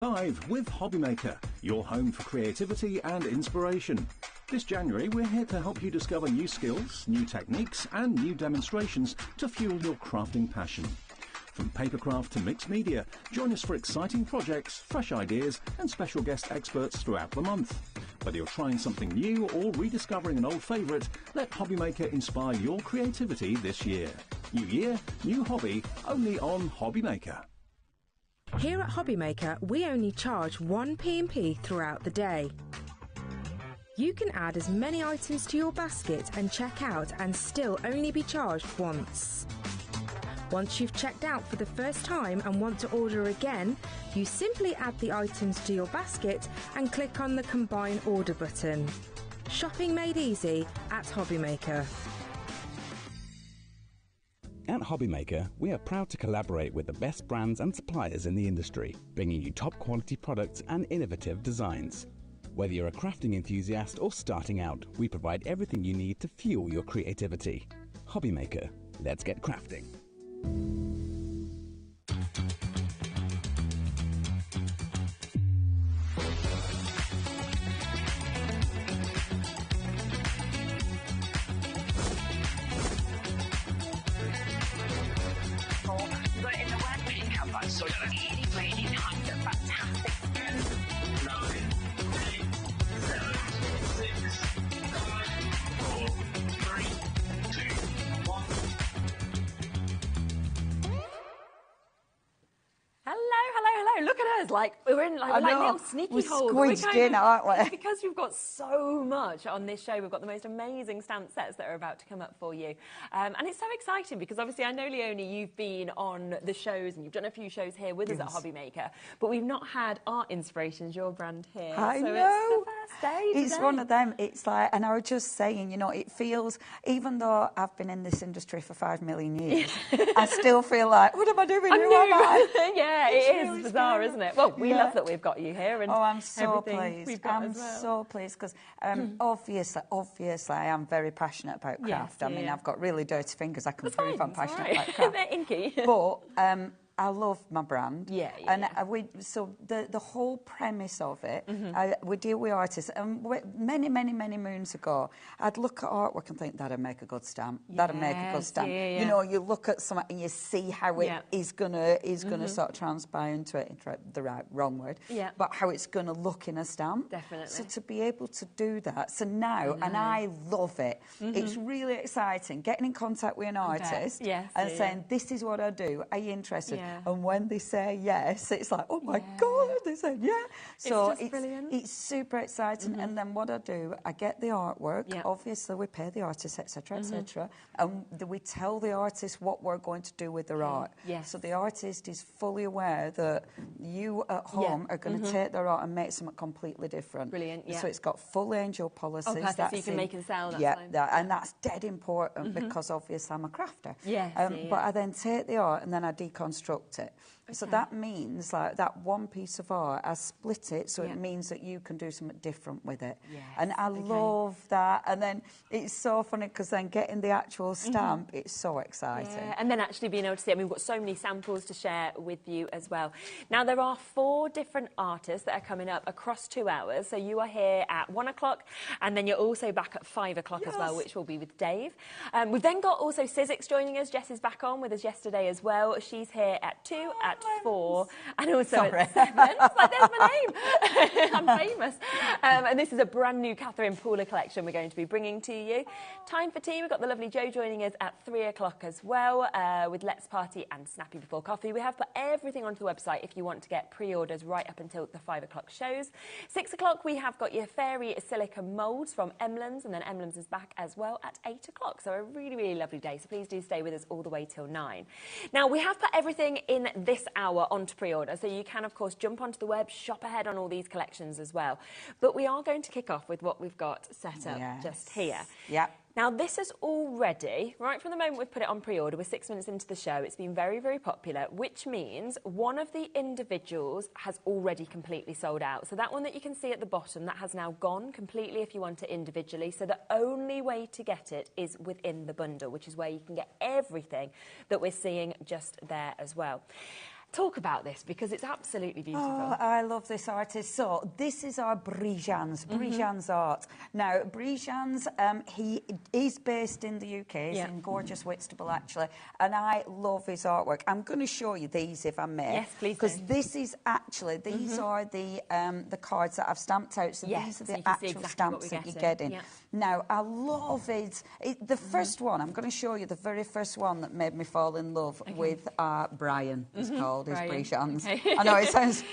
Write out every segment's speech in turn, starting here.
Live with HobbyMaker, your home for creativity and inspiration. This January, we're here to help you discover new skills, new techniques, and new demonstrations to fuel your crafting passion. From papercraft to mixed media, join us for exciting projects, fresh ideas, and special guest experts throughout the month. Whether you're trying something new or rediscovering an old favourite, let HobbyMaker inspire your creativity this year. New year, new hobby, only on HobbyMaker. Here at HobbyMaker, we only charge one P&P throughout the day. You can add as many items to your basket and check out and still only be charged once. Once you've checked out for the first time and want to order again, you simply add the items to your basket and click on the Combine Order button. Shopping made easy at HobbyMaker. At HobbyMaker, we are proud to collaborate with the best brands and suppliers in the industry, bringing you top quality products and innovative designs. Whether you're a crafting enthusiast or starting out, we provide everything you need to fuel your creativity. HobbyMaker, let's get crafting. So really nice and fantastic. 9, 8, 7, 6, 5, 4, 3, 2, 1. Hello. Look at us. Like we're in like little sneaky holes. We're squeezed in, aren't we? It's because we've got so much on this show. We've got the most amazing stamp sets that are about to come up for you. And it's so exciting because obviously I know, Leonie, you've been on the shows and you've done a few shows here with us at HobbyMaker, but we've not had Art Inspirations, your brand, here. I know. It's the first day It's today. one of them. It's like, and I was just saying, you know, it feels, even though I've been in this industry for 5 million years, I still feel like, what am I doing? Who am I? Yeah, It's it is really bizarre, scary. isn't it? Well, we love that we've got you here. And I'm so everything pleased. we've got I'm as well. so pleased because obviously I am very passionate about craft. Yes, I mean, yeah. I've got really dirty fingers. I can That's prove fine, I'm passionate it's all right. about craft. They're inky. But I love my brand. So the whole premise of it, we deal with artists. And many moons ago, I'd look at artwork and think, that'd make a good stamp. That'd make a good stamp. Yeah. You know, you look at something and you see how it is gonna sort of transpire into it, wrong word, but how it's gonna look in a stamp. Definitely. So to be able to do that, so now, and I love it. It's really exciting getting in contact with an artist and saying, this is what I do. Are you interested? And when they say yes, it's like, oh my God, they said So it's brilliant. It's super exciting. And then what I do, I get the artwork. Obviously, we pay the artist, etc., etc. And we tell the artist what we're going to do with their art. So the artist is fully aware that you at home are going to take their art and make something completely different. Brilliant, So it's got full angel policies. Oh, perfect. So you can make and sell. And that's dead important because obviously I'm a crafter. But I then take the art and then I deconstruct it. So that means like that one piece of art, I split it, so it means that you can do something different with it. And I love that. And then it's so funny because then getting the actual stamp, it's so exciting. And then actually being able to see it. I mean, we've got so many samples to share with you as well. Now, there are 4 different artists that are coming up across 2 hours. So you are here at 1 o'clock, and then you're also back at 5 o'clock as well, which will be with Dave. We've then got also Sizzix joining us. Jess is back on with us yesterday as well. She's here at 2, at 4, and also at 7. It's like, there's my name. I'm famous. And this is a brand new Catherine Pooler collection we're going to be bringing to you. Time for tea. We've got the lovely Jo joining us at 3 o'clock as well, with Let's Party and Snappy Before Coffee. We have put everything onto the website if you want to get pre-orders right up until the 5 o'clock shows. 6 o'clock, we have got your Fairy silicone moulds from Emlems, and then Emlems is back as well at 8 o'clock. So a really lovely day. So please do stay with us all the way till 9. Now, we have put everything in this hour onto pre-order, so you can, of course, jump onto the web, shop ahead on all these collections as well. But we are going to kick off with what we've got set up just here. Now, this is already, right from the moment we've put it on pre-order, we're 6 minutes into the show, it's been very popular, which means one of the individuals has already completely sold out. So that one that you can see at the bottom, that has now gone completely if you want it individually. So the only way to get it is within the bundle, which is where you can get everything that we're seeing just there as well. Talk about this, because it's absolutely beautiful. Oh, I love this artist. So this is our Brijan's art. Now, Brijan's, he is based in the UK. He's in gorgeous Whitstable, actually, and I love his artwork. I'm going to show you these, if I may. Yes, please. Because this is actually, these are the cards that I've stamped out. So these are the actual stamps that you're getting. Yeah. Now, I love it. The first one, I'm going to show you the very first one that made me fall in love with Brian. It's called his Brijan's. Okay. I know it sounds.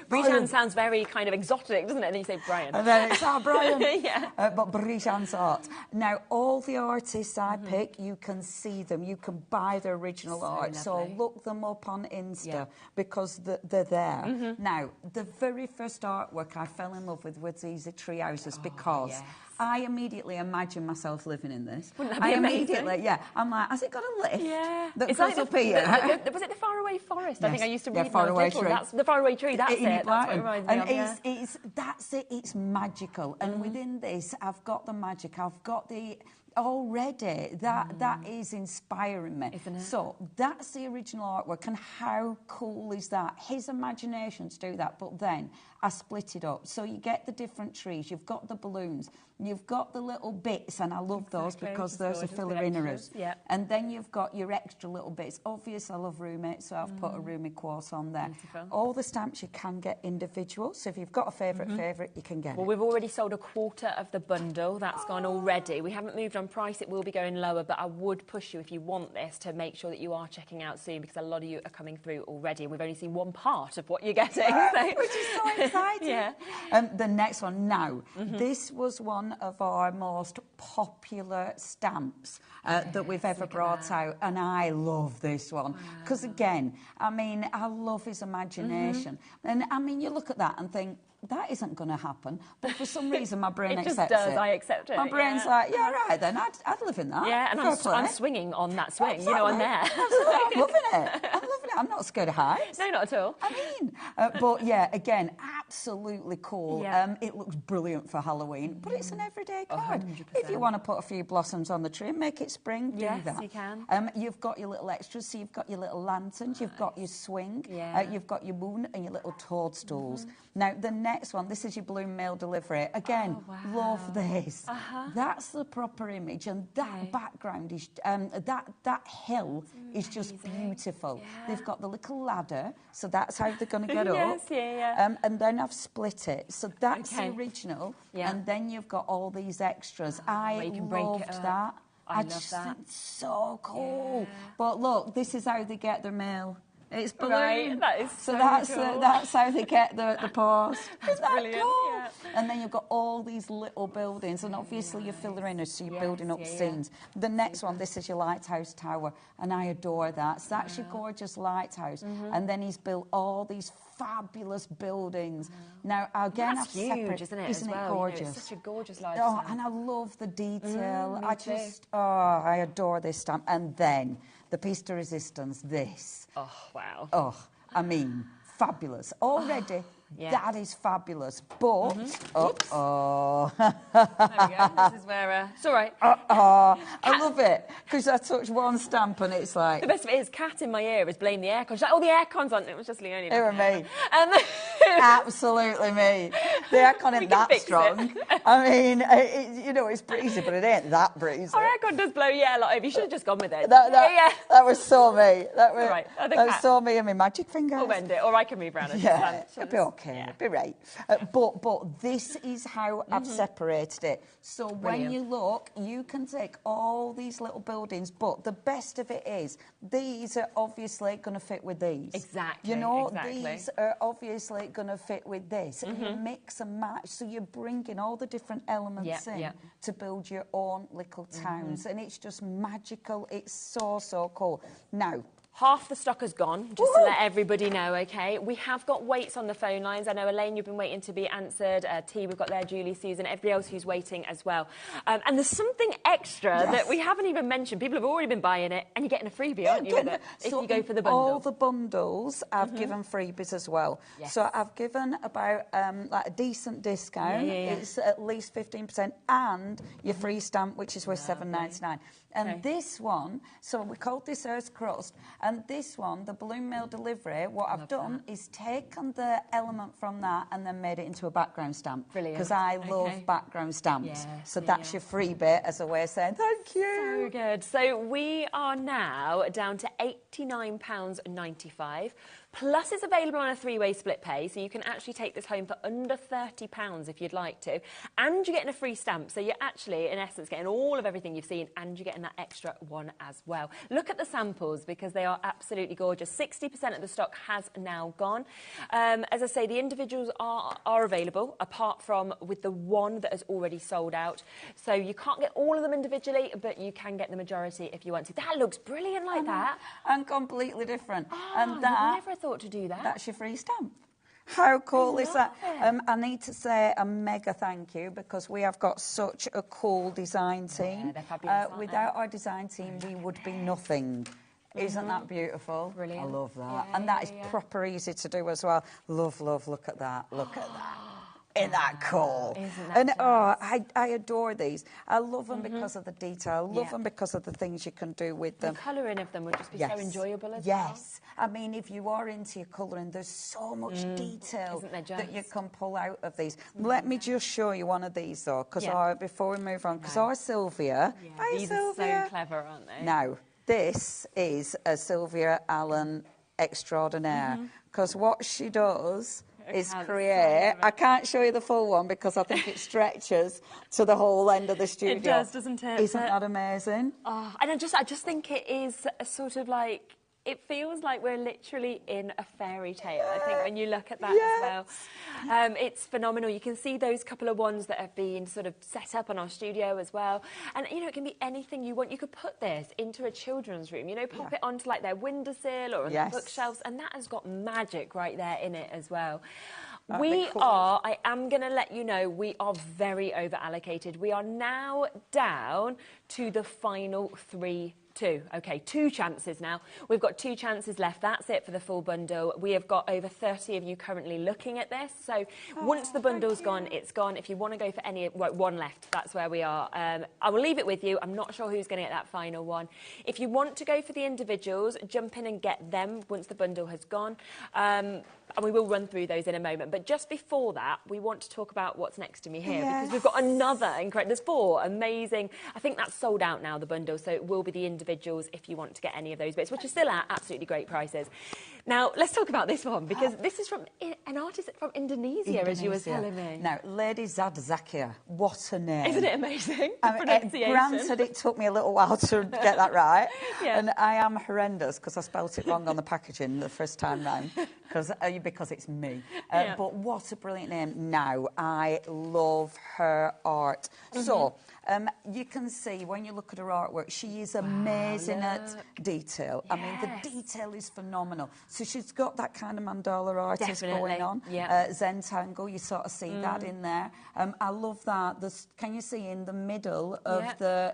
Brijan sounds very kind of exotic, doesn't it? And then you say Brian. And then it's Brian. Yeah. But Brijan's art. Now, all the artists I pick, you can see them. You can buy their original art. Lovely. So look them up on Insta because they're there. Now, the very first artwork I fell in love with these tree houses because I immediately imagine myself living in this. Wouldn't that be amazing? I'm like, has it got a lift? Yeah. That It's goes like up here? was it the faraway forest? I think I used to read faraway tree. tree. That's the faraway tree. That's it. That's what it reminds me of. That's it. It's magical. And within this, I've got the magic. I've got the already that is inspiring me. Isn't it? So that's the original artwork, and how cool is that? His imagination to do that, but then I split it up. So you get the different trees, you've got the balloons, you've got the little bits, and I love those because those are filler inners. Yeah. And then you've got your extra little bits. Obvious, I love Rumi, so I've put a Rumi quartz on there. Beautiful. All the stamps you can get individual, so if you've got a favourite, you can get Well, it. we've already sold a quarter of the bundle. That's gone already. We haven't moved on price. It will be going lower, but I would push you, if you want this, to make sure that you are checking out soon, because a lot of you are coming through already, and we've only seen one part of what you're getting. So. Which is so exciting. Yeah. The next one now. This was one of our most popular stamps that we've ever brought out, and I love this one because, again, I mean, I love his imagination. And, I mean, you look at that and think, that isn't going to happen. But for some reason, my brain accepts it. It just does. I accept it. My brain's like, yeah, right, then I'd live in that. Yeah, and I'm swinging on that swing. Absolutely. You know, I'm there. Absolutely. I'm loving it. I'm loving it. I'm not scared of heights. No, not at all. I mean, but yeah, again, absolutely cool. Yeah. It looks brilliant for Halloween, but it's an everyday card. 100%. If you want to put a few blossoms on the tree and make it spring, do that. Yes, you can. You've got your little extras, so you've got your little lanterns, you've got your swing, you've got your moon and your little toadstools. Now, the next one, this is your balloon mail delivery. Again, love this. That's the proper image, and that background is, that hill is just beautiful. They've got the little ladder, so that's how they're going to get up. And then I've split it. So that's the original, and then you've got all these extras. I loved that. I just think it's so cool. But look, this is how they get their mail. It's balloon. Right, that is so cool. That's how they get the paws. That's brilliant. Cool? Yeah. And then you've got all these little buildings, and obviously you're filler inners, so you're building up scenes. The next one, this is your lighthouse tower, and I adore that. So that's your gorgeous lighthouse, and then he's built all these fabulous buildings. Now, again, that's huge, isn't it? Isn't it gorgeous? You know, it's such a gorgeous lighthouse. Oh, and I love the detail. Me I adore this stamp. And then the piece de resistance, this. Oh, wow. Oh, I mean, fabulous. Already, that is fabulous. But, There we oh. go. This is where... it's all right. I love it, because I touch one stamp and it's like... The best of it is, Kat in my ear is blaming the aircon. She's like, oh, the aircon's on. It was just Leonie. It was me. And Absolutely me. The aircon ain't that strong. I mean, you know, it's breezy, but it ain't that breezy. Our aircon does blow, a lot over. You should have just gone with it. That was so me. That was, right. that was so me and my magic fingers. We'll bend it, or I can move around it. Yeah, it'll be okay. It'll be right. But this is how I've separated it. So when you look, you can take all these little buildings, but the best of it is, these are obviously going to fit with these. Exactly. You know, these are obviously going to fit with this. And you mix and match, so you're bringing all the different elements in to build your own little towns. And it's just magical. It's so, so cool. Now, half the stock has gone, just to let everybody know, OK? We have got waits on the phone lines. I know, Elaine, you've been waiting to be answered. T, we've got there, Julie, Susan, everybody else who's waiting as well. And there's something extra that we haven't even mentioned. People have already been buying it, and you're getting a freebie, aren't you, with it, if you go for the bundle? All the bundles, I've given freebies as well. Yes. So I've given about like a decent discount. It's at least 15%, and your free stamp, which is worth $7.99. And this one, so we called this Earth Crust, and this one, the balloon mail delivery, what I've done is taken the element from that and then made it into a background stamp. Brilliant. Because I love background stamps. So that's your free bit as a way of saying thank you. So good. So we are now down to £89.95. Plus, it's available on a 3-way split pay, so you can actually take this home for under £30 if you'd like to. And you're getting a free stamp, so you're actually, in essence, getting all of everything you've seen, and you're getting that extra one as well. Look at the samples, because they are absolutely gorgeous. 60% of the stock has now gone. As I say, the individuals are available, apart from with the one that has already sold out. So you can't get all of them individually, but you can get the majority if you want to. That looks brilliant like that. And completely different. Oh, and that, never thought to do that. That's your free stamp. How cool is that? I need to say a mega thank you, because we have got such a cool design team. Yeah, they're fabulous, without our design team, we would be nothing. Isn't that beautiful? Brilliant. I love that. Yeah, and that is proper easy to do as well. Love, look at that. Look at that. Isn't that cool? Isn't that and I adore these. I love them because of the detail. I love them because of the things you can do with them. The colouring of them would just be so enjoyable as well. Yes. I mean, if you are into your colouring, there's so much detail that you can pull out of these. Let me just show you one of these, though, because before we move on, because our Sylvia... Hi, these Sylvia. are so clever, aren't they? Now, this is a Sylvia Allen extraordinaire, because what she does... is create. I can't show you the full one because I think it stretches to the whole end of the studio. It does, doesn't it? Isn't that amazing? Oh, and I just think it is a sort of like, it feels like we're literally in a fairy tale, I think, when you look at that as well. It's phenomenal. You can see those couple of ones that have been sort of set up on our studio as well. And, you know, it can be anything you want. You could put this into a children's room, you know, pop it onto, like, their windowsill or on the bookshelves, and that has got magic right there in it as well. I am going to let you know, we are very over-allocated. We are now down to the final 2. Okay, 2 chances now. We've got 2 chances left. That's it for the full bundle. We have got over 30 of you currently looking at this. So once the bundle's gone, it's gone. If you want to go for any, one left, that's where we are. I will leave it with you. I'm not sure who's going to get that final one. If you want to go for the individuals, jump in and get them once the bundle has gone. And we will run through those in a moment. But just before that, we want to talk about what's next to me here, because we've got another incredible... There's 4 amazing... I think that's sold out now, the bundle, so it will be the individuals if you want to get any of those bits, which are still at absolutely great prices. Now, let's talk about this one, because this is from an artist from Indonesia, as you were telling me. Now, Lady Zakia, what a name. Isn't it amazing? The pronunciation. Granted, it took me a little while to get that right, and I am horrendous because I spelt it wrong on the packaging the first time round, because it's me. But what a brilliant name. Now, I love her art. So, you can see when you look at her artwork, she is amazing at detail. I mean, the detail is phenomenal. So she's got that kind of mandala artist going on. Zentangle, you sort of see that in there. I love that. Can you see in the middle of the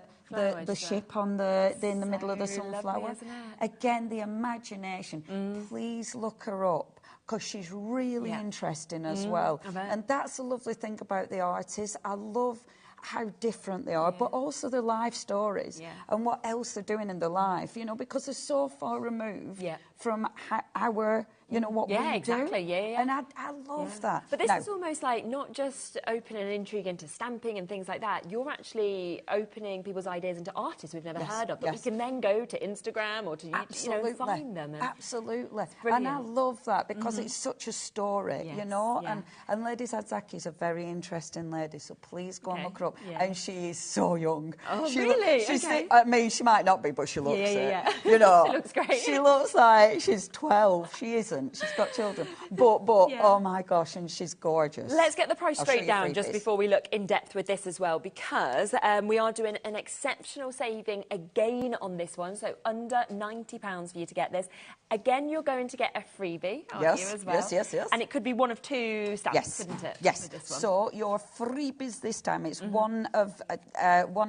ship on in the middle of the sunflower? Lovely, isn't it? Again, the imagination. Please look her up, because she's really interesting as well. And that's the lovely thing about the artists. I love how different they are, but also their life stories and what else they're doing in their life, you know, because they're so far removed from our, you know, what we do. And I love that. But this is almost like not just opening an intrigue into stamping and things like that. You're actually opening people's ideas into artists we've never heard of, that we can then go to Instagram or to YouTube, you know, find them. And Absolutely. And I love that, because it's such a story, you know. And Lady Zakia is a very interesting lady, so please go and look her up. And she is so young. Oh, really? I mean, she might not be, but she looks it. You know, she looks great. She looks like she's 12. She isn't. She's got children. But oh my gosh, and she's gorgeous. Let's get the price straight down just before we look in depth with this as well, because we are doing an exceptional saving again on this one. So under £90 for you to get this. Again, you're going to get a freebie, aren't you, as well? Yes. And it could be one of 2 stamps, couldn't it? Yes. So your freebies this time, it's one of each. That's a lie.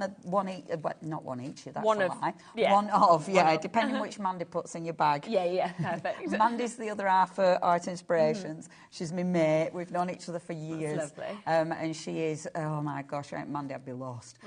One of, depending which Mandy puts in your bag. yeah, perfect. Mandy's the other half for Art Inspirations. She's my mate. We've known each other for years. That's lovely. And she is, oh my gosh, Mandy, I'd be lost.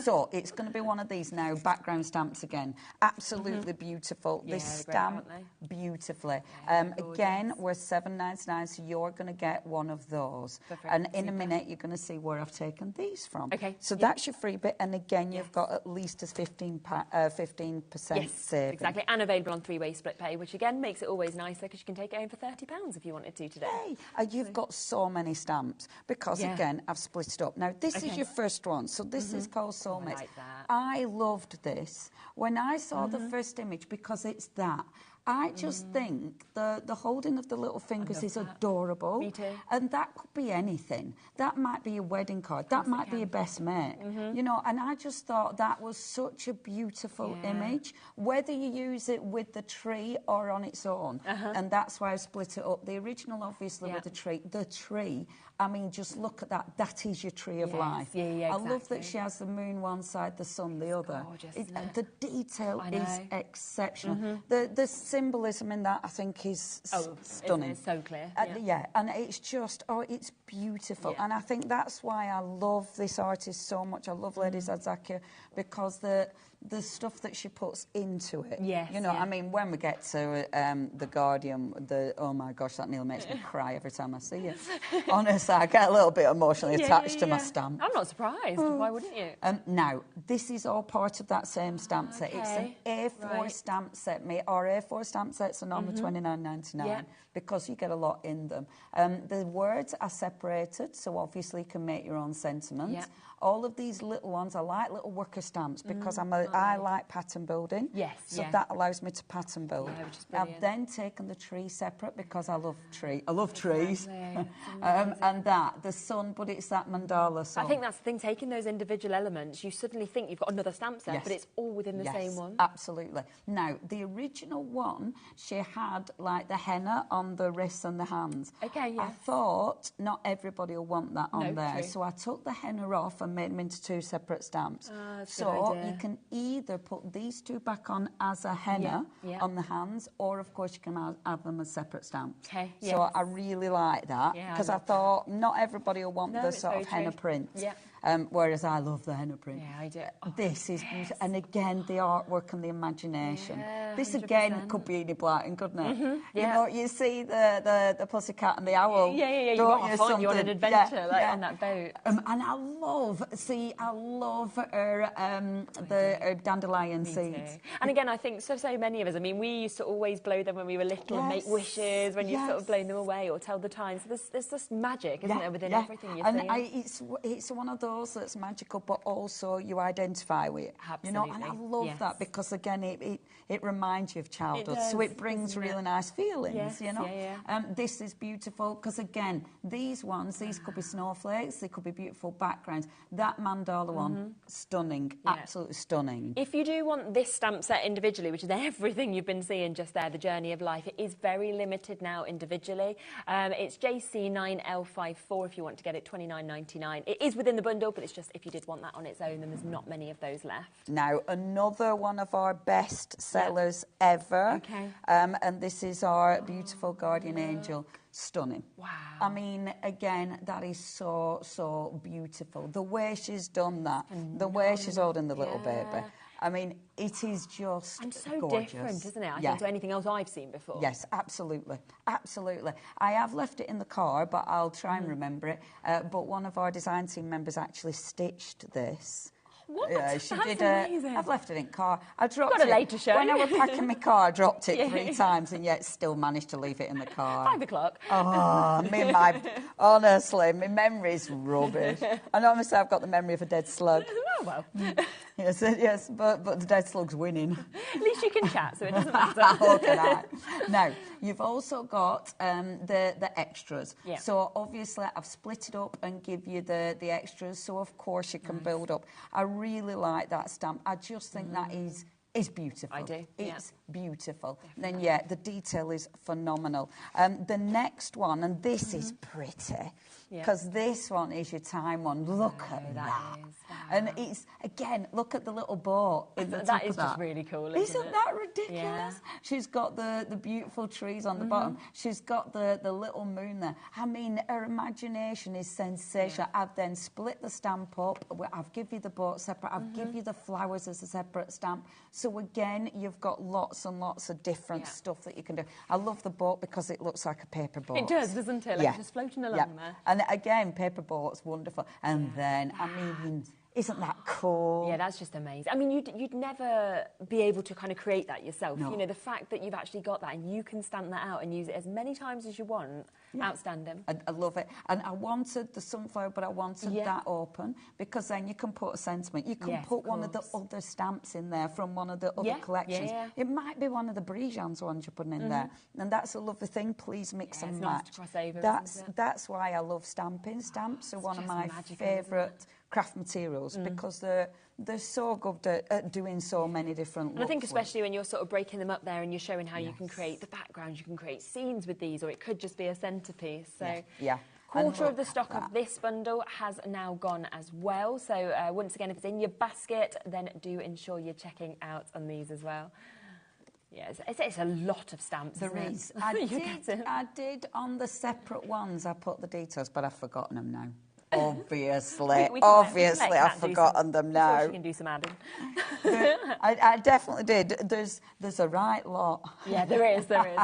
So it's going to be one of these now, background stamps again. Absolutely beautiful. Yeah, They stamp beautifully. Again, we're $7.99, so you're going to get one of those. Perfect. And in a minute, you're going to see where I've taken these from. Okay. So that's your free bit. And again, you've got at least a 15% saving. Exactly. And available on 3-way split pay, which again makes it always nicer because you can take it home for £30 if you wanted to today. Hey, and you've got so many stamps because, again, I've split it up. Now, this is your first one. So this is called Soulmates. I like that. I loved this when I saw the first image because it's that. I just think the holding of the little fingers is adorable. Me too. And that could be anything. That might be a wedding card. That might be your best mate. You know, and I just thought that was such a beautiful image, whether you use it with the tree or on its own. And that's why I split it up. The original, obviously, with the tree. The tree, I mean, just look at that. That is your tree of life. Yeah, exactly. I love that she has the moon one side, the sun the other. Gorgeous, The detail is exceptional. The symbolism in that, I think, is stunning. It's so clear. And it's just, it's beautiful. And I think that's why I love this artist so much. I love Lady Zakia because the stuff that she puts into it. You know, I mean, when we get to The Guardian, oh my gosh, that nearly makes me cry every time I see it. Honestly, I get a little bit emotionally attached to my stamp. I'm not surprised. Why wouldn't you? Now, this is all part of that same stamp set. It's an A4 stamp set. Our A4 stamp sets are normally $29.99 because you get a lot in them. The words are separated, so obviously you can make your own sentiments. All of these little ones, I like little worker stamps because I like pattern building. So that allows me to pattern build. I've then taken the tree separate because I love trees. And the sun, but it's that mandala sun. I think that's the thing, taking those individual elements, you suddenly think you've got another stamp set, but it's all within the same one. Absolutely. Now, the original one, she had like the henna on the wrists and the hands. I thought not everybody will want that on there. So I took the henna off and made them into two separate stamps. So you can either put these two back on as a henna on the hands, or of course you can add them as separate stamps. So I really like that because I thought not everybody will want the sort of henna print. Whereas I love the henna print. I do. This is beautiful. And again, the artwork and the imagination. This again could be Enid Blyton, couldn't it? You know, you see the pussycat and the owl. You want to find you on an adventure on that boat. And I love her, the dandelion seeds. And again, I think so many of us, I mean, we used to always blow them when we were little and make wishes when you sort of blown them away or tell the time. So there's this magic, isn't there, within everything you're saying? It's one of those that's magical, but also you identify with it. Absolutely. You know, and I love that because again, it reminds you of childhood, so it brings really nice feelings. You know, this is beautiful because again, these could be snowflakes, they could be beautiful backgrounds. That mandala one, stunning, absolutely stunning. If you do want this stamp set individually, which is everything you've been seeing just there, the journey of life, it is very limited now individually. It's JC9L54 if you want to get it, $29.99. It is within the bundle, but it's just if you did want that on its own, then there's not many of those left. Now, another one of our best sellers ever. And this is our beautiful guardian angel. Stunning. Wow. I mean, again, that is so beautiful. The way she's done that, the way she's holding the little baby. I mean, it is just and so gorgeous. Different, isn't it? I think to anything else I've seen before. Yes, absolutely. Absolutely. I have left it in the car, but I'll try and remember it. But one of our design team members actually stitched this. What? Yeah, she That's did. Amazing. I've left it in car. I dropped got a it later show. when I was packing my car. I dropped it 3 times, and yet still managed to leave it in the car. 5 o'clock. Oh, honestly, my memory's rubbish. And honestly, I've got the memory of a dead slug. Oh well. Yes, but the dead slug's winning. At least you can chat, so it doesn't matter. How can I? Now, you've also got the extras. So obviously, I've split it up and give you the extras. So of course you can build up. I really like that stamp. I just think that is It's beautiful. I do. It's beautiful. Then, yeah, the detail is phenomenal. The next one, and this is pretty, because this one is your time one. Look at that. And it's, again, look at the little boat in the top That is of that. just really cool, Isn't that ridiculous? Yeah. She's got the beautiful trees on the bottom. She's got the little moon there. I mean, her imagination is sensational. I've then split the stamp up. I've give you the boat separate. I've give you the flowers as a separate stamp. So again, you've got lots and lots of different stuff that you can do. I love the boat because it looks like a paper boat. It does, doesn't it? Like it's just floating along there. And again, paper boat's wonderful. And then, I mean, isn't that cool? Yeah, that's just amazing. I mean, you'd never be able to kind of create that yourself. No. You know, the fact that you've actually got that and you can stamp that out and use it as many times as you want, outstanding. I love it. And I wanted the sunflower, but I wanted that open, because then you can put a sentiment. You can put one of the other stamps in there from one of the other collections. It might be one of the Brijans ones you're putting in there. And that's a lovely thing. Please mix and match. Nice to cross over, that's why I love stamping. Stamps are one of my favourite craft materials, because they're so good at doing so many different looks. And I think especially when you're sort of breaking them up there and you're showing how you can create the backgrounds, you can create scenes with these, or it could just be a centrepiece. So quarter of the stock of this bundle has now gone as well. So once again, if it's in your basket, then do ensure you're checking out on these as well. Yeah, it's a lot of stamps. There is. I did on the separate ones, I put the details, but I've forgotten them now. Obviously, I've forgotten them now. You can do some adding. I definitely did. There's a right lot. Yeah, there is, isn't there?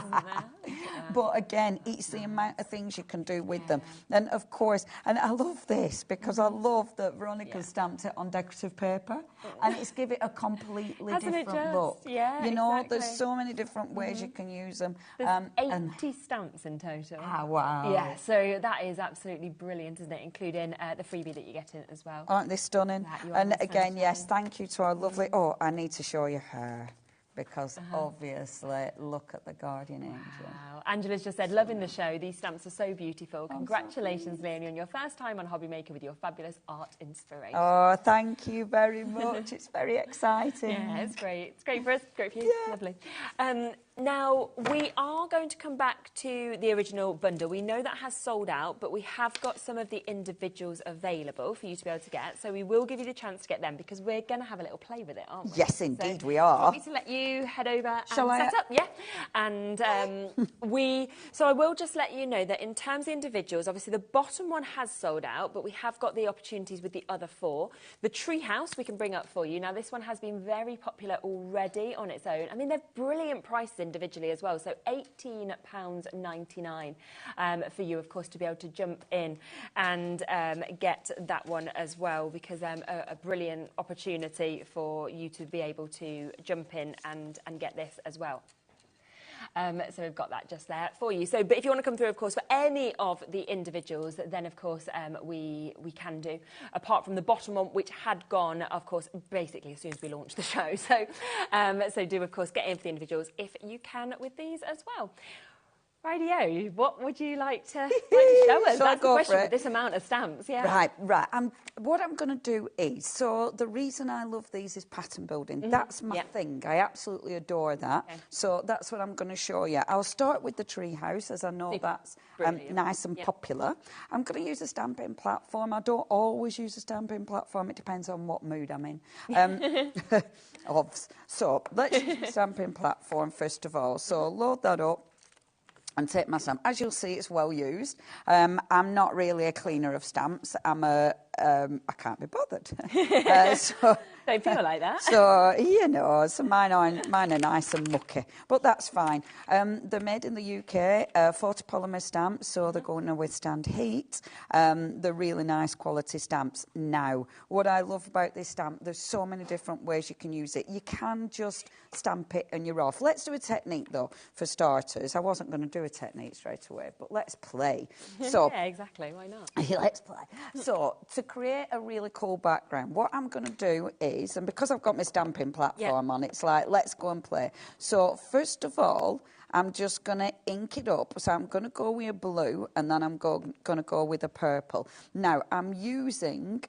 But again, it's the amount of things you can do with them. And of course, and I love this because I love that Veronica stamped it on decorative paper, and it's give it a completely different look. Yeah, you know, there's so many different ways you can use them. There's 80 stamps in total. Ah, wow. Yeah, so that is absolutely brilliant, isn't it? Including the freebie that you get in as well. Aren't they stunning? And again, yes, thank you to our lovely... Oh, I need to show you her, because obviously, look at the guardian angel. Wow. Angela's just said, loving the show. These stamps are so beautiful. Congratulations, Leonie, on your first time on HobbyMaker with your fabulous art inspiration. Oh, thank you very much. It's very exciting. Yeah, it's great. It's great for us, great for you. Yeah. Lovely. Now, we are going to come back to the original bundle. We know that has sold out, but we have got some of the individuals available for you to be able to get. So we will give you the chance to get them, because we're going to have a little play with it, aren't we? Yes, indeed, we are. I want me to let you head over and set up? Yeah. And so I will just let you know that in terms of the individuals, obviously the bottom one has sold out, but we have got the opportunities with the other 4. The treehouse we can bring up for you. Now, this one has been very popular already on its own. I mean, they're brilliant prices individually as well. So £18.99 for you, of course, to be able to jump in and get that one as well, because a brilliant opportunity for you to be able to jump in and get this as well. So we've got that just there for you. So, but if you want to come through, of course, for any of the individuals, then, of course, we can do, apart from the bottom one, which had gone, of course, basically as soon as we launched the show. So, so do, of course, get in for the individuals if you can with these as well. Rightio, what would you like to show us? That's the question with this amount of stamps, Right. What I'm going to do is, so the reason I love these is pattern building. That's my thing. I absolutely adore that. Okay. So that's what I'm going to show you. I'll start with the treehouse, as I know that's nice and popular. I'm going to use a stamping platform. I don't always use a stamping platform. It depends on what mood I'm in. So let's use the stamping platform first of all. So load that up and take my stamp. As you'll see, it's well used. I'm not really a cleaner of stamps. I can't be bothered. Don't feel like that. So, you know, so mine are nice and mucky, but that's fine. They're made in the UK, 40 polymer stamps, so they're going to withstand heat. They're really nice quality stamps. Now, what I love about this stamp, there's so many different ways you can use it. You can just stamp it and you're off. Let's do a technique, though, for starters. I wasn't going to do a technique straight away, but let's play. So, yeah, exactly. Why not? Let's play. So, to create a really cool background, what I'm going to do is, and because I've got my stamping platform on, it's like, let's go and play. So, first of all, I'm just going to ink it up. So I'm going to go with a blue, and then I'm going to go with a purple. Now, I'm using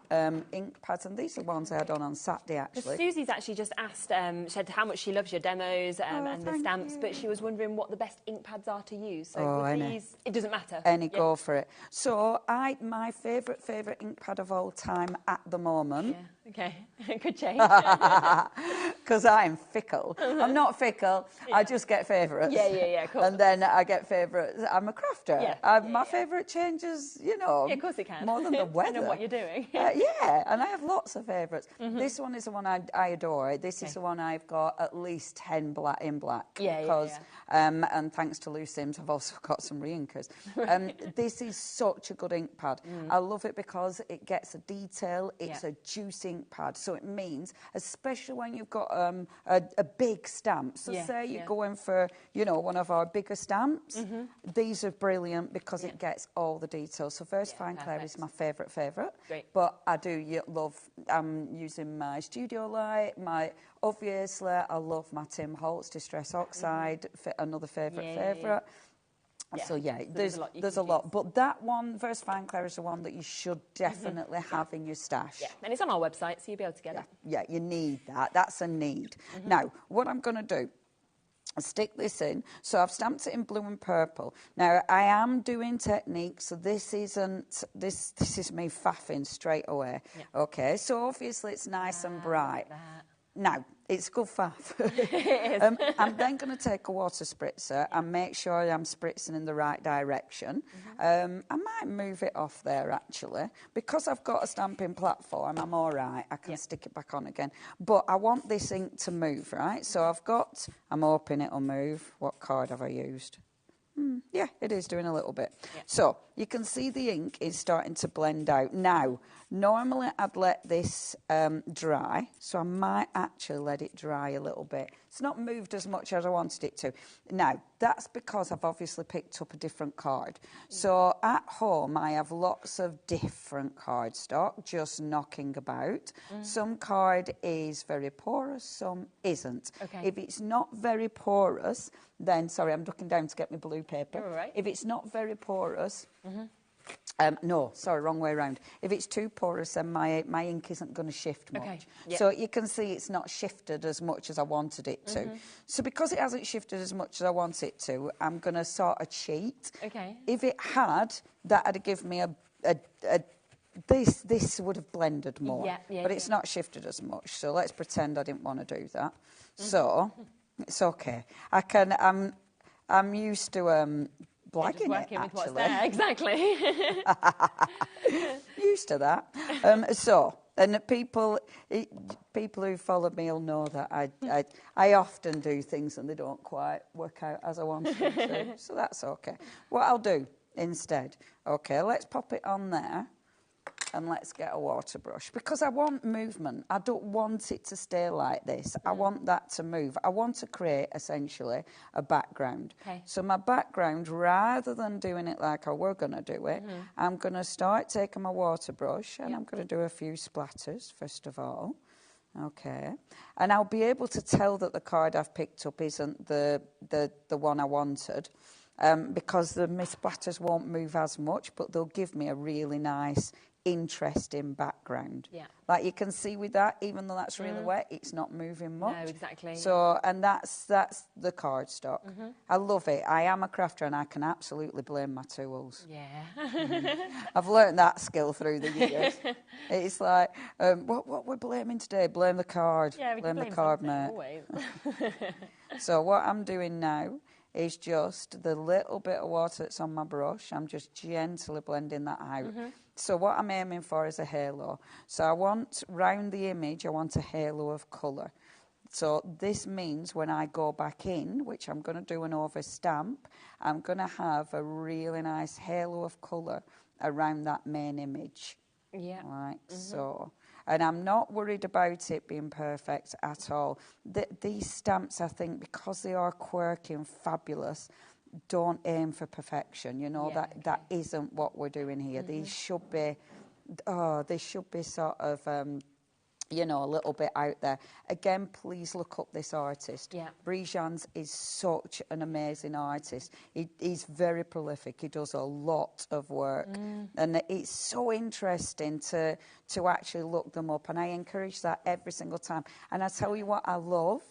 ink pads, and these are ones I had on Saturday, actually. Susie's actually just asked said how much she loves your demos and the stamps, but she was wondering what the best ink pads are to use. So with these, it doesn't matter. Go for it. So my favourite ink pad of all time at the moment. Yeah, okay. Could change. Because I'm fickle. I'm not fickle, I just get favourites. Yeah, cool. And then I get favourites. I'm a crafter. My favourite changes, you know. Yeah, of course it can. More than the weather. Depending on what you're doing. And I have lots of favourites. This one is the one I adore. This is the one I've got at least 10 in black. And thanks to Lou Sims, I've also got some re-inkers. This is such a good ink pad. I love it because it gets a detail. It's a juice ink pad. So it means, especially when you've got a big stamp. So say you're going for, you know, one of our bigger stamps. These are brilliant because it gets all the details. So First Fine Clair is my favourite. Great. But I do love, I'm using my Studio Light, obviously, I love my Tim Holtz Distress Oxide, another favourite. So there's a lot. But that one, First Fine Clair, is the one that you should definitely have in your stash. Yeah, and it's on our website, so you'll be able to get it. Yeah, you need that. That's a need. Now, what I'm going to do, I'll stick this in. So I've stamped it in blue and purple. Now, I am doing technique, so this isn't, this is me faffing straight away. Yeah. Okay, so obviously it's nice and bright. Now, it's good faff. It is. I'm then going to take a water spritzer and make sure I'm spritzing in the right direction. I might move it off there, actually. Because I've got a stamping platform, I'm all right. I can stick it back on again. But I want this ink to move, right? So I'm hoping it'll move. What card have I used? Yeah, it is doing a little bit. Yeah. So you can see the ink is starting to blend out. Now, normally I'd let this dry, so I might actually let it dry a little bit. It's not moved as much as I wanted it to. Now, that's because I've obviously picked up a different card. So at home, I have lots of different cardstock just knocking about. Some card is very porous, some isn't. Okay. If it's not very porous, then, sorry, I'm looking down to get my blue paper. You're all right. If it's not very porous, no, sorry, wrong way around. If it's too porous, then my ink isn't going to shift much. Okay. Yep. So you can see it's not shifted as much as I wanted it to. So because it hasn't shifted as much as I want it to, I'm going to sort of cheat. Okay. If it had, that would give me this would have blended more. But it's not shifted as much. So let's pretend I didn't want to do that. So it's okay. I'm used to blagging it, actually. With what's there, exactly. Used to that. And people who follow me will know that I often do things and they don't quite work out as I want them to. So that's okay. What I'll do instead, okay, let's pop it on there. And let's get a water brush, because I want movement. I don't want it to stay like this. I want that to move. I want to create, essentially, a background. Okay. So my background, rather than doing it like I were going to do it, I'm going to start taking my water brush, and I'm going to do a few splatters, first of all. Okay. And I'll be able to tell that the card I've picked up isn't the one I wanted, because the splatters won't move as much, but they'll give me a really nice, interesting background. Yeah. Like you can see with that, even though that's really wet, it's not moving much. No, exactly. So, and that's the cardstock. I love it. I am a crafter and I can absolutely blame my tools. Yeah. I've learned that skill through the years. It's like, what we're blaming today? Blame the card. Yeah, we blame the card, mate. Always. So what I'm doing now is just the little bit of water that's on my brush. I'm just gently blending that out. So what I'm aiming for is a halo. So I want, round the image, I want a halo of colour. So this means when I go back in, which I'm going to do an over stamp, I'm going to have a really nice halo of colour around that main image. Yeah. Right, so... And I'm not worried about it being perfect at all. These stamps, I think, because they are quirky and fabulous, don't aim for perfection. You know, that isn't what we're doing here. These should be, they should be sort of you know, a little bit out there. Again, please look up this artist. Yeah. Brijans is such an amazing artist. He's very prolific. He does a lot of work. And it's so interesting to actually look them up. And I encourage that every single time. And I tell you what I love,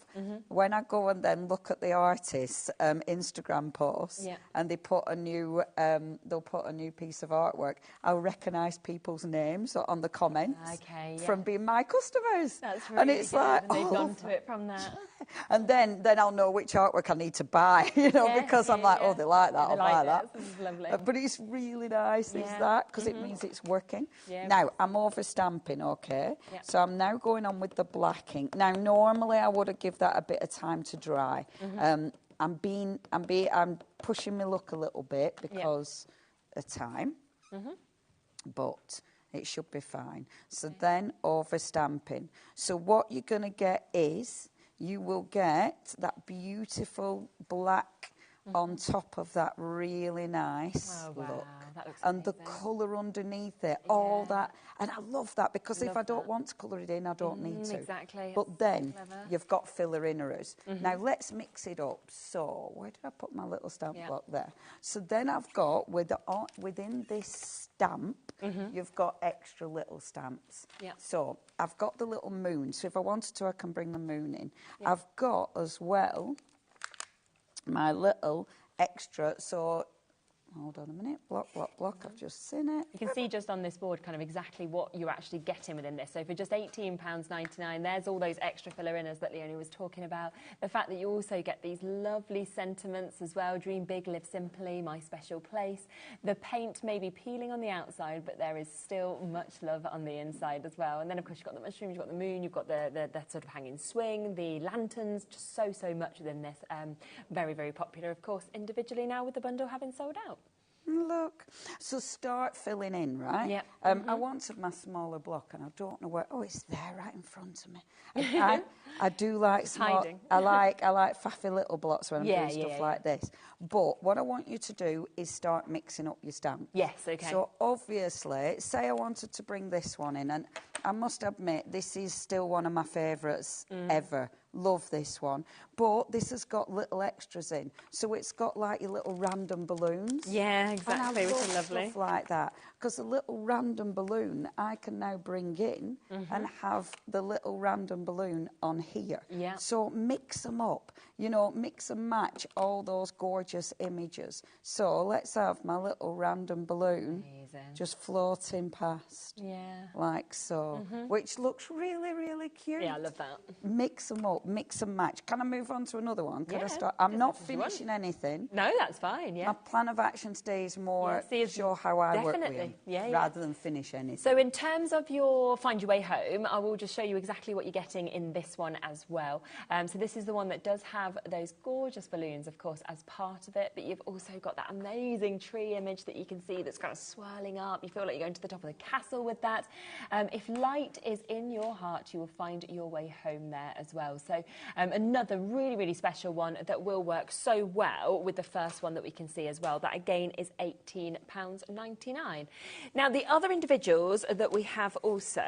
when I go and then look at the artist's Instagram posts, and they put a new, they'll put a new piece of artwork, I'll recognise people's names on the comments from being my customers. That's really and it's good. like, and they've gone to it from that. And then I'll know which artwork I need to buy, you know, because I'm like, oh, they like that, I'll buy that. This is lovely. But it's really nice, is that, because it means it's working. Now, I'm over stamping, okay? So I'm now going on with the black ink. Now, normally I would have given that a bit of time to dry. I'm pushing my luck a little bit because of time, but it should be fine. So then over stamping. So what you're going to get is you will get that beautiful black on top of that really nice look. That looks and amazing. The colour underneath it, all that. And I love that because if I don't want to colour it in, I don't need to. Exactly. But then you've got filler inners. Now let's mix it up. So where did I put my little stamp block there? So then I've got, within this stamp, you've got extra little stamps. So I've got the little moon. So if I wanted to, I can bring the moon in. I've got as well my little extra, so hold on a minute, block, I've just seen it. You can see just on this board kind of exactly what you're actually getting within this. So for just £18.99, there's all those extra filler inners that Leonie was talking about. The fact that you also get these lovely sentiments as well, dream big, live simply, my special place. The paint may be peeling on the outside, but there is still much love on the inside as well. And then of course you've got the mushrooms, you've got the moon, you've got the sort of hanging swing, the lanterns, just so much within this. Very, very popular, of course, individually now with the bundle having sold out. Look, so start filling in, right? Yeah. I wanted my smaller block, and I don't know where. Oh, it's there, right in front of me. I do like small. I like faffy little blocks when I'm doing stuff like this. But what I want you to do is start mixing up your stamp. Yes. Okay. So obviously, say I wanted to bring this one in, and I must admit this is still one of my favourites ever. Love this one, but this has got little extras in, so it's got like your little random balloons. Yeah, exactly, which is lovely. Stuff like that, because a little random balloon I can now bring in and have the little random balloon on here. Yeah. So mix them up, you know, mix and match all those gorgeous images. So let's have my little random balloon just floating past, like so, which looks really, really cute. Yeah, I love that. Mix them up. Mix and match. Can I move on to another one? Can I start? I'm not finishing anything. No, that's fine, My plan of action today is more show how I work with them, rather than finish anything. So in terms of your Find Your Way Home, I will just show you exactly what you're getting in this one as well. So this is the one that does have those gorgeous balloons, of course, as part of it, but you've also got that amazing tree image that you can see that's kind of swirling up. You feel like you're going to the top of the castle with that. If light is in your heart, you will find your way home there as well. So another really, really special one that will work so well with the first one that we can see as well. That again is £18.99. Now the other individuals that we have also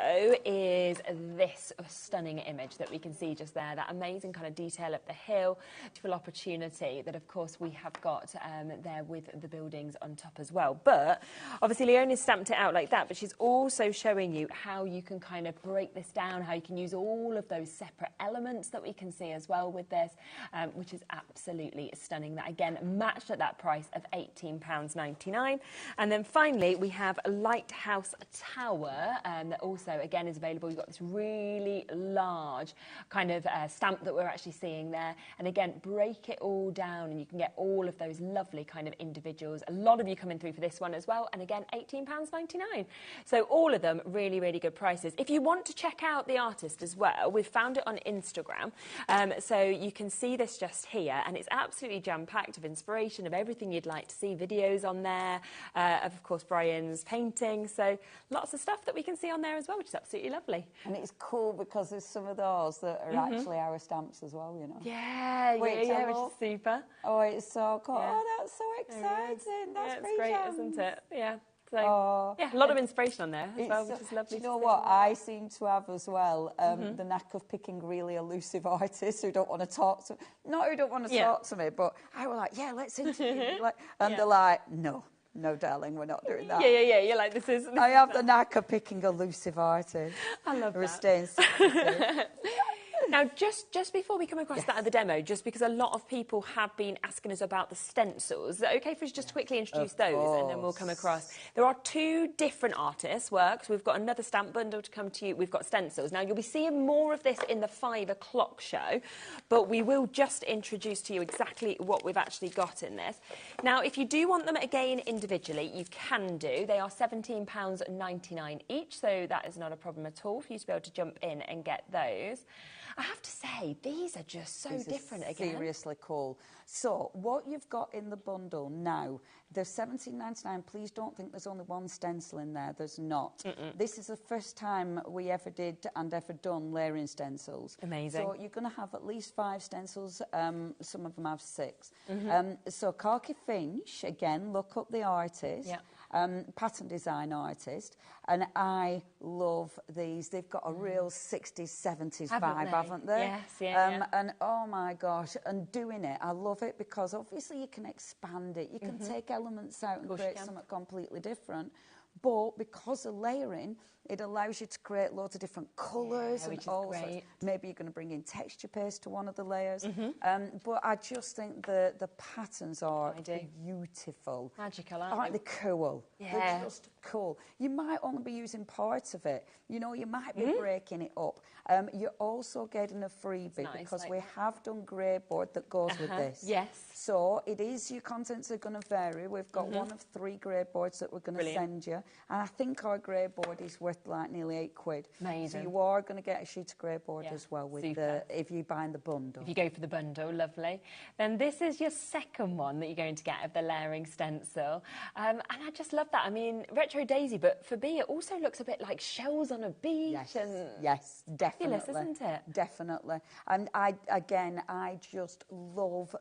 is this stunning image that we can see just there, that amazing kind of detail of the hill, beautiful opportunity that of course we have got there with the buildings on top as well. But obviously Leonie stamped it out like that, but she's also showing you how you can kind of break this down, how you can use all of those separate elements that we can see as well with this, which is absolutely stunning. That again matched at that price of £18.99. And then finally we have a Lighthouse Tower that also again is available. You've got this really large kind of stamp that we're actually seeing there, and again break it all down and you can get all of those lovely kind of individuals. A lot of you coming through for this one as well, and again £18.99. So all of them really, really good prices. If you want to check out the artist as well, we've found it on Instagram, so you can see this just here, and it's absolutely jam-packed of inspiration, of everything you'd like to see, videos on there, of course Brian's painting, so lots of stuff that we can see on there as well, which is absolutely lovely. And it's cool because there's some of those that are actually our stamps as well, you know. Yeah, which is super. Oh, it's so cool. Yeah. Oh, that's so exciting. That's it's great, isn't it? Yeah. So, yeah, a lot of inspiration on there as well, which is lovely. Do you know what I seem to have as well? The knack of picking really elusive artists who don't want to talk to me. Not who don't want to talk to me, but I was like, yeah, let's interview you. And they're like, no, darling, we're not doing that. Yeah. You're like, this is... I have the knack of picking elusive artists. I love that. Staying secretive. Now, just before we come across that at the demo, just because a lot of people have been asking us about the stencils, is it okay for us just to quickly introduce those and then we'll come across? There are two different artists' works. We've got another stamp bundle to come to you. We've got stencils. Now, you'll be seeing more of this in the 5 o'clock show, but we will just introduce to you exactly what we've actually got in this. Now, if you do want them again individually, you can do. They are £17.99 each, so that is not a problem at all for you to be able to jump in and get those. I have to say, these are just so different again. Seriously cool. So, what you've got in the bundle now, they're £17.99. Please don't think there's only one stencil in there. There's not. This is the first time we ever did and ever done layering stencils. Amazing. So, you're going to have at least 5 stencils. Some of them have 6. So, Khaki Finch, again, look up the artist. Yeah. Pattern design artist, and I love these. They've got a real 60s, 70s vibe, haven't they? Yes, yeah. And oh my gosh, and doing it, I love it because obviously you can expand it. You can take elements out and create something completely different. But because of layering, it allows you to create loads of different colours and all sorts. Maybe you're going to bring in texture paste to one of the layers. But I just think the patterns are beautiful. Magical, aren't they? Cool. Yeah. They're just cool. You might only be using parts of it. You know, you might be breaking it up. You're also getting a freebie because we have done grey board that goes with this. Yes. So it is, your contents are going to vary. We've got one of 3 grey boards that we're going to send you. And I think our grey board is worth like nearly £8. Amazing. So you are going to get a sheet of grey board as well with if you buy the bundle. If you go for the bundle, lovely. Then this is your second one that you're going to get of the layering stencil. And I just love that. I mean, retro daisy, but for me, it also looks a bit like shells on a beach. Yes, definitely. Fabulous, isn't it? Definitely. And I just love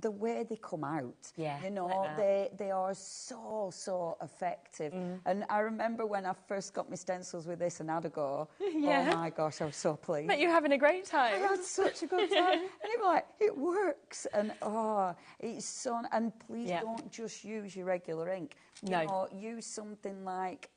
the way they come out. Yeah, you know, like they are so effective. And I remember when I first got my stencils with this and had a go. Oh my gosh, I was so pleased. But you're having a great time. I had such a good time. And it was like, it works. And it's so. And please don't just use your regular ink. You know, use something like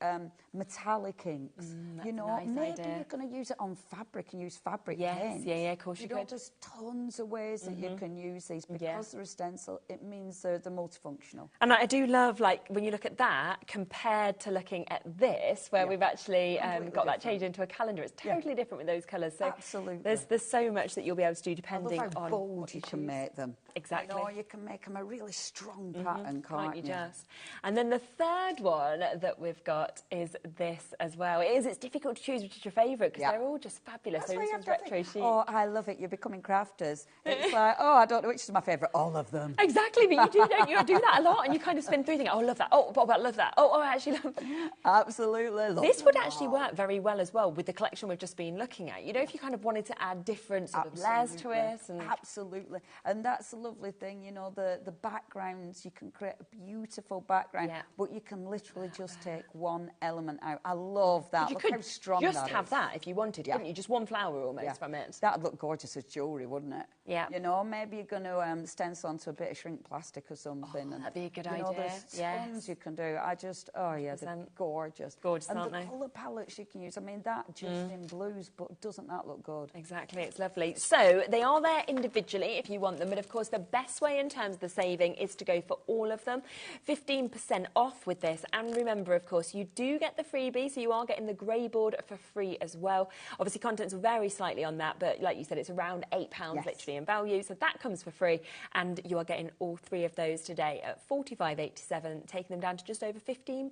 metallic inks. You know, maybe you're going to use it on fabric and use fabric paints. Yeah, of course you could. There's tons of ways that you can use these because they're a stencil. It means they're multifunctional. And I do love, like, when you look at that compared to looking at this, where we've actually got that changed into a calendar. It's totally different with those colours. So absolutely. There's so much that you'll be able to do depending on how bold what you can make them. Exactly. You know, you can make them a really strong pattern, can't you? Just. And then the third one that we've got is this as well. It's difficult to choose which is your favourite because they're all just fabulous. So this one's retro chic. Oh, I love it. You're becoming crafters. It's like, I don't know which is my favourite. All of them. Exactly, but you do, don't you? I do that a lot, and you kind of spin through thinking, I love that. Oh, but I love that. Oh, I actually love that. Absolutely. Love this would actually work very well as well with the collection we've just been looking at. You know, if you kind of wanted to add different sort of layers to it. Absolutely. And that's the lovely thing, you know, the backgrounds, you can create a beautiful background, but you can literally just take one element out. I love that. You look could how strong just that have is. that if you wanted, couldn't you? Just one flower almost from it. That would look gorgeous as jewellery, wouldn't it? Yeah. You know, maybe you're going to stencil onto a bit of shrink plastic or something. Oh, that'd be a good idea. idea. There's tons you can do. They're gorgeous. Gorgeous, and aren't the they? colour palettes you can use. I mean, that just in blues, but doesn't that look good? Exactly, it's lovely. So they are there individually if you want them, but of course the best way in terms of the saving is to go for all of them. 15% off with this, and remember, of course, you do get the freebie, so you are getting the grey board for free as well. Obviously, contents will vary slightly on that, but like you said, it's around £8 literally in value, so that comes for free, and you are getting all 3 of those today at $45.87, taking them down to just over £15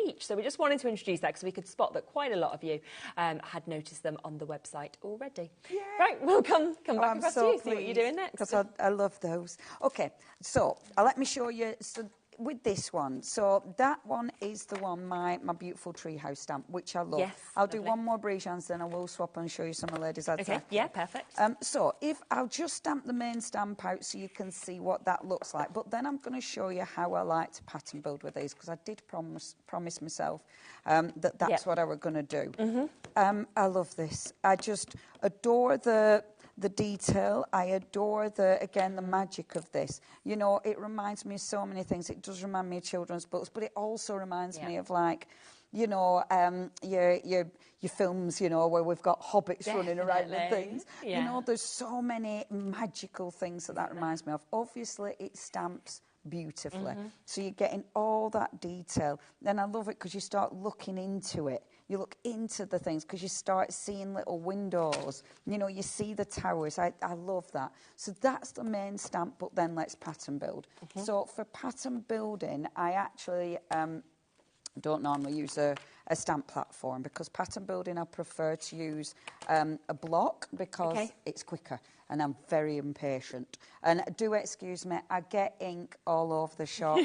each. So we just wanted to introduce that because we could spot that quite a lot of you had noticed them on the website already. Yeah. Right, we'll come back across to you, see what you're doing next. Because I love those. Okay, so let me show you. So with this one, so that one is the one, my beautiful treehouse stamp, which I love. Yes, I'll do one more Bargas, then I will swap and show you some of Ladies I'd Okay, yeah, perfect. So if I'll just stamp the main stamp out so you can see what that looks like, but then I'm going to show you how I like to pattern build with these, because I did promise myself that's what I was going to do. I love this. I just adore the detail. I adore the magic of this. You know, it reminds me of so many things. It does remind me of children's books, but it also reminds me of, like, you know, your films, you know, where we've got hobbits running around and things. You know, there's so many magical things that reminds me of. Obviously, it stamps beautifully. So you're getting all that detail. Then I love it because you start looking into it. You look into the things because you start seeing little windows. You know, you see the towers. I love that. So that's the main stamp, but then let's pattern build. So for pattern building, I actually don't normally use a stamp platform, because pattern building I prefer to use a block, because it's quicker, and I'm very impatient. And do excuse me, I get ink all over the shop.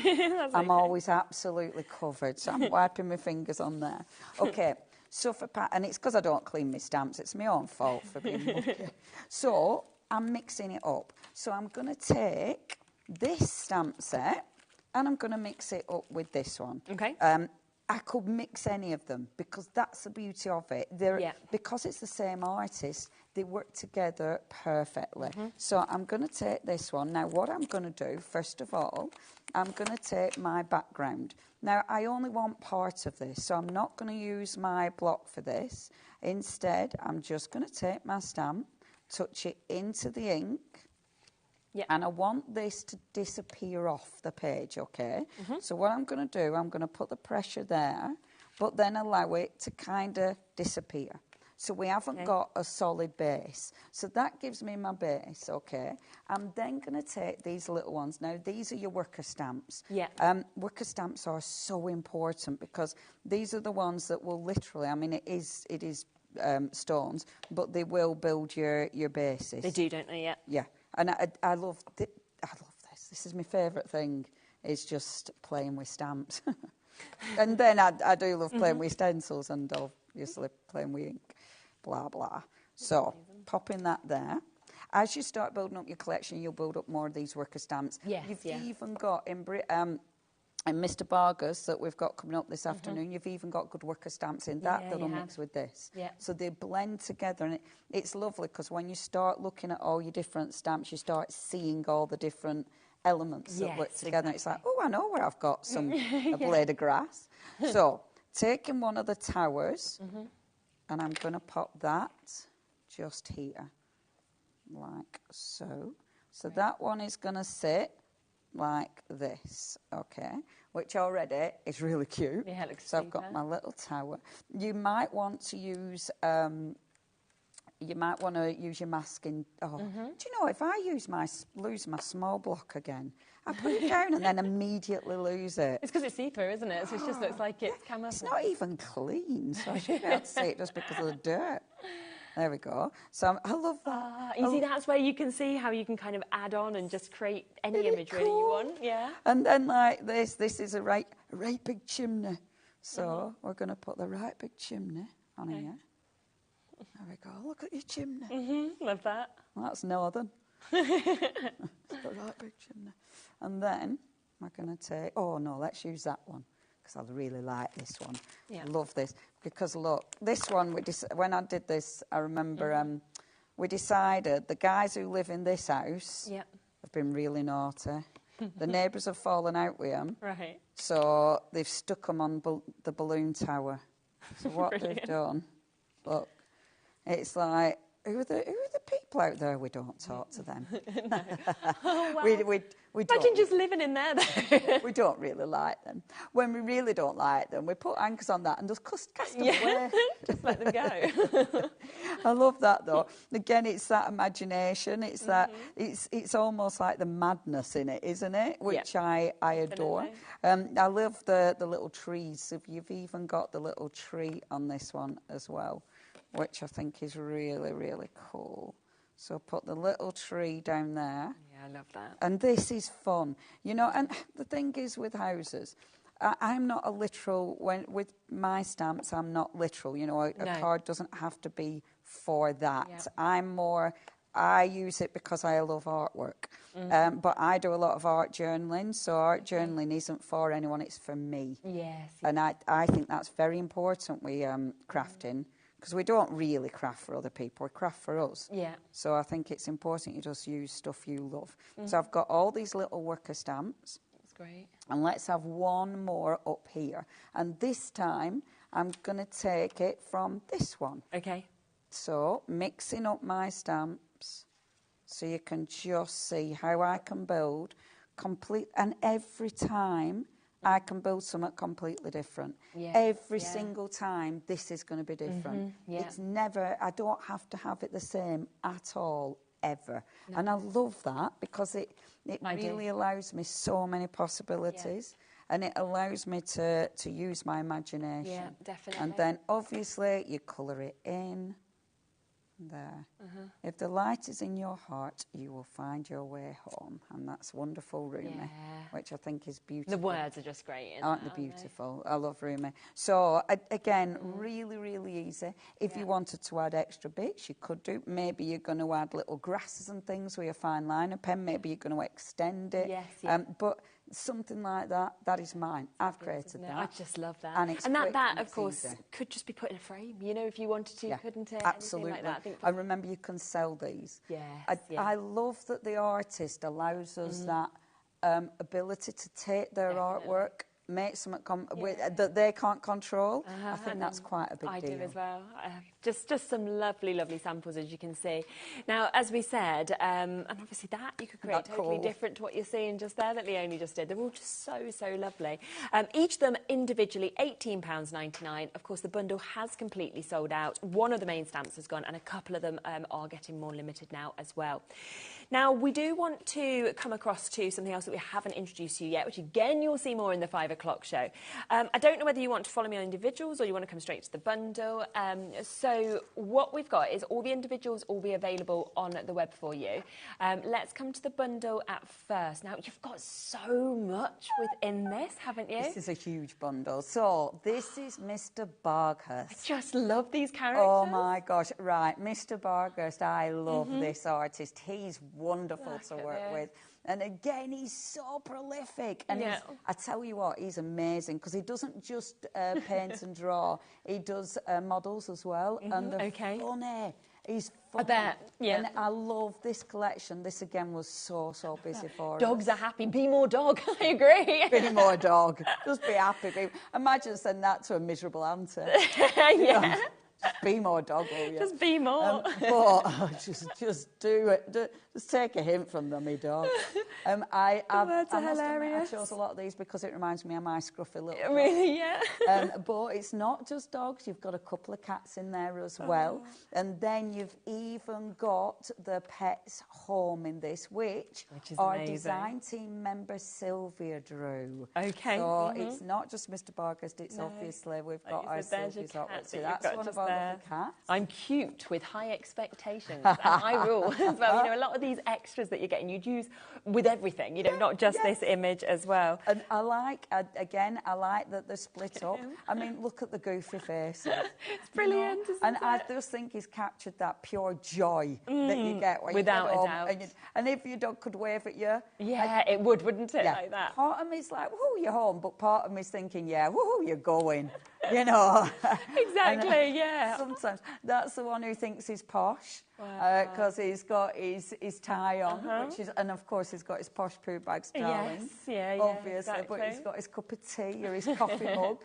I'm always absolutely covered, so I'm wiping my fingers on there. Okay, so for and it's because I don't clean my stamps. It's my own fault for being mucky. So I'm mixing it up. So I'm going to take this stamp set and I'm going to mix it up with this one. Okay. I could mix any of them, because that's the beauty of it. Because it's the same artist, they work together perfectly. So I'm going to take this one. Now, what I'm going to do, first of all, I'm going to take my background. Now, I only want part of this, so I'm not going to use my block for this. Instead, I'm just going to take my stamp, touch it into the ink, and I want this to disappear off the page, okay? So what I'm going to do, I'm going to put the pressure there, but then allow it to kind of disappear. So we haven't got a solid base. So that gives me my base, okay? I'm then going to take these little ones. Now, these are your worker stamps. Worker stamps are so important, because these are the ones that will literally, I mean, it is stones, but they will build your bases. They do, don't they? Yeah. And I love this. This is my favourite thing, is just playing with stamps. And then I do love playing with stencils, and obviously playing with ink, blah, blah. So, popping that there. As you start building up your collection, you'll build up more of these worker stamps. You've even got, and Mr. Bargas that we've got coming up this afternoon, you've even got good worker stamps in that that'll mix with this. So they blend together, and it's lovely, because when you start looking at all your different stamps, you start seeing all the different elements that work together. It's like, oh, I know where I've got a blade of grass. So taking one of the towers, and I'm going to pop that just here, like so. So that one is going to sit like this, okay, which already is really cute. Yeah, it looks so I've got my little tower. You might want to use your masking. Do you know, if I lose my small block again, I put it down and then immediately lose it. It's because it's see-through, isn't it? So it just looks like it's camouflage. It's not even clean, so I should be able to see it just because of the dirt. There we go. So I love that. You see, that's where you can see how you can kind of add on and just create any imagery you want. Yeah. And then like this is a right big chimney. So we're going to put the right big chimney on here. There we go. Look at your chimney. Love that. Well, that's northern. The right big chimney. And then we're going to take... Oh, no, let's use that one, because I really like this one. I love this. Because, look, this one, when I did this, I remember we decided the guys who live in this house have been really naughty. The neighbours have fallen out with them. Right. So they've stuck them on the balloon tower. So what they've done, look, it's like, who are the people out there? We don't talk to them. No. Oh, wow. We Imagine just living in there, though. We don't really like them. When we really don't like them, we put anchors on that and just cast them away. Just let them go. I love that, though. Again, it's that imagination. It's that it's almost like the madness in it, isn't it? Which I adore. I love the little trees. You've even got the little tree on this one as well, which I think is really, really cool. So put the little tree down there. Yeah, I love that. And this is fun. You know, and the thing is with houses, I'm not a literal, with my stamps, I'm not literal. You know, a card doesn't have to be for that. Yep. I'm more, I use it because I love artwork. But I do a lot of art journaling, so art journaling isn't for anyone, it's for me. Yes. And I think that's very important with crafting, because we don't really craft for other people, we craft for us. Yeah. So I think it's important you just use stuff you love. So I've got all these little worker stamps. That's great. And let's have one more up here. And this time, I'm going to take it from this one. Okay. So, mixing up my stamps, so you can just see how I can build complete. And every time, I can build something completely different. Yeah. Every single time, this is going to be different. It's never, I don't have to have it the same at all, ever. No. And I love that, because it really allows me so many possibilities. And it allows me to use my imagination. Yeah, definitely. And then, obviously, you colour it in. There. If the light is in your heart, you will find your way home. And that's wonderful, Rumi, which I think is beautiful. The words are just great, aren't they beautiful? I love Rumi. So, again, really, really easy. If you wanted to add extra bits, you could do. Maybe you're going to add little grasses and things with your fine liner pen. Maybe you're going to extend it. Yes, but something like that, that is mine. I've created that. I just love that. And, it's that of course, could just be put in a frame, you know, if you wanted to, couldn't it? Absolutely. Like that. I remember you can sell these. I love that the artist allows us that ability to take their artwork, make something that they can't control. I think that's quite a big deal. I do as well. Just some lovely, lovely samples, as you can see. Now, as we said, and obviously that you could create totally different to what you're seeing just there that Leonie just did. They're all just so, so lovely. Each of them individually £18.99. Of course, the bundle has completely sold out. One of the main stamps has gone, and a couple of them are getting more limited now as well. Now, we do want to come across to something else that we haven't introduced to you yet, which again you'll see more in the 5 o'clock show. I don't know whether you want to follow me on individuals or you want to come straight to the bundle. So what we've got is all the individuals will be available on the web for you. Let's come to the bundle at first. Now, you've got so much within this, haven't you? This is a huge bundle. So this is Mr. Bargas. I just love these characters. Oh, my gosh. Right, Mr. Bargas, I love this artist. He's wonderful to work with. And again, he's so prolific. And I tell you what, he's amazing, because he doesn't just paint and draw. He does models as well. And they're funny. He's funny. I bet, And I love this collection. This, again, was so busy for us. Dogs are happy. Be more dog. I agree. Be more dog. Just be happy. Imagine sending that to a miserable auntie. Just be more dog, will you? Just be more. Just do it. Just take a hint from them, me dog. I chose a lot of these because it reminds me of my scruffy little dog. Really, yeah. But it's not just dogs. You've got a couple of cats in there as well. And then you've even got the pets home in this, which our design team member Sylvia drew. Okay. So it's not just Mr. Bargas, it's obviously we've got our Sylvia's artwork. So that's one of our lovely cats. I'm cute with high expectations and high rule as well. You know, a lot of these extras that you're getting, you'd use with everything, you know, not just this image as well. And I like, again, I like that they're split up. I mean, look at the goofy faces. It's brilliant, isn't and it? I just think he's captured that pure joy that you get when without you get home. a doubt. And if your dog could wave at you. Yeah, it would, wouldn't it, like that? Part of me's like, woohoo, you're home. But part of me's thinking, yeah, woohoo, you're going. You know. Exactly, yeah. Sometimes that's the one who thinks he's posh. Because he's got his tie on, which is, and of course he's got his posh poo bags, darling. Yes, obviously, exactly. but he's got his cup of tea or his coffee mug.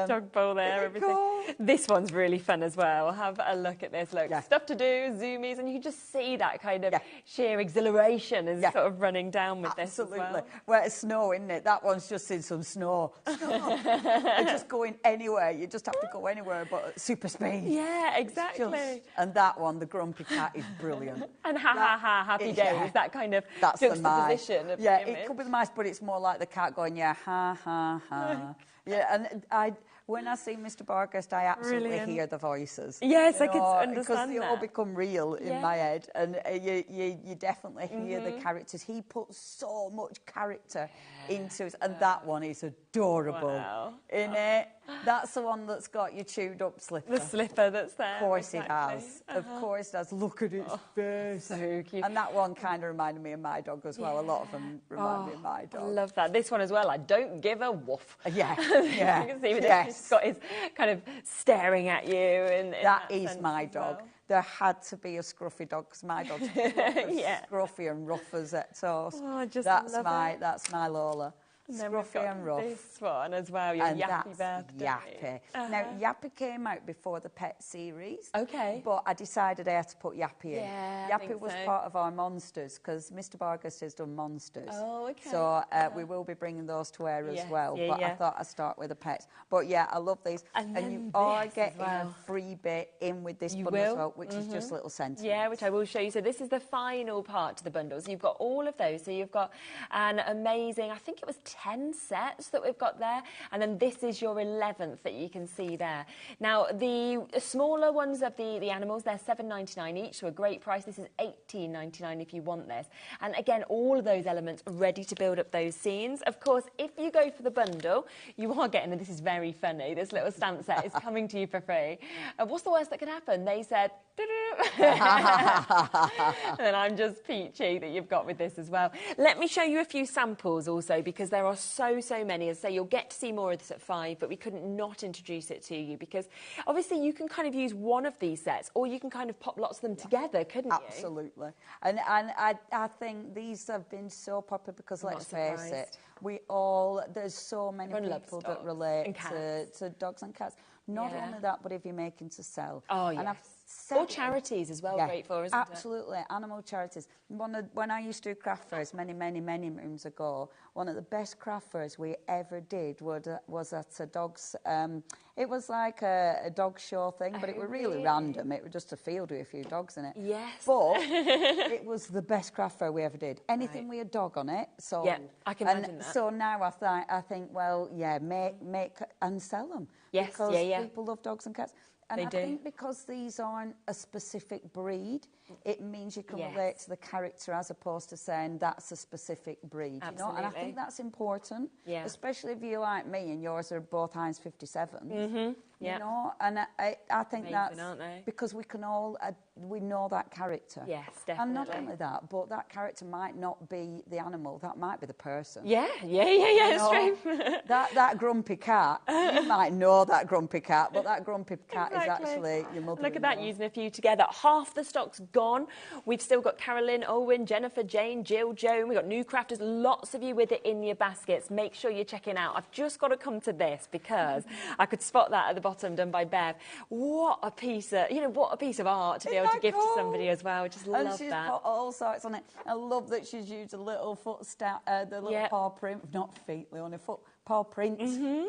Dog bowl there, everything. This one's really fun as well. Have a look at this. Look, stuff to do, zoomies, and you can just see that kind of sheer exhilaration is sort of running down with this as well. Well, it's snow, isn't it? That one's just in some snow. You're just going anywhere. You just have to go anywhere, but at super speed. Yeah, exactly. And that one, the grumpy cat, is brilliant. And happy days, that kind of juxtaposition of the image. It could be the mice, but it's more like the cat going, ha. Yeah, and when I see Mr. Bargas, I absolutely hear the voices. Yes, I can understand because they all that. become real in my head, and you definitely hear the characters. He puts so much character into it, and that one is adorable. In it, that's the one that's got your chewed up slipper. The slipper that's there. Of course it has. Of course it does. Look at its face. So cute. And that one kind of reminded me of my dog as well. A lot of them remind me of my dog. I love that. This one as well, I don't give a woof. Yeah. You can see he's got his kind of staring at you. That is my dog. Well. There had to be a scruffy dog because my dog's scruffy and rough as it toast. Oh, that's my Lola. Scruffy and rough. This one as well, your Yappy birthday. Yappy. Now, Yappy came out before the pet series. Okay. But I decided I had to put Yappy in. Yeah, Yappy was part of our monsters because Mr. Vargas has done monsters. Oh, okay. So we will be bringing those to air as well. But I thought I'd start with the pets. But yeah, I love these. And you are getting a free bit in with this bundle as well, which is just little sentiments. Yeah, which I will show you. So this is the final part to the bundles. You've got all of those. So you've got an amazing, I think it was 10 sets that we've got there, and then this is your 11th that you can see there. Now the smaller ones of the animals, they're $7.99 each, so a great price. This is $18.99 if you want this, and again all of those elements are ready to build up those scenes. Of course, if you go for the bundle, you are getting, and this is very funny, this little stamp set is coming to you for free. What's the worst that could happen? They said and then I'm just peachy that you've got with this as well. Let me show you a few samples also, because there are so many. As I say, you'll get to see more of this at 5, but we couldn't not introduce it to you because obviously you can kind of use one of these sets, or you can kind of pop lots of them together, couldn't you? Absolutely. And I think these have been so popular because let's face it, there's so many people that relate to dogs and cats. Not only that, but if you're making to sell. Oh, yes. Or charities as well, great for, isn't it? Absolutely, animal charities. When I used to do craft fairs many moons ago, one of the best craft fairs we ever did was at a dog's... it was like a dog show thing, but it was really random. It was just a field with a few dogs in it. Yes. But it was the best craft fair we ever did. Anything with a dog on it. So, yeah, I can imagine that. So now I think, well, yeah, make and sell them. Yes, because people love dogs and cats. And I think because these aren't a specific breed, it means you can relate to the character as opposed to saying that's a specific breed. Absolutely. You know? And I think that's important, especially if you're like me and yours are both Heinz 57s. You know, and I think that's because we can all we know that character. Yes, definitely. And not only that, but that character might not be the animal; that might be the person. Yeah. It's true. that grumpy cat, you might know that grumpy cat, but that grumpy cat is actually your mother. Look at that, using a few together. Half the stock's gone. We've still got Carolyn, Owen, Jennifer, Jane, Jill, Joan. We've got new crafters. Lots of you with it in your baskets. Make sure you're checking out. I've just got to come to this because I could spot that at the bottom, done by Bev. What a piece of, what a piece of art to be able to give to somebody as well. I just love that. And she's put all sorts on it. I love that she's used a little foot the little paw print, not feet, Leonie, paw prints. The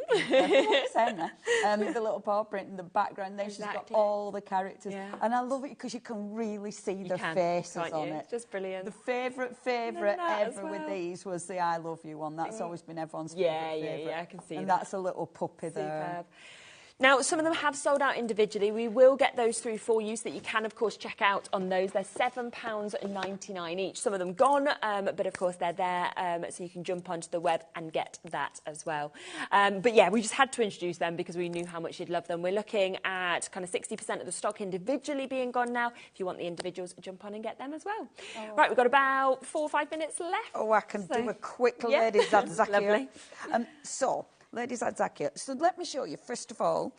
little paw print in the background. Then she's got all the characters. And I love it because you can really see their faces on it. It's just brilliant. The favourite ever with these was the I Love You one. That's always been everyone's favourite. Yeah, I can see that. And that's a little puppy there. Superb. Now, some of them have sold out individually. We will get those through for you so that you can, of course, check out on those. They're £7.99 each. Some of them gone, but, of course, they're there, so you can jump onto the web and get that as well. But, yeah, we just had to introduce them because we knew how much you'd love them. We're looking at kind of 60% of the stock individually being gone now. If you want the individuals, jump on and get them as well. Oh. Right, we've got about 4 or 5 minutes left. Oh, I can do a quick ladies' Zakia. Lovely. Ladies at Zakia. So let me show you, first of all,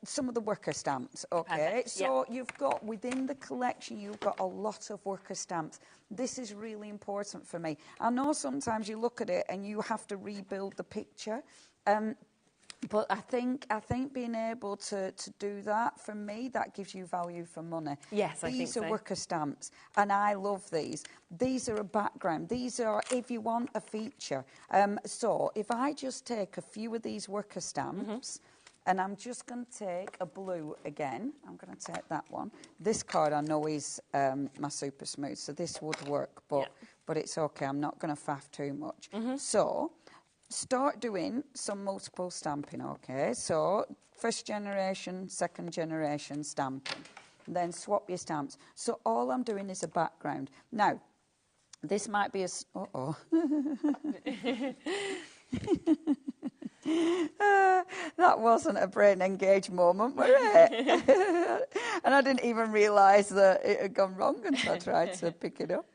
some of the worker stamps, okay? Perfect. So you've got, within the collection, you've got a lot of worker stamps. This is really important for me. I know sometimes you look at it and you have to rebuild the picture, but I think being able to do that, for me, that gives you value for money. Yes, I think so. These are worker stamps, and I love these. These are a background. These are if you want a feature. So if I just take a few of these worker stamps, and I'm just going to take a blue again. I'm going to take that one. This card I know is my super smooth, so this would work, but it's okay. I'm not going to faff too much. So start doing some multiple stamping, okay? So, first generation, second generation stamping. Then swap your stamps. So all I'm doing is a background. Now, this might be a... that wasn't a brain engaged moment, was it? And I didn't even realise that it had gone wrong until I tried to pick it up.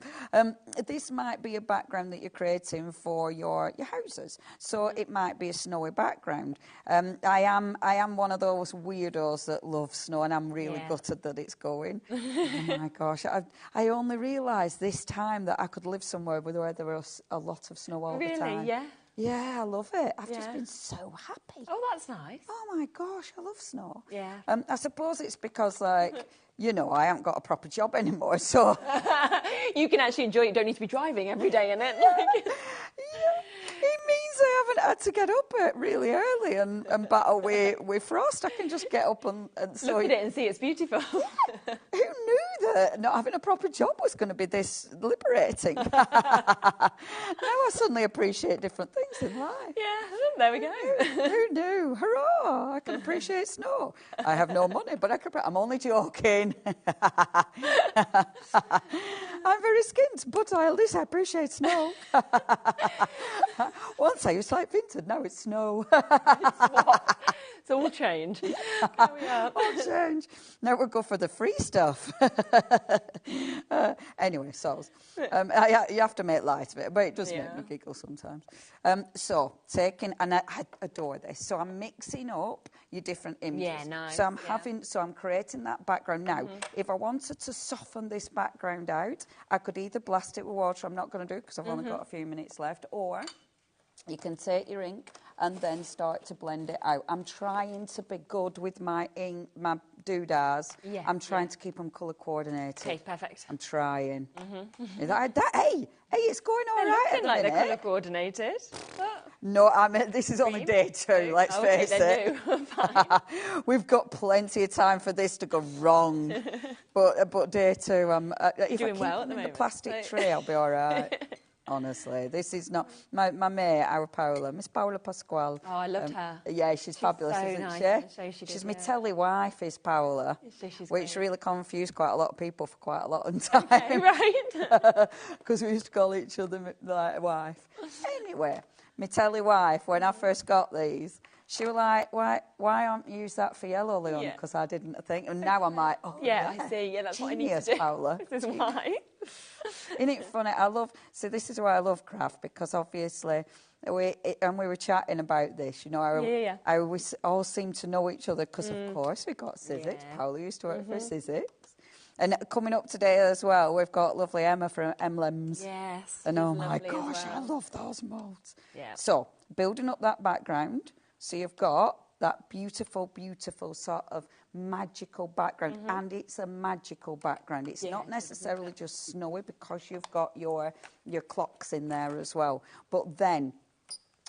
This might be a background that you're creating for your houses. So it might be a snowy background. I am one of those weirdos that love snow, and I'm really gutted that it's going. Oh my gosh. I only realised this time that I could live somewhere where there was a lot of snow all the time. Really? Yeah. Yeah, I love it. I've just been so happy. Oh, that's nice. Oh, my gosh, I love snow. Yeah. I suppose it's because, like, you know, I haven't got a proper job anymore, so... You can actually enjoy it. You don't need to be driving every day in it. It means I haven't had to get up really early and battle with frost. I can just get up and so... Look at it and see it's beautiful. Who knew that not having a proper job was going to be this liberating? Now I suddenly appreciate different things in life. Yeah, there we go. Who knew? Hurrah! I can appreciate snow. I have no money, but I'm only joking. I'm very skint, but at least I appreciate snow. Once I used to like winter, now it's snow. It's all change. Carry on. All change. Now we'll go for the free stuff. Anyway, soz. You have to make light of it, but it does make me giggle sometimes. So, and I adore this. So I'm mixing up your different images. Yeah, nice. So I'm creating that background. Now, if I wanted to soften this background out, I could either blast it with water. I'm not going to do it because I've only got a few minutes left, or you can take your ink and then start to blend it out. I'm trying to be good with my ink, my doodahs. Yeah, I'm trying to keep them colour coordinated. Okay, perfect. I'm trying. Is hey, it's going all right at the like minute. they're colour coordinated. No, I mean, this is only day 2, let's face it. We've got plenty of time for this to go wrong. but day 2, if doing I keep well at them the in the moment. plastic tray, I'll be all right. Honestly, this is not... My mate, our Paola, Miss Paola Pasquale. Oh, I loved her. Yeah, she's fabulous, so isn't nice. she? She's my telly wife, is Paola, which really confused quite a lot of people for quite a lot of time. Okay, right. Because we used to call each other like wife. Anyway, my telly wife, when I first got these, she was like, why aren't you use that for yellow, Leon? Because I didn't think. And now I'm like, oh, yeah, I see. Yeah, that's what I need to do. Paola. This is why. Isn't it funny? So this is why I love craft, because obviously, we were chatting about this, you know, how we all seem to know each other because, of course, we got Sizzix. Paola used to work for Sizzix. And coming up today as well, we've got lovely Emma from Emlems. Yes. And oh my gosh, I love those moulds. Yeah. So, building up that background, so you've got that beautiful, beautiful sort of magical background, and it's a magical background. It's not necessarily just snowy because you've got your clocks in there as well. But then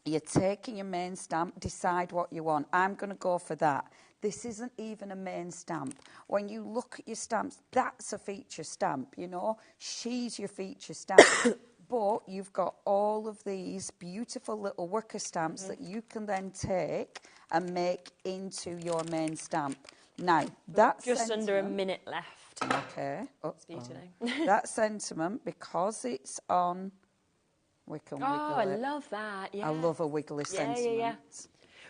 you're taking your main stamp, decide what you want. I'm going to go for that. This isn't even a main stamp. When you look at your stamps, that's a feature stamp, you know. She's your feature stamp. But you've got all of these beautiful little worker stamps that you can then take and make into your main stamp. Now, that's just under a minute left. Okay. It's beautiful. That sentiment, because it's on... We can wiggle I love that. Yeah. I love a wiggly sentiment. Yeah.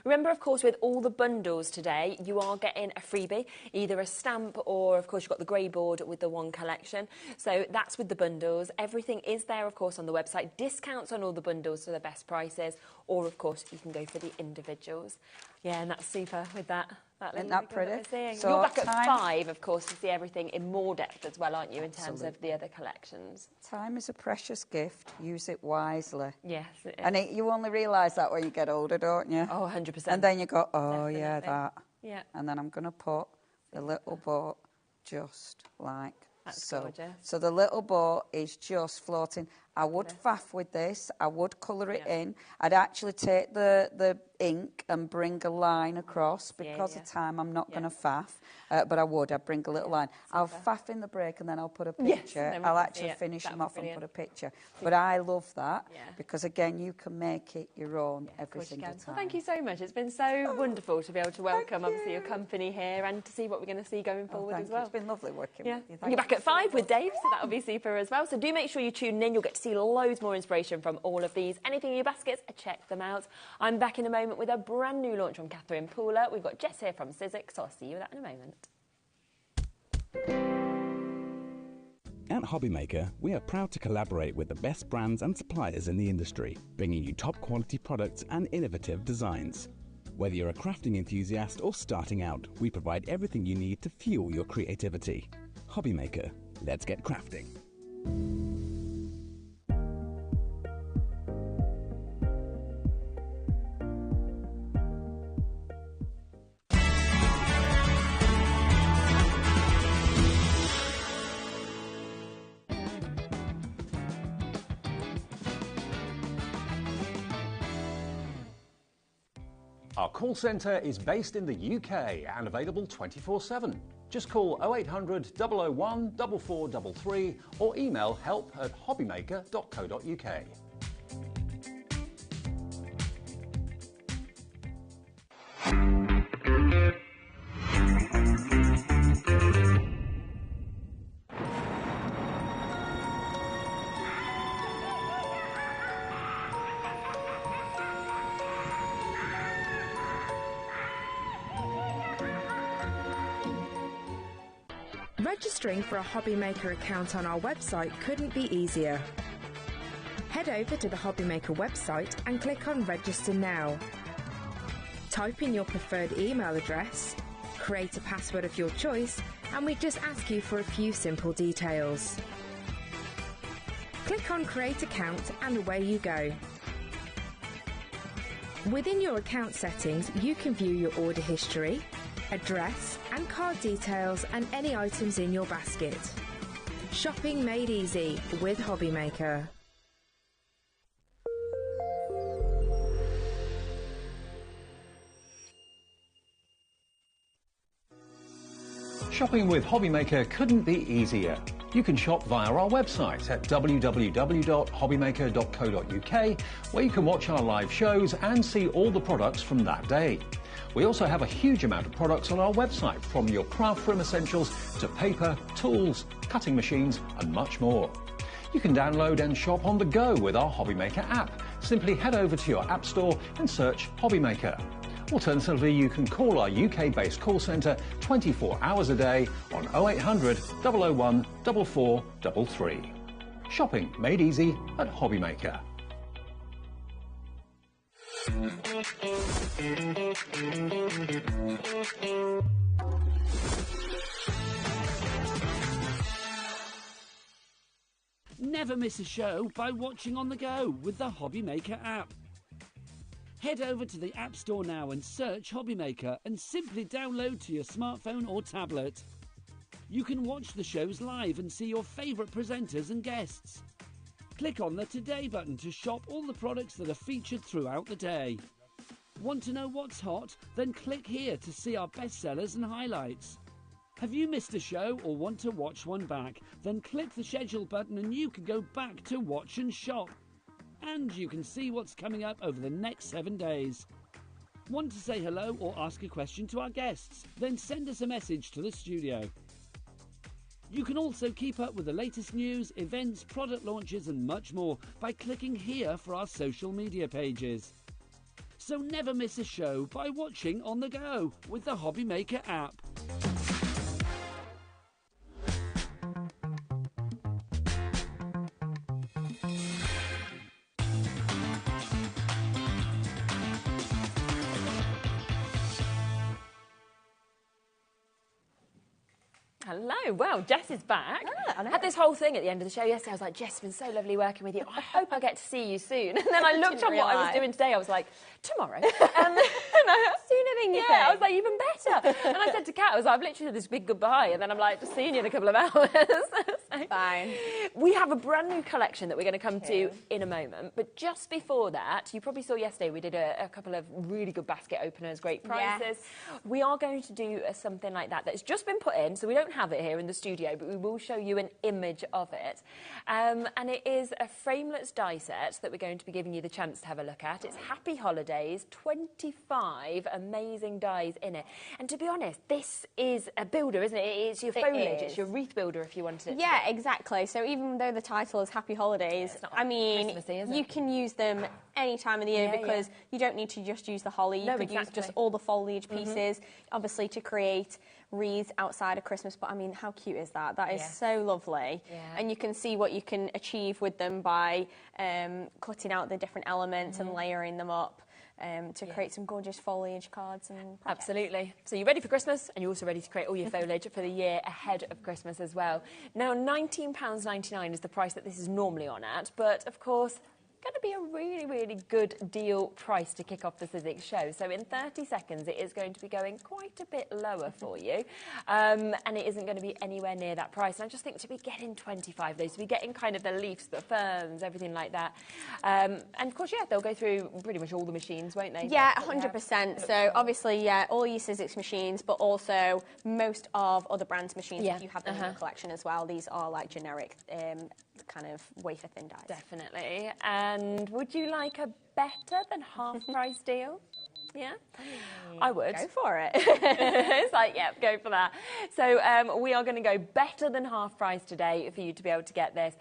Remember, of course, with all the bundles today, you are getting a freebie, either a stamp or, of course, you've got the grey board with the one collection. So that's with the bundles. Everything is there, of course, on the website. Discounts on all the bundles to the best prices. Or, of course, you can go for the individuals. Yeah, and that's super with that. Isn't that pretty? So you're back at 5, of course, to see everything in more depth as well, aren't you, in terms of the other collections? Time is a precious gift. Use it wisely. Yes, it is. And you only realise that when you get older, don't you? Oh, 100%. And then you go, Definitely. yeah, that. Yeah. And then I'm going to put the little boat just like That's so. gorgeous. So the little boat is just floating. I would faff with this. I would colour it in. I'd actually take the ink and bring a line across. Because of time, I'm not going to faff, but I'd bring a little line. I'll faff in the break and then I'll put a picture. I'll actually finish them off and put a picture. But I love that because, again, you can make it your own every single time. Well, thank you so much. It's been so wonderful to be able to welcome, obviously, your company here and to see what we're going to see going forward as well. It's been lovely working with you. You're back at 5 with Dave, so that'll be super as well. So do make sure you tune in. You'll get to see loads more inspiration from all of these. Anything in your baskets, check them out. I'm back in a moment with a brand new launch from Catherine Pooler. We've got Jess here from Sizzix, so I'll see you with that in a moment. At HobbyMaker, we are proud to collaborate with the best brands and suppliers in the industry, bringing you top quality products and innovative designs. Whether you're a crafting enthusiast or starting out, we provide everything you need to fuel your creativity. HobbyMaker, let's get crafting. Our call centre is based in the UK and available 24/7. Just call 0800 001 4433 or email help@hobbymaker.co.uk. Registering for a HobbyMaker account on our website couldn't be easier. Head over to the HobbyMaker website and click on Register Now. Type in your preferred email address, create a password of your choice, and we just ask you for a few simple details. Click on Create Account and away you go. Within your account settings, you can view your order history, address and card details and any items in your basket. Shopping made easy with HobbyMaker. Shopping with HobbyMaker couldn't be easier. You can shop via our website at www.hobbymaker.co.uk, where you can watch our live shows and see all the products from that day. We also have a huge amount of products on our website, from your craft room essentials to paper, tools, cutting machines and much more. You can download and shop on the go with our HobbyMaker app. Simply head over to your app store and search HobbyMaker. Alternatively, you can call our UK-based call centre 24 hours a day on 0800 001 4433. Shopping made easy at HobbyMaker. Never miss a show by watching on the go with the HobbyMaker app. Head over to the App Store now and search HobbyMaker and simply download to your smartphone or tablet. You can watch the shows live and see your favourite presenters and guests. Click on the Today button to shop all the products that are featured throughout the day. Want to know what's hot? Then click here to see our bestsellers and highlights. Have you missed a show or want to watch one back? Then click the schedule button and you can go back to watch and shop. And you can see what's coming up over the next 7 days. Want to say hello or ask a question to our guests? Then send us a message to the studio. You can also keep up with the latest news, events, product launches and much more by clicking here for our social media pages. So never miss a show by watching on the go with the HobbyMaker app. Hello. Well, Jess is back. I know. Had this whole thing at the end of the show yesterday. I was like, Jess, it's been so lovely working with you. I hope I get to see you soon. And then I looked on what I was doing today. I was like, tomorrow. Sooner than you think. I was like, even better. And I said to Kat, I was like, I've literally had this big goodbye. And then I'm like, just seeing you in a couple of hours. So, fine. We have a brand new collection that we're going to come to in a moment. But just before that, you probably saw yesterday we did a couple of really good basket openers, great prices. Yes. We are going to do something like that that's just been put in, so we don't have it here in the studio, but we will show you an image of it. And it is a frameless die set that we're going to be giving you the chance to have a look at. It's Happy Holidays, 25 amazing dies in it. And to be honest, this is a builder, isn't it? It's your foliage, it's your wreath builder if you wanted it. Yeah, exactly. So even though the title is Happy Holidays, I mean, you can use them any time of the year because you don't need to just use the holly. You could use just all the foliage pieces, obviously to create wreaths outside of Christmas. But I mean, how cute is that? That is so lovely. And you can see what you can achieve with them by cutting out the different elements and layering them up. To create some gorgeous foliage cards and projects. Absolutely. So you're ready for Christmas and you're also ready to create all your foliage for the year ahead of Christmas as well. Now, £19.99 is the price that this is normally on at, but of course, going to be a really, really good deal price to kick off the Sizzix show. So in 30 seconds, it is going to be going quite a bit lower for you. And it isn't going to be anywhere near that price. And I just think to be getting 25 of those, to be getting kind of the leaves, the ferns, everything like that. And of course, they'll go through pretty much all the machines, won't they? Yeah, 100%. So obviously, all your Sizzix machines, but also most of other brands' machines, if you have them in your collection as well. These are like generic kind of wafer thin dies. Definitely. And would you like a better than half price deal? Yeah, I would. Go for it. It's like, yeah, go for that. So we are going to go better than half price today for you to be able to get this.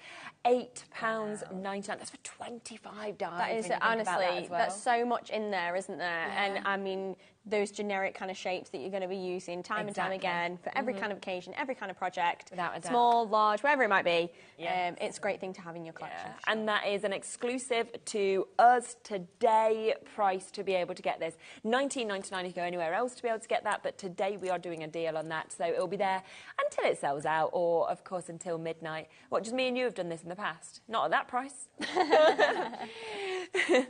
£8.99. That's for 25 dies. That is honestly, that's so much in there, isn't there? Yeah. And I mean, those generic kind of shapes that you're going to be using time and time again for every kind of occasion, every kind of project, without a doubt. Small, large, wherever it might be. It's a great thing to have in your collection. Yeah. And that is an exclusive to us today price to be able to get this. £19.99 if you go anywhere else to be able to get that, but today we are doing a deal on that, so it'll be there until it sells out, or of course until midnight. What, just me and you have done this in the past? Not at that price.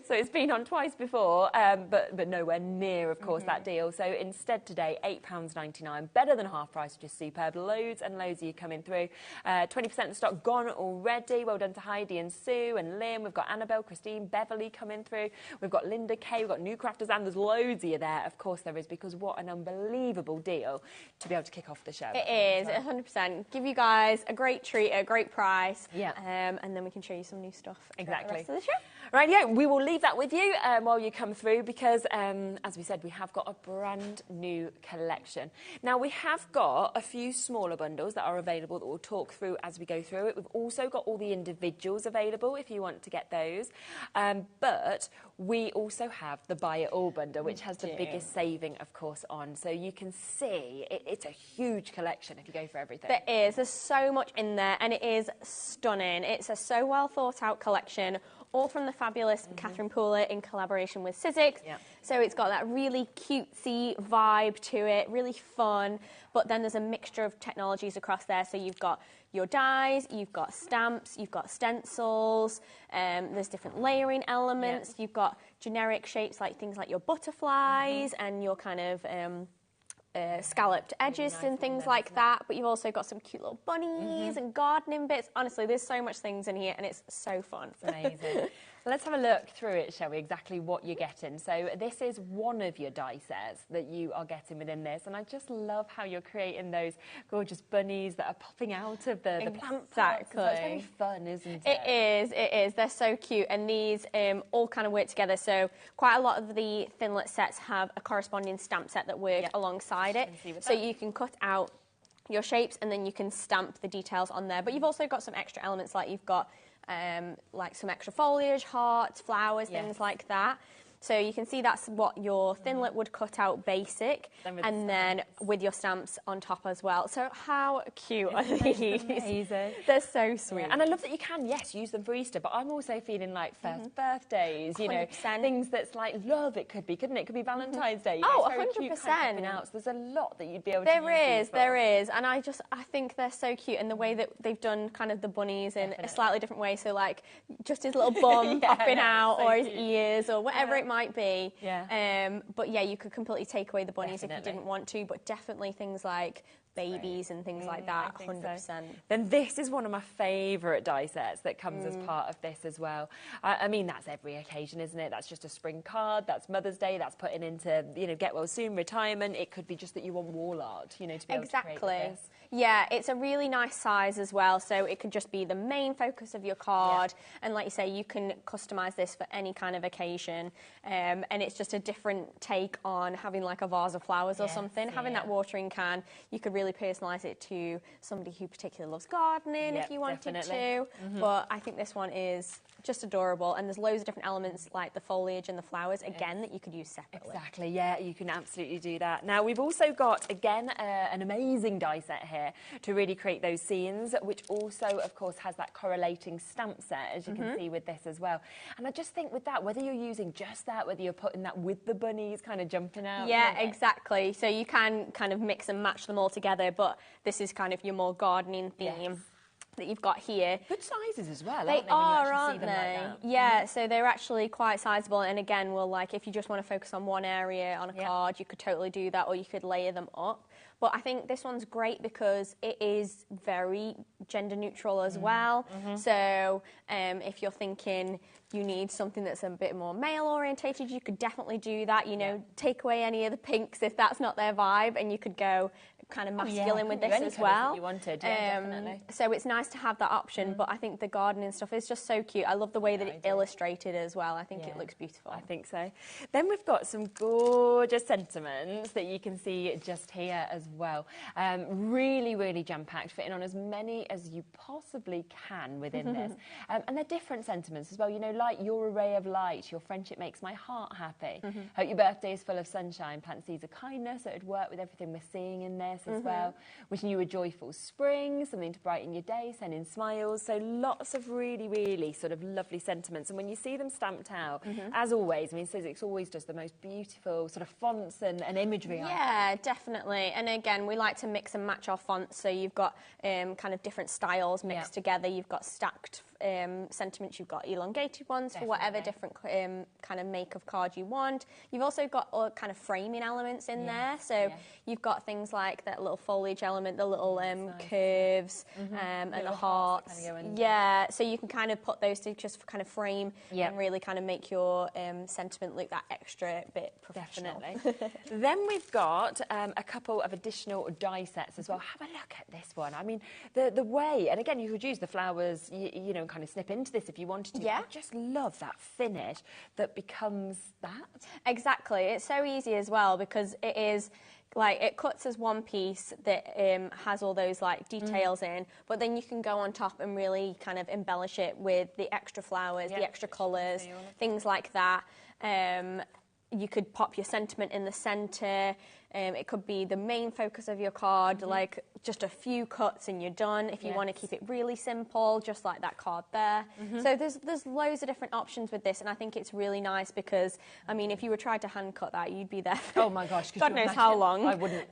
So it's been on twice before, but nowhere near, of course, that deal. So instead today, £8.99, better than half price, which is superb. Loads and loads of you coming through. 20% of stock gone already. Well done to Heidi and Sue and Lynn. We've got Annabelle, Christine, Beverly coming through. We've got Linda Kay, we've got New Crafters, and there's loads of you there. Of course there is, because what an unbelievable deal to be able to kick off the show. It is, 100%. Give you guys a great treat at a great price. Yeah. And then we can show you some new stuff. Exactly. The rest of the show. Right, yeah, we will leave that with you while you come through because, as we said, we have got a brand new collection. Now, we have got a few smaller bundles that are available that we'll talk through as we go through it. We've also got all the individuals available if you want to get those. But we also have the Buy It All bundle, which has the biggest saving, of course, on. So you can see it's a huge collection if you go for everything. There is. There's so much in there, and it is stunning. It's a so well thought out collection, all from the fabulous Catherine Pooler in collaboration with Sizzix. Yeah. So it's got that really cutesy vibe to it, really fun, but then there's a mixture of technologies across there. So you've got your dies, you've got stamps, you've got stencils, there's different layering elements, you've got generic shapes like things like your butterflies and your kind of scalloped edges and things like that, but you've also got some cute little bunnies and gardening bits. Honestly, there's so much things in here and it's so fun. It's amazing. So let's have a look through it, shall we, exactly what you're getting. So this is one of your die sets that you are getting within this, and I just love how you're creating those gorgeous bunnies that are popping out of the plant pots. So it's very fun, isn't it? It is. They're so cute, and these all kind of work together. So quite a lot of the Thinlet sets have a corresponding stamp set that work alongside it. So you can cut out your shapes and then you can stamp the details on there. But you've also got some extra elements, like you've got like some extra foliage, hearts, flowers, things like that. So you can see that's what your thinlet would cut out basic, and then with your stamps on top as well. So how cute are these? Amazing. They're so sweet. And I love that you can, yes, use them for Easter, but I'm also feeling like first birthdays, you know, 100%. things that's like love, it could be, couldn't it? It could be Valentine's Day. Oh, it's very cute 100%. kind of out. So there's a lot that you'd be able to use these for. There is, and I think they're so cute, and the way that they've done kind of the bunnies in a slightly different way, so like just his little bum popping out, so or his cute. ears, or whatever it might be. Yeah. But yeah, you could completely take away the bunnies if you didn't want to, but definitely things like babies and things like that, 100%. So. Then this is one of my favourite die sets that comes as part of this as well. I mean, that's every occasion, isn't it? That's just a spring card, that's Mother's Day, that's putting into, you know, get well soon, retirement. It could be just that you want wall art, you know, to be able to create with this. Yeah, it's a really nice size as well, so it could just be the main focus of your card, and like you say, you can customise this for any kind of occasion, and it's just a different take on having like a vase of flowers or something. Having that watering can, you could really personalise it to somebody who particularly loves gardening if you wanted to, but I think this one is just adorable, and there's loads of different elements like the foliage and the flowers, again, that you could use separately. Exactly, yeah, you can absolutely do that. Now, we've also got, again, an amazing die set here to really create those scenes, which also, of course, has that correlating stamp set, as you can see with this as well. And I just think with that, whether you're using just that, whether you're putting that with the bunnies kind of jumping out. Yeah, exactly. So you can kind of mix and match them all together, but this is kind of your more gardening theme. That you've got here. Good sizes as well, they aren't they? Aren't they? Yeah, so they're actually quite sizable, and again, like if you just want to focus on one area on a card, you could totally do that, or you could layer them up. But I think this one's great because it is very gender neutral as well. So if you're thinking you need something that's a bit more male orientated, you could definitely do that. You know, take away any of the pinks if that's not their vibe, and you could go kind of masculine with this as well. You wanted, definitely. So it's nice to have that option, but I think the gardening stuff is just so cute. I love the way that it's illustrated as well. I think it looks beautiful. I think so. Then we've got some gorgeous sentiments that you can see just here as well. Really, really jam-packed, fitting on as many as you possibly can within this. And they're different sentiments as well. You know, like your array of light, your friendship makes my heart happy. Hope your birthday is full of sunshine. Plant seeds of kindness. So it'd work with everything we're seeing in this as well. Wishing you a joyful spring, something to brighten your day, sending smiles. So lots of really, really sort of lovely sentiments. And when you see them stamped out, as always, I mean, Sizzix always does the most beautiful sort of fonts and imagery. Yeah, definitely. And again, we like to mix and match our fonts. So you've got kind of different styles mixed together. You've got stacked sentiments. You've got elongated ones for whatever different kind of make of card you want. You've also got all kind of framing elements in there. So you've got things like that little foliage element, the little curves and the hearts. Yeah, so you can kind of put those to just kind of frame and really kind of make your sentiment look that extra bit professional. Definitely. Then we've got a couple of additional die sets as well. Have a look at this one. I mean, the way, and again, you could use the flowers, you know, kind of snip into this if you wanted to. I just love that finish that becomes that. Exactly. It's so easy as well because it is like it cuts as one piece that has all those like details in, but then you can go on top and really kind of embellish it with the extra flowers, the extra colours, things like that. You could pop your sentiment in the centre. It could be the main focus of your card, like just a few cuts and you're done. If you want to keep it really simple, just like that card there. So there's loads of different options with this, and I think it's really nice because, I mean, if you were trying to hand cut that, you'd be there for God knows how long. I wouldn't.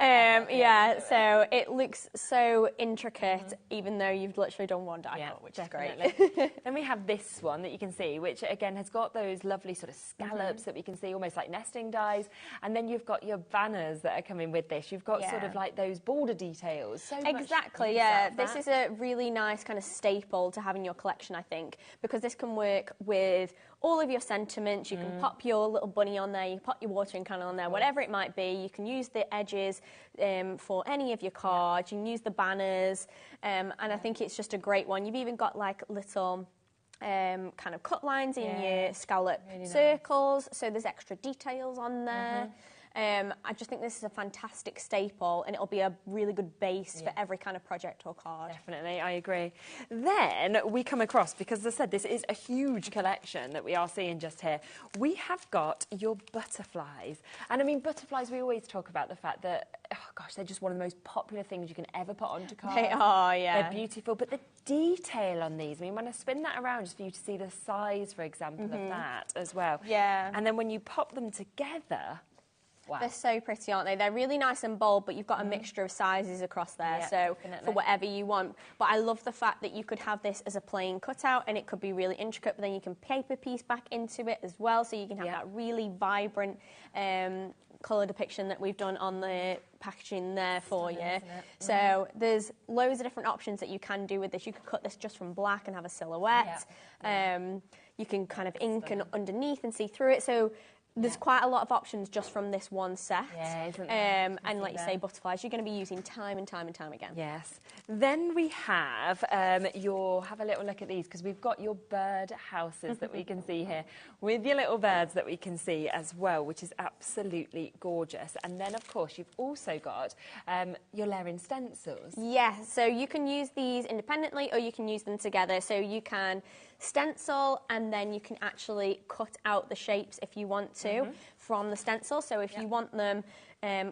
So it looks so intricate, even though you've literally done one die cut, which is great. Then we have this one that you can see, which again has got those lovely sort of scallops that we can see, almost like nesting dies. And then you've got your banners that are coming with this. You've got sort of like those border details. So exactly, yeah. This is a really nice kind of staple to have in your collection, I think, because this can work with all of your sentiments. You can pop your little bunny on there, you can pop your watering can on there, whatever it might be. You can use the edges for any of your cards. You can use the banners, and I think it's just a great one. You've even got like little kind of cut lines in your scallop circles, so there's extra details on there. I just think this is a fantastic staple, and it'll be a really good base for every kind of project or card. Definitely, I agree. Then we come across, because as I said, this is a huge collection that we are seeing just here. We have got your butterflies. And I mean, butterflies, we always talk about the fact that, oh gosh, they're just one of the most popular things you can ever put onto cards. They are, yeah. They're beautiful, but the detail on these, I mean, when I spin that around, just for you to see the size, for example, of that as well. Yeah. And then when you pop them together, wow. They're so pretty, aren't they? They're really nice and bold, but you've got a mixture of sizes across there, so definitely. for whatever you want. But I love the fact that you could have this as a plain cutout, and it could be really intricate, but then you can paper piece back into it as well, so you can have that really vibrant colour depiction that we've done on the packaging there for you. So there's loads of different options that you can do with this. You could cut this just from black and have a silhouette. You can kind of ink and underneath and see through it. So there's quite a lot of options just from this one set. Yeah, isn't there? And like you say, butterflies, you're going to be using time and time and time again. Yes. Then we have have a little look at these, because we've got your bird houses that we can see here with your little birds that we can see as well, which is absolutely gorgeous. And then, of course, you've also got your layering stencils. Yes, so you can use these independently or you can use them together. So you can stencil, and then you can actually cut out the shapes if you want to from the stencil. So if you want them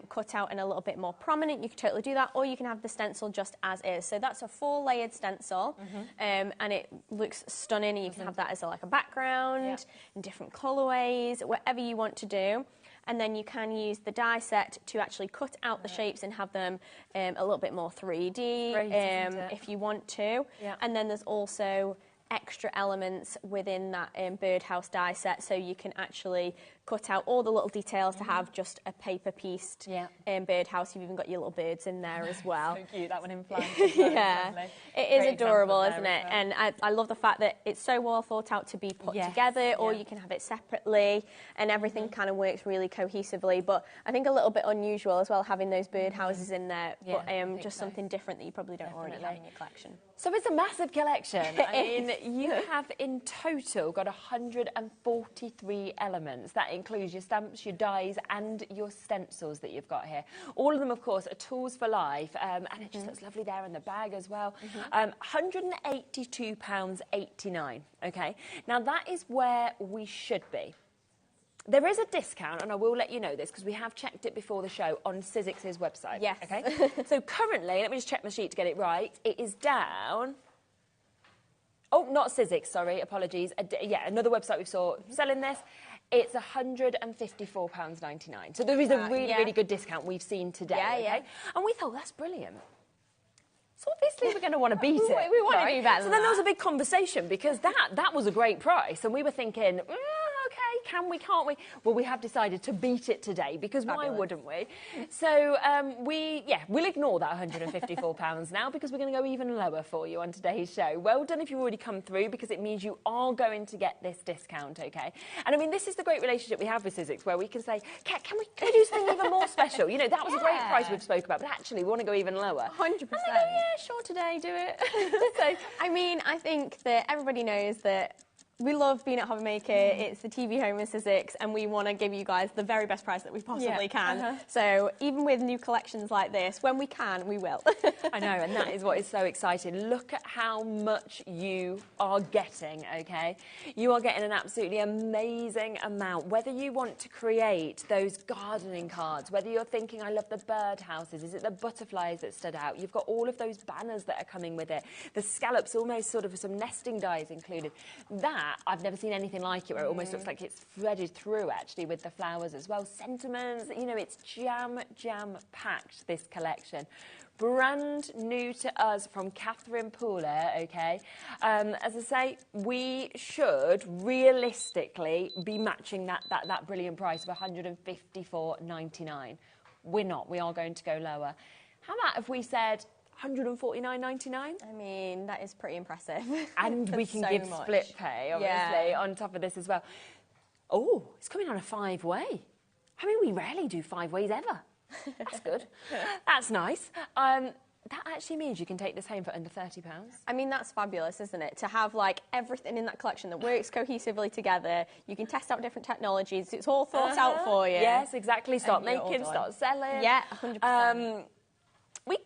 cut out and a little bit more prominent, you can totally do that, or you can have the stencil just as is. So that's a 4-layered stencil, and it looks stunning, and you can have that as like a background in different colourways, whatever you want to do. And then you can use the die set to actually cut out the shapes and have them a little bit more 3D if you want to. And then there's also extra elements within that Birdhouse die set, so you can actually cut out all the little details to have just a paper pieced birdhouse. You've even got your little birds in there as well. So cute, that one in flames. It is adorable, isn't it? And I love the fact that it's so well thought out to be put together, or you can have it separately, and everything kind of works really cohesively. But I think a little bit unusual as well, having those birdhouses in there, but just something different that you probably don't already have in your collection. So it's a massive collection. I mean, you have in total got 143 elements. That includes your stamps, your dies, and your stencils that you've got here. All of them, of course, are tools for life, and it just looks lovely there in the bag as well. £182.89, okay? Now, that is where we should be. There is a discount, and I will let you know this, because we have checked it before the show on Sizzix's website. Yes. Okay? So currently, let me just check my sheet to get it right, it is down... Oh, not Sizzix, sorry, apologies. Another website we saw selling this. It's £154.99. So there is a really good discount we've seen today, okay? And we thought, that's brilliant. So obviously we're going to want to beat it. We want to do better So then there was a big conversation, because that was a great price. And we were thinking, okay, can we, can't we? Well, we have decided to beat it today, because why wouldn't we? So we'll ignore that £154 now, because we're going to go even lower for you on today's show. Well done if you've already come through, because it means you are going to get this discount, okay? And I mean, this is the great relationship we have with Sizzix, where we can say, can we do something even more special? You know, that was a great price we've spoke about, but actually we want to go even lower. 100%. And they go, yeah, sure, today, do it. So, I mean, I think that everybody knows that we love being at HobbyMaker. It's the TV home of Sizzix, and we want to give you guys the very best price that we possibly can. So even with new collections like this, when we can, we will. I know, and that is what is so exciting. Look at how much you are getting, okay? You are getting an absolutely amazing amount. Whether you want to create those gardening cards, whether you're thinking, I love the birdhouses, is it the butterflies that stood out? You've got all of those banners that are coming with it. The scallops, almost sort of some nesting dies included. That, I've never seen anything like it, where it almost looks like it's threaded through, actually, with the flowers as well. Sentiments, you know, it's jam-packed, this collection. Brand new to us from Catherine Pooler, okay? As I say, we should realistically be matching that brilliant price of £154.99. We're not. We are going to go lower. How about if we said £149.99? I mean, that is pretty impressive. And we can give split pay, obviously, on top of this as well. Oh, it's coming on a 5-way. I mean, we rarely do 5 ways ever. That's good. That's nice. that actually means you can take this home for under £30. I mean, that's fabulous, isn't it? To have, like, everything in that collection that works cohesively together. You can test out different technologies. It's all thought out for you. Yes, exactly. Start making, start selling. Yeah, 100%.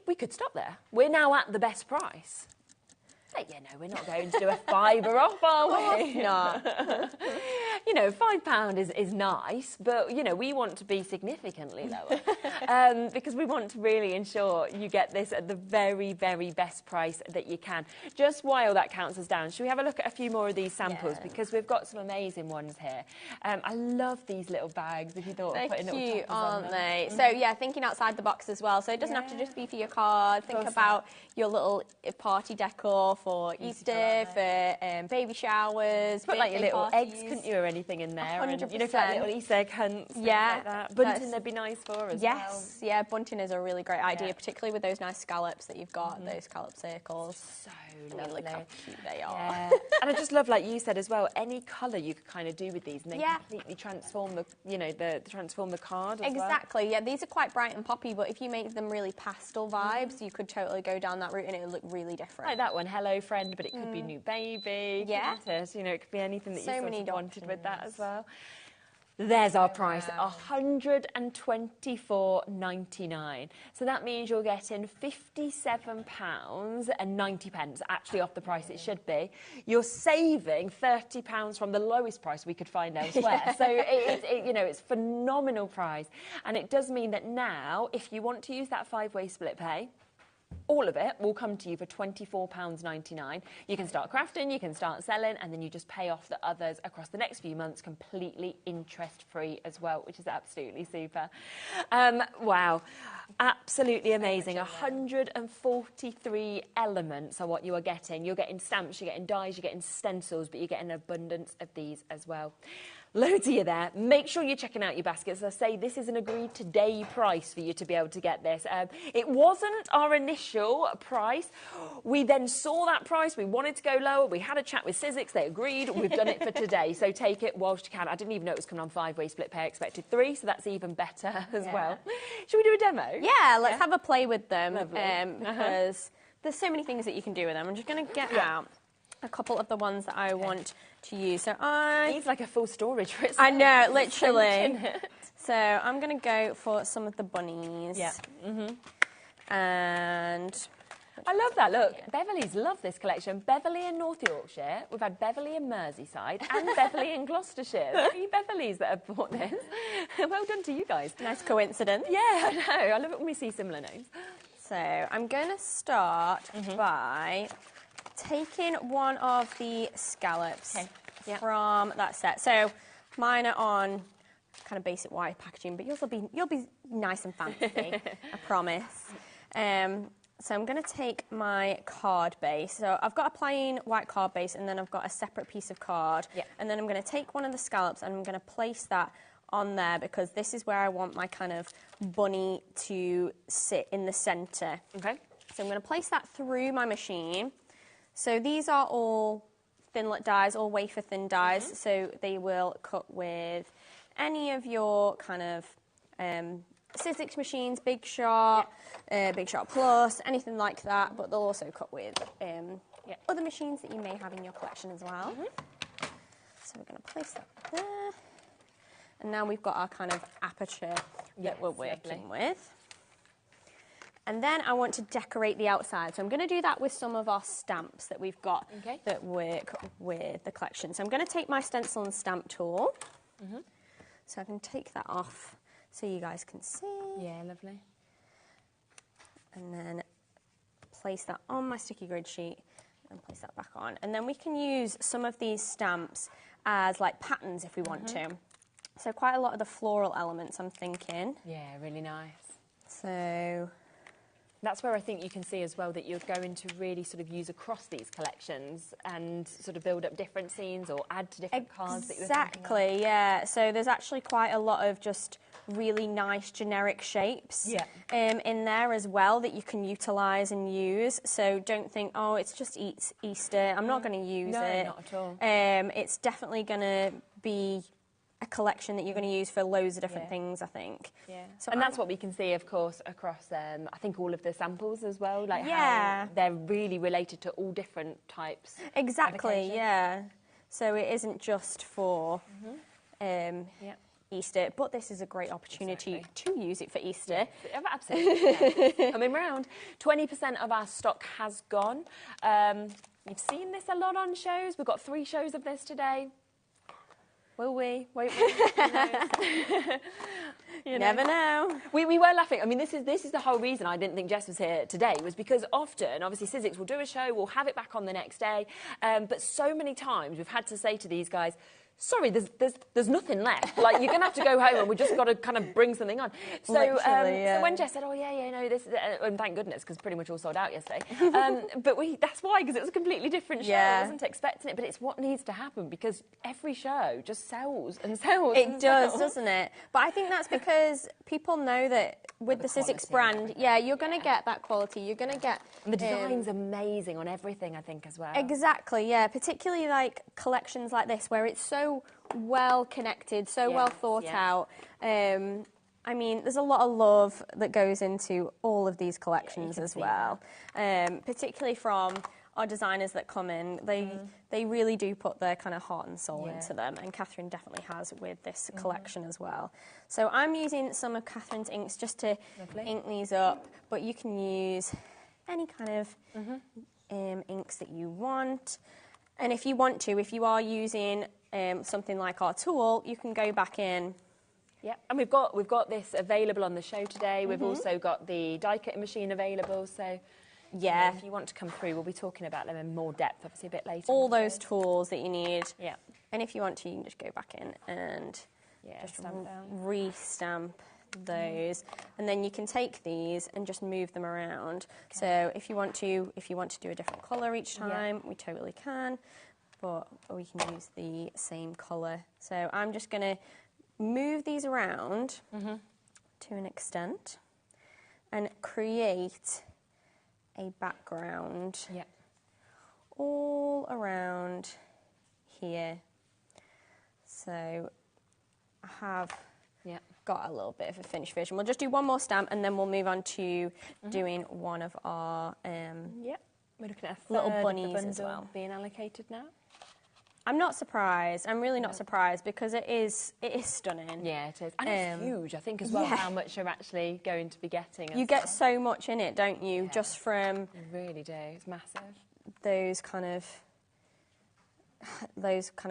We could stop there. We're now at the best price. But, you know, we're not going to do a fiver off, are we? No. You know, £5 is nice, but, you know, we want to be significantly lower because we want to really ensure you get this at the very, very best price that you can. Just while that counts us down, should we have a look at a few more of these samples? Yeah. Because we've got some amazing ones here. I love these little bags, if you thought of putting little toppers on them. Aren't they? So, yeah, thinking outside the box as well. So it doesn't have to just be for your card. Think about your little party decor for Easter, for baby showers. Put like your little parties. eggs, couldn't you, or anything in there? 100%. And, you know, for like little Easter egg hunts, yeah, like that. Bunting they'd be nice for as well. Yes, yeah, bunting is a really great idea, particularly with those nice scallops that you've got, those scallop circles. So lovely. Look how cute they are. Yeah. And I just love, like you said as well, any colour you could kind of do with these, and they completely transform the, you know, transform the card as exactly. Yeah, these are quite bright and poppy, but if you make them really pastel vibes, you could totally go down that route and it would look really different. Like that one, Hello Friend, but it could be New Baby. Yeah. It? You know, it could be anything that you sort of wanted with that as well. There's our price, £124.99. So that means you're getting £57.90 actually off the price it should be. You're saving £30 from the lowest price we could find elsewhere. So you know, it's a phenomenal price, and it does mean that now, if you want to use that 5-way split pay, all of it will come to you for £24.99. You can start crafting, you can start selling, and then you just pay off the others across the next few months completely interest-free as well, which is absolutely super. Wow, absolutely amazing. 143 elements are what you are getting. You're getting stamps, you're getting dies, you're getting stencils, but you're getting an abundance of these as well. Loads of you there. Make sure you're checking out your baskets. As I say, this is an agreed today price for you to be able to get this. It wasn't our initial price. We then saw that price. We wanted to go lower. We had a chat with Sizzix. They agreed. We've done it for today. So take it whilst you can. I didn't even know it was coming on 5-way split pay. I expected 3, so that's even better as well. Should we do a demo? Yeah, let's have a play with them because there's so many things that you can do with them. I'm just going to get out a couple of the ones that I want to use. So needs like a full storage for it. I know, literally. So I'm going to go for some of the bunnies. Yeah. And I love that. Look, Beverly's love this collection. Beverly in North Yorkshire. We've had Beverly in Merseyside and Beverly in Gloucestershire. 3 Beverlys that have bought this. Well done to you guys. Nice coincidence. Yeah, I know. I love it when we see similar names. So I'm going to start by taking one of the scallops from that set. So mine are on kind of basic white packaging, but you'll be nice and fancy, I promise. So I'm going to take my card base. So I've got a plain white card base, and then I've got a separate piece of card. And then I'm going to take one of the scallops and I'm going to place that on there because this is where I want my kind of bunny to sit in the centre. Okay. So I'm going to place that through my machine. So these are all thinlet dies, all wafer thin dies, so they will cut with any of your kind of Sizzix machines, Big Shot, Big Shot Plus, anything like that, but they'll also cut with other machines that you may have in your collection as well. So we're going to place that there. And now we've got our kind of aperture that we're working with. And then I want to decorate the outside. So I'm going to do that with some of our stamps that we've got that work with the collection. So I'm going to take my stencil and stamp tool. So I can take that off so you guys can see. Yeah, lovely. And then place that on my sticky grid sheet and place that back on. And then we can use some of these stamps as like patterns if we want to. So quite a lot of the floral elements, I'm thinking. Yeah, really nice. So that's where I think you can see as well that you're going to really sort of use across these collections and sort of build up different scenes or add to different cards that you're thinking of. Exactly, yeah. So there's actually quite a lot of just really nice generic shapes in there as well that you can utilise and use. So don't think, oh, it's just Easter. I'm not going to use it. No, not at all. It's definitely going to be a collection that you're going to use for loads of different things, I think. Yeah. So and that's what we can see, of course, across, I think, all of the samples as well. Like how they're really related to all different types. Exactly, yeah. So it isn't just for Easter, but this is a great opportunity to use it for Easter. Yeah, absolutely. Coming round. 20% of our stock has gone. You've seen this a lot on shows. We've got 3 shows of this today. Will we? Won't we? Who knows? You never know. We were laughing. I mean, this is the whole reason I didn't think Jess was here today, was because often, obviously, Sizzix will do a show, we'll have it back on the next day, but so many times we've had to say to these guys, sorry, there's nothing left. Like, you're going to have to go home and we've just got to kind of bring something on. So, so when Jess said, oh, no, this is... and thank goodness, because pretty much all sold out yesterday. But that's why, because it was a completely different show. I wasn't expecting it, but it's what needs to happen, because every show just sells and sells. It does, doesn't it? But I think that's because people know that with the Sizzix brand, you're going to get that quality. You're going to get... And the design's amazing on everything, I think, as well. Exactly, yeah. Particularly, like, collections like this, where it's so well connected, so well thought out. I mean, there's a lot of love that goes into all of these collections as well, particularly from our designers that come in. They really do put their kind of heart and soul into them, and Catherine definitely has with this collection as well. So I'm using some of Catherine's inks just to ink these up, but you can use any kind of inks that you want. And if you want to, if you are using something like our tool, you can go back in. Yeah, and we've got this available on the show today. We've also got the die cutting machine available. So yeah, if you want to come through, we'll be talking about them in more depth, obviously a bit later. All those tools that you need. Yeah. And if you want to, you can just go back in and just re-stamp those, and then you can take these and just move them around. So if you want to do a different colour each time, we totally can, but we can use the same colour. So I'm just going to move these around to an extent and create a background all around here. So I have got a little bit of a finished version. We'll just do one more stamp and then we'll move on to doing one of our we're looking at a little bunnies as well being allocated now. I'm not surprised. I'm really not surprised, because it is stunning. Yeah, it is. And it's huge, I think, as well, how much you're actually going to be getting. You get so much in it, don't you? Just from... You really do. It's massive. Those kind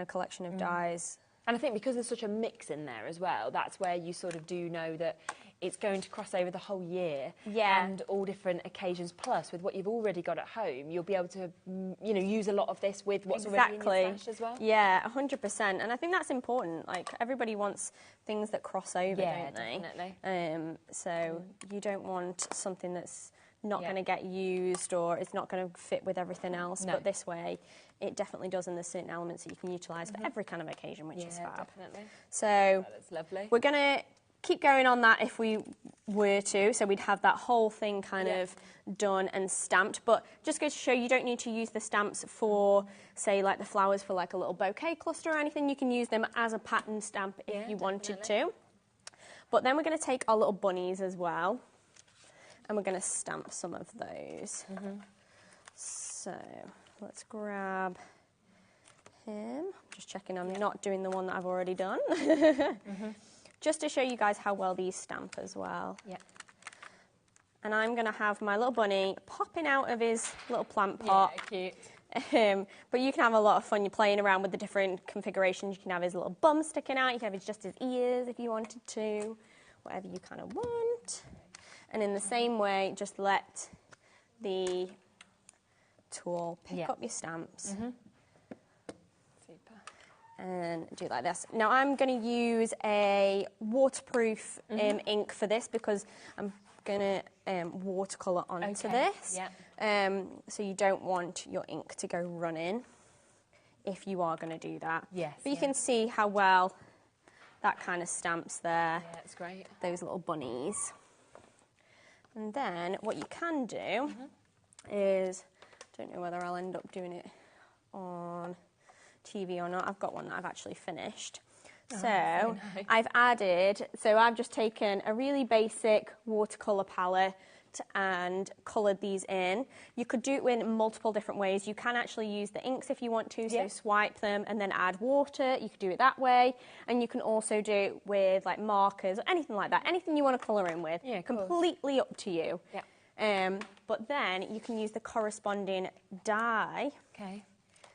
of collection of dies. And I think because there's such a mix in there as well, that's where you sort of do know that it's going to cross over the whole year and all different occasions. Plus, with what you've already got at home, you'll be able to, use a lot of this with what's already in your stash as well. Yeah, 100%. And I think that's important. Like, everybody wants things that cross over, don't they? Definitely. So you don't want something that's not going to get used or it's not going to fit with everything else. But this way, it definitely does, and there's certain elements that you can utilise for every kind of occasion, which is fab. Definitely. So that's lovely. We're going to keep going on that if we were to, so we'd have that whole thing kind of done and stamped, but just go to show you don't need to use the stamps for, say, like the flowers for like a little bouquet cluster or anything. You can use them as a pattern stamp if you wanted to. But then we're going to take our little bunnies as well, and we're going to stamp some of those. So let's grab him. Just checking I'm not doing the one that I've already done. Just to show you guys how well these stamp as well. And I'm going to have my little bunny popping out of his little plant pot. Cute. But you can have a lot of fun. You're playing around with the different configurations. You can have his little bum sticking out. You can have just his ears if you wanted to. Whatever you kind of want. And in the same way, just let the tool pick up your stamps. And do like this. Now I'm going to use a waterproof ink for this, because I'm going to watercolour onto this. So you don't want your ink to go running if you are going to do that. But you can see how well that kind of stamps there. Yeah, it's great. Those little bunnies. And then what you can do is, I don't know whether I'll end up doing it on TV or not. I've got one that I've actually finished. So I've added, so I've just taken a really basic watercolour palette and coloured these in. You could do it in multiple different ways. You can actually use the inks if you want to, so swipe them and then add water. You could do it that way. And you can also do it with like markers or anything like that. Anything you want to colour in with. Yeah, completely up to you. Yeah. But then you can use the corresponding die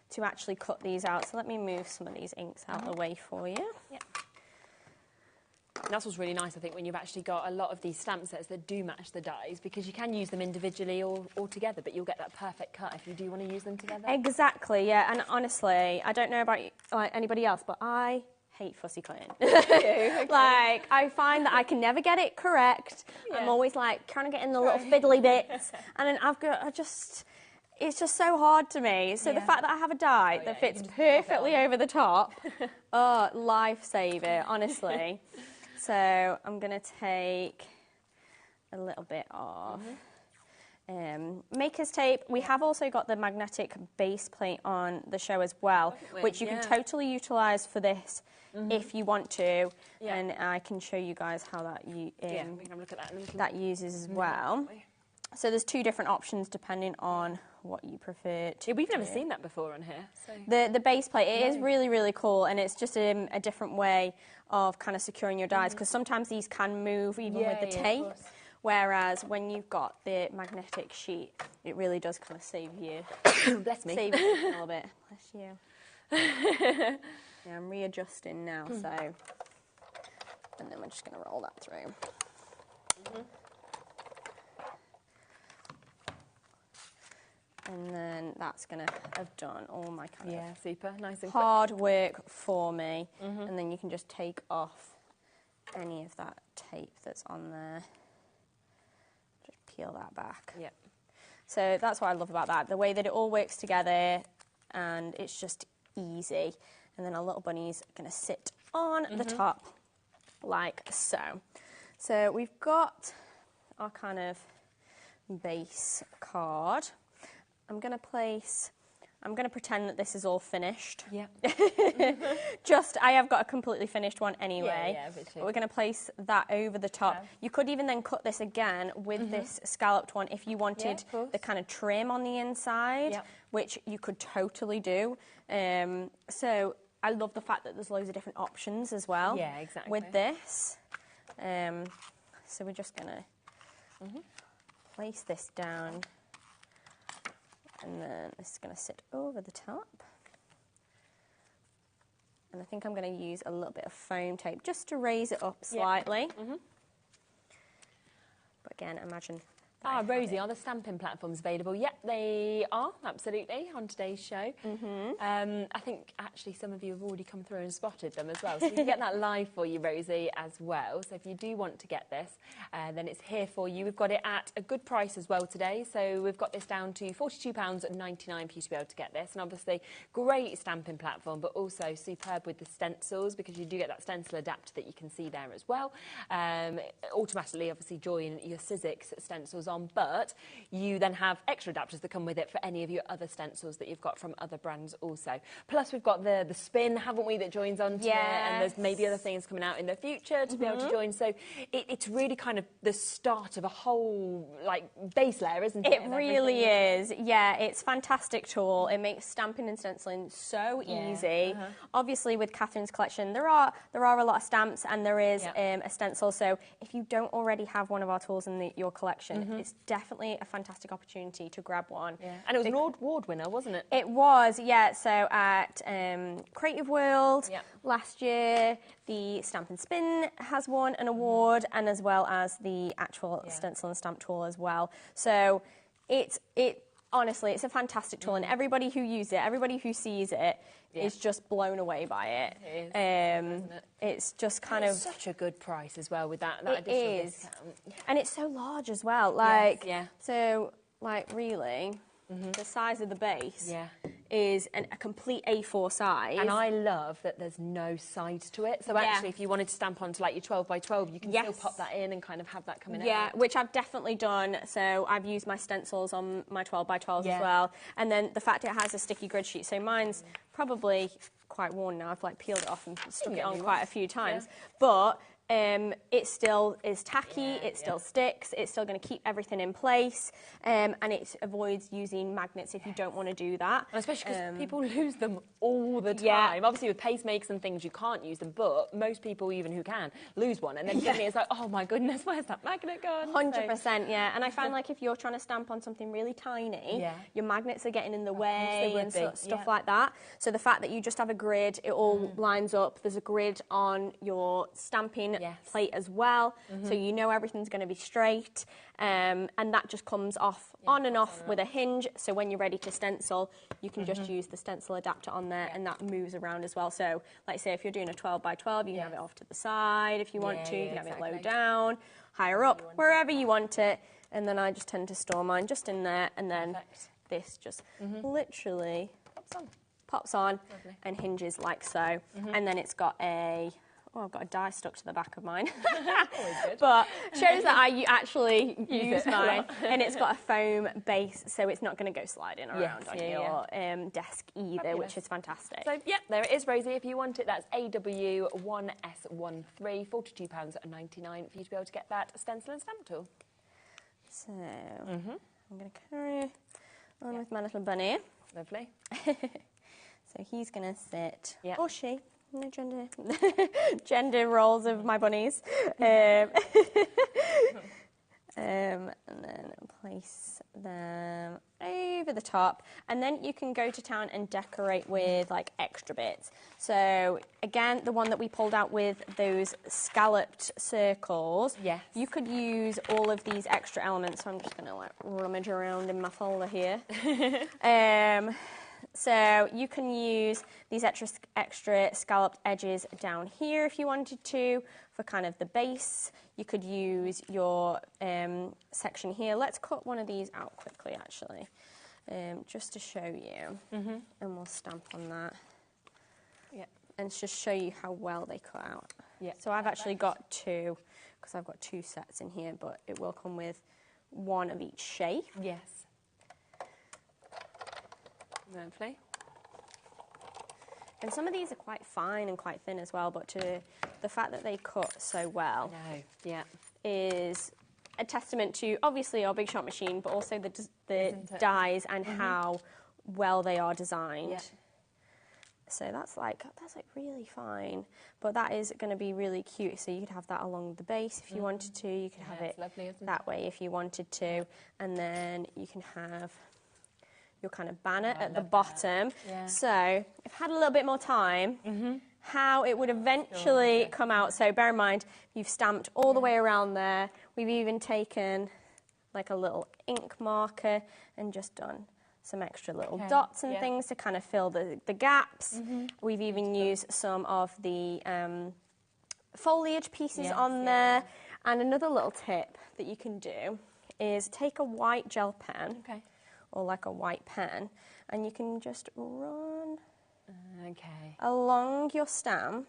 to actually cut these out. So let me move some of these inks out of the way for you. Yeah. And that's what's really nice, I think, when you've actually got a lot of these stamp sets that do match the dies, because you can use them individually or together, but you'll get that perfect cut if you do want to use them together. Exactly, yeah. And honestly, I don't know about like anybody else, but I hate fussy cutting. Okay. Like, I find that I can never get it correct. Yeah. I'm always like trying to get in the little fiddly bits, and then it's just so hard to me. So the fact that I have a die that fits perfectly over the top, lifesaver, honestly. So I'm going to take a little bit of Maker's tape. We have also got the magnetic base plate on the show as well, which you can totally utilise for this if you want to. Yeah. And I can show you guys how that, we can have a look at that uses as well. So there's two different options depending on what you prefer to we've never seen that before on here. So. The base plate, it is really, really cool, and it's just a different way of kind of securing your dies, because sometimes these can move even with the tape, whereas when you've got the magnetic sheet, it really does kind of save you. Bless me. Save you a little bit. Bless you. Yeah, I'm readjusting now, so... And then we're just going to roll that through. And then that's going to have done all my kind of super nice and hard work for me. And then you can just take off any of that tape that's on there. Just peel that back. Yeah. So that's what I love about that, the way that it all works together, and it's just easy. And then our little bunny's going to sit on the top like so. So we've got our kind of base card. I'm going to pretend that this is all finished. Yeah. I have got a completely finished one anyway. Yeah, but we're going to place that over the top. Yeah. You could even then cut this again with this scalloped one if you wanted the kind of trim on the inside, which you could totally do. So I love the fact that there's loads of different options as well. Yeah, exactly. With this. So we're just going to place this down. And then this is going to sit over the top. And I think I'm going to use a little bit of foam tape just to raise it up slightly. But again, imagine... Rosie, are the stamping platforms available? Yep, they are, absolutely, on today's show. I think, actually, some of you have already come through and spotted them as well. So we can get that live for you, Rosie, as well. So if you do want to get this, then it's here for you. We've got it at a good price as well today. So we've got this down to £42.99 for you to be able to get this. And obviously, great stamping platform, but also superb with the stencils, because you do get that stencil adapter that you can see there as well. Automatically, obviously, join your Sizzix stencils on, but you then have extra adapters that come with it for any of your other stencils that you've got from other brands also. Plus we've got the spin, haven't we, that joins onto it, and there's maybe other things coming out in the future to be able to join. So it's really kind of the start of a whole like base layer, isn't it? It really is. Yeah, it's a fantastic tool. It makes stamping and stenciling so easy. Obviously with Catherine's collection there are a lot of stamps, and there is a stencil, so if you don't already have one of our tools in your collection, it's definitely a fantastic opportunity to grab one. Yeah. And it was an award winner, wasn't it? It was, yeah. So at Creative World last year, the Stamp and Spin has won an award, and as well as the actual stencil and stamp tool as well. So honestly, it's a fantastic tool, and everybody who uses it, everybody who sees it, is just blown away by it. It is, isn't it? It's just kind of such a good price as well with that additional discount. And it's so large as well. Like, so, like, really, the size of the base is a complete A4 size. And I love that there's no sides to it. So actually, if you wanted to stamp onto like your 12 by 12, you can still pop that in and kind of have that coming out. Yeah, which I've definitely done. So I've used my stencils on my 12 by 12s as well. And then the fact it has a sticky grid sheet. So mine's probably quite worn now. I've like peeled it off and stuck it on quite a few times. But it still is tacky, it still sticks, it's still going to keep everything in place, and it avoids using magnets if you don't want to do that. And especially because people lose them all the time. Obviously with pacemakers and things you can't use them, but most people even who can lose one, and then suddenly it's like, oh my goodness, where's that magnet gone? 100%, yeah. And I find like if you're trying to stamp on something really tiny, your magnets are getting in the way and stuff like that. So the fact that you just have a grid, it all lines up, there's a grid on your stamping plate as well, so you know everything's going to be straight, and that just comes off on and off with a hinge, so when you're ready to stencil, you can just use the stencil adapter on there, and that moves around as well. So like say if you're doing a 12 by 12, you can have it off to the side if you want to, you can have it low down, higher up, wherever you want it, and then I just tend to store mine just in there, and then this just literally pops on and hinges like so, and then it's got a I've got a die stuck to the back of mine. But shows that I actually use mine. And it's got a foam base, so it's not going to go sliding around on your desk either, which is fantastic. So, there it is, Rosie. If you want it, that's AW1S13, £42.99 for you to be able to get that stencil and stamp tool. So, I'm going to carry on with my little bunny. Lovely. So he's going to sit, or she. No gender roles of my bunnies. And then place them over the top, and then you can go to town and decorate with like extra bits. So again, the one that we pulled out with those scalloped circles, you could use all of these extra elements. So I'm just going to like rummage around in my folder here. So you can use these extra scalloped edges down here if you wanted to for kind of the base. You could use your section here. Let's cut one of these out quickly, actually, just to show you. And we'll stamp on that. And just show you how well they cut out. So I've actually got two, because I've got two sets in here, but it will come with one of each shape. Lovely. And some of these are quite fine and quite thin as well, but the fact that they cut so well is a testament to obviously our Big Shot machine, but also the dies and how well they are designed. So that's like really fine, but that is going to be really cute. So you could have that along the base if you wanted to. You could have it that way if you wanted to, and then you can have your kind of banner at the bottom. So if I had a little bit more time, how it would eventually come out. So bear in mind, you've stamped all the way around there. We've even taken like a little ink marker and just done some extra little dots and things to kind of fill the gaps. We've even used some of the foliage pieces on there. And another little tip that you can do is take a white gel pen. Or like a white pen, and you can just run along your stamp.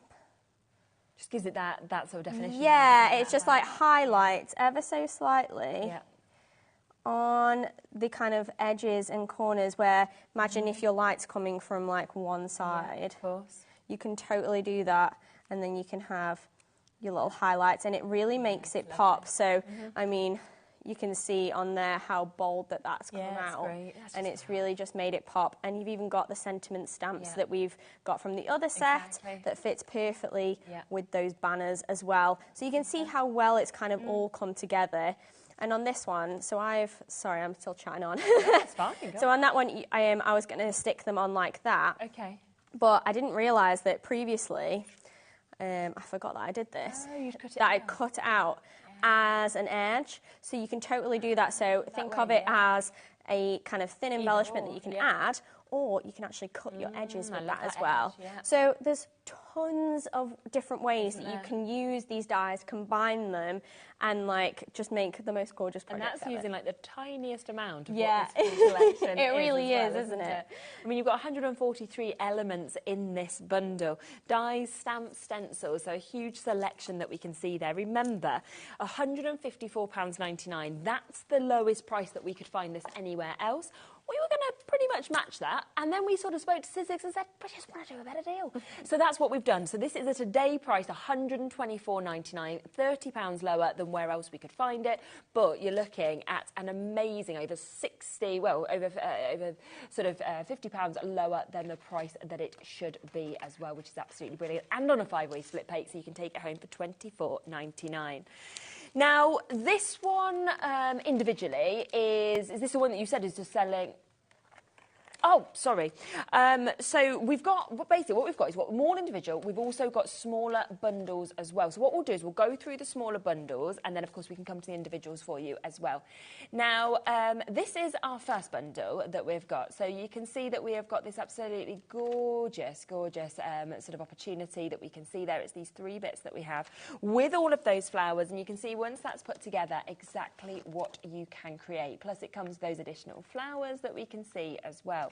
Just gives it that sort of definition. It's just like highlights ever so slightly on the kind of edges and corners where, imagine if your light's coming from like one side. Of course. You can totally do that, and then you can have your little highlights, and it really makes it pop. So, I mean, you can see on there how bold that's come out. And it's really just made it pop. And you've even got the sentiment stamps that we've got from the other set that fits perfectly with those banners as well. So you can see how well it's kind of all come together. And on this one, sorry, I'm still chatting on. That's fine. So on that one, I was going to stick them on like that. But I didn't realise that previously, I forgot that I did this, I cut out as an edge, so you can totally do that. So think of it as a kind of thin embellishment that you can add, or you can actually cut your edges with that as well. So there's tons of different ways that you can use these dies, combine them, and like just make the most gorgeous project. And that's using like the tiniest amount of what this full collection it really is, isn't it? I mean, you've got 143 elements in this bundle. Dies, stamps, stencils, so a huge selection that we can see there. Remember, £154.99, that's the lowest price that we could find this anywhere else. We were going to pretty much match that. And then we sort of spoke to Sizzix and said, we just want to do a better deal. So that's what we've done. So this is a today price, £124.99, £30 lower than where else we could find it. But you're looking at an amazing over sort of £50 lower than the price that it should be as well, which is absolutely brilliant. And on a 5-way split pay, so you can take it home for £24.99. Now, this one individually is this the one that you said is just selling? Oh, sorry. So we've got, basically what we've got is more individual. We've also got smaller bundles as well. So what we'll do is we'll go through the smaller bundles and then, of course, we can come to the individuals for you as well. Now, this is our first bundle that we've got. So you can see that we have got this absolutely gorgeous sort of opportunity that we can see there. It's these 3 bits that we have with all of those flowers. And you can see once that's put together exactly what you can create. Plus, it comes with those additional flowers that we can see as well.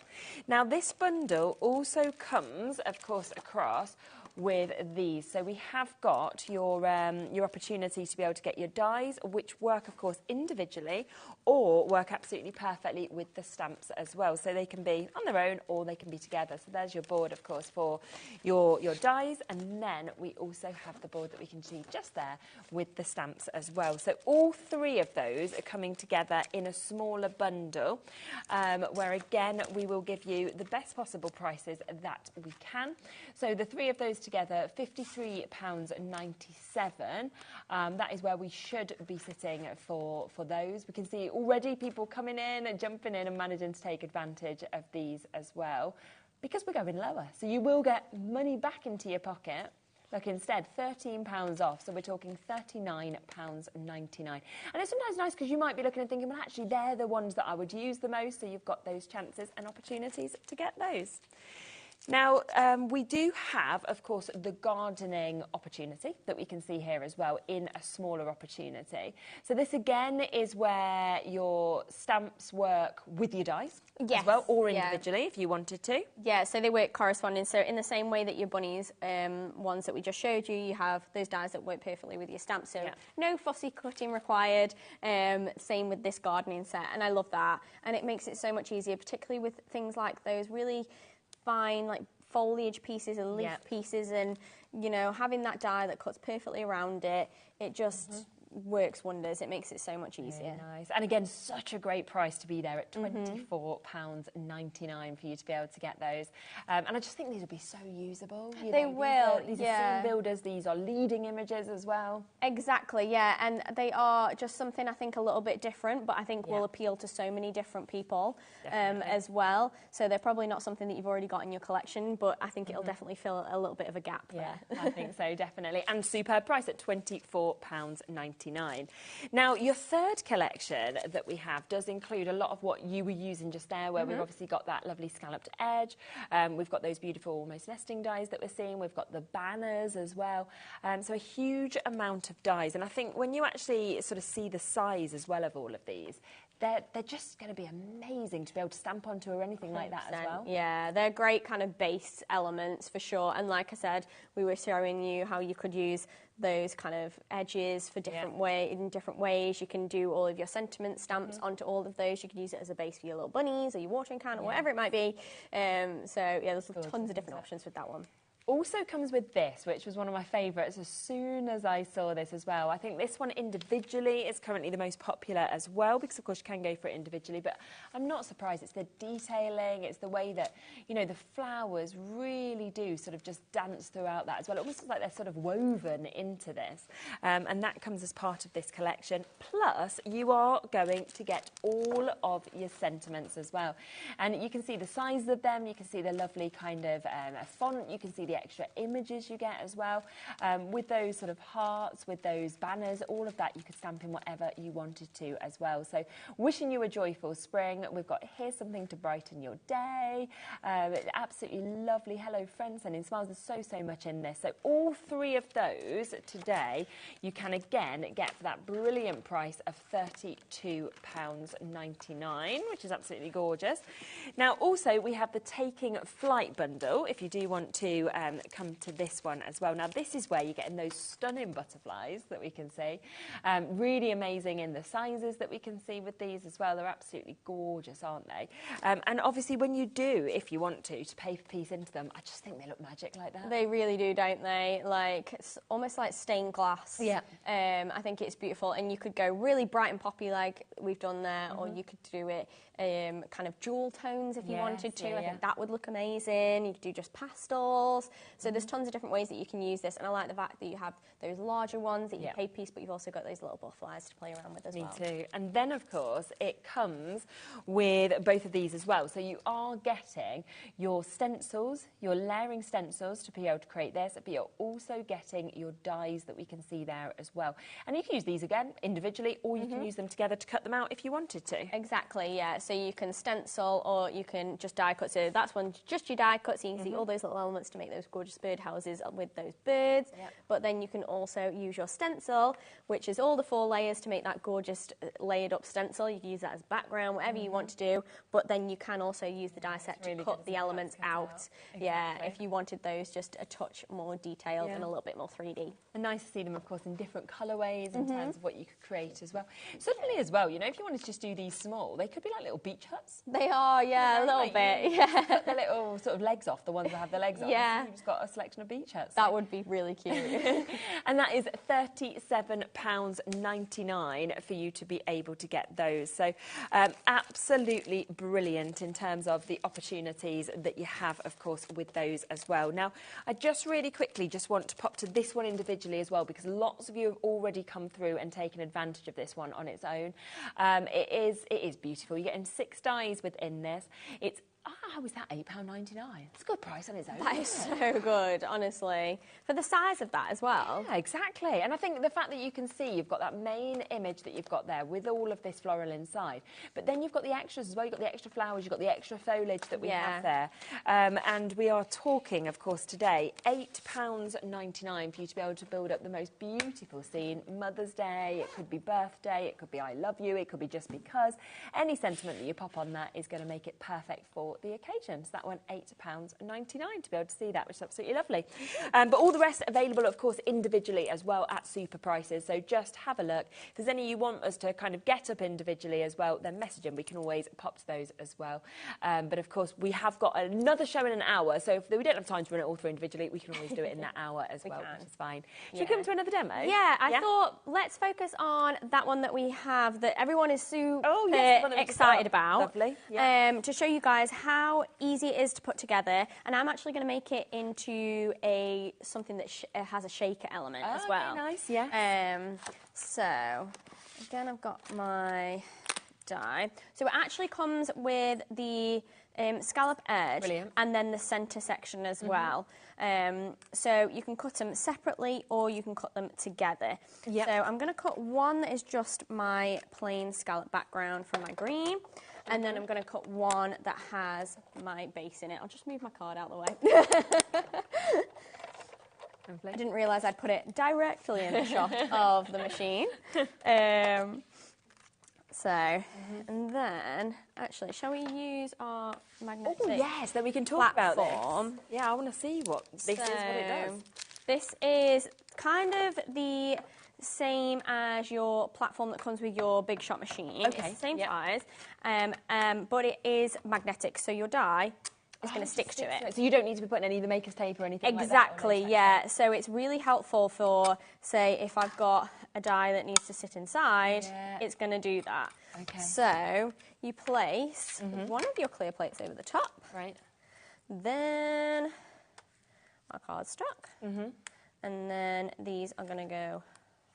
Now, this bundle also comes, of course, across with these. So we have got your opportunity to be able to get your dies, which work, of course, individually or work absolutely perfectly with the stamps as well. So they can be on their own or they can be together. So there's your board, of course, for your dies. And then we also have the board that we can see just there with the stamps as well. So all 3 of those are coming together in a smaller bundle, where, again, we will give you the best possible prices that we can. So the 3 of those together, £53.97. That is where we should be sitting for those. We can see already people coming in and jumping in and managing to take advantage of these as well, because we're going lower. So you will get money back into your pocket. Look, instead, £13 off, so we're talking £39.99. And it's sometimes nice because you might be looking and thinking, well, actually, they're the ones that I would use the most, so you've got those chances and opportunities to get those. Now, we do have, of course, the gardening opportunity that we can see here as well in a smaller opportunity. So this, again, is where your stamps work with your dies as well, or individually if you wanted to. Yeah, so they work corresponding. So in the same way that your bunnies, ones that we just showed you, you have those dies that work perfectly with your stamps. So no fussy cutting required. Same with this gardening set. And I love that. And it makes it so much easier, particularly with things like those really fine, like foliage pieces and leaf pieces, and you know, having that die that cuts perfectly around it, it just works wonders. It makes it so much easier. Very nice. And again, such a great price to be there at £24.99 for you to be able to get those. And I just think these will be so usable. They will. These are scene builders. These are leading images as well. Exactly, yeah. And they are just something I think a little bit different, but I think will appeal to so many different people as well. So they're probably not something that you've already got in your collection, but I think it'll definitely fill a little bit of a gap there. I think so, definitely. And superb price at £24.99. Now, your third collection that we have does include a lot of what you were using just there, where we've obviously got that lovely scalloped edge. We've got those beautiful almost nesting dies that we're seeing. We've got the banners as well. So a huge amount of dies. And I think when you actually sort of see the size as well of all of these, they're just going to be amazing to be able to stamp onto or anything like that as well. Yeah, they're great kind of base elements for sure. And like I said, we were showing you how you could use those kind of edges for different in different ways. You can do all of your sentiment stamps onto all of those. You can use it as a base for your little bunnies or your watering can or whatever it might be. So yeah, there's tons of different options with that one. Also comes with this, which was one of my favourites as soon as I saw this as well. I think this one individually is currently the most popular as well, because of course you can go for it individually, but I'm not surprised. It's the detailing, it's the way that, you know, the flowers really do sort of just dance throughout that as well. It almost looks like they're sort of woven into this, and that comes as part of this collection. Plus, you are going to get all of your sentiments as well. And you can see the size of them, you can see the lovely kind of font, you can see the extra images you get as well, with those sort of hearts, with those banners, all of that you could stamp in whatever you wanted to as well. So wishing you a joyful spring. We've got here's something to brighten your day. Absolutely lovely hello friends sending smiles. There's so much in this. So all 3 of those today you can again get for that brilliant price of £32.99, which is absolutely gorgeous. Now also we have the Taking Flight bundle if you do want to come to this one as well. Now, this is where you're getting those stunning butterflies that we can see. Really amazing in the sizes that we can see with these as well. They're absolutely gorgeous, aren't they? And obviously, when you do, if you want to paper piece into them, I just think they look magic like that. They really do, don't they? Like, it's almost like stained glass. Yeah. I think it's beautiful, and you could go really bright and poppy like we've done there, or you could do it kind of jewel tones if you wanted to. I think that would look amazing. You could do just pastels. So there's tons of different ways that you can use this, and I like the fact that you have those larger ones that you paper piece, but you've also got those little butterflies to play around with as well. Me too. And then, of course, it comes with both of these as well. So you are getting your stencils, your layering stencils to be able to create this, but you're also getting your dies that we can see there as well. And you can use these again individually, or you can use them together to cut them out if you wanted to. Exactly, yeah. So you can stencil, or you can just die cut. So that's one, just your die cut, so you can see all those little elements to make those gorgeous birdhouses with those birds. But then you can also use your stencil, which is all the 4 layers to make that gorgeous layered up stencil. You can use that as background, whatever you want to do. But then you can also use the die set to cut the elements out. Yeah, if you wanted those just a touch more detailed and a little bit more 3D. And nice to see them, of course, in different colourways in terms of what you could create as well. Suddenly as well, you know, if you wanted to just do these small, they could be like little beach huts. They are, yeah, a little bit, yeah. Cut the little sort of legs off, the ones that have the legs on. Yeah. You've just got a selection of beach huts. That would be really cute. And that is £37.99 for you to be able to get those. So absolutely brilliant in terms of the opportunities that you have, of course, with those as well. Now, I just really quickly just want to pop to this one individually as well, because lots of you have already come through and taken advantage of this one on its own. It is beautiful. You're getting 6 dies within this. It's how was that £8.99? It's a good price on its own. That is so good, honestly. For the size of that as well. Yeah, exactly. And I think the fact that you can see you've got that main image that you've got there with all of this floral inside, but then you've got the extras as well. You've got the extra flowers, you've got the extra foliage that we have there. And we are talking, of course, today, £8.99 for you to be able to build up the most beautiful scene. Mother's Day, it could be birthday, it could be I love you, it could be just because. Any sentiment that you pop on that is going to make it perfect for the occasion. So that one, £8.99 to be able to see that, which is absolutely lovely. But all the rest available, of course, individually as well at super prices. So just have a look. If there's any you want us to kind of get up individually as well, then message them. We can always pop to those as well. But of course, we have got another show in an hour. So if we don't have time to run it all through individually, we can always do it in that hour as well, which is fine. Should we come to another demo? Yeah, I thought let's focus on that one that we have that everyone is super excited about. Lovely. To show you guys how easy it is to put together, and I'm actually going to make it into something that has a shaker element as well. Okay, nice, yeah. So again, I've got my die. So it actually comes with the scallop edge and then the centre section as well. So you can cut them separately or you can cut them together. So I'm going to cut one that is just my plain scallop background from my green. And then I'm going to cut one that has my base in it. I'll just move my card out of the way. I didn't realise I'd put it directly in the shot of the machine. And then, actually, shall we use our magnetic then we can talk about this. Yeah, I want to see what this is, what it does. This is kind of the same as your platform that comes with your big shot machine. It's the same size, but it is magnetic, so your die is going to stick to it. So you don't need to be putting any of the maker's tape or anything exactly, like that. So it's really helpful for, say, if I've got a die that needs to sit inside, it's going to do that. Okay. So you place one of your clear plates over the top. Right. Then our card's stuck. And then these are going to go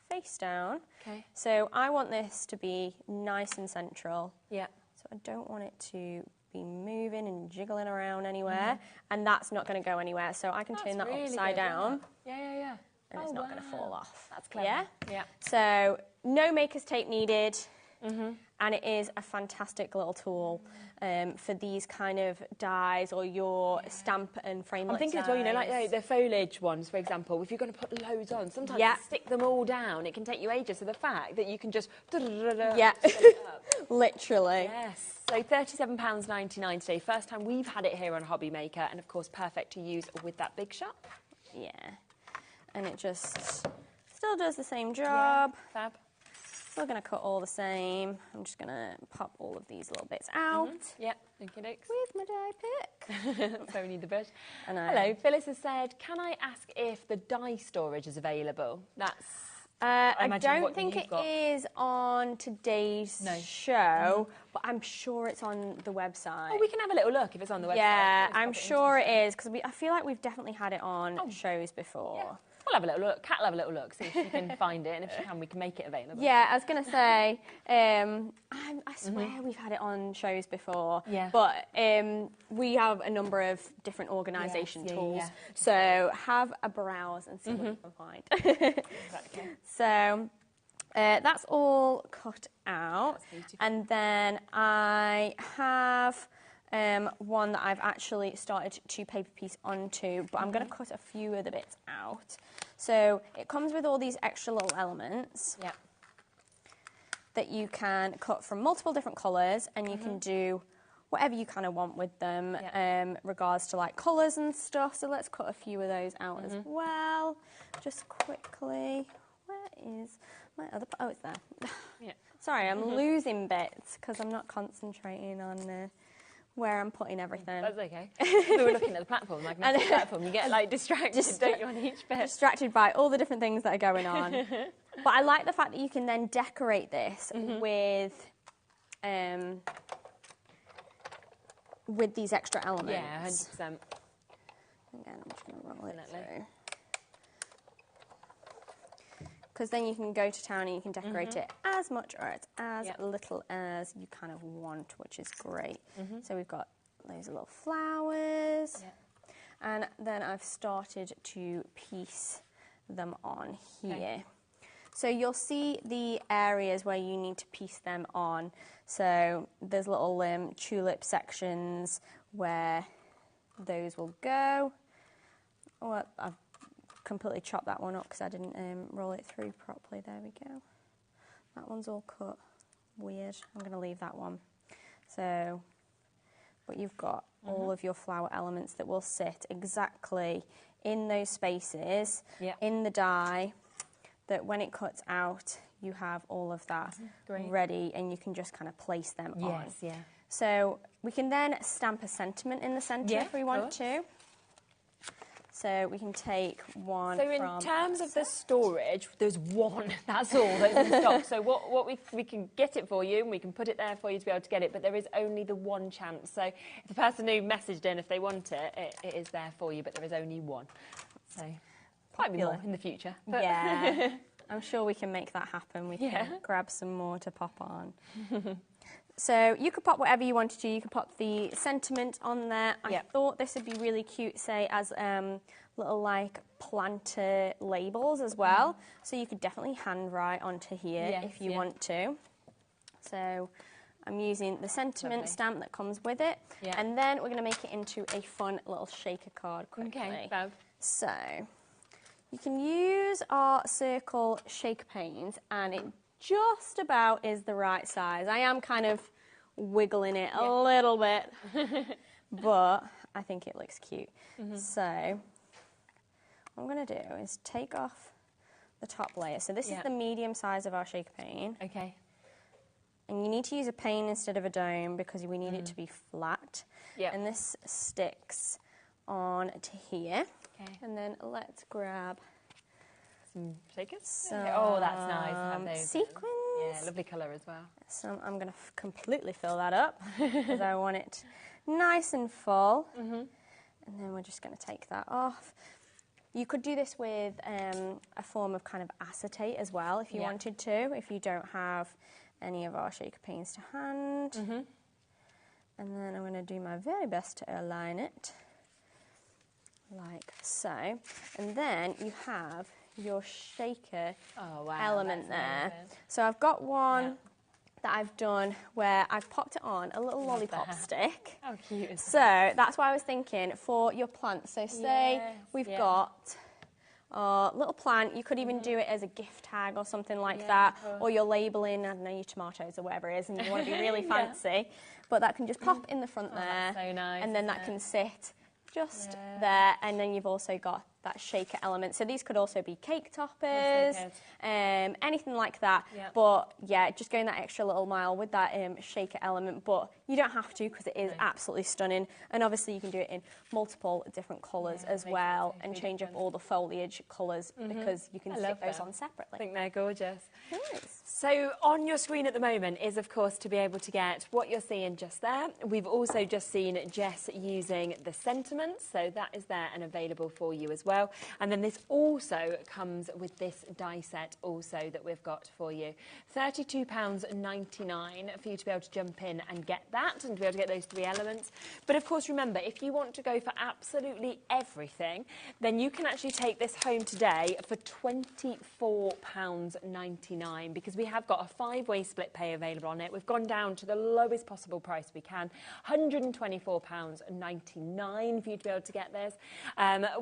face down. Okay. So I want this to be nice and central. Yeah. So I don't want it to be moving and jiggling around anywhere, and that's not going to go anywhere. So I can turn that really upside down. Yeah. And it's not going to fall off. That's clever. Yeah. So no maker's tape needed. And it is a fantastic little tool for these kind of dies or your stamp and framelit. I'm thinking as well, you know, like the foliage ones, for example, if you're going to put loads on, sometimes you stick them all down, it can take you ages. So the fact that you can just... literally. Yes. So £37.99 today. First time we've had it here on HobbyMaker, and of course perfect to use with that big shop. Yeah. And it just still does the same job. Yeah, fab. Still going to cut all the same. I'm just going to pop all of these little bits out. Yeah, thank you, Dix. With my die pick. So we need the brush. I know. Hello, Phyllis has said, can I ask if the die storage is available? That's... I don't think it is on today's show, but I'm sure it's on the website. Oh, we can have a little look if it's on the website. Yeah, I'm sure it is, because I feel like we've definitely had it on shows before. Yeah. We'll have a little look. Kat will have a little look, see if she can find it, and if she can, we can make it available. Yeah, I was going to say, I swear we've had it on shows before, but we have a number of different organisation tools, so have a browse and see what you can find. Exactly. So that's all cut out, and then I have one that I've actually started to paper piece onto, but I'm going to cut a few of the bits out. So it comes with all these extra little elements that you can cut from multiple different colours, and you can do whatever you kind of want with them, regards to like colours and stuff. So let's cut a few of those out as well, just quickly. Where is my other? Oh, it's there. Sorry, I'm losing bits because I'm not concentrating on where I'm putting everything. That's okay. We were looking at the platform, like the platform. You get like distracted, don't you, on each bit? Distracted by all the different things that are going on. But I like the fact that you can then decorate this with these extra elements. Yeah, 100%. Again, I'm just going to roll it through. Because then you can go to town and you can decorate it as much or as little as you kind of want, which is great. So we've got those little flowers, and then I've started to piece them on here. Okay. So you'll see the areas where you need to piece them on. So there's little tulip sections where those will go. Oh, I've completely chopped that one up because I didn't roll it through properly. There we go. That one's all cut weird. I'm going to leave that one. So, but you've got all of your flower elements that will sit exactly in those spaces in the die, that when it cuts out, you have all of that ready, and you can just kind of place them on. Yeah. So we can then stamp a sentiment in the centre if we want to. So we can take one. So in terms of the storage, there's one. That's all that's in stock. So what we can get it for you, and we can put it there for you to be able to get it. But there is only the one chance. So if the person who messaged in, if they want it, it is there for you. But there is only one. So might be more in the future. But yeah, I'm sure we can make that happen. We can grab some more to pop on. So you could pop whatever you wanted to. You could pop the sentiment on there. I thought this would be really cute, say, as little like planter labels as well. So you could definitely handwrite onto here if you want to. So I'm using the sentiment stamp that comes with it. And then we're going to make it into a fun little shaker card quickly. Okay, fab. So you can use our circle shaker panes, and it just about is the right size. I am kind of wiggling it a little bit, but I think it looks cute. So what I'm going to do is take off the top layer. So this is the medium size of our shaker pane. Okay. And you need to use a pane instead of a dome because we need it to be flat. And this sticks on to here. Okay. And then let's grab some shakers. Oh, that's nice. Have those. Sequins. Yeah, lovely colour as well. So I'm going to completely fill that up because I want it nice and full. And then we're just going to take that off. You could do this with a form of kind of acetate as well if you wanted to, if you don't have any of our shaker panes to hand. And then I'm going to do my very best to align it like so. And then you have your shaker element there. So I've got one that I've done where I've popped it on a little lollipop stick. How cute is that? So that's why I was thinking for your plants. So say we've got or little plant. You could even do it as a gift tag or something like that, or you're labelling, I don't know, your tomatoes or whatever it is, and you want to be really fancy. But that can just pop in the front there, so nice, and then that can sit just there, and then you've also got that shaker element. So these could also be cake toppers, anything like that. Yep. But yeah, just going that extra little mile with that shaker element, but you don't have to because it is absolutely stunning. And obviously you can do it in multiple different colours as well, and change up all the foliage colours because you can stick those on separately. I think they're gorgeous. Nice. So on your screen at the moment is, of course, to be able to get what you're seeing just there. We've also just seen Jess using the sentiments, so that is there and available for you as well. And then this also comes with this die set also that we've got for you. £32.99 for you to be able to jump in and get that and to be able to get those 3 elements. But of course, remember, if you want to go for absolutely everything, then you can actually take this home today for £24.99 because we have got a 5-way split pay available on it. We've gone down to the lowest possible price we can, £124.99 for you to be able to get this.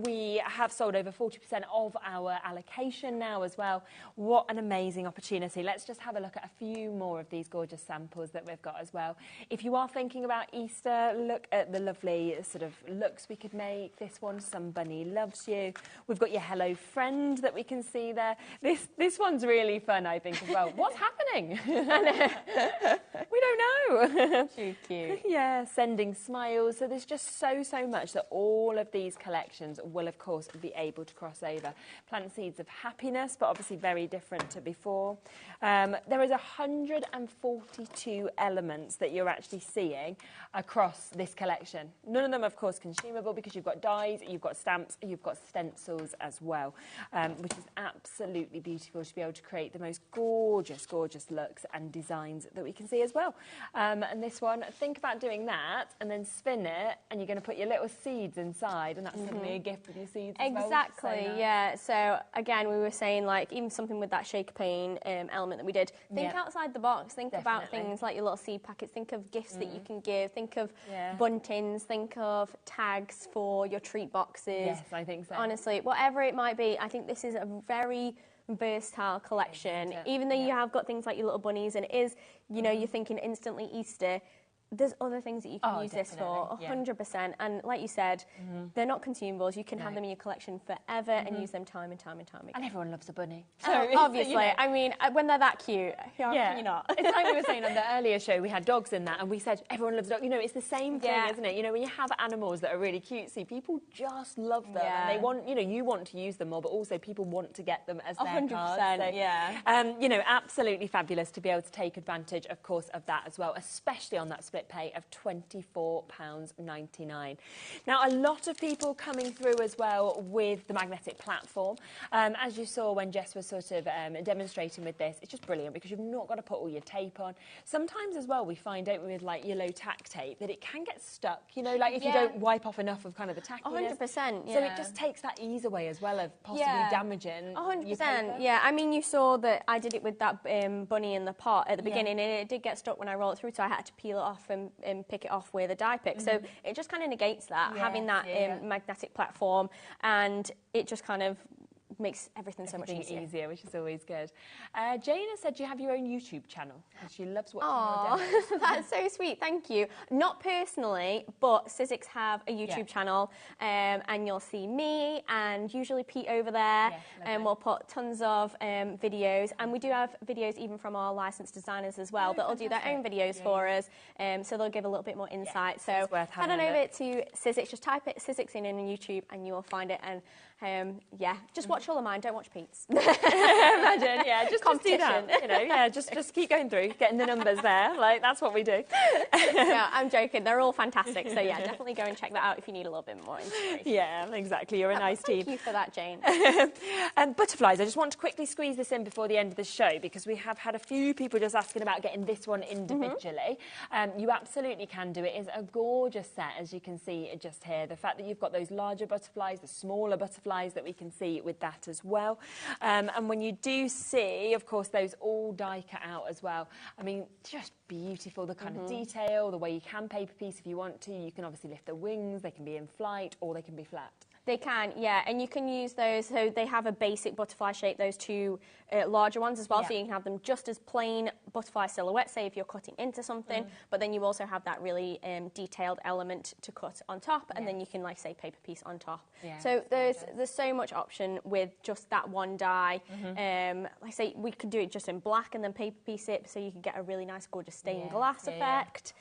We have sold over 40% of our allocation now as well. What an amazing opportunity. Let's just have a look at a few more of these gorgeous samples that we've got as well. If you are thinking about Easter, look at the lovely sort of looks we could make. This one, Somebody Loves You. We've got your Hello Friend that we can see there. This one's really fun, I think, as well. What's happening? We don't know. Too cute. Yeah, sending smiles. So there's just so much that all of these collections will, of course, be able to cross over. Plant Seeds of Happiness, but obviously very different to before. There is 142 elements that you're actually seeing across this collection. None of them, of course, consumable because you've got dies, you've got stamps, you've got stencils as well, which is absolutely beautiful to be able to create the most gorgeous looks and designs that we can see as well. And this one, think about doing that and then spin it, and you're going to put your little seeds inside, and that's suddenly a gift with your seeds as well. Exactly, So nice. yeah. So again, we were saying, like, even something with that shaker pane element that we did. Think outside the box. Think about things like your little seed packets. Think of gifts that you can give. Think of buntings. Think of tags for your treat boxes. Yes, I think so. Honestly, whatever it might be, I think this is a very versatile collection. Even though you have got things like your little bunnies, and it is, you know, you're thinking instantly Easter. There's other things that you can use this for, 100%. And like you said, they're not consumables. You can have them in your collection forever and use them time and time again. And everyone loves a bunny. So obviously, you know. I mean, when they're that cute, you're not. It's like we were saying on the earlier show, we had dogs in that, and we said everyone loves a dog. You know, it's the same thing, isn't it? You know, when you have animals that are really cutesy, people just love them, and they want, you know, you want to use them more, but also people want to get them as their 100%, cards. So, you know, absolutely fabulous to be able to take advantage, of course, of that as well, especially on that split pay of £24.99. Now, a lot of people coming through as well with the magnetic platform. As you saw when Jess was sort of demonstrating with this, it's just brilliant because you've not got to put all your tape on. Sometimes as well, we find, don't we, with like your low tack tape, that it can get stuck, you know, like if you don't wipe off enough of kind of the tackiness. 100%, So it just takes that ease away as well of possibly damaging 100%, yeah. I mean, you saw that I did it with that bunny in the pot at the beginning, and it did get stuck when I rolled it through, so I had to peel it off and pick it off with a die pick. So it just kind of negates that, having that magnetic platform, and it just kind of makes everything so much easier, which is always good. Jane has said you have your own YouTube channel and she loves watching your demos. That's so sweet, thank you. Not personally, but Sizzix have a YouTube channel, and you'll see me and usually Pete over there, and we'll put tons of videos, and we do have videos even from our licensed designers as well that'll do their own videos for us, so they'll give a little bit more insight. So head on over to Sizzix, just type it Sizzix in YouTube and you will find it, and just watch all of mine, don't watch Pete's. Imagine, just do that, you know, just keep going through, getting the numbers there, like that's what we do. No, I'm joking, they're all fantastic, so definitely go and check that out if you need a little bit more inspiration. Yeah, exactly, you're a nice team. Thank you for that, Jane. Butterflies, I just want to quickly squeeze this in before the end of the show because we have had a few people just asking about getting this one individually. You absolutely can do it. It's a gorgeous set, as you can see just here. The fact that you've got those larger butterflies, the smaller butterflies that we can see with that as well. And when you do see, of course, those all die cut out as well. I mean, just beautiful, the kind of detail, the way you can paper piece if you want to. You can obviously lift the wings, they can be in flight or they can be flat. They can, yeah, and you can use those, so they have a basic butterfly shape, those two larger ones as well, so you can have them just as plain butterfly silhouette, say if you're cutting into something, but then you also have that really detailed element to cut on top, and then you can, like say, paper piece on top. So there's so much option with just that one die. Like I say, we could do it just in black and then paper piece it, so you can get a really nice, gorgeous stained glass effect.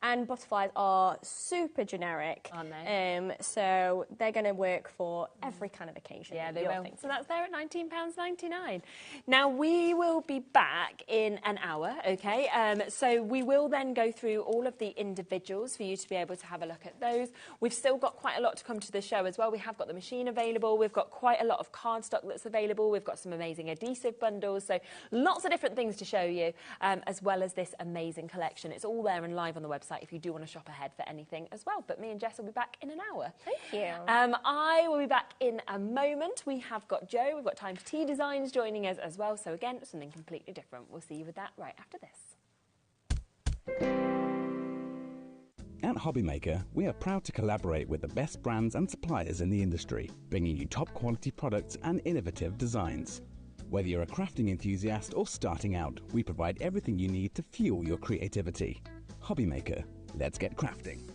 And butterflies are super generic, aren't they? So they're going to work for every kind of occasion. Yeah, they will. So that's there at £19.99. Now, we will be back in an hour, okay? So we will then go through all of the individuals for you to be able to have a look at those. We've still got quite a lot to come to the show as well. We have got the machine available. We've got quite a lot of cardstock that's available. We've got some amazing adhesive bundles. So lots of different things to show you, as well as this amazing collection. It's all there and live on the website if you do want to shop ahead for anything as well. But me and Jess will be back in an hour. Thank you. I will be back in a moment. We have got Jo, we've got Time for Tea Designs joining us as well. So again, something completely different. We'll see you with that right after this. At HobbyMaker, we are proud to collaborate with the best brands and suppliers in the industry, bringing you top quality products and innovative designs. Whether you're a crafting enthusiast or starting out, we provide everything you need to fuel your creativity. HobbyMaker, let's get crafting.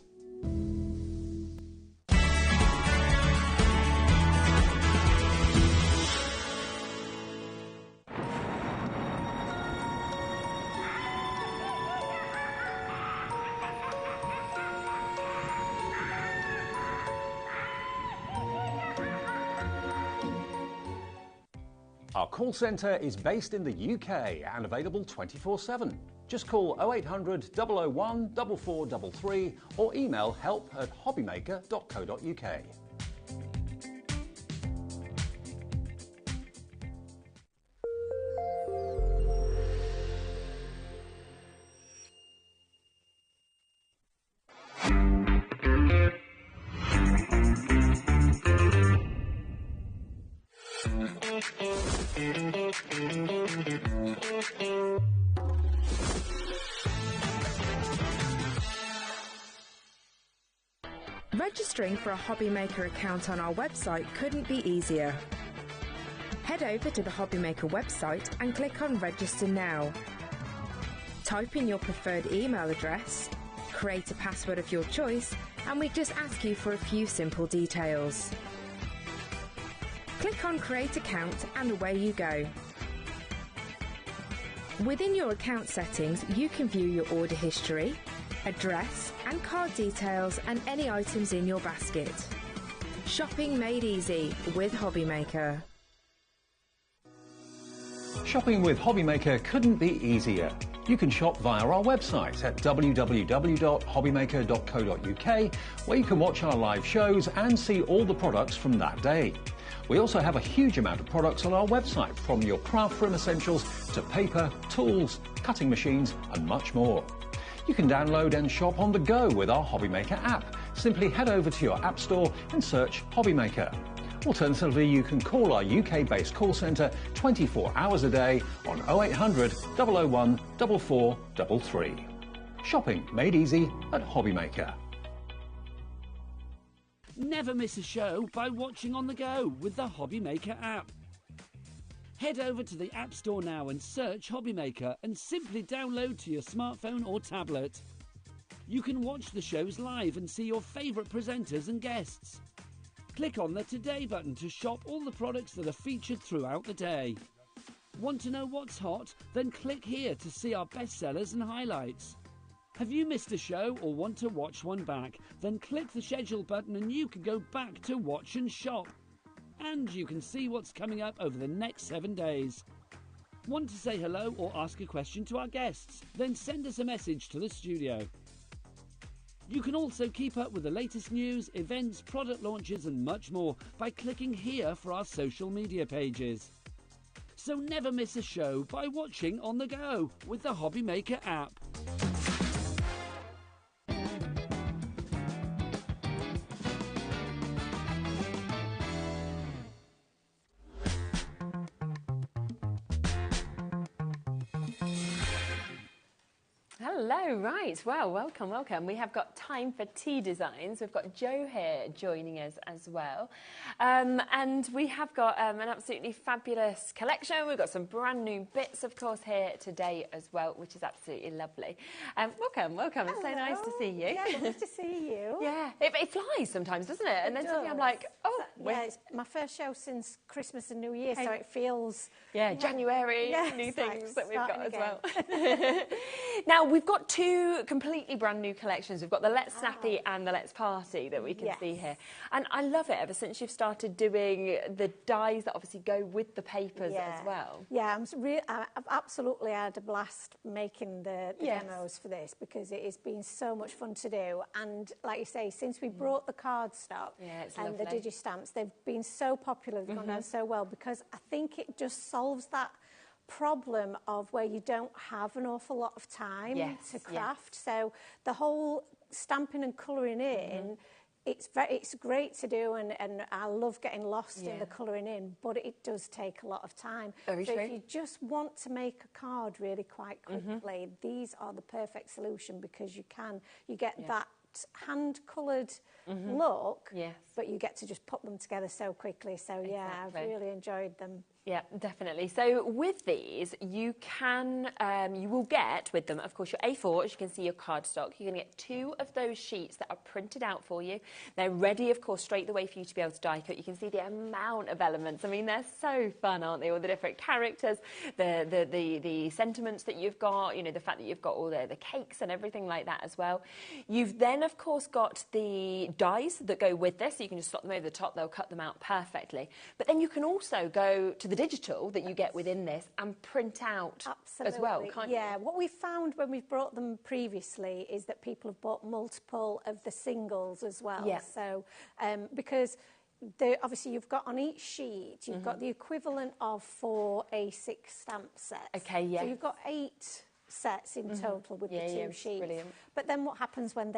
Our call centre is based in the UK and available 24/7. Just call 0800 001 4433 or email help@hobbymaker.co.uk. Registering for a HobbyMaker account on our website couldn't be easier. Head over to the HobbyMaker website and click on Register Now. Type in your preferred email address, create a password of your choice, and we just ask you for a few simple details. Click on Create Account and away you go. Within your account settings, you can view your order history, address and card details and any items in your basket. Shopping made easy with HobbyMaker. Shopping with HobbyMaker couldn't be easier. You can shop via our website at www.hobbymaker.co.uk, where you can watch our live shows and see all the products from that day. We also have a huge amount of products on our website, from your craft room essentials to paper, tools, cutting machines and much more. You can download and shop on the go with our HobbyMaker app. Simply head over to your app store and search HobbyMaker. Alternatively, you can call our UK-based call centre 24 hours a day on 0800 001 4433. Shopping made easy at HobbyMaker. Never miss a show by watching on the go with the HobbyMaker app. Head over to the App Store now and search HobbyMaker and simply download to your smartphone or tablet. You can watch the shows live and see your favourite presenters and guests. Click on the Today button to shop all the products that are featured throughout the day. Want to know what's hot? Then click here to see our bestsellers and highlights. Have you missed a show or want to watch one back? Then click the schedule button and you can go back to watch and shop. And you can see what's coming up over the next 7 days. Want to say hello or ask a question to our guests? Then send us a message to the studio. You can also keep up with the latest news, events, product launches and much more by clicking here for our social media pages. So never miss a show by watching on the go with the HobbyMaker app. Hello, right. Well, welcome, welcome. We have got time for tea designs. We've got Jo here joining us as well. And we have got an absolutely fabulous collection. We've got some brand new bits, of course, here today as well, which is absolutely lovely. Welcome, welcome. Hello. It's so nice to see you. Yeah, nice to see you. Yeah, it flies sometimes, doesn't it? And then suddenly I'm like, oh. Yeah, it's my first show since Christmas and New Year, so it feels... Yeah, January, new things that we've got as well. Now, we've got two completely brand new collections. We've got the Let's Snappy and the Let's Party that we can see here. And I love it ever since you've started doing the dies that obviously go with the papers as well. Yeah, I've absolutely had a blast making the demos for this because it has been so much fun to do. And like you say, since we brought the cardstock and the Digistamps, they've been so popular, they've gone down so well because I think it just solves that problem of where you don't have an awful lot of time to craft. So the whole stamping and colouring in, it's great to do, and I love getting lost in the colouring in, but it does take a lot of time. Very so true. If you just want to make a card really quite quickly, these are the perfect solution because you get that hand-coloured look, but you get to just put them together so quickly. So yeah, I've really enjoyed them. Yeah, definitely. So with these, you can, you will get with them, of course, your A4, as you can see, your cardstock. You're going to get 2 of those sheets that are printed out for you. They're ready, of course, straight away for you to be able to die cut. You can see the amount of elements. I mean, they're so fun, aren't they? All the different characters, the sentiments that you've got, you know, the fact that you've got all the cakes and everything like that as well. You've then, of course, got the dies that go with this. So you can just slot them over the top. They'll cut them out perfectly. But then you can also go to the digital that you get within this and print out as well, can't you? Yeah, what we found when we've brought them previously is that people have bought multiple of the singles as well. Yeah. So, because obviously you've got on each sheet, you've got the equivalent of 4 A6 stamp sets. Okay, yeah. So you've got 8 sets in total with the 2 sheets. Brilliant. But then what happens when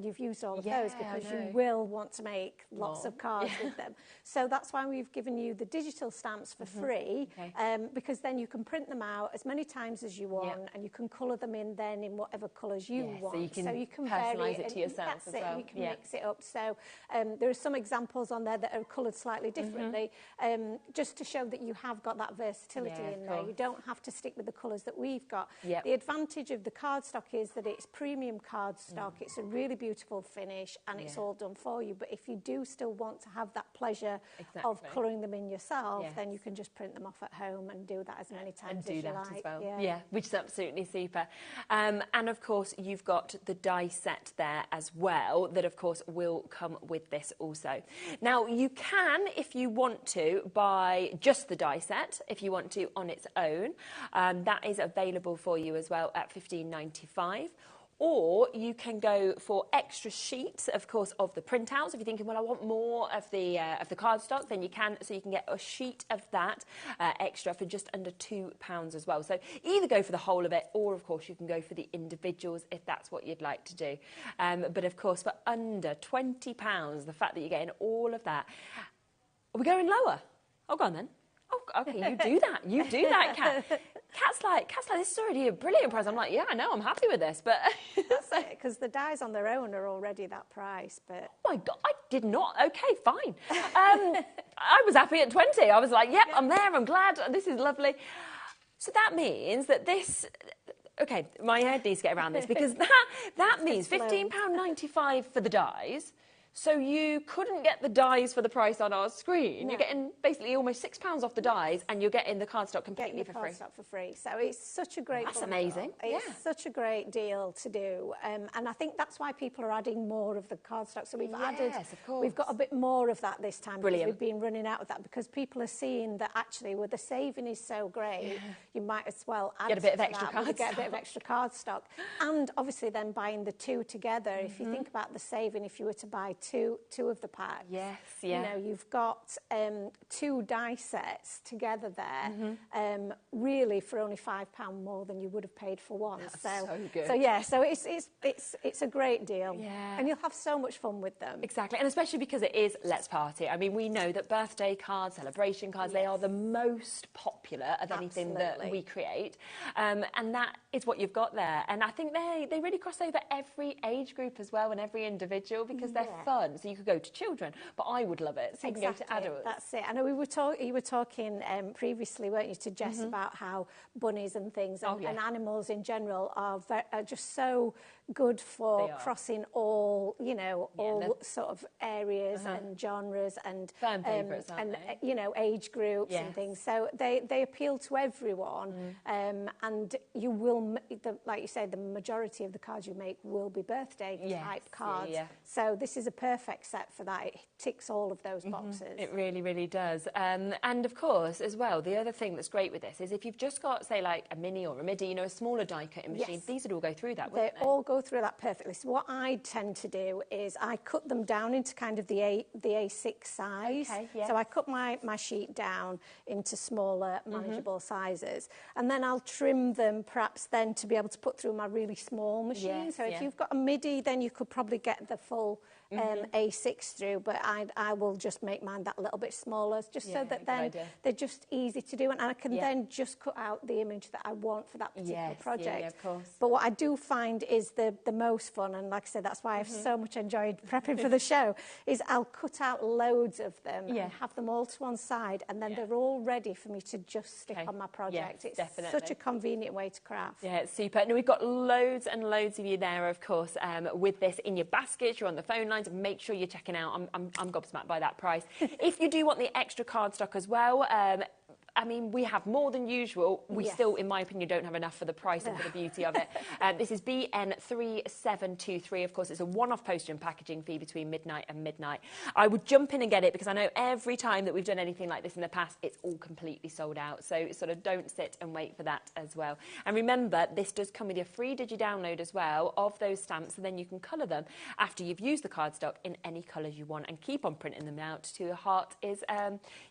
you've used all of those, because you will want to make lots of cards with them. So that's why we've given you the digital stamps for free, because then you can print them out as many times as you want, and you can colour them in then in whatever colours you want. So you can personalise it to yourself as well. You can mix it up. So there are some examples on there that are coloured slightly differently, just to show that you have got that versatility in there. You don't have to stick with the colours that we've got. The advantage of the cardstock is that it's premium cardstock. It's a really beautiful finish, and it's all done for you. But if you do still want to have that pleasure of colouring them in yourself, then you can just print them off at home and do that as many times as you like. As well. Yeah, which is absolutely super. And of course, you've got the die set there as well that, of course, will come with this also. Now, you can, if you want to, buy just the die set, if you want to, on its own. That is available for you as well at $15.95. Or you can go for extra sheets, of course, of the printouts. If you're thinking, well, I want more of the cardstock, then you can. So you can get a sheet of that extra for just under £2 as well. So either go for the whole of it, or of course you can go for the individuals if that's what you'd like to do. But of course, for under £20, the fact that you're getting all of that, are we going lower? Oh, go on then. Oh, okay, you do that. You do that, Kat. Kat's like, this is already a brilliant price. I'm like, yeah, I know, I'm happy with this, but... That's it, because the dies on their own are already that price, but... Oh, my God, I did not. Okay, fine. I was happy at 20. I was like, yep, I'm there, I'm glad, this is lovely. So that means that this... Okay, my head needs to get around this, because that means £15.95 for the dies. So you couldn't get the dies for the price on our screen. No. You're getting basically almost £6 off the dies, and you're getting the cardstock completely for free. Cardstock for free. So it's such a great. That's amazing. It's such a great deal to do, and I think that's why people are adding more of the cardstock. So we've added. Of course. We've got a bit more of that this time. Brilliant. Because we've been running out of that because people are seeing that actually, where the saving is so great, you might as well add get a bit of extra cardstock. Get a bit of extra cardstock, and obviously then buying the 2 together. If you think about the saving, if you were to buy two of the packs. Yes, yeah. You know, you've got 2 die sets together there, really for only £5 more than you would have paid for one. That's so good. So yeah, so it's a great deal. Yeah. And you'll have so much fun with them. Exactly, and especially because it is Let's Party. I mean, we know that birthday cards, celebration cards, they are the most popular of anything that we create. And that is what you've got there. And I think they really cross over every age group as well and every individual because they're fun. So you could go to children, but I would love it. So you can go to adults. That's it. I know you were talking previously, weren't you, to Jess about how bunnies and things and animals in general are just so good for crossing all, you know, all sort of areas and genres and fan favourites, and you know, age groups and things. So they appeal to everyone, and you will, like you say, the majority of the cards you make will be birthday type cards. So this is a perfect set for that. It ticks all of those boxes. It really, really does. And of course, as well, the other thing that's great with this is if you've just got, say, like a mini or a midi, you know, a smaller die cutting machine, these would all go through that, wouldn't they? All go through that perfectly. So what I tend to do is I cut them down into kind of the A6 size. So I cut my sheet down into smaller, manageable sizes, and then I'll trim them perhaps then to be able to put through my really small machine. So if you've got a midi, then you could probably get the full A6 through, but I will just make mine that little bit smaller, just so that then they're just easy to do, and I can then just cut out the image that I want for that particular project. Yeah, of course. But what I do find is the most fun, and like I said, that's why I've so much enjoyed prepping for the show, is I'll cut out loads of them and have them all to one side, and then they're all ready for me to just stick on my project. It's such a convenient way to craft. Yeah, it's super. Now, we've got loads and loads of you there, of course, with this in your baskets. You're on the phone lines. Make sure you're checking out. I'm gobsmacked by that price. If you do want the extra cardstock as well, I mean, we have more than usual. We still, in my opinion, don't have enough for the price and for the beauty of it. This is BN3723. Of course, it's a one-off postage and packaging fee between midnight and midnight. I would jump in and get it because I know every time that we've done anything like this in the past, it's all completely sold out. So sort of don't sit and wait for that as well. And remember, this does come with your free digi-download as well of those stamps, and then you can colour them after you've used the cardstock in any colours you want and keep on printing them out to your heart is,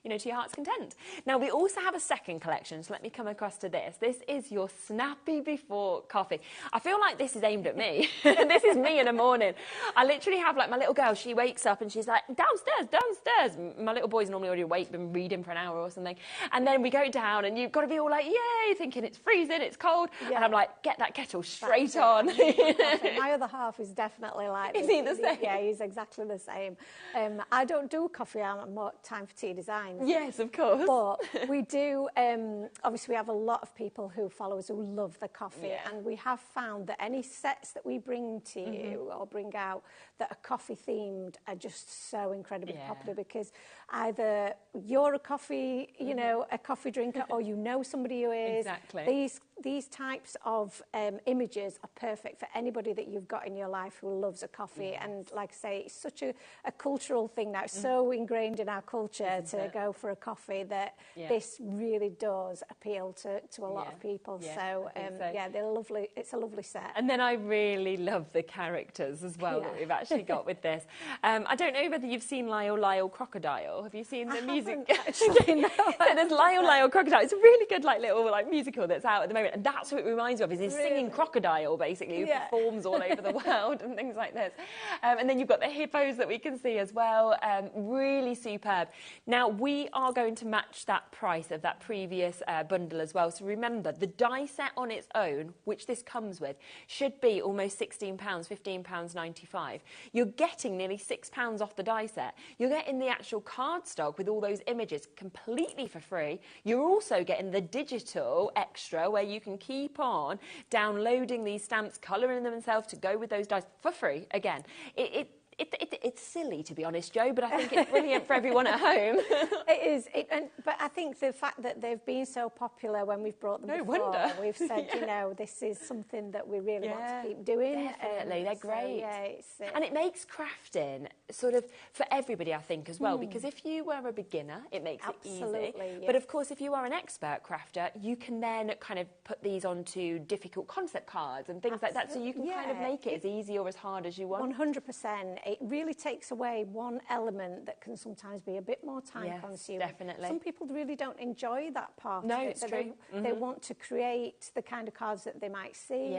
you know, to your heart's content. Now, we also have a second collection, so let me come across to this. This is your snappy before coffee. I feel like this is aimed at me. This is me in the morning. I literally have like my little girl, she wakes up and she's like, downstairs, downstairs. My little boy's normally already awake, been reading for an hour or something. And then we go down and you've got to be all like, yay, thinking it's freezing, it's cold. And I'm like, get that kettle straight on. My other half is definitely like this. Is he the same? Yeah, he's exactly the same. I don't do coffee, I'm more time for tea designs. Yes, of course. But we do, obviously we have a lot of people who follow us who love the coffee, and we have found that any sets that we bring to you or bring out that are coffee themed are just so incredibly popular, because either you're a coffee, you know, a coffee drinker, or you know somebody who is. Exactly. These types of images are perfect for anybody that you've got in your life who loves a coffee. And like I say, it's such a cultural thing now. It's so ingrained in our culture to go for a coffee that this really does appeal to a lot of people. So yeah, they're lovely. It's a lovely set. And then I really love the characters as well that we've actually got with this. I don't know whether you've seen Lyle Crocodile. Have you seen the music? Actually, no. So there's Lyle Crocodile. It's a really good little musical that's out at the moment, and that's what it reminds me of. Is this singing crocodile basically who performs all over the world and things like this. And then you've got the hippos that we can see as well. Really superb. Now we are going to match that price of that previous bundle as well. So remember, the die set on its own, which this comes with, should be almost £16, £15.95. You're getting nearly £6 off the die set. You're getting the actual cardstock with all those images completely for free. You're also getting the digital extra where you can keep on downloading these stamps, colouring them themselves to go with those dies for free. Again, it's silly, to be honest, Jo, but I think it's brilliant for everyone at home. It is. But I think the fact that they've been so popular when we've brought them before, we've said, you know, this is something that we really want to keep doing. Definitely, they're great. So, and it makes crafting sort of for everybody, I think, as well, because if you were a beginner, it makes it easy. But of course, if you are an expert crafter, you can then kind of put these onto difficult concept cards and things like that, so you can kind of make it as easy or as hard as you want. 100%. it really takes away one element that can sometimes be a bit more time-consuming. Definitely. Some people really don't enjoy that part No, of it. it's true. They want to create the kind of cards that they might see,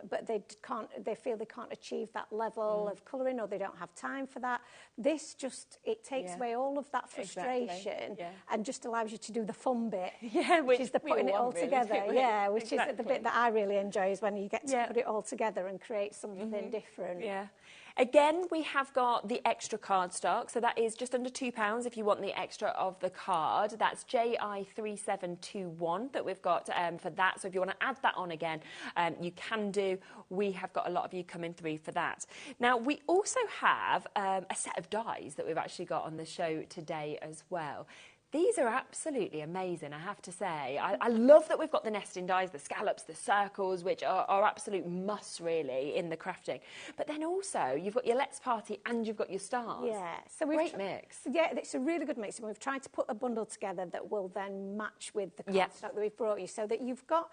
but they feel they can't achieve that level of colouring, or they don't have time for that. This just, it takes away all of that frustration and just allows you to do the fun bit, which is the putting it all together. Which is the bit that I really enjoy, is when you get to put it all together and create something different. Again, we have got the extra cardstock, so that is just under £2 if you want the extra of the card. That's JI3721 that we've got for that. So if you want to add that on again, you can do. We have got a lot of you coming through for that. Now, we also have a set of dies that we've actually got on the show today as well. These are absolutely amazing, I have to say. I love that we've got the nesting dies, the scallops, the circles, which are absolute musts, really, in the crafting. But then also, you've got your Let's Party and you've got your stars. Yeah. So great mix. Yeah, it's a really good mix. And we've tried to put a bundle together that will then match with the cardstock that we've brought you, so that you've got...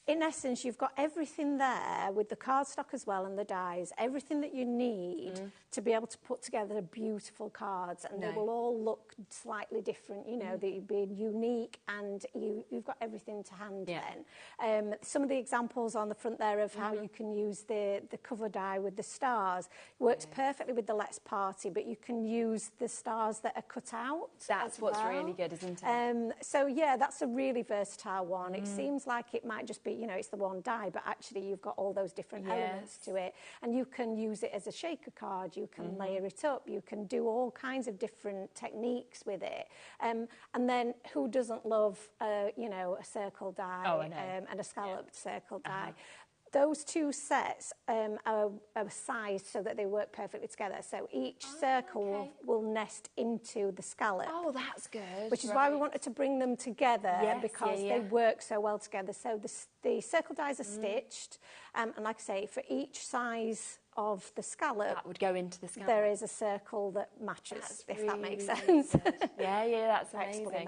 In essence, you've got everything there with the cardstock as well and the dies, everything that you need to be able to put together beautiful cards, and they will all look slightly different, you know, they've been unique, and you've got everything to hand then. Some of the examples on the front there of how you can use the cover die with the stars works perfectly with the Let's Party, but you can use the stars that are cut out. That's what's really good, isn't it? So, yeah, that's a really versatile one. It seems like it might just be, you know, it's the one die, but actually you've got all those different elements to it, and you can use it as a shaker card, you can layer it up, you can do all kinds of different techniques with it, and then who doesn't love you know, a circle die and a scalloped circle die. Those two sets are sized so that they work perfectly together. So each circle will nest into the scallop. Oh, that's good. Which is why we wanted to bring them together, because they work so well together. So the circle dies are stitched, and like I say, for each size of the scallop, that would go into the scallop. There is a circle that matches, if that makes sense. That's amazing.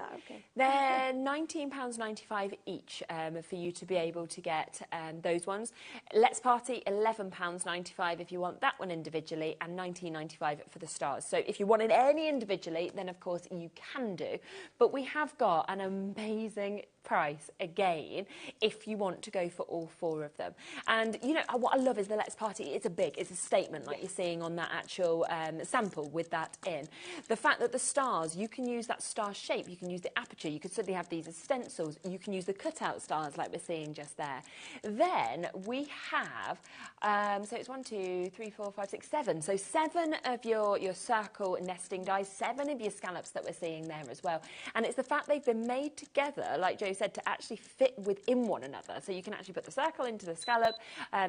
They're £19.95 each for you to be able to get those ones. Let's Party, £11.95 if you want that one individually, and £19.95 for the stars. So if you wanted any individually, then of course you can do. But we have got an amazing price again if you want to go for all four of them. And you know what I love is the Let's Party. It's a statement, like you're seeing on that actual sample with that in. The fact that the stars, you can use that star shape, you can use the aperture, you could certainly have these as stencils, you can use the cutout stars like we're seeing just there. Then we have, so it's 1, 2, 3, 4, 5, 6, 7. So 7 of your circle nesting dies, 7 of your scallops that we're seeing there as well. And it's the fact they've been made together, like Joe said, to actually fit within one another. So you can actually put the circle into the scallop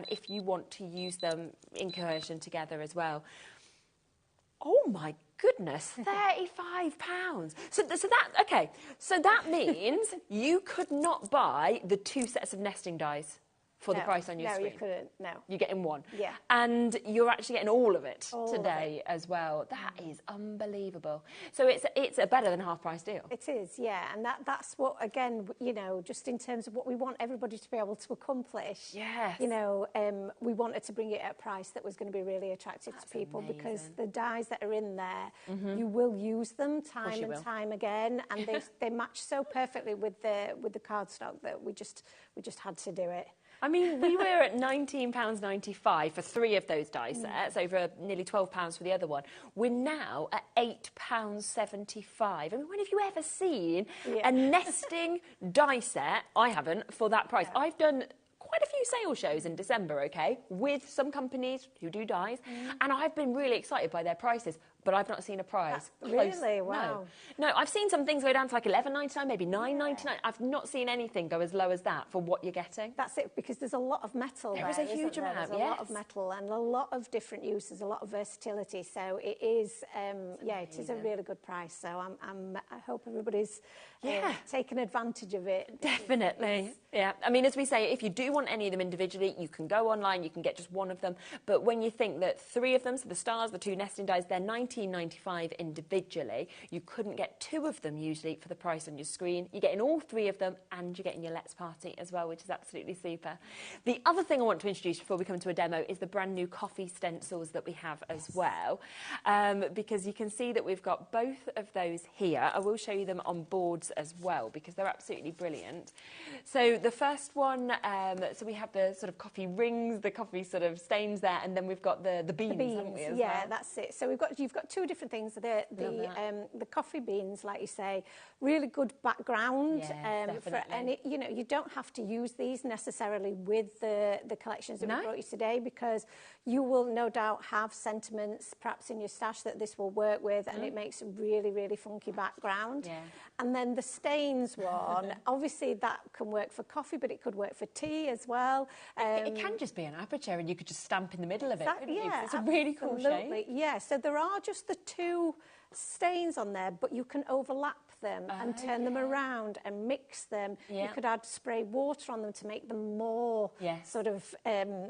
if you want to use them in cohesion together as well. Oh my goodness, £35. So that means you could not buy the 2 sets of nesting dies for the price on your screen. No, you couldn't, no. You're getting one. Yeah. And you're actually getting all of it today as well. That is unbelievable. So it's a better than half-price deal. It is, yeah. And that's what, again, you know, just in terms of what we want everybody to be able to accomplish. Yes. You know, we wanted to bring it at a price that was going to be really attractive to people, because the dies that are in there, you will use them time and time again, and they match so perfectly with the cardstock that we just had to do it. I mean, we were at £19.95 for 3 of those die sets, over nearly £12 for the other one. We're now at £8.75. I mean, when have you ever seen a nesting die set? I haven't, for that price. I've done quite a few sales shows in December, with some companies who do dies, and I've been really excited by their prices, but I've not seen a price. Really? Wow. No, I've seen some things go down to like £11.99, maybe £9.99. I've not seen anything go as low as that for what you're getting. That's it, because there's a lot of metal there. There is a huge amount, There's a lot of metal and a lot of different uses, a lot of versatility. So it is, it is a really good price. So I hope everybody's taking advantage of it. Definitely. Yeah. I mean, as we say, if you do want any of them individually, you can go online, you can get just one of them. But when you think that 3 of them, so the stars, the 2 nesting dies, they're $19.95 individually. You couldn't get 2 of them usually for the price on your screen. You're getting all 3 of them, and you're getting your Let's Party as well, which is absolutely super. The other thing I want to introduce before we come to a demo is the brand new coffee stencils that we have as well, because you can see that we've got both of those here. I will show you them on boards as well, because they're absolutely brilliant. So the first one, so we have the sort of coffee rings, the coffee sort of stains there, and then we've got the beans, haven't we, as well? That's it. So you've got 2 different things. The coffee beans, like you say, really good background for any. You know, you don't have to use these necessarily with the collections that we brought you today, because you will no doubt have sentiments perhaps in your stash that this will work with, and it makes a really, really funky background. And then the stains one, obviously that can work for coffee, but it could work for tea as well. It can just be an aperture, and you could just stamp in the middle of it. It's a really cool shape. Yeah, so there are just the 2 stains on there, but you can overlap them and turn them around and mix them. You could add spray water on them to make them more sort of,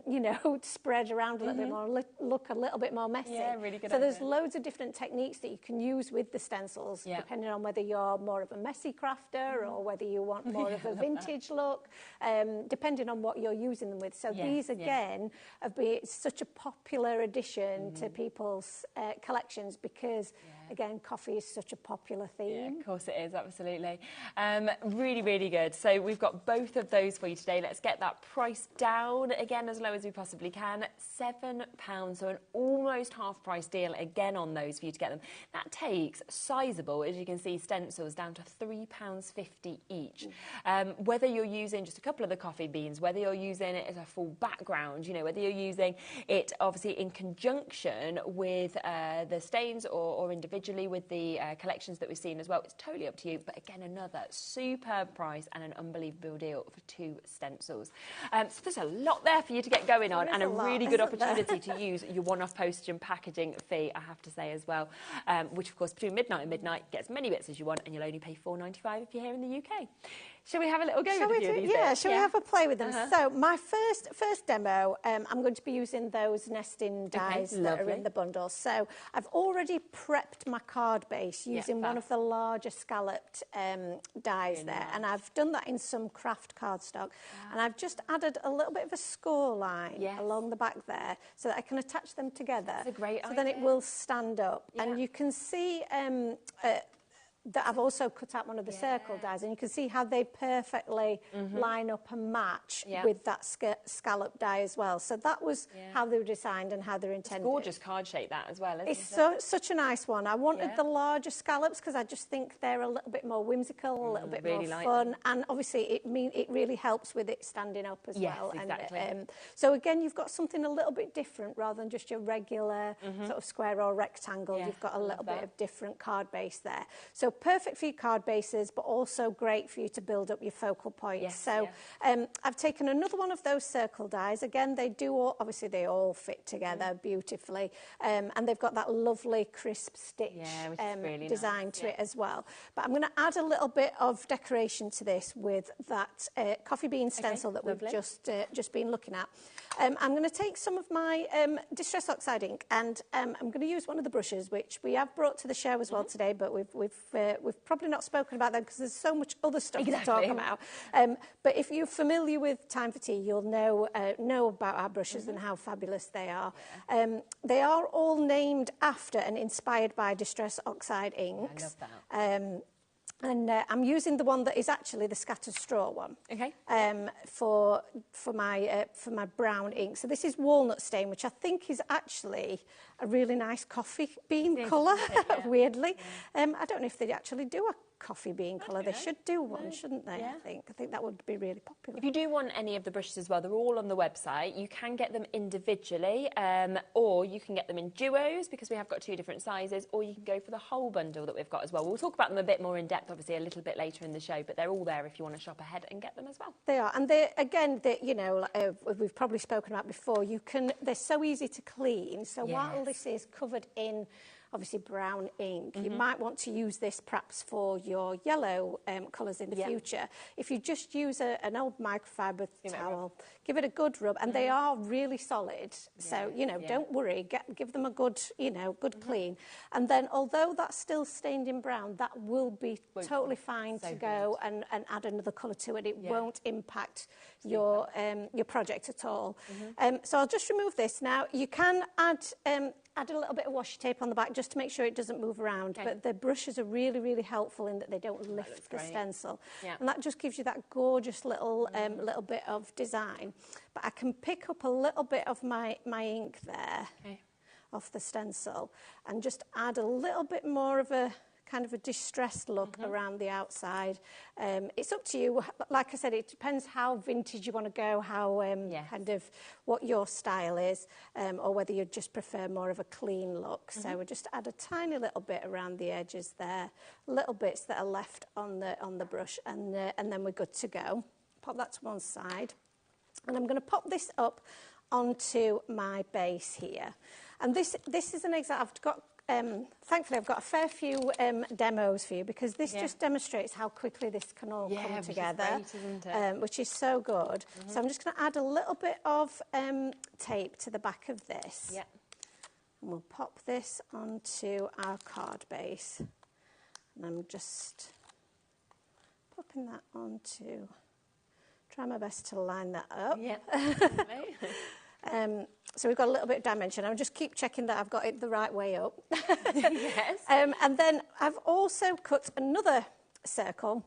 you know, spread around a little bit more, look a little bit more messy. Yeah, really good. So there's loads of different techniques that you can use with the stencils, depending on whether you're more of a messy crafter or whether you want more of a vintage look, depending on what you're using them with. So these, again, have been such a popular addition to people's collections, because again, coffee is such a popular theme. Yeah, of course it is, absolutely. Really, really good. So we've got both of those for you today. Let's get that price down again as low as we possibly can. £7, so an almost half price deal again on those for you to get them. That takes sizable, as you can see, stencils down to £3.50 each. Whether you're using just a couple of the coffee beans, whether you're using it as a full background, you know, whether you're using it obviously in conjunction with the stains or individually with the collections that we've seen as well, it's totally up to you. But again, another superb price and an unbelievable deal for 2 stencils. So there's a lot there for you to get going on, and a really good opportunity to use your one-off postage and packaging fee, I have to say as well, which of course between midnight and midnight, get as many bits as you want, and you'll only pay £4.95 if you're here in the UK. Shall we have a little go with a few of these bits? Shall we have a play with them? So my first demo, I'm going to be using those nesting dies that are in the bundle. So I've already prepped my card base using one of the larger scalloped dies there, and I've done that in some craft cardstock, and I've just added a little bit of a score line along the back there so that I can attach them together. That's a great idea. So then it will stand up, and you can see that I've also cut out one of the circle dies, and you can see how they perfectly line up and match with that scallop die as well. So that was how they were designed and how they're intended. It's gorgeous card shape that as well, isn't it? It's such a nice one. I wanted the larger scallops because I just think they're a little bit more whimsical, a little bit more fun, and obviously it really helps with it standing up as well. Exactly. And so again, you've got something a little bit different rather than just your regular sort of square or rectangle. You've got a little bit of different card base there. So perfect for your card bases, but also great for you to build up your focal points. I've taken another one of those circle dies. Again, they obviously they all fit together beautifully, and they've got that lovely crisp stitch really design to it as well. But I'm going to add a little bit of decoration to this with that coffee bean stencil that we've just been looking at. I'm going to take some of my Distress Oxide ink, and I'm going to use one of the brushes which we have brought to the show as well today, but we've probably not spoken about that because there's so much other stuff to talk about. But if you're familiar with Time for Tea, you'll know about our brushes and how fabulous they are. They are all named after and inspired by Distress Oxide inks. I love that. And I'm using the one that is actually the scattered straw one. For my brown ink. So this is walnut stain, which I think is actually a really nice coffee bean colour. Weirdly, I don't know if they actually do a coffee bean colour. They should do one, shouldn't they? I think that would be really popular. If you do want any of the brushes as well, they're all on the website. You can get them individually, or you can get them in duos because we have got 2 different sizes, or you can go for the whole bundle that we've got as well. We'll talk about them a bit more in depth, obviously, a little bit later in the show, but they're all there if you want to shop ahead and get them as well. They are, and you know, we've probably spoken about before. They're so easy to clean. So while this is covered in obviously brown ink. You might want to use this perhaps for your yellow colours in the future. If you just use an old microfiber towel, give it a good rub, and they are really solid. So, you know, don't worry, give them a good, you know, good clean. And then, although that's still stained in brown, that will be totally fine to go and add another colour to it. It won't impact your project at all. So I'll just remove this. Now, you can add a little bit of washi tape on the back just to make sure it doesn't move around. But the brushes are really, really helpful in that they don't lift the stencil. And that just gives you that gorgeous little little bit of design. But I can pick up a little bit of my ink there off the stencil and just add a little bit more of a kind of a distressed look around the outside. It's up to you. Like I said, it depends how vintage you want to go, how kind of what your style is, or whether you just prefer more of a clean look. So we'll just add a tiny little bit around the edges there, little bits that are left on the brush, and then we're good to go. Pop that to one side. And I'm going to pop this up onto my base here. And this is an example. I've got thankfully, I've got a fair few demos for you, because this just demonstrates how quickly this can all come together, which is great, isn't it? which is so good. So I'm just going to add a little bit of tape to the back of this. And we'll pop this onto our card base. And I'm just popping that onto, try my best to line that up. So we've got a little bit of dimension. I'll just keep checking that I've got it the right way up. And then I've also cut another circle,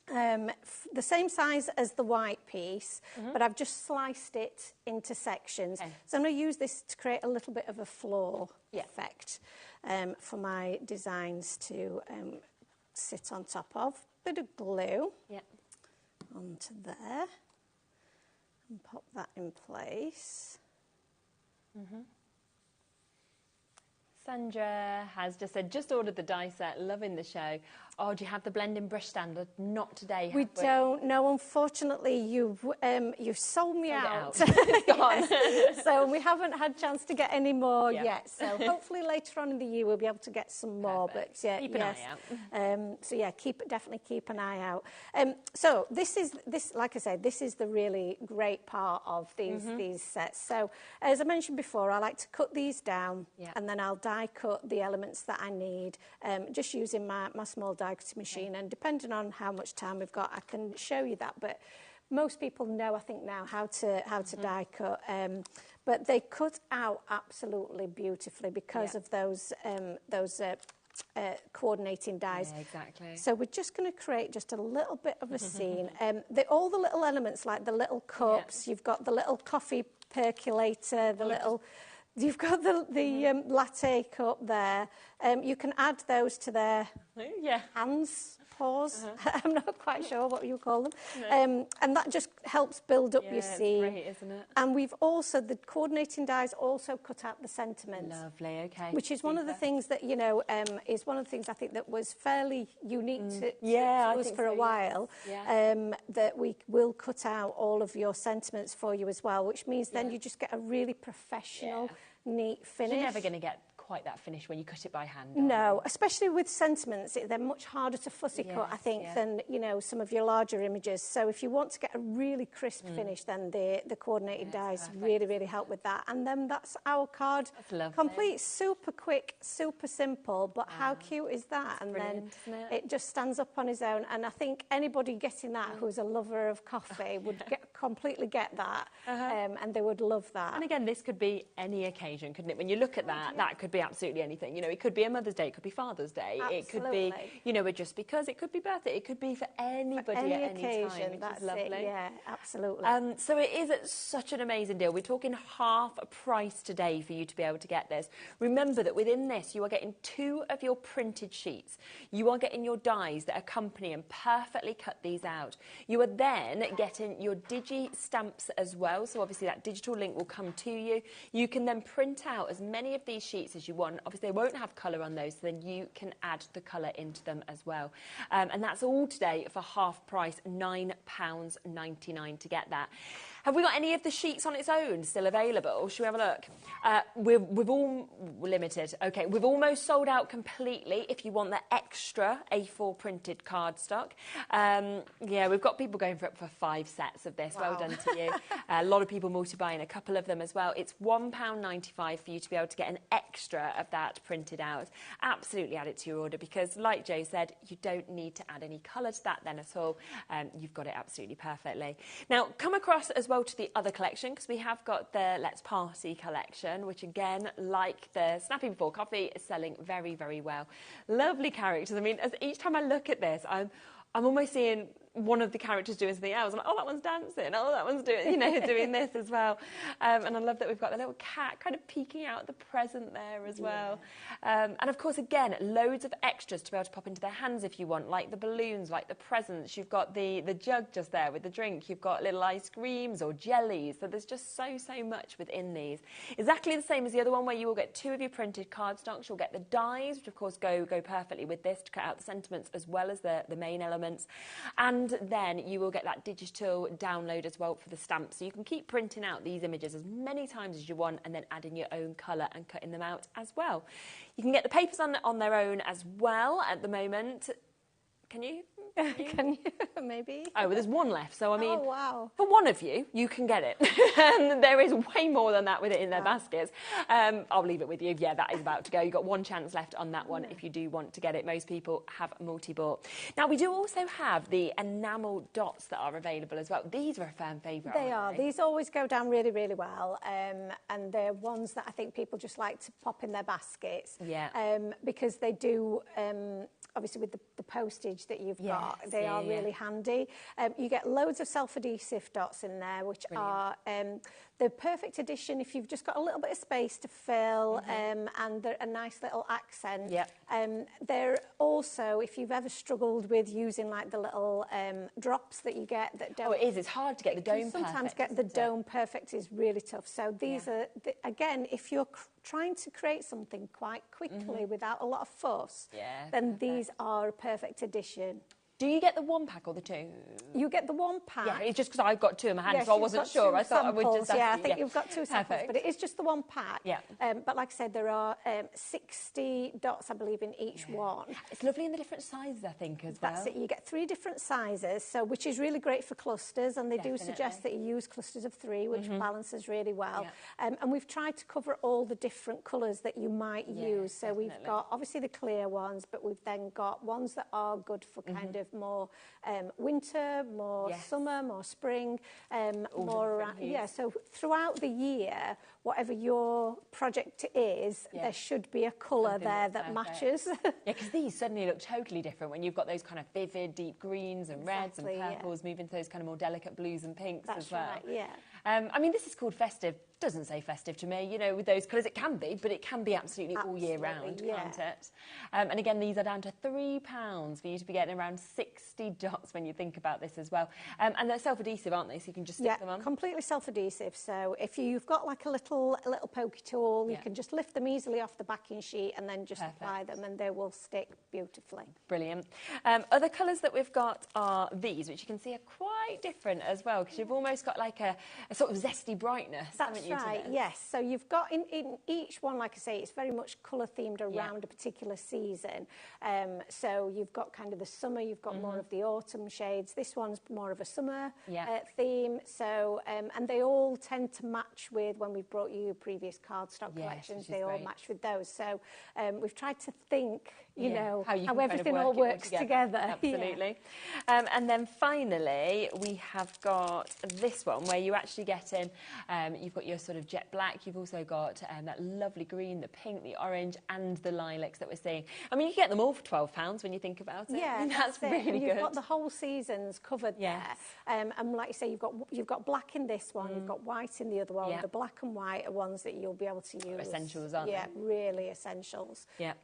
the same size as the white piece, but I've just sliced it into sections. So I'm going to use this to create a little bit of a floor effect for my designs to sit on top of. Bit of glue onto there. And pop that in place. Sandra has just said, just ordered the die set, loving the show. Oh, do you have the blending brush stand? Not today, We don't. No, unfortunately, you've sold me out. It's gone. So we haven't had a chance to get any more yet. So hopefully later on in the year we'll be able to get some more. But keep an eye out. So yeah, definitely keep an eye out. So this, like I said, this is the really great part of these sets. So as I mentioned before, I like to cut these down and then I'll die cut the elements that I need, just using my small die cutting machine, and depending on how much time we've got, I can show you that. But most people know, I think now, how to die cut, but they cut out absolutely beautifully because of those coordinating dies. Exactly. So we're just going to create just a little bit of a scene. All the little elements, like the little cups, you've got the little coffee percolator, the little. You've got the latte cup there. You can add those to their hands, paws. I'm not quite sure what you call them. And that just helps build up your scene. It's great, isn't it? And we've also, the coordinating dies also cut out the sentiments. Lovely, okay. Which is one of the things that, you know, is one of the things I think that was fairly unique to us for a while. That we will cut out all of your sentiments for you as well, which means then you just get a really professional, neat finish. You're never going to get quite that finish when you cut it by hand. No, especially with sentiments, they're much harder to fussy cut, I think, than, you know, some of your larger images. So if you want to get a really crisp finish, then the coordinated dies really, really help with that. And then that's our card complete. Super quick, super simple, but how cute is that? And then it just stands up on its own. And I think anybody getting that who's a lover of coffee would completely get that, and they would love that. And again, this could be any occasion, couldn't it? When you look at that, that could be absolutely anything. You know, it could be a Mother's Day, it could be Father's Day, it could be, you know, just because, it could be birthday, it could be for anybody at any occasion, time, that's lovely. It, yeah, absolutely. So it is such an amazing deal. We're talking half price today for you to be able to get this. Remember that within this, you are getting 2 of your printed sheets. You are getting your dies that accompany and perfectly cut these out. You are then getting your digi stamps as well. So obviously that digital link will come to you. You can then print out as many of these sheets as you want. Obviously, they won't have colour on those, so then you can add the colour into them as well. And that's all today for half price, £9.99 to get that. Have we got any of the sheets on its own still available? Should we have a look? We've all limited. Okay, we've almost sold out completely if you want the extra A4 printed cardstock. Yeah, we've got people going for 5 sets of this. Wow. Well done to you. A lot of people multi-buying a couple of them as well. It's £1.95 for you to be able to get an extra of that printed out. Absolutely add it to your order because, like Joe said, you don't need to add any colour to that then at all. You've got it absolutely perfectly. Now, come across as well to the other collection because we have got the Let's Party collection, which again, like the Snappy Before Coffee, is selling very, very well. Lovely characters. I mean, each time I look at this, I'm almost seeing one of the characters doing something else. I'm like, oh, that one's dancing. Oh, that one's doing, doing this as well. And I love that we've got the little cat kind of peeking out the present there as well. And of course, again, loads of extras to be able to pop into their hands if you want, like the balloons, like the presents. You've got the jug just there with the drink. You've got little ice creams or jellies. So there's just so much within these. Exactly the same as the other one where you will get 2 of your printed cardstocks. You'll get the dies, which of course go perfectly with this to cut out the sentiments as well as the main elements. And then you will get that digital download as well for the stamps. So you can keep printing out these images as many times as you want and then adding your own colour and cutting them out as well. You can get the papers on their own as well at the moment. Can you? Can you? Maybe. Oh, well, there's one left. So, I mean, oh, wow. For one of you, you can get it. And there is way more than that with it in their baskets. I'll leave it with you. Yeah, that is about to go. You've got one chance left on that one if you do want to get it. Most people have multi-bought. Now, we do also have the enamel dots that are available as well. These are a fan favourite, They are. These always go down really, really well. And they're ones that I think people just like to pop in their baskets. Yeah. Because they do... obviously with the postage that you've got, they are really handy. You get loads of self-adhesive dots in there, which are the perfect addition if you've just got a little bit of space to fill and they're a nice little accent. They're also, if you've ever struggled with using like the little drops that you get that don't... Oh, it is. It's hard to get the dome perfect. Sometimes get the dome perfect is really tough. So these are, again, if you're trying to create something quite quickly without a lot of fuss, then these are a perfect addition. Do you get the 1-pack or the 2? You get the 1-pack. Yeah, it's just because I've got 2 in my hand, so I wasn't sure. I thought I would just ask you. I think you've got 2 samples, but it is just the 1-pack. Yeah. But like I said, there are 60 dots, I believe, in each one. It's lovely in the different sizes, I think, as well. That's it. You get 3 different sizes, so which is really great for clusters, and they do suggest that you use clusters of 3, which balances really well. And we've tried to cover all the different colours that you might use. So we've got, obviously, the clear ones, but we've then got ones that are good for kind of more winter, more summer, more spring, more around, so throughout the year, whatever your project is, there should be a colour there that matches. Because these suddenly look totally different when you've got those kind of vivid deep greens and reds and purples moving to those kind of more delicate blues and pinks as well. That's right, I mean, this is called festive. Doesn't say festive to me, with those colours. It can be, but it can be absolutely all year round, can't it? And again, these are down to £3 for you to be getting around 60 dots when you think about this as well. And they're self-adhesive, aren't they? So you can just stick them on. Yeah, completely self-adhesive. So if you've got like a little pokey tool, you can just lift them easily off the backing sheet and then just apply them, and they will stick beautifully. Brilliant. Other colours that we've got are these, which you can see are quite different as well, because you've almost got like a sort of zesty brightness. That's right, yes. So you've got in each one, like I say, it's very much colour themed around a particular season. So you've got kind of the summer, you've got more of the autumn shades. This one's more of a summer theme. So and they all tend to match with when we've brought you previous cardstock collections. They all match with those. So we've tried to think, you know, how everything all works together. Absolutely. And then finally, we have got this one where you actually get in, you've got your sort of jet black, you've also got that lovely green, the pink, the orange, and the lilacs that we're seeing. I mean, you get them all for £12 when you think about it. Yeah, that's really good. You've got the whole seasons covered there. And like you say, you've got black in this one, you've got white in the other one. The black and white are ones that you'll be able to use. Essentials, aren't they? Yeah, really essentials. Yeah.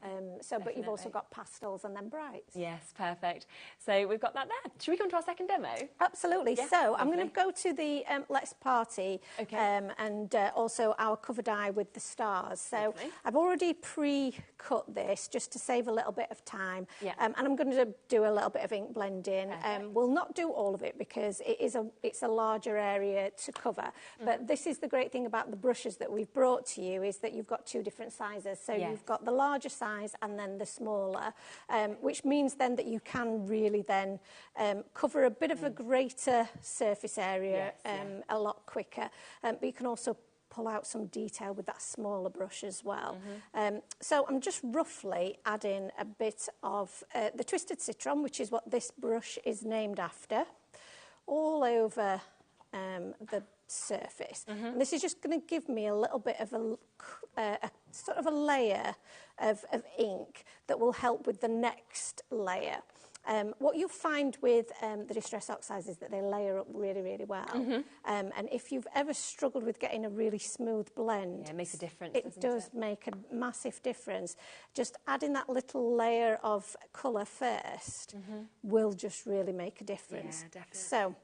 But you've also got pastels and then brights. Yes, perfect. So we've got that there. Should we come to our second demo? Absolutely. Yeah, so I'm going to go to the Let's Party, okay. and and also our cover die with the stars. So I've already pre-cut this just to save a little bit of time. And I'm going to do a little bit of ink blending. We'll not do all of it because it's a larger area to cover. But this is the great thing about the brushes that we've brought to you, is that you've got two different sizes. So you've got the larger size and then the smaller, which means then that you can really then cover a bit of a greater surface area a lot quicker. But you can also pull out some detail with that smaller brush as well. So I'm just roughly adding a bit of the Twisted Citron, which is what this brush is named after, all over the surface. And this is just going to give me a little bit of a sort of a layer of ink that will help with the next layer. What you'll find with the Distress Oxides is that they layer up really, really well. And if you've ever struggled with getting a really smooth blend, it makes a difference. It does make a massive difference. Just adding that little layer of colour first will just really make a difference. Yeah, definitely. So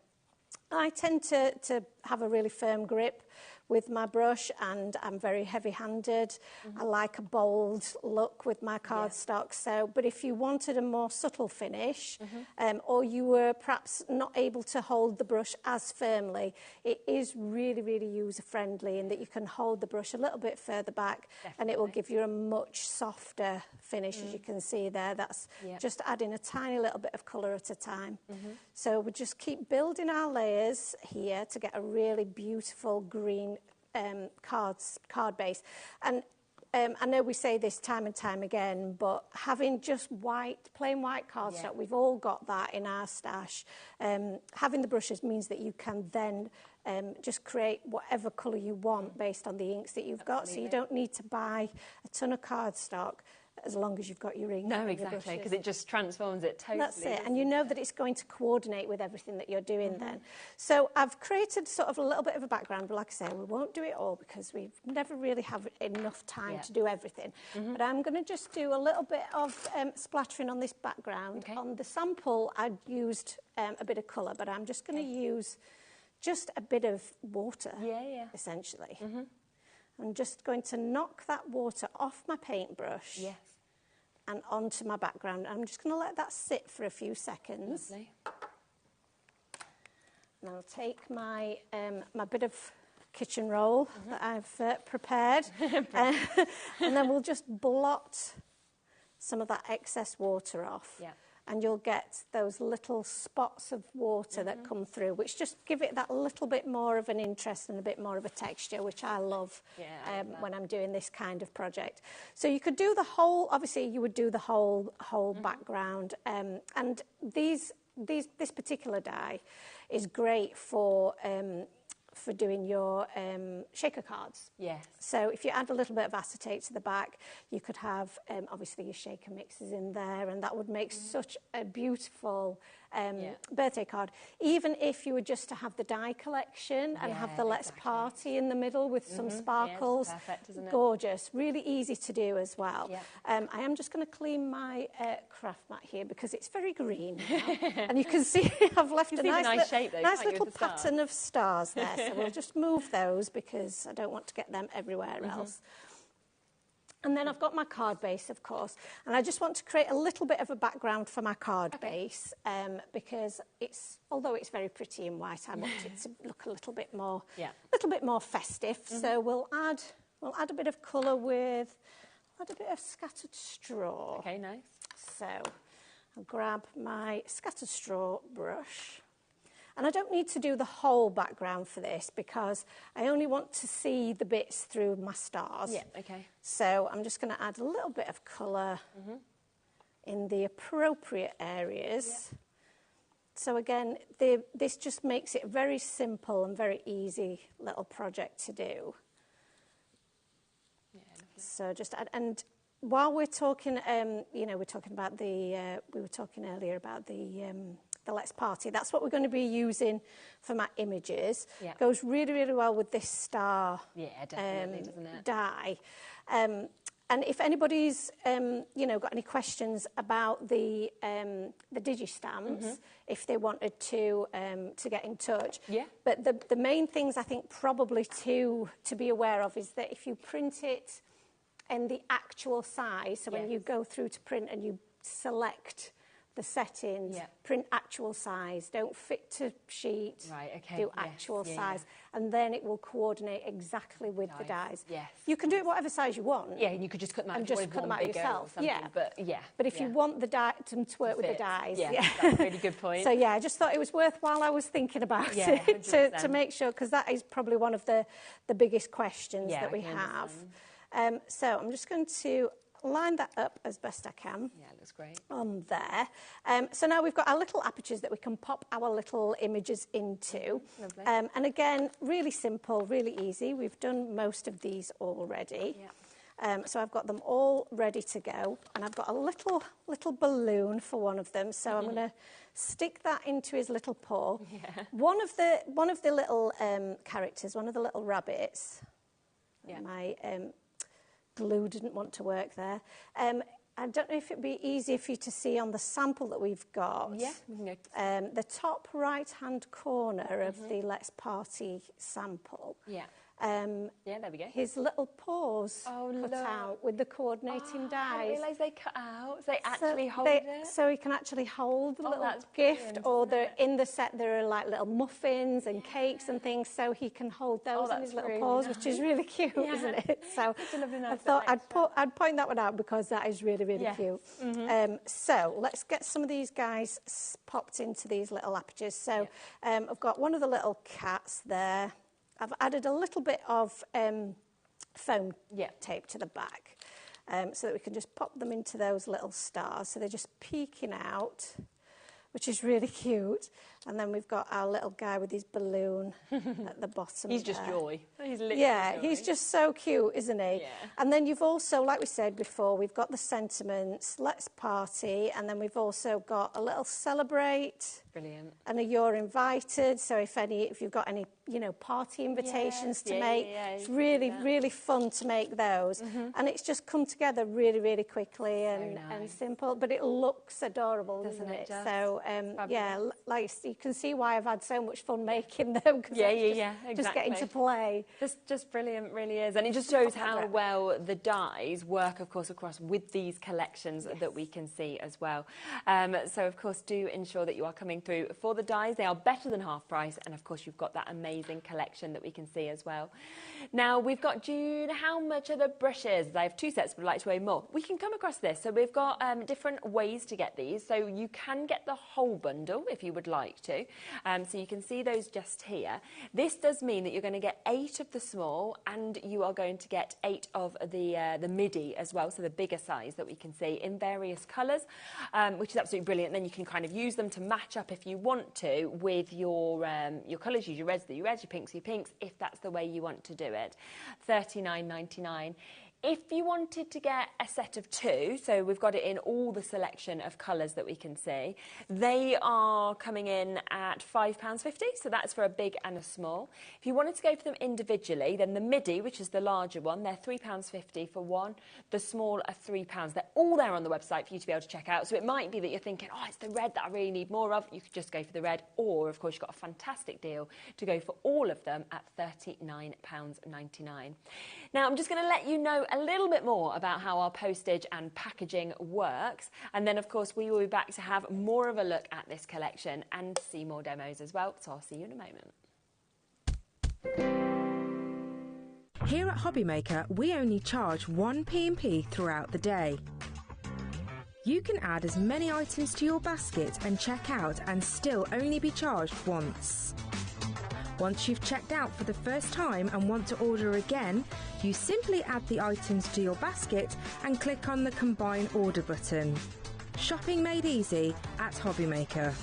I tend to have a really firm grip with my brush, and I'm very heavy-handed. I like a bold look with my cardstock. So, but if you wanted a more subtle finish, or you were perhaps not able to hold the brush as firmly, it is really, really user-friendly in that you can hold the brush a little bit further back, and it will give you a much softer finish, as you can see there. That's just adding a tiny little bit of colour at a time. So we just keep building our layers here to get a really beautiful green card base. And I know we say this time and time again, but having just plain white cardstock, we've all got that in our stash. Having the brushes means that you can then just create whatever colour you want based on the inks that you've got. So you don't need to buy a ton of cardstock as long as you've got your ink. No, exactly, because it just transforms it totally. That's it, and you know that it's going to coordinate with everything that you're doing then. So I've created sort of a little bit of a background, but like I say, we won't do it all because we never really have enough time to do everything. But I'm going to just do a little bit of splattering on this background. On the sample, I used a bit of colour, but I'm just going to use just a bit of water, essentially. I'm just going to knock that water off my paintbrush and onto my background. I'm just going to let that sit for a few seconds. Lovely. And I'll take my my bit of kitchen roll that I've prepared, and then we'll just blot some of that excess water off. And you'll get those little spots of water that come through, which just give it that little bit more of an interest and a bit more of a texture, which I love when I'm doing this kind of project. So you could do the whole, obviously you would do the whole background, and this particular die is great for doing your shaker cards. So if you add a little bit of acetate to the back, you could have obviously your shaker mixes in there, and that would make such a beautiful birthday card. Even if you were just to have the die collection and have the Let's Party in the middle with some sparkles. Perfect, isn't it? Gorgeous, really easy to do as well. I am just going to clean my craft mat here because it's very green and you can see I've left a nice shape though, nice little pattern of stars there. So we'll just move those because I don't want to get them everywhere else. And then I've got my card base, of course, and I just want to create a little bit of a background for my card base because although it's very pretty in white, I want it to look a little bit more, festive. So we'll add a bit of colour with a bit of scattered straw. Okay, nice. So I'll grab my scattered straw brush. And I don't need to do the whole background for this because I only want to see the bits through my stars. So I'm just going to add a little bit of colour in the appropriate areas. So again, this just makes it a very simple and very easy little project to do. So just add, and while we're talking, we're talking about we were talking earlier about the Let's Party. That's what we're going to be using for my images. Goes really, really well with this star definitely, doesn't it? die. And if anybody's, you know, got any questions about the digi-stamps, if they wanted to get in touch. Yeah. But the main things I think probably to be aware of is that if you print it in the actual size, so when you go through to print and you select the settings, print actual size, don't fit to sheet, do actual size, and then it will coordinate exactly with the dies. Yes. You can do it whatever size you want. Yeah, and you could just cut them out, and just cut them out yourself. But if you want them to work with the dies, that's a really good point. So I just thought it was worthwhile. I was thinking about it to make sure, because that is probably one of the biggest questions that we have. So I'm just going to line that up as best I can. Yeah, it looks great. On there. So now we've got our little apertures that we can pop our little images into. Lovely. And again, really simple, really easy. We've done most of these already. Yeah. So I've got them all ready to go, and I've got a little balloon for one of them. So I'm going to stick that into his little paw. Yeah. One of the little characters, one of the little rabbits. Yeah. My glue didn't want to work there. I don't know if it'd be easier for you to see on the sample that we've got. Yeah. The top right-hand corner of the Let's Party sample. Yeah. Yeah, there we go. His little paws cut out with the coordinating dies. I didn't realise they cut out. So they actually hold it. So he can actually hold the little gift, or in the set there are like little muffins and cakes and things, so he can hold those in his little paws, which is really cute, isn't it? So I thought I'd point that one out because that is really, really cute. So let's get some of these guys popped into these little apertures. So I've got one of the little cats there. I've added a little bit of foam tape to the back so that we can just pop them into those little stars. So they're just peeking out, which is really cute. And then we've got our little guy with his balloon at the bottom. He's just joy. He's literally joy. He's just so cute, isn't he? Yeah. And then you've also, like we said before, we've got the sentiments, Let's Party, and then we've also got a little celebrate. Brilliant. And a you're invited. So if you've got any, party invitations to make, it's really, really fun to make those. And it's just come together really, really quickly and simple. But it looks adorable, doesn't it? So, like you can see why I've had so much fun making them. Exactly. Just getting to play. Just brilliant, really is. And it just shows how well the dies work, of course, across with these collections that we can see as well. So, of course, do ensure that you are coming through for the dies. They are better than half price. And, of course, you've got that amazing collection that we can see as well. Now, we've got June. How much are the brushes? I have 2 sets, but I'd like to weigh more. We can come across this. So we've got different ways to get these. So you can get the whole bundle if you would like to. So you can see those just here. This does mean that you're going to get 8 of the small, and you are going to get 8 of the midi as well, so the bigger size that we can see in various colours, which is absolutely brilliant. Then you can kind of use them to match up if you want to with your colours. Use your reds, your pinks, if that's the way you want to do it. $39.99. If you wanted to get a set of 2, so we've got it in all the selection of colours that we can see, they are coming in at £5.50, so that's for a big and a small. If you wanted to go for them individually, then the midi, which is the larger one, they're £3.50 for one. The small are £3. They're all there on the website for you to be able to check out. So it might be that you're thinking, it's the red that I really need more of. You could just go for the red, or, of course, you've got a fantastic deal to go for all of them at £39.99. Now, I'm just going to let you know a little bit more about how our postage and packaging works, and then of course we will be back to have more of a look at this collection and see more demos as well, so I'll see you in a moment. Here at HobbyMaker, we only charge 1 P&P throughout the day. You can add as many items to your basket and check out and still only be charged once. Once you've checked out for the first time and want to order again, you simply add the items to your basket and click on the Combine Order button. Shopping made easy at HobbyMaker.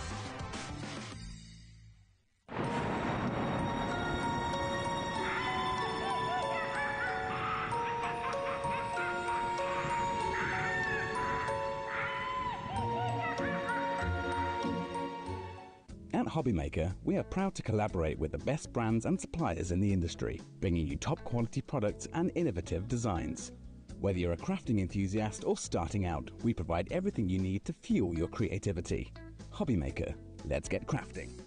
At HobbyMaker, we are proud to collaborate with the best brands and suppliers in the industry, bringing you top quality products and innovative designs. Whether you're a crafting enthusiast or starting out, we provide everything you need to fuel your creativity. HobbyMaker, let's get crafting.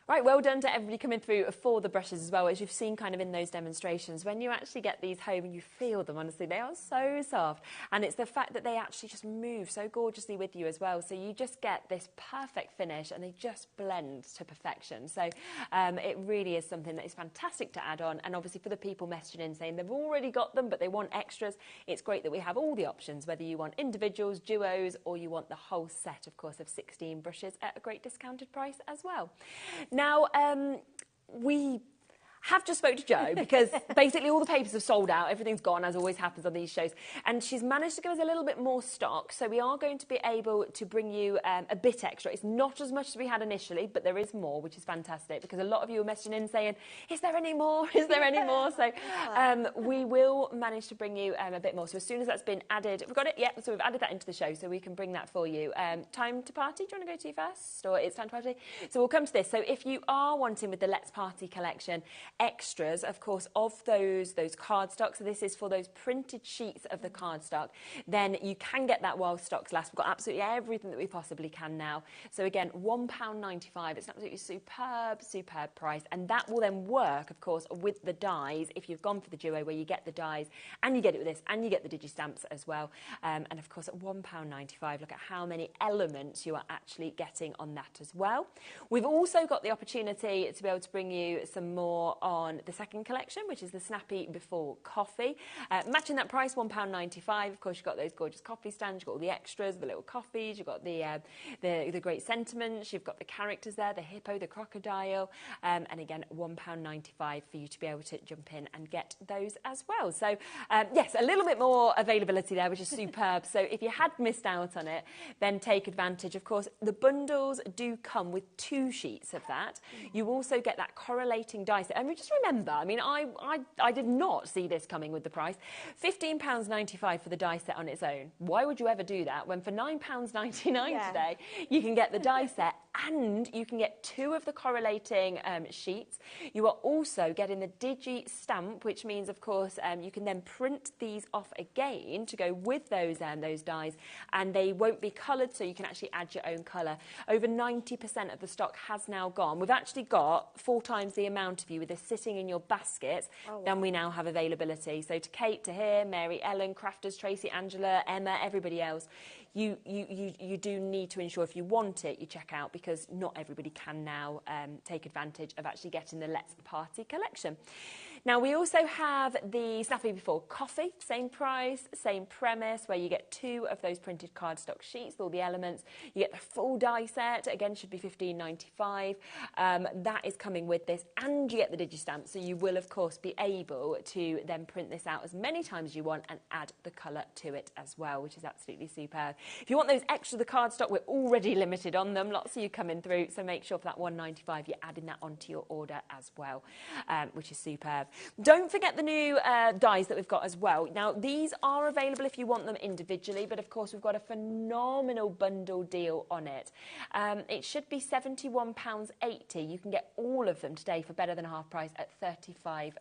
Right, well done to everybody coming through for the brushes as well. As you've seen kind of in those demonstrations, when you actually get these home and you feel them, honestly, they are so soft. And it's the fact that they actually just move so gorgeously with you as well. So you just get this perfect finish and they just blend to perfection. So it really is something that is fantastic to add on. And obviously for the people messaging in saying they've already got them, but they want extras, it's great that we have all the options, whether you want individuals, duos, or you want the whole set, of course, of 16 brushes at a great discounted price as well. Now, we have just spoke to Jo because basically all the papers have sold out. Everything's gone, as always happens on these shows. And she's managed to give us a little bit more stock. So we are going to be able to bring you a bit extra. It's not as much as we had initially, but there is more, which is fantastic because a lot of you are messaging in saying, is there any more? Is there any more? So we will manage to bring you a bit more. So as soon as that's been added, we've got it? Yep. So we've added that into the show so we can bring that for you. Time to party? Do you want to go to first? Or it's time to party? So we'll come to this. So if you are wanting with the Let's Party collection, extras, of course, of those cardstock. So this is for those printed sheets of the cardstock. Then you can get that while stocks last. We've got absolutely everything that we possibly can now. So again, £1.95. It's an absolutely superb price. And that will then work, of course, with the dies. If you've gone for the duo where you get the dies and you get it with this and you get the digi-stamps as well. And of course, at £1.95, look at how many elements you are actually getting on that as well. We've also got the opportunity to be able to bring you some more on the second collection, which is the Snappy Before Coffee. Matching that price, £1.95. Of course, you've got those gorgeous coffee stands, you've got all the extras, the little coffees, you've got the great sentiments, you've got the characters there, the hippo, the crocodile, and again, £1.95 for you to be able to jump in and get those as well. So, yes, a little bit more availability there, which is superb. So if you had missed out on it, then take advantage. Of course, the bundles do come with 2 sheets of that. You also get that correlating die set. And just remember, I mean, I did not see this coming with the price. £15.95 for the die set on its own. Why would you ever do that when for £9.99 today you can get the die set and you can get 2 of the correlating sheets. You are also getting the digi stamp, which means, of course, you can then print these off again to go with those dies, and they won't be coloured, so you can actually add your own colour. Over 90% of the stock has now gone. We've actually got 4 times the amount of you with this sitting in your baskets than we now have availability. So to Kate, to here, Mary, Ellen, Crafters, Tracy, Angela, Emma, everybody else, you do need to ensure if you want it, you check out, because not everybody can now take advantage of actually getting the Let's Party collection. Now, we also have the Snappy Before Coffee, same price, same premise, where you get 2 of those printed cardstock sheets with all the elements. You get the full die set, again, should be £15.95. That is coming with this, and you get the digi-stamp, so you will, of course, be able to then print this out as many times as you want and add the colour to it as well, which is absolutely superb. If you want those extra the cardstock, we're already limited on them. Lots of you coming through, so make sure for that £1.95 you're adding that onto your order as well, which is superb. Don't forget the new dies that we've got as well. Now, these are available if you want them individually, but of course we've got a phenomenal bundle deal on it. It should be £71.80. You can get all of them today for better than half price at £35.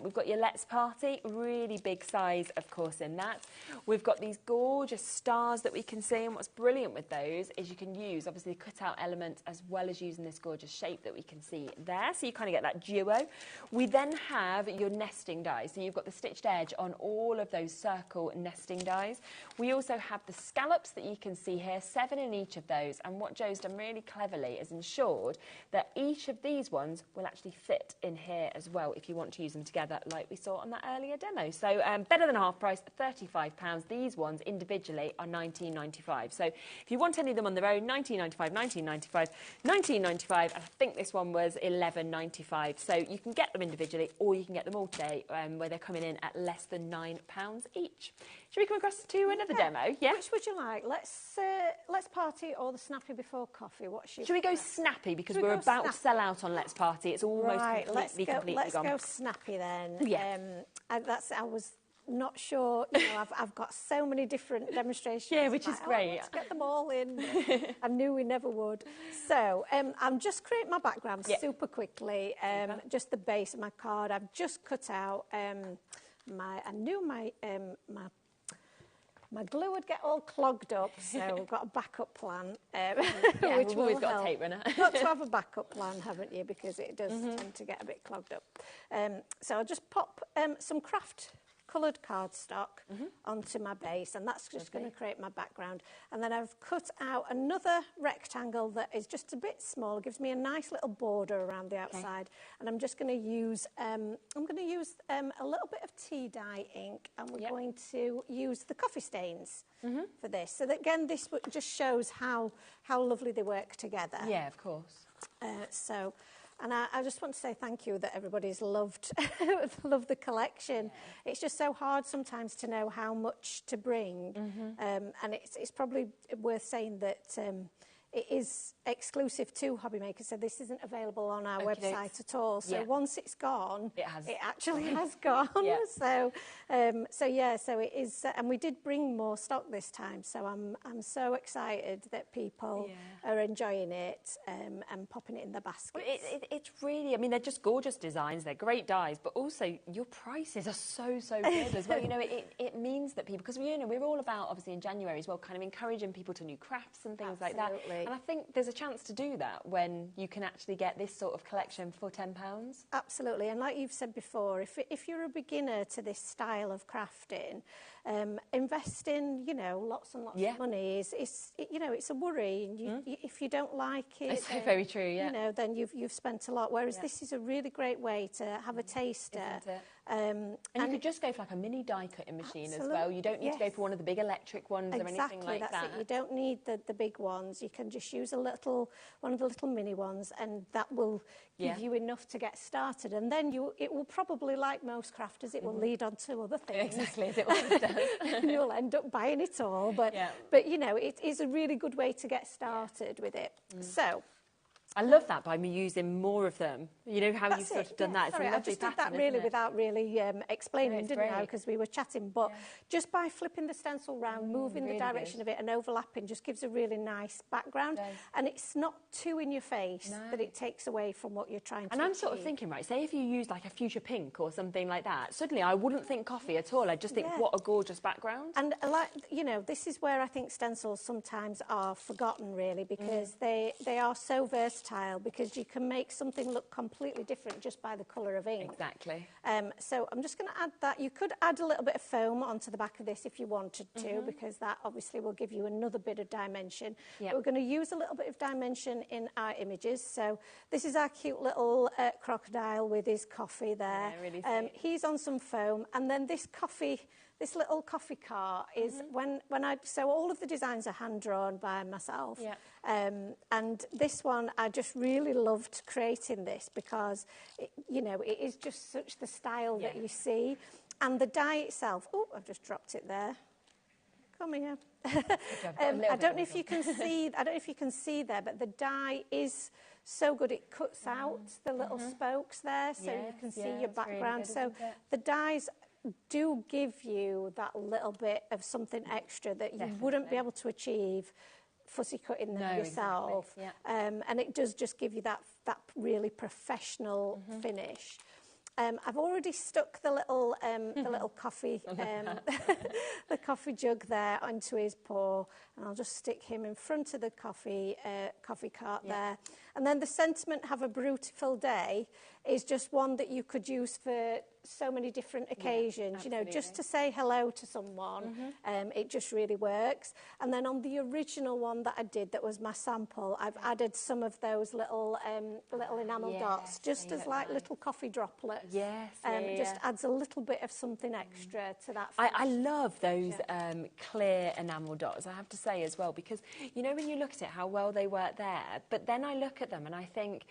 We've got your Let's Party, really big size, of course, in that. We've got these gorgeous stars that we can see, and what's brilliant with those is you can use, obviously, cut-out elements as well as using this gorgeous shape that we can see there, so you kind of get that duo. We then have your nesting dies, so you've got the stitched edge on all of those circle nesting dies. We also have the scallops that you can see here, 7 in each of those, and what Jo's done really cleverly is ensured that each of these ones will actually fit in here as well if you want to use them together like we saw on that earlier demo. So better than half price, £35. These ones individually are £19.95. So if you want any of them on their own, £19.95, £19.95, £19.95, and I think this one was £11.95. So you can get them individually, or you can get them all today where they're coming in at less than £9 each. Should we come across to another demo? Yeah. Which would you like? Let's Party or the Snappy Before Coffee? Should we go Snappy, because we're about to sell out on Let's Party. It's almost completely gone. Let's go Snappy then. Yeah. I was not sure, you know, I've got so many different demonstrations. Yeah, which is great. Let's get them all in. I knew we never would. So I'm just creating my background super quickly, just the base of my card. I've just cut out I knew my glue would get all clogged up, so I've got a backup plan. Which we've always got a tape runner. Got to have a backup plan, haven't you? Because it does tend to get a bit clogged up. So I'll just pop some craft coloured cardstock onto my base, and that's just going to create my background. And then I've cut out another rectangle that is just a bit small, gives me a nice little border around the outside. And I'm just going to use a little bit of tea dye ink, and we're going to use the coffee stains for this. So that, again, this just shows how lovely they work together. Yeah, of course. And I just want to say thank you that everybody's loved the collection. Yeah. It's just so hard sometimes to know how much to bring. And it's probably worth saying that it is exclusive to HobbyMaker, so this isn't available on our website at all. So once it's gone, it actually has gone. So it is, and we did bring more stock this time. So I'm so excited that people are enjoying it and popping it in their baskets. Well, it's really, I mean, they're just gorgeous designs. They're great dyes, but also your prices are so good as well. You know, it means that people, because we're all about, obviously in January as well, kind of encouraging people to new crafts and things like that. And I think there's a chance to do that when you can actually get this sort of collection for £10. Absolutely, and like you've said before, if you're a beginner to this style of crafting, investing, lots and lots of money is it's a worry. And if you don't like it, it's very true. Yeah, then you've spent a lot. Whereas this is a really great way to have a taster. And you could just go for like a mini die cutting machine as well. You don't need to go for one of the big electric ones or anything like that. You don't need the big ones. You can just use one of the little mini ones, and that will give you enough to get started. And then it will probably, like most crafters, it will lead on to other things. Exactly, as it always does. And you'll end up buying it all. But it is a really good way to get started with it. So I love that by me using more of them. You know how you've sort of done that. It's a lovely I just did that really without really explaining, didn't I? Because we were chatting. But just by flipping the stencil round, moving the direction of it and overlapping just gives a really nice background. And it's not too in your face that it takes away from what you're trying to achieve. And I'm sort of thinking, right, say if you use like a fuchsia pink or something like that, suddenly I wouldn't think coffee at all. I'd just think, what a gorgeous background. And this is where I think stencils sometimes are forgotten, really, because they are so versatile, because you can make something look completely different just by the colour of ink. Exactly. So I'm just going to add that. You could add a little bit of foam onto the back of this if you wanted to, because that obviously will give you another bit of dimension. But we're going to use a little bit of dimension in our images. So this is our cute little crocodile with his coffee there. Yeah, really sweet. He's on some foam, and then this little coffee car is so all of the designs are hand drawn by myself. And this one, I just really loved creating this because it is just such the style that you see. And the die itself, I've just dropped it there. Come here. I don't know if you can see there, but the die is so good. It cuts out the little spokes there, so you can see your background. Really good, so the dies do give you that little bit of something extra that you wouldn't be able to achieve fussy cutting them yourself. Exactly. And it does just give you that really professional finish. I've already stuck the little coffee the coffee jug there onto his paw, and I'll just stick him in front of the coffee cart there. And then the sentiment "Have a beautiful day" is just one that you could use for so many different occasions. Just to say hello to someone. It just really works. And then on the original one that I did, that was my sample, I've added some of those little enamel dots, just as like little coffee droplets. It just adds a little bit of something extra to that. I love those clear enamel dots, I have to say as well, because when you look at it, how well they work there, but then I look at them and I think,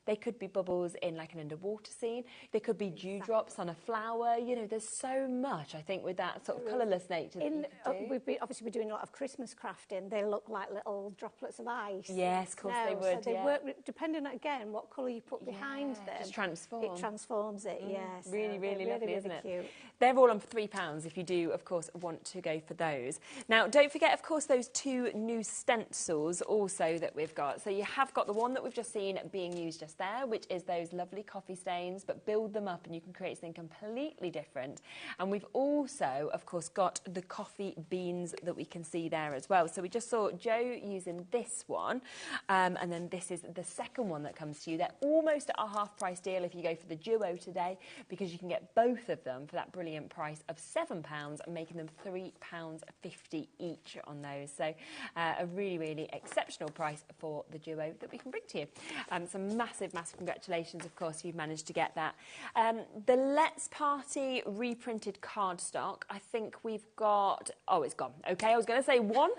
They could be bubbles in like an underwater scene. They could be dewdrops on a flower. You know, there's so much, I think, with that sort of colourless nature that you could do. Obviously, we're doing a lot of Christmas crafting. They look like little droplets of ice. Yes, of course they would, So they work, depending on, again, what colour you put behind them. Just transform. It transforms it, yes. Really, really lovely, isn't it? Cute. They're all on £3 if you do, of course, want to go for those. Now, don't forget, of course, those 2 new stencils also that we've got. So you have got the one that we've just seen being used just there, which is those lovely coffee stains, but build them up and you can create something completely different. And we've also, of course, got the coffee beans that we can see there as well. So we just saw Joe using this one, and then this is the second one that comes to you. They're almost at a half-price deal if you go for the duo today, because you can get both of them for that brilliant price of £7, and making them £3.50 each on those. So a really, really exceptional price for the duo that we can bring to you. Some massive, massive congratulations, of course, if you've managed to get that. The Let's Party reprinted cardstock, I think we've got... Oh, it's gone. OK, I was going to say one.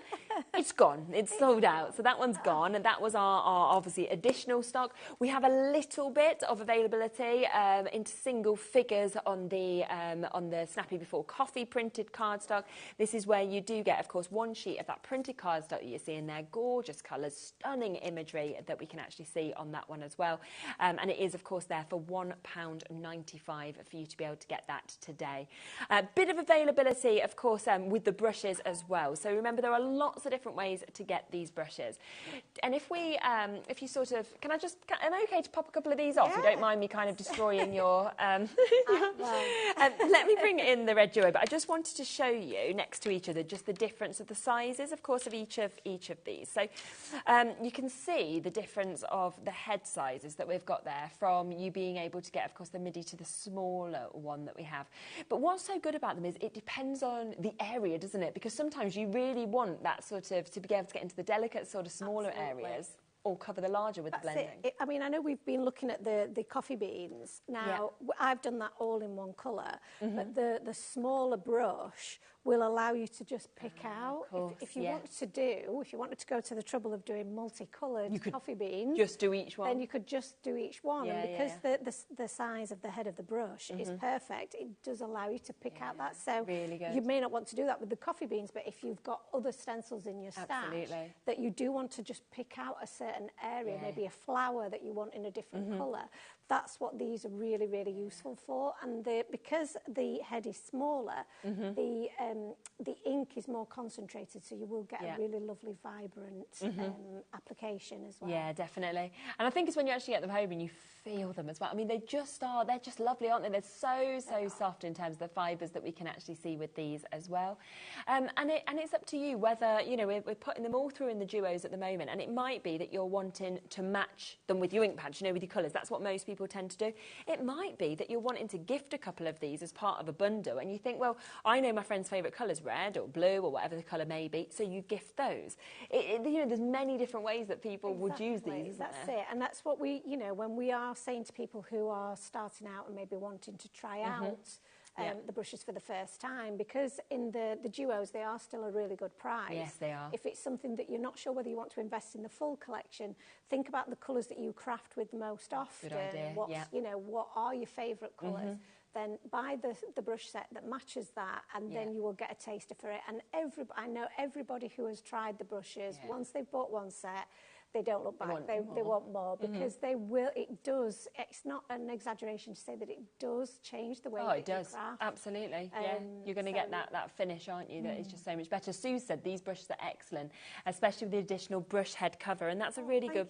It's gone. It's sold out. So that one's gone. And that was our obviously, additional stock. We have a little bit of availability into single figures on the Snappy Before Coffee printed cardstock. This is where you do get, of course, one sheet of that printed cardstock that you're seeing there. Gorgeous colours, stunning imagery that we can actually see on that one as well. And it is, of course, there for £1.95 for you to be able to get that today. A bit of availability, of course, with the brushes as well. So remember, there are lots of different ways to get these brushes. And if you sort of, am I okay to pop a couple of these off? Yeah. You don't mind me kind of destroying your... let me bring in the red duo, but I just wanted to show you next to each other just the difference of the sizes, of course, of each of these. So you can see the difference of the head sizes that we've got there, from you being able to get, of course, the midi to the smaller one that we have. But what's so good about them is it depends on the area, doesn't it? Because sometimes you really want that sort of, to be able to get into the delicate sort of smaller areas, or cover the larger with the blending. I mean, I know we've been looking at the coffee beans. Now, I've done that all in one colour, but the smaller brush will allow you to just pick out. If you wanted to go to the trouble of doing multicoloured coffee beans, just do each one. Then you could just do each one. And because the size of the head of the brush is perfect, it does allow you to pick out that. So really good. You may not want to do that with the coffee beans, but if you've got other stencils in your stash that you do want to just pick out a certain area, maybe a flower that you want in a different colour, that's what these are really, really useful for. And because the head is smaller, the ink is more concentrated, so you will get a really lovely, vibrant application as well. Yeah, definitely. And I think it's when you actually get them home and you feel them as well. I mean, they're just lovely, aren't they? They're so soft in terms of the fibres that we can actually see with these as well. And it's up to you whether, you know, we're putting them all through in the duos at the moment, and it might be that you're wanting to match them with your ink pads, you know, with your colours. That's what most people tend to do. It might be that you're wanting to gift a couple of these as part of a bundle, and you think, well, I know my friend's favourite colour's red or blue or whatever the colour may be, so you gift those. You know, there's many different ways that people would use these, isn't That's there? it, and that's what we, you know, when we are saying to people who are starting out and maybe wanting to try out the brushes for the first time, because in the duos they are still a really good price. Yes, they are. If it's something that you're not sure whether you want to invest in the full collection, think about the colours that you craft with most often. Good idea. You know, what are your favourite colours? Then buy the brush set that matches that, and then you will get a taster for it. And I know everybody who has tried the brushes, once they've bought one set, they don't look back. They want more, because they will. It does. It's not an exaggeration to say that it does change the way that you craft. Absolutely. Yeah, you're going to get that finish, aren't you? That is just so much better. Sue said these brushes are excellent, especially with the additional brush head cover, and that's a really good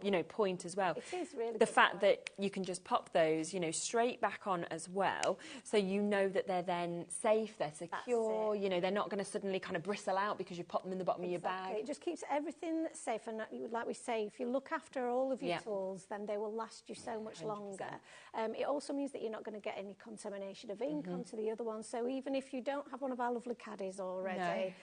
you know, point as well. It is really the fact that you can just pop those, you know, straight back on as well, so you know that they're then safe, they're secure. You know, they're not going to suddenly kind of bristle out because you pop them in the bottom of your bag. It just keeps everything safe, and like we say, if you look after all of your tools, then they will last you so much 100%. Longer. It also means that you're not going to get any contamination of ink onto the other one. So even if you don't have one of our lovely caddies already,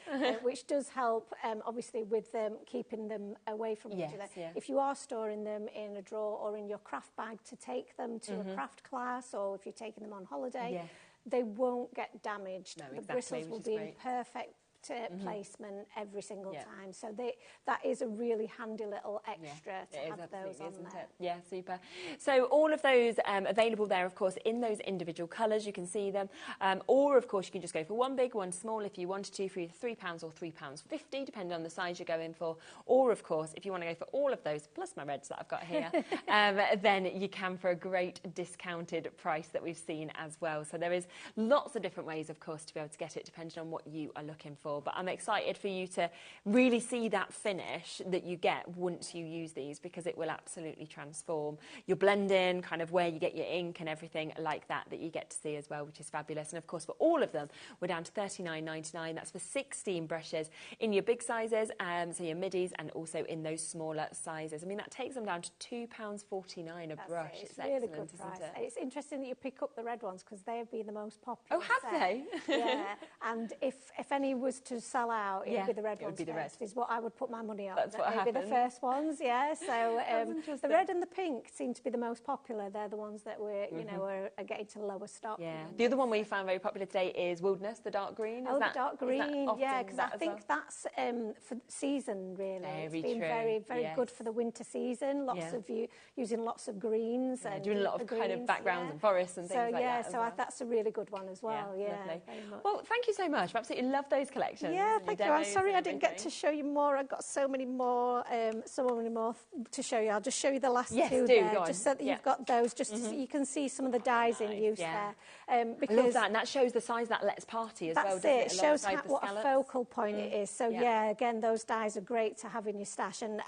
which does help, obviously, with keeping them away from each other. If you are storing them in a drawer or in your craft bag to take them to a craft class, or if you're taking them on holiday, they won't get damaged. The bristles will be in perfect correct placement every single time. So that is a really handy little extra to have those on there. Yeah, super. So all of those available there, of course, in those individual colours, you can see them. Or, of course, you can just go for one big, one small if you wanted to, for either £3 or £3.50, depending on the size you're going for. Or, of course, if you want to go for all of those, plus my reds that I've got here, then you can for a great discounted price that we've seen as well. So there is lots of different ways, of course, to be able to get it, depending on what you are looking for. But I'm excited for you to really see that finish that you get once you use these, because it will absolutely transform your blending, kind of where you get your ink and everything like that you get to see as well, which is fabulous. And of course, for all of them, we're down to £39.99. That's for 16 brushes in your big sizes, so your middies, and also in those smaller sizes. I mean, that takes them down to £2.49 a brush. It's really good price. It's interesting that you pick up the red ones, because they have been the most popular. Oh, have they? Yeah. And if any was to sell out, it would be the red ones first, is what I would put my money on. That's what they'd happened. be the first ones, yeah. So the red and the pink seem to be the most popular. They're the ones that we're, you know, are getting to lower stock. Yeah. The other one we found very popular today is Wilderness, the dark green. The dark green, yeah, because I think that's for season, really. It's been very good for the winter season. Lots of using lots of greens and doing a lot of kind of backgrounds and forests and things like that. So that's a really good one as well. Yeah, lovely. Well, thank you so much. I absolutely love those collections. Yeah, thank you. I'm sorry I didn't get to show you more. I've got so many more to show you. I'll just show you the last two there, just so that you've got those, just so you can see some of the dyes in use there. Because I love that, and that shows the size that Let's Party as well, doesn't it? It shows what a focal point it is. So again, those dyes are great to have in your stash, and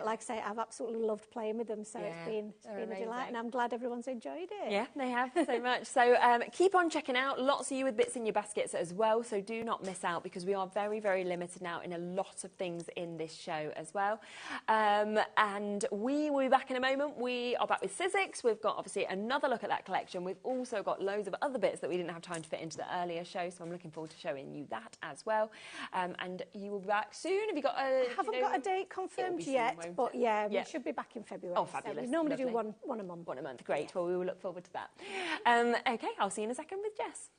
like I say, I've absolutely loved playing with them. So it's been a delight, and I'm glad everyone's enjoyed it. Yeah, they have so much. So keep on checking out. Lots of you with bits in your baskets as well. So do not miss out, because we are very, very limited now in a lot of things in this show as well. And we will be back in a moment. We are back with Sizzix. We've got obviously another look at that collection. We've also got loads of other bits that we didn't have time to fit into the earlier show, so I'm looking forward to showing you that as well. And you will be back soon. Have you got I haven't got a date confirmed yet, but we should be back in February. Oh, fabulous. So we normally do one a month. One a month, great. Well, we will look forward to that. Okay, I'll see you in a second with Jess.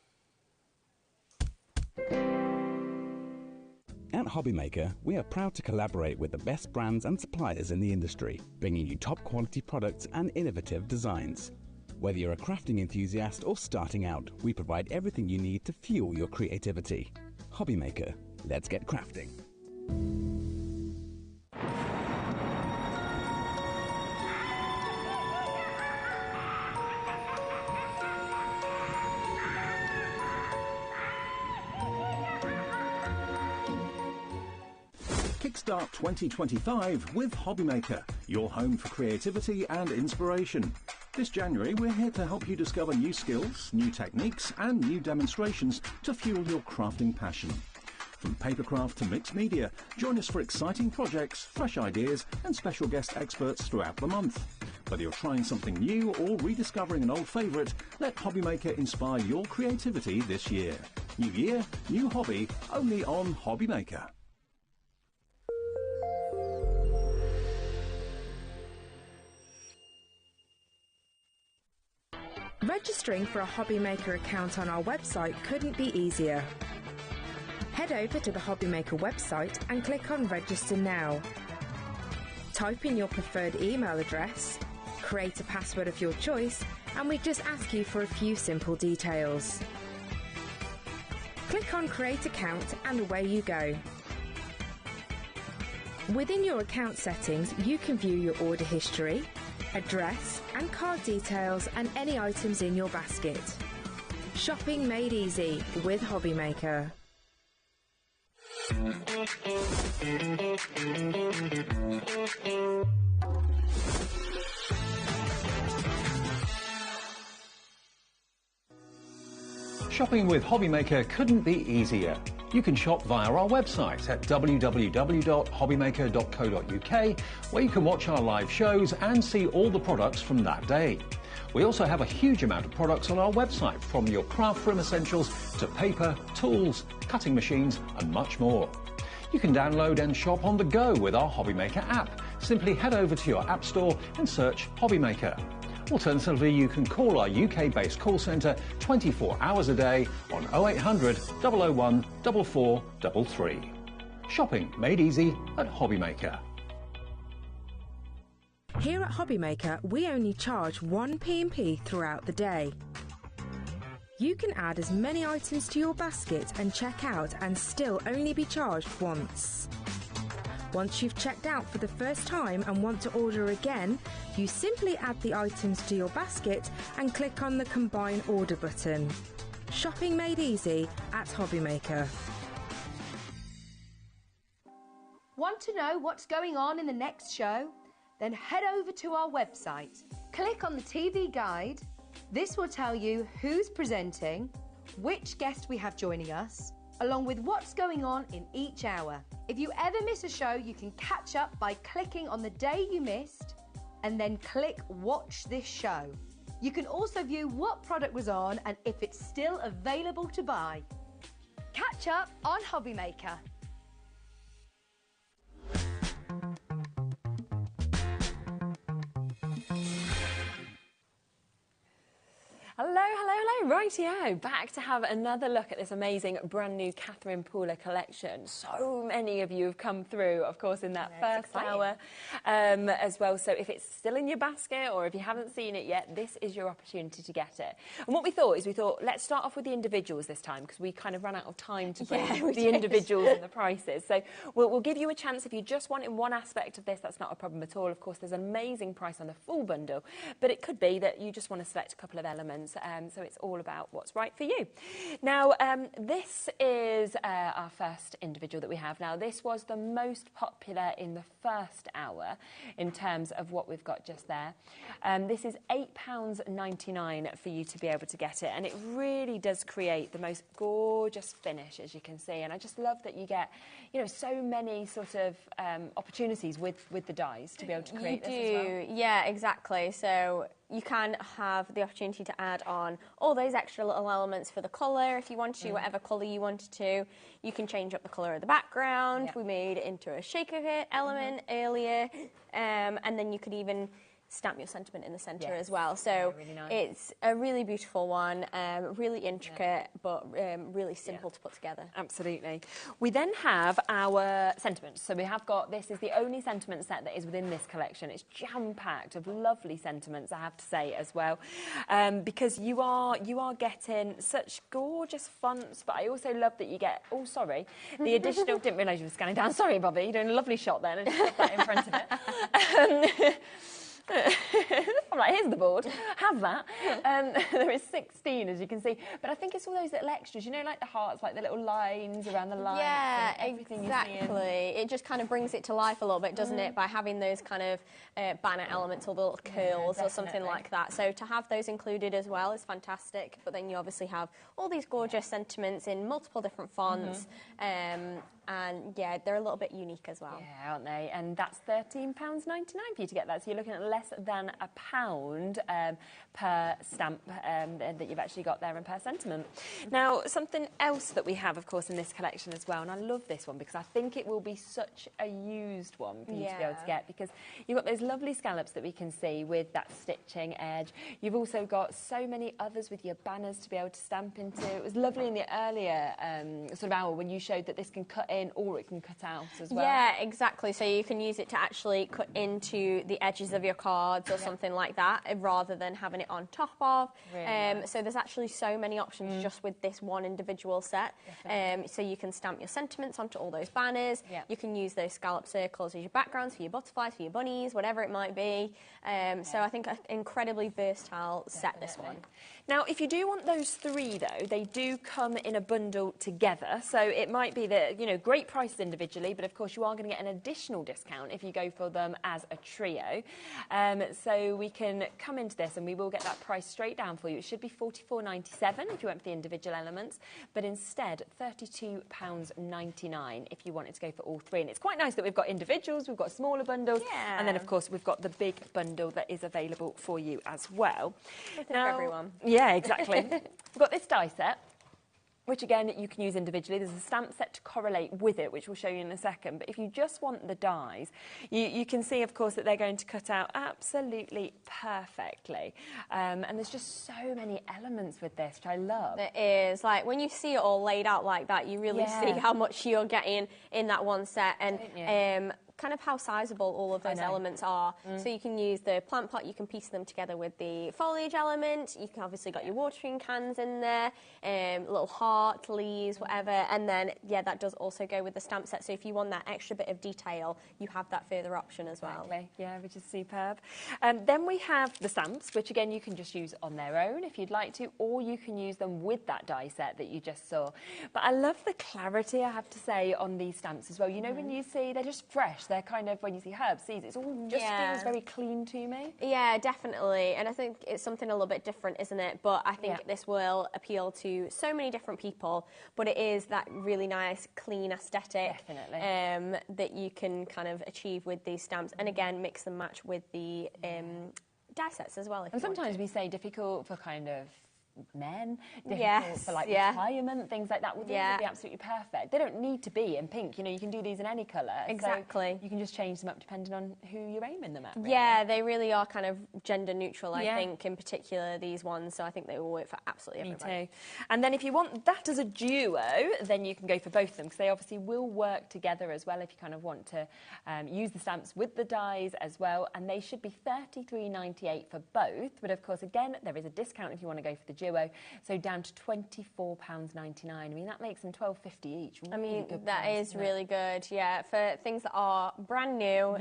At HobbyMaker, we are proud to collaborate with the best brands and suppliers in the industry, bringing you top quality products and innovative designs. Whether you're a crafting enthusiast or starting out, we provide everything you need to fuel your creativity. HobbyMaker, let's get crafting. Kickstart 2025 with HobbyMaker, your home for creativity and inspiration. This January, we're here to help you discover new skills, new techniques and new demonstrations to fuel your crafting passion. From papercraft to mixed media, join us for exciting projects, fresh ideas and special guest experts throughout the month. Whether you're trying something new or rediscovering an old favourite, let HobbyMaker inspire your creativity this year. New year, new hobby, only on HobbyMaker. Registering for a HobbyMaker account on our website couldn't be easier. Head over to the HobbyMaker website and click on Register Now. Type in your preferred email address, create a password of your choice, and we just ask you for a few simple details. Click on Create Account and away you go. Within your account settings, you can view your order history, address and card details and any items in your basket. Shopping made easy with HobbyMaker. Shopping with HobbyMaker couldn't be easier. You can shop via our website at www.hobbymaker.co.uk, where you can watch our live shows and see all the products from that day. We also have a huge amount of products on our website, from your craft room essentials to paper, tools, cutting machines and much more. You can download and shop on the go with our HobbyMaker app. Simply head over to your app store and search HobbyMaker. Alternatively, you can call our UK-based call centre 24 hours a day on 0800 001 4433. Shopping made easy at HobbyMaker. Here at HobbyMaker, we only charge 1 P&P throughout the day. You can add as many items to your basket and check out and still only be charged once. Once you've checked out for the first time and want to order again, you simply add the items to your basket and click on the Combine Order button. Shopping made easy at HobbyMaker. Want to know what's going on in the next show? Then head over to our website. Click on the TV guide. This will tell you who's presenting, which guest we have joining us, along with what's going on in each hour. If you ever miss a show, you can catch up by clicking on the day you missed and then click Watch This Show. You can also view what product was on and if it's still available to buy. Catch up on HobbyMaker. Hello, hello, hello. Rightio, back to have another look at this amazing brand new Catherine Pooler collection. So many of you have come through, of course, in that first hour as well. So if it's still in your basket or if you haven't seen it yet, this is your opportunity to get it. And what we thought is let's start off with the individuals this time because we kind of ran out of time to bring the individuals and the prices. So we'll give you a chance if you just want in one aspect of this, that's not a problem at all. Of course, there's an amazing price on the full bundle, but it could be that you just want to select a couple of elements. So it's all about what's right for you. Now, this is our first individual that we have. Now, this was the most popular in the first hour in terms of what we've got just there. This is £8.99 for you to be able to get it, and it really does create the most gorgeous finish, as you can see. And I just love that you get, so many sort of opportunities with the dies to be able to create this as well. Yeah, exactly. So you can have the opportunity to add on all those extra little elements for the colour if you want to, whatever colour you wanted to. You can change up the colour of the background. We made it into a shaker kit element earlier, and then you could even stamp your sentiment in the centre as well. So really nice. It's a really beautiful one, really intricate, but really simple to put together. Absolutely. We then have our sentiments. So we have got, this is the only sentiment set that is within this collection. It's jam-packed of lovely sentiments, I have to say, as well, because you are getting such gorgeous fonts, but I also love that you get, the additional, didn't realise you were scanning down. Sorry, Bobby, you're doing a lovely shot there, and I just got that in front of it. I'm like, here's the board, have that. There is 16, as you can see, but I think it's all those little extras, like the hearts, like the little lines around the lines. Yeah, exactly. It just kind of brings it to life a little bit, doesn't it, by having those kind of banner elements or the little curls or something like that. So to have those included as well is fantastic, but then you obviously have all these gorgeous sentiments in multiple different fonts, and yeah, they're a little bit unique as well. Yeah, aren't they? And that's £13.99 for you to get that. So you're looking at less than £1 per stamp that you've actually got there and per sentiment. Now, something else that we have, of course, in this collection as well, and I love this one because I think it will be such a used one for you to be able to get, because you've got those lovely scallops that we can see with that stitching edge. You've also got so many others with your banners to be able to stamp into. It was lovely in the earlier sort of hour when you showed that this can cut in or it can cut out as well. Yeah, exactly. So you can use it to actually cut into the edges of your cards or something like that, rather than having it on top of. Really nice. So there's actually so many options just with this one individual set. So you can stamp your sentiments onto all those banners. You can use those scallop circles as your backgrounds for your butterflies, for your bunnies, whatever it might be. So I think an incredibly versatile set, this one. Now, if you do want those three, though, they do come in a bundle together. So it might be that, great prices individually, but of course you are going to get an additional discount if you go for them as a trio. So we can come into this and we will get that price straight down for you. It should be $44.97 if you went for the individual elements, but instead £32.99 if you wanted to go for all three. And it's quite nice that we've got individuals, we've got smaller bundles, and then of course we've got the big bundle that is available for you as well. For everyone. Yeah, exactly. We've got this die set. which again you can use individually. There's a stamp set to correlate with it, which we'll show you in a second. But if you just want the dies, you can see, of course, that they're going to cut out absolutely perfectly. And there's just so many elements with this, which I love. There is. Like, when you see it all laid out like that, you really see how much you're getting in that one set. And kind of how sizable all of those elements are. So you can use the plant pot, you can piece them together with the foliage element, you can obviously got your watering cans in there, little heart, leaves, whatever, and then, that does also go with the stamp set. So if you want that extra bit of detail, you have that further option as well. Exactly. Yeah, which is superb. Then we have the stamps, which again you can just use on their own if you'd like to, or you can use them with that die set that you just saw. But I love the clarity, I have to say, on these stamps as well. You know, when you see, they're just fresh. They're kind of, when you see herbs, seeds, it's all just feels very clean to me. Yeah, definitely. And I think it's something a little bit different, isn't it? But I think this will appeal to so many different people. But it is that really nice, clean aesthetic that you can kind of achieve with these stamps. And again, mix and match with the die sets as well. And sometimes we say difficult for kind of men, difficult for like retirement, things like that. Well, these would be absolutely perfect. They don't need to be in pink. You know, you can do these in any colour. Exactly. So you can just change them up depending on who you're aiming them at. Really. Yeah, they really are kind of gender neutral, I think, in particular, these ones. So I think they will work for absolutely everybody. Me too. And then if you want that as a duo, then you can go for both of them, because they obviously will work together as well if you kind of want to use the stamps with the dies as well. And they should be $33.98 for both. But of course, again, there is a discount if you want to go for the duo, so down to £24.99. I mean, that makes them $12.50 each. Really, I mean, good that price, is really good, for things that are brand new,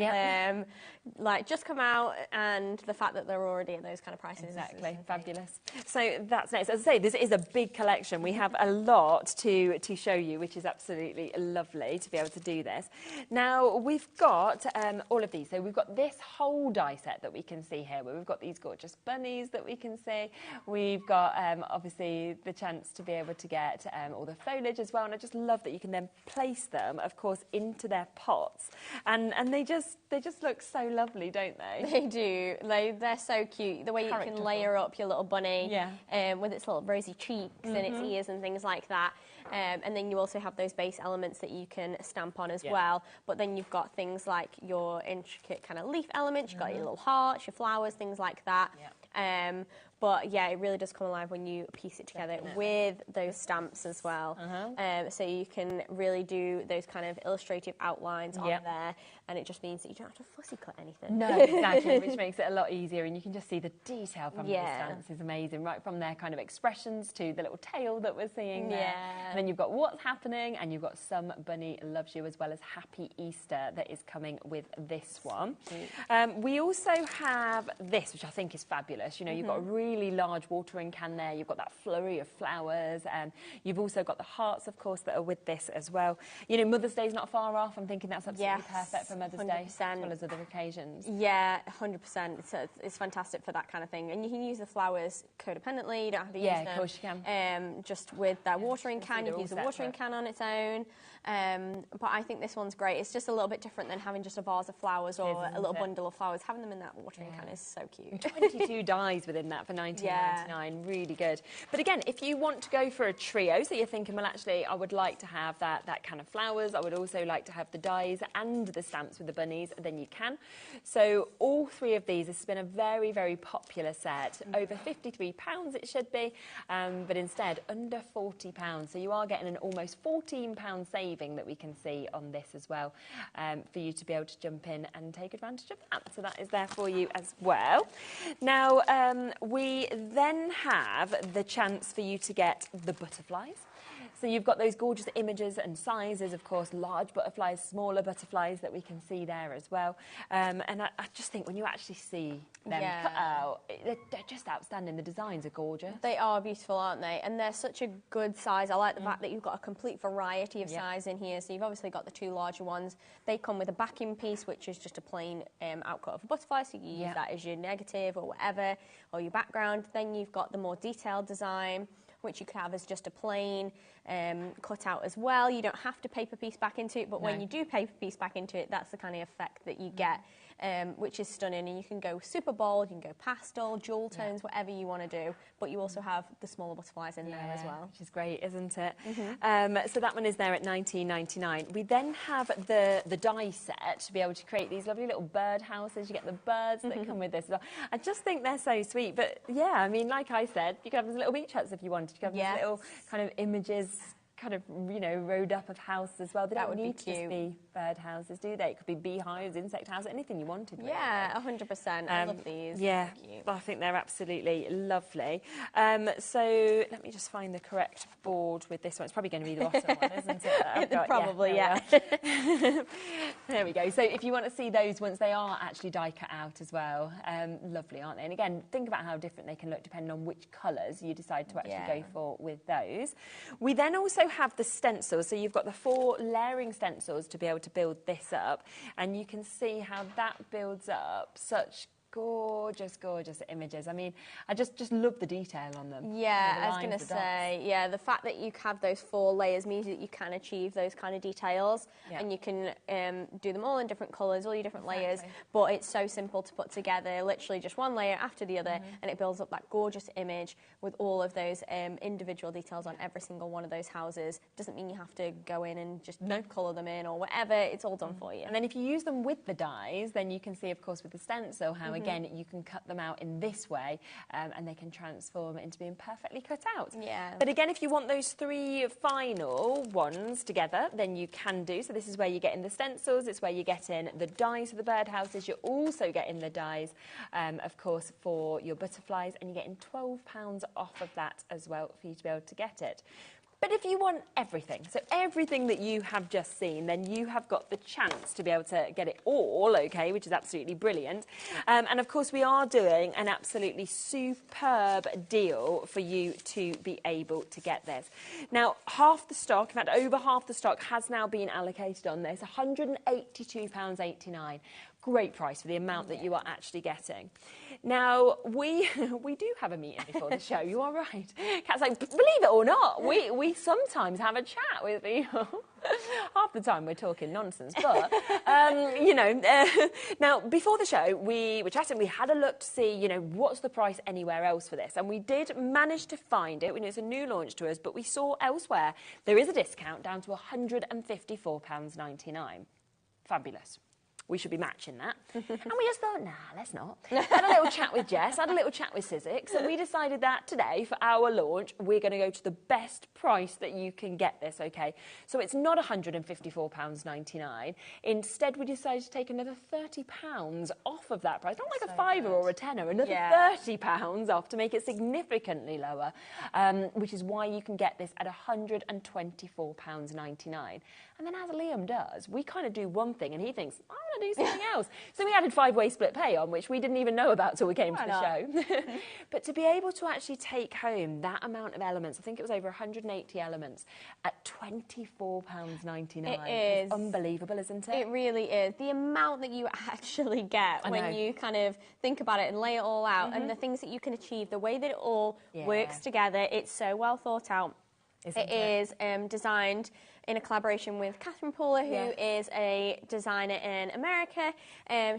like just come out, and the fact that they're already at those kind of prices. Exactly, fabulous. So that's nice. As I say, this is a big collection. We have a lot to show you, which is absolutely lovely to be able to do this. Now, we've got all of these. So we've got this whole die set that we can see here, where we've got these gorgeous bunnies that we can see. We've got obviously the chance to be able to get all the foliage as well, and I just love that you can then place them, of course, into their pots, and they just look so lovely, don't they? They do. They're so cute. The way you can layer up your little bunny with its little rosy cheeks and its ears and things like that. And then you also have those base elements that you can stamp on as well. But then you've got things like your intricate kind of leaf elements. You've got your little hearts, your flowers, things like that. But yeah, it really does come alive when you piece it together with those stamps as well. So you can really do those kind of illustrative outlines on there, and it just means that you don't have to fussy cut anything. No, exactly, which makes it a lot easier, and you can just see the detail from the stamps is amazing, right from their kind of expressions to the little tail that we're seeing there. And then you've got what's happening, and you've got Some Bunny Loves You, as well as Happy Easter that is coming with this one. We also have this, which I think is fabulous. You know, you've got a really large watering can there. You've got that flurry of flowers, and you've also got the hearts, of course, that are with this as well. You know, Mother's Day's not far off. I'm thinking that's absolutely perfect for Mother's 100%. Day, as well as other occasions. Yeah, 100%. It's fantastic for that kind of thing. And you can use the flowers codependently. You don't have to use them. Yeah, of course you can. Just with that watering can, you can use the watering can on its own. But I think this one's great. It's just a little bit different than having just a vase of flowers or a little bundle of flowers. Having them in that watering can is so cute. 22 dies within that for $19.99. Really good. But again, if you want to go for a trio, so you're thinking, well, actually, I would like to have that can of flowers. I would also like to have the dies and the stamps with the bunnies. Then you can. So all three of these, this has been a very, very popular set. Over £53 it should be, but instead under £40. So you are getting an almost £14 saving that we can see on this as well, for you to be able to jump in and take advantage of that. So that is there for you as well. Now, we then have the chance for you to get the butterflies. So you've got those gorgeous images and sizes, of course, large butterflies, smaller butterflies that we can see there as well. And I just think when you actually see them cut out, they're just outstanding. The designs are gorgeous. They are beautiful, aren't they? And they're such a good size. I like the fact that you've got a complete variety of size in here. So you've obviously got the two larger ones. They come with a backing piece, which is just a plain outcut of a butterfly. So you can use that as your negative or whatever, or your background. Then you've got the more detailed design, which you could have as just a plain cut out as well. You don't have to paper piece back into it, but when you do paper piece back into it, that's the kind of effect that you get. which is stunning. And you can go super bold, you can go pastel, jewel tones, whatever you want to do. But you also have the smaller butterflies in there as well. Which is great, isn't it? So that one is there at £19.99. We then have the die set to be able to create these lovely little birdhouses. You get the birds that come with this as well. I just think they're so sweet. But yeah, I mean, like I said, you could have these little beach huts if you wanted. You could have these little kind of images, kind of, you know, rode up of house as well. They don't need to just be bird houses, do they? It could be beehives, insect houses, anything you wanted. Really. Yeah, 100%. I love these. Yeah, I think they're absolutely lovely. So let me just find the correct board with this one. It's probably going to be the bottom one, isn't it? Probably, yeah. There we go. So if you want to see those once they are actually die cut out as well, lovely, aren't they? And again, think about how different they can look depending on which colours you decide to actually go for with those. We then also have the stencils. So you've got the 4 layering stencils to be able to build this up, and you can see how that builds up such gorgeous, gorgeous images. I mean, I just love the detail on them. Yeah, I was going to say, yeah, the fact that you have those 4 layers means that you can achieve those kind of details, and you can do them all in different colours, all your different layers, but it's so simple to put together, literally just one layer after the other, and it builds up that gorgeous image with all of those individual details on every single one of those houses. Doesn't mean you have to go in and just colour them in or whatever, it's all done for you. And then if you use them with the dies, then you can see, of course, with the stencil, how again, you can cut them out in this way and they can transform into being perfectly cut out. Yeah. But again, if you want those 3 final ones together, then you can do. So this is where you get in the stencils, it's where you get in the dies for the birdhouses, you're also getting the dies, of course, for your butterflies, and you're getting £12 off of that as well for you to be able to get it. But if you want everything, so everything that you have just seen, then you have got the chance to be able to get it all, okay, which is absolutely brilliant. And of course, we are doing an absolutely superb deal for you to be able to get this. Now, half the stock, in fact, over half the stock has now been allocated on this, £182.89. Great price for the amount that you are actually getting. Now, we do have a meeting before the show, you are right. Kat's like, believe it or not, we sometimes have a chat with people. Half the time we're talking nonsense, but, you know, now, before the show, we were chatting, we had a look to see, you know, what's the price anywhere else for this, and we did manage to find it. We know it's a new launch to us, but we saw elsewhere there is a discount down to £154.99. Fabulous. We should be matching that. And we just thought, nah, let's not. Had a little chat with Jess, had a little chat with Sizzix, and we decided that today, for our launch, we're going to go to the best price that you can get this, okay? So it's not £154.99. Instead, we decided to take another £30 off of that price. Not like a £5 or a £10, another £30 off to make it significantly lower, which is why you can get this at £124.99. And then as Liam does, we kind of do one thing and he thinks, I want to do something else. So we added 5-way split pay on, which we didn't even know about till we came to the show. But to be able to actually take home that amount of elements, I think it was over 180 elements, at £24.99. It is. It's unbelievable, isn't it? It really is. The amount that you actually get when you kind of think about it and lay it all out, and the things that you can achieve, the way that it all works together, it's so well thought out. It is designed in a collaboration with Catherine Pooler, who is a designer in America.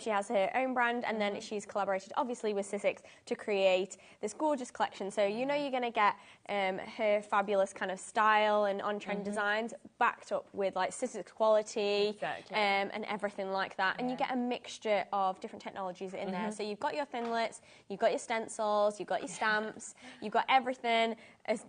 She has her own brand, and then she's collaborated, obviously, with Sizzix to create this gorgeous collection. So you know you're going to get her fabulous kind of style and on-trend designs backed up with, like, Sizzix quality and everything like that. And you get a mixture of different technologies in there. So you've got your thinlits, you've got your stencils, you've got your stamps, you've got everything. As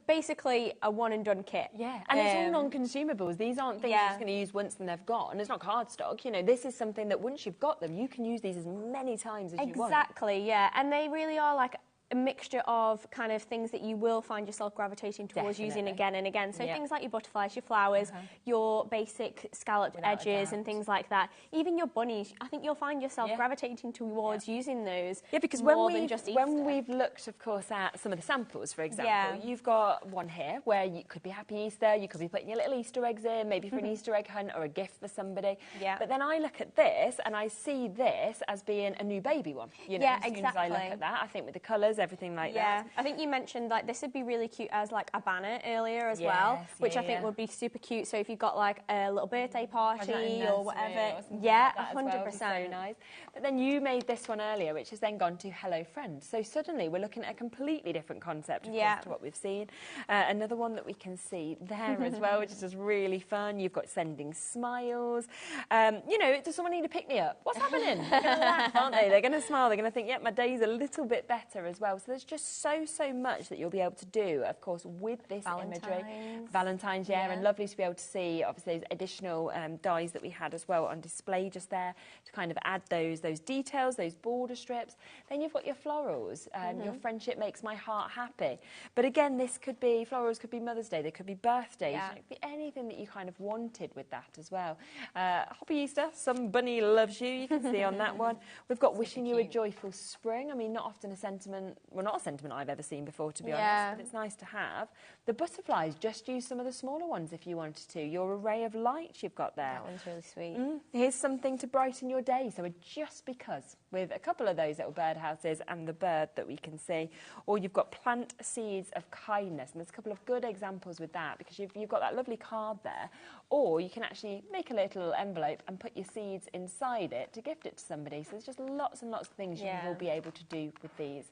basically a one-and-done kit. Yeah, and it's all non-consumables. These aren't things you're just going to use once and they've gone. It's not cardstock. You know, this is something that once you've got them, you can use these as many times as you want. Exactly, yeah. And they really are like a mixture of kind of things that you will find yourself gravitating towards using again and again. So things like your butterflies, your flowers, your basic scalloped edges and things like that. Even your bunnies, I think you'll find yourself gravitating towards using those. Yeah, because when we've looked, of course, at some of the samples, for example, you've got one here where you could be Happy Easter, you could be putting your little Easter eggs in, maybe for an Easter egg hunt or a gift for somebody. Yeah. But then I look at this and I see this as being a new baby one. You know, as soon as I look at that, I think with the colours everything like that. Yeah, I think you mentioned like this would be really cute as like a banner earlier as well, which I think would be super cute. So if you've got like a little birthday party or whatever, yeah, 100%. So nice. But then you made this one earlier, which has then gone to Hello Friend. So suddenly we're looking at a completely different concept, of course, to what we've seen. Another one that we can see there as well, which is just really fun. You've got sending smiles. You know, does someone need to pick me up? What's happening? They're going to laugh, aren't they? They're going to smile. They're going to think, yep, my day's a little bit better as well. So there's just so much that you'll be able to do, of course, with this imagery. Valentine's, and lovely to be able to see, obviously, those additional dies that we had as well on display just there to kind of add those details, those border strips. Then you've got your florals. Your friendship makes my heart happy. But again, this could be, florals could be Mother's Day, they could be birthdays, it could be anything that you kind of wanted with that as well. Hobby Easter, some bunny loves you can see on that one. We've got wishing you a joyful spring. I mean, not often a sentiment, well, not a sentiment I've ever seen before, to be honest, but it's nice to have. The butterflies, just use some of the smaller ones if you wanted to. Your array of lights you've got there. That one's really sweet. Here's something to brighten your day. So just because, with a couple of those little birdhouses and the bird that we can see, or you've got plant seeds of kindness, and there's a couple of good examples with that because you've got that lovely card there, or you can actually make a little envelope and put your seeds inside it to gift it to somebody. So there's just lots and lots of things you will be able to do with these.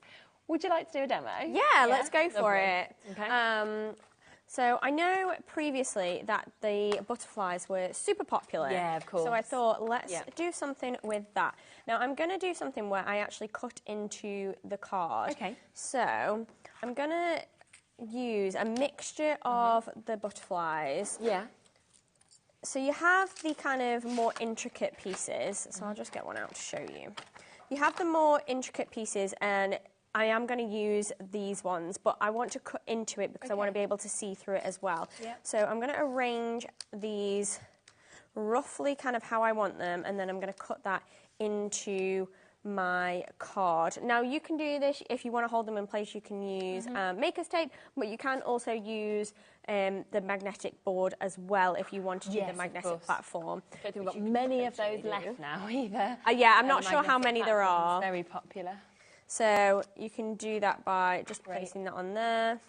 Would you like to do a demo? Yeah, let's go for it. Okay. So I know previously that the butterflies were super popular. Yeah, of course. So I thought, let's do something with that. Now I'm going to do something where I actually cut into the card. Okay. So I'm going to use a mixture of the butterflies. Yeah. So you have the kind of more intricate pieces. So I'll just get one out to show you. You have the more intricate pieces, and I am going to use these ones, but I want to cut into it because I want to be able to see through it as well. Yep. So I'm going to arrange these roughly kind of how I want them, and then I'm going to cut that into my card. Now you can do this if you want to hold them in place. You can use maker's tape, but you can also use the magnetic board as well if you want to do the magnetic platform. I don't think we've got many of those left now either. Yeah, I'm not sure how many there are. Very popular. So you can do that by just placing that on there.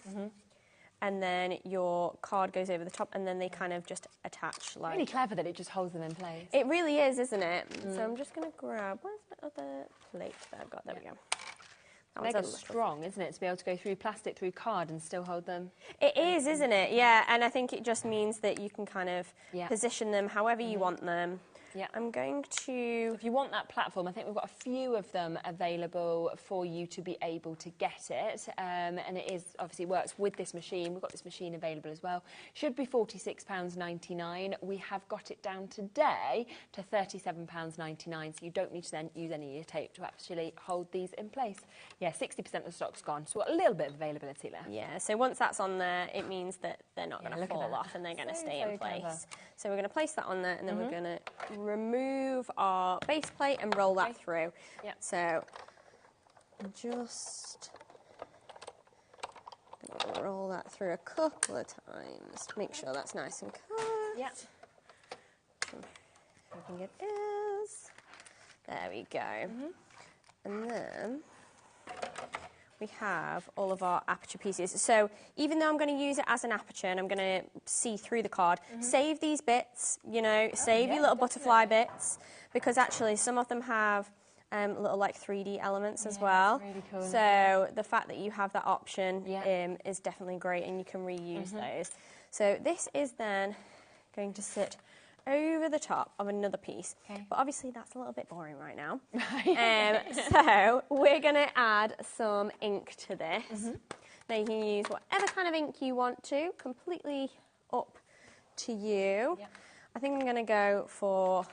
And then your card goes over the top, and then they kind of just attach. Like really clever that it just holds them in place. It really is, isn't it? So I'm just going to grab, where's my other plate that I've got? There we go. Mega strong, isn't it, to be able to go through plastic, through card, and still hold them? It is, isn't it? Yeah, and I think it just means that you can kind of position them however you want them. Yeah, I'm going to... If you want that platform, I think we've got a few of them available for you to be able to get it. And it is, obviously, works with this machine. We've got this machine available as well. Should be £46.99. We have got it down today to £37.99. So you don't need to then use any of your tape to actually hold these in place. Yeah, 60% of the stock's gone. So we've got a little bit of availability left. Yeah, so once that's on there, it means that they're not going to fall off and they're going to stay in place. Clever. So we're going to place that on there, and then we're going to remove our base plate and roll that through. Yep. So just roll that through a couple of times to make sure that's nice and cut. Yep. I think it is. There we go. And then we have all of our aperture pieces. So even though I'm going to use it as an aperture and I'm going to see through the card, save these bits, you know, save your little butterfly bits, because actually some of them have little like 3D elements as well. Really cool. So the fact that you have that option is definitely great, and you can reuse those. So this is then going to sit over the top of another piece. But obviously that's a little bit boring right now. So we're going to add some ink to this. Now you can use whatever kind of ink you want to, completely up to you. I think I'm going to go for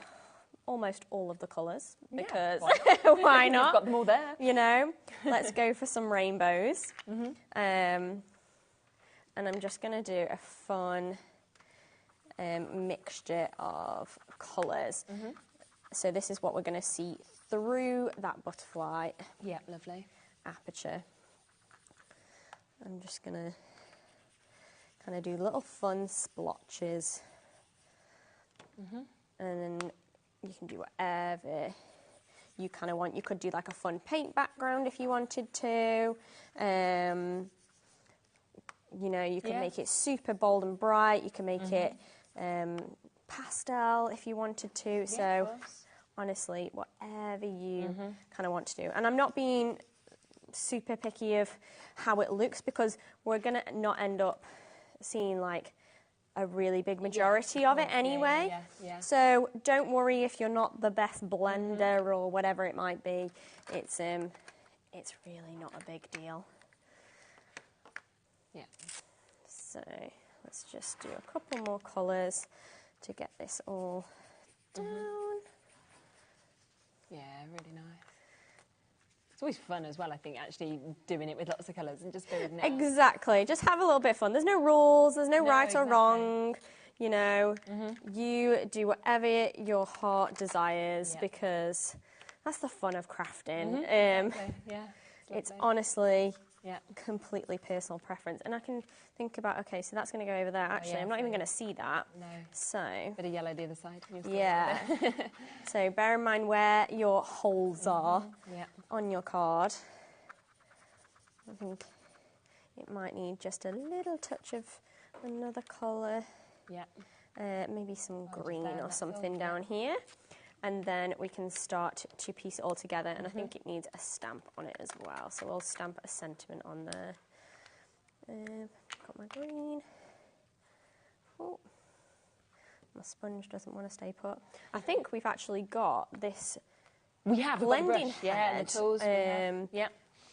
almost all of the colours, because why not? You've got them all there. You know, let's go for some rainbows. And I'm just going to do a fun mixture of colours. So this is what we're going to see through that butterfly. Yeah, lovely. Aperture. I'm just going to kind of do little fun splotches. And then you can do whatever you kind of want. You could do like a fun paint background if you wanted to. You know, you can make it super bold and bright. You can make it pastel if you wanted to. So honestly, whatever you kind of want to do. And I'm not being super picky of how it looks, because we're going to not end up seeing like a really big majority of it anyway. So don't worry if you're not the best blender or whatever it might be. It's really not a big deal. Yeah. So let's just do a couple more colours to get this all down. Yeah, really nice. It's always fun as well, I think, actually doing it with lots of colours and just building it up. Exactly. Just have a little bit of fun. There's no rules. There's no right or wrong. You know, you do whatever your heart desires, because that's the fun of crafting. It's honestly completely personal preference. And I can think about, okay, so that's going to go over there. Actually, I'm not even going to see that. No. So. Bit of yellow the other side. Yeah. So bear in mind where your holes are on your card. I think it might need just a little touch of another colour. Yeah. Maybe some green or something down here. And then we can start to piece it all together. And I think it needs a stamp on it as well. So we'll stamp a sentiment on there. Got my green. Oh, my sponge doesn't want to stay put. I think we've actually got this. We have blending head. Yeah, and the tools.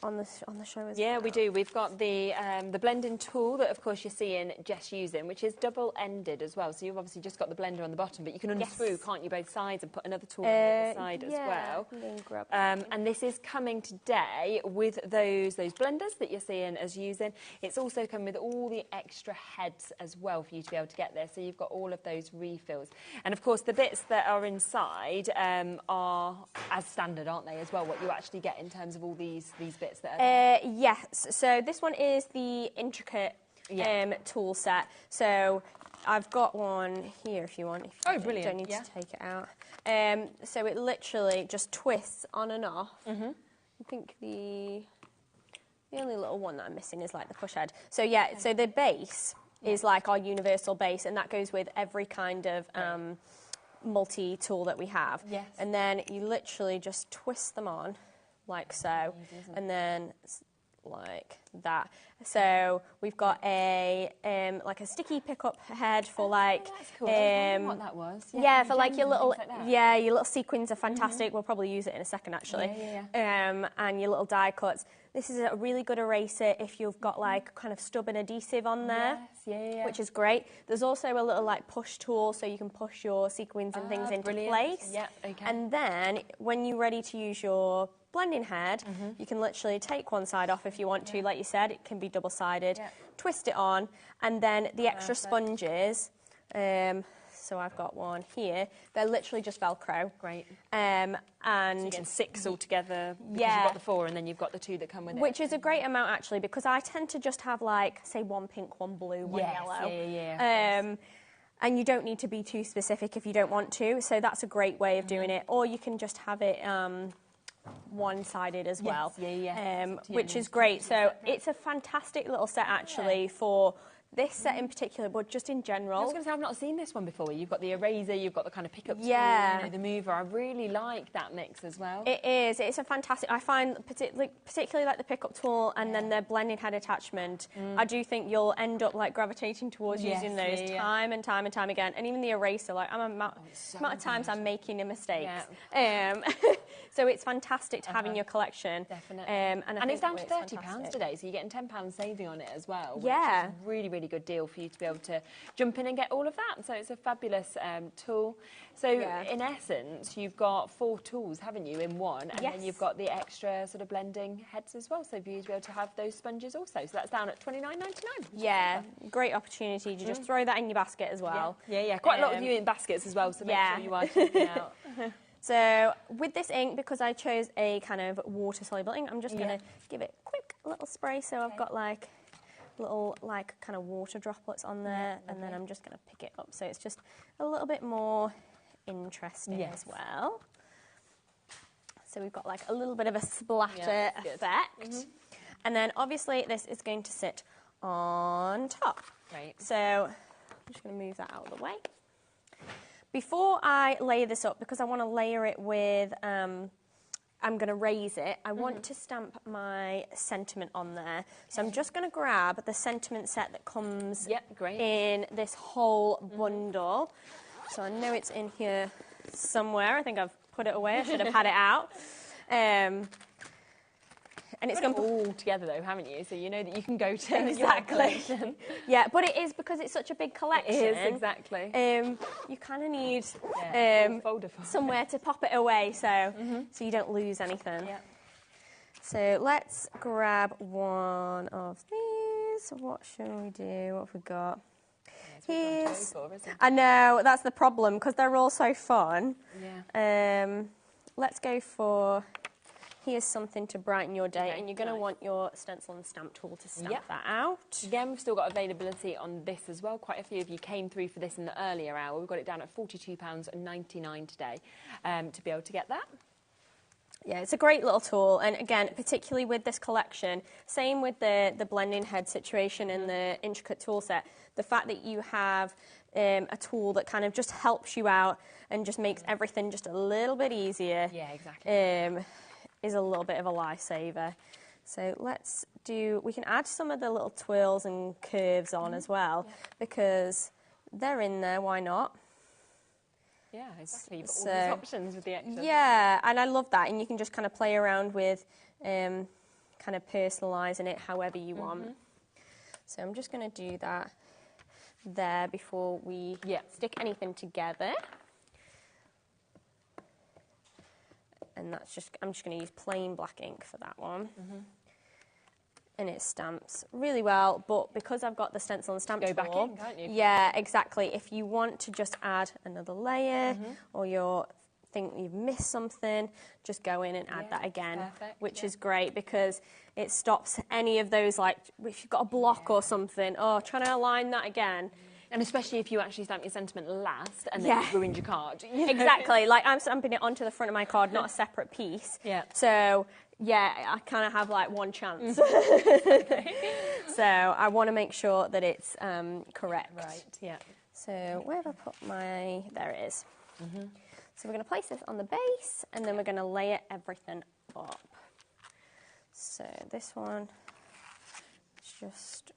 On the show as well. Yeah, we do. We've got the blending tool that, of course, you're seeing Jess using, which is double-ended as well. So you've obviously just got the blender on the bottom, but you can unscrew, can't you, both sides, and put another tool on the other side as well. And this is coming today with those blenders that you're seeing us using. It's also come with all the extra heads as well for you to be able to get there. So you've got all of those refills. And, of course, the bits that are inside are as standard, aren't they, as well, what you actually get in terms of all these bits. Yes, so this one is the intricate tool set. So I've got one here if you want. If you brilliant. Don't need to take it out. So it literally just twists on and off. I think the only little one that I'm missing is like the push head. So yeah, so the base is like our universal base, and that goes with every kind of multi-tool that we have. Yes. And then you literally just twist them on. Like so, and then like that. So we've got a like a sticky pickup head for like that's cool. I was wondering what that was. Yeah, for like your little your little sequins are fantastic. We'll probably use it in a second actually. And your little die cuts. This is a really good eraser if you've got like kind of stubborn adhesive on there, which is great. There's also a little like push tool so you can push your sequins and things into place. Yeah, okay. And then when you're ready to use your blending head, you can literally take one side off if you want to. Like you said, it can be double-sided. Twist it on, and then the extra sponges. So I've got one here. They're literally just Velcro. Great. And so you get 6 altogether. Because you've got the 4, and then you've got the 2 that come with it. Which is a great amount actually, because I tend to just have like, say, one pink, one blue, one yellow. And you don't need to be too specific if you don't want to. So that's a great way of doing it. Or you can just have it one-sided as well, which is great. So it's a fantastic little set actually for this set in particular, but just in general. I was going to say, I've not seen this one before. You've got the eraser, you've got the kind of pickup tool, you know, the mover. I really like that mix as well. It is. It's a fantastic. I find particularly like the pickup tool and then the blending head attachment. I do think you'll end up like gravitating towards using those time and time and time again. And even the eraser, like amount of times I'm making a mistake. So it's fantastic to have in your collection. Definitely. And it's down to £30 today, so you're getting £10 saving on it as well. Which is really, really good deal for you to be able to jump in and get all of that. So it's a fabulous tool. So in essence, you've got 4 tools, haven't you, in one? And then you've got the extra sort of blending heads as well, so for you to be able to have those sponges also. So that's down at $29.99. Yeah, great opportunity to just throw that in your basket as well. Yeah. Quite a lot of you in baskets as well, so make sure you are checking it out. So with this ink, because I chose a kind of water-soluble ink, I'm just going to give it a quick little spray. So I've got like little like kind of water droplets on there, and then I'm just going to pick it up. So it's just a little bit more interesting as well. So we've got like a little bit of a splatter effect. And then obviously this is going to sit on top. Right. So I'm just going to move that out of the way. Before I layer this up, because I want to layer it with, I'm going to raise it, I want to stamp my sentiment on there. So I'm just going to grab the sentiment set that comes in this whole bundle. So I know it's in here somewhere. I think I've put it away. I should have had it out. And it's got it all together though, haven't you? So you know that you can go to exactly. Yeah, but it is because it's such a big collection. It is, exactly. You kind of need folder for somewhere to pop it away, so so you don't lose anything. Yeah. So let's grab one of these. What shall we do? What have we got? Here's, I know, that's the problem, because they're all so fun. Yeah. Let's go for, here's something to brighten your day, and you're going to want your stencil and stamp tool to stamp that out. Again, we've still got availability on this as well. Quite a few of you came through for this in the earlier hour. We've got it down at £42.99 today to be able to get that. Yeah, it's a great little tool, and again, particularly with this collection, same with the blending head situation and the intricate tool set, the fact that you have a tool that kind of just helps you out and just makes everything just a little bit easier. Yeah, exactly. Is a little bit of a lifesaver. So let's do, we can add some of the little twirls and curves on as well, because they're in there, why not? Yeah, exactly. You've got all these options with the extra. Yeah, and I love that. And you can just kind of play around with kind of personalising it however you want. So I'm just going to do that there before we stick anything together. And that's just, I'm just going to use plain black ink for that one. And it stamps really well, but because I've got the stencil and stamp tool, back in, can't you? Yeah, exactly. If you want to just add another layer, or you think you've missed something, just go in and add that again, which is great because it stops any of those, like if you've got a block or something, trying to align that again. And especially if you actually stamp your sentiment last and then you've ruined your card. Exactly. Like I'm stamping it onto the front of my card, not a separate piece. Yeah. So, yeah, I kind of have like one chance. So I want to make sure that it's correct. Right, yeah. So where have I put my... There it is. So we're going to place this on the base and then we're going to layer everything up. So this one is just...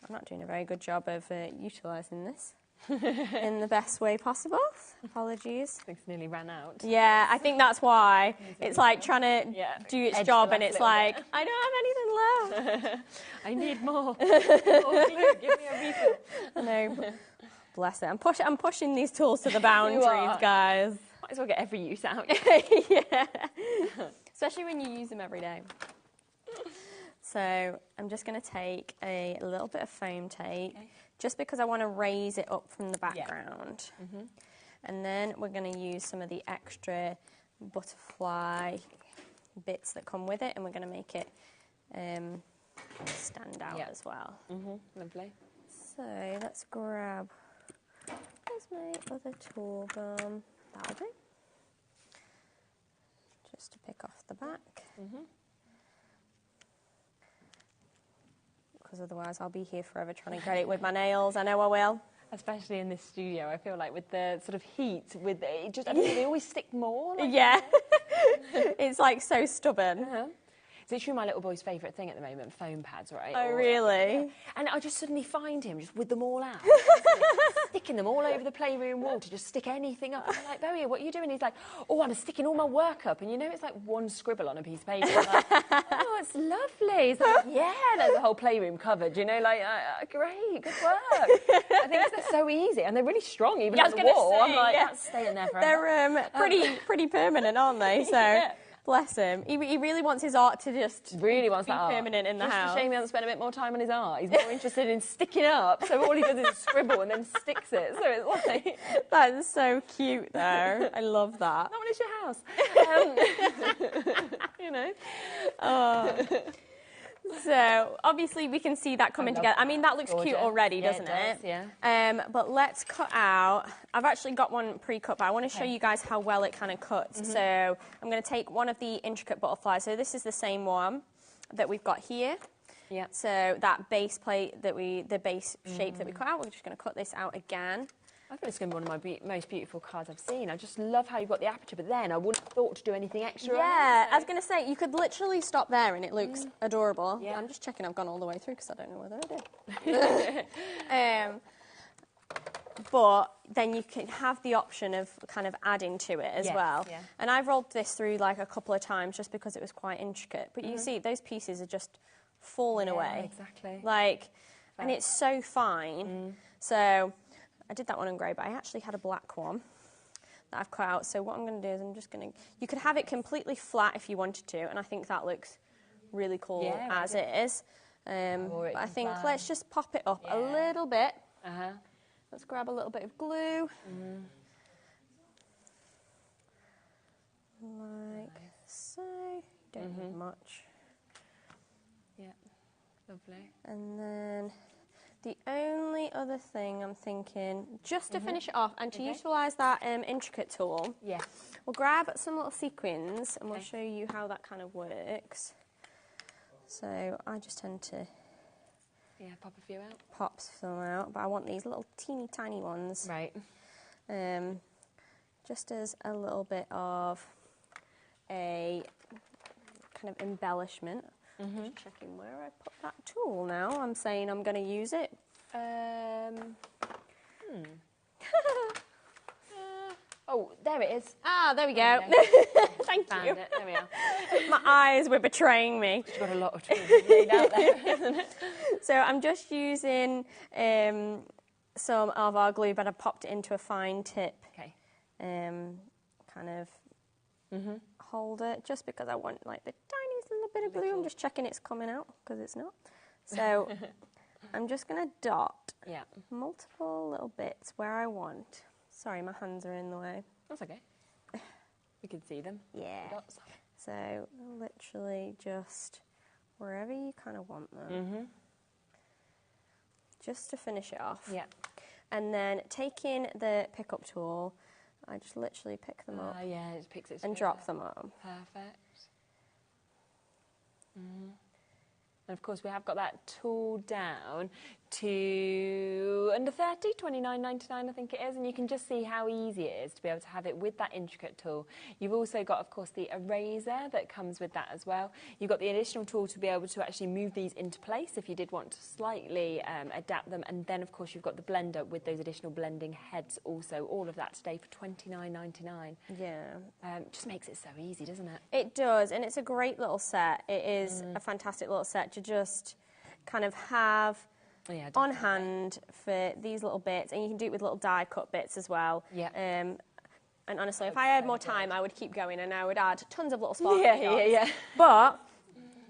I'm not doing a very good job of utilising this in the best way possible. Apologies. I think it's nearly ran out. Yeah, I think that's why. It's like trying to do its job and it's like, I don't have anything left. I need more. Give me a refill. I know. Bless it. I'm pushing these tools to the boundaries, guys. Might as well get every use out. Yeah. Especially when you use them every day. So I'm just going to take a little bit of foam tape, just because I want to raise it up from the background. And then we're going to use some of the extra butterfly bits that come with it, and we're going to make it stand out as well. Lovely. So let's grab, where's my other tool gum? That'll do. Just to pick off the back. Because otherwise I'll be here forever trying to get it with my nails. I know I will. Especially in this studio, I feel like with the sort of heat, with it just, I mean, they always stick more. Like It's like so stubborn. It's literally my little boy's favourite thing at the moment, foam pads, right? Oh, really? And I just suddenly find him just with them all out. Sticking them all over the playroom wall to just stick anything up. I'm like, Bowie, what are you doing? He's like, I'm sticking all my work up. And you know, it's like one scribble on a piece of paper. I'm like, it's lovely. He's like, there's a whole playroom covered, you know, like, great, good work. I think they're so easy. And they're really strong, even on the wall. Say, I'm like, that's staying there forever. They're pretty permanent, aren't they? So... Bless him. He really wants his art to just really wants be that permanent in the house. It's a shame he hasn't spent a bit more time on his art. He's more interested in sticking up, so all he does is scribble and then sticks it. So it's like... That's so cute, though. I love that. Not when it's your house. You know. So obviously we can see that coming together. I mean, that looks cute already, doesn't it? Yeah. But let's cut out. I've actually got one pre-cut, but I want to show you guys how well it kind of cuts. So I'm going to take one of the intricate butterflies. So this is the same one that we've got here. Yeah. So that base plate that the base shape that we cut out, we're just going to cut this out again. I think it's going to be one of my most beautiful cards I've seen. I just love how you've got the aperture, but then I wouldn't have thought to do anything extra. Yeah, I was going to say, you could literally stop there and it looks adorable. Yeah. I'm just checking I've gone all the way through because I don't know whether I did. But then you can have the option of kind of adding to it as well. Yeah. And I've rolled this through like a couple of times just because it was quite intricate. But you see, those pieces are just falling away. Exactly. Like, and it's so fine. So I did that one in grey, but I actually had a black one that I've cut out. So what I'm going to do is I'm just going to... You could have it completely flat if you wanted to, and I think that looks really cool as it is. But I think let's just pop it up a little bit. Let's grab a little bit of glue. Like so. Don't need much. Yeah, lovely. And then the only other thing I'm thinking, just to finish it off and to utilise that intricate tool, we'll grab some little sequins and we'll show you how that kind of works. So I just tend to pop a few out. Pop some out, but I want these little teeny tiny ones. Right. Just as a little bit of a kind of embellishment. Just checking where I put that tool now. I'm saying I'm going to use it. Oh, there it is. Ah, there we go. Thank you. Found it. There we are. My eyes were betraying me. You've got a lot of tools laid out there, isn't it? So I'm just using some of our glue, but I popped it into a fine tip. Okay. Kind of hold it, just because I want like the tiniest little bit of glue. I'm just checking it's coming out, because it's not. So I'm just going to dot multiple little bits where I want. Sorry, my hands are in the way. That's okay. We can see them. Yeah. The dots. So literally just wherever you kind of want them. Just to finish it off. Yeah. And then taking the pickup tool, I just literally pick them up. Yeah, it picks it and drop them on. Perfect. And of course we have got that tool down to under 30, 29.99 I think it is, and you can just see how easy it is to be able to have it with that intricate tool. You've also got, of course, the eraser that comes with that as well. You've got the additional tool to be able to actually move these into place if you did want to slightly adapt them, and then of course you've got the blender with those additional blending heads also. All of that today for $29.99. Yeah. Just makes it so easy, doesn't it? It does, and it's a great little set. It is a fantastic little set to just kind of have on hand for these little bits, and you can do it with little die cut bits as well. Yeah. And honestly, if I had more time, I would keep going and I would add tons of little sparkly dots. But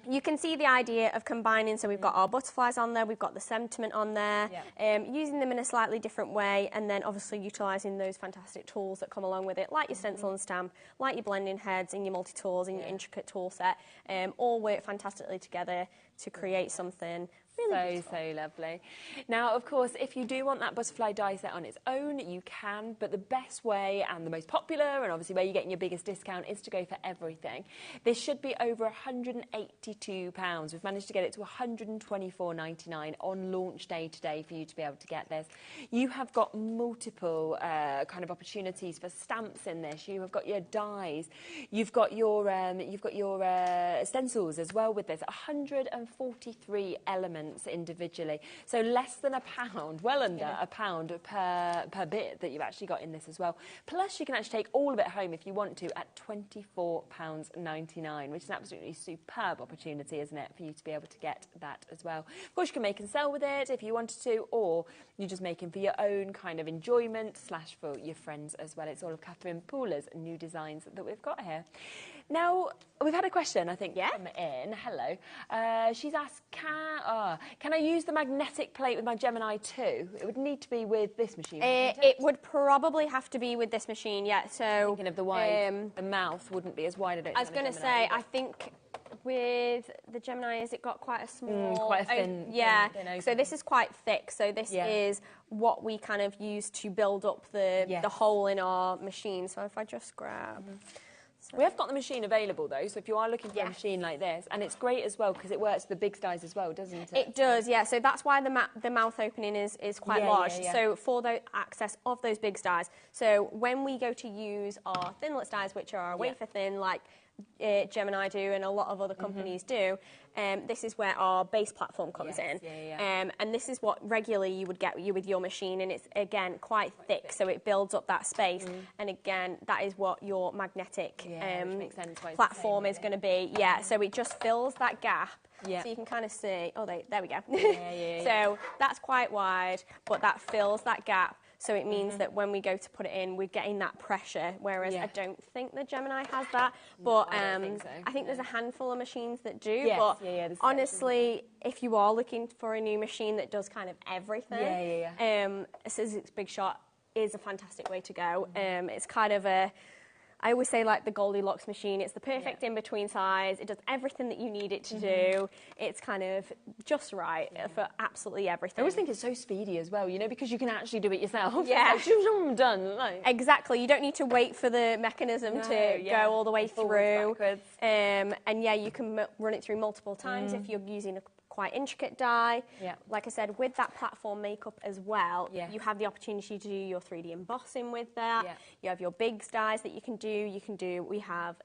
you can see the idea of combining, so we've got our butterflies on there, we've got the sentiment on there, using them in a slightly different way, and then obviously utilising those fantastic tools that come along with it, like your stencil and stamp, like your blending heads and your multi-tools and your intricate tool set, all work fantastically together to create something really beautiful. So lovely. Now, of course, if you do want that butterfly die set on its own, you can, but the best way and the most popular, and obviously where you're getting your biggest discount, is to go for everything. This should be over £182. We've managed to get it to £124.99 on launch day today for you to be able to get this. You have got multiple kind of opportunities for stamps in this. You have got your dies. You've got your stencils as well with this. 143 elements individually, so less than £1, well under £1 per bit that you've actually got in this as well. Plus you can actually take all of it home if you want to at £24.99, which is an absolutely superb opportunity, isn't it, for you to be able to get that as well. Of course you can make and sell with it if you wanted to, or you're just making for your own kind of enjoyment / for your friends as well. It's all of Catherine Pooler's new designs that we've got here. Now, we've had a question, I think, come in. Hello. She's asked, can I use the magnetic plate with my Gemini 2? It would need to be with this machine, wouldn't it? It would probably have to be with this machine, So thinking of the wide, the mouth wouldn't be as wide. I was going to say, I think with the Gemini, has it got quite a small... quite a thin... thin so this is quite thick. So this is what we kind of use to build up the hole in our machine. So if I just grab... We have got the machine available though, so if you are looking for a machine like this, and it's great as well because it works with the big dies as well, doesn't it? It does, yeah. So that's why the mouth opening is quite large. So for the access of those big dies. So when we go to use our thinless dies, which are wafer thin, like Gemini do and a lot of other companies do, this is where our base platform comes in. And this is what regularly you would get with your machine, and it's, again, quite thick, so it builds up that space. And again, that is what your magnetic platform is going to be. So it just fills that gap. So you can kind of see, there we go. So that's quite wide, but that fills that gap. So it means that when we go to put it in, we're getting that pressure, whereas I don't think the Gemini has that. But I think there's a handful of machines that do. But honestly, if you are looking for a new machine that does kind of everything, a Sizzix Big Shot is a fantastic way to go. It's kind of I always say, like the Goldilocks machine, it's the perfect in-between size. It does everything that you need it to do. It's kind of just right for absolutely everything. I always think it's so speedy as well, you know, because you can actually do it yourself. It's done. Like. Exactly. You don't need to wait for the mechanism to go all the way through. And you can run it through multiple times if you're using a quite intricate die. Like I said, with that platform makeup as well, you have the opportunity to do your 3D embossing with that. You have your big dies that you can do. We have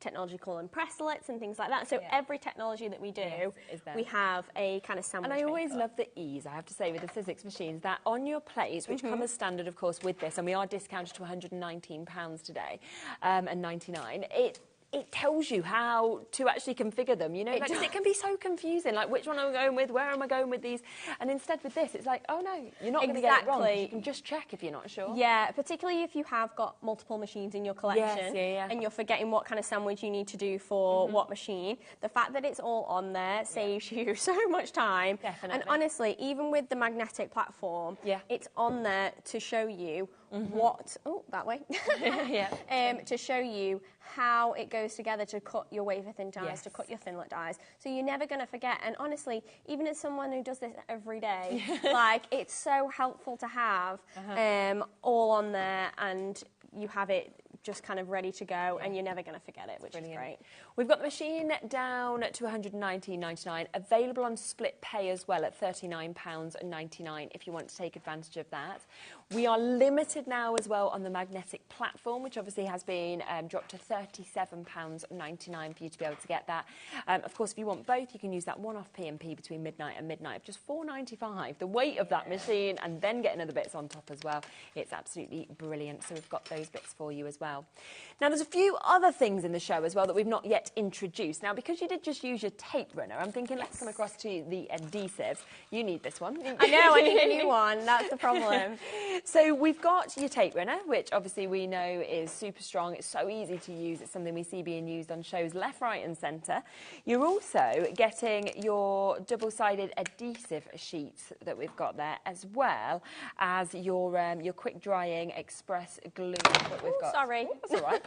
technology called impresslets and things like that. So every technology that we do, we have a kind of sandwich. And I always love the ease, I have to say, with the Sizzix machines, that on your plates, which come as standard, of course, with this, and we are discounted to £119 today, and 99. It tells you how to actually configure them, you know, because it can be so confusing, like which one am I going with, where am I going with these, and instead with this, it's like, oh no, you're not going to get it wrong, you can just check if you're not sure. Yeah, particularly if you have got multiple machines in your collection, and you're forgetting what kind of sandwich you need to do for what machine, the fact that it's all on there saves you so much time. And honestly, even with the magnetic platform, it's on there to show you what, that way, to show you how it goes together to cut your wafer thin dies, to cut your thinlet dies. So you're never going to forget. And honestly, even as someone who does this every day, like, it's so helpful to have all on there, and you have it just kind of ready to go, and you're never going to forget it, which is great. We've got the machine down to £119.99, available on split pay as well at £39.99 if you want to take advantage of that. We are limited now as well on the magnetic platform, which obviously has been dropped to £37.99 for you to be able to get that. Of course, if you want both, you can use that one-off P&P between midnight and midnight of just £4.95, the weight of that machine, and then getting other bits on top as well. It's absolutely brilliant. So we've got those bits for you as well. Now, there's a few other things in the show as well that we've not yet introduced. Now, because you did just use your tape runner, I'm thinking let's come across to the adhesives. You need this one. I know, I need a new one. That's the problem. So we've got your tape runner, which obviously we know is super strong. It's so easy to use. It's something we see being used on shows left, right and centre. You're also getting your double-sided adhesive sheets that we've got there, as well as your quick-drying express glue that we've got. Sorry. That's all right.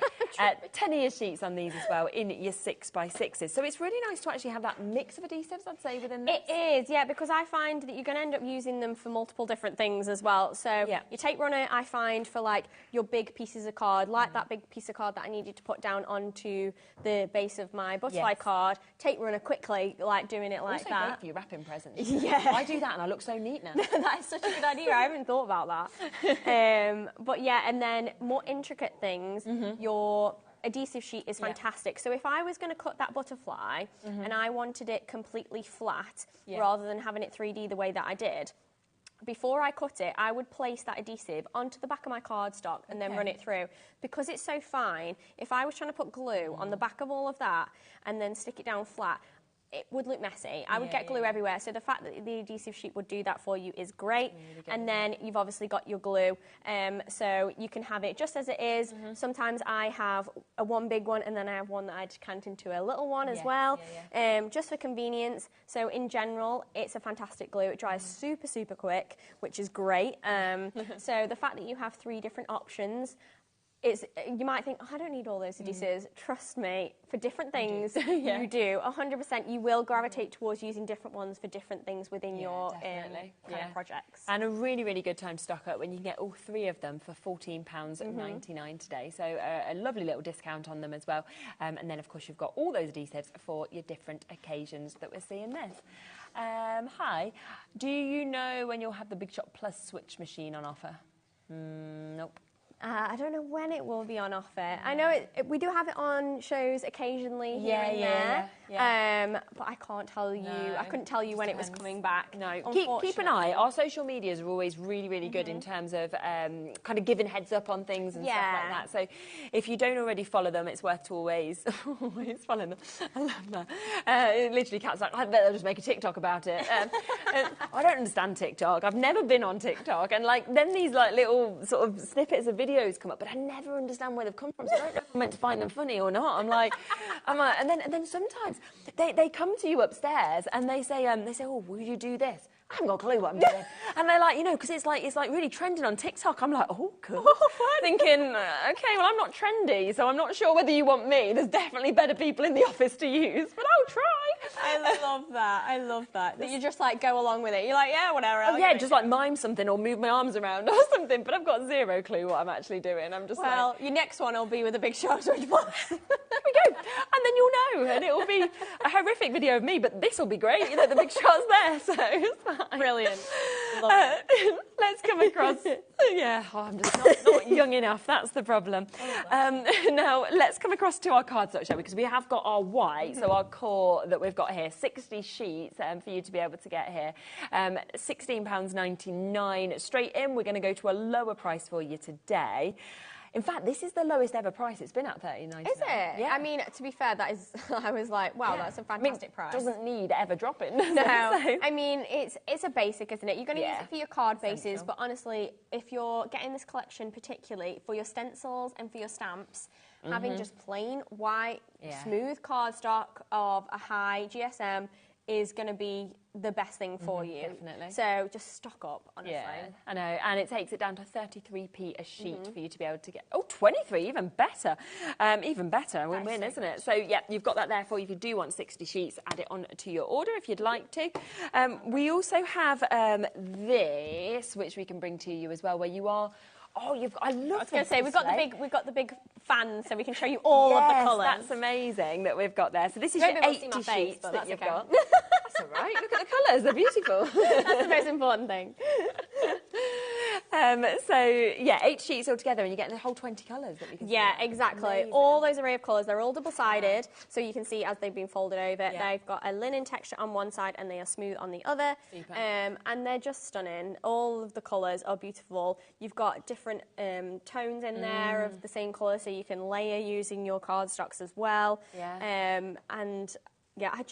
10-year sheets on these as well in your 6x6s. So it's really nice to actually have that mix of adhesives, I'd say, within this. It is, yeah, because I find that you're going to end up using them for multiple different things as well. So your tape runner, I find, for like your big pieces of card, like that big piece of card that I needed to put down onto the base of my butterfly card, tape runner quickly, like doing it like also that. Great for your wrapping presents. I do that and I look so neat now. That is such a good idea. I haven't thought about that. But yeah, and then more intricate things, your adhesive sheet is fantastic. So if I was going to cut that butterfly and I wanted it completely flat rather than having it 3D the way that I did, before I cut it, I would place that adhesive onto the back of my cardstock and then run it through. Because it's so fine, if I was trying to put glue on the back of all of that and then stick it down flat, it would look messy. I would get glue everywhere. So the fact that the adhesive sheet would do that for you is great. And then you've obviously got your glue. So you can have it just as it is. Sometimes I have one big one and then I have one that I decant into a little one as well, just for convenience. So in general, it's a fantastic glue. It dries super, super quick, which is great. So the fact that you have 3 different options, you might think, oh, I don't need all those adhesives. Trust me, for different things, you do. 100%, you will gravitate towards using different ones for different things within your kind of projects. And a really, really good time to stock up when you can get all 3 of them for £14.99 today. So a lovely little discount on them as well. And then, of course, you've got all those adhesives for your different occasions that we're seeing this. Hi, do you know when you'll have the Big Shot Plus switch machine on offer? Nope. I don't know when it will be on offer. I know we do have it on shows occasionally here and there. But I can't tell you. I couldn't tell you when it was coming back. No. Keep an eye. Our social medias are always really, really good in terms of kind of giving heads up on things and stuff like that. So if you don't already follow them, it's worth to always follow them. I love that. Literally, Kat's like, I bet they'll just make a TikTok about it. I don't understand TikTok. I've never been on TikTok. And like then these like little sort of snippets of videos come up, but I never understand where they've come from. So I don't know if I'm meant to find them funny or not. I'm like, and then sometimes they come to you upstairs and they say, oh, will you do this? I haven't got a clue what I'm doing. And they're like, because it's like really trending on TikTok. I'm like, oh, cool. Thinking, okay, well, I'm not trendy, so I'm not sure whether you want me. There's definitely better people in the office to use, but I'll try. I love that. I love that. That you just like go along with it. You're like, yeah, whatever. Just like mime something or move my arms around or something, but I've got 0 clue what I'm actually doing. I'm just your next one will be with a Big Shot Switch Plus. There we go. And then you'll know, and it will be a horrific video of me, but this will be great. The Big Shot's there, so it's fine. Brilliant. Love it. Let's come across. I'm just not young enough. That's the problem. Now let's come across to our cardstock, shall we? Because we have got our white, so our core that we've got here, 60 sheets for you to be able to get here. £16.99 straight in. We're going to go to a lower price for you today. In fact, this is the lowest ever price it's been at, £39.99. Is it? Yeah. I mean, to be fair, that is. I was like, wow, that's a fantastic price. Doesn't need ever dropping. No, so. I mean, it's a basic, isn't it? You're going to use it for your card bases, but honestly, if you're getting this collection, particularly for your stencils and for your stamps, having just plain white, smooth cardstock of a high GSM is going to be the best thing for you. Definitely. So just stock up, honestly. Yeah, I know. And it takes it down to 33p a sheet for you to be able to get... Oh, 23, even better. Even better, win-win, isn't it? So, yeah, you've got that there for you. If you do want 60 sheets, add it on to your order if you'd like to. We also have this, which we can bring to you as well, where you are... Oh, I love. I was going to say we've got the big fans, so we can show you all of the colours. That's amazing that we've got there. So this is your 80 sheets that you've got. That's all right. Look at the colours; they're beautiful. That's the most important thing. So yeah, 8 sheets all together, and you're getting the whole 20 colours that we can see. Yeah, exactly. Amazing. All those array of colours. They're all double-sided, so you can see as they've been folded over. Yeah. They've got a linen texture on one side, and they are smooth on the other. Super. And they're just stunning. All of the colours are beautiful. You've got different tones in there of the same colour, so you can layer using your cardstocks as well. Yeah. And yeah, I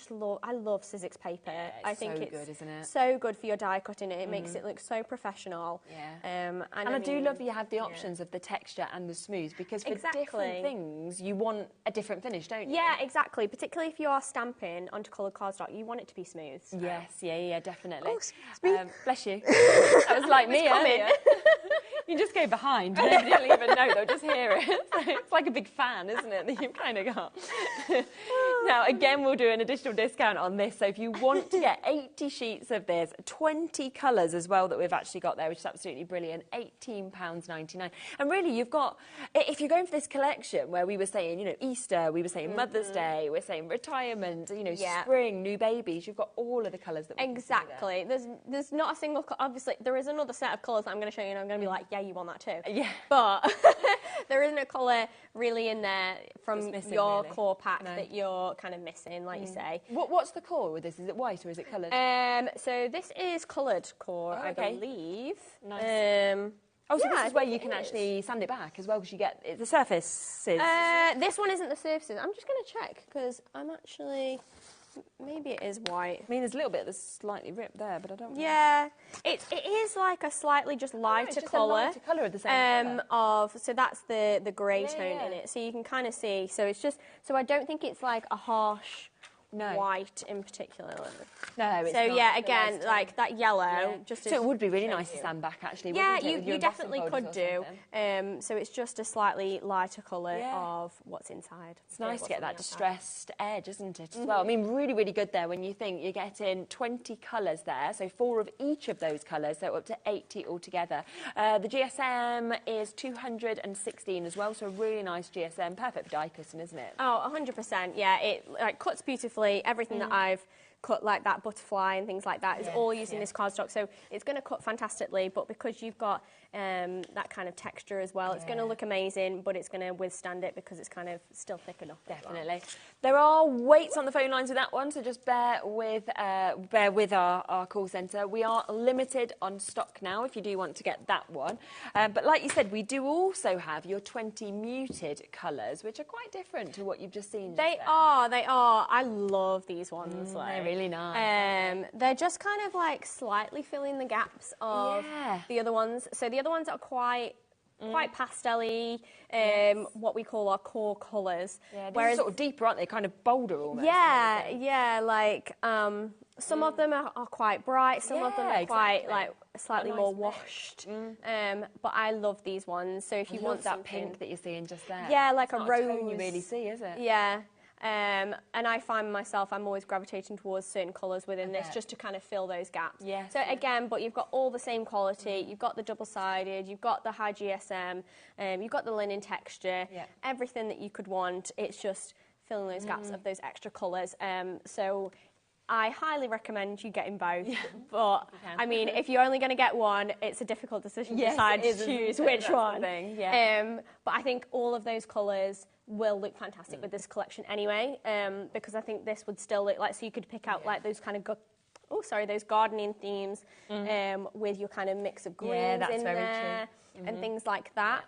love Sizzix paper. Yeah, I think so it's good, isn't it? So good for your die cutting. It makes it look so professional. Yeah. And I do love that you have the options of the texture and the smooth, because for different things you want a different finish, don't you? Yeah, exactly. Particularly if you are stamping onto coloured cardstock, you want it to be smooth. Yes, yeah, definitely. Oh, excuse me. Bless you. That was like me earlier. You just go behind. Nobody will even know. They'll just hear it. It's like a big fan, isn't it, that you've kind of got. Now, again, we'll do an additional discount on this. So if you want to get 80 sheets of this, 20 colours as well that we've actually got there, which is absolutely brilliant, £18.99. And really, you've got, if you're going for this collection where we were saying, Easter, we were saying Mother's Day, we're saying retirement, spring, new babies, you've got all of the colours that we Exactly. There's not a single, obviously, there is another set of colours that I'm going to show you, and I'm going to be like, yeah, you want that too. Yeah. But there isn't a colour really in there from your core pack that you're kind of missing, like you say. What's the core with this? Is it white or is it coloured? So this is coloured core, I believe. Nice. So this is where you can actually sand it back as well, because you get the surfaces. This one isn't the surfaces. I'm just going to check, because I'm actually... Maybe it is white. I mean, there's a little bit that's slightly ripped there, but I don't know. Yeah, it is like a slightly just lighter colour. Lighter colour of the same colour. So that's the grey tone in it. So you can kind of see. So it's just, so I don't think it's like a harsh white in particular. No, it's so not. yeah, again, like that yellow. Just so it would be really nice to stand back, actually. Yeah, wouldn't it, you definitely could do. So it's just a slightly lighter colour of what's inside. It's nice to get that distressed edge, isn't it, as well? I mean, really, really good there when you think you're getting 20 colours there, so 4 of each of those colours, so up to 80 altogether. The GSM is 216 as well, so a really nice GSM, perfect for die cutting, isn't it? Oh, 100%, yeah. It cuts beautifully. Everything that I've cut, like that butterfly and things like that, is all using this cardstock, so it's going to cut fantastically, but because you've got that kind of texture as well, it's going to look amazing, but it's going to withstand it because it's kind of still thick enough. Definitely. There are weights on the phone lines with that one, so just bear with our call centre. We are limited on stock now if you do want to get that one. But like you said, we do also have your 20 muted colours, which are quite different to what you've just seen. They are. I love these ones. They're really nice. They're just kind of like slightly filling the gaps of the other ones. So the other ones are quite pastel-y, what we call our core colours. Yeah, they're sort of deeper, aren't they? Kind of bolder almost. Yeah, like some of them are quite bright, some of them are quite like slightly more washed. But I love these ones. So if you want that pink that you're seeing just there. Yeah, like it's a not rose. A tone you really see, is it? Yeah. And I find myself, I'm always gravitating towards certain colours within this just to kind of fill those gaps. Yes. So again, but you've got all the same quality, you've got the double-sided, you've got the high GSM, you've got the linen texture, everything that you could want. It's just filling those gaps of those extra colours. So I highly recommend you getting both. But, I mean, if you're only going to get one, it's a difficult decision to decide to choose which one. But I think all of those colours will look fantastic with this collection anyway, because I think this would still look like, so you could pick out like those kind of those gardening themes with your kind of mix of greens in there and things like that.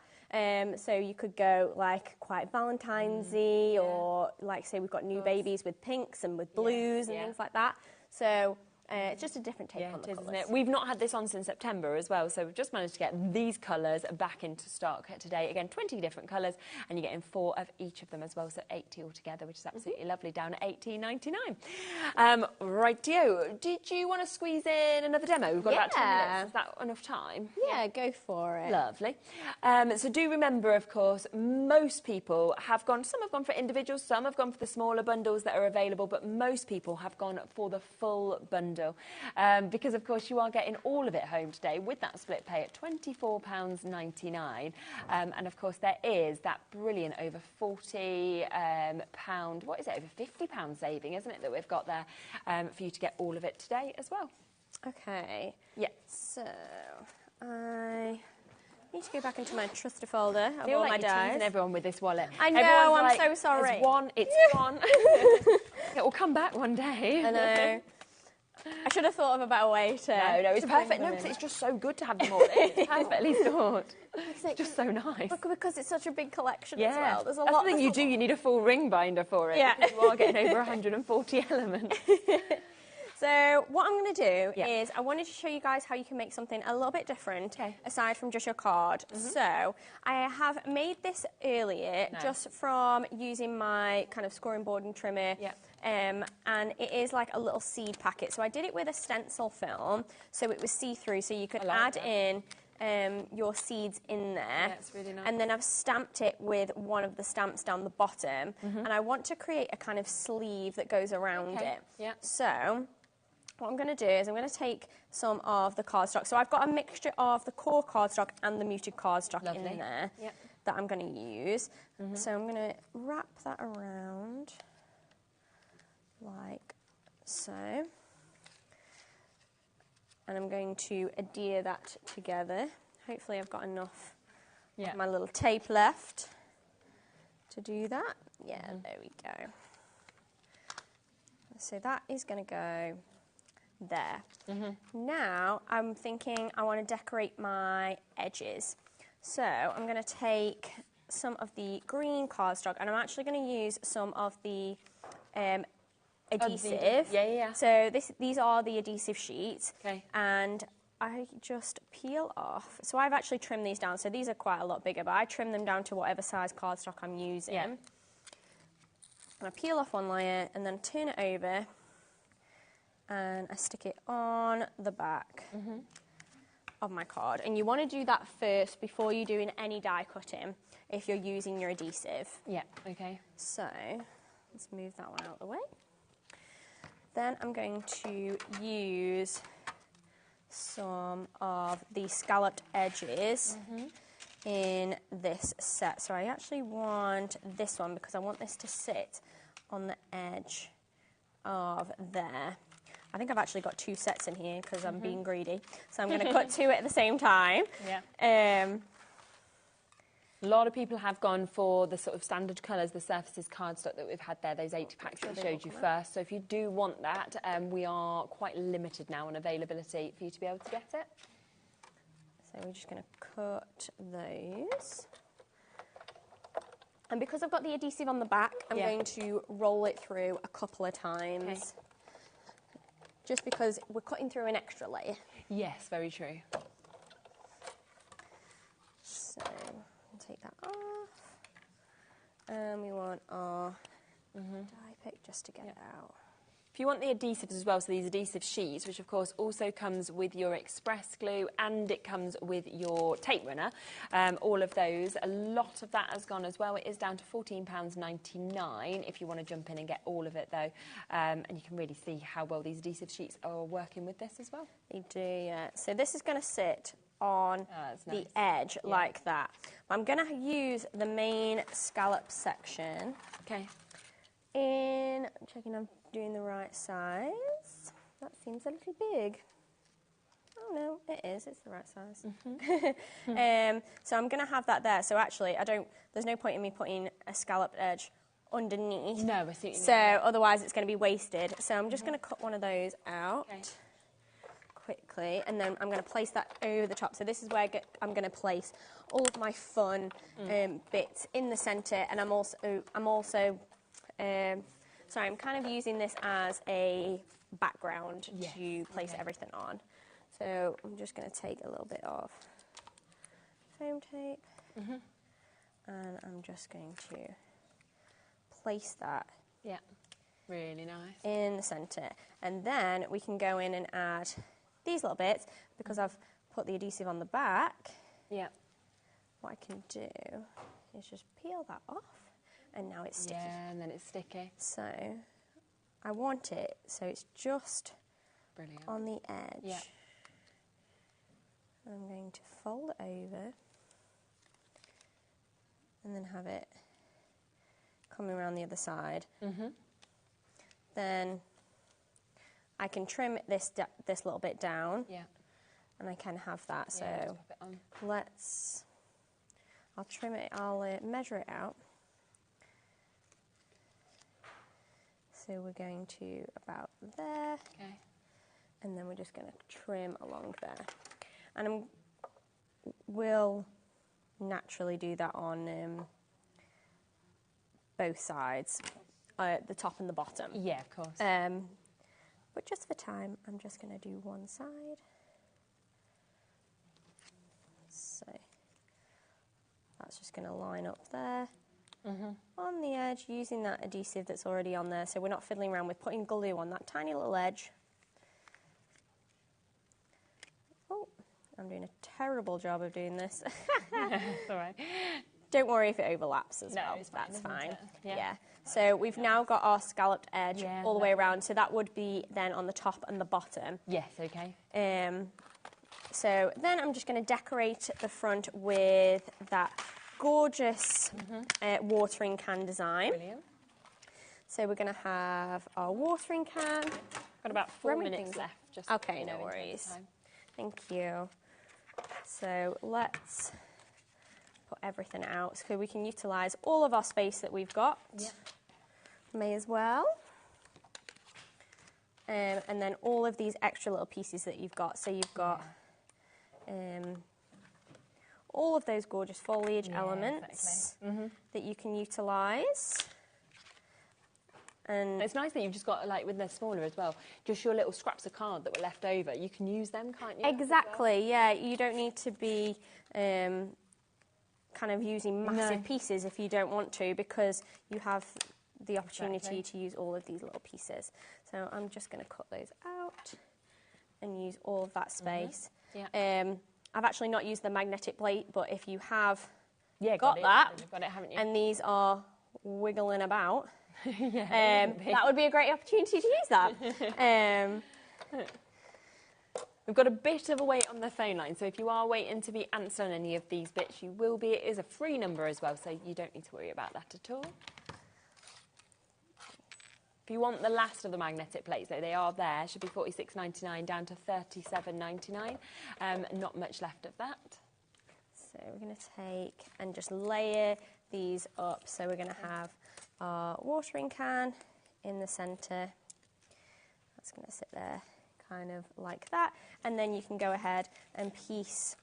So you could go like quite Valentine's-y or like say we've got new babies with pinks and with blues and things like that. So it's just a different take on the colours. Isn't it? We've not had this on since September as well, so we've just managed to get these colours back into stock today. Again, 20 different colours, and you're getting 4 of each of them as well, so 80 altogether, which is absolutely lovely, down at $18.99. Rightio, did you want to squeeze in another demo? We've got about 10 minutes. Is that enough time? Yeah, go for it. Lovely. So do remember, of course, most people have gone, some have gone for individuals, some have gone for the smaller bundles that are available, but most people have gone for the full bundle. Because, of course, you are getting all of it home today with that split pay at £24.99. And, of course, there is that brilliant over £40, what is it, over £50 saving, isn't it, that we've got there for you to get all of it today as well. Okay. Yeah. So, I need to go back into my truster folder of all my dies. Teasing everyone with this wallet. I know, I'm like, so sorry. It's one. It will come back one day. I know. I should have thought of a better way to... No, it's perfect. No, because it's just so good to have them all in. It's perfectly thought. It's just so nice. Because it's such a big collection as well. There's a That's lot. the thing you do. You need a full ring binder for it. Yeah. Because you are getting over 140 elements. So what I'm going to do is I wanted to show you guys how you can make something a little bit different aside from just your card. So I have made this earlier just from using my kind of scoring board and trimmer. And it is like a little seed packet. So I did it with a stencil film, so it was see-through, so you could add in your seeds in there. Yeah, it's really nice. And then I've stamped it with one of the stamps down the bottom. And I want to create a kind of sleeve that goes around it. Yeah. So what I'm going to do is I'm going to take some of the cardstock. So I've got a mixture of the core cardstock and the muted cardstock in there that I'm going to use. So I'm going to wrap that around like so. And I'm going to adhere that together. Hopefully I've got enough of my little tape left to do that. Yeah, there we go. So that is going to go there. Now I'm thinking I want to decorate my edges. So I'm going to take some of the green cardstock and I'm actually going to use some of the adhesive. So these are the adhesive sheets. And I just peel off. So I've actually trimmed these down. So these are quite a lot bigger, but I trim them down to whatever size cardstock I'm using. And I peel off one layer and then turn it over and I stick it on the back of my card. And you want to do that first before you're doing any die cutting if you're using your adhesive. Yeah, okay. So let's move that one out of the way. Then I'm going to use some of the scalloped edges in this set. So I actually want this one because I want this to sit on the edge of there. I think I've actually got 2 sets in here because I'm being greedy. So I'm going to cut 2 at the same time. Yeah. A lot of people have gone for the sort of standard colours, the surfaces cardstock that we've had there, those 80 packs that I showed you first. So if you do want that, we are quite limited now on availability for you to be able to get it. So we're just going to cut those. And because I've got the adhesive on the back, I'm going to roll it through a couple of times. Okay. Just because we're cutting through an extra layer. Yes, very true. So take that off. And we want our die pick just to get it out. If you want the adhesives as well, so these adhesive sheets, which of course also comes with your express glue and it comes with your tape runner, all of those, a lot of that has gone as well. It is down to £14.99 if you want to jump in and get all of it though. And you can really see how well these adhesive sheets are working with this as well. They do, yeah. So this is going to sit on the edge like that. I'm going to use the main scallop section. Okay. I'm checking I'm doing the right size. That seems a little big. Oh no, it is. It's the right size. So I'm going to have that there. So actually, there's no point in me putting a scalloped edge underneath. No, I see what you mean. So otherwise, it's going to be wasted. So I'm just going to cut one of those out. Okay. Quickly, and then I'm going to place that over the top. So this is where I'm going to place all of my fun bits in the centre, and I'm also sorry, I'm kind of using this as a background to place everything on. So I'm just going to take a little bit of foam tape, and I'm just going to place that. Yeah, really nice. In the centre, and then we can go in and add these little bits, because I've put the adhesive on the back. Yeah. What I can do is just peel that off, and now it's sticky. Yeah, and then it's sticky. So I want it so it's just on the edge. Yeah. I'm going to fold it over and then have it coming around the other side. Then I can trim this little bit down, and I can have that. So I'll trim it. I'll measure it out. So we're going to about there, and then we're just going to trim along there, and we'll naturally do that on both sides, the top and the bottom. Yeah, of course. But just for time, I'm just going to do one side. So that's just going to line up there on the edge, using that adhesive that's already on there. So we're not fiddling around with putting glue on that tiny little edge. Oh, I'm doing a terrible job of doing this. That's all right. Don't worry if it overlaps as well. That's fine. Yeah. So we've now got our scalloped edge all the way around. So that would be then on the top and the bottom. Yes, okay. So then I'm just going to decorate the front with that gorgeous watering can design. Brilliant. So we're going to have our watering can. Got about 4 minutes left. Just okay, no worries. Thank you. So let's put everything out so we can utilise all of our space that we've got. May as well. And then all of these extra little pieces that you've got. So you've got all of those gorgeous foliage elements that you can utilise. And it's nice that you've just got, like, with the smaller as well, just your little scraps of card that were left over. You can use them, can't you? Exactly, yeah. You don't need to be kind of using massive pieces if you don't want to, because you have the opportunity to use all of these little pieces. So I'm just going to cut those out and use all of that space. I've actually not used the magnetic plate, but if you have got that, haven't you? And these are wiggling about, that would be a great opportunity to use that. We've got a bit of a wait on the phone line, so if you are waiting to be answered on any of these bits, you will be. It is a free number as well, so you don't need to worry about that at all. If you want the last of the magnetic plates, though, they are there. Should be $46.99 down to $37.99. Not much left of that. So we're going to take and just layer these up. So we're going to have our watering can in the centre. That's going to sit there kind of like that. And then you can go ahead and piece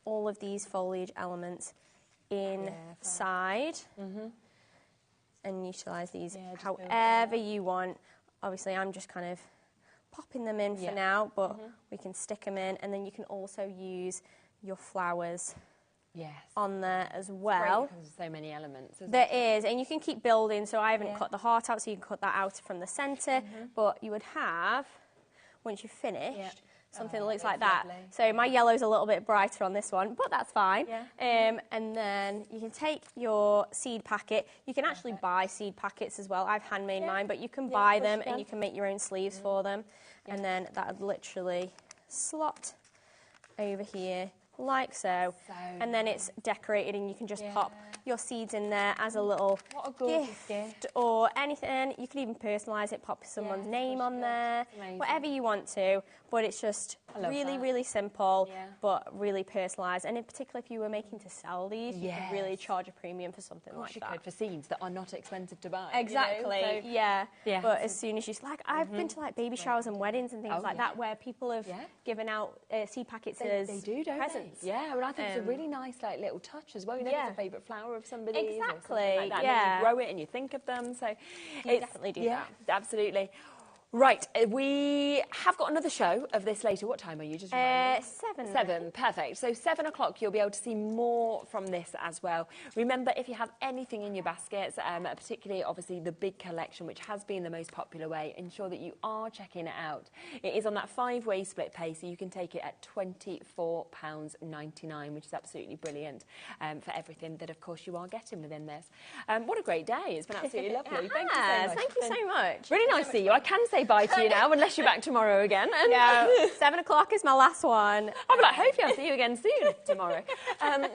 all of these foliage elements inside. And utilise these however you want. Obviously, I'm just kind of popping them in for now, but we can stick them in, and then you can also use your flowers on there as well. It's great because there's so many elements, isn't There is, and you can keep building. So I haven't cut the heart out, so you can cut that out from the centre, but you would have, once you've finished, something that looks like that. So my yellow's a little bit brighter on this one, but that's fine. And then you can take your seed packet. You can actually buy seed packets as well. I've handmade mine, but you can buy them and you can make your own sleeves for them. And then that would literally slot over here like so. And then it's decorated and you can just pop your seeds in there as a little gift or anything. You can even personalise it, pop someone's name on there, whatever you want to. But it's just really, really simple, but really personalised. And in particular, if you were making to sell these, you could really charge a premium for something like that. Could for seeds that are not expensive to buy. Exactly, you know? But as soon as you like, I've been to like baby showers and weddings and things like that, where people have given out seed packets as presents. Yeah, well, I think it's a really nice like little touch as well. You know, it's a favourite flower of somebody's. Exactly. Like that. And then you grow it and you think of them. So you definitely do that. Absolutely. Right, we have got another show of this later. What time are you? Just 7. 7, perfect. So 7 o'clock, you'll be able to see more from this as well. Remember, if you have anything in your baskets, particularly obviously the big collection, which has been the most popular way, ensure that you are checking it out. It is on that 5-way split pay, so you can take it at £24.99, which is absolutely brilliant for everything that, of course, you are getting within this. What a great day. It's been absolutely lovely. Thank you so much. Thank you so much. Really nice to see you. I can say bye to you now, unless you're back tomorrow again. No, 7 o'clock is my last one. I'm like, hopefully I'll see you again soon tomorrow. So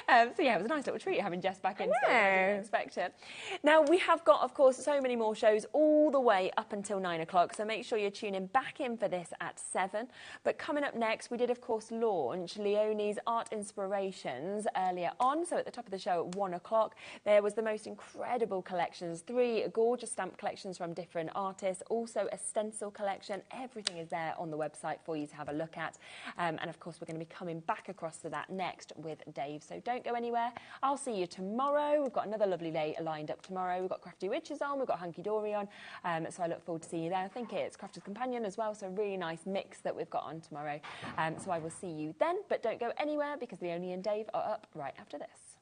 yeah, it was a nice little treat having Jess back in. So I didn't expect it. Now, we have got, of course, so many more shows all the way up until 9 o'clock, so make sure you're tuning back in for this at 7. But coming up next, we did, of course, launch Leonie's Art Inspirations earlier on, so at the top of the show at 1 o'clock, there was the most incredible collections, 3 gorgeous stamp collections from different artists, also a stencil collection. Everything is there on the website for you to have a look at. And of course, we're going to be coming back across to that next with Dave. So don't go anywhere. I'll see you tomorrow. We've got another lovely day lined up tomorrow. We've got Crafty Witches on. We've got Hunky Dory on. So I look forward to seeing you there. I think it's Crafter's Companion as well. So a really nice mix that we've got on tomorrow. So I will see you then. But don't go anywhere because Leonie and Dave are up right after this.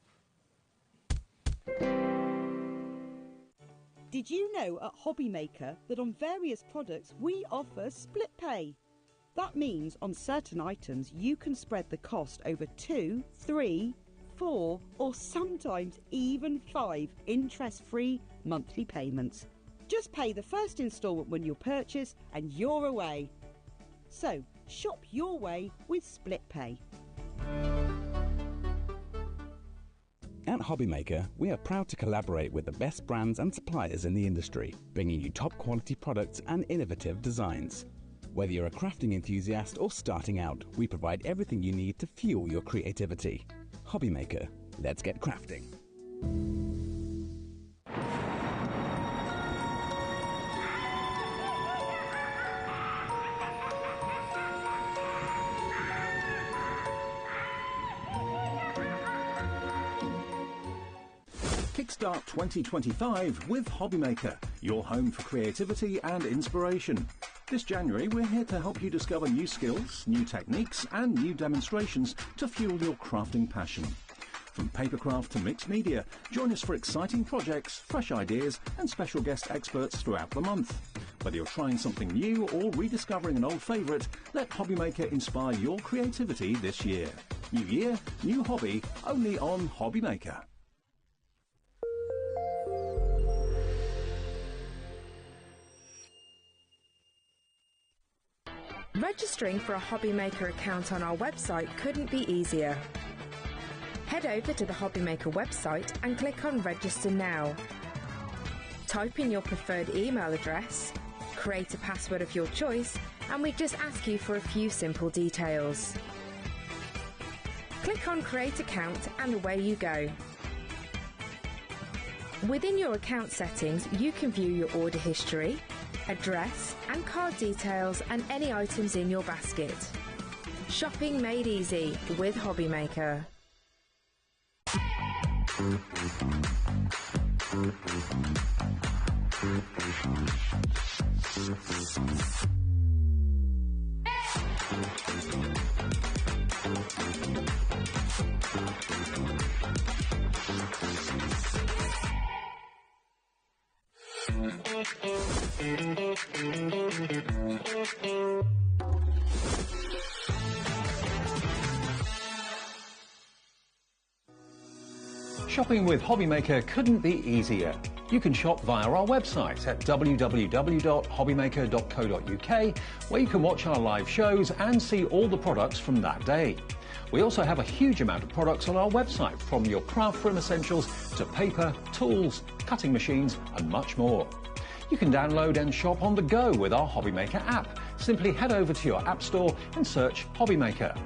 Did you know at HobbyMaker that on various products we offer split pay? That means on certain items you can spread the cost over 2, 3, 4 or sometimes even 5 interest-free monthly payments. Just pay the first instalment when you purchase and you're away. So shop your way with split pay. At HobbyMaker, we are proud to collaborate with the best brands and suppliers in the industry, bringing you top quality products and innovative designs. Whether you're a crafting enthusiast or starting out, we provide everything you need to fuel your creativity. HobbyMaker, let's get crafting. Kickstart 2025 with HobbyMaker, your home for creativity and inspiration. This January, we're here to help you discover new skills, new techniques and new demonstrations to fuel your crafting passion. From papercraft to mixed media, join us for exciting projects, fresh ideas and special guest experts throughout the month. Whether you're trying something new or rediscovering an old favourite, let HobbyMaker inspire your creativity this year. New year, new hobby, only on HobbyMaker. Registering for a HobbyMaker account on our website couldn't be easier. Head over to the HobbyMaker website and click on Register Now. Type in your preferred email address, create a password of your choice, and we just ask you for a few simple details. Click on Create Account and away you go. Within your account settings, you can view your order history, address and card details and any items in your basket. Shopping made easy with HobbyMaker. Shopping with HobbyMaker couldn't be easier. You can shop via our website at www.hobbymaker.co.uk, where you can watch our live shows and see all the products from that day. We also have a huge amount of products on our website, from your craft room essentials to paper, tools, cutting machines and much more. You can download and shop on the go with our HobbyMaker app. Simply head over to your app store and search HobbyMaker.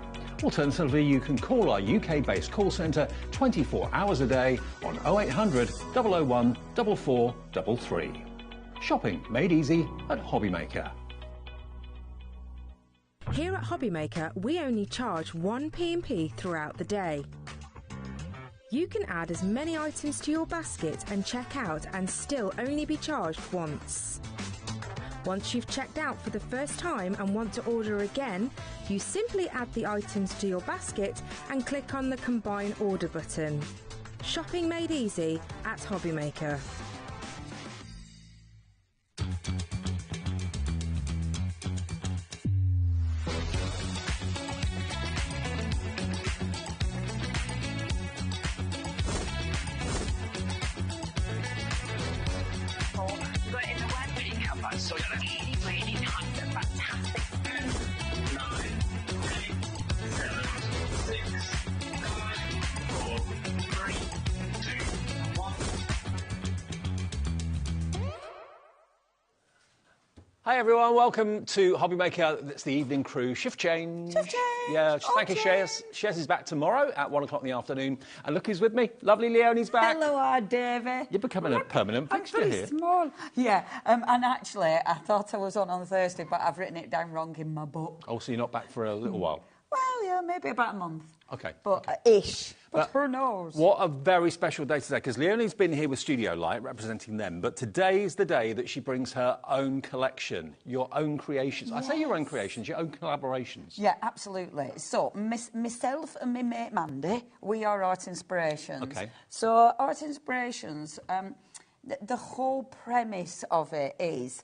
Alternatively, you can call our UK-based call centre 24 hours a day on 0800 001 4433. Shopping made easy at HobbyMaker. Here at HobbyMaker, we only charge 1 P&P throughout the day. You can add as many items to your basket and check out and still only be charged once. Once you've checked out for the first time and want to order again, you simply add the items to your basket and click on the Combine Order button. Shopping made easy at HobbyMaker. Hi everyone, welcome to HobbyMaker. It's the evening crew. Shift change. Shift change. Yeah, thank you, Shez. Shez is back tomorrow at 1 o'clock in the afternoon. And look who's with me. Lovely Leonie's back. Hello, Davey. You're becoming a permanent fixture here. I'm small. Yeah, and actually, I thought I was on Thursday, but I've written it down wrong in my book. Oh, so you're not back for a little while? Well, yeah, maybe about a month. Okay. But ish. But who knows? What a very special day today, because Leonie's been here with Studio Light, representing them, but today is the day that she brings her own collection, your own creations. Yes. I say your own creations, your own collaborations. Yeah, absolutely. So, myself and my mate Mandy, we are Art Inspirations. Okay. So, Art Inspirations, the whole premise of it is,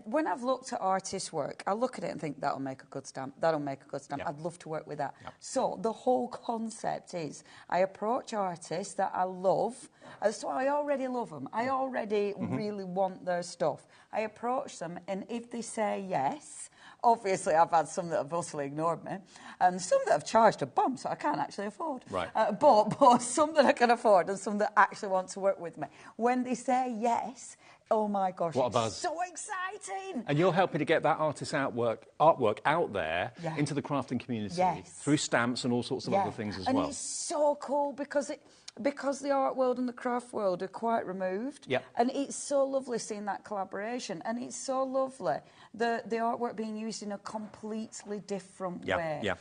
when I've looked at artists' work, I look at it and think, that'll make a good stamp, that'll make a good stamp, I'd love to work with that. So the whole concept is, I approach artists that I love, so I already love them, I already really want their stuff. I approach them, and if they say yes, obviously I've had some that have utterly ignored me, and some that have charged a bomb, so I can't actually afford. Right. But some that I can afford, and some that actually want to work with me. When they say yes, oh my gosh, what a buzz. It's so exciting. And you're helping to get that artist's artwork out there into the crafting community through stamps and all sorts of other things as well. And it's so cool because the art world and the craft world are quite removed. And it's so lovely seeing that collaboration. And it's so lovely the artwork being used in a completely different way.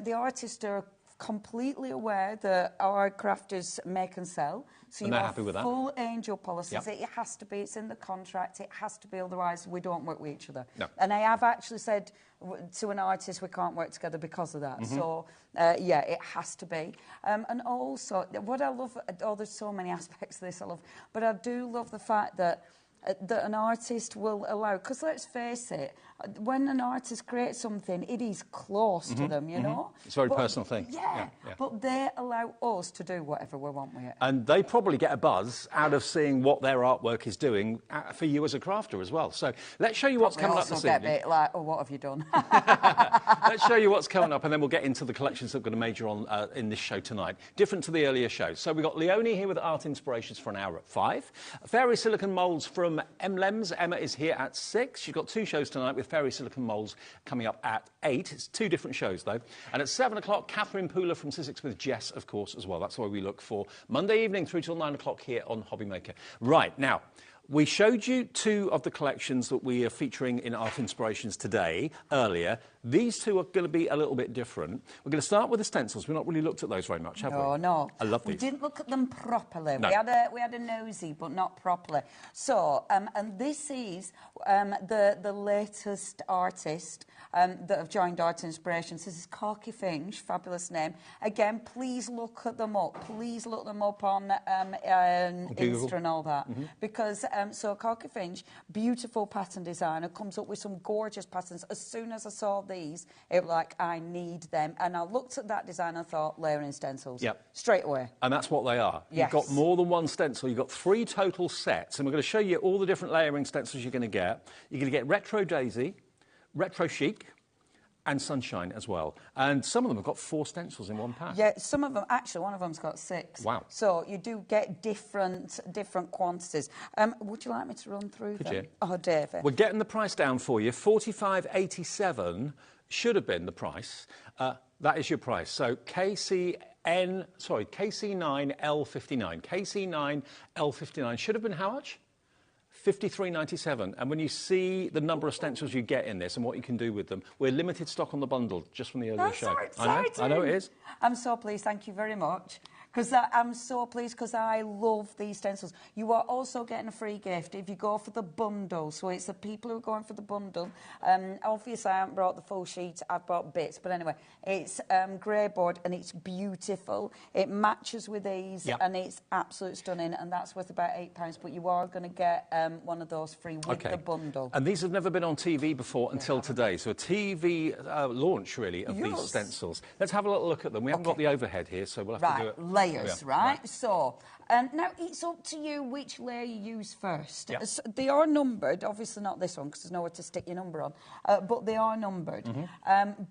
The artists are completely aware that our crafters make and sell. So and you they're have happy with that? full angel policies. Yep. It has to be. It's in the contract. It has to be. Otherwise, we don't work with each other. No. And I have actually said to an artist, we can't work together because of that. So, yeah, it has to be. And also, what I love, there's so many aspects of this I love, but I do love the fact that an artist will allow, because let's face it, when an artist creates something, it is close to them, you know? It's a very personal thing. Yeah, but they allow us to do whatever we want with it. And they probably get a buzz out of seeing what their artwork is doing for you as a crafter as well. So let's show you what's coming up this evening. Get a bit like, oh, what have you done? Let's show you what's coming up, and then we'll get into the collections that we're going to major on in this show tonight. Different to the earlier show. So we've got Leonie here with art inspirations for an hour at 5. Fairy silicone moulds from Emlems. Emma is here at 6. She's got 2 shows tonight with Fairy silicone moulds coming up at 8. It's 2 different shows, though. And at 7 o'clock, Catherine Pooler from Sizzix with Jess, of course, as well. That's why we look for Monday evening through till 9 o'clock here on HobbyMaker. Right, now, we showed you 2 of the collections that we are featuring in Art Inspirations today, earlier. These 2 are going to be a little bit different. We're going to start with the stencils. We've not really looked at those very much, have we? No. I love these. We didn't look at them properly. No. We had a nosy, but not properly. So, and this is the latest artist that have joined Art Inspirations. This is Corky Finch, fabulous name. Again, please look at them up. Please look them up on Insta and all that. Because, so Corky Finch, beautiful pattern designer, comes up with some gorgeous patterns. As soon as I saw these, it was like, I need them. And I looked at that design and thought, layering stencils. Yep. Straight away. And that's what they are. Yes. You've got more than one stencil. You've got 3 total sets. And we're going to show you all the different layering stencils you're going to get. You're going to get Retro Daisy, Retro Chic, and Sunshine as well. And some of them have got 4 stencils in one pack. Yeah, some of them, actually, one of them's got 6. Wow. So you do get different quantities. Would you like me to run through them? Could you? Oh, David. We're getting the price down for you. $45.87 should have been the price. That is your price. So KC9L59. KC9L59 should have been how much? $53.97. And when you see the number of stencils you get in this and what you can do with them, we're limited stock on the bundle just from the earlier show. So exciting. I know it is. I'm so pleased. Thank you very much. Because I'm so pleased because I love these stencils. You are also getting a free gift if you go for the bundle. So it's the people who are going for the bundle. Obviously, I haven't brought the full sheet. I've brought bits. But anyway, it's grey board and it's beautiful. It matches with these and it's absolutely stunning. And that's worth about £8. But you are going to get one of those free with the bundle. And these have never been on TV before until today. So a TV launch, really, of these stencils. Let's have a little look at them. We haven't got the overhead here, so we'll have to do it. Layers, right? So, now it's up to you which layer you use first. Yep. So they are numbered, obviously not this one because there's nowhere to stick your number on, but they are numbered.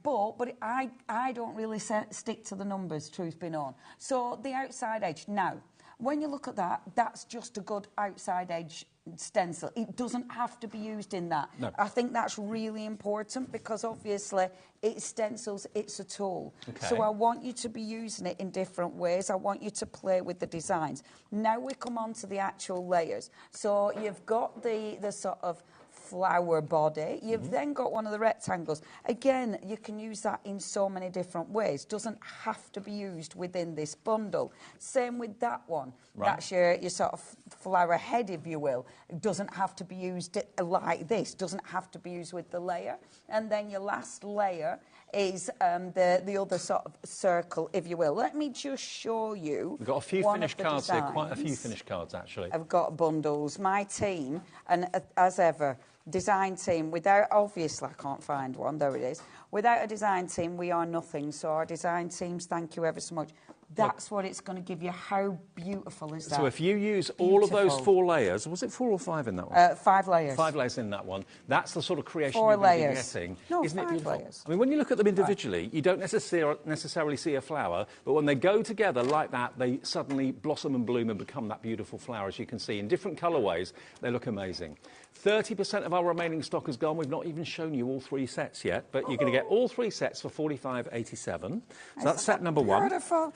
But I don't really stick to the numbers, truth be known. So the outside edge, now, when you look at that, that's just a good outside edge stencil. It doesn't have to be used in that. No. I think that's really important because obviously it's stencils, it's a tool. Okay. So I want you to be using it in different ways. I want you to play with the designs. Now we come on to the actual layers. So you've got the sort of flower body. You've then got one of the rectangles. Again, you can use that in so many different ways. Doesn't have to be used within this bundle. Same with that one. Right. That's your sort of flower head, if you will. It doesn't have to be used like this. Doesn't have to be used with the layer. And then your last layer is the other sort of circle, if you will. Let me just show you. We've got a few finished cards here, quite a few finished cards, actually. I've got bundles. My team, and as ever, design team, without, obviously I can't find one, there it is. Without a design team, we are nothing. So our design teams, thank you ever so much. That's what it's going to give you. How beautiful is that? So if you use all of those 4 layers, was it 4 or 5 in that one? 5 layers. 5 layers in that one. That's the sort of creation 4 you're going to be layers. getting. No, Isn't 5 it beautiful? layers. I mean, when you look at them individually, you don't necessarily see a flower, but when they go together like that, they suddenly blossom and bloom and become that beautiful flower, as you can see. In different colourways, they look amazing. 30% of our remaining stock has gone. We've not even shown you all 3 sets yet, but you're going to get all 3 sets for $45.87. So that's set number 1. Beautiful.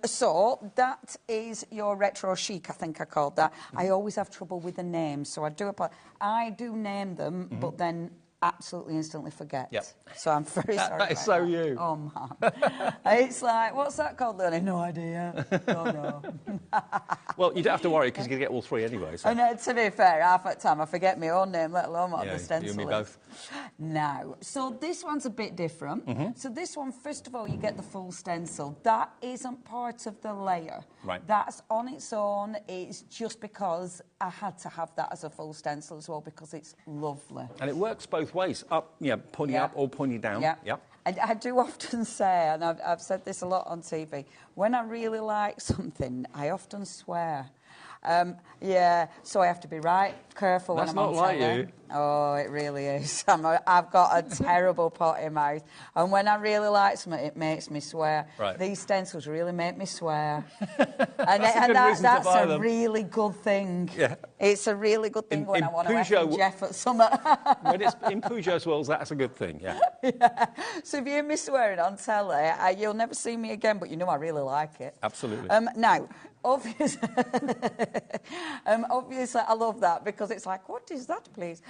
So that is your retro chic, I think I called that. I always have trouble with the names, so I do name them, but then absolutely instantly forget. Yep. So I'm very sorry. That is so you. Oh, man. It's like, what's that called, Leonie? No idea. Oh, no. Well, you don't have to worry because you're going to get all three anyway. So. And to be fair, half the time I forget my own name, let alone what the stencil you and me is. both. Now, so this one's a bit different. Mm-hmm. So this one, first of all, you get the full stencil. That isn't part of the layer. Right. That's on its own. It's just because I had to have that as a full stencil as well because it's lovely. And it works both ways, up, pointing up or pointing down. Yeah. Yep. And I do often say, and I've said this a lot on TV, when I really like something, I often swear. So I have to be right careful when I'm on telly. That's not like you. Oh, it really is. I've got a terrible potty mouth, and when I really like something, it makes me swear. Right. These stencils really make me swear, that's a really good thing. Yeah. It's a really good thing when I want to Peugeot, Jeff at summer. When it's in Peugeot's world, that's a good thing. Yeah. Yeah. So if you hear me swearing on telly, you'll never see me again, but you know I really like it. Absolutely. Now, obviously, I love that because it's like, what is that, please?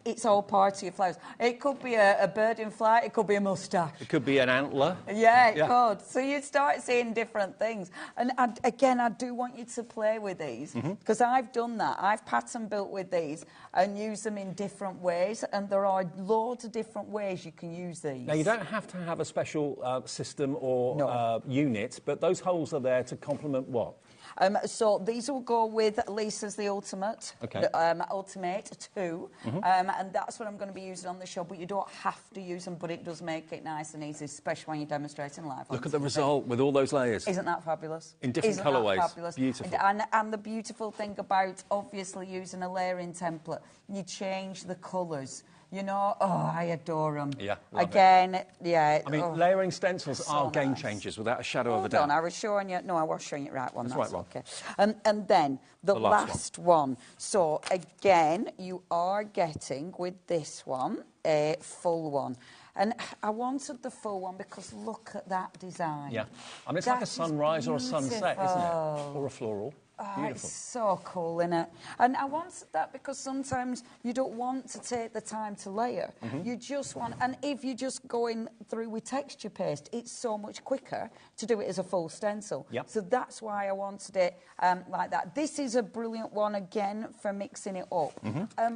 It's all part of your flowers. It could be a bird in flight. It could be a moustache. It could be an antler. Yeah, it could. So you start seeing different things. And I do want you to play with these because I've done that. I've pattern built with these and used them in different ways. And there are loads of different ways you can use these. Now, you don't have to have a special system or unit, but those holes are there to complement what? So these will go with Lisa's The Ultimate, Ultimate 2, and that's what I'm going to be using on the show, but you don't have to use them, but it does make it nice and easy, especially when you're demonstrating live. Look at the result with all those layers. Isn't that fabulous? In different colourways. Beautiful. And the beautiful thing about obviously using a layering template, you change the colours. You know, I adore them. Yeah, I mean, layering stencils are game changers without a shadow of a doubt. I was showing you. No, I was showing you the right one. That's right one. Okay. And then the last one. So again, you are getting with this one a full one. And I wanted the full one because look at that design. Yeah. I mean, it's like a sunrise or a sunset, isn't it? Or a floral. Oh, it's so cool, isn't it? And I wanted that because sometimes you don't want to take the time to layer. You just want... And if you're just going through with texture paste, it's so much quicker to do it as a full stencil. Yep. So that's why I wanted it like that. This is a brilliant one, again, for mixing it up.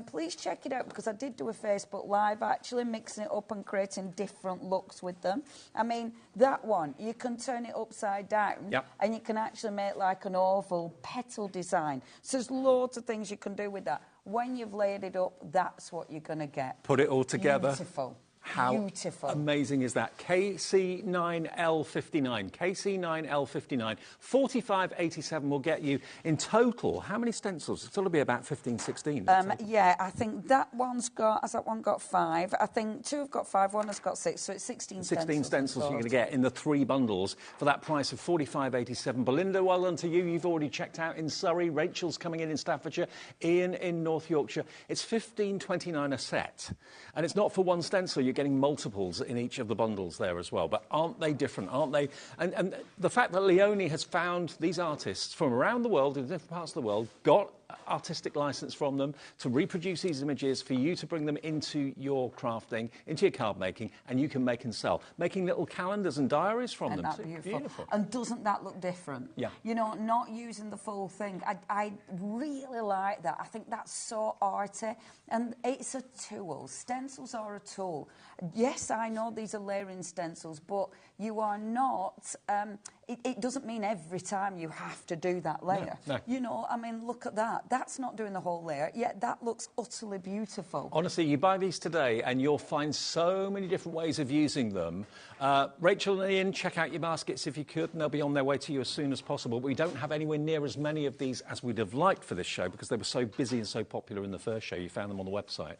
Please check it out because I did do a Facebook Live, actually, mixing it up and creating different looks with them. I mean, that one, you can turn it upside down and you can actually make like an oval petal design. So there's loads of things you can do with that. When you've layered it up, that's what you're going to get. Put it all together. Beautiful. How beautiful. Amazing is that? KC9L59. KC9L59. 45.87 will get you in total. How many stencils? It's got to be about 15, 16. Yeah, I think that one's got... Has that one got 5? I think 2 have got 5, 1 has got 6, so it's 16 stencils. 16 stencils you're going to get in the 3 bundles for that price of 45.87. Belinda, well done to you. You've already checked out in Surrey. Rachel's coming in Staffordshire. Ian in North Yorkshire. It's $15.29 a set. And it's not for one stencil. You're getting multiples in each of the bundles there as well. But aren't they different? Aren't they? And the fact that Leonie has found these artists from around the world, in different parts of the world, got artistic license from them to reproduce these images for you to bring them into your crafting, into your card making, and you can make and sell. Making little calendars and diaries from them. Isn't that beautiful? And doesn't that look different? Yeah. You know, not using the full thing. I really like that. I think that's so arty. And it's a tool. Stencils are a tool. Yes, I know these are layering stencils, but you are not... It doesn't mean every time you have to do that layer. No. You know, I mean, look at that. That's not doing the whole layer, yet that looks utterly beautiful. Honestly, you buy these today and you'll find so many different ways of using them. Rachel and Ian, check out your baskets if you could, and they'll be on their way to you as soon as possible. But we don't have anywhere near as many of these as we'd have liked for this show because they were so busy and so popular in the first show. You found them on the website.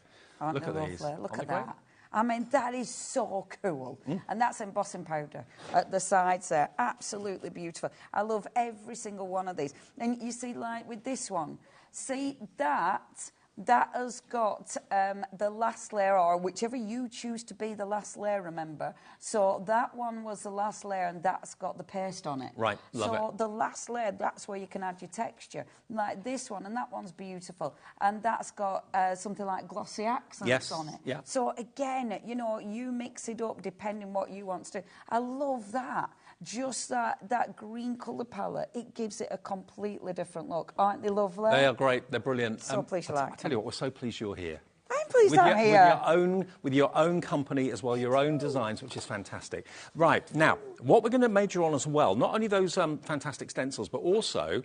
Look at these. Look at that. I mean, that is so cool. And that's embossing powder at the sides there. Absolutely beautiful. I love every single one of these. And you see, like with this one, see that that has got the last layer, or whichever you choose to be the last layer, remember. So that one was the last layer, and that's got the paste on it. Right, love it. So the last layer, that's where you can add your texture. Like this one, and that one's beautiful. And that's got something like glossy accents on it. Yeah. So again, you know, you mix it up depending what you want to do. I love that. Just that green colour palette, it gives it a completely different look. Aren't they lovely? They are great. They're brilliant. So pleased you like I tell you what, we're so pleased you're here. I'm pleased I'm here. With your own company as well, your own designs, which is fantastic. Right, now, what we're going to major on as well, not only those fantastic stencils, but also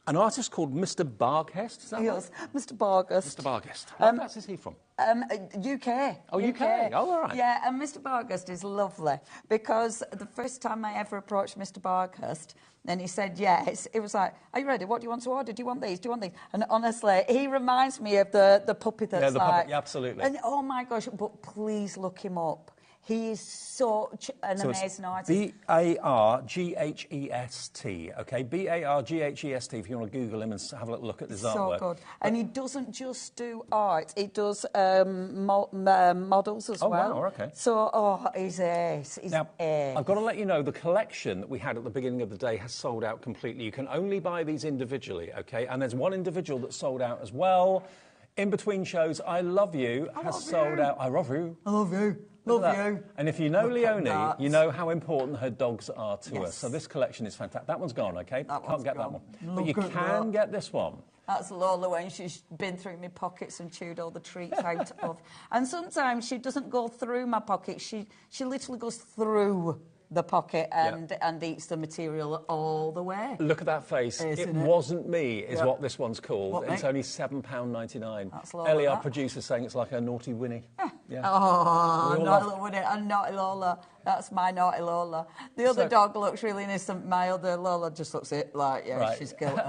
an artist called Mr. Bargas. Is that yes, right? Mr. Bargas. Mr. Bargas. Whereabouts is he from? UK. Oh, UK. Oh, all right. Yeah, and Mr. Bargas is lovely because the first time I ever approached Mr. Bargas, and he said yes, it was like, are you ready? What do you want to order? Do you want these? Do you want these? And honestly, he reminds me of the puppy that's puppy, yeah, absolutely. And oh my gosh, but please look him up. He is such an amazing artist. B-A-R-G-H-E-S-T, okay? B-A-R-G-H-E-S-T, if you want to Google him and have a little look at his artwork. So good. And he doesn't just do art, he does models as well. Oh, wow, okay. So, he's ace. Now, I've got to let you know, the collection that we had at the beginning of the day has sold out completely. You can only buy these individually, okay? And there's one individual that sold out as well. In between shows, I Love You has sold out. I love you. I love you. Love you. And if you know Leonie, you know how important her dogs are to us. So this collection is fantastic. That one's gone, okay? Can't get that one. But you can get this one. That's Lola when she's been through my pockets and chewed all the treats out of. And sometimes she doesn't go through my pockets. She literally goes through the pocket and eats the material all the way. Look at that face. It wasn't me, is what this one's called. What, it's only £7.99. That's Lola. Ellie, our producer, saying it's like a naughty Winnie. Yeah. Oh, naughty Winnie and naughty Lola. That's my naughty Lola. The other dog looks really innocent. My other Lola just looks like, she's guilty.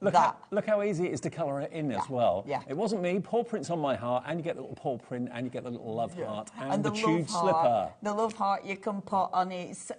Look how easy it is to colour it in as well. Yeah. It wasn't me. Paw print's on my heart, and you get the little paw print, and you get the little love heart, and the chewed slipper. The love heart you can put on its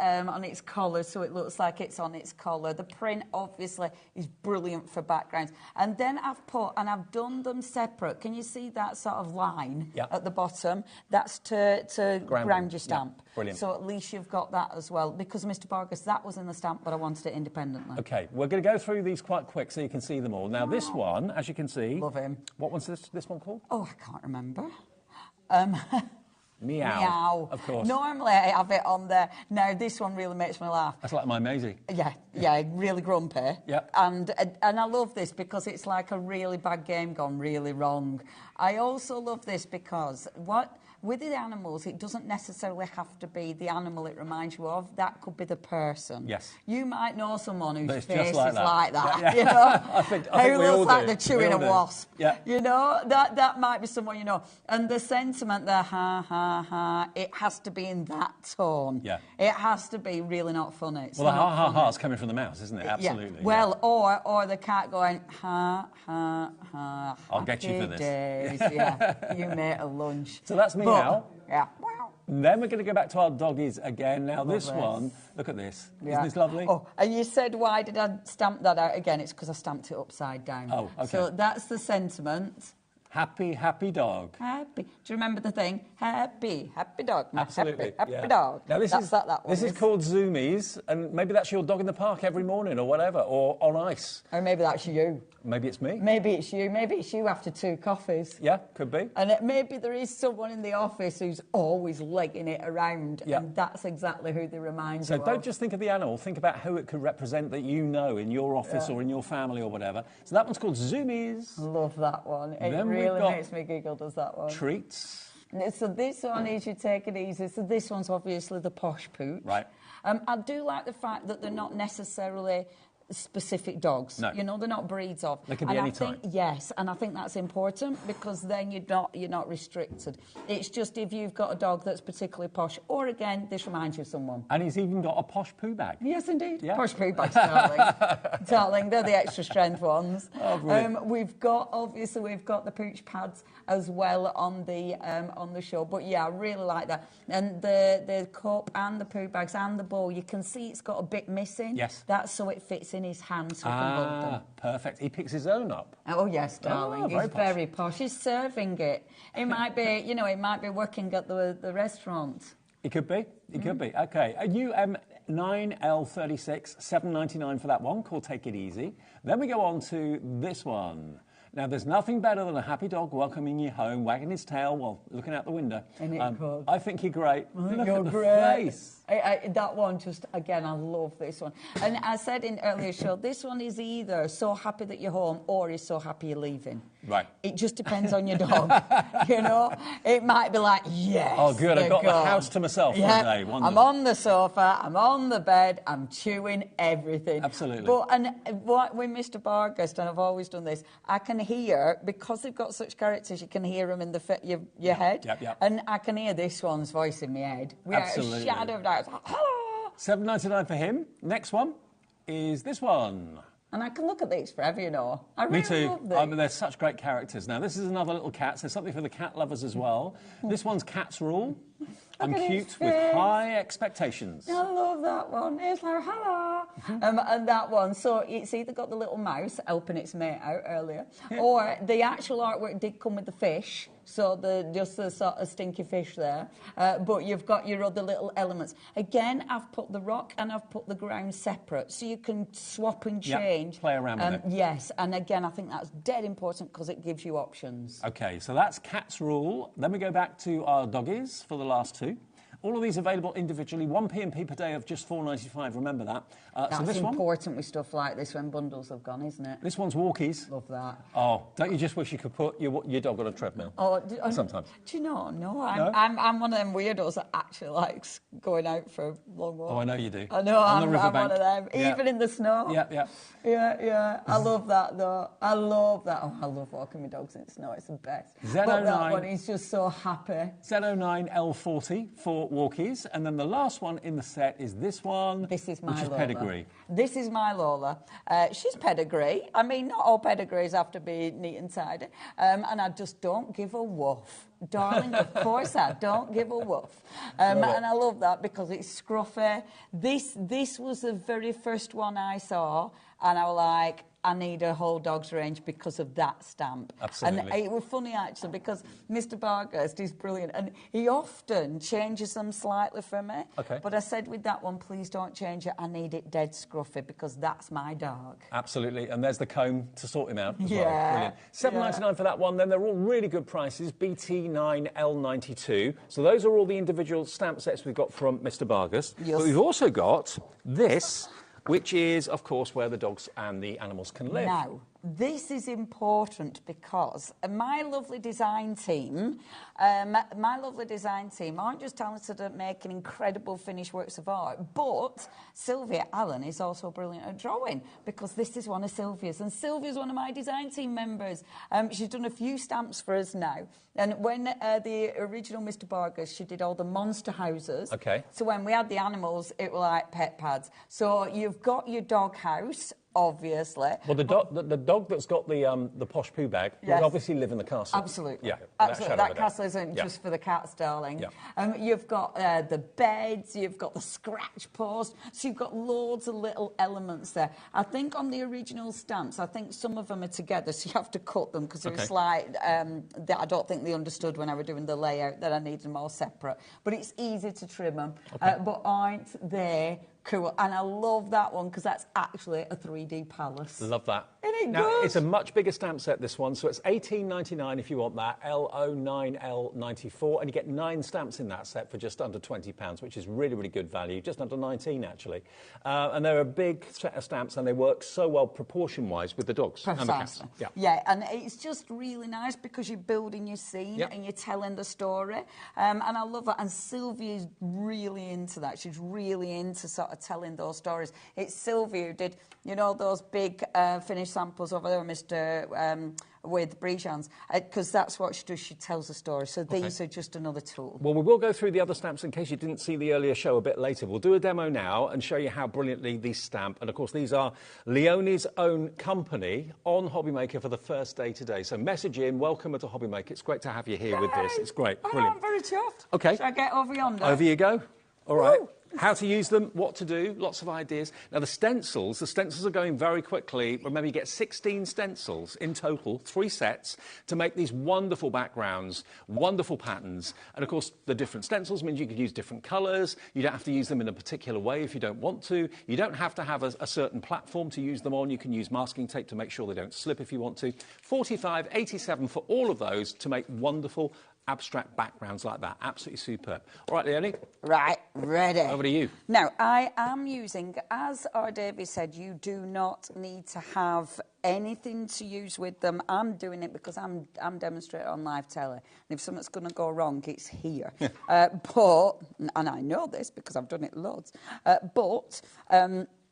collar, so it looks like it's on its collar. The print, obviously, is brilliant for backgrounds. And then I've done them separate. Can you see that sort of line at the bottom? That's to ground your stamp. Yeah. Brilliant. So at least you've got that as well. Because Mr. Vargas, that was in the stamp, but I wanted it independently. OK, we're going to go through these quite quick so you can see them all. Now, this one, as you can see... Love him. What one's this one called? Oh, I can't remember. Meow. Of course. Normally I have it on there. Now, this one really makes me laugh. That's like my Maisie. Yeah, really grumpy. Yeah. And I love this because it's like a really bad game gone really wrong. I also love this because with the animals, it doesn't necessarily have to be the animal it reminds you of. That could be the person. Yes. You might know someone whose face is like that. Yeah. You know? I think we all looks like do. they're chewing a wasp. Yeah. You know, that might be someone you know. And the sentiment there, ha, ha, ha, it has to be in that tone. Yeah. It has to be really not funny. It's well, the not ha, ha, ha's coming from the mouse, isn't it? Absolutely. Yeah. Well, or the cat going, ha, ha, ha. I'll get you for this. Days. Yeah. You made a lunch. So that's meow. Yeah. And then we're going to go back to our doggies again. Now, this one, look at this. Yeah. Isn't this lovely? Oh, and you said, why did I stamp that out again? It's because I stamped it upside down. Oh, OK. So that's the sentiment. Happy, happy dog. Happy. Do you remember the thing? Happy, happy dog. Absolutely. Happy dog. Now, this is called Zoomies, and maybe that's your dog in the park every morning or whatever, or on ice. Or maybe that's you. Maybe it's me. Maybe it's you. Maybe it's you after 2 coffees. Yeah, could be. And maybe there is someone in the office who's always legging it around, and that's exactly who they remind you of. So don't just think of the animal, think about who it could represent that you know in your office or in your family or whatever. So that one's called Zoomies. Love that one. It really makes me giggle, does that one. Treats. So this one is you take it easy. So this one's obviously the posh pooch. Right. I do like the fact that they're not necessarily specific dogs. No. You know, they're not breeds of. They can be any type. Yes, and I think that's important because then you're not restricted. It's just if you've got a dog that's particularly posh, or again, this reminds you of someone. And he's even got a posh poo bag. Yes, indeed. Yeah. Posh poo bags, darling. Darling, they're the extra strength ones. Oh, we've got the pooch pads as well on the show. But yeah, I really like that. And the cup and the poo bags and the bowl, you can see it's got a bit missing. Yes. That's so it fits in his hand so he can hold them. Perfect. He picks his own up. Oh, yes, darling. He's very posh. He's serving it. He might be, you know, he might be working at the restaurant. It could be. It could be. OK. UM9L36, $7.99 for that one, called Take It Easy. Then we go on to this one. Now, there's nothing better than a happy dog welcoming you home, wagging his tail while looking out the window. I think you're great. Look You're at the great. face. That one, just, again, I love this one. And I said in earlier show, this one is either so happy that you're home or he's so happy you're leaving. Right. It just depends on your dog, you know. It might be like, yes. Oh, good. I've got the house to myself for a day. Wonderful. I'm on the sofa, I'm on the bed, I'm chewing everything. Absolutely. But, and what with Mr. Bargas, and I've always done this, I can hear, because they've got such characters, you can hear them in your head. Yep. And I can hear this one's voice in my head. Without a shadow of doubt. Hello! $7.99 for him. Next one is this one. And I can look at these forever, you know. I really Me too. love them. They're such great characters. Now, this is another little cat. So there's something for the cat lovers as well. This one's Cat's Rule. I'm cute with high expectations. I love that one. It's like, hello. And that one, so it's either got the little mouse helping its mate out earlier, or the actual artwork did come with the fish, so just the sort of stinky fish there. But you've got your other little elements. Again, I've put the rock and I've put the ground separate, so you can swap and change. Yep, play around with it. Yes, and again, I think that's dead important because it gives you options. OK, so that's Cat's Rule. Then we go back to our doggies for the last two. All of these available individually, 1 P&P per day of just $4.95, remember that. That's so this important with stuff like this when bundles have gone, isn't it? This one's Walkies. Love that. Oh, don't you just wish you could put your dog on a treadmill? Sometimes. Do you know? No, I'm one of them weirdos that actually likes going out for a long walk. Oh, I know you do. I know, I'm one of them. Yeah. Even in the snow. Yeah. I love that, though. I love that. Oh, I love walking my dogs in the snow. It's the best. Z09, but that one, he's just so happy. Z09L40 for Walkies. And then the last one in the set is this one. This is my which is Lola. Pedigree. This is my Lola. She's pedigree. I mean, not all pedigrees have to be neat and tidy. And I just don't give a woof. Darling, of course I don't give a woof. And I love that because it's scruffy. This was the very first one I saw, and I was like, I need a whole dog's range because of that stamp. Absolutely. And it was funny, actually, because Mr. Bargas is brilliant, and he often changes them slightly for me. Okay. But I said with that one, please don't change it. I need it dead scruffy because that's my dog. Absolutely. And there's the comb to sort him out as well. Yeah. Brilliant. $7.99 for that one. Then they're all really good prices. BT9L92. So those are all the individual stamp sets we've got from Mr. Bargas. Yes. But we've also got this, which is, of course, where the dogs and the animals can live. Now, this is important because my lovely design team aren't just talented at making incredible finished works of art, but Sylvia Allen is also brilliant at drawing because this is one of Sylvia's, and Sylvia's one of my design team members. She's done a few stamps for us now, and when the original Mr. Bargas, she did all the monster houses. Okay. So when we had the animals, it were like pet pads. So you've got your dog house, obviously. Well, the dog that's got the posh poo bag would obviously live in the castle. Absolutely. Yeah. Absolutely. That castle isn't just for the cats, darling. Yeah. You've got the beds, you've got the scratch post, so you've got loads of little elements there. I think on the original stamps, I think some of them are together, so you have to cut them because it's like that. I don't think they understood when I was doing the layout that I needed them all separate. But it's easy to trim them. But aren't they cool? And I love that one because that's actually a 3D palace. Love that. Isn't it now, good? it's a much bigger stamp set, this one, so it's $18.99 if you want that, L09L94, and you get 9 stamps in that set for just under £20, which is really, really good value, just under 19 actually. And they're a big set of stamps, and they work so well proportion-wise with the dogs and the cats. Yeah, and it's just really nice because you're building your scene and you're telling the story. And I love that. And Sylvia's really into that. She's really into sort of telling those stories. It's Sylvia who did, you know, those big finished samples over there, Mr. With Brijans, because that's what she does. She tells a story. So these are just another tool. Well, we will go through the other stamps in case you didn't see the earlier show a bit later. We'll do a demo now and show you how brilliantly these stamp. And, of course, these are Leonie's own company on HobbyMaker for the first day today. So message in, welcome to HobbyMaker. It's great to have you here with this. It's great. Brilliant. I'm very chuffed. OK. Shall I get over yonder? Over you go. All right. How to use them, what to do, lots of ideas. Now, the stencils are going very quickly. Remember, you get 16 stencils in total, 3 sets, to make these wonderful backgrounds, wonderful patterns. And, of course, the different stencils means you could use different colours. You don't have to use them in a particular way if you don't want to. You don't have to have a certain platform to use them on. You can use masking tape to make sure they don't slip if you want to. 45, 87 for all of those to make wonderful abstract backgrounds like that. Absolutely superb. All right, Leonie? Right, ready. Over to you. Now, I am using, as our Davey said, you do not need to have anything to use with them. I'm doing it because I'm demonstrating on live telly. And if something's going to go wrong, it's here. But, and I know this because I've done it loads,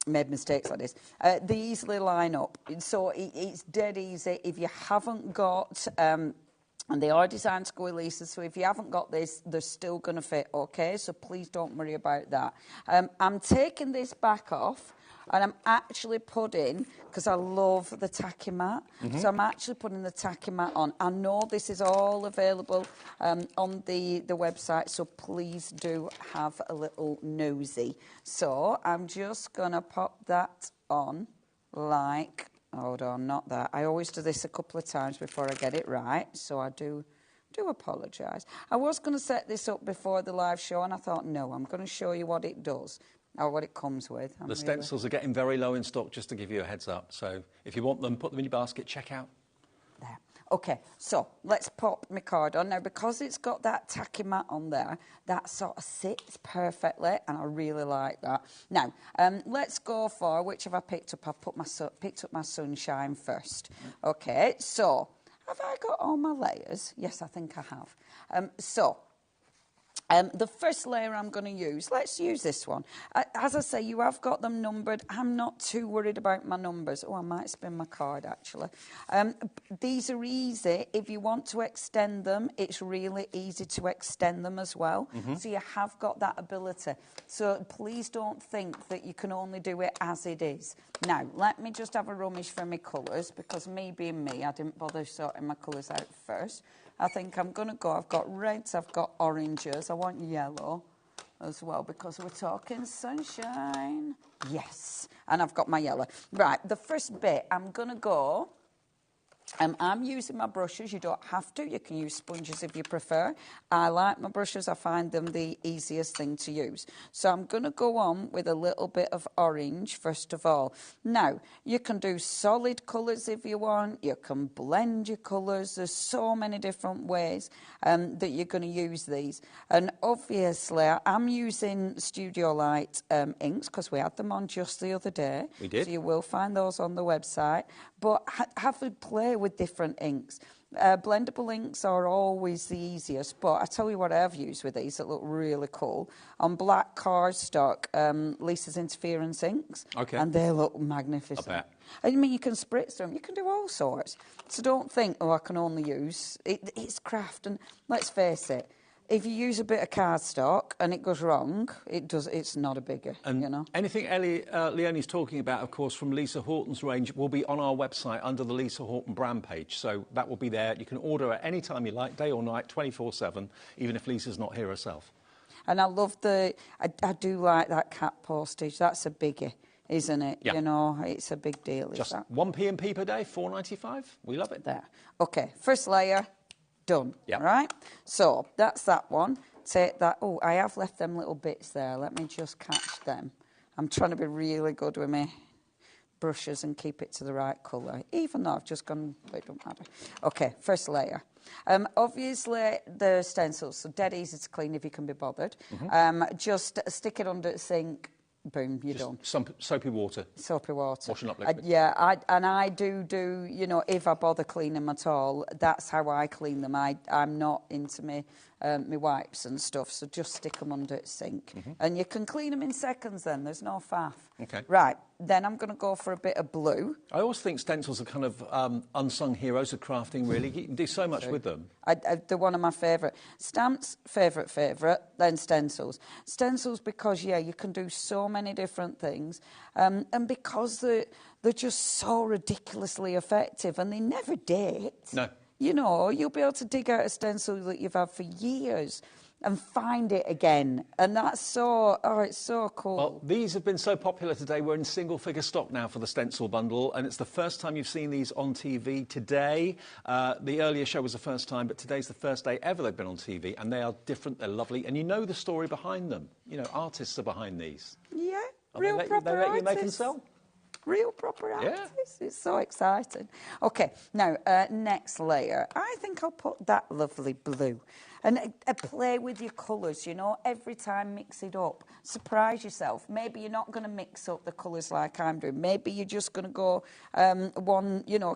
made mistakes like this. These easily line up. So it's dead easy. If you haven't got... and they are designed to go with Lisa, so if you haven't got this, they're still going to fit, OK? So please don't worry about that. I'm taking this back off, and I'm actually putting, because I love the tacky mat, so I'm actually putting the tacky mat on. I know this is all available on the website, so please do have a little nosy. So I'm just going to pop that on like... Hold on, not that. I always do this a couple of times before I get it right, so I do apologise. I was going to set this up before the live show, and I thought, no, I'm going to show you what it does, or what it comes with. The stencils are getting very low in stock, just to give you a heads up. So if you want them, put them in your basket, check out. There. OK, so let's pop my card on. Now, because it's got that tacky mat on there, that sort of sits perfectly, and I really like that. Now, let's go for, which have I picked up? I've picked up my sunshine first. OK, so have I got all my layers? Yes, I think I have. The first layer I'm going to use, let's use this one. As I say, you have got them numbered. I'm not too worried about my numbers. Oh, I might spin my card, actually. These are easy. If you want to extend them, it's really easy to extend them as well. So you have got that ability. So please don't think that you can only do it as it is. Now, let me just have a rummage for my colours, because me being me, I didn't bother sorting my colours out first. I think I'm going to go, I've got reds, I've got oranges, I want yellow as well, because we're talking sunshine. Yes, and I've got my yellow. Right, the first bit, I'm going to go... I'm using my brushes. You don't have to. You can use sponges if you prefer. I like my brushes. I find them the easiest thing to use. So I'm going to go on with a little bit of orange, first of all. Now, you can do solid colours if you want. You can blend your colours. There's so many different ways that you're going to use these. And obviously, I'm using Studio Light inks because we had them on just the other day. We did. So you will find those on the website. But have a play with different inks. Blendable inks are always the easiest, but I tell you what I've used with these that look really cool. On black cardstock, Lisa's Interference inks, and they look magnificent. I bet. I mean, you can spritz them, you can do all sorts. So don't think, oh, I can only use... It's craft, and let's face it, if you use a bit of cardstock and it goes wrong, it's not a biggie, and you know. Anything Leonie's talking about, of course, from Lisa Horton's range will be on our website under the Lisa Horton brand page. So that will be there. You can order at any time you like, day or night, 24/7, even if Lisa's not here herself. And I love I do like that cat postage. That's a biggie, isn't it? Yeah. You know, it's a big deal. Just 1 p&p per day, £4.95. We love it. There. OK, first layer. Done. Yep. Right? So that's that one. Take that. Oh, I have left them little bits there. Let me just catch them. I'm trying to be really good with my brushes and keep it to the right colour, even though I've just gone, but it don't matter. OK, first layer. Obviously, the stencils, so dead easy to clean if you can be bothered. Just stick it under the sink. Boom, you're done. Some soapy water. Soapy water. Washing up liquid. Yeah, I do, you know, if I bother cleaning them at all, that's how I clean them. I'm not into my wipes and stuff, so just stick them under the sink. And you can clean them in seconds then, there's no faff. Okay. Right, then I'm going to go for a bit of blue. I always think stencils are kind of unsung heroes of crafting, really. You can do so much with them. They're one of my favourite. Stamps, favourite, then stencils. Stencils because, yeah, you can do so many different things. And because they're just so ridiculously effective and they never date. No. You know, you'll be able to dig out a stencil that you've had for years. and find it again. And that's so, it's so cool. Well, these have been so popular today. We're in single-figure stock now for the stencil bundle, and it's the first time you've seen these on TV today. The earlier show was the first time, but today's the first day ever they've been on TV, and they are different, they're lovely, and you know the story behind them. You know, artists are behind these. Yeah, They let you make and sell? Real proper artists. It's so exciting. OK, now, next layer. I think I'll put that lovely blue. And play with your colours, you know, every time mix it up. Surprise yourself. Maybe you're not going to mix up the colours like I'm doing. Maybe you're just going to go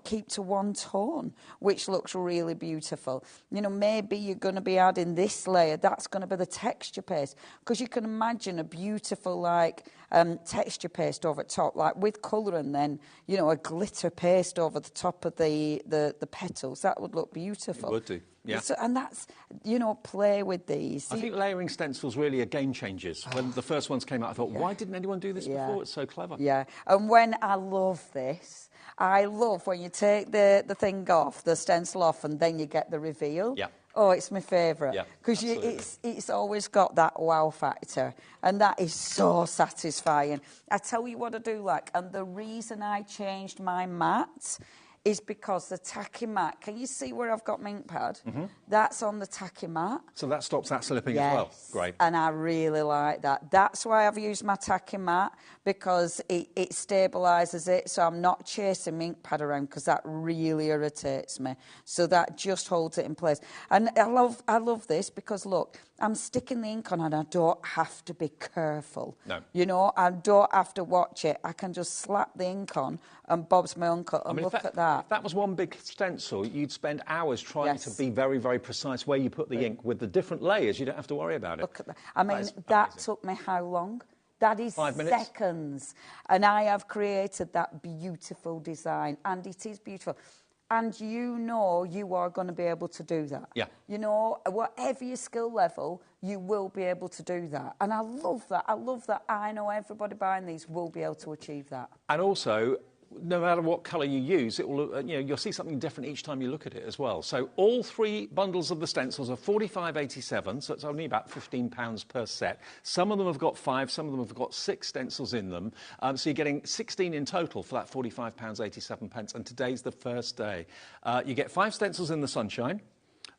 keep to one tone, which looks really beautiful. You know, maybe you're going to be adding this layer. That's going to be the texture paste. Because you can imagine a beautiful, texture paste over top, like with colour, and then, you know, a glitter paste over the top of the petals. That would look beautiful. It would do. Yeah. So, and that's, you know, play with these. I think layering stencils really are game changers. When the first ones came out, I thought, why didn't anyone do this before? It's so clever. Yeah, and when I love this, I love when you take the thing off, the stencil off, and then you get the reveal. Yeah. Oh, it's my favourite. Because it's always got that wow factor. And that is so satisfying. I tell you what I do like. And the reason I changed my mat is because the tacky mat, can you see where I've got my ink pad? That's on the tacky mat. So that stops that slipping as well. Great. And I really like that. That's why I've used my tacky mat, because it stabilises it, so I'm not chasing my ink pad around, because that really irritates me. So that just holds it in place. And I love this because, look, I'm sticking the ink on and I don't have to be careful. No. You know, I don't have to watch it. I can just slap the ink on and Bob's my uncle, and look at that. If that was one big stencil, you'd spend hours trying to be very, very precise where you put the ink. With the different layers, you don't have to worry about it. Look at that. I mean, that took me how long? That is 5 minutes. Seconds. And I have created that beautiful design, and it is beautiful. And you know you are going to be able to do that. Yeah. You know, whatever your skill level, you will be able to do that. And I love that. I love that I know everybody buying these will be able to achieve that. And also, no matter what colour you use, it will, you'll see something different each time you look at it as well. So all 3 bundles of the stencils are $45.87, so it's only about £15 per set. Some of them have got 5, some of them have got 6 stencils in them. So you're getting 16 in total for that £45.87, and today's the first day. You get 5 stencils in the sunshine.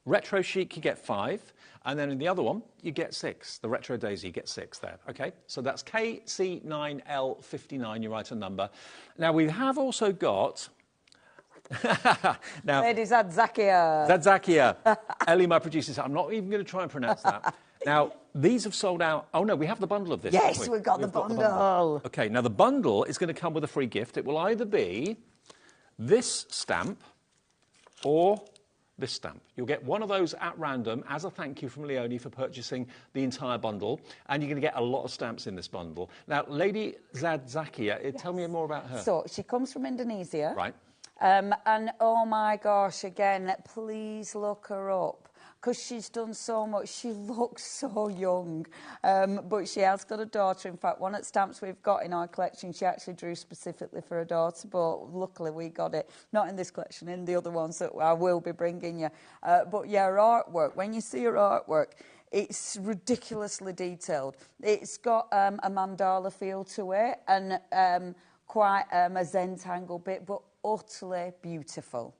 Retro Chic, you get 5. And then in the other one, you get 6. The Retro Daisy, you get 6 there. OK, so that's KC9L59, you write a number. Now, we have also got... now, Ladies, that's Zakia. That's Zakia. Ellie, my producer, said, I'm not even going to try and pronounce that. Now, these have sold out... Oh, no, we have the bundle of this. Yes, we've got the bundle. OK, now the bundle is going to come with a free gift. It will either be this stamp or... this stamp. You'll get one of those at random as a thank you from Leonie for purchasing the entire bundle, and you're going to get a lot of stamps in this bundle. Now, Lady Zakia, tell me more about her. So, she comes from Indonesia. Right. And, oh, my gosh, again, please look her up, because she's done so much. She looks so young, but she has got a daughter. In fact, one of the stamps we've got in our collection, she actually drew specifically for her daughter, but luckily we got it, not in this collection, in the other ones that I will be bringing you. But, yeah, her artwork, when you see her artwork, it's ridiculously detailed. It's got a mandala feel to it, and quite a Zentangle bit, but utterly beautiful.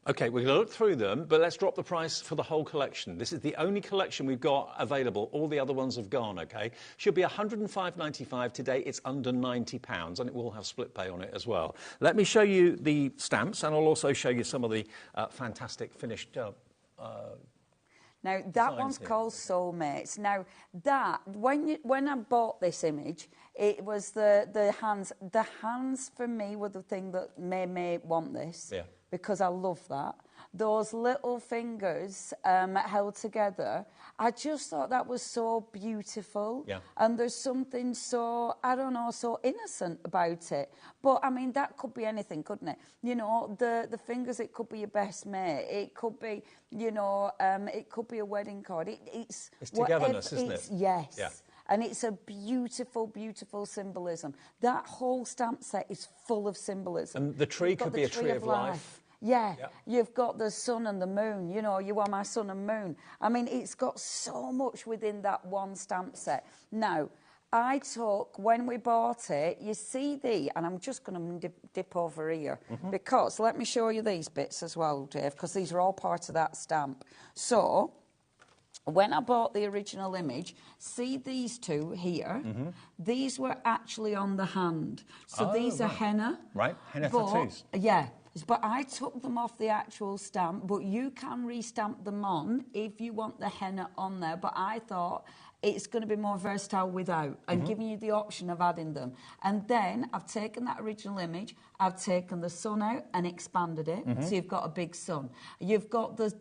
OK, we're going to look through them, but let's drop the price for the whole collection. This is the only collection we've got available. All the other ones have gone, OK? Should be £105.95 today. It's under £90, and it will have split pay on it as well. Let me show you the stamps, and I'll also show you some of the fantastic finished now, that one's called Soulmates. Now, that, when I bought this image, it was the hands. The hands, for me, were the thing that made me want this. Yeah. Because I love that. Those little fingers held together, I just thought that was so beautiful. Yeah. And there's something so, I don't know, so innocent about it. But, I mean, that could be anything, couldn't it? You know, the fingers, it could be your best mate. It could be, you know, it could be a wedding card. It's togetherness, isn't it? Yes. Yeah. And it's a beautiful, beautiful symbolism. That whole stamp set is full of symbolism. And the tree could be a tree of life. Yeah, you've got the sun and the moon. You know, you are my sun and moon. I mean, it's got so much within that one stamp set. Now, I took, when we bought it, you see and I'm just going to dip over here, because let me show you these bits as well, Dave, because these are all part of that stamp. So, when I bought the original image, see these two here? These were actually on the hand. So these are henna. Right, henna tattoos. Yeah. But I took them off the actual stamp, but you can restamp them on if you want the henna on there. But I thought it's going to be more versatile without, and giving you the option of adding them. And then I've taken that original image, I've taken the sun out and expanded it, so you've got a big sun. You've got the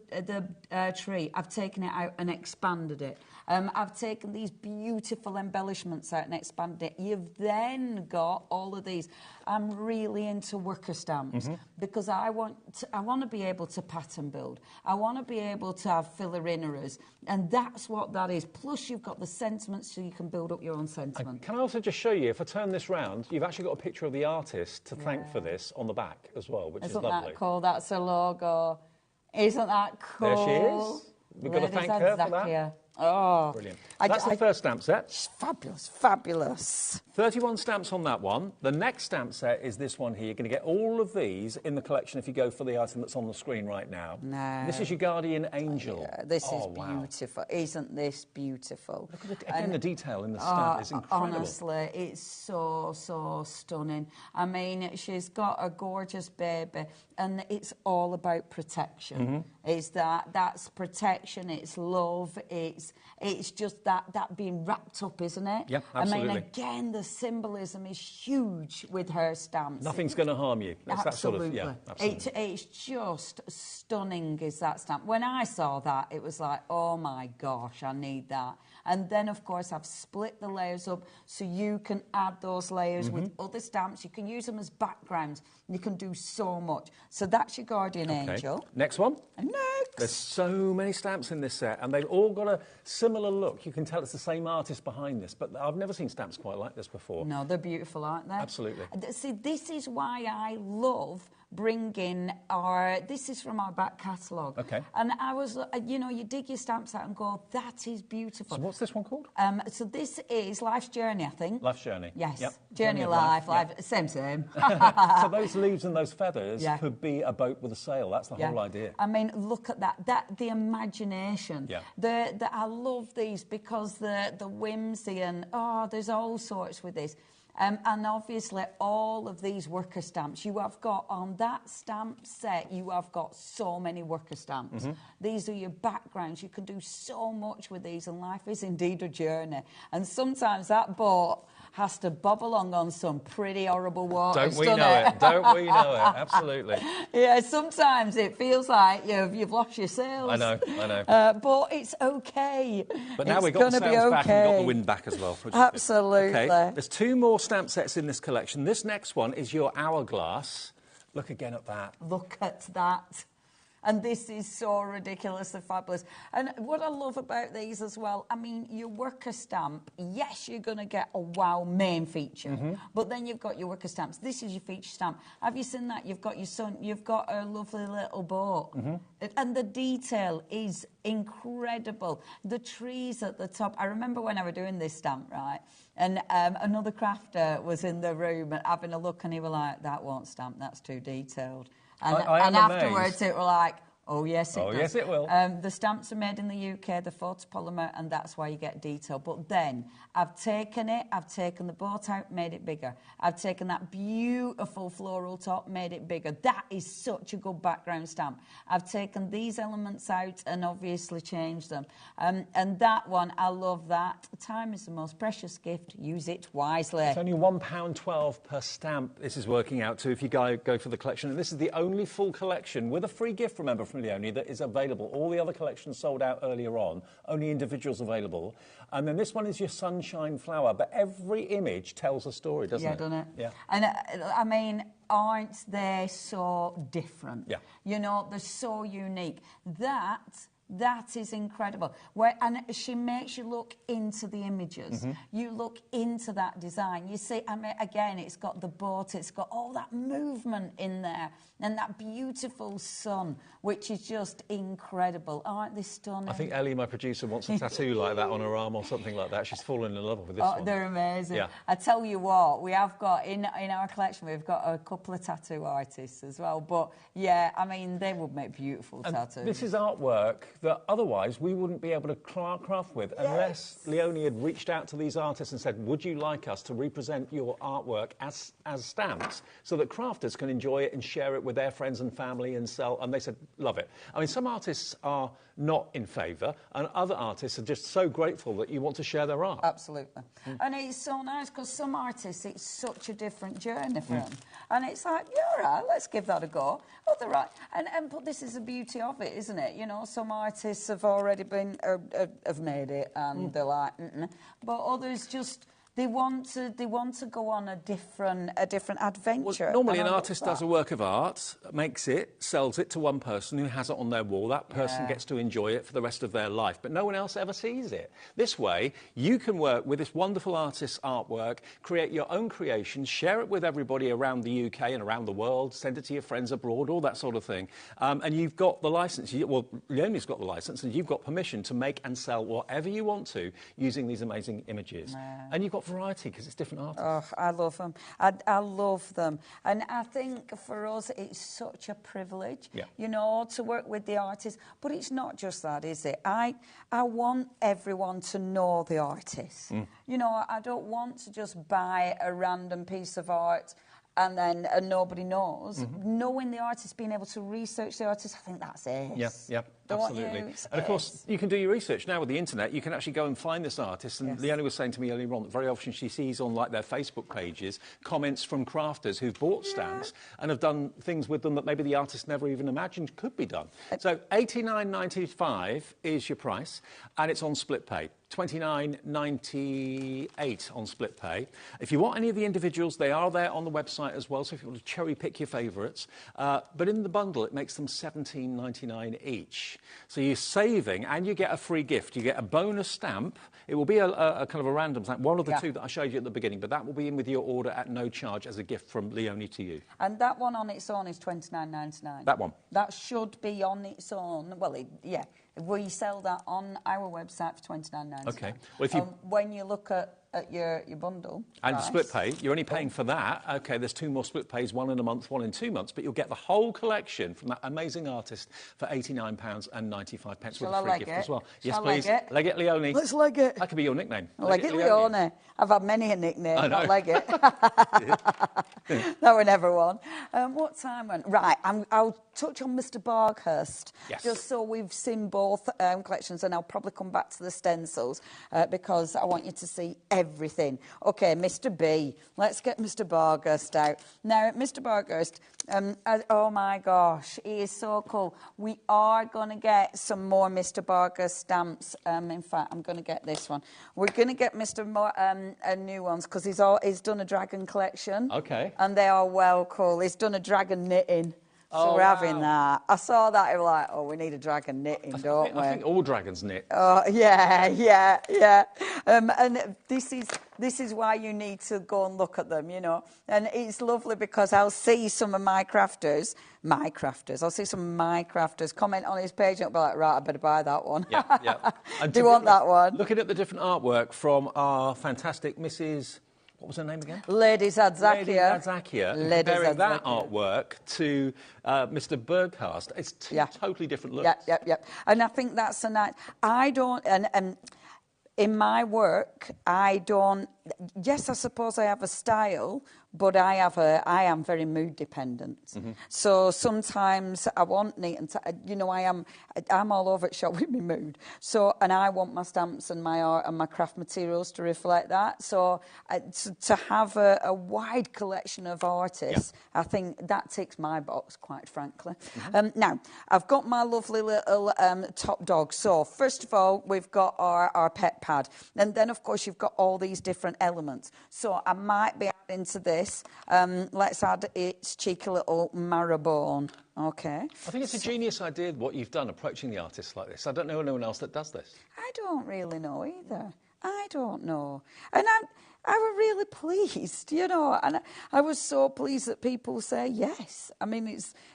tree, I've taken it out and expanded it. I've taken these beautiful embellishments out and expanded it. You've then got all of these. I'm really into worker stamps because I want to be able to pattern build. I want to be able to have filler inners, and that's what that is. Plus, you've got the sentiments, so you can build up your own sentiment. Can I also just show you, if I turn this round, you've actually got a picture of the artist to thank for this on the back as well, which is lovely. Isn't that cool? That's a logo. Isn't that cool? There she is. We've got to thank her for that. Oh, brilliant. That's the first stamp set. Fabulous, fabulous. 31 stamps on that one. The next stamp set is this one here. You're going to get all of these in the collection if you go for the item that's on the screen right now. No. This is your Guardian Angel. Yeah, this is beautiful. Wow. Isn't this beautiful? Look at the detail in the stamp. It's incredible. Honestly, it's so, so stunning. I mean, she's got a gorgeous baby, and it's all about protection. It's that's protection, it's love, it's just that being wrapped up, isn't it? Yeah, absolutely. I mean, again, the symbolism is huge with her stamps. Nothing's going to harm you. It's absolutely. That sort of, yeah, absolutely. It's just stunning, is that stamp. When I saw that, it was like, oh my gosh, I need that. And then, of course, I've split the layers up so you can add those layers with other stamps. You can use them as backgrounds. You can do so much. So that's your Guardian Angel. Next one. Next. There's so many stamps in this set, and they've all got a similar look. You can tell it's the same artist behind this, but I've never seen stamps quite like this before. No, they're beautiful, aren't they? Absolutely. See, this is why I love bringing this is from our back catalogue. Okay. And I was, you dig your stamps out and go, that is beautiful. So what's this one called? So this is Life's Journey, I think. Life's Journey. Yes. Yep. Journey of Life. Yep. Same. So those leaves and those feathers could be a boat with a sail. That's the whole idea. I mean, look at that. The imagination. Yeah. I love these because the whimsy and, there's all sorts with this. And obviously, all of these worker stamps, you have got on that stamp set, you have got so many worker stamps. These are your backgrounds. You can do so much with these, and life is indeed a journey. And sometimes that boat has to bob along on some pretty horrible waters. Don't we know it? Don't we know it? Absolutely. Yeah, sometimes it feels like you've lost your sails. I know. But it's okay. But now we've got the sails back and we've got the wind back as well. Absolutely. Okay, there's two more stamp sets in this collection. This next one is your hourglass. Look again at that. Look at that. And this is so ridiculously fabulous. And what I love about these as well, I mean, your worker stamp, yes, you're going to get a wow main feature, but then you've got your worker stamps. This is your feature stamp. Have you seen that? You've got your son, you've got a lovely little boat. And the detail is incredible. The trees at the top. I remember when I was doing this stamp, right? And another crafter was in the room having a look, and he was like, that won't stamp, that's too detailed. And afterwards it were like, oh, yes, it does. Yes, it will. The stamps are made in the UK, they're photopolymer, and that's why you get detail. But then I've taken the boat out, made it bigger. I've taken that beautiful floral top, made it bigger. That is such a good background stamp. I've taken these elements out and obviously changed them. And that one, I love that. Time is the most precious gift. Use it wisely. It's only £1.12 per stamp. This is working out to if you go for the collection. And this is the only full collection with a free gift, remember, from Leonie, that is available. All the other collections sold out earlier on, only individuals available. And then this one is your sunshine flower, but every image tells a story, doesn't it? Yeah, doesn't it? Yeah. And I mean, aren't they so different? Yeah. You know, they're so unique. That That is incredible. And she makes you look into the images. You look into that design. You see, I mean, again, it's got the boat, it's got all that movement in there, and that beautiful sun, which is just incredible. Aren't they stunning? I think Ellie, my producer, wants a tattoo like that on her arm or something like that. She's fallen in love with this one. They're amazing. Yeah. I tell you what, we have got, in our collection, we've got a couple of tattoo artists as well. But, yeah, I mean, they would make beautiful tattoos. This is artwork that otherwise we wouldn't be able to craft with unless Leonie had reached out to these artists and said, would you like us to represent your artwork as stamps so that crafters can enjoy it and share it with their friends and family and sell? And they said, love it. I mean, some artists are not in favour and other artists are just so grateful that you want to share their art. Absolutely. And it's so nice because some artists, it's such a different journey for them. And it's like, yeah, all right, let's give that a go. Oh, they're right. But this is the beauty of it, isn't it? You know, some artists have already been, have made it and they're like, but others just... They want to go on a different adventure. Well, normally an artist does a work of art, makes it, sells it to one person who has it on their wall. That person gets to enjoy it for the rest of their life, but no one else ever sees it. This way, you can work with this wonderful artist's artwork, create your own creations, share it with everybody around the UK and around the world, send it to your friends abroad, all that sort of thing. And you've got the licence. Well, Leonie's got the licence, and you've got permission to make and sell whatever you want to using these amazing images. And you've got variety because it's different artists. Oh, I love them. I love them. And I think for us, it's such a privilege, you know, to work with the artists. But it's not just that, is it? I want everyone to know the artist. You know, I don't want to just buy a random piece of art and then nobody knows. Knowing the artist, being able to research the artist, I think that's it. Yeah, absolutely. And of course, you can do your research now with the internet. You can actually go and find this artist. And Leonie was saying to me earlier on that very often she sees on like their Facebook pages comments from crafters who've bought stamps and have done things with them that maybe the artist never even imagined could be done. So $89.95 is your price, and it's on split pay. $29.98 on split pay. If you want any of the individuals, they are there on the website as well, so if you want to cherry pick your favourites. But in the bundle, it makes them $17.99 each. So you're saving, and you get a free gift. You get a bonus stamp. It will be a kind of a random stamp, one of the two that I showed you at the beginning, but that will be in with your order at no charge as a gift from Leonie to you. And that one on its own is $29.99. That one? That should be on its own. Well, we sell that on our website for $29.99. Okay. Well, if you when you look at your bundle and price, split pay, you're only paying for that. Okay, there's 2 more split pays, one in a month, one in 2 months, but you'll get the whole collection from that amazing artist for £89.95 with a free gift as well. Yes, please. Leg it, Leonie. Let's leg it. That could be your nickname. Leg it, Leonie. I've had many a nickname. I know. Leg it. That were never one. What time went? Right, I'll touch on Mr. Bargas, just so we've seen both collections, and I'll probably come back to the stencils because I want you to see everything. Okay, Mr. B. Let's get Mr. Bargas out. Now, Mr. Bargas, oh my gosh, he is so cool. We are going to get some more Mr. Bargas stamps. In fact, I'm going to get this one. We're going to get Mr. New ones because he's done a dragon collection. Okay. And they are well cool. He's done a dragon knitting. So we're having that. I saw that, I was like, oh, we need a dragon knitting, don't we? I think all dragons knit. Oh, yeah. And this is why you need to go and look at them, you know. And it's lovely because I'll see some of my crafters, I'll see some of my crafters comment on his page and I'll be like, right, I better buy that one. Yeah. Do you want that one? Looking at the different artwork from our fantastic Mrs... What was her name again? Lady Zakia. Comparing that artwork to Mr. Birdhouse. It's two totally different looks. Yep. And I think that's a nice... I don't... And in my work, I don't... Yes, I suppose I have a style, but I am very mood dependent. So sometimes I want neat and you know, I'm all over it shop with my mood. So, and I want my stamps and my art and my craft materials to reflect that. So to have a wide collection of artists, I think that ticks my box, quite frankly. Now, I've got my lovely little top dog. So first of all, we've got our pet pad. And then, of course, you've got all these different elements. So I might be adding into this. Let's add its cheeky little marrowbone. Okay. I think it's a genius idea what you've done, approaching the artists like this. I don't know anyone else that does this. I don't really know either. I don't know. And I was really pleased, you know, and I was so pleased that people say yes. I mean,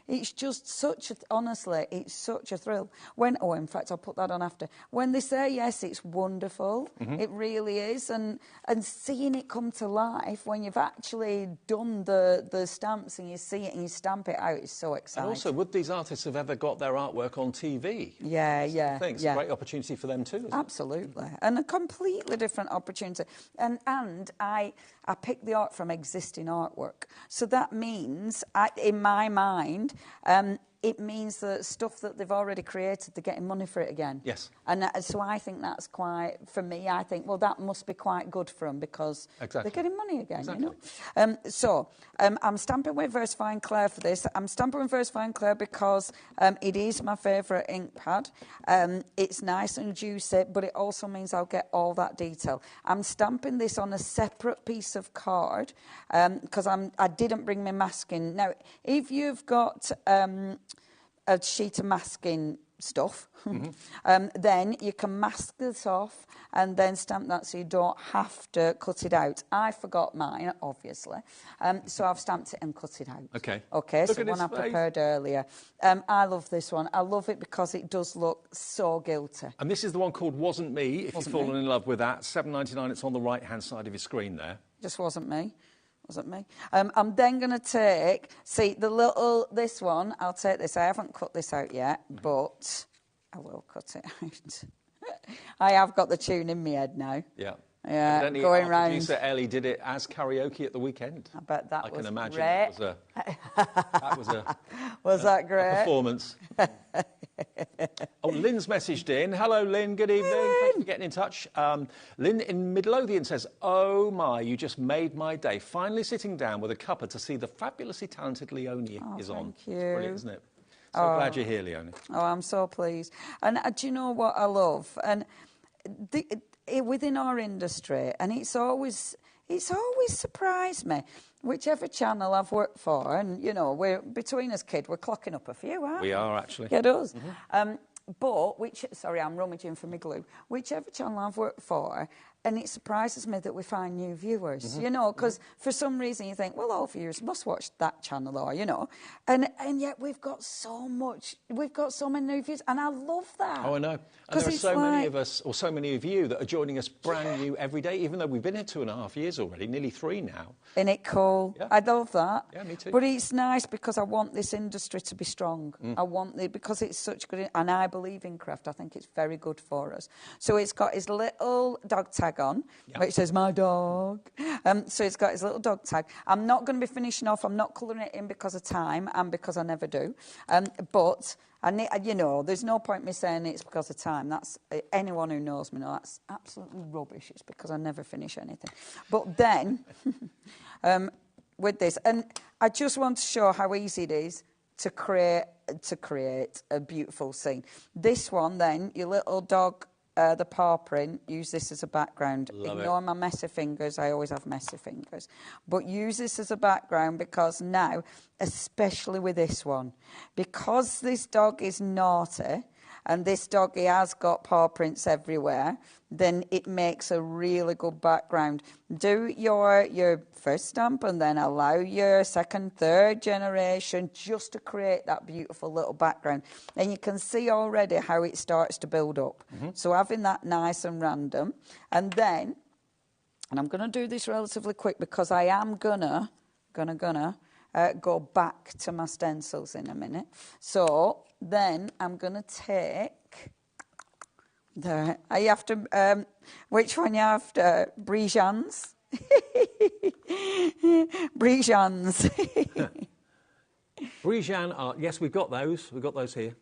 it's just such honestly, it's such a thrill. In fact, I'll put that on after. When they say yes, it's wonderful. It really is. And seeing it come to life when you've actually done the stamps and you see it and you stamp it out is so exciting. And also, would these artists have ever got their artwork on TV? Yeah. I think it's a great opportunity for them too. Absolutely. And a completely different opportunity. And I pick the art from existing artwork. So that means, in my mind, it means that stuff that they've already created, they're getting money for it again. Yes. And so I think that's quite, for me, I think, well, that must be quite good for them because they're getting money again, you know. I'm stamping with VersaFine Clair for this. I'm stamping with VersaFine Clair because it is my favourite ink pad. It's nice and juicy, but it also means I'll get all that detail. I'm stamping this on a separate piece of card because I didn't bring my masking. Now, if you've got a sheet of masking stuff, then you can mask this off and then stamp that so you don't have to cut it out. I forgot mine, obviously, so I've stamped it and cut it out. Okay, so one I prepared earlier. I love this one. I love it because it does look so guilty. And this is the one called Wasn't Me, if you've fallen in love with that. $7.99, it's on the right-hand side of your screen there. Just wasn't me. Wasn't me. I'm then going to take, this one, I'll take this. I haven't cut this out yet, but I will cut it out. I have got the tune in my head now. Yeah. Yeah, going round. Producer Ellie did it as karaoke at the weekend. I bet that was I can imagine great. Was that great? A performance. Lynn's messaged in. Hello, Lynn. Good evening. Thank you for getting in touch. Lynn in Midlothian says, "Oh my, you just made my day. Finally sitting down with a cuppa to see the fabulously talented Leonie is on." Thank you. It's brilliant, isn't it? So glad you're here, Leonie. Oh, I'm so pleased. And do you know what I love? And within our industry, and it's always surprised me, whichever channel I've worked for, and, you know, we're between us, kid, we're clocking up a few, aren't we? We are, actually. It does. Sorry, I'm rummaging for my glue. Whichever channel I've worked for, and it surprises me that we find new viewers, you know, because for some reason you think, well, all viewers must watch that channel, or, you know, and yet we've got so many new viewers, and I love that. Oh, I know. And there are so many of us, or so many of you, that are joining us brand new every day, even though we've been here 2.5 years already, nearly 3 now. Isn't it cool? Yeah. I love that. Yeah, me too. But it's nice because I want this industry to be strong. I want it because it's such good, and I believe in craft. I think it's very good for us. So it's got his little dog tag on, which says my dog. So it's got his little dog tag. I'm not going to be finishing off. I'm not colouring it in because of time and because I never do. But you know, there's no point me saying it's because of time. That's anyone who knows me knows that's absolutely rubbish. It's because I never finish anything. But then, with this, and I just want to show how easy it is to create a beautiful scene. This one, then, your little dog, the paw print, use this as a background. Ignore my messy fingers. I always have messy fingers. But use this as a background because now, especially with this one, because this dog is naughty and this doggy has got paw prints everywhere, then it makes a really good background. Do your first stamp and then allow your second, third generation just to create that beautiful little background. And you can see already how it starts to build up. So having that nice and random. And then, and I'm going to do this relatively quick because I am gonna go back to my stencils in a minute. So then I'm going to take... There. You have to... which one you after? Brijans? Brijans. Brijan, yes, we've got those. We've got those here.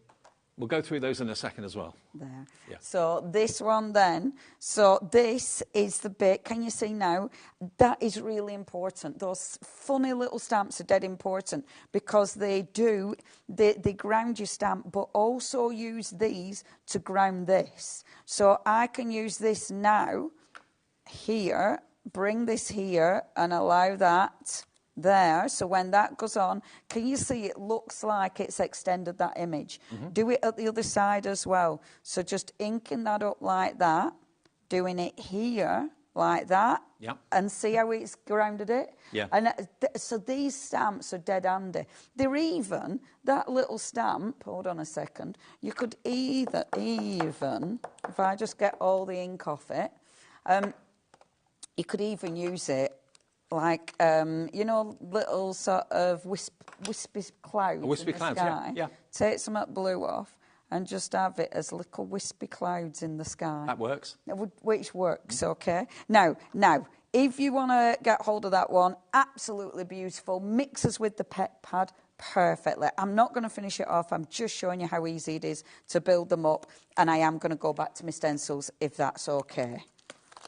We'll go through those in a second as well. There. Yeah. So this one then. So this is the bit. Can you see now? That is really important. Those funny little stamps are dead important because they ground your stamp, but also use these to ground this. So I can use this now here bring this here and allow that there. So when that goes on, can you see it looks like it's extended that image? Do it at the other side as well. So just inking that up like that, doing it here like that, and see how it's grounded it? Yeah. And so these stamps are dead handy. They're even, that little stamp, hold on a second, you could even, if I just get all the ink off it, you could even use it like, you know, little sort of wispy clouds wispy in the clouds, sky. yeah. Take some of that blue off and just have it as little wispy clouds in the sky. That works. Which works, okay. Now, if you want to get hold of that one, absolutely beautiful. Mixes with the pet pad perfectly. I'm not going to finish it off. I'm just showing you how easy it is to build them up. And I am going to go back to my stencils if that's okay.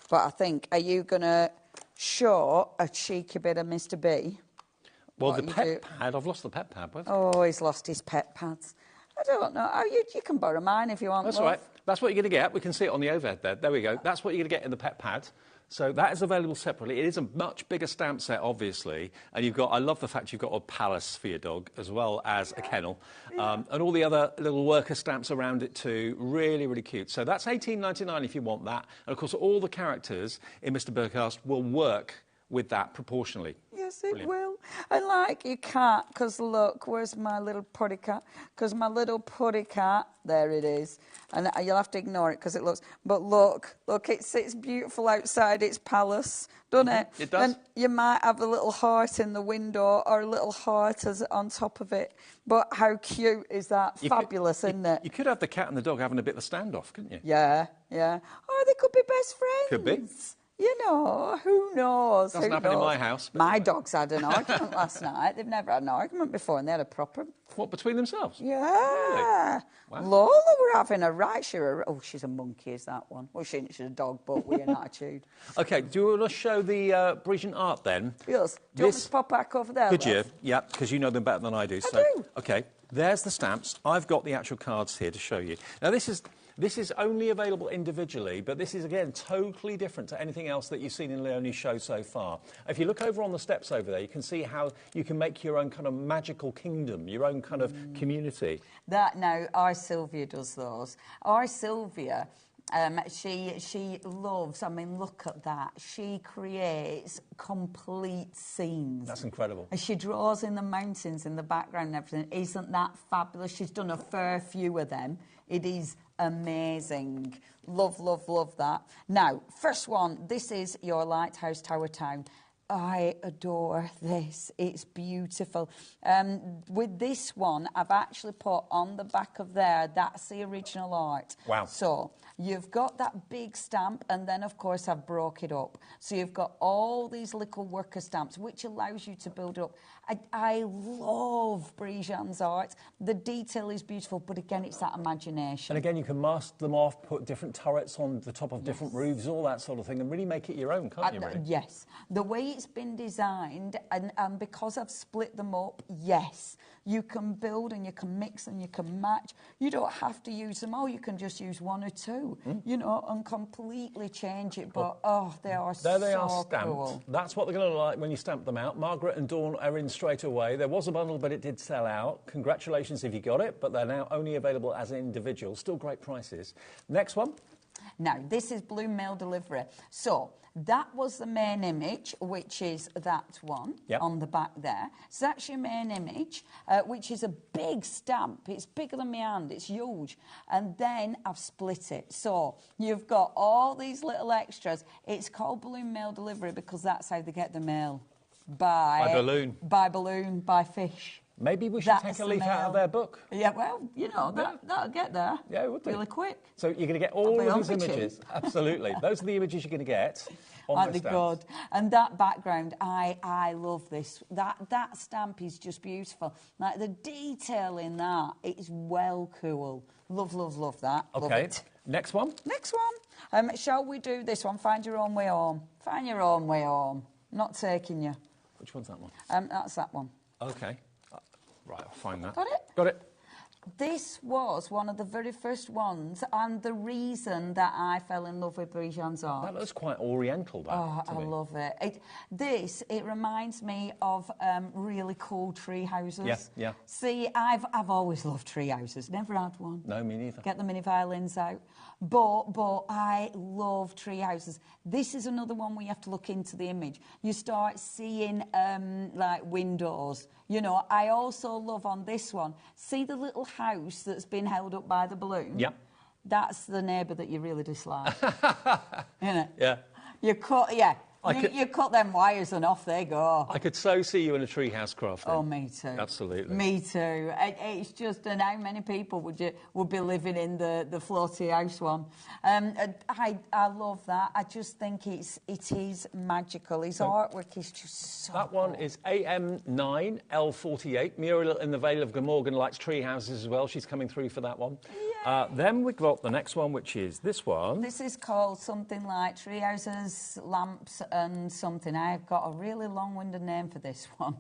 But I think, are you going to show a cheeky bit of Mr. B? Well, the pet pad, I've lost the pet pad. Oh, he's lost his pet pads. I don't know. Oh, you can borrow mine if you want. That's all right. That's what you're going to get. We can see it on the overhead there. There we go. That's what you're going to get in the pet pad. So that is available separately. It is a much bigger stamp set, obviously. And you've got, I love the fact you've got a palace for your dog, as well as a kennel. And all the other little worker stamps around it too. Really, really cute. So that's $18.99 if you want that. And of course, all the characters in Mr. Birdhouse will work with that proportionally. Yes, it will. And like your cat, because look, where's my little putty cat? Because my little putty cat, there it is. And you'll have to ignore it because it looks, but look, it sits beautiful outside its palace, doesn't it? It does. And you might have a little heart in the window or a little heart on top of it. But how cute is that? Fabulous, isn't it? You could have the cat and the dog having a bit of a standoff, couldn't you? Yeah. Or they could be best friends. Could be. You know, who knows? Doesn't happen in my house. My dogs had an argument last night. They've never had an argument before, and they had a proper... What, between themselves? Yeah. Really? Wow. Lola were having a right. She's a monkey, is that one? Well, she's a dog, but with an attitude. OK, do you want to show the Parisian art then? Yes. Do you want me to pop back over there, Could you? love? Yeah, because you know them better than I do. I do. OK, there's the stamps. I've got the actual cards here to show you. Now, this is only available individually, but this is, again, totally different to anything else that you've seen in Leonie's show so far. If you look over on the steps over there, you can see how you can make your own kind of magical kingdom, your own kind of community. Now, our Sylvia does those. Our Sylvia... she loves, I mean, look at that. She creates complete scenes. That's incredible. And she draws in the mountains in the background and everything. Isn't that fabulous? She's done a fair few of them. It is amazing. Love, love, love that. Now, first one, this is your Lighthouse Tower Town. I adore this. It's beautiful. With this one, I've actually put on the back of there, that's the original art. Wow. So you've got that big stamp, and then, of course, I've broke it up. So you've got all these little worker stamps, which allows you to build up. I love Brijan's art. The detail is beautiful, but again, it's that imagination. And again, you can mask them off, put different turrets on the top of different roofs, all that sort of thing, and really make it your own, can't you, really? Yes. The way it's been designed, and because I've split them up, yes, you can build and you can mix and you can match. You don't have to use them all. You can just use one or two, you know, and completely change it. But, they are there they are stamped. Cool. That's what they're going to look like when you stamp them out. Margaret and Dawn are in straight away. There was a bundle, but it did sell out. Congratulations if you got it, but they're now only available as individuals. Still great prices. Next one. Now, this is Blue Mail Delivery. So, that was the main image, which is that one on the back there. So that's your main image, which is a big stamp. It's bigger than my hand. It's huge. And then I've split it. So you've got all these little extras. It's called Balloon Mail Delivery because that's how they get the mail. By balloon. By balloon, by fish. Maybe we should take a leaf out of their book. Yeah, well, you know, that'll get there. Yeah, it would do. Really quick. So you're going to get all of these images. Absolutely. Those are the images you're going to get on the stamps. God. And that background, I love this. That stamp is just beautiful. Like, the detail in that, it's well cool. Love, love, love that. OK. Love it. Next one. Next one. Shall we do this one? Find your own way home. Find your own way home. Not taking you. Which one's that one? That's that one. OK. Right, I'll find that. Got it? Got it. This was one of the very first ones, and the reason that I fell in love with Birdhouse art. That looks quite oriental, that. Oh, I love it. It reminds me of really cool tree houses. Yeah, yeah. See, I've always loved tree houses. Never had one. No, me neither. Get the mini violins out. But I love tree houses. This is another one where you have to look into the image. You start seeing like windows. You know, I also love on this one, see the little house that's been held up by the balloon? Yep. That's the neighbour that you really dislike. Isn't it? Yeah. You cut them wires and off they go. I could so see you in a treehouse crafting. Oh, me too. Absolutely. Me too. It's just, and how many people would be living in the floaty house one? I love that. I just think it is magical. His artwork is just so That one is AM9L48. Muriel in the Vale of Glamorgan likes tree houses as well. She's coming through for that one. Then we've got the next one, which is this one. This is called something like tree houses, lamps and something. I've got a really long-winded name for this one.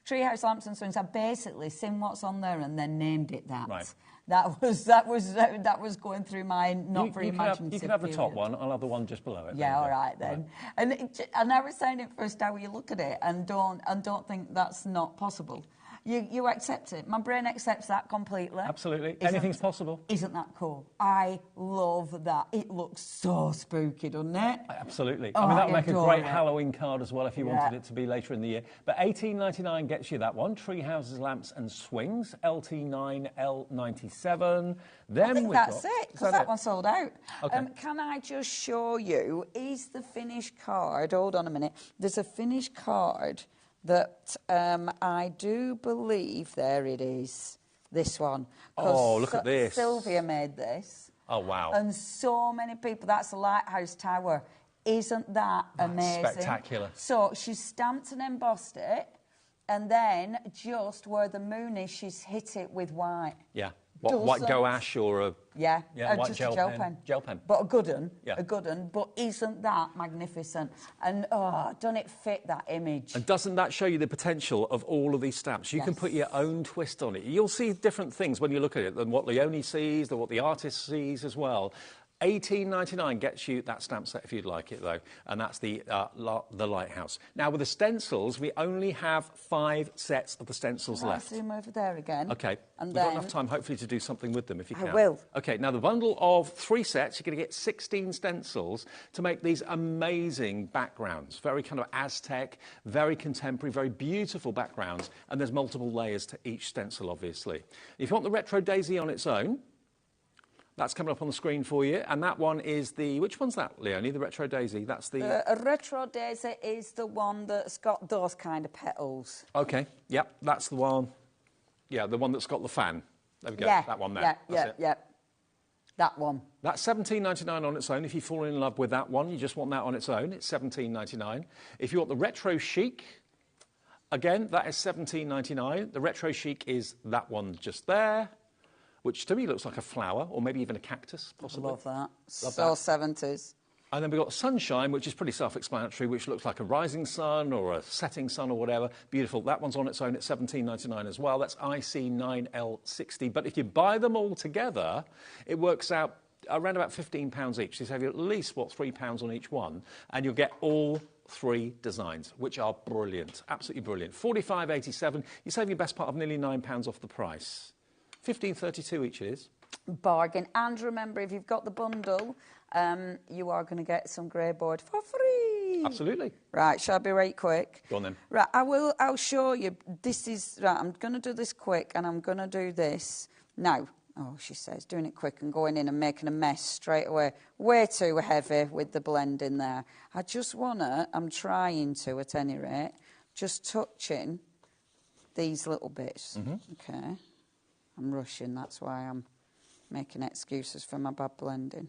Treehouse lamps and swings. I basically seen what's on there and then named it that. Right. That was going through my not very imaginative. You can have the top one. I'll have the one just below it. Yeah, all right then. Right. And I was saying it first how you look at it and don't think that's not possible. You accept it. My brain accepts that completely. Absolutely. Anything's possible. Isn't that cool? I love that. It looks so spooky, doesn't it? Absolutely. Oh, I mean, that would make a great it. Halloween card as well if you wanted it to be later in the year. But $18.99 gets you that one. Tree houses, lamps and swings. LT9L97. Then I think that's it, because that one sold out. Okay. Can I just show you, is the finished card, hold on a minute, there's a finished card that I do believe, there it is, this one. Oh, look at this. Sylvia made this. Oh, wow. And so many people, that's the Lighthouse Tower. Isn't that amazing? Spectacular. So she's stamped and embossed it, and then just where the moon is, she's hit it with white. Yeah. What, white gouache or a... Yeah, white just gel a gel pen. pen. Gel pen. But a good one. Yeah. A good one. But isn't that magnificent? And, don't it fit that image? And doesn't that show you the potential of all of these stamps? You can put your own twist on it. You'll see different things when you look at it than what Leonie sees, than what the artist sees as well. $18.99 gets you that stamp set if you'd like it, though, and that's the Lighthouse. Now, with the stencils, we only have 5 sets of the stencils left. Zoom over there again. OK. And We've then... got enough time, hopefully, to do something with them, if you can. I will. OK, now, the bundle of 3 sets, you're going to get 16 stencils to make these amazing backgrounds. Very kind of Aztec, very contemporary, very beautiful backgrounds, and there's multiple layers to each stencil, obviously. If you want the Retro Daisy on its own, that's coming up on the screen for you, and that one is the... Which one's that, Leonie? The Retro Daisy? That's the... A Retro Daisy is the one that's got those kind of petals. OK, yep, that's the one. Yeah, the one that's got the fan. There we go, yeah, that one there. Yeah. That one. That's $17.99 on its own. If you fall in love with that one, you just want that on its own, it's $17.99. If you want the Retro Chic, again, that is $17.99. The Retro Chic is that one just there, which to me looks like a flower, or maybe even a cactus, possibly. Love that. Love so that. 70s. And then we've got Sunshine, which is pretty self-explanatory, which looks like a rising sun or a setting sun or whatever. Beautiful. That one's on its own at $17.99 as well. That's IC9L60. But if you buy them all together, it works out around about £15 each. So you save you at least, £3 on each one. And you'll get all 3 designs, which are brilliant. Absolutely brilliant. $45.87. You save your best part of nearly £9 off the price. $15.32 each it is. Bargain. And remember, if you've got the bundle, you are going to get some grey board for free. Absolutely. Right, shall I be right quick? Go on then. Right, I'll show you. This is, right, I'm going to do this quick and I'm going to do this now. Oh, she says, doing it quick and going in and making a mess straight away. Way too heavy with the blend in there. I just want to, I'm trying to at any rate, just touching these little bits. OK. I'm rushing, that's why I'm making excuses for my bad blending.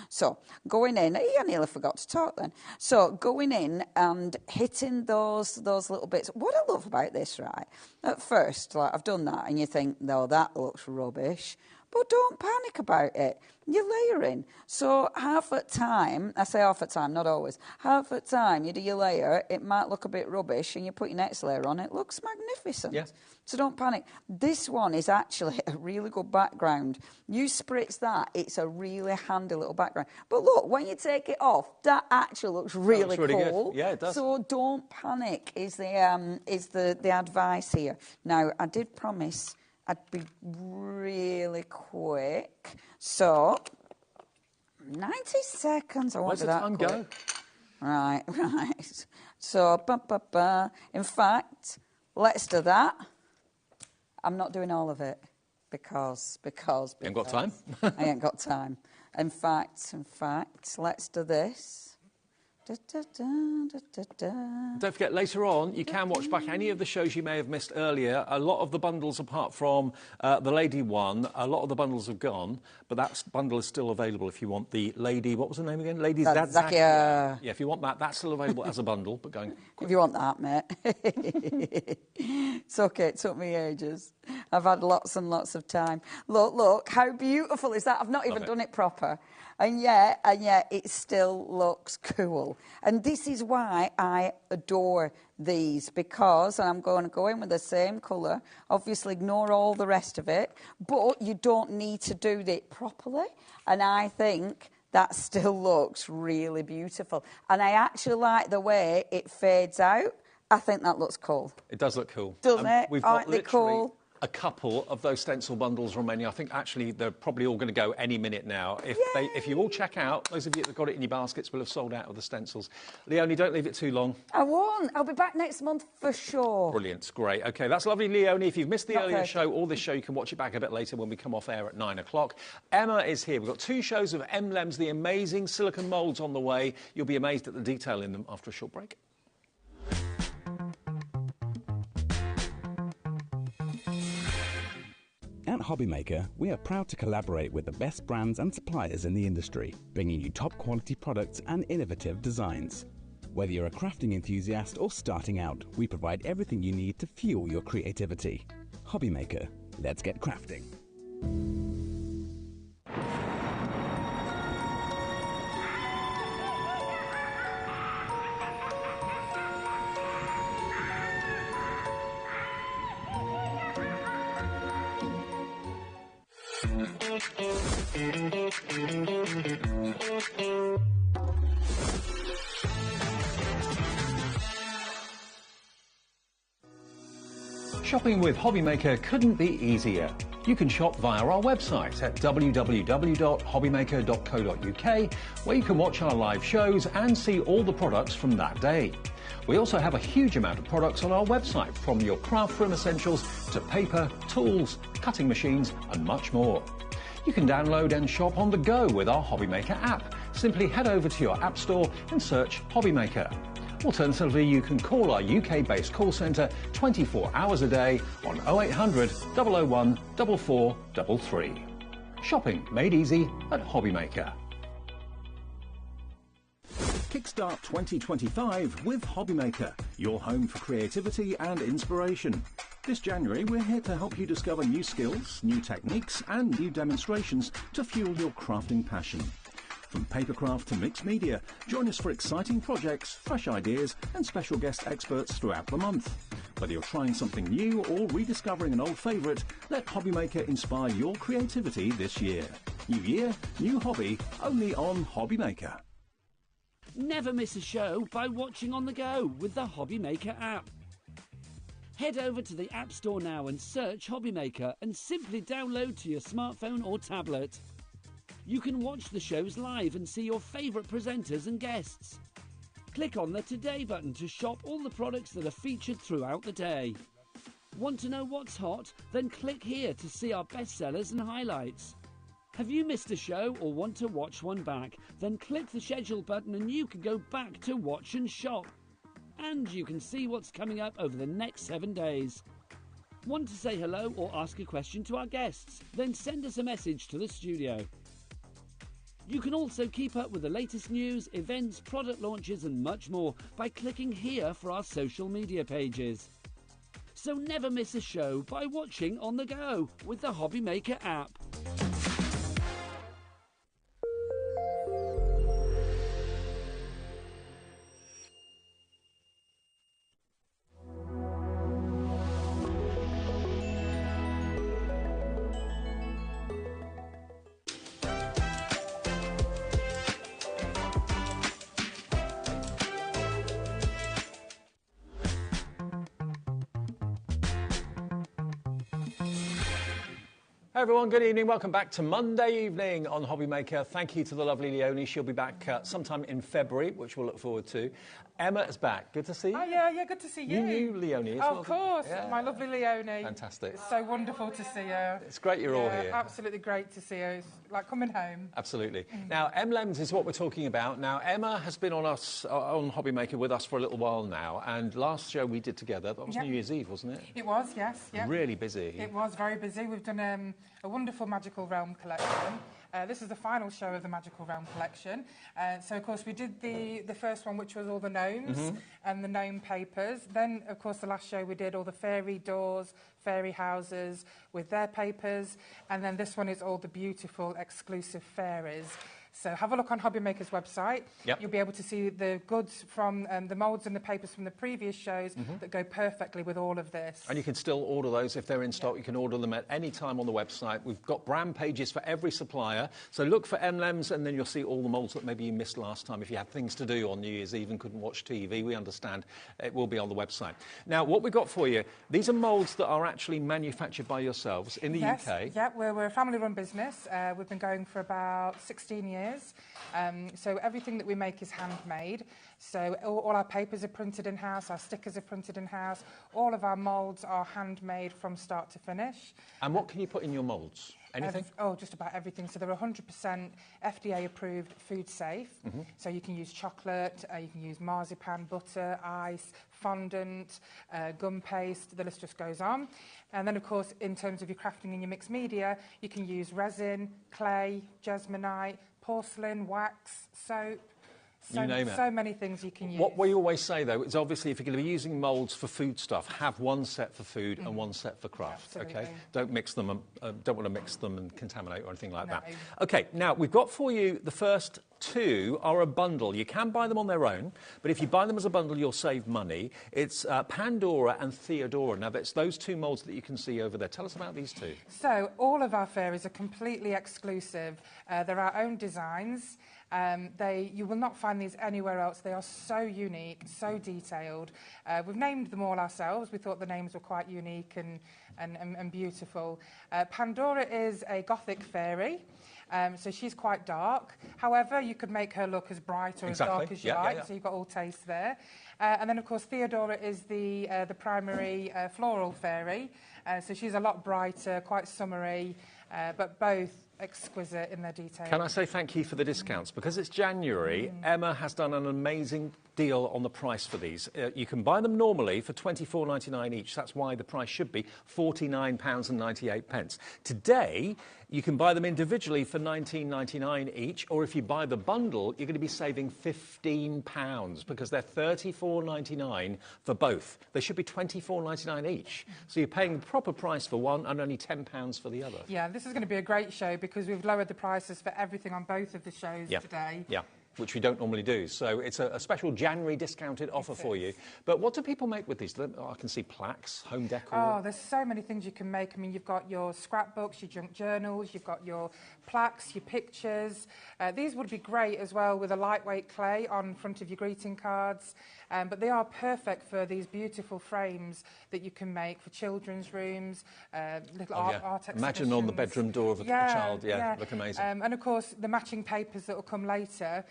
So, going in, I nearly forgot to talk then. So, going in and hitting those little bits. What I love about this, right, at first, like, I've done that, and you think, no, that looks rubbish. But don't panic about it. You're layering. So half at time, I say half at time, not always, half at time you do your layer, it might look a bit rubbish, and you put your next layer on, it looks magnificent. Yeah. So don't panic. This one is actually a really good background. You spritz that, it's a really handy little background. But look, when you take it off, that actually looks really cool. Good. Yeah, it does. So don't panic is the advice here. Now, I did promise I'd be really quick. So, 90 seconds. I won't be that quick. Where's the time go? Right. So, in fact, let's do that. I'm not doing all of it because. You ain't got time? I ain't got time. In fact, let's do this. Don't forget, later on, you can watch back any of the shows you may have missed earlier. A lot of the bundles, apart from the lady one, a lot of the bundles have gone, but that bundle is still available if you want the lady... What was her name again? Lady Zakia. Yeah, if you want that, that's still available as a bundle, but going... If you want that, mate. It's OK, it took me ages. I've had lots and lots of time. Look, how beautiful is that? I've not even done it proper. And yet, it still looks cool. And this is why I adore these, because I'm going to go in with the same colour, obviously ignore all the rest of it, but you don't need to do it properly. And I think that still looks really beautiful. And I actually like the way it fades out. I think that looks cool. It does look cool. Doesn't it? We've got literally a couple of those stencil bundles remaining. I think actually they're probably all going to go any minute now. If you all check out, those of you that got it in your baskets will have sold out of the stencils. Leonie, don't leave it too long. I won't. I'll be back next month for sure. Brilliant. Great. OK, that's lovely, Leonie. If you've missed the earlier show or this show, you can watch it back a bit later when we come off air at 9 o'clock. Emma is here. We've got 2 shows of Emlems, the amazing silicone moulds on the way. You'll be amazed at the detail in them after a short break. At HobbyMaker, we are proud to collaborate with the best brands and suppliers in the industry, bringing you top quality products and innovative designs. Whether you're a crafting enthusiast or starting out, we provide everything you need to fuel your creativity. HobbyMaker, let's get crafting. Shopping with HobbyMaker couldn't be easier. You can shop via our website at www.hobbymaker.co.uk, where you can watch our live shows and see all the products from that day. We also have a huge amount of products on our website, from your craft room essentials to paper, tools, cutting machines and much more. You can download and shop on the go with our HobbyMaker app. Simply head over to your app store and search HobbyMaker. Alternatively, you can call our UK-based call centre 24 hours a day on 0800 001 4433. Shopping made easy at HobbyMaker. Kickstart 2025 with HobbyMaker, your home for creativity and inspiration. This January, we're here to help you discover new skills, new techniques and new demonstrations to fuel your crafting passion. From papercraft to mixed media, join us for exciting projects, fresh ideas and special guest experts throughout the month. Whether you're trying something new or rediscovering an old favourite, let HobbyMaker inspire your creativity this year. New year, new hobby, only on HobbyMaker. Never miss a show by watching on the go with the HobbyMaker app. Head over to the App Store now and search HobbyMaker and simply download to your smartphone or tablet. You can watch the shows live and see your favourite presenters and guests. Click on the Today button to shop all the products that are featured throughout the day. Want to know what's hot? Then click here to see our bestsellers and highlights. Have you missed a show or want to watch one back? Then click the schedule button and you can go back to watch and shop. And you can see what's coming up over the next 7 days. Want to say hello or ask a question to our guests? Then send us a message to the studio. You can also keep up with the latest news, events, product launches and much more by clicking here for our social media pages. So never miss a show by watching on the go with the HobbyMaker app. Hey everyone, good evening. Welcome back to Monday evening on HobbyMaker. Thank you to the lovely Leonie. She'll be back sometime in February, which we'll look forward to. Emma is back. Good to see you. Oh, yeah, good to see you. You knew Leonie as well. Of course, my lovely Leonie. Fantastic. It's so wonderful to see her. It's great you're all here. Absolutely great to see her. It's like coming home. Absolutely. Now, Emlems is what we're talking about. Now, Emma has been on HobbyMaker with us for a little while now, and last show we did together, that was New Year's Eve, wasn't it? It was, yes. Yep. Really busy. It was very busy. We've done a wonderful Magical Realm collection. This is the final show of the Magical Realm collection. So, of course, we did the first one, which was all the gnomes and the gnome papers. Then, of course, the last show we did all the fairy doors, fairy houses with their papers. And then this one is all the beautiful, exclusive fairies. So have a look on HobbyMaker's website. Yep. You'll be able to see the goods from the moulds and the papers from the previous shows that go perfectly with all of this. And you can still order those if they're in stock. You can order them at any time on the website. We've got brand pages for every supplier. So look for Emlems and then you'll see all the moulds that maybe you missed last time. If you had things to do on New Year's Eve and couldn't watch TV, we understand. It will be on the website. Now, what we've got for you, these are moulds that are actually manufactured by yourselves in the UK. Yeah, we're a family-run business. We've been going for about 16 years. So everything that we make is handmade. So all our papers are printed in-house, our stickers are printed in-house, all of our moulds are handmade from start to finish. And what can you put in your moulds? Anything? Just about everything. So they're 100% FDA approved, food safe. So you can use chocolate, you can use marzipan, butter, ice, fondant, gum paste, the list just goes on. And then, of course, in terms of your crafting and your mixed media, you can use resin, clay, jasmonite, porcelain, wax, soap. You name it. So many things you can use. What we always say, though, is obviously if you're going to be using moulds for food stuff, have one set for food and one set for craft, OK? Don't mix them, don't want to mix them and contaminate or anything like that. OK, now, we've got for you the first two are a bundle. You can buy them on their own, but if you buy them as a bundle, you'll save money. It's Pandora and Theodora. Now, that's those two moulds that you can see over there. Tell us about these two. So, all of our fairies are completely exclusive. They're our own designs. You will not find these anywhere else. They are so unique, so detailed. We've named them all ourselves. We thought the names were quite unique and beautiful. Pandora is a gothic fairy. So she's quite dark. However, you could make her look as bright or as dark as you like. So you've got all tastes there. And then, of course, Theodora is the primary floral fairy. So she's a lot brighter, quite summery, but both exquisite in their detail. Can I say thank you for the discounts? Because it's January, Emma has done an amazing deal on the price for these. You can buy them normally for £24.99 each. That's why the price should be £49.98. Today, you can buy them individually for £19.99 each, or if you buy the bundle, you're going to be saving £15 because they're £34.99 for both. They should be £24.99 each. So you're paying the proper price for one and only £10 for the other. Yeah, this is going to be a great show because we've lowered the prices for everything on both of the shows today. Yeah. Which we don't normally do. So it's a special January discounted offer for you. But what do people make with these? I can see plaques, home decor. Oh, there's so many things you can make. I mean, you've got your scrapbooks, your junk journals, you've got your plaques, your pictures. These would be great as well with a lightweight clay on front of your greeting cards. But they are perfect for these beautiful frames that you can make for children's rooms, little art exhibitions. Imagine on the bedroom door of a child, look amazing. And of course, the matching papers that will come later,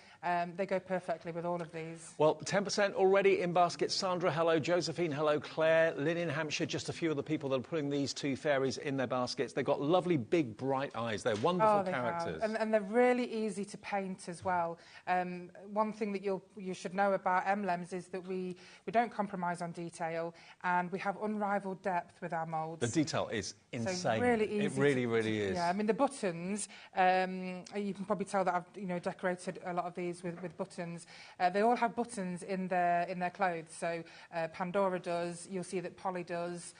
they go perfectly with all of these. Well, 10% already in basket. Sandra, hello. Josephine, hello. Claire, Lynn in Hampshire, just a few of the people that are putting these two fairies in their baskets. They've got lovely, big, bright eyes. They're wonderful characters. And they're really easy to paint as well. One thing that you should know about Emlems is that we don't compromise on detail and we have unrivaled depth with our moulds. The detail is insane. So really easy. It really is. Yeah, I mean, the buttons, you can probably tell that I've decorated a lot of these with buttons. They all have buttons in their clothes. So Pandora does, you'll see that Polly does.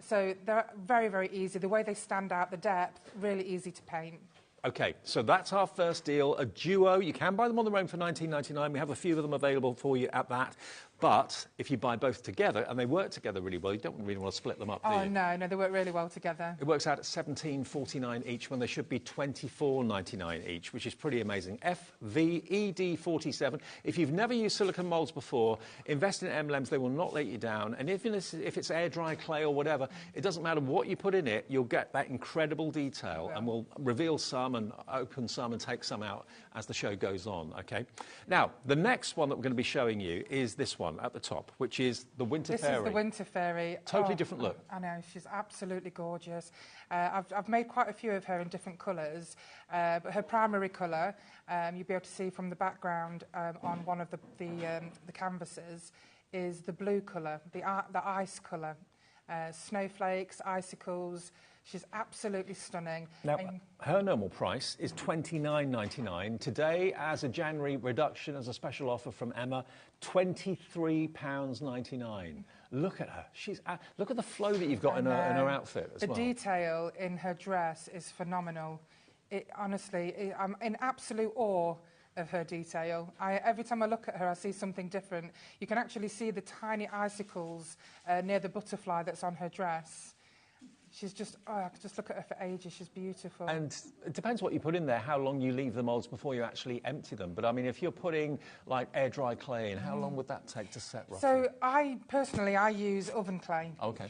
So they're very, very easy. The way they stand out, the depth, really easy to paint. OK, so that's our first deal, a duo. You can buy them on their own for £19.99. We have a few of them available for you at that. But if you buy both together, and they work together really well, you don't really want to split them up, do you? Oh, no, they work really well together. It works out at $17.49 each when they should be $24.99 each, which is pretty amazing. FVED47. If you've never used silicone moulds before, invest in Emlems. They will not let you down. And even if it's air-dry clay or whatever, it doesn't matter what you put in it, you'll get that incredible detail. And we'll reveal some and open some and take some out as the show goes on, OK? Now, the next one that we're going to be showing you is this one at the top, which is the Winter Fairy. This is the Winter Fairy. Totally different look. I know, she's absolutely gorgeous. I've made quite a few of her in different colours, but her primary colour, you'll be able to see from the background on one of the canvases, is the blue colour, the ice colour. Snowflakes, icicles. She's absolutely stunning. Now, her normal price is $29.99. Today, as a January reduction, as a special offer from Emma, £23.99. Look at her. Look at the flow that you've got in her outfit as well. The detail in her dress is phenomenal. Honestly, I'm in absolute awe of her detail. Every time I look at her, I see something different. You can actually see the tiny icicles near the butterfly that's on her dress. She's just, I could just look at her for ages. She's beautiful. And it depends what you put in there, how long you leave the moulds before you actually empty them. But, I mean, if you're putting, like, air-dry clay in, how long would that take to set roughly? So, personally, I use oven clay. OK.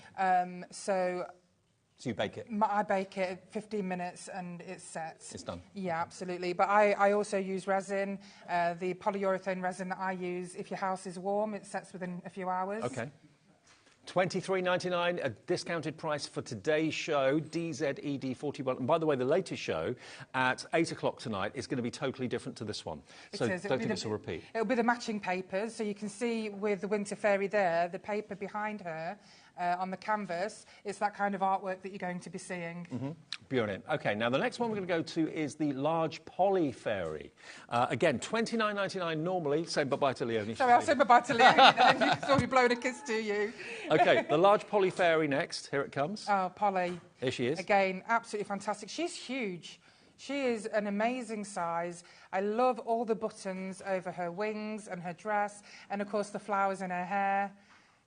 So you bake it? I bake it 15 minutes and it sets. It's done? Yeah, absolutely. But I also use resin. The polyurethane resin that I use, if your house is warm, it sets within a few hours. OK. $23.99, a discounted price for today's show, DZED41. And by the way, the latest show at 8 o'clock tonight is going to be totally different to this one. So don't think it's a repeat. It'll be the matching papers. So you can see with the Winter Fairy there, the paper behind her on the canvas. It's that kind of artwork that you're going to be seeing. Brilliant. OK, now the next one we're going to go to is the large poly fairy. Again, $29.99 normally. Say bye-bye to Leonie. Sorry, I'll say bye-bye to Leonie then. She's already blown a kiss to you. OK, the large poly fairy next. Here it comes. Oh, Polly. Here she is. Again, absolutely fantastic. She's huge. She is an amazing size. I love all the buttons over her wings and her dress, and, of course, the flowers in her hair.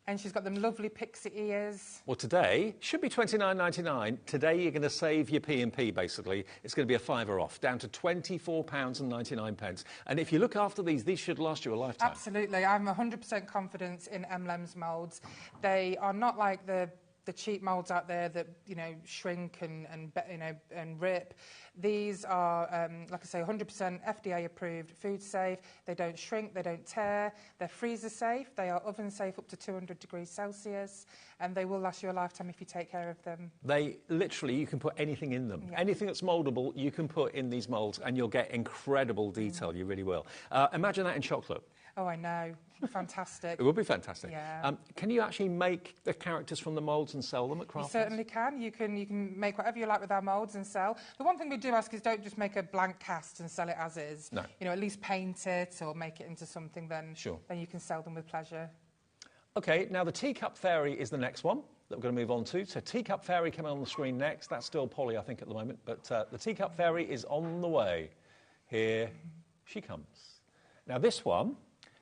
And she's got them lovely pixie ears. Well, today, should be $29.99. Today, you're going to save your P&P, basically. It's going to be a £5 off, down to £24.99. And if you look after these should last you a lifetime. Absolutely. I'm 100% confident in Emlems moulds. They are not like the cheap moulds out there that, you know, shrink and rip. These are, like I say, 100% FDA approved, food safe. They don't shrink, they don't tear. They're freezer safe. They are oven safe up to 200 degrees Celsius, and they will last you a lifetime if you take care of them. They literally, you can put anything in them. Yeah. Anything that's mouldable, you can put in these moulds, and you'll get incredible detail. You really will. Imagine that in chocolate. Oh, I know. Fantastic. It would be fantastic. Yeah. Can you actually make the characters from the moulds and sell them at craft? You certainly can. You can make whatever you like with our moulds and sell. The one thing we do ask is don't just make a blank cast and sell it as is. No. You know, at least paint it or make it into something, then you can sell them with pleasure. OK, now the Teacup Fairy is the next one that we're going to move on to. So Teacup Fairy coming on the screen next. That's still Polly, I think, at the moment. But the Teacup Fairy is on the way. Here she comes. Now this one,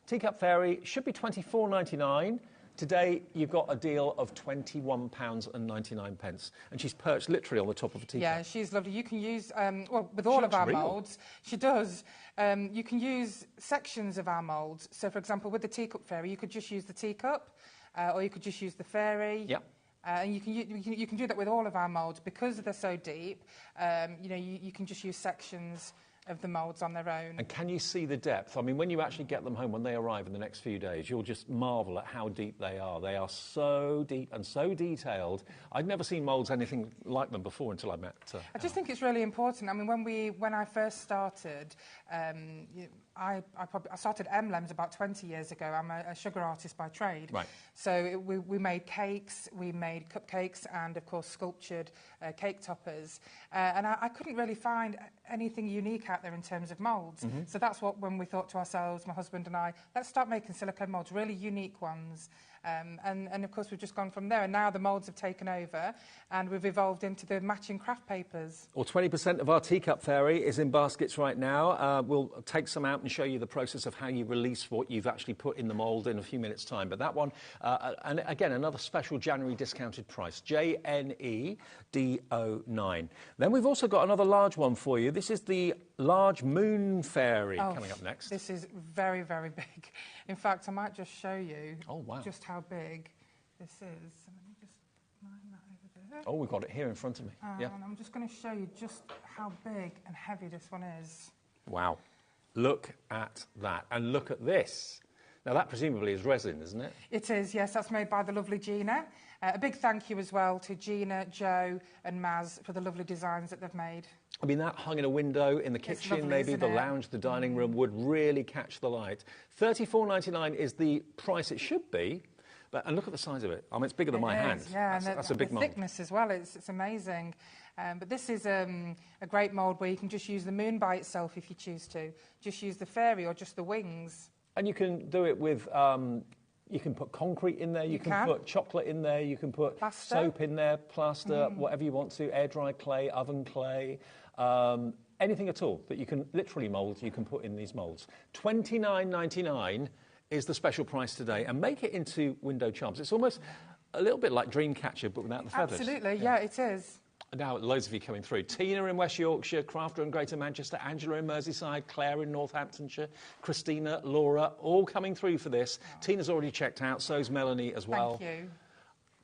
Teacup Fairy, should be $24.99. Today, you've got a deal of £21.99. And she's perched literally on the top of a teacup. Yeah, she's lovely. You can use, well, with all of our moulds, she does. You can use sections of our moulds. So, for example, with the Teacup Fairy, you could just use the teacup, or you could just use the fairy. Yep. And you can do that with all of our moulds. Because they're so deep, you know, you can just use sections of the moulds on their own. And can you see the depth? I mean, when you actually get them home, when they arrive in the next few days, you'll just marvel at how deep they are. They are so deep and so detailed. I'd never seen moulds anything like them before until I met I just think it's really important. I mean, when I first started, I started Emlems about 20 years ago. I'm a sugar artist by trade. Right. So we made cakes, we made cupcakes, and, of course, sculptured cake toppers. And I couldn't really find anything unique out there in terms of moulds. So that's when we thought to ourselves, my husband and I, let's start making silicone moulds, really unique ones. And of course, we've just gone from there. And now the moulds have taken over and we've evolved into the matching craft papers. Well, 20% of our Teacup Fairy is in baskets right now. We'll take some out and show you the process of how you release what you've actually put in the mould in a few minutes' time. But that one, and again, another special January discounted price, JNEDO9. Then we've also got another large one for you. This is the large moon fairy coming up next. This is very, very big. In fact, I might just show you just how big this is. Let me just line that over there. Oh, we've got it here in front of me. And I'm just going to show you just how big and heavy this one is. Wow. Look at that. And look at this. Now, that presumably is resin, isn't it? It is, yes. That's made by the lovely Gina. A big thank you as well to Gina, Joe and Maz for the lovely designs that they've made. I mean, that hung in a window in the kitchen, lovely, maybe the lounge, the dining room would really catch the light. $34.99 is the price it should be, and look at the size of it. I mean, it's bigger than my hand. Yeah, that's a big mould. The thickness as well, it's amazing. But this is a great mould where you can just use the moon by itself if you choose to. Just use the fairy or just the wings. And you can do it with... you can put concrete in there, you can put chocolate in there, you can put soap in there, plaster, whatever you want to, air-dried clay, oven clay, anything at all that you can literally mould, you can put in these moulds. $29.99 is the special price today, and make it into window charms. It's almost a little bit like Dreamcatcher, but without the feathers. Absolutely, yeah, it is. Now, loads of you coming through. Tina in West Yorkshire, Crafter in Greater Manchester, Angela in Merseyside, Claire in Northamptonshire, Christina, Laura, all coming through for this. Tina's already checked out, so's Melanie as well. Thank you.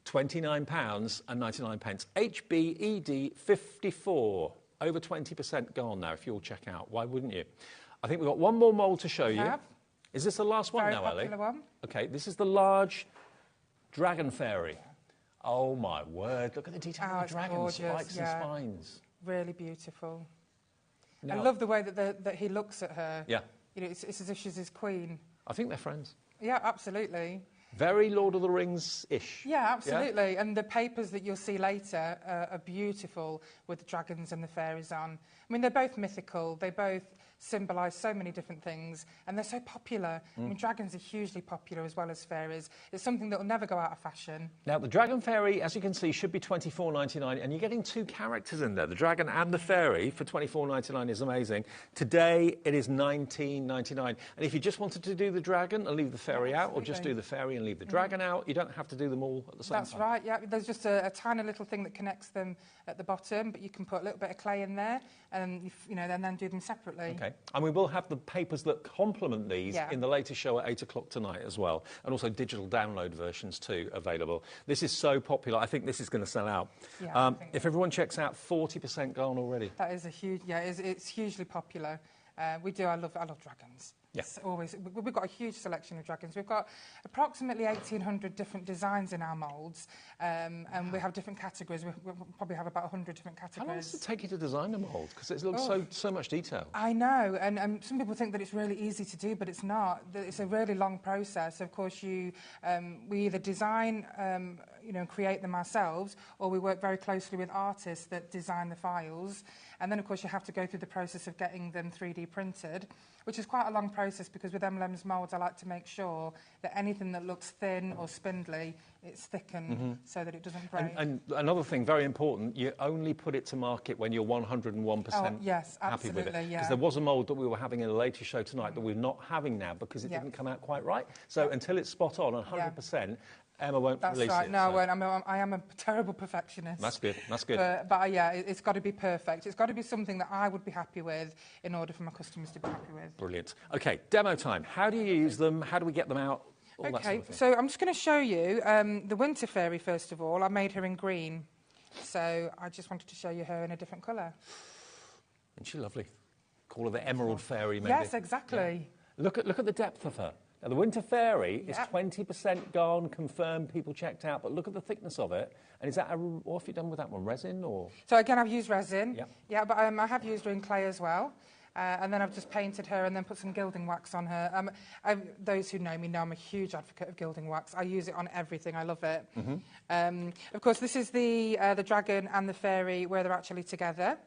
£29.99. HBED 54. Over 20% gone now, if you'll check out. Why wouldn't you? I think we've got one more mould to show you. Is this the last one now, Ellie? One. OK, this is the large dragon fairy. Oh, my word. Look at the detail of the dragon spikes and spines. Really beautiful. Now, I love the way that he looks at her. Yeah. You know, it's as if she's his queen. I think they're friends. Yeah, absolutely. Very Lord of the Rings-ish. Yeah, absolutely. Yeah? And the papers that you'll see later are beautiful with the dragons and the fairies on. I mean, they're both mythical. They both symbolise so many different things, and they're so popular. I mean, dragons are hugely popular as well as fairies. It's something that will never go out of fashion. Now, the dragon fairy, as you can see, should be $24.99, and you're getting two characters in there. The dragon and the fairy for $24.99 is amazing. Today, it is $19.99. And if you just wanted to do the dragon and leave the fairy out, or just do the fairy and leave the dragon out, you don't have to do them all at the same time. That's right, yeah. There's just a tiny little thing that connects them at the bottom, but you can put a little bit of clay in there, and then do them separately. Okay. And we will have the papers that complement these in the latest show at 8 o'clock tonight as well, and also digital download versions too available. This is so popular. I think this is going to sell out. Yeah, if everyone checks out, 40% gone already. That is a huge, it's hugely popular. I love dragons. Yes. We've got a huge selection of dragons. We've got approximately 1,800 different designs in our moulds, and we have different categories. We probably have about 100 different categories. How long does it take you to design a mould? Because it looks so much detail. I know, and some people think that it's really easy to do, but it's not. It's a really long process. Of course, we either design, and create them ourselves, or we work very closely with artists that design the files. And then, of course, you have to go through the process of getting them 3D printed, which is quite a long process because with Emlems moulds, I like to make sure that anything that looks thin or spindly, it's thickened so that it doesn't break. And another thing, very important, you only put it to market when you're 101% happy with it. Because there was a mould that we were having in a later show tonight that we're not having now because it didn't come out quite right. So until it's spot on 100%, Emma won't release it. That's right. No, I won't. I am a terrible perfectionist. That's good. That's good. But it's got to be perfect. It's got to be something that I would be happy with in order for my customers to be happy with. Brilliant. OK, demo time. How do you use them? How do we get them out? OK, so I'm just going to show you the winter fairy, first of all. I made her in green. So I just wanted to show you her in a different colour. Isn't she lovely? Call her the Emerald Fairy, maybe. Yes, exactly. Yeah. Look at the depth of her. Now, the Winter Fairy is 20% gone, confirmed, people checked out, but look at the thickness of it. And is that what have you done with that one, resin or...? So, again, I've used resin. Yeah, but I have used her in clay as well. And then I've just painted her and then put some gilding wax on her. Those who know me know I'm a huge advocate of gilding wax. I use it on everything. I love it. Of course, this is the dragon and the fairy where they're actually together.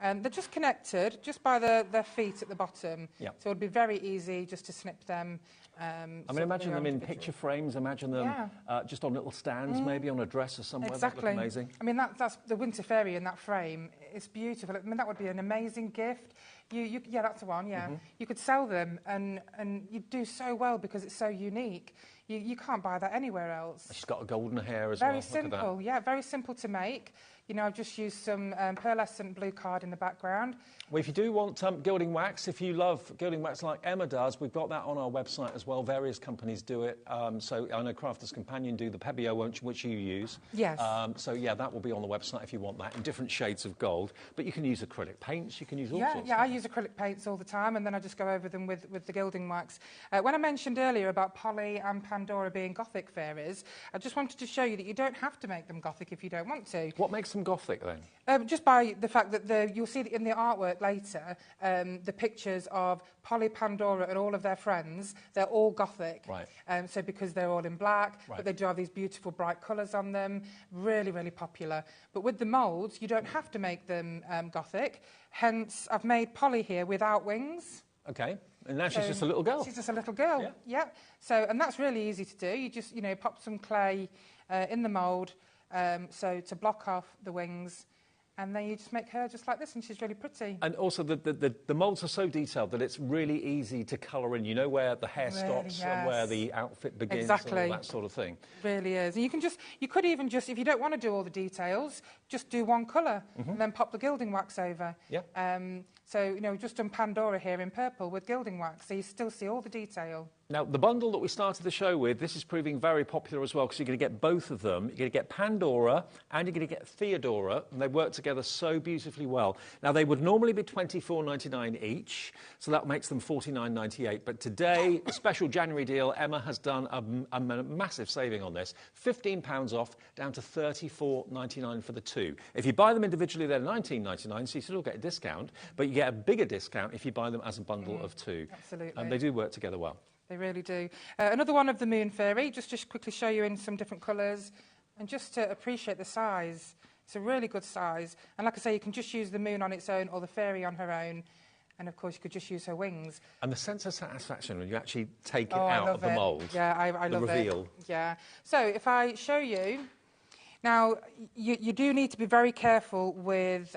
They're just connected, just by their feet at the bottom. Yep. So it would be very easy just to snip them. I mean, imagine them in picture frames, imagine them just on little stands, maybe on a dresser somewhere. Exactly. That would look amazing. I mean, that's the Winter Fairy in that frame. It's beautiful. I mean, that would be an amazing gift. Yeah, that's the one, yeah. You could sell them and you'd do so well because it's so unique. You can't buy that anywhere else. She's got a golden hair as well. Very simple, yeah, very simple to make. You know, I've just used some pearlescent blue card in the background. Well, if you do want gilding wax, if you love gilding wax like Emma does, we've got that on our website as well. Various companies do it. So I know Crafter's Companion do the Pebeo, which you use. Yes. So, yeah, that will be on the website if you want that, in different shades of gold. But you can use acrylic paints, you can use all sorts. Yeah, I use acrylic paints all the time, and then I just go over them with the gilding wax. When I mentioned earlier about Polly and Pandora being Gothic fairies, I just wanted to show you that you don't have to make them Gothic if you don't want to. What makes them Gothic, then? Just by the fact that you'll see that in the artwork later, the pictures of Polly, Pandora and all of their friends, they're all Gothic. Right. So because they're all in black, but they do have these beautiful bright colours on them, really, really popular. But with the moulds, you don't have to make them Gothic. Hence, I've made Polly here without wings. Okay. And now she's just a little girl. She's just a little girl, yeah. So, and that's really easy to do. You just, pop some clay in the mould, so to block off the wings, and then you just make her just like this, and she's really pretty. And also, the moulds are so detailed that it's really easy to colour in. You know where the hair stops and where the outfit begins and all that sort of thing. Really is. And you could even just, if you don't want to do all the details, just do one colour and then pop the gilding wax over. Yeah. So, just done Pandora here in purple with gilding wax, so you still see all the detail. Now, the bundle that we started the show with, this is proving very popular as well, because you're going to get both of them. You're going to get Pandora and you're going to get Theodora, and they work together so beautifully well. Now, they would normally be $24.99 each, so that makes them $49.98. But today, a special January deal, Emma has done a massive saving on this. £15 off, down to $34.99 for the two. If you buy them individually, they're $19.99, so you still get a discount, but you get a bigger discount if you buy them as a bundle of two. Absolutely. And they do work together well. They really do. Another one of the Moon Fairy, just to quickly show you in some different colours, and just to appreciate the size. It's a really good size. And like I say, you can just use the moon on its own or the fairy on her own. And, of course, you could just use her wings. And the sense of satisfaction when you actually take it out of the mould. Yeah, I love it. The reveal. Yeah. So if I show you... Now, you do need to be very careful with...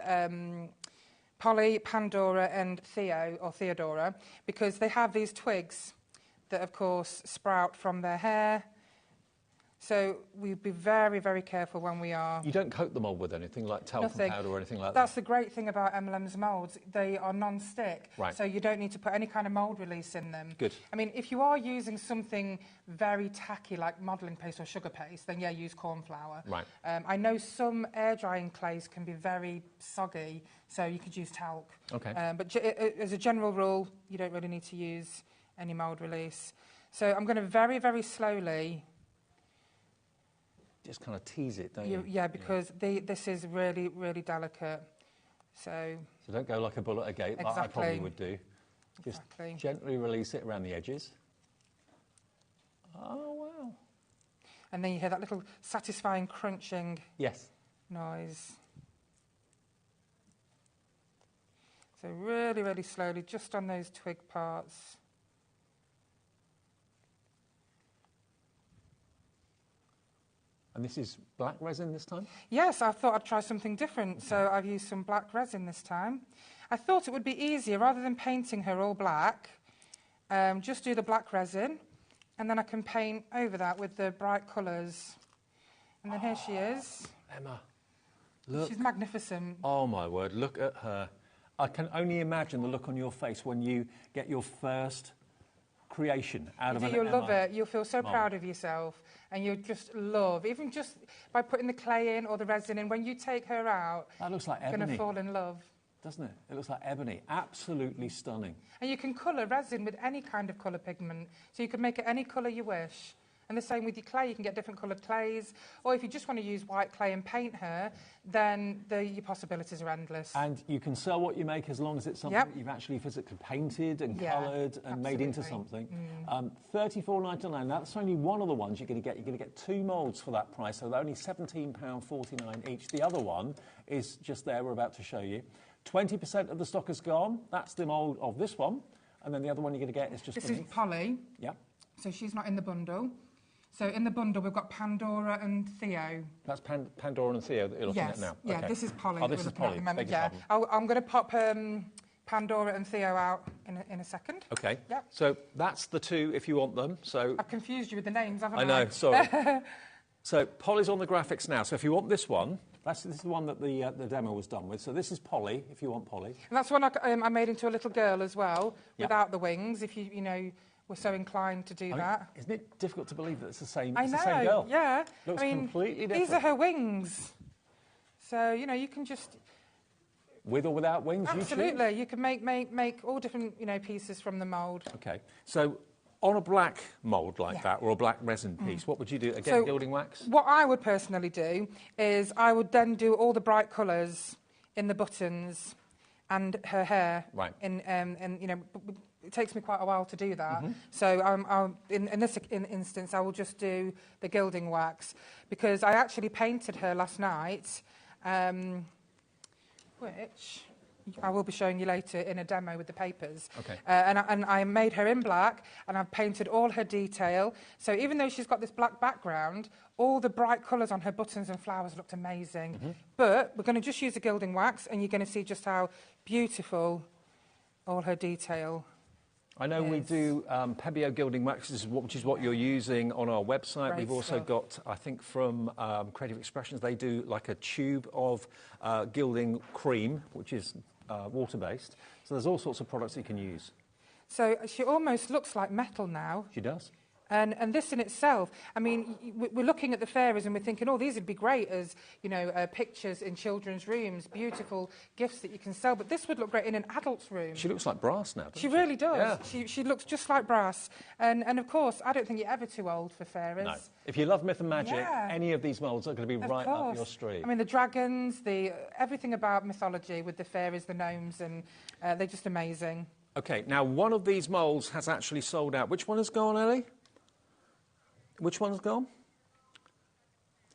Polly, Pandora and Theodora, because they have these twigs that, of course, sprout from their hair. So we'd be very, very careful when we are... You don't coat the mould with anything like talcum powder or anything like that? That's the great thing about Emlems moulds. They are non-stick, so you don't need to put any kind of mould release in them. Good. I mean, if you are using something very tacky like modelling paste or sugar paste, then, yeah, use corn flour. Right. I know some air-drying clays can be very soggy, so you could use talc. Okay. But as a general rule, you don't really need to use any mould release. So I'm going to very, very slowly... Just kind of tease it, don't you? Yeah, because this is really, really delicate. So don't go like a bullet agate, like I probably would do. Just gently release it around the edges. Oh, wow. And then you hear that little satisfying crunching noise. So really, really slowly, just on those twig parts. And this is black resin this time? Yes, I thought I'd try something different, so I've used some black resin this time. I thought it would be easier, rather than painting her all black, just do the black resin, and then I can paint over that with the bright colours. And then here she is. Emma, look. She's magnificent. Oh, my word, look at her. I can only imagine the look on your face when you get your first creation out of an Emma. You'll love it. You'll feel so proud of yourself. And you'll just love, even just by putting the clay in or the resin in, when you take her out, that looks like you're going to fall in love. Doesn't it? It looks like ebony. Absolutely stunning. And you can colour resin with any kind of colour pigment. So you can make it any colour you wish. And the same with your clay. You can get different coloured clays. Or if you just want to use white clay and paint her, then your possibilities are endless. And you can sell what you make as long as it's something that you've actually physically painted and coloured and made into something. $34.99. That's only one of the ones you're going to get. You're going to get two moulds for that price, so they're only £17.49 each. The other one is just there. We're about to show you. 20% of the stock is gone. That's the mould of this one. And then the other one you're going to get is just This beneath. is Polly. Yeah. So she's not in the bundle. So in the bundle, we've got Pandora and Theo. That's Pandora and Theo that you're looking at now? Yeah, Okay. this is Polly. Oh, this is Polly. Beg your pardon. I'm going to pop Pandora and Theo out in a second. Okay. Yep. So that's the two if you want them. So I've confused you with the names, haven't I? I know, sorry. So Polly's on the graphics now. So if you want this one, this is the one that the demo was done with. So this is Polly, if you want Polly. And that's one I made into a little girl as well, without the wings, if you know, were so inclined to do that. Isn't it difficult to believe that it's the same, I know, the same girl? Yeah. Looks completely different. These are her wings. So, you know, you can just... With or without wings, absolutely. You can make all different, you know, pieces from the mould. Okay. So on a black mould like that, or a black resin piece, what would you do? Again, gilding wax? What I would personally do is I would then do all the bright colours in the buttons and her hair. Right. And you know, it takes me quite a while to do that. So in this instance, I will just do the gilding wax, because I actually painted her last night, which I will be showing you later in a demo with the papers. Okay. And I made her in black, and I've painted all her detail. So even though she's got this black background, all the bright colours on her buttons and flowers looked amazing. But we're going to just use the gilding wax, and you're going to see just how beautiful all her detail I know we do Pebeo gilding wax, which is what you're using on our website. Great We've also got, I think, from Creative Expressions, they do like a tube of gilding cream, which is water-based. So there's all sorts of products that you can use. So she almost looks like metal now. She does. And this in itself, I mean, we're looking at the fairies and we're thinking, oh, these would be great as, you know, pictures in children's rooms, beautiful gifts that you can sell. But this would look great in an adult's room. She looks like brass now, doesn't she? She really does. Yeah. She looks just like brass. And of course, I don't think you're ever too old for fairies. No. If you love myth and magic, any of these moulds are going to be right up your street. I mean, the dragons, everything about mythology with the fairies, the gnomes, and they're just amazing. OK, now one of these moulds has actually sold out. Which one has gone, Ellie? Which one's gone?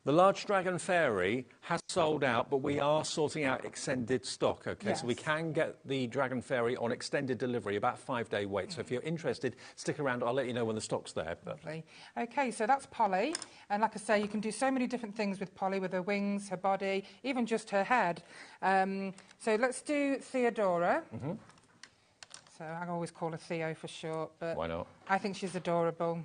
The large dragon fairy has sold out, but we are sorting out extended stock, OK? Yes. So we can get the dragon fairy on extended delivery, about 5-day wait. So if you're interested, stick around. I'll let you know when the stock's there. Lovely. OK, so that's Polly. And like I say, you can do so many different things with Polly, with her wings, her body, even just her head. So let's do Theodora. So I always call her Theo for short, but why not? I think she's adorable.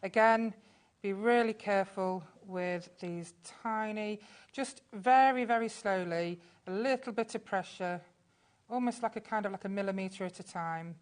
Again, be really careful with these tiny, just very, very slowly, a little bit of pressure, almost like a millimetre at a time.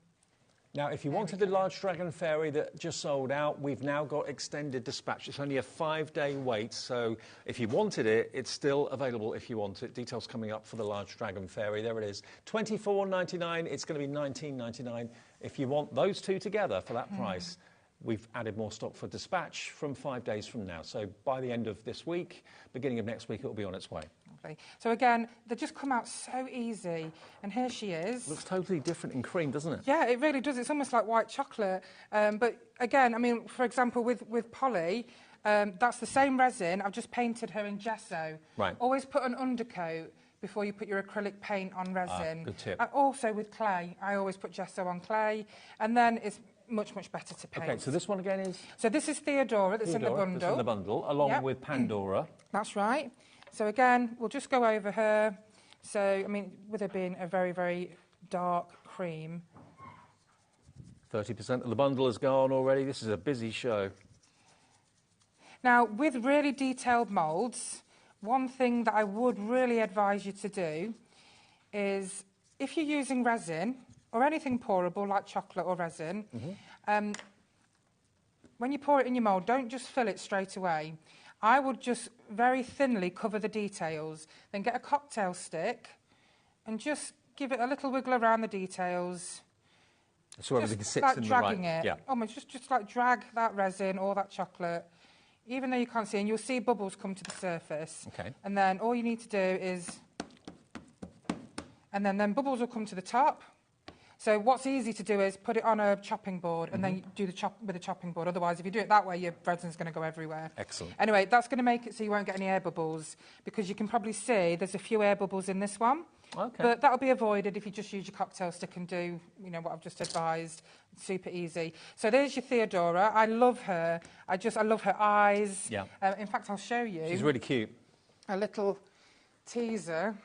Now, if you wanted the large dragon fairy that just sold out, we've now got extended dispatch. It's only a 5-day wait, so if you wanted it, it's still available if you want it. Details coming up for the large dragon fairy. There it is. $24.99. It's going to be $19.99 if you want those two together for that price. We've added more stock for dispatch from 5 days from now. So by the end of this week, beginning of next week, it will be on its way. Okay. So again, they just come out so easy. And here she is. Looks totally different in cream, doesn't it? Yeah, it really does. It's almost like white chocolate. But again, I mean, for example, with Polly, that's the same resin. I've just painted her in gesso. Right. Always put an undercoat before you put your acrylic paint on resin. Good tip. Also with clay. I always put gesso on clay. And then it's much, much better to paint. OK, so this one again is? So this is Theodora, that's in the bundle. That's in the bundle, along with Pandora. That's right. So again, we'll just go over her. So, I mean, with her being a very, very dark cream. 30% of the bundle has gone already. This is a busy show. Now, with really detailed moulds, one thing that I would really advise you to do is, if you're using resin, or anything pourable like chocolate or resin, when you pour it in your mould, don't just fill it straight away. I would just very thinly cover the details, then get a cocktail stick and just give it a little wiggle around the details. So everything sits like in the dragging right... it. Yeah. Almost just like drag that resin or that chocolate, even though you can't see, and you'll see bubbles come to the surface. Okay. And then all you need to do is... And then bubbles will come to the top. So what's easy to do is put it on a chopping board and then do the chop with a chopping board. Otherwise, if you do it that way, your resin's going to go everywhere. Excellent. Anyway, that's going to make it so you won't get any air bubbles, because you can probably see there's a few air bubbles in this one. Okay. But that'll be avoided if you just use your cocktail stick and do, you know, what I've just advised. It's super easy. So there's your Theodora. I love her. I love her eyes. Yeah. In fact, I'll show you. She's really cute. A little teaser.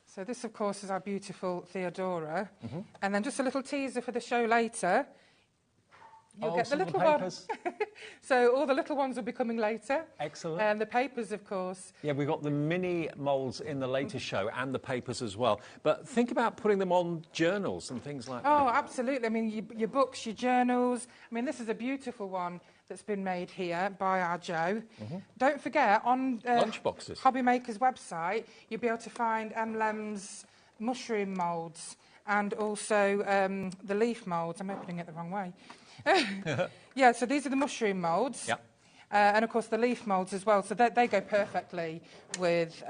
So this, of course, is our beautiful Theodora. And then just a little teaser for the show later. You'll get the little ones. So all the little ones will be coming later. Excellent. And the papers, of course. Yeah, we've got the mini moulds in the later show and the papers as well. But think about putting them on journals and things like that. Oh, absolutely. I mean, your books, your journals. I mean, this is a beautiful one that's been made here by our Joe. Don't forget, on lunchboxes. HobbyMaker's website, you'll be able to find Emlems mushroom moulds and also the leaf moulds. I'm opening it the wrong way. Yeah, so these are the mushroom moulds. Yep. And, of course, the leaf moulds as well. So they go perfectly with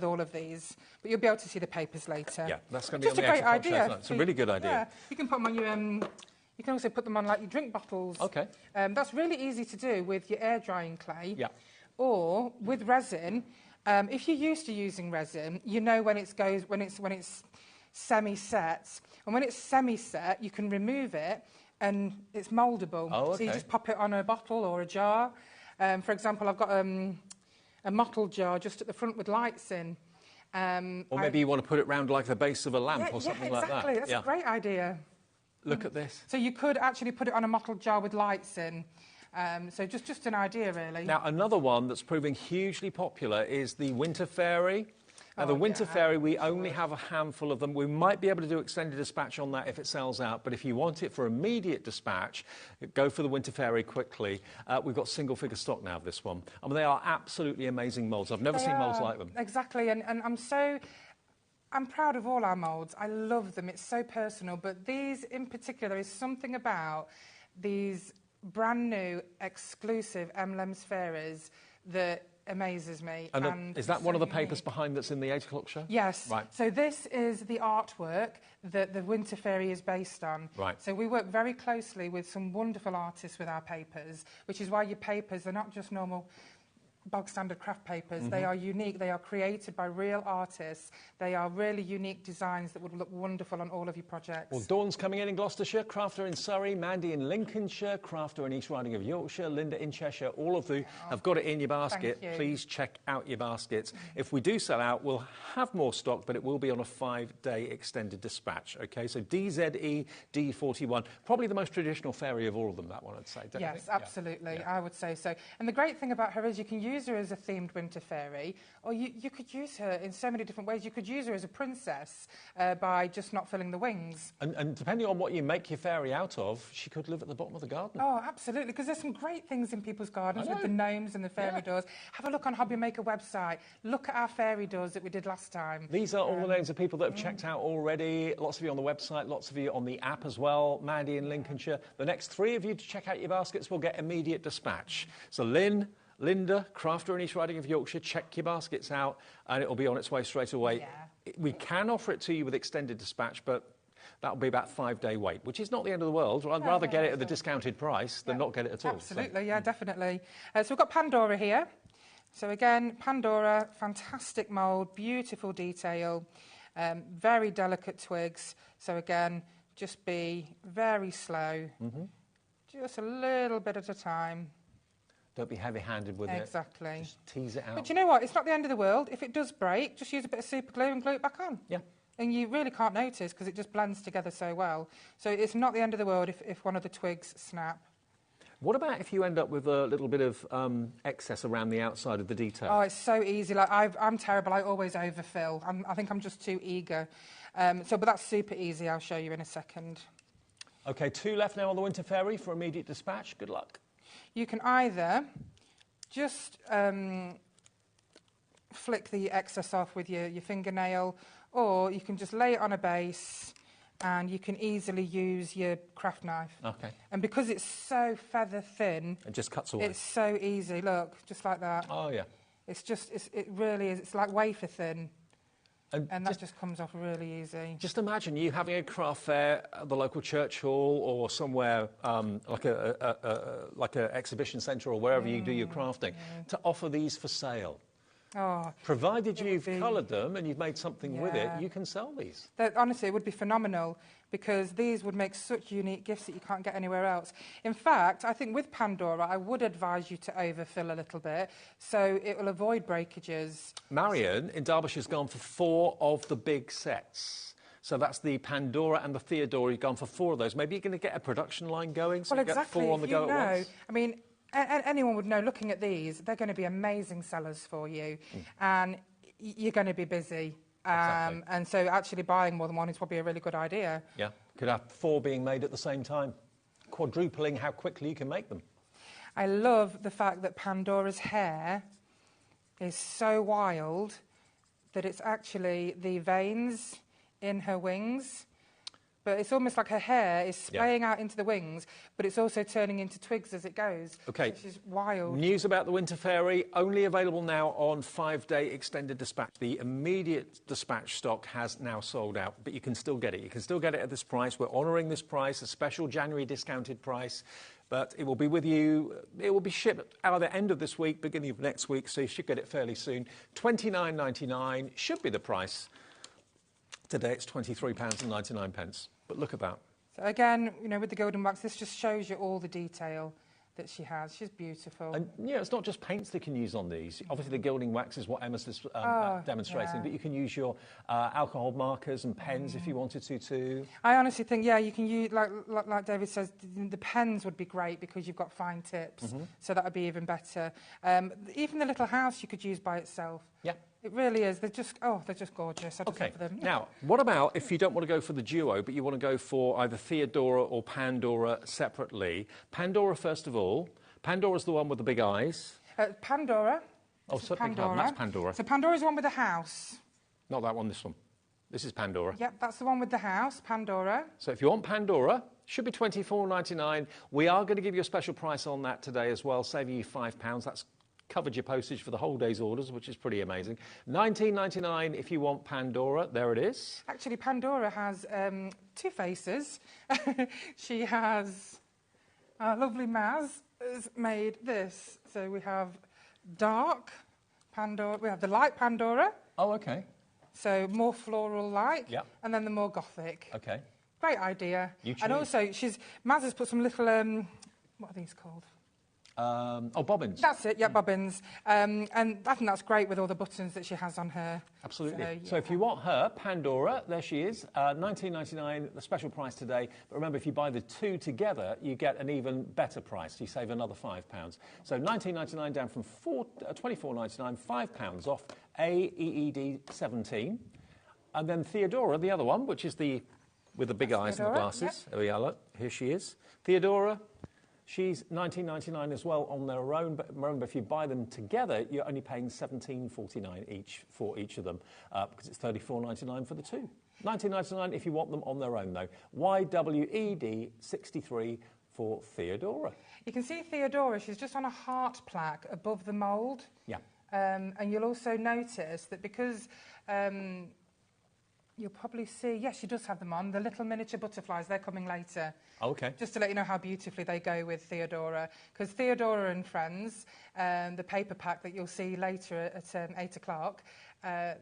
all of these. But you'll be able to see the papers later. Yeah, that's going to be just on a the great idea. It's a really good idea. Yeah, you can put them on your... you can also put them on, like, your drink bottles. Okay. That's really easy to do with your air drying clay. Yeah. Or with resin. If you're used to using resin, you know when it's semi-set. And when it's semi-set, you can remove it and it's mouldable. Oh, okay. So you just pop it on a bottle or a jar. For example, I've got a mottled jar just at the front with lights in. Or maybe you want to put it round like the base of a lamp or something like that. Exactly. That's a great idea. Look at this. So you could actually put it on a mottled jar with lights in. So just an idea, really. Now, another one that's proving hugely popular is the Winter Fairy. Now, the Winter Fairy, we only have a handful of them. We might be able to do extended dispatch on that if it sells out, but if you want it for immediate dispatch, go for the Winter Fairy quickly. We've got single-figure stock now of this one. I mean, they are absolutely amazing moulds. I've never seen moulds like them. Exactly, and I'm proud of all our moulds. I love them. It's so personal, but these in particular, is something about these brand new, exclusive Emlems Fairies that amazes me. And is that one of the papers behind that's in the 8 o'clock show? Yes. Right. So this is the artwork that the Winter Fairy is based on. Right. So we work very closely with some wonderful artists with our papers, which is why your papers are not just normal bog standard craft papers. They are unique. They are created by real artists. They are really unique designs that would look wonderful on all of your projects. Well, Dawn's coming in Gloucestershire, Crafter in Surrey, Mandy in Lincolnshire, Crafter in East Riding of Yorkshire, Linda in Cheshire. All of you have got it in your basket. Thank you. Please check out your baskets. If we do sell out, we'll have more stock, but it will be on a 5-day extended dispatch. Okay, so DZE D41, probably the most traditional fairy of all of them, that one, I'd say. Don't you Yes, think? absolutely. Yeah. I would say so. And the great thing about her is you can use her as a themed winter fairy, or you could use her in so many different ways. You could use her as a princess by just not filling the wings. And depending on what you make your fairy out of, she could live at the bottom of the garden. Oh, absolutely, because there's some great things in people's gardens with the gnomes and the fairy doors. Have a look on HobbyMaker website. Look at our fairy doors that we did last time. These are all the names of people that have checked out already. Lots of you on the website, lots of you on the app as well. Mandy in Lincolnshire. The next 3 of you to check out your baskets will get immediate dispatch. So Linda, Crafter in East Riding of Yorkshire, check your baskets out and it'll be on its way straight away. Yeah. We can offer it to you with extended dispatch, but that'll be about 5-day wait, which is not the end of the world. I'd rather get it at the discounted price than not get it at all. Absolutely, yeah, definitely. So we've got Pandora here. So again, Pandora, fantastic mould, beautiful detail, very delicate twigs. So again, just be very slow, just a little bit at a time. Don't be heavy-handed with it. Exactly. Just tease it out. But you know what? It's not the end of the world. If it does break, just use a bit of super glue and glue it back on. Yeah. And you really can't notice because it just blends together so well. So it's not the end of the world if one of the twigs snap. What about if you end up with a little bit of excess around the outside of the detail? Oh, it's so easy. Like I'm terrible. I always overfill. I think I'm just too eager. But that's super easy. I'll show you in a second. OK, 2 left now on the Winter Fairy for immediate dispatch. Good luck. You can either just flick the excess off with your fingernail, or you can just lay it on a base and you can easily use your craft knife. OK. And because it's so feather thin... It just cuts away. It's so easy. Look, just like that. Oh, yeah. It really is. It's like wafer thin. And that just comes off really easy. Just imagine you having a craft fair at the local church hall or somewhere like a exhibition centre or wherever you do your crafting, to offer these for sale. Oh, provided you've coloured them and you've made something with it, you can sell these. Honestly, it would be phenomenal, because these would make such unique gifts that you can't get anywhere else. In fact, I think with Pandora, I would advise you to overfill a little bit, so it will avoid breakages. Marion in Derbyshire's gone for 4 of the big sets. So that's the Pandora and the Theodora. You've gone for 4 of those. Maybe you're going to get a production line going, so you get 4 on the go at once. I mean, anyone would know, looking at these, they're going to be amazing sellers for you, and you're going to be busy. Exactly. And so actually buying more than one is probably a really good idea. Yeah, could have 4 being made at the same time, quadrupling how quickly you can make them. I love the fact that Pandora's hair is so wild that it's actually the veins in her wings. But it's almost like her hair is splaying out into the wings, but it's also turning into twigs as it goes. OK. Which is wild. News about the Winter Fairy, only available now on 5-day extended dispatch. The immediate dispatch stock has now sold out, but you can still get it. You can still get it at this price. We're honouring this price, a special January discounted price. But it will be with you, it will be shipped either end of this week, beginning of next week, so you should get it fairly soon. £29.99 should be the price. Today it's £23.99, but look at that. So again, you know, with the golden wax, this just shows you all the detail that she has. She's beautiful. And yeah, it's not just paints they can use on these. Obviously, the gilding wax is what Emma's demonstrating, but you can use your alcohol markers and pens if you wanted to too. I honestly think, yeah, you can use, like David says, the pens would be great because you've got fine tips, so that would be even better. Even the little house you could use by itself. Yeah. It really is. They're just gorgeous. I just love them. Now, what about if you don't want to go for the duo, but you want to go for either Theodora or Pandora separately? Pandora, first of all. Pandora's the one with the big eyes. Pandora. Oh, so Pandora. That's Pandora. So Pandora's the one with the house. Not that one, this one. This is Pandora. Yep, that's the one with the house, Pandora. So if you want Pandora, should be £24.99. We are going to give you a special price on that today as well, saving you £5. That's covered your postage for the whole day's orders, which is pretty amazing. £19.99 if you want Pandora. There it is. Actually, Pandora has 2 faces. She has... lovely Maz has made this. So we have dark Pandora. We have the light Pandora. Oh, OK. So more floral-like. Yep. And then the more gothic. OK. Great idea. You choose. And also, Maz has put some little... what are these called? Bobbins. That's it, yeah, bobbins. And I think that's great with all the buttons that she has on her. Absolutely. So if you want her, Pandora, there she is, £19.99, the special price today. But remember, if you buy the 2 together, you get an even better price. You save another £5. So £19.99 down from £24.99, £5 off AEED 17. And then Theodora, the other one, which is with the big eyes and the glasses. Yep. There we are, look. Here she is. Theodora. She's £19.99 as well on their own, but remember, if you buy them together, you're only paying £17.49 each for each of them, because it's £34.99 for the 2. £19.99 if you want them on their own, though. YWED 63 for Theodora. You can see Theodora, she's just on a heart plaque above the mould. Yeah. And you'll also notice that because... you'll probably see, yes, she does have them on. The little miniature butterflies, they're coming later. OK. Just to let you know how beautifully they go with Theodora. Because Theodora and Friends, the paper pack that you'll see later at 8 o'clock,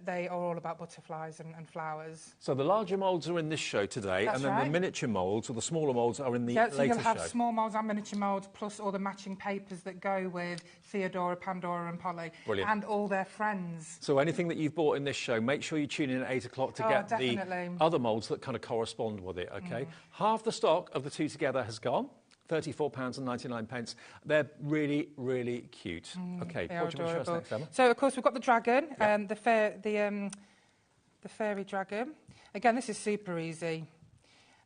they are all about butterflies and flowers. So the larger moulds are in this show today, That's and then right. the miniature moulds, or the smaller moulds, are in the later show. So you'll have small moulds and miniature moulds, plus all the matching papers that go with Theodora, Pandora and Polly. Brilliant. And all their friends. So anything that you've bought in this show, make sure you tune in at 8 o'clock to get definitely. the other moulds that kind of correspond with it, OK? Half the stock of the 2 together has gone. £34.99. They're really, really cute. OK, what do you want to show us next, Emma? So, of course, we've got the dragon, the fairy dragon. Again, this is super easy.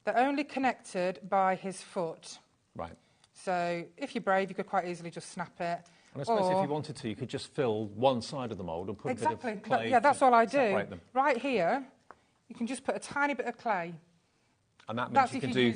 They're only connected by his foot. Right. So, if you're brave, you could quite easily just snap it. And I suppose if you wanted to, you could just fill one side of the mould and put a bit of clay. Yeah, that's all I do. Separate them. Right here, you can just put a tiny bit of clay. And that means you can do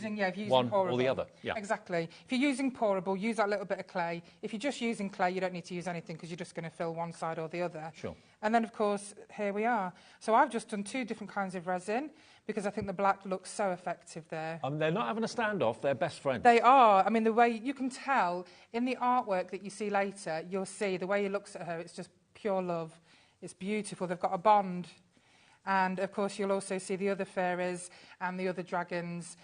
one pourable. or the other. Yeah. Exactly. If you're using pourable, use that little bit of clay. If you're just using clay, you don't need to use anything because you're just going to fill one side or the other. Sure. And then, of course, here we are. So I've just done 2 different kinds of resin because I think the black looks so effective there. They're not having a standoff, they're best friends. They are. I mean, the way you can tell in the artwork that you see later, you'll see the way he looks at her, it's just pure love. It's beautiful. They've got a bond. And, of course, you'll also see the other fairies and the other dragons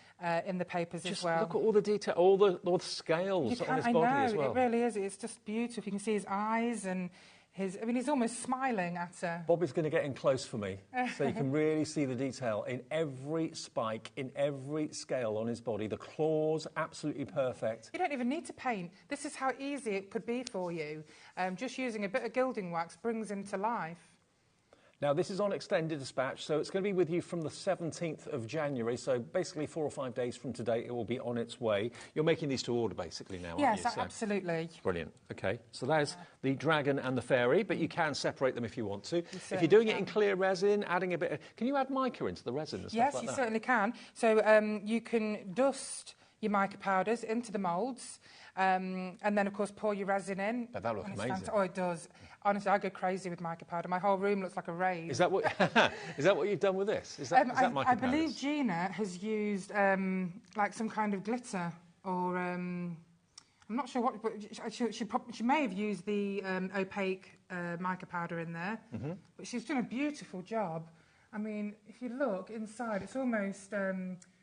in the papers as well. Just look at all the detail, all the scales on his body as well. It really is. It's just beautiful. You can see his eyes and he's almost smiling at her. Bobby's going to get in close for me, so you can really see the detail in every spike, in every scale on his body. The claws, absolutely perfect. You don't even need to paint. This is how easy it could be for you. Just using a bit of gilding wax brings him to life. Now, this is on extended dispatch, so it's going to be with you from the 17th of January, so basically 4 or 5 days from today it will be on its way. You're making these to order, basically, now, aren't you? Yes, absolutely. Brilliant. OK, so there's the dragon and the fairy, but you can separate them if you want to. If you're doing it in clear resin, adding a bit of... Can you add mica into the resin and stuff yes, like that? Yes, you certainly can. So you can dust your mica powders into the moulds, and then, of course, pour your resin in. But that looks amazing. Oh, it does. Honestly, I go crazy with mica powder. My whole room looks like a rave. Is that what you've done with this? Is that mica powder? I believe Gina has used like some kind of glitter, or I'm not sure what. But she may have used the opaque mica powder in there. But she's done a beautiful job. I mean, if you look inside, it's almost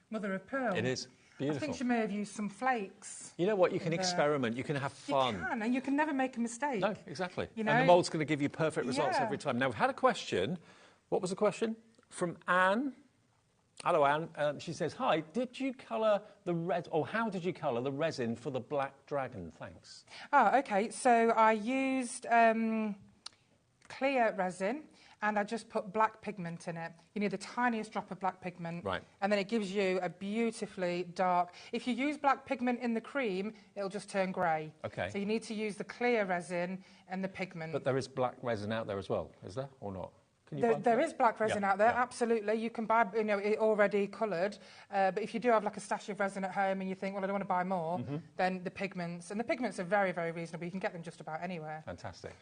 mother of pearl. It is. Beautiful. I think she may have used some flakes. You know what? You can experiment. You can have fun. You can, and you can never make a mistake. No, exactly. You know? And the mould's going to give you perfect results every time. Now, we've had a question. What was the question? From Anne. Hello, Anne. She says, hi, did you colour the red, or how did you colour the resin for the black dragon? Thanks. Oh, OK. So I used clear resin, and I just put black pigment in it. You need the tiniest drop of black pigment. Right. And then it gives you a beautifully dark... If you use black pigment in the cream, it'll just turn grey. OK. So you need to use the clear resin and the pigment. But there is black resin out there as well, is there, or not? There is black resin out there, absolutely. You can buy, it already coloured. But if you do have like a stash of resin at home and you think, well, I don't want to buy more, then the pigments. And the pigments are very, very reasonable. You can get them just about anywhere. Fantastic.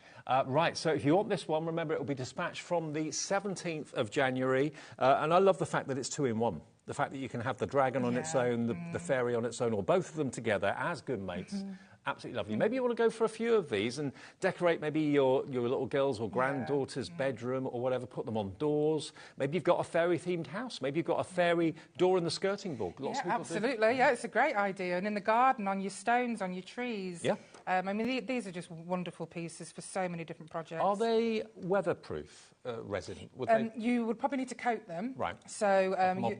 Right, so if you want this one, remember it will be dispatched from the 17th of January. And I love the fact that it's 2-in-1. The fact that you can have the dragon on its own, the fairy on its own, or both of them together as good mates. Absolutely lovely. Maybe you want to go for a few of these and decorate maybe your little girl's or granddaughter's bedroom or whatever, put them on doors. Maybe you've got a fairy-themed house. Maybe you've got a fairy door in the skirting board. Lots of people absolutely. Yeah, it's a great idea. And in the garden, on your stones, on your trees. Yeah. I mean, these are just wonderful pieces for so many different projects. Are they weatherproof resin? You would probably need to coat them. Right. So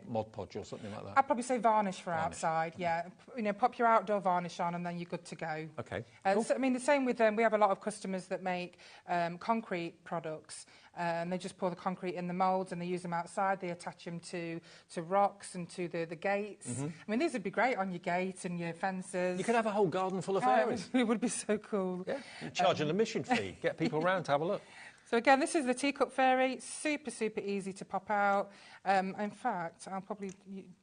Mod Podge or something like that. I'd probably say varnish for outside. Yeah. Pop your outdoor varnish on, and then you're good to go. Okay. Cool. So, I mean, the same with them. We have a lot of customers that make concrete products. And they just pour the concrete in the moulds and they use them outside. They attach them to rocks and to the gates. I mean, these would be great on your gate and your fences. You could have a whole garden full of fairies. It would be so cool. Yeah. You charge an admission fee. Get people around to have a look. So again, this is the Teacup fairy. Super, super easy to pop out. In fact, I'll probably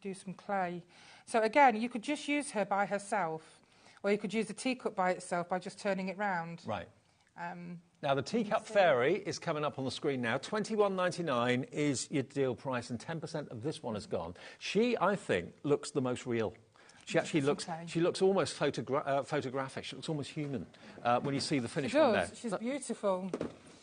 do some clay. So again, you could just use her by herself, or you could use the teacup by itself by just turning it round. Right. Now, the Teacup Fairy is coming up on the screen now. $21.99 is your deal price, and 10% of this one has gone. She, I think, looks the most real. She actually looks almost photographic. She looks almost human when you see the finished one there. She's beautiful.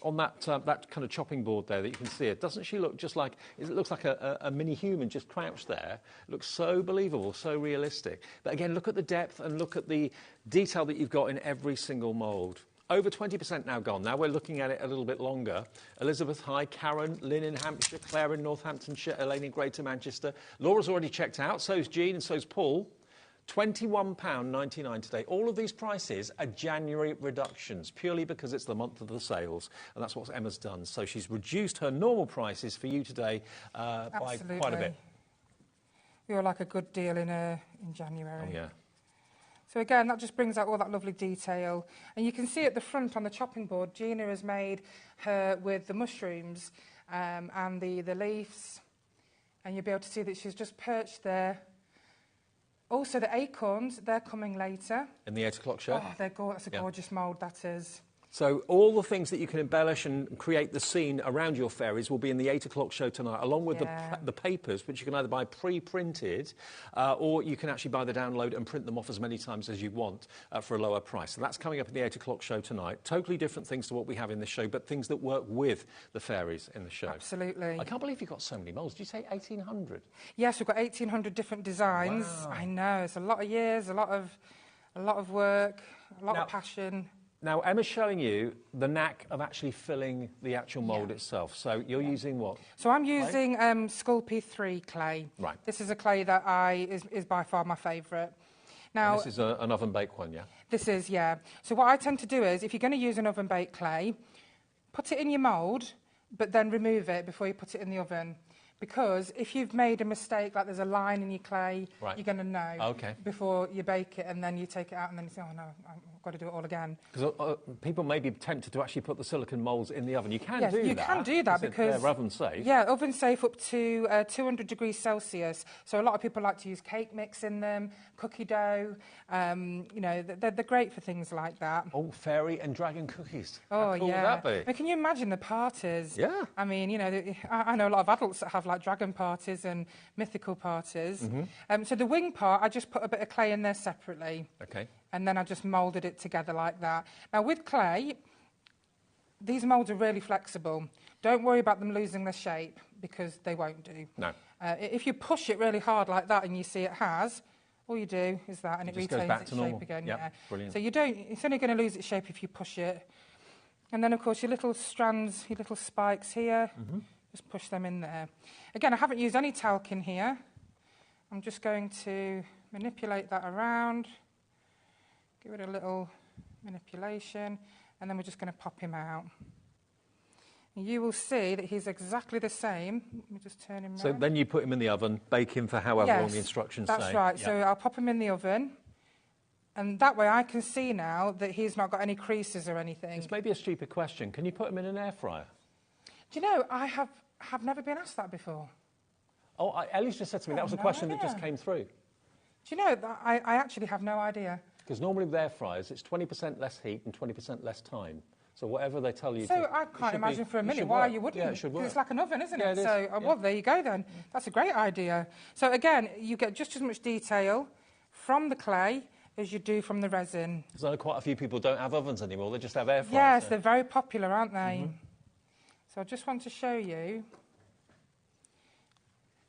On that kind of chopping board there that you can see it, doesn't she look just like... It looks like a mini human just crouched there. It looks so believable, so realistic. But again, look at the depth and look at the detail that you've got in every single mould. Over 20% now gone. Now we're looking at it a little bit longer. Elizabeth, hi. Karen, Lynn in Hampshire, Claire in Northamptonshire, Elaine in Greater Manchester. Laura's already checked out, so's Jean and so's Paul. £21.99 today. All of these prices are January reductions, purely because it's the month of the sales, and that's what Emma's done. So she's reduced her normal prices for you today by quite a bit. We all like a good deal in January. Oh, yeah. So again, that just brings out all that lovely detail. And you can see at the front on the chopping board, Gina has made her with the mushrooms and the leaves. And you'll be able to see that she's just perched there. Also, the acorns, they're coming later. In the 8 o'clock show? Oh, that's a gorgeous mould, that is. So all the things that you can embellish and create the scene around your fairies will be in the 8 o'clock show tonight, along with the papers, which you can either buy pre-printed or you can actually buy the download and print them off as many times as you want for a lower price. So that's coming up in the 8 o'clock show tonight. Totally different things to what we have in the show, but things that work with the fairies in the show. Absolutely. I can't believe you've got so many moulds. Did you say 1,800? Yes, we've got 1,800 different designs. Wow. I know, it's a lot of years, a lot of work, a lot of passion. Now, Emma's showing you the knack of actually filling the actual mould itself. So you're using what? So I'm using Sculpey 3 clay. Right. This is a clay that is by far my favourite. Now, and this is an oven-baked one, yeah? This is, yeah. So what I tend to do is, if you're going to use an oven-baked clay, put it in your mould, but then remove it before you put it in the oven. Because if you've made a mistake, like there's a line in your clay, you're going to know before you bake it, and then you take it out and then you say, oh no, I've got to do it all again. Because people may be tempted to actually put the silicone moulds in the oven. You can do that. You can do that because they're oven safe. Yeah, oven safe up to 200 degrees Celsius. So a lot of people like to use cake mix in them, cookie dough. You know, they're great for things like that. Oh, fairy and dragon cookies. Oh, How cool yeah. would that be? But can you imagine the parties? Yeah. I mean, you know, I know a lot of adults that have like dragon parties and mythical parties. So the wing part, I just put a bit of clay in there separately. Okay. And then I just moulded it together like that. Now with clay, these moulds are really flexible. Don't worry about them losing their shape because they won't do. No. If you push it really hard like that and you see it has, all you do is that and it retains its shape again. Yep, yeah. Brilliant. So it's only going to lose its shape if you push it. And then of course your little strands, your little spikes here, just push them in there. Again, I haven't used any talc in here. I'm just going to manipulate that around. Give it a little manipulation, and then we're just going to pop him out. And you will see that he's exactly the same. Let me just turn him around. So then you put him in the oven, bake him for however long the instructions say. That's right. Yep. So I'll pop him in the oven, and that way I can see now that he's not got any creases or anything. It's maybe a stupid question. Can you put him in an air fryer? Do you know, I have never been asked that before. Oh, Ellie's just said to me that was a question that just came through. Do you know, I actually have no idea. Because normally with air fryers, it's 20% less heat and 20% less time. So whatever they tell you So I can't imagine for a minute why you wouldn't. Yeah, it should work. It's like an oven, isn't it? So, well, there you go then. That's a great idea. So again, you get just as much detail from the clay as you do from the resin. Because I know quite a few people don't have ovens anymore, they just have air fryers. Yes, they're very popular, aren't they? So I just want to show you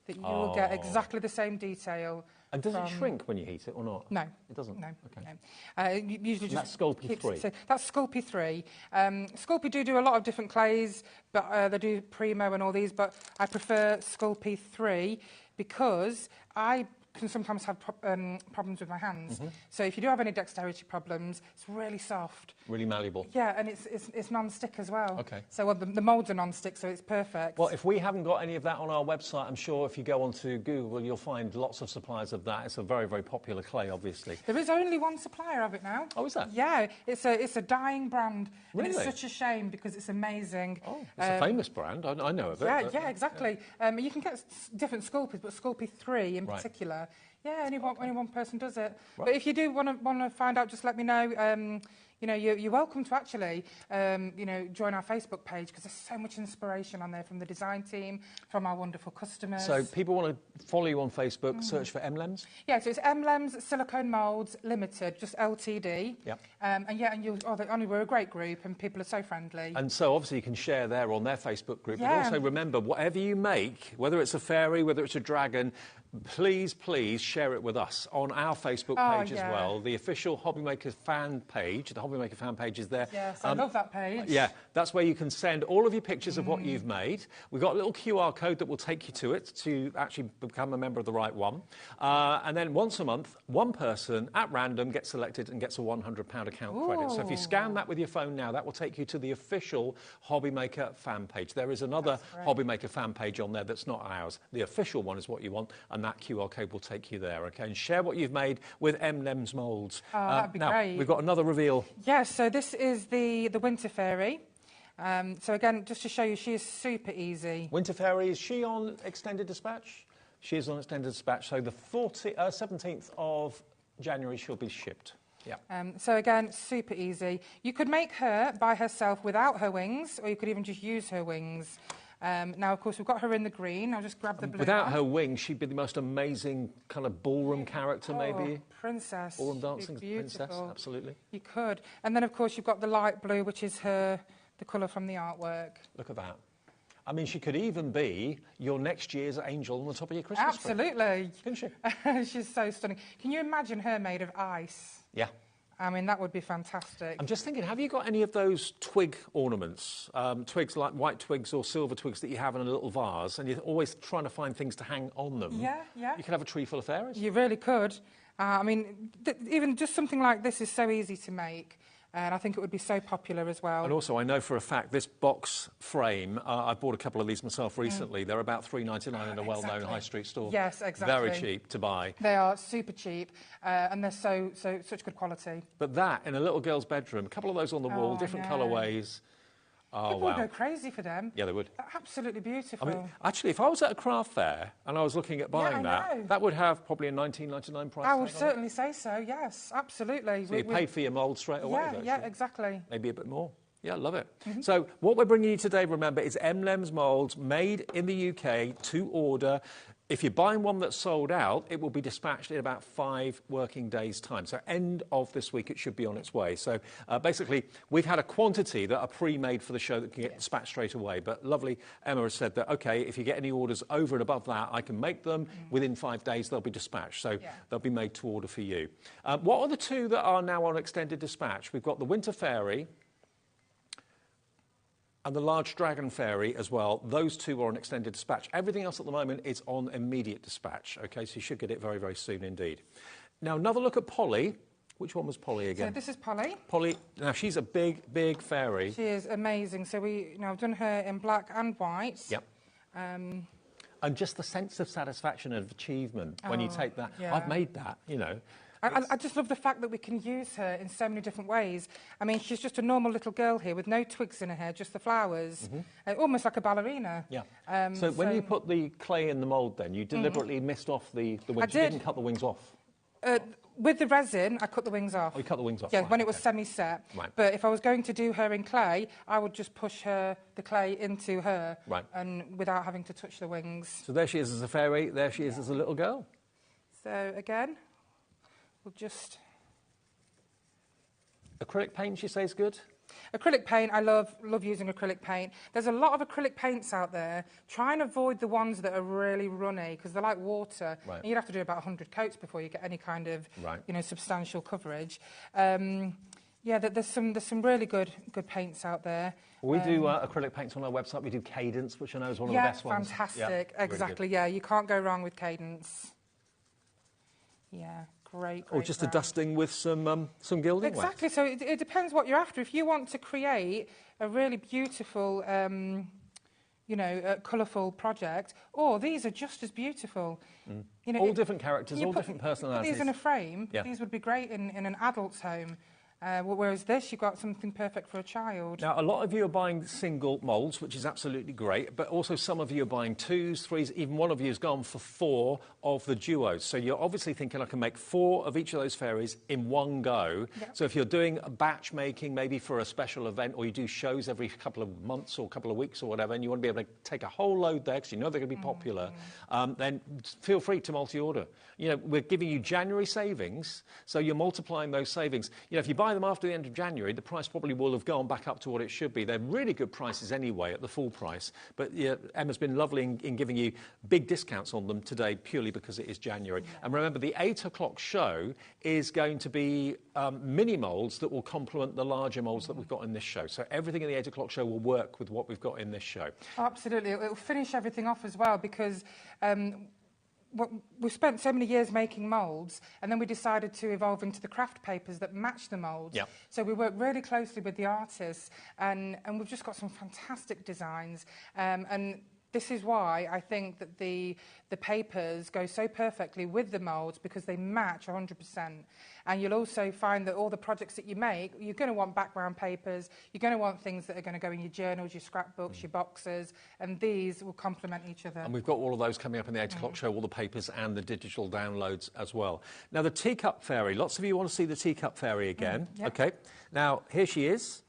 that you will get exactly the same detail. And does it shrink when you heat it or not? No. It doesn't? No. Okay. No. Usually just that's Sculpey 3? That's Sculpey 3. Sculpey do a lot of different clays, but they do Primo and all these, but I prefer Sculpey 3 because I can sometimes have problems with my hands. So if you do have any dexterity problems, it's really soft. Really malleable. Yeah, and it's non-stick as well. Okay. So the moulds are non-stick, so it's perfect. Well, if we haven't got any of that on our website, I'm sure if you go onto Google, you'll find lots of suppliers of that. It's a very, very popular clay, obviously. There is only one supplier of it now. Oh, is that? Yeah, it's a dying brand. Really? And it's such a shame because it's amazing. Oh, it's a famous brand. I know of it. Yeah, exactly. Yeah. You can get different Sculpeys, but Sculpey 3 in particular. Yeah, only one person does it. Right. But if you do want to find out, just let me know. You know, you're welcome to actually, you know, join our Facebook page because there's so much inspiration on there from the design team, from our wonderful customers. So people want to follow you on Facebook, search for Emlems? Yeah, so it's Emlems Silicone Moulds Limited, just LTD. Yep. And we're a great group and people are so friendly. And so obviously you can share there on their Facebook group. Yeah. But also remember, whatever you make, whether it's a fairy, whether it's a dragon, please share it with us on our Facebook page as well. The official HobbyMaker fan page, the HobbyMaker fan page is there. Yes, I love that page. Yeah, that's where you can send all of your pictures of what you've made. We've got a little QR code that will take you to it to actually become a member of the right one. And then once a month, one person at random gets selected and gets a £100 account credit. So if you scan that with your phone now, that will take you to the official HobbyMaker fan page. There is another HobbyMaker fan page on there that's not ours. The official one is what you want, and that QR code will take you there, okay? And share what you've made with Emlems moulds. Oh, that'd be great. We've got another reveal. Yes, so this is the Winter Fairy. So again, just to show you, she is super easy. Winter Fairy, is she on extended dispatch? She is on extended dispatch, so the 17th of January she'll be shipped. Yeah. So again, super easy. You could make her by herself without her wings, or you could even just use her wings. Now, of course, we've got her in the green. I'll just grab the blue. Without her wings, she'd be the most amazing kind of ballroom character, maybe. Princess. Ballroom dancing princess, absolutely. You could. And then, of course, you've got the light blue, which is the colour from the artwork. Look at that. I mean, she could even be your next year's angel on the top of your Christmas tree. Absolutely. Couldn't she? She's so stunning. Can you imagine her made of ice? Yeah. I mean, that would be fantastic. I'm just thinking, have you got any of those twig ornaments, twigs like white twigs or silver twigs that you have in a little vase, and you're always trying to find things to hang on them? Yeah, yeah. You could have a tree full of fairies. You really could. I mean, even just something like this is so easy to make. And I think it would be so popular as well. And also, I know for a fact, this box frame, I bought a couple of these myself recently. They're about £3.99 in a well-known high street store. Yes, exactly. Very cheap to buy. They are super cheap, and they're such good quality. But that, in a little girl's bedroom, a couple of those on the wall, different colourways. Oh, People would go crazy for them. Yeah, they would. They're absolutely beautiful. I mean, actually, if I was at a craft fair and I was looking at buying that would have probably a £19.99 price. I would certainly say so, yes, absolutely. So you paid for your mould straight away, Yeah, exactly. Maybe a bit more. Yeah, love it. So what we're bringing you today, remember, is Emlems moulds made in the UK to order. If you're buying one that's sold out, it will be dispatched in about 5 working days' time. So end of this week, it should be on its way. So basically, we've had a quantity that are pre-made for the show that can get dispatched straight away. But lovely Emma has said that, OK, if you get any orders over and above that, I can make them. Within 5 days, they'll be dispatched. So they'll be made to order for you. What are the two that are now on extended dispatch? We've got the Winter Fairy and the large dragon fairy as well. Those two are on extended dispatch. Everything else at the moment is on immediate dispatch. OK, so you should get it very, very soon indeed. Now, another look at Polly. Which one was Polly again? So this is Polly. Polly, now she's a big, big fairy. She is amazing. So I've done her in black and white. Yep. And just the sense of satisfaction and of achievement when you take that. Yeah. I've made that, you know. I just love the fact that we can use her in so many different ways. I mean, she's just a normal little girl here with no twigs in her hair, just the flowers, almost like a ballerina. Yeah. So when you put the clay in the mould then, you deliberately missed off the wings. You didn't cut the wings off? With the resin, I cut the wings off. Oh, you cut the wings off? Yeah, right, when it was semi-set. Right. But if I was going to do her in clay, I would just push the clay into her and without having to touch the wings. So there she is as a fairy, there she is as a little girl. So again, we'll just... Acrylic paint, you say, is good? Acrylic paint, I love using acrylic paint. There's a lot of acrylic paints out there. Try and avoid the ones that are really runny, because they're like water. Right. And you'd have to do about 100 coats before you get any kind of, substantial coverage. Yeah, there's some really good paints out there. We do acrylic paints on our website. We do Cadence, which I know is one of the best ones. Fantastic. Yeah, exactly. Yeah, you can't go wrong with Cadence. Yeah. Great, or just a dusting with some gilding wax. Exactly. So it depends what you're after. If you want to create a really beautiful, colourful project, these are just as beautiful. You know, all different characters, all different personalities. Put these in a frame. Yeah. These would be great in an adult's home. Whereas this, you've got something perfect for a child. Now, a lot of you are buying single moulds, which is absolutely great, but also some of you are buying 2s, 3s, even one of you has gone for 4 of the duos. So you're obviously thinking, I can make 4 of each of those fairies in one go. Yep. So if you're doing a batch making, maybe for a special event, or you do shows every couple of months or couple of weeks or whatever, and you want to be able to take a whole load there, because you know they're going to be popular, then feel free to multi-order. You know, we're giving you January savings, so you're multiplying those savings. You know, if you buy them after the end of January, the price probably will have gone back up to what it should be. They're really good prices anyway at the full price. But yeah, Emma's been lovely in giving you big discounts on them today purely because it is January. Yeah. And remember, the 8 o'clock show is going to be mini moulds that will complement the larger moulds that we've got in this show. So everything in the 8 o'clock show will work with what we've got in this show. Oh, absolutely. It will finish everything off as well, because we've spent so many years making moulds, and then we decided to evolve into the craft papers that match the moulds. Yep. So we work really closely with the artists, and we've just got some fantastic designs. And This is why I think that the papers go so perfectly with the moulds, because they match 100%. And you'll also find that all the projects that you make, you're going to want background papers, you're going to want things that are going to go in your journals, your scrapbooks, your boxes, and these will complement each other. And we've got all of those coming up in the 8 o'clock show, all the papers and the digital downloads as well. Now, the Teacup Fairy, lots of you want to see the Teacup Fairy again. Yep. OK, now, here she is.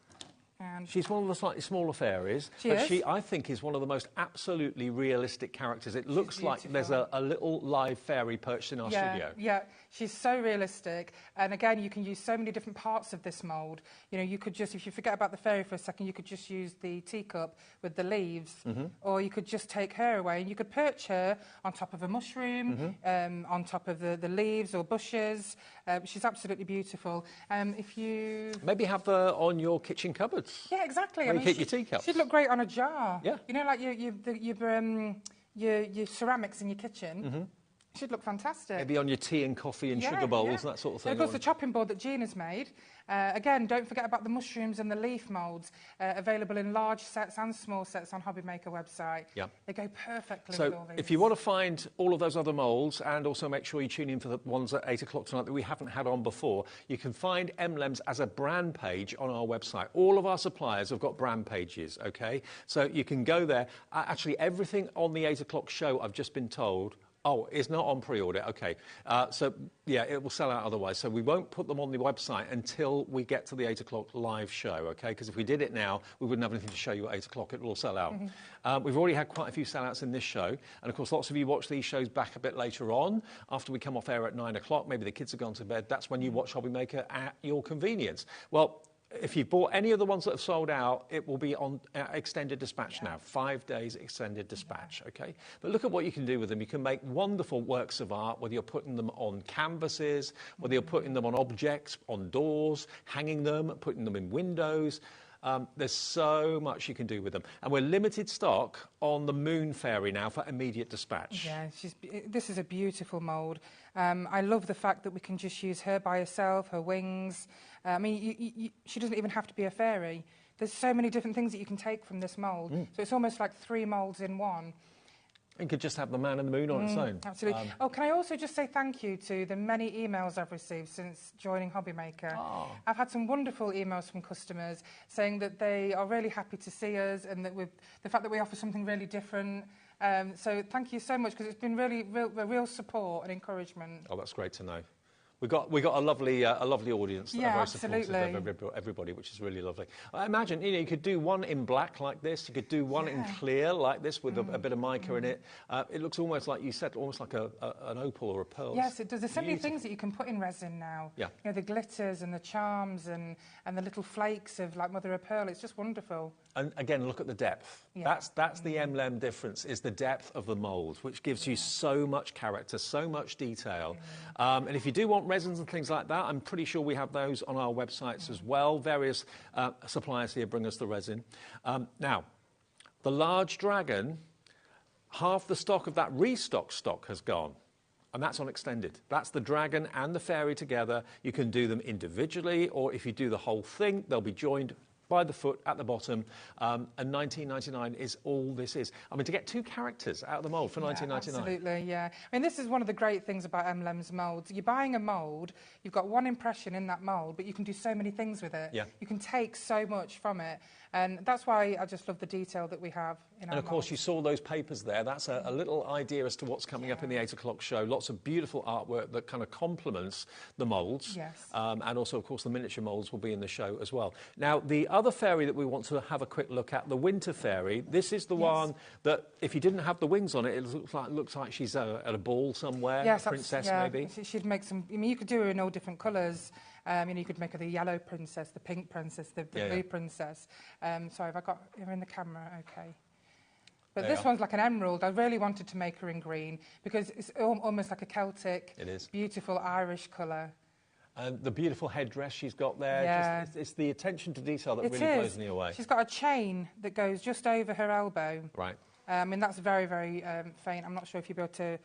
And she's one of the slightly smaller fairies, she, I think, is one of the most absolutely realistic characters. It looks like there's a little live fairy perched in our studio. Yeah, she's so realistic. And again, you can use so many different parts of this mould. You know, you could just, if you forget about the fairy for a second, you could just use the teacup with the leaves, or you could just take her away and you could perch her on top of a mushroom, on top of the leaves or bushes. She's absolutely beautiful. If you... Maybe have her on your kitchen cupboards. Yeah, exactly. Where you keep your teacups. She'd look great on a jar. Yeah. You know, like your ceramics in your kitchen. She'd look fantastic. Maybe on your tea and coffee and sugar bowls, that sort of thing. And of course, the chopping board that Jean has made. Again, don't forget about the mushrooms and the leaf moulds, available in large sets and small sets on HobbyMaker website. Yeah. They go perfectly with all these. If you want to find all of those other moulds, and also make sure you tune in for the ones at 8 o'clock tonight that we haven't had on before, you can find Emlems as a brand page on our website. All of our suppliers have got brand pages, OK? So you can go there. Actually, everything on the 8 o'clock show, I've just been told, it's not on pre-order, OK. So, yeah, it will sell out otherwise. So we won't put them on the website until we get to the 8 o'clock live show, OK? Because if we did it now, we wouldn't have anything to show you at 8 o'clock. It will all sell out. We've already had quite a few sellouts in this show. And, of course, lots of you watch these shows back a bit later on, after we come off air at 9 o'clock. Maybe the kids have gone to bed. That's when you watch HobbyMaker at your convenience. Well, if you've bought any of the ones that have sold out, it will be on extended dispatch now. 5 days extended dispatch, OK? But look at what you can do with them. You can make wonderful works of art, whether you're putting them on canvases, whether you're putting them on objects, on doors, hanging them, putting them in windows. There's so much you can do with them. And we're limited stock on the Moon Fairy now for immediate dispatch. Yeah, this is a beautiful mould. I love the fact that we can just use her by herself, her wings. I mean, she doesn't even have to be a fairy. There's so many different things that you can take from this mould. So it's almost like 3 moulds in one. You could just have the man and the moon on its own. Absolutely. Can I also just say thank you to the many emails I've received since joining HobbyMaker. I've had some wonderful emails from customers saying that they are really happy to see us, and that with the fact that we offer something really different. So thank you so much, because it's been really real support and encouragement. Oh, that's great to know. We got a lovely audience that are very supportive of everybody, which is really lovely. I imagine, you know, you could do one in black like this. You could do one in clear like this with a bit of mica in it. It looks almost like you said, almost like an opal or a pearl. Yes, it does. There's so many things that you can put in resin now. Yeah. You know, the glitters and the charms and the little flakes of like mother of pearl. It's just wonderful. And again, look at the depth. Yeah. That's the Emlem difference, is the depth of the mould, which gives you so much character, so much detail. And if you do want resins and things like that, I'm pretty sure we have those on our websites as well. Various suppliers here bring us the resin. Now, the large dragon, half the stock of that restock stock has gone. And that's on extended. That's the dragon and the fairy together. You can do them individually, or if you do the whole thing, they'll be joined by the foot at the bottom, and $19.99 is all this is. I mean, to get 2 characters out of the mould for $19.99. Absolutely, yeah. I mean, this is one of the great things about Emlems moulds. You're buying a mould, you've got one impression in that mould, but you can do so many things with it. Yeah. You can take so much from it. And that's why I just love the detail that we have in our And of course, moulds. you saw those papers there. That's a little idea as to what's coming up in the 8 o'clock show. Lots of beautiful artwork that kind of complements the moulds. Yes. And also, of course, the miniature moulds will be in the show as well. Now, the other fairy that we want to have a quick look at, the Winter Fairy, this is the one that, if you didn't have the wings on it, it looks like she's at a ball somewhere, a princess maybe. She'd make some... I mean, you could do her in all different colours. You know, you could make her the yellow princess, the pink princess, the blue princess. Sorry, have I got her in the camera? OK. But this one's like an emerald. I really wanted to make her in green because it's almost like a Celtic, beautiful Irish colour. And the beautiful headdress she's got there. It's the attention to detail that really blows me away. She's got a chain that goes just over her elbow. Right. I mean, that's very, very faint. I'm not sure if you'll be able to...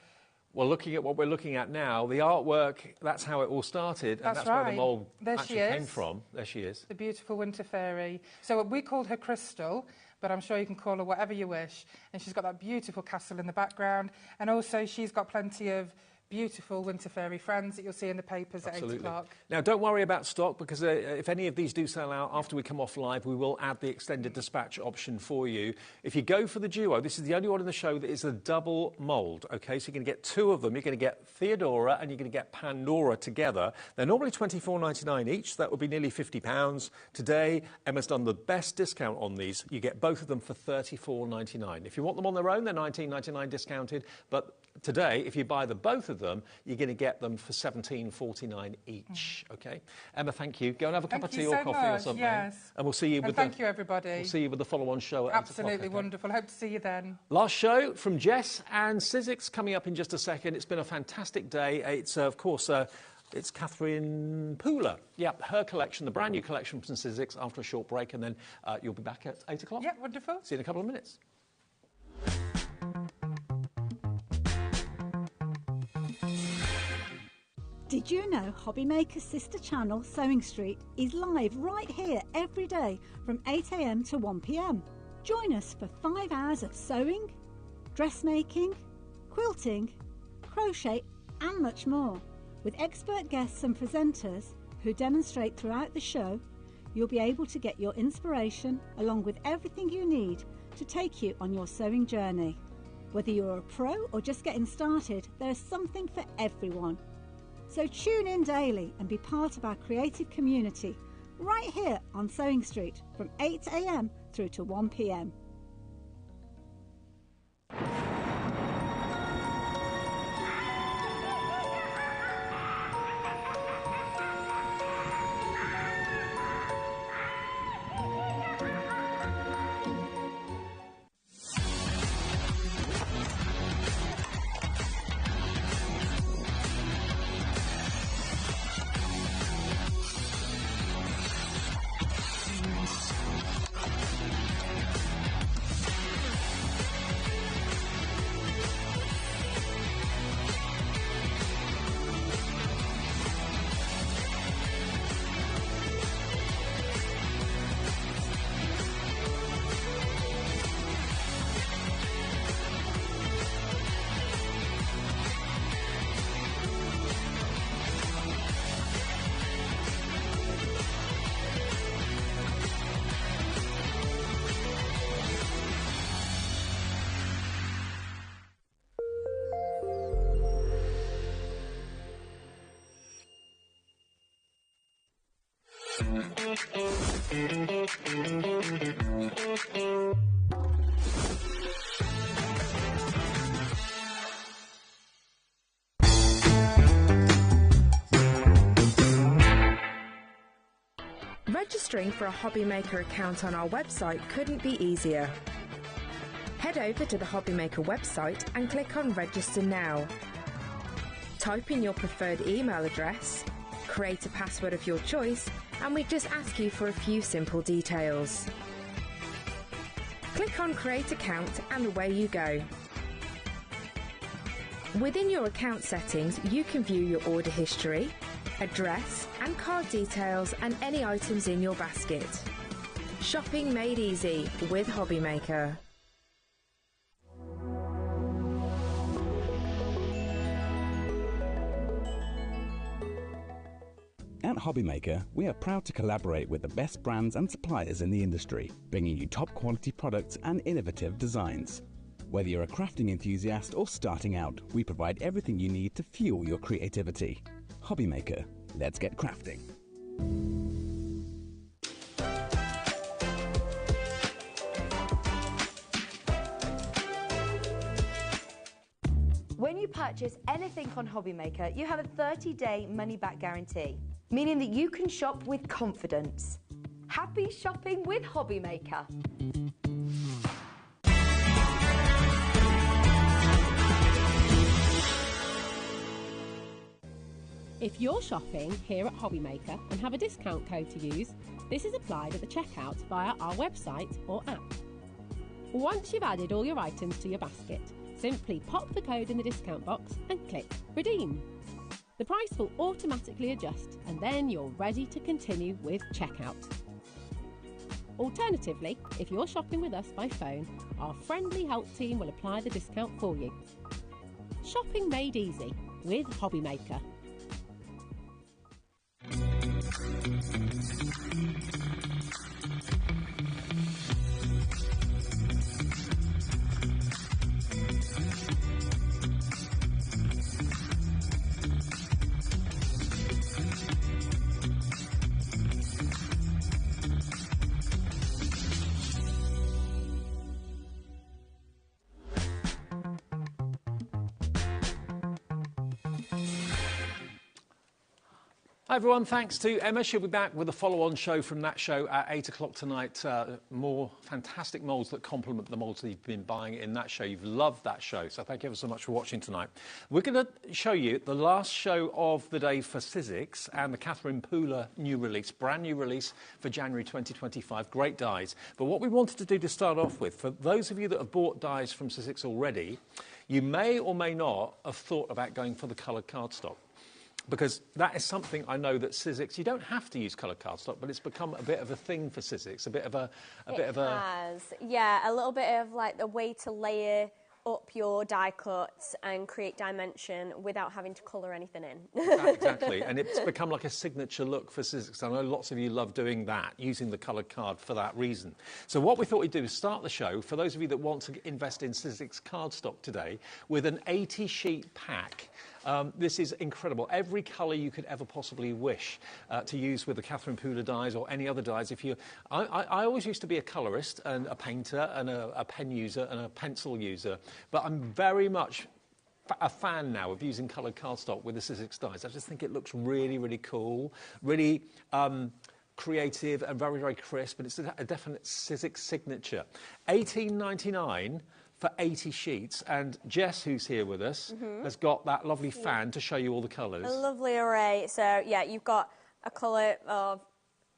Well, looking at what we're looking at now, the artwork, that's how it all started. And that's where the mould actually came from. There she is. The beautiful Winter Fairy. So we called her Crystal, but I'm sure you can call her whatever you wish. And she's got that beautiful castle in the background, and also she's got plenty of beautiful winter fairy friends that you'll see in the papers at 8 o'clock. Now, don't worry about stock, because if any of these do sell out after we come off live, we will add the extended dispatch option for you. If you go for the duo, this is the only one in the show that is a double mould, OK? So you're going to get two of them. You're going to get Theodora and you're going to get Pandora together. They're normally $24.99 each, so that would be nearly £50. Today, Emma's done the best discount on these. You get both of them for $34.99. If you want them on their own, they're $19.99 discounted, but today, if you buy the both of them, you're going to get them for $17.49 each. OK, Emma, thank you. Go and have a cup of tea or coffee or something. Yes. And we'll see you with thank you, everybody. We'll see you with the follow-on show at 8 o'clock. Absolutely wonderful. Hope to see you then. Last show from Jess and Sizzix coming up in just a second. It's been a fantastic day. It's of course. It's Catherine Pooler. Yeah, her collection, the brand new collection from Sizzix, after a short break, and then you'll be back at 8 o'clock. Yeah, wonderful. See you in a couple of minutes. Did you know HobbyMaker's sister channel, Sewing Street, is live right here every day from 8 AM to 1 PM? Join us for 5 hours of sewing, dressmaking, quilting, crochet and much more. With expert guests and presenters who demonstrate throughout the show, you'll be able to get your inspiration along with everything you need to take you on your sewing journey. Whether you're a pro or just getting started, there's something for everyone. So tune in daily and be part of our creative community right here on Sewing Street from 8 AM through to 1 PM. Registering for a HobbyMaker account on our website couldn't be easier. Head over to the HobbyMaker website and click on Register Now. Type in your preferred email address, create a password of your choice, and we just ask you for a few simple details. Click on Create Account and away you go. Within your account settings, you can view your order history, address and card details and any items in your basket. Shopping made easy with HobbyMaker. At HobbyMaker, we are proud to collaborate with the best brands and suppliers in the industry, bringing you top quality products and innovative designs. Whether you're a crafting enthusiast or starting out, we provide everything you need to fuel your creativity. HobbyMaker, let's get crafting. When you purchase anything on HobbyMaker, you have a 30-day money-back guarantee, meaning that you can shop with confidence. Happy shopping with HobbyMaker. If you're shopping here at HobbyMaker and have a discount code to use, this is applied at the checkout via our website or app. Once you've added all your items to your basket, simply pop the code in the discount box and click Redeem. The price will automatically adjust and then you're ready to continue with checkout. Alternatively, if you're shopping with us by phone, our friendly help team will apply the discount for you. Shopping made easy with HobbyMaker. Hi everyone, thanks to Emma. She'll be back with a follow-on show from that show at 8 o'clock tonight. More fantastic moulds that complement the moulds that you've been buying in that show. You've loved that show, so thank you ever so much for watching tonight. We're going to show you the last show of the day for Sizzix and the Catherine Pooler new release, brand new release for January 2025. Great dies. But what we wanted to do to start off with, for those of you that have bought dies from Sizzix already, you may or may not have thought about going for the coloured cardstock. Because that is something I know that Sizzix, you don't have to use coloured cardstock, but it's become a bit of a thing for Sizzix, a bit of a... Yeah, a little bit of like the way to layer up your die cuts and create dimension without having to colour anything in. Exactly, and it's become like a signature look for Sizzix. I know lots of you love doing that, using the coloured card for that reason. So what we thought we'd do is start the show, for those of you that want to invest in Sizzix cardstock today, with an 80-sheet pack. This is incredible. Every colour you could ever possibly wish to use with the Catherine Pooler dies or any other dies. I always used to be a colourist and a painter and a pen user and a pencil user, but I'm very much a fan now of using coloured cardstock with the Sizzix dies. I just think it looks really, really cool, really creative and very, very crisp, and it's a definite Sizzix signature. $18.99 for 80 sheets, and Jess, who's here with us, has got that lovely fan to show you all the colours. A lovely array. So, yeah, you've got a colour of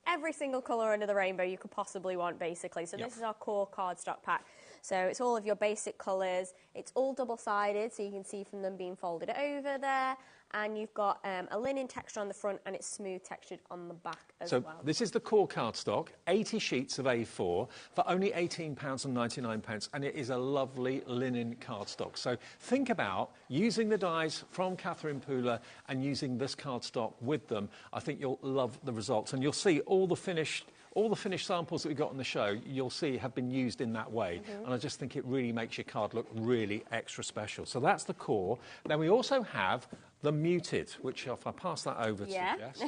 every single colour under the rainbow you could possibly want, basically. So this is our core cardstock pack. So it's all of your basic colours. It's all double-sided, so you can see from them being folded over there. And you've got a linen texture on the front, and it's smooth textured on the back as well. So this is the core cardstock, 80 sheets of A4 for only £18.99, and it is a lovely linen cardstock. So think about using the dies from Catherine Pooler and using this cardstock with them. I think you'll love the results, and you'll see all the finished samples that we got on the show, you'll see have been used in that way. And I just think it really makes your card look really extra special. So that's the core. Then we also have the muted, which if I pass that over to Jess.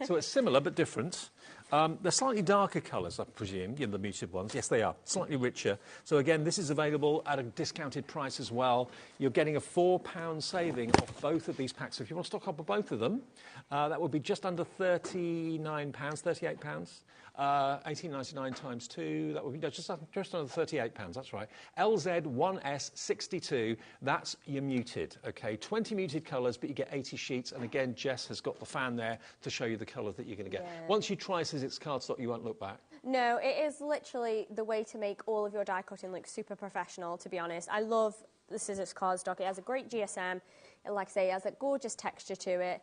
So it's similar but different. They're slightly darker colours, I presume, the muted ones. Yes, they are. Slightly richer. So again, this is available at a discounted price as well. You're getting a £4 saving off both of these packs. So if you want to stock up on both of them, that would be just under £38. £18.99 times 2, that would be just under £38, that's right. LZ1S62, that's your muted, okay? 20 muted colours, but you get 80 sheets, and again, Jess has got the fan there to show you the colours that you're going to get. Once you try Sizzix cardstock, you won't look back. No, it is literally the way to make all of your die cutting look super professional, to be honest. I love the Sizzix cardstock. It has a great GSM. Like I say, it has a gorgeous texture to it,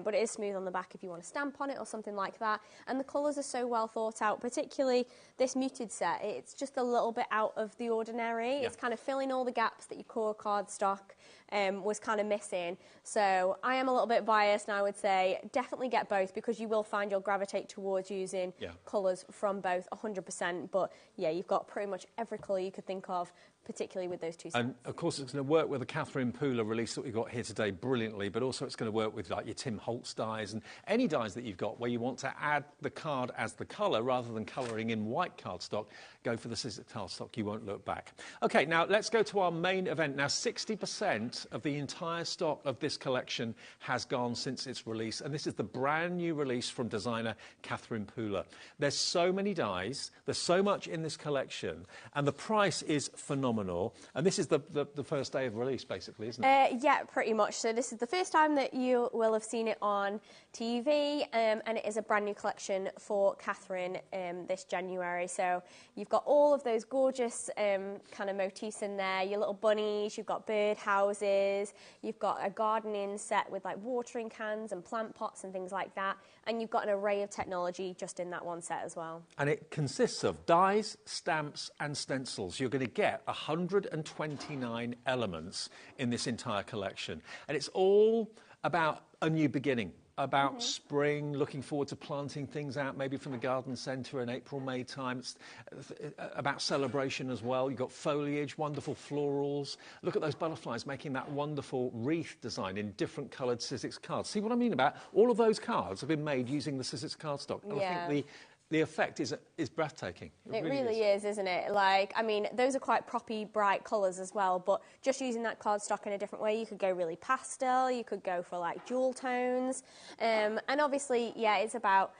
but it is smooth on the back if you want to stamp on it or something like that. And the colours are so well thought out, particularly this muted set. It's just a little bit out of the ordinary. It's kind of filling all the gaps that your core cardstock was kind of missing. So I am a little bit biased, and I would say definitely get both, because you will find you'll gravitate towards using colours from both 100%. But yeah, you've got pretty much every colour you could think of, particularly with those two sets. And of course it's going to work with the Catherine Pooler release that we've got here today brilliantly, but also it's going to work with like your Tim Holtz dies and any dies that you've got where you want to add the card as the colour rather than colouring in white cardstock. Go for the Sizzix cardstock, you won't look back. Okay, now let's go to our main event. Now 60% of the entire stock of this collection has gone since its release, and this is the brand new release from designer Catherine Pooler. There's so many dies, there's so much in this collection, and the price is phenomenal. phenomenal. And this is the first day of release, basically, isn't it? Yeah, pretty much. So this is the first time that you will have seen it on TV, and it is a brand new collection for Catherine this January. So you've got all of those gorgeous kind of motifs in there, your little bunnies, you've got birdhouses, you've got a gardening set with like watering cans and plant pots and things like that, and you've got an array of technology just in that one set as well. And it consists of dies, stamps and stencils. You're going to get 129 elements in this entire collection. And it's all about a new beginning, about spring, looking forward to planting things out, maybe from the garden centre in April, May time. It's about celebration as well. You've got foliage, wonderful florals. Look at those butterflies making that wonderful wreath design in different coloured Sizzix cards. See what I mean about all of those cards have been made using the Sizzix cardstock. And I think the effect is breathtaking. It really is, isn't it? Like, I mean, those are quite proppy, bright colours as well, but just using that cardstock in a different way, you could go really pastel, you could go for, like, jewel tones. And obviously, yeah, it's about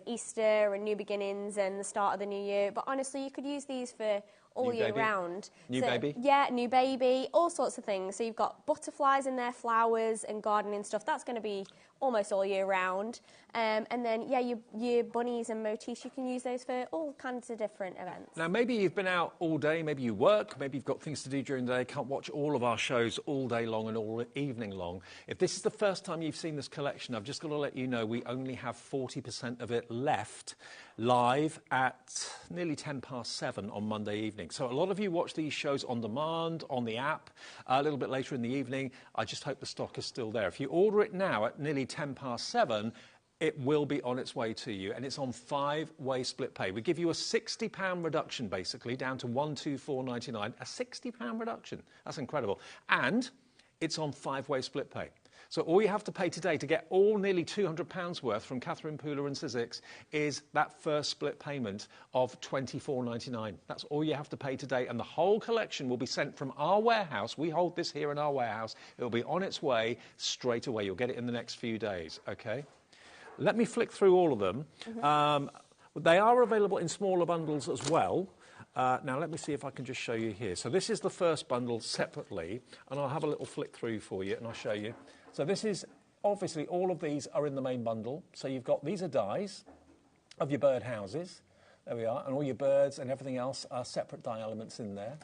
Easter and new beginnings and the start of the new year, but honestly, you could use these for all year round. New baby? Yeah, new baby, all sorts of things. So you've got butterflies in there, flowers and gardening stuff. That's going to be almost all year round. And then, yeah, your bunnies and motifs, you can use those for all kinds of different events. Now, maybe you've been out all day, maybe you work, maybe you've got things to do during the day, can't watch all of our shows all day long and all evening long. If this is the first time you've seen this collection, I've just got to let you know we only have 40% of it left live at nearly 7:10 on Monday evening. So a lot of you watch these shows on demand, on the app, a little bit later in the evening. I just hope the stock is still there. If you order it now at nearly 7:10, it will be on its way to you, and it's on 5-way split pay. We give you a £60 reduction, basically, down to £124.99. A £60 reduction. That's incredible. And it's on 5-way split pay. So all you have to pay today to get all nearly £200 worth from Catherine Pooler and Sizzix is that first split payment of £24.99. That's all you have to pay today, and the whole collection will be sent from our warehouse. We hold this here in our warehouse. It will be on its way straight away. You'll get it in the next few days, OK? Let me flick through all of them. They are available in smaller bundles as well. Now, let me see if I can just show you here. So this is the first bundle separately, and I'll have a little flick through for you, and I'll show you. So this is, obviously, all of these are in the main bundle. So you've got, these are dies of your bird houses. There we are. And all your birds and everything else are separate die elements in there.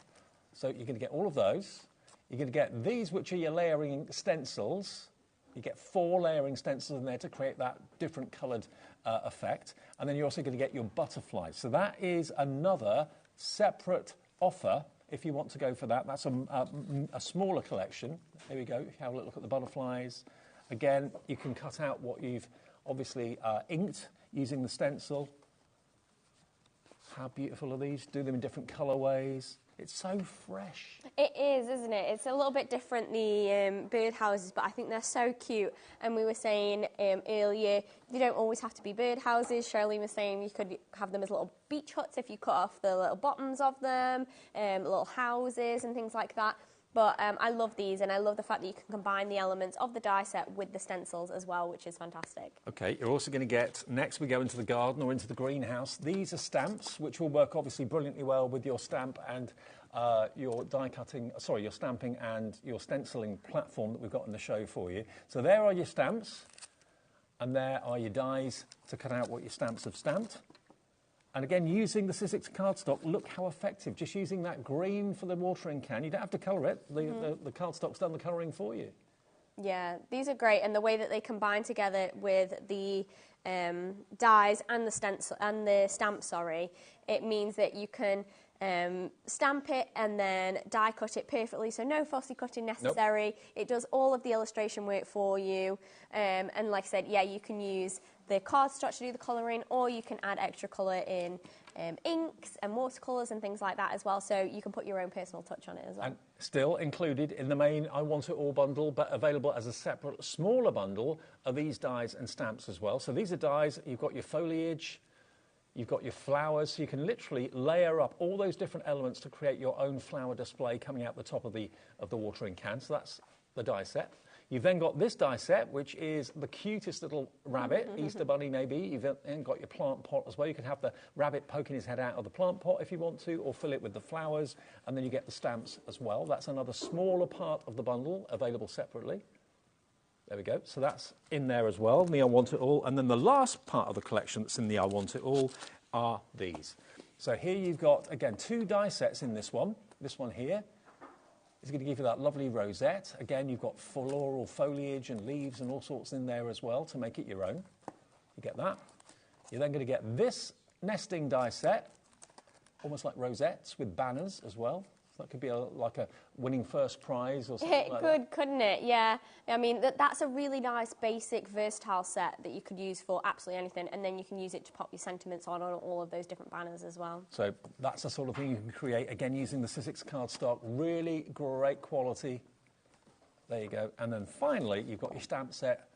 So you're going to get all of those. You're going to get these, which are your layering stencils. You get 4 layering stencils in there to create that different coloured effect. And then you're also going to get your butterflies. So that is another separate offer if you want to go for that. That's a smaller collection. There we go. Have a look at the butterflies. Again, you can cut out what you've obviously inked using the stencil. How beautiful are these? Do them in different colourways. It's so fresh. It is, isn't it? It's a little bit different, the birdhouses, but I think they're so cute. And we were saying earlier, they don't always have to be birdhouses. Shirley was saying you could have them as little beach huts if you cut off the little bottoms of them, little houses and things like that. But I love these, and I love the fact that you can combine the elements of the die set with the stencils as well, which is fantastic. OK, you're also going to get, next we go into the garden or into the greenhouse, these are stamps, which will work obviously brilliantly well with your stamp and your your stamping and your stenciling platform that we've got in the show for you. So there are your stamps, and there are your dies to cut out what your stamps have stamped. And again, using the Sizzix cardstock, look how effective. Just using that green for the watering can. You don't have to colour it. The cardstock's done the colouring for you. Yeah, these are great. And the way that they combine together with the dies and the stencil and the stamp, it means that you can stamp it and then die cut it perfectly, so no fussy cutting necessary. Nope. It does all of the illustration work for you. And like I said, yeah, you can use the cardstock to do the colouring, or you can add extra colour in inks and watercolours and things like that as well, so you can put your own personal touch on it as well. And still included in the main I Want It All bundle, but available as a separate, smaller bundle, are these dies and stamps as well. So these are dies, you've got your foliage, you've got your flowers, so you can literally layer up all those different elements to create your own flower display coming out the top of the watering can. So that's the die set. You've then got this die set, which is the cutest little rabbit, Easter bunny maybe. You've then got your plant pot as well. You can have the rabbit poking his head out of the plant pot if you want to, or fill it with the flowers, and then you get the stamps as well. That's another smaller part of the bundle, available separately. There we go. So that's in there as well, the I Want It All. And then the last part of the collection that's in the I Want It All are these. So here you've got, again, 2 die sets in this one. This one here is going to give you that lovely rosette. Again, you've got floral foliage and leaves and all sorts in there as well to make it your own. You get that. You're then going to get this nesting die set, almost like rosettes with banners as well. That could be like a winning first prize or something like that. It could, couldn't it? Yeah. I mean, that's a really nice, basic, versatile set that you could use for absolutely anything, and then you can use it to pop your sentiments on all of those different banners as well. So that's the sort of thing you can create, again, using the Sizzix cardstock. Really great quality. There you go. And then finally, you've got your stamp set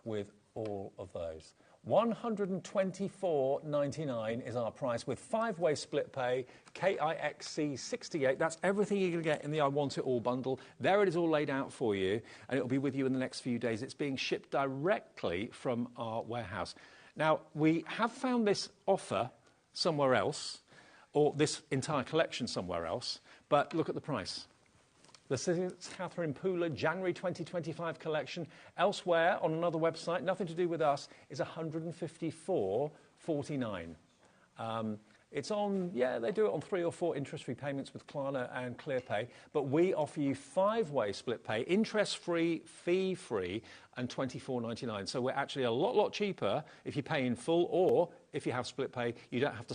with all of those. $124.99 is our price with 5-way split pay, KIXC 68. That's everything you're going to get in the I Want It All bundle. There it is all laid out for you, and it'll be with you in the next few days. It's being shipped directly from our warehouse. Now, we have found this offer somewhere else, or this entire collection somewhere else, but look at the price. The Sizzix Catherine Pooler January 2025 collection, elsewhere on another website, nothing to do with us, is $154.49. It's on, yeah, they do it on 3 or 4 interest-free payments with Klarna and ClearPay, but we offer you 5-way split pay, interest-free, fee-free, and $24.99. So we're actually a lot cheaper if you pay in full, or if you have split pay, you don't have to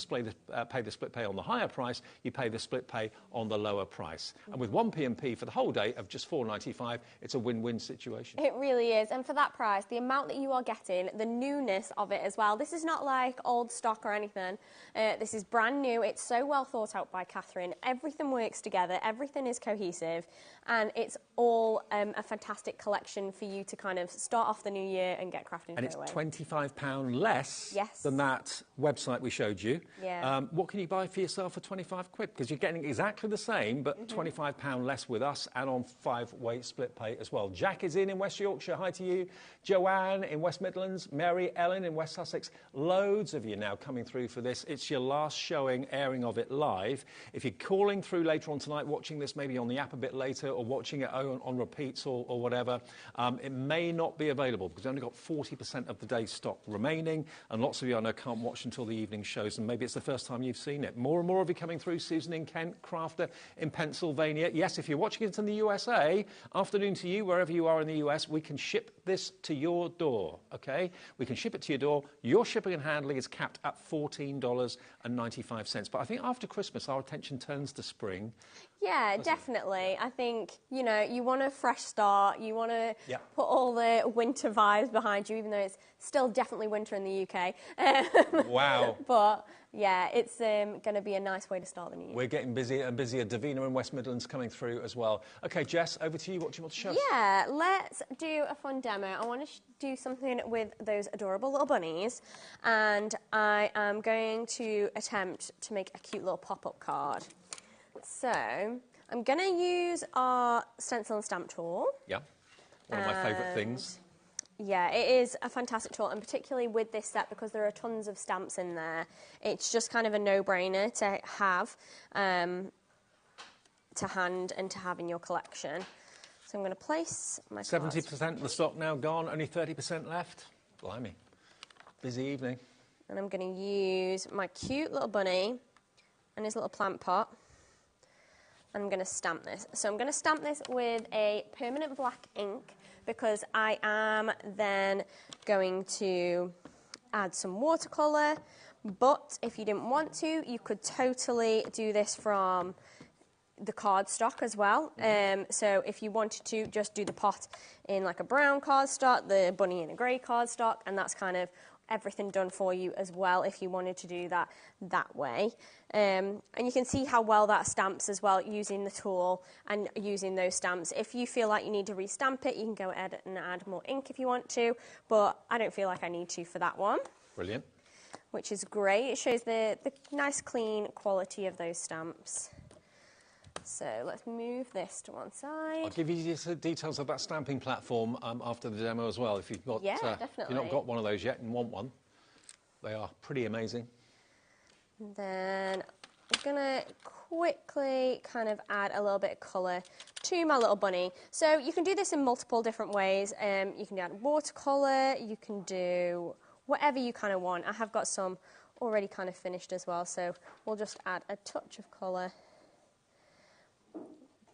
pay the split pay on the higher price, you pay the split pay on the lower price. And with 1 P&P for the whole day of just $4.95, it's a win-win situation. It really is. And for that price, the amount that you are getting, the newness of it as well, this is not like old stock or anything. This is brand new. It's so well thought out by Catherine. Everything works together. Everything is cohesive. And it's all a fantastic collection for you to kind of start off the new year and get crafting. And it's £25 less than that website we showed you. Yeah. What can you buy for yourself for 25 quid? Because you're getting exactly the same, but £25 less with us and on 5-way split pay as well. Jack is in West Yorkshire. Hi to you. Joanne in West Midlands. Mary Ellen in West Sussex. Loads of you now coming through for this. It's your last showing, airing of it live. If you're calling through later on tonight, watching this maybe on the app a bit later, or watching it on repeats or whatever, it may not be available because we've only got 40% of the day's stock remaining, and lots of you I know can't watch until the evening shows, and maybe it's the first time you've seen it. More and more of you coming through. Susan in Kent, Crafter in Pennsylvania. Yes, if you're watching it in the USA, afternoon to you, wherever you are in the US, we can ship this to your door, okay? We can ship it to your door. Your shipping and handling is capped at $14.95. But I think after Christmas, our attention turns to spring. Yeah, definitely. I think, you know, you want a fresh start. You want to put all the winter vibes behind you, even though it's still definitely winter in the UK. Wow. But, yeah, it's going to be a nice way to start the new year. We're getting busier and busier. Davina in West Midlands coming through as well. OK, Jess, over to you. What do you want to show us? Yeah, let's do a fun demo. I want to do something with those adorable little bunnies. And I am going to attempt to make a cute little pop-up card. So, I'm going to use our stencil and stamp tool. Yeah, one of my favourite things. Yeah, it is a fantastic tool, and particularly with this set, because there are tons of stamps in there, it's just kind of a no-brainer to have to hand and to have in your collection. So I'm going to place my 70% of the stock now gone, only 30% left. Blimey. Busy evening. And I'm going to use my cute little bunny and his little plant pot. I'm going to stamp this. So I'm going to stamp this with a permanent black ink because I am then going to add some watercolour. But if you didn't want to, you could totally do this from the cardstock as well. So if you wanted to, just do the pot in like a brown cardstock, the bunny in a grey cardstock, and that's kind of everything done for you as well if you wanted to do that way. And you can see how well that stamps as well using the tool and using those stamps. If you feel like you need to restamp it, you can go ahead and add more ink if you want to, but I don't feel like I need to for that one. Brilliant. Which is great. It shows the nice clean quality of those stamps. So let's move this to one side. I'll give you the details of that stamping platform after the demo as well. If you've got, definitely. if you've not got one of those yet and want one, they are pretty amazing. And then I'm gonna quickly kind of add a little bit of colour to my little bunny. So you can do this in multiple different ways. You can add watercolour, you can do whatever you kind of want. I have got some already kind of finished as well, so we'll just add a touch of colour.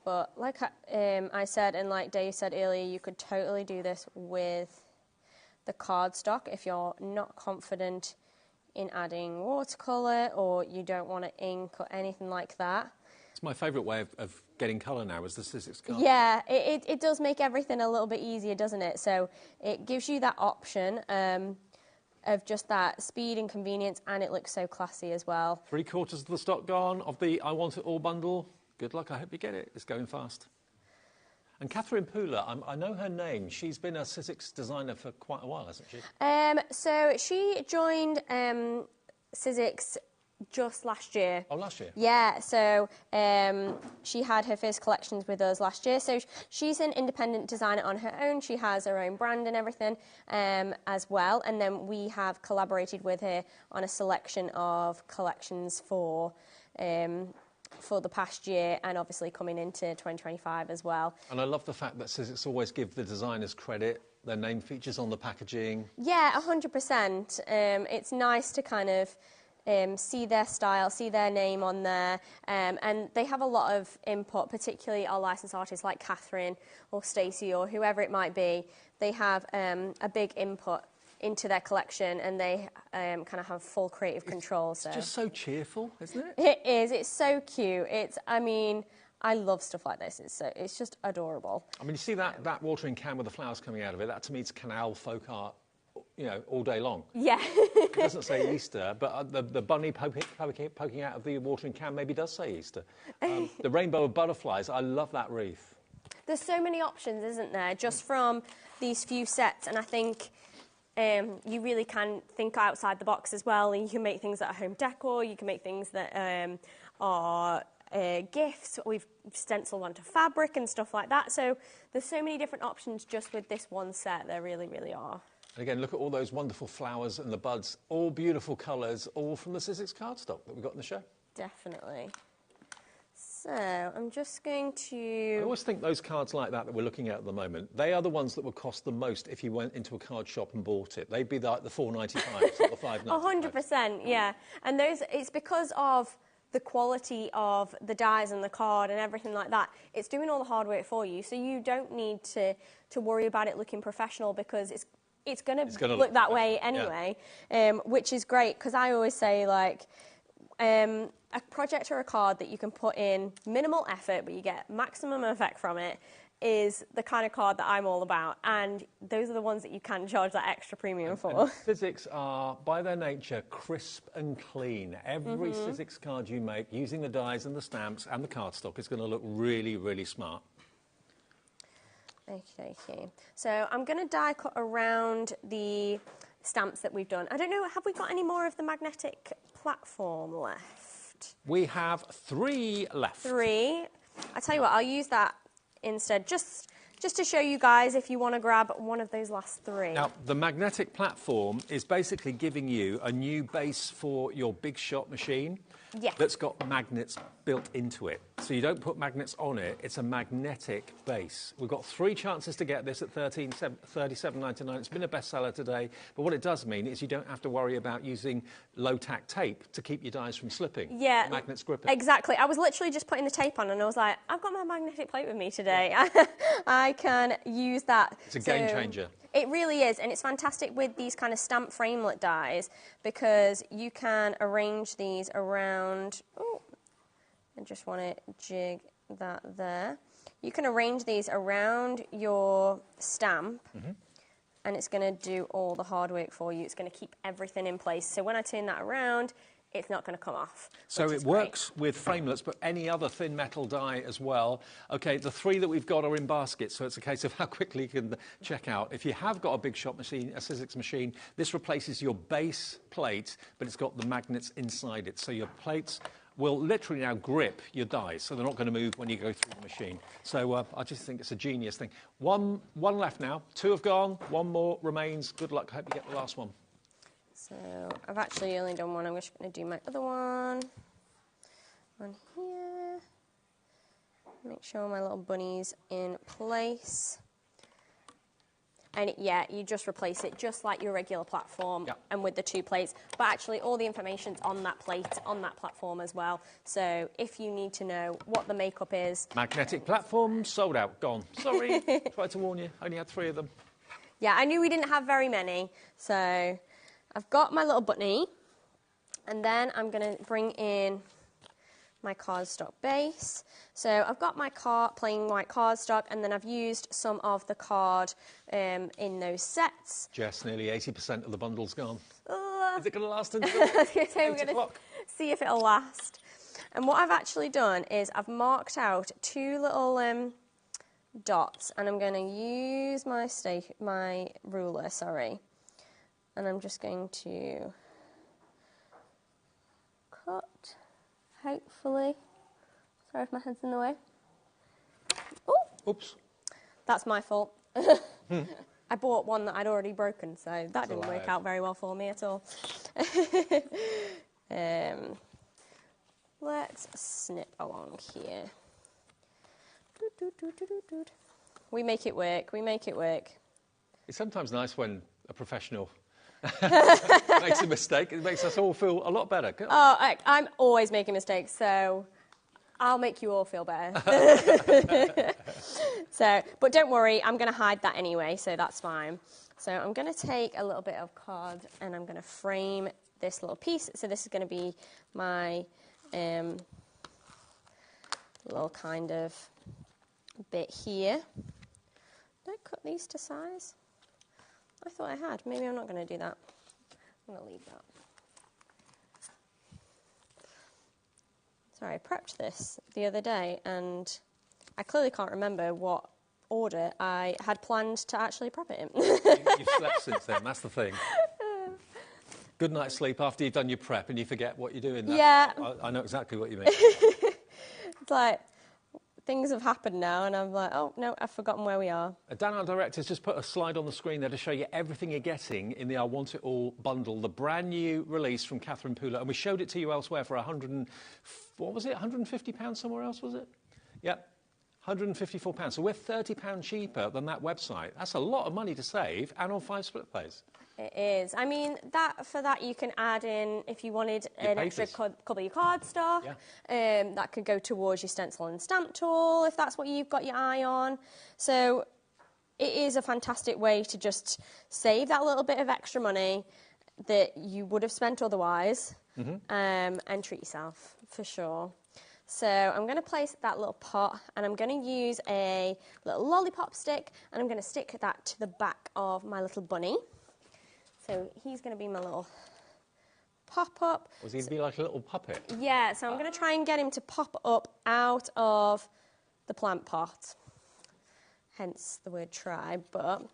But like I said, and like Dave said earlier, you could totally do this with the cardstock if you're not confident in adding watercolour or you don't want to ink or anything like that. It's my favourite way of getting colour now is the Sizzix card. Yeah, it does make everything a little bit easier, doesn't it? So it gives you that option of just that speed and convenience, and it looks so classy as well. 3/4 of the stock gone of the I Want It All bundle. Good luck, I hope you get it. It's going fast. And Catherine Pooler, I know her name. She's been a Sizzix designer for quite a while, hasn't she? So she joined Sizzix just last year. Oh, last year? Yeah, so she had her first collections with us last year. So she's an independent designer on her own. She has her own brand and everything as well. And then we have collaborated with her on a selection of collections for the past year and obviously coming into 2025 as well. And I love the fact that Sizzix always give the designers credit, their name features on the packaging. Yeah, 100%. It's nice to kind of see their style, see their name on there, and they have a lot of input, particularly our licensed artists like Catherine or Stacey or whoever it might be. They have a big input into their collection, and they kind of have full creative control. It's just so cheerful, isn't it? It is. It's so cute. I mean, I love stuff like this. It's just adorable. I mean, you see that watering can with the flowers coming out of it. That to me is canal folk art, you know, all day long. Yeah. It doesn't say Easter, but the bunny poking out of the watering can maybe does say Easter. The rainbow of butterflies. I love that wreath. There's so many options, isn't there? Just from these few sets, and I think. You really can think outside the box as well, and you can make things that are home decor, you can make things that are gifts. We've stenciled onto fabric and stuff like that, so there's so many different options just with this one set. There really, really are. And again, look at all those wonderful flowers and the buds, all beautiful colours, all from the Sizzix cardstock that we've got in the show. Definitely. So I'm just going to... I always think those cards like that we're looking at the moment, they are the ones that would cost the most if you went into a card shop and bought it. They'd be like the $4.95 or the $5.95. 100%, yeah. And those, it's because of the quality of the dies and the card and everything like that. It's doing all the hard work for you, so you don't need to worry about it looking professional, because it's going to look that way anyway, which is great, because I always say, like... a project or a card that you can put in minimal effort but you get maximum effect from it is the kind of card that I'm all about, and those are the ones that you can charge that extra premium for. And Sizzix are, by their nature, crisp and clean. Every Sizzix card you make, using the dies and the stamps and the cardstock, is going to look really, really smart. Okay. So I'm going to die cut around the stamps that we've done. I don't know, have we got any more of the magnetic platform left? We have 3 left. 3. I tell you what, I'll use that instead, just to show you guys if you want to grab one of those last 3. Now, the magnetic platform is basically giving you a new base for your big shot machine that's got magnets built into it. So you don't put magnets on it, it's a magnetic base. We've got 3 chances to get this at $37.99. It's been a bestseller today, but what it does mean is you don't have to worry about using low-tack tape to keep your dies from slipping. Yeah, the magnets gripping. Exactly. I was literally just putting the tape on and I was like, I've got my magnetic plate with me today. I can use that. It's a game changer. It really is, and it's fantastic with these kind of stamp framelit dies, because you can arrange these around... Oh, I just want to jig that there. You can arrange these around your stamp, and it's going to do all the hard work for you. It's going to keep everything in place. So when I turn that around, it's not going to come off. So it works with framelets, but any other thin metal die as well. OK, the 3 that we've got are in baskets, so it's a case of how quickly you can check out. If you have got a big shot machine, a Sizzix machine, this replaces your base plate, but it's got the magnets inside it. So your plates will literally now grip your dies, so they're not going to move when you go through the machine. So I just think it's a genius thing. One left now. 2 have gone. 1 more remains. Good luck. I hope you get the last one. So I've actually only done one. I'm just going to do my other one. One here. Make sure my little bunny's in place. And yeah, you just replace it just like your regular platform and with the 2 plates. But actually all the information's on that plate, on that platform as well. So if you need to know what the makeup is. Magnetic platform, sold out, gone. Sorry, tried to warn you, only had 3 of them. Yeah, I knew we didn't have very many. So I've got my little bunny. And then I'm going to bring in my cardstock base. So I've got my plain white cardstock, and then I've used some of the card in those sets. Jess, nearly 80% of the bundle's gone. Is it going to last until we're going to o'clock? See if it'll last. And what I've actually done is I've marked out 2 little dots, and I'm going to use my ruler, and I'm just going to cut. Hopefully. Sorry if my head's in the way. Oh! Oops. That's my fault. I bought one that I'd already broken, so that didn't work out very well for me at all. Let's snip along here. We make it work. We make it work. It's sometimes nice when a professional makes a mistake. It makes us all feel a lot better. Oh, I'm always making mistakes, so I'll make you all feel better. But don't worry, I'm going to hide that anyway, so that's fine. So I'm going to take a little bit of card and I'm going to frame this little piece. So this is going to be my little kind of bit here. Did I cut these to size? I thought I had. Maybe I'm not going to do that. I'm going to leave that. Sorry, I prepped this the other day and I clearly can't remember what order I had planned to actually prep it in. You've slept since then, that's the thing. Good night's sleep after you've done your prep and you forget what you're doing. Yeah. I know exactly what you mean. It's like, things have happened now, and I'm like, oh, no, I've forgotten where we are. Dan, our director's just put a slide on the screen there to show you everything you're getting in the I Want It All bundle, the brand new release from Catherine Pooler, and we showed it to you elsewhere for £150 somewhere else, was it? Yep, £154. So we're £30 cheaper than that website. That's a lot of money to save, and on 5 split pays. It is. I mean, for that you can add in, if you wanted an extra couple of your cardstock, that could go towards your stencil and stamp tool, if that's what you've got your eye on. So it is a fantastic way to just save that little bit of extra money that you would have spent otherwise, and treat yourself, for sure. So I'm going to place that little pot, and I'm going to use a little lollipop stick, and I'm going to stick that to the back of my little bunny. So he's going to be my little pop-up. Was he going to be like a little puppet? Yeah, so I'm going to try and get him to pop up out of the plant pot. Hence the word try, but...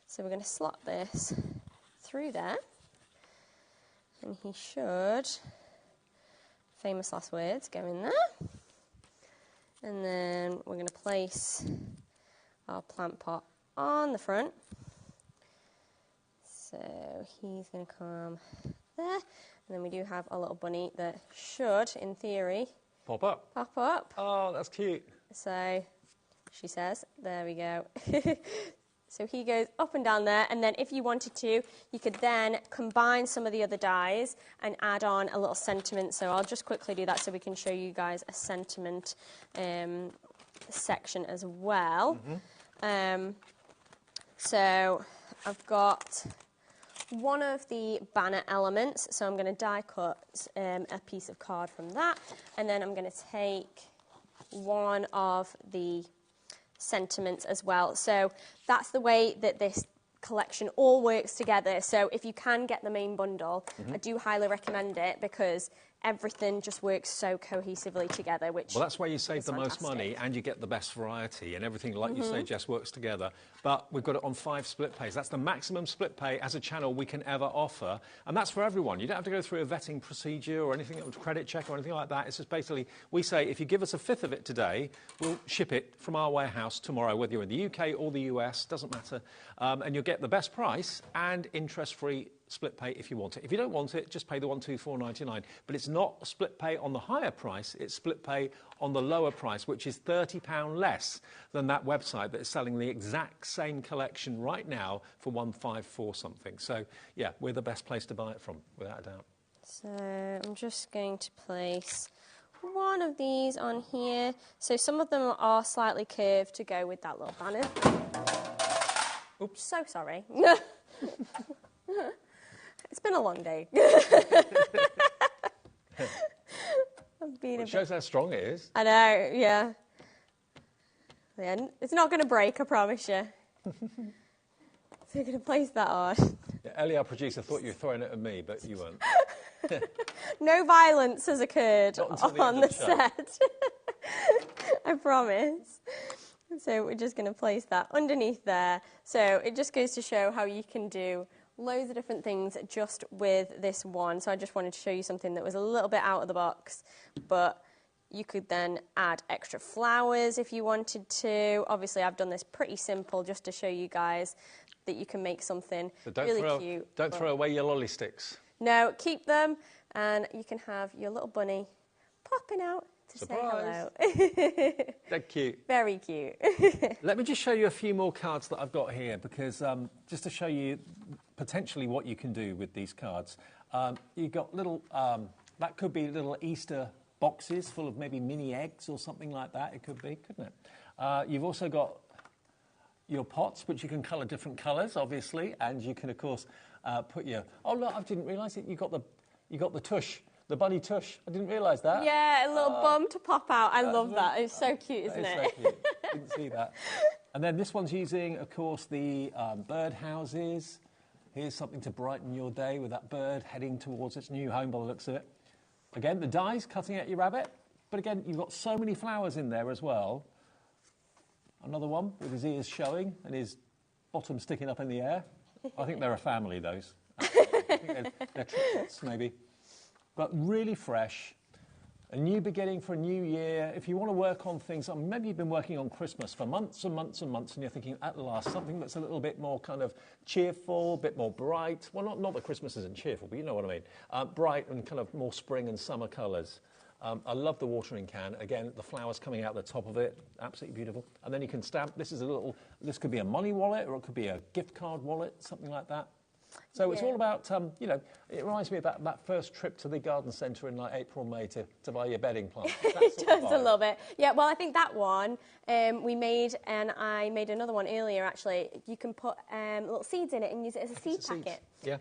So we're going to slot this through there. And he should, famous last words, go in there. And then we're going to place our plant pot on the front. So he's going to come there. And then we do have a little bunny that should, in theory, pop up. Pop up. Oh, that's cute. So she says, there we go. So he goes up and down there, and then if you wanted to, you could then combine some of the other dies and add on a little sentiment. So I'll just quickly do that so we can show you guys a sentiment section as well. So I've got one of the banner elements, so I'm going to die cut a piece of card from that, and then I'm going to take one of the sentiments as well. So that's the way that this collection all works together. So if you can get the main bundle, I do highly recommend it, because everything just works so cohesively together, which Well, that's where you save is the most fantastic. money and you get the best variety, and everything, like you say, Jess, works together. But we've got it on 5 split pays. That's the maximum split pay as a channel we can ever offer, and that's for everyone. You don't have to go through a vetting procedure or anything, a credit check or anything like that. It's just basically, we say, if you give us a fifth of it today, we'll ship it from our warehouse tomorrow, whether you're in the UK or the US, doesn't matter, and you'll get the best price and interest-free split pay if you want it. If you don't want it, just pay the £124.99. But it's not split pay on the higher price, it's split pay on the lower price, which is £30 less than that website that is selling the exact same collection right now for £154 something. So, yeah, we're the best place to buy it from, without a doubt. So I'm just going to place one of these on here. So some of them are slightly curved to go with that little banner. Oops. So sorry. It's been a long day. It shows how strong it is. I know, yeah. It's not going to break, I promise you. So you're going to place that on. Yeah, Ellie, our producer, thought you were throwing it at me, but you weren't. No violence has occurred on the show. set. I promise. So we're just going to place that underneath there. So it just goes to show how you can do loads of different things just with this one. So I just wanted to show you something that was a little bit out of the box, but you could then add extra flowers if you wanted to. Obviously, I've done this pretty simple just to show you guys that you can make something really cute. Don't throw away your lolly sticks. No, keep them, and you can have your little bunny popping out to Surprise. say hello. They're cute. Very cute. Let me just show you a few more cards that I've got here, because just to show you potentially what you can do with these cards. You've got little, that could be little Easter boxes full of maybe mini eggs or something like that. It could be, couldn't it? You've also got your pots, which you can colour different colours, obviously, and you can, of course, put your... Oh, look, I didn't realise it. You got the tush, the bunny tush. I didn't realise that. Yeah, a little bum to pop out. I love that. It's so cute, isn't it? So cute. Didn't see that. And then this one's using, of course, the birdhouses. Here's something to brighten your day with that bird heading towards its new home by the looks of it. Again, the dies cutting out your rabbit. But again, you've got so many flowers in there as well. Another one with his ears showing and his bottom sticking up in the air. I think they're a family, those. I think they're triplets, maybe. But really fresh. A new beginning for a new year. If you want to work on things, maybe you've been working on Christmas for months and months and months, and you're thinking, at last, something that's a little bit more kind of cheerful, a bit more bright. Well, not that Christmas isn't cheerful, but you know what I mean. Bright and kind of more spring and summer colours. I love the watering can. Again, the flowers coming out the top of it, absolutely beautiful. And then you can stamp. This could be a money wallet, or it could be a gift card wallet, something like that. So it's all about, you know, it reminds me about that first trip to the garden centre in like April, May to buy your bedding plant. It does a little bit. Yeah, well, I think that one we made, and I made another one earlier, actually. You can put little seeds in it and use it as a seed packet. Yeah,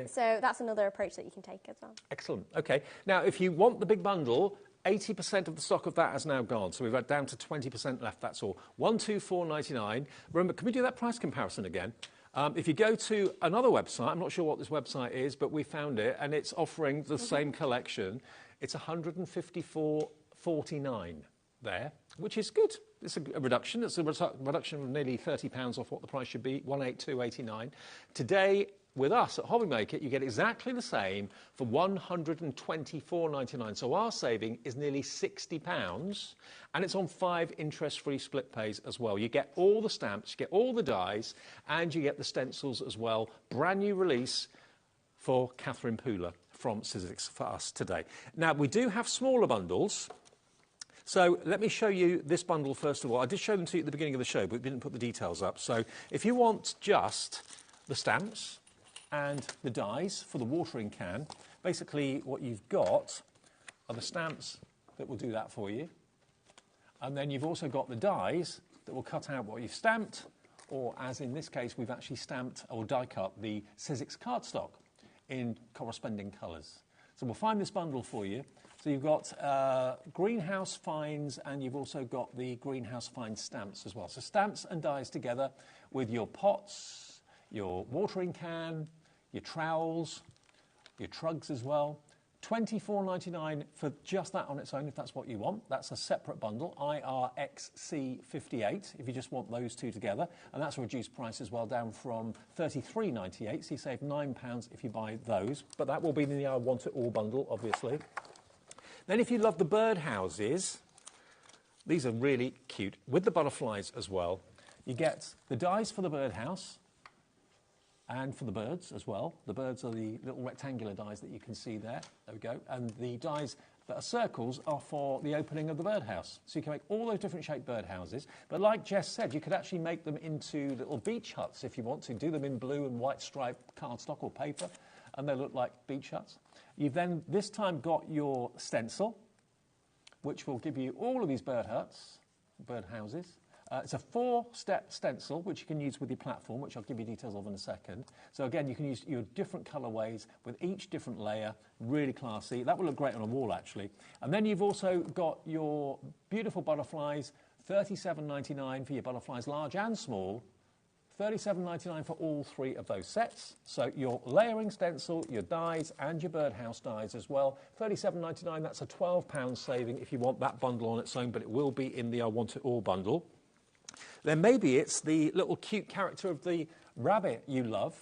so that's another approach that you can take as well. Excellent. OK. Now, if you want the big bundle, 80% of the stock of that has now gone. So we've got down to 20% left, that's all. £124.99. Remember, can we do that price comparison again? If you go to another website, I'm not sure what this website is, but we found it, and it's offering the same collection. It's £154.49 there, which is good. It's a reduction. It's a reduction of nearly £30 off what the price should be, £182.89. Today, with us at HobbyMaker, you get exactly the same for £124.99. So our saving is nearly £60, and it's on 5 interest-free split pays as well. You get all the stamps, you get all the dies, and you get the stencils as well. Brand new release for Catherine Pooler from Sizzix for us today. Now, we do have smaller bundles. So let me show you this bundle first of all. I did show them to you at the beginning of the show, but we didn't put the details up. So if you want just the stamps and the dies for the watering can, basically what you've got are the stamps that will do that for you. And then you've also got the dies that will cut out what you've stamped, or as in this case, we've actually stamped or die cut the Sizzix cardstock in corresponding colours. So we'll find this bundle for you. So you've got greenhouse finds, and you've also got the greenhouse find stamps as well. So stamps and dies together with your pots, your watering can, your trowels, your Truggs as well. $24.99 for just that on its own, if that's what you want. That's a separate bundle, IRXC58, if you just want those two together. And that's a reduced price as well, down from $33.98, so you save £9 if you buy those. But that will be in the I Want It All bundle, obviously. Then if you love the birdhouses, these are really cute, with the butterflies as well. You get the dies for the birdhouse, and for the birds as well. The birds are the little rectangular dies that you can see there. There we go. And the dies that are circles are for the opening of the birdhouse. So you can make all those different shaped birdhouses. But like Jess said, you could actually make them into little beach huts if you want to. Do them in blue and white striped cardstock or paper, and they look like beach huts. You've then this time got your stencil, which will give you all of these birdhouses. It's a 4-step stencil, which you can use with your platform, which I'll give you details of in a second. So again, you can use your different colourways with each different layer, really classy. That will look great on a wall, actually. And then you've also got your beautiful butterflies, $37.99 for your butterflies, large and small, $37.99 for all 3 of those sets. So your layering stencil, your dies, and your birdhouse dies as well. $37.99, that's a £12 saving if you want that bundle on its own, but it will be in the I Want It All bundle. Then maybe it's the little cute character of the rabbit you love.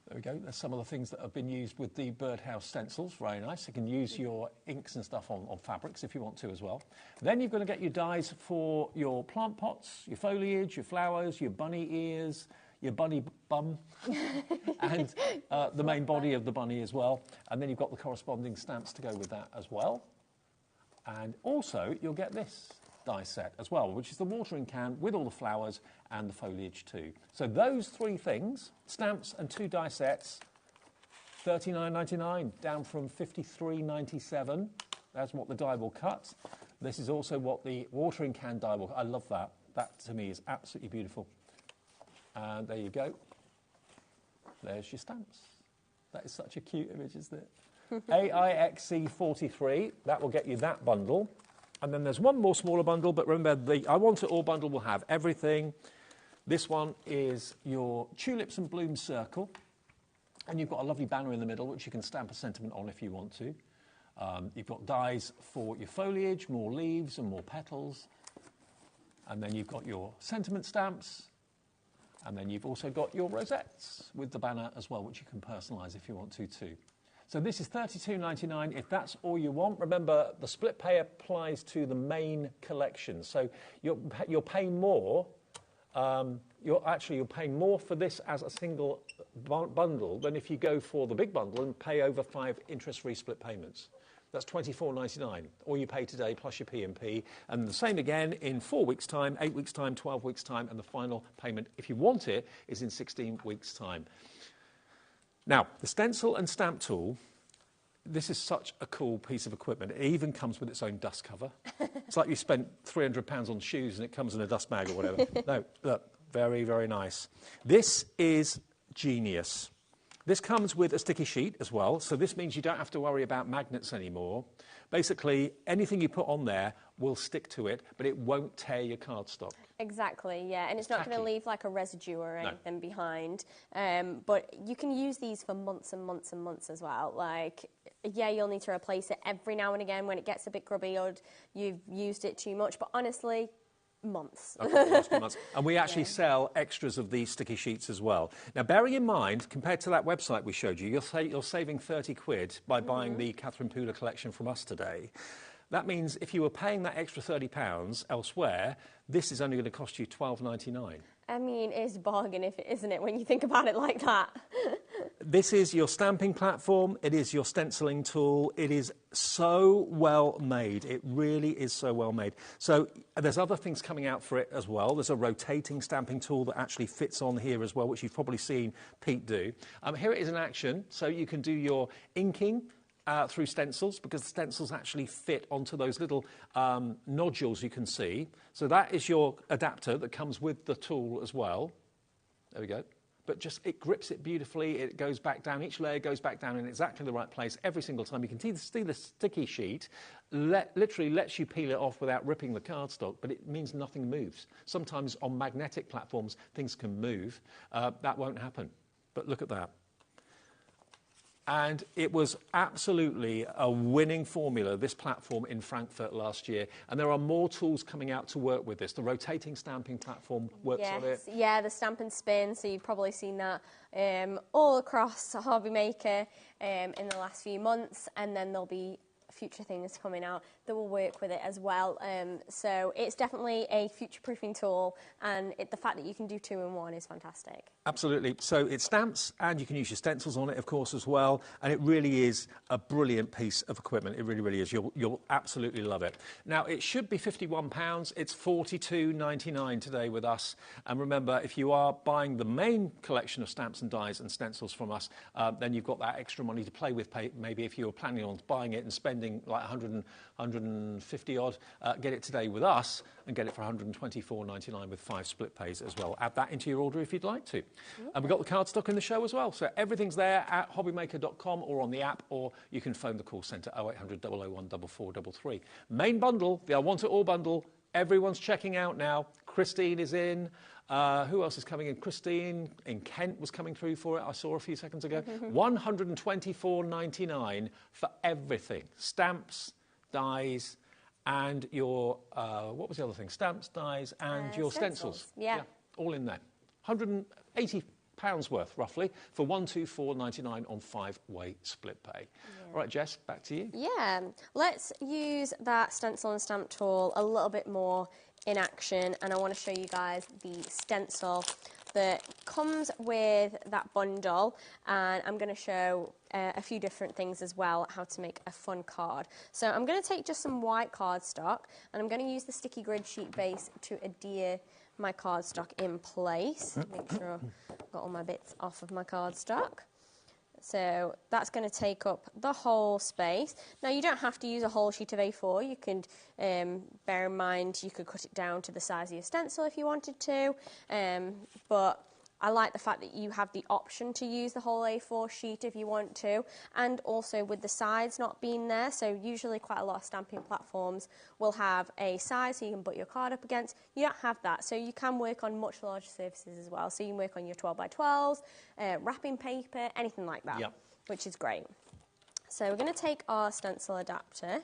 There we go. There's some of the things that have been used with the birdhouse stencils. Very nice. You can use your inks and stuff on fabrics if you want to as well. Then you've got to get your dies for your plant pots, your foliage, your flowers, your bunny ears, your bunny bum, and the main body of the bunny as well. And then you've got the corresponding stamps to go with that as well. And also you'll get this die set as well, which is the watering can with all the flowers and the foliage too. So those 3 things, stamps and 2 die sets, $39.99, down from $53.97. That's what the die will cut. This is also what the watering can die will cut. I love that. That to me is absolutely beautiful. And there you go. There's your stamps. That is such a cute image, isn't it? AIXC43, that will get you that bundle. And then there's one more smaller bundle, but remember, the I Want It All bundle will have everything. This one is your tulips and blooms circle. And you've got a lovely banner in the middle, which you can stamp a sentiment on if you want to. You've got dies for your foliage, more leaves and more petals. And then you've got your sentiment stamps. And then you've also got your rosettes with the banner as well, which you can personalise if you want to too. So this is $32.99 if that's all you want. Remember, the split pay applies to the main collection. So you're paying more. You're paying more for this as a single bundle than if you go for the big bundle and pay over 5 interest-free split payments. That's $24.99. All you pay today plus your P&P. And the same again in 4 weeks' time, 8 weeks' time, 12 weeks' time, and the final payment, if you want it, is in 16 weeks' time. Now, the stencil and stamp tool, this is such a cool piece of equipment. It even comes with its own dust cover. It's like you spent £300 on shoes and it comes in a dust bag or whatever. No, look, very, very nice. This is genius. This comes with a sticky sheet as well, so this means you don't have to worry about magnets anymore. Basically, anything you put on there will stick to it, but it won't tear your cardstock. Exactly, yeah, and it's not going to leave like a residue or anything behind. But you can use these for months and months and months as well. Like, yeah, you'll need to replace it every now and again when it gets a bit grubby or you've used it too much, but honestly, months. Months. And we actually sell extras of these sticky sheets as well. Now, bearing in mind, compared to that website we showed you, you're saving 30 quid by buying the Catherine Pooler collection from us today. That means if you were paying that extra £30 elsewhere, this is only going to cost you $12.99. I mean, it's a bargain, isn't it, when you think about it like that? This is your stamping platform. It is your stenciling tool. It is so well made. It really is so well made. So there's other things coming out for it as well. There's a rotating stamping tool that actually fits on here as well, which you've probably seen Pete do. Here it is in action. So you can do your inking through stencils, because the stencils actually fit onto those little nodules you can see. So that is your adapter that comes with the tool as well. There we go. But just, it grips it beautifully. It goes back down. Each layer goes back down in exactly the right place every single time. You can see the sticky sheet literally lets you peel it off without ripping the cardstock, but it means nothing moves. Sometimes on magnetic platforms, things can move. That won't happen. But look at that. And it was absolutely a winning formula, this platform in Frankfurt last year. And there are more tools coming out to work with this. The rotating stamping platform works on it. Yeah, the stamp and spin. So you've probably seen that all across HobbyMaker in the last few months. And then there'll be future things coming out that will work with it as well. So it's definitely a future-proofing tool, and the fact that you can do 2 in 1 is fantastic. Absolutely. So it stamps, and you can use your stencils on it, of course, as well. And it really is a brilliant piece of equipment. It really, really is. You'll absolutely love it. Now, it should be £51. It's $42.99 today with us. And remember, if you are buying the main collection of stamps and dies and stencils from us, then you've got that extra money to play with. Maybe if you were planning on buying it and spending like 150 odd, get it today with us and get it for $124.99 with 5 split pays as well. Add that into your order if you'd like to. And we've got the cardstock in the show as well. So everything's there at hobbymaker.com or on the app, or you can phone the call centre 0800 001 4433. Main bundle, the I Want It All bundle, everyone's checking out now. Christine is in. Who else is coming in? Christine in Kent was coming through for it. I saw a few seconds ago. $124.99 for everything. Stamps, dies, and your, what was the other thing? Stamps, dies, and your stencils. Yeah. All in there. £180 worth, roughly, for $124.99 on 5-way split pay. Yeah. All right, Jess, back to you. Yeah. Let's use that stencil and stamp tool a little bit more in action, and I want to show you guys the stencil that comes with that bundle, and I'm going to show a few different things as well, how to make a fun card. So I'm going to take just some white cardstock, and I'm going to use the sticky grid sheet base to adhere my cardstock in place. Make sure I've got all my bits off of my cardstock. So that's going to take up the whole space. Now, you don't have to use a whole sheet of A4. You can, bear in mind, you could cut it down to the size of your stencil if you wanted to. But I like the fact that you have the option to use the whole A4 sheet if you want to, and also with the sides not being there. So usually quite a lot of stamping platforms will have a side so you can put your card up against. You don't have that, so you can work on much larger surfaces as well. So you can work on your 12x12s, wrapping paper, anything like that, which is great. So we're going to take our stencil adapter,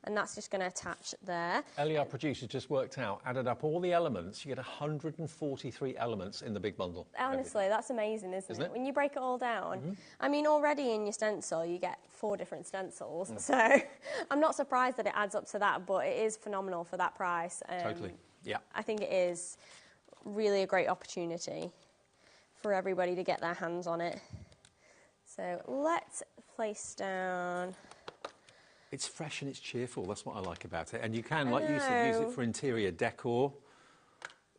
and that's just going to attach there. Ellie, our producer, just worked out, added up all the elements, you get 143 elements in the big bundle. Honestly, that's amazing, isn't it? When you break it all down. I mean, already in your stencil, you get 4 different stencils. So I'm not surprised that it adds up to that, but it is phenomenal for that price. Totally, yeah. I think it is really a great opportunity for everybody to get their hands on it. So let's place down... It's fresh and it's cheerful. That's what I like about it. And you can, like you said, use it for interior decor.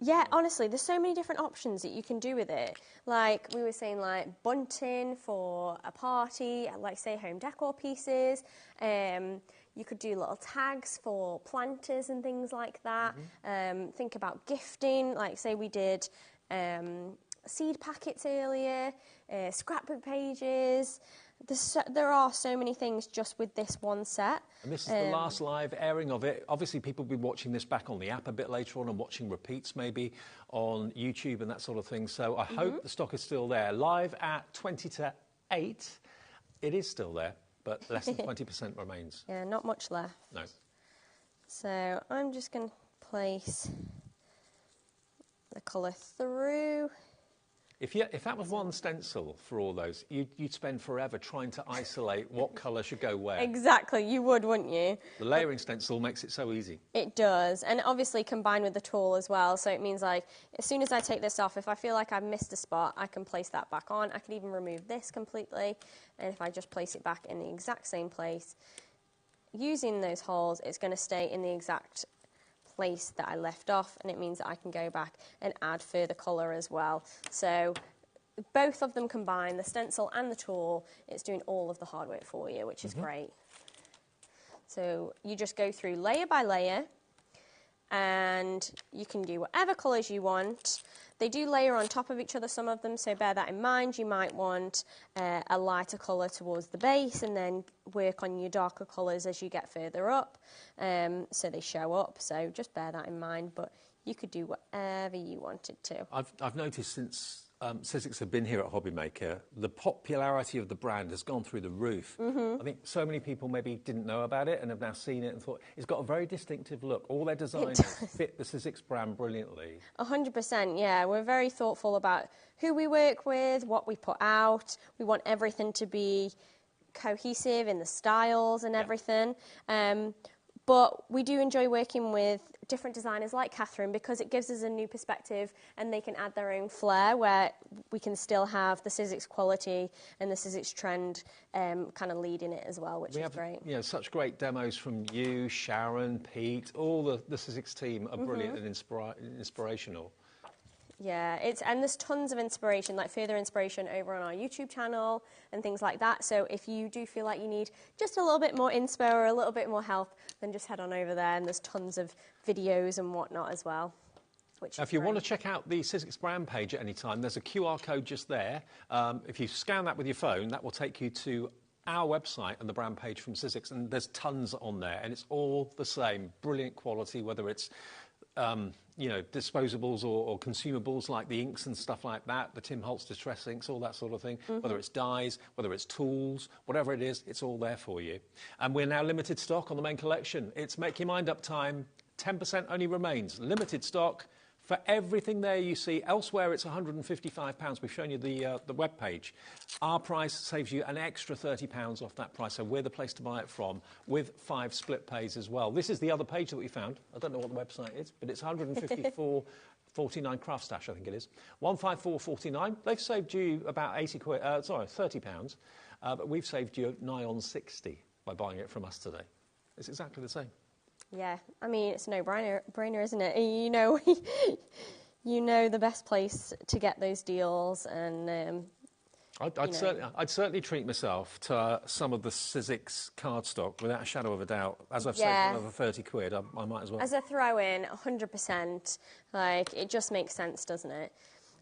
Yeah, honestly, there's so many different options that you can do with it. Like we were saying, like bunting for a party, like say home decor pieces. You could do little tags for planters and things like that. Think about gifting, like say we did seed packets earlier, scrapbook pages. There are so many things just with this one set. And this is the last live airing of it. Obviously, people will be watching this back on the app a bit later on and watching repeats maybe on YouTube and that sort of thing. So I hope the stock is still there. Live at 20 to 8. It is still there, but less than 20% remains. Yeah, not much left. No. So I'm just going to place the colour through. If that was one stencil for all those, you'd spend forever trying to isolate what colour should go where. Exactly, you would, wouldn't you? The layering stencil makes it so easy. It does, and obviously combined with the tool as well, so it means like, as soon as I take this off, if I feel like I've missed a spot, I can place that back on. I can even remove this completely, and if I just place it back in the exact same place, using those holes, it's going to stay in the exact place that I left off, and it means that I can go back and add further colour as well. So both of them combined, the stencil and the tool, it's doing all of the hard work for you, which is great. So you just go through layer by layer, and you can do whatever colours you want. They do layer on top of each other, some of them, so bear that in mind. You might want a lighter colour towards the base and then work on your darker colours as you get further up, so they show up. So just bear that in mind, but you could do whatever you wanted to. I've noticed since Sizzix have been here at HobbyMaker, the popularity of the brand has gone through the roof. I think so many people maybe didn't know about it and have now seen it and thought it's got a very distinctive look. All their designs fit the Sizzix brand brilliantly. 100%, yeah. We're very thoughtful about who we work with, what we put out. We want everything to be cohesive in the styles and everything. But we do enjoy working with different designers like Catherine because it gives us a new perspective and they can add their own flair where we can still have the Sizzix quality and the Sizzix trend kind of leading it as well, which is great. You know, such great demos from you, Sharon, Pete, all the Sizzix team are brilliant and inspirational. Yeah, and there's tons of inspiration, like further inspiration over on our YouTube channel and things like that. So if you do feel like you need just a little bit more inspo or a little bit more help, then just head on over there and there's tons of videos and whatnot as well. Now, if you want to check out the Sizzix brand page at any time, there's a QR code just there. If you scan that with your phone, that will take you to our website and the brand page from Sizzix, and there's tons on there, and it's all the same, brilliant quality, whether it's you know, disposables or consumables like the inks and stuff like that, the Tim Holtz distress inks, all that sort of thing, whether it's dyes, whether it's tools, whatever it is, it's all there for you. And we're now limited stock on the main collection. It's make your mind up time. 10% only remains. Limited stock for everything there you see. Elsewhere, it's £155. We've shown you the web page. Our price saves you an extra £30 off that price, so we're the place to buy it from, with 5 split pays as well. This is the other page that we found. I don't know what the website is, but it's 154.49 Craft Stash, I think it is. 154.49. They've saved you about £30, but we've saved you nigh on 60 by buying it from us today. It's exactly the same. Yeah, I mean, it's a no-brainer, isn't it? You know the best place to get those deals, and I'd certainly treat myself to some of the Sizzix cardstock without a shadow of a doubt. As I've saved another 30 quid, I might as well. As a throw-in, 100%. Like, it just makes sense, doesn't it?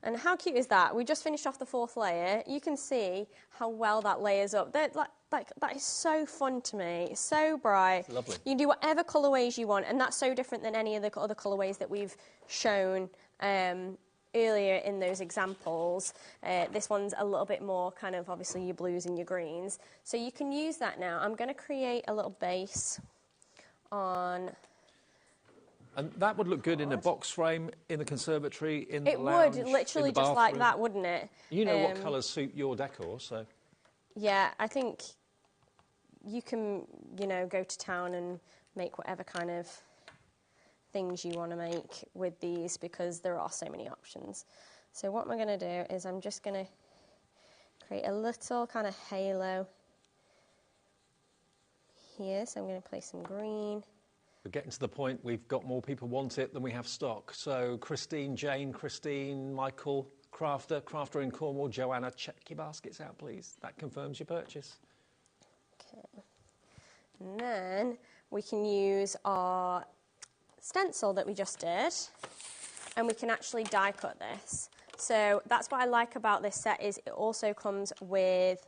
And how cute is that? We just finished off the 4th layer. You can see how well that layers up. That is so fun to me. It's so bright. It's lovely. You can do whatever colourways you want, and that's so different than any of the other colourways that we've shown earlier in those examples. This one's a little bit more kind of obviously your blues and your greens. So you can use that now. I'm going to create a little base on... And that would look good in a box frame, in the conservatory, in the lounge, It would, literally just like that, wouldn't it? You know what colours suit your decor, so... Yeah, I think you can, you know, go to town and make whatever kind of things you want to make with these because there are so many options. So what I'm going to do is I'm just going to create a little kind of halo here. So I'm going to place some green. We're getting to the point we've got more people want it than we have stock. So Christine, Michael, Crafter in Cornwall, Joanna, check your baskets out, please. That confirms your purchase. Okay. And then we can use our stencil that we just did, and we can actually die cut this. So that's what I like about this set is it also comes with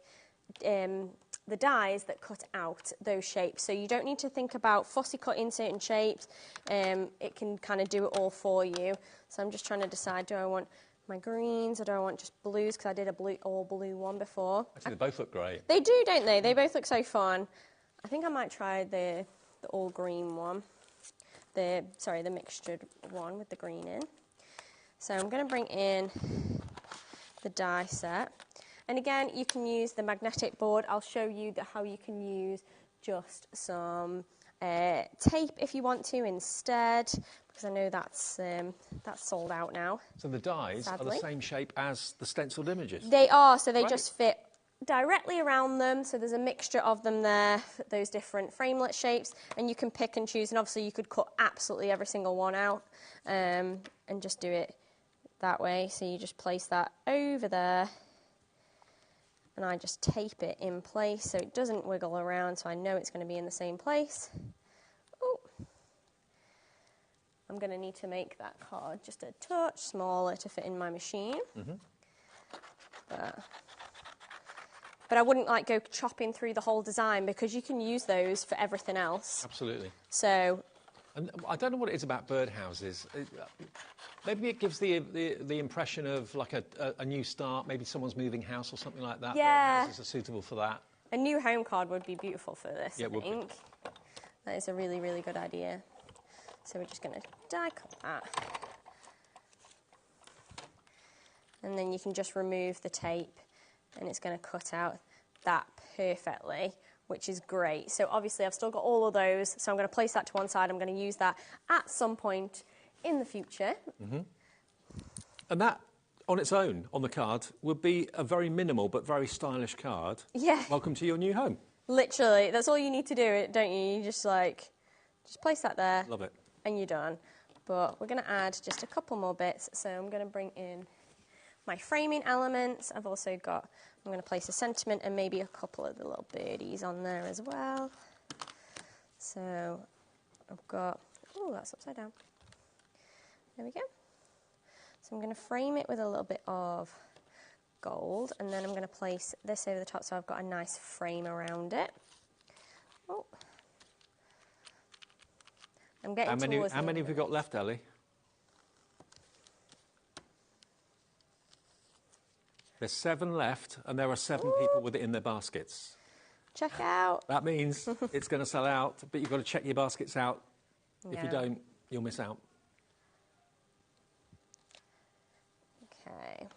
the dies that cut out those shapes. So you don't need to think about fussy cutting certain shapes. It can kind of do it all for you. So I'm just trying to decide, do I want my greens or do I want just blues? Because I did a all blue one before. Actually, they both look great. They do, don't they? They both look so fun. I think I might try the all green one. The mixtured one with the green in. So I'm going to bring in the die set. And again, you can use the magnetic board. I'll show you how you can use just some tape if you want to instead, because I know that's sold out now. So the dies are the same shape as the stenciled images? They are, so they just fit directly around them. So there's a mixture of them there, those different framelit shapes, and you can pick and choose. And obviously you could cut absolutely every single one out and just do it that way. So you just place that over there. And I just tape it in place so it doesn't wiggle around, so I know it's going to be in the same place. Oh, I'm going to need to make that card just a touch smaller to fit in my machine. But I wouldn't like go chopping through the whole design because you can use those for everything else. Absolutely. So. And I don't know what it is about birdhouses. Maybe it gives the impression of like a new start. Maybe someone's moving house or something like that. Yeah. This is suitable for that. A new home card would be beautiful for this, Yeah, I think. That is a really, really good idea. So we're just going to die cut that. And then you can just remove the tape and it's going to cut out that perfectly, which is great. So obviously I've still got all of those, so I'm going to place that to one side. I'm going to use that at some point in the future. Mm-hmm. And that, on its own, on the card, would be a very minimal but very stylish card. Yeah. Welcome to your new home. Literally, that's all you need to do, don't you? You just place that there. Love it. And you're done. But we're going to add just a couple more bits. So I'm going to bring in my framing elements. I'm going to place a sentiment and maybe a couple of the little birdies on there as well. So I've got, oh, that's upside down. There we go. So I'm going to frame it with a little bit of gold, and then I'm going to place this over the top so I've got a nice frame around it. Oh. I'm getting towards How many have we got left, Ellie? There's 7 left, and there are 7 people with it in their baskets. Check out. That means it's going to sell out, but you've got to check your baskets out. Yeah. If you don't, you'll miss out. Okay.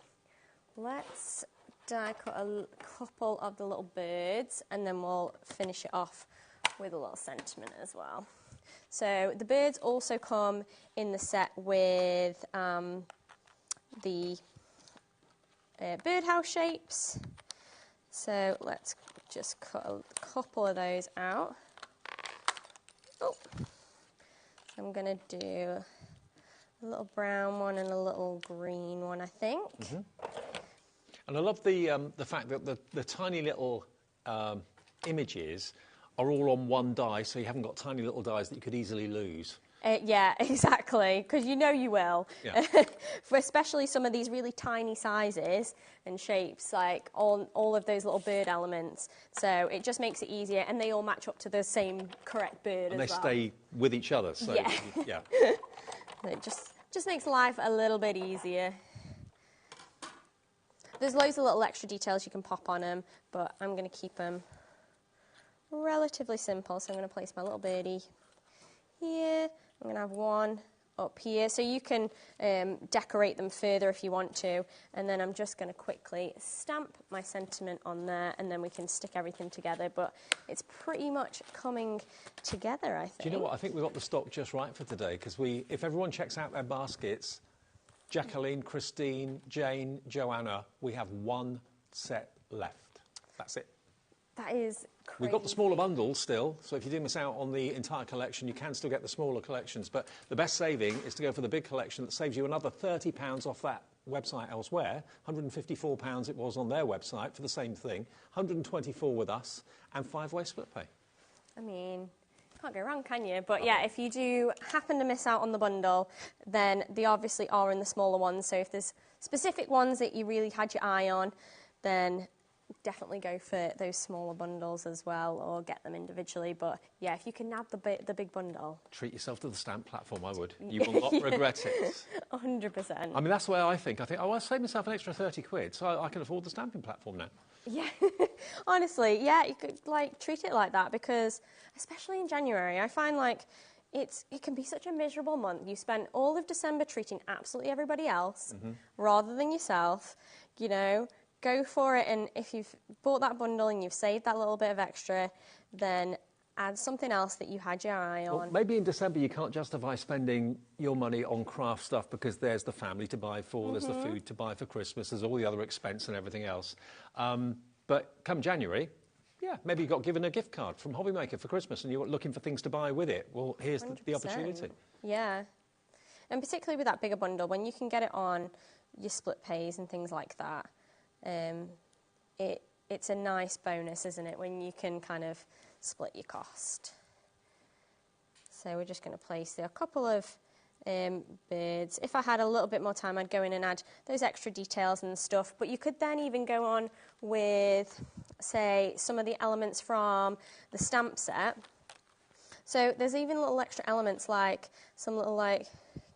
Let's die cut a couple of the little birds, and then we'll finish it off with a little sentiment as well. So the birds also come in the set with the birdhouse shapes. So let's just cut a couple of those out. Oh. So I'm going to do a little brown one and a little green one, I think. Mm-hmm. And I love the fact that the tiny little images are all on one die, so you haven't got tiny little dies that you could easily lose. Yeah, exactly, because you know you will. Yeah. For especially some of these really tiny sizes and shapes, like all of those little bird elements. So it just makes it easier, and they all match up to the same correct bird and as they well. stay with each other. So yeah. Yeah. It just makes life a little bit easier. There's loads of little extra details you can pop on them, but I'm going to keep them relatively simple. So I'm going to place my little birdie here. I'm going to have one up here. So you can decorate them further if you want to. And then I'm just going to quickly stamp my sentiment on there, and then we can stick everything together. But it's pretty much coming together, I think. Do you know what? I think we've got the stock just right for today, because if everyone checks out their baskets, Jacqueline, Christine, Jane, Joanna, we have 1 set left. That's it. That is crazy. We've got the smaller bundles still, so if you do miss out on the entire collection, you can still get the smaller collections. But the best saving is to go for the big collection that saves you another £30 off that website elsewhere. £154 it was on their website for the same thing. £124 with us, and 5-way split pay. I mean, can't go wrong, can you? But yeah, if you do happen to miss out on the bundle, then they obviously are in the smaller ones. So if there's specific ones that you really had your eye on, then definitely go for those smaller bundles as well, or get them individually. But yeah, if you can nab the big bundle, treat yourself to the stamp platform. I would. You will not regret it. 100%. I mean, that's the way I think. I think, oh, I'll save myself an extra 30 quid, so I can afford the stamping platform now. Yeah, honestly, yeah, you could treat it like that, because especially in January, I find it can be such a miserable month. You spend all of December treating absolutely everybody else rather than yourself. You know, go for it, and if you've bought that bundle and you've saved that little bit of extra, then add something else that you had your eye on. Well, maybe in December you can't justify spending your money on craft stuff because there's the family to buy for, there's the food to buy for Christmas, there's all the other expense and everything else. But come January, yeah, maybe you got given a gift card from HobbyMaker for Christmas and you're looking for things to buy with it. Well, here's the opportunity. Yeah. And particularly with that bigger bundle, when you can get it on your split pays and things like that, it's a nice bonus, isn't it, when you can kind of split your cost. So we're just going to place there a couple of birds. If I had a little bit more time, I'd go in and add those extra details and stuff, but you could then even go on with, say, some of the elements from the stamp set. So there's even little extra elements, like some little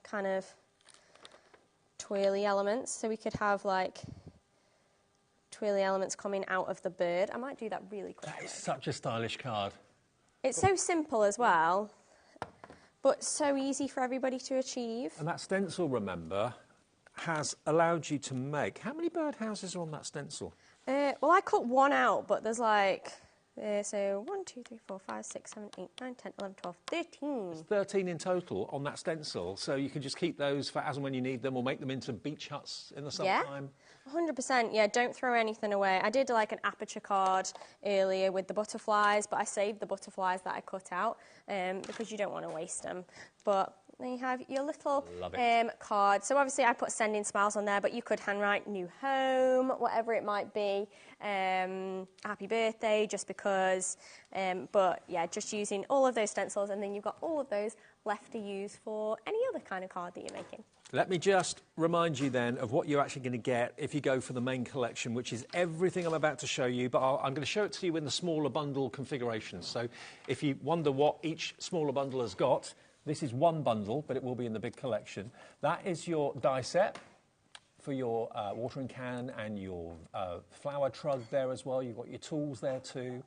kind of twirly elements. So we could have like twirly elements coming out of the bird. I might do that really quickly. That is such a stylish card. It's so simple as well, but so easy for everybody to achieve. And that stencil, remember, has allowed you to make... How many birdhouses are on that stencil? Well, I cut one out, but there's like... so 1, 2, 3, 4, 5, 6, 7, 8, 9, 10, 11, 12, 13. There's 13 in total on that stencil, so you can just keep those for as and when you need them, or make them into beach huts in the summertime. Yeah, 100%. Yeah, don't throw anything away. I did like an aperture card earlier with the butterflies, but I saved the butterflies that I cut out because you don't want to waste them. But then you have your little card. So obviously I put sending smiles on there, but you could handwrite new home, whatever it might be. Happy birthday, just because. But yeah, just using all of those stencils, and then you've got all of those left to use for any other kind of card that you're making. Let me just remind you then of what you're actually going to get if you go for the main collection, which is everything I'm about to show you, but I'm going to show it to you in the smaller bundle configuration. So if you wonder what each smaller bundle has got, this is one bundle, but it will be in the big collection. That is your die set for your watering can and your flower trug there as well. You've got your tools there too.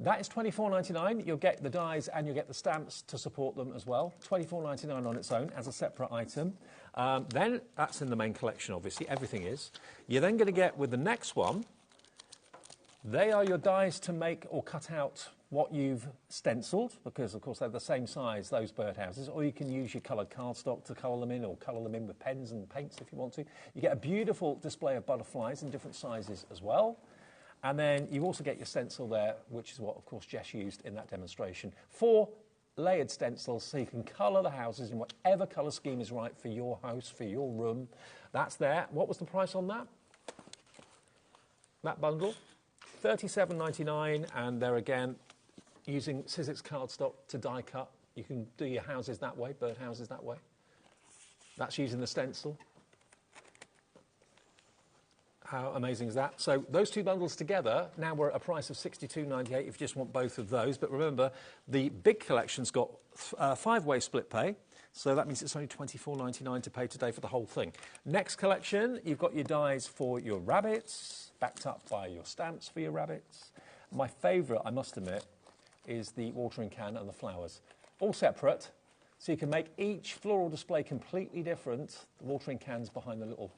That is $24.99. You'll get the dies and you'll get the stamps to support them as well. $24.99 on its own as a separate item. Then that's in the main collection, obviously. Everything is. You're then going to get with the next one, they are your dies to make or cut out what you've stenciled, because, of course, they're the same size, those birdhouses, or you can use your coloured cardstock to colour them in, or colour them in with pens and paints if you want to. You get a beautiful display of butterflies in different sizes as well. And then you also get your stencil there, which is what, of course, Jess used in that demonstration. 4 layered stencils, so you can colour the houses in whatever colour scheme is right for your house, for your room. That's there. What was the price on that? That bundle? $37.99, and there again, using Sizzix cardstock to die cut. You can do your houses that way, bird houses that way. That's using the stencil. How amazing is that? So those two bundles together, now we're at a price of $62.98 if you just want both of those. But remember, the big collection's got 5-way split pay. So that means it's only $24.99 to pay today for the whole thing. Next collection, you've got your dies for your rabbits, backed up by your stamps for your rabbits. My favourite, I must admit, is the watering can and the flowers. All separate, so you can make each floral display completely different. The watering can's behind the little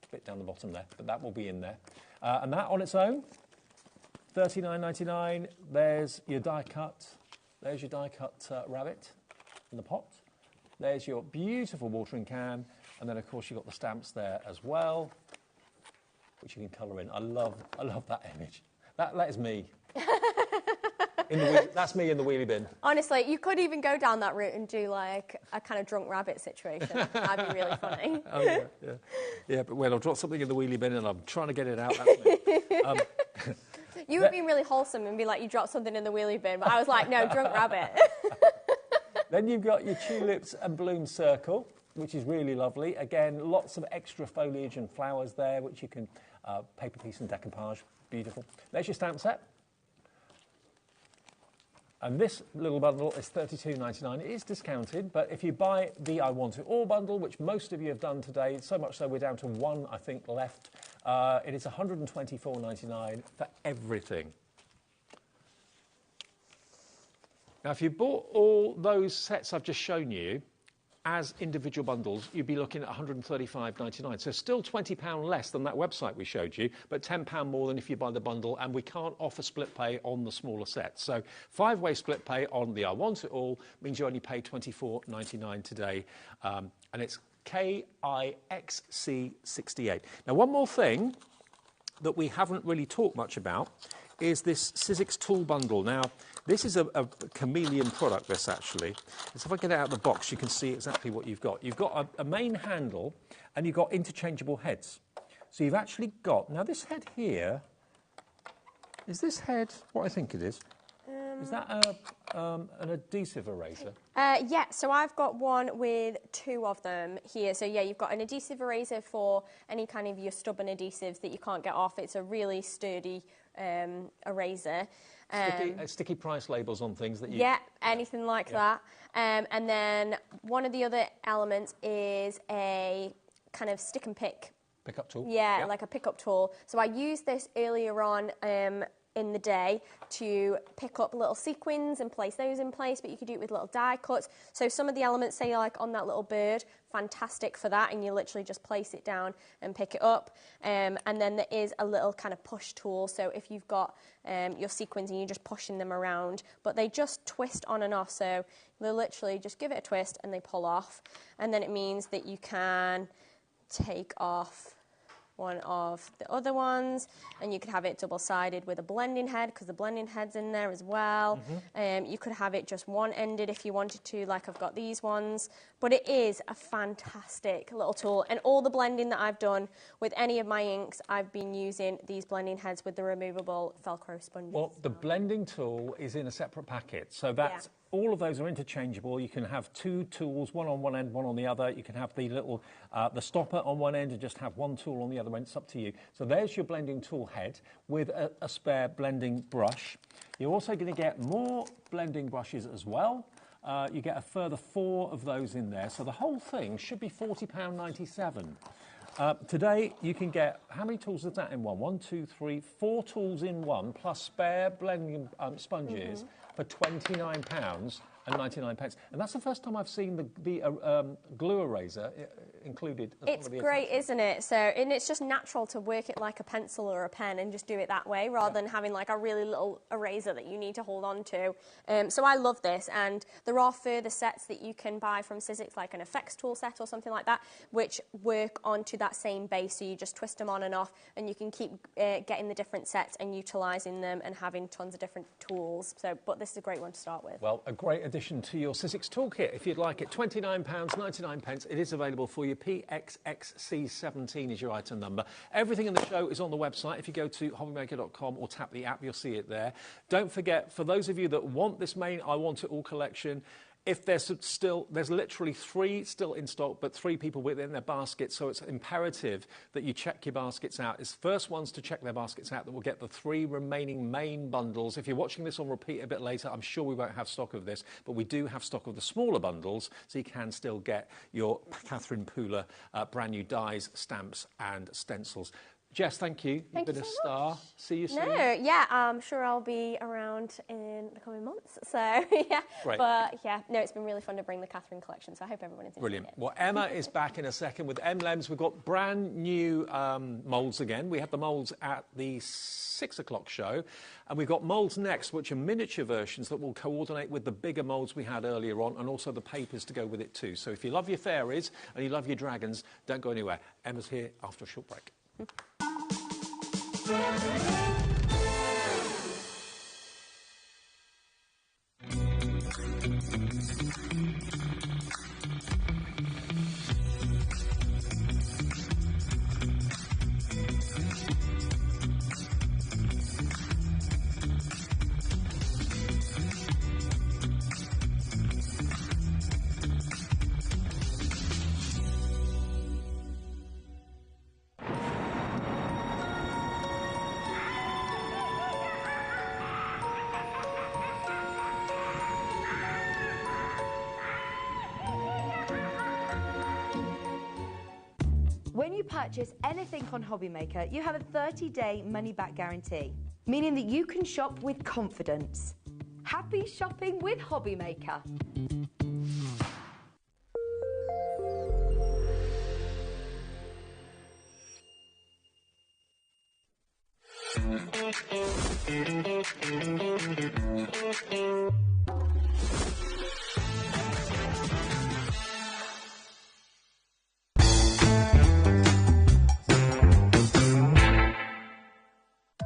bit down the bottom there, but that will be in there. And that on its own, $39.99. There's your die cut. There's your die cut rabbit in the pot. There's your beautiful watering can. And then, of course, you've got the stamps there as well, which you can colour in. I love that image. That is me. That's me in the wheelie bin. Honestly, you could even go down that route and do like a kind of drunk rabbit situation. That'd be really funny. Oh, yeah, but when I've dropped something in the wheelie bin and I'm trying to get it out, that's me. You would be really wholesome and be like, you dropped something in the wheelie bin, but I was like, no, drunk rabbit. Then you've got your tulips and bloom circle, which is really lovely. Again, lots of extra foliage and flowers there, which you can paper piece and decoupage. Beautiful. There's your stamp set. And this little bundle is $32.99. It is discounted, but if you buy the I Want It All bundle, which most of you have done today, so much so we're down to one, I think, left, it is $124.99 for everything. Now, if you bought all those sets I've just shown you as individual bundles, you'd be looking at $135.99. So still £20 less than that website we showed you, but £10 more than if you buy the bundle, and we can't offer split pay on the smaller sets. So 5-way split pay on the I Want It All means you only pay $24.99 today, and it's KIXC68. Now, one more thing that we haven't really talked much about is this Sizzix tool bundle. Now, this is a chameleon product, this actually. So if I get it out of the box, you can see exactly what you've got. You've got a main handle, and you've got interchangeable heads. So you've actually got... Now, this head here, is this head what I think it is? Is that an adhesive eraser? Yeah, so I've got one with 2 of them here. So yeah, you've got an adhesive eraser for any kind of your stubborn adhesives that you can't get off. It's a really sturdy eraser. Sticky price labels on things that you... Yeah, anything like that. And then one of the other elements is a kind of stick and pick. Pick-up tool? Yeah, like a pick-up tool. So I used this earlier on in the day to pick up little sequins and place those in place, but you could do it with little die cuts. So some of the elements, say like on that little bird, fantastic for that, and you literally just place it down and pick it up. And then there is a little kind of push tool, so if you've got your sequins and you're just pushing them around, but they just twist on and off, so they literally just give it a twist and they pull off, and then it means that you can take off one of the other ones, and you could have it double-sided with a blending head, because the blending head's in there as well. You could have it just one-ended if you wanted to, like I've got these ones. But it is a fantastic little tool, and all the blending that I've done with any of my inks, I've been using these blending heads with the removable Velcro sponges. Well, the blending tool is in a separate packet, so that's... All of those are interchangeable. You can have 2 tools, one on one end, one on the other. You can have the little the stopper on one end and just have one tool on the other end. It's up to you. So there's your blending tool head with a spare blending brush. You're also going to get more blending brushes as well. You get a further 4 of those in there. So the whole thing should be £40.97. Today you can get, how many tools is that in one? 1, 2, 3, 4 tools in one, plus spare blending sponges for £29.99. And that's the first time I've seen the glue eraser included. It's great, isn't it? So, and it's just natural to work it like a pencil or a pen and just do it that way, rather than having like a really little eraser that you need to hold on to. So I love this, and there are further sets that you can buy from Sizzix, like an effects tool set or something like that, which work onto that same base. So you just twist them on and off, and you can keep getting the different sets and utilising them and having tons of different tools. So, but this is a great one to start with. Well, a great addition to your Sizzix toolkit if you'd like it. £29.99. It is available for you. PXXC17 is your item number. Everything in the show is on the website. If you go to hobbymaker.com or tap the app, you'll see it there. Don't forget, for those of you that want this main I Want It All collection, if there's literally 3 still in stock, but 3 people within their basket, so it's imperative that you check your baskets out. It's the first ones to check their baskets out that will get the 3 remaining main bundles. If you're watching this on repeat a bit later, I'm sure we won't have stock of this, but we do have stock of the smaller bundles, so you can still get your Catherine Pooler brand new dies, stamps and stencils. Jess, thank you. You've been a star. See you soon. Yeah, I'm sure I'll be around in the coming months. So, yeah. Great. But, yeah, no, it's been really fun to bring the Catherine collection, so I hope everyone enjoys it. Brilliant. Well, Emma is back in a second with Emlems. We've got brand new moulds again. We had the moulds at the 6 o'clock show, and we've got moulds next, which are miniature versions that will coordinate with the bigger moulds we had earlier on, and also the papers to go with it too. So if you love your fairies and you love your dragons, don't go anywhere. Emma's here after a short break. When you purchase anything on HobbyMaker, you have a 30-day money-back guarantee, meaning that you can shop with confidence. Happy shopping with HobbyMaker.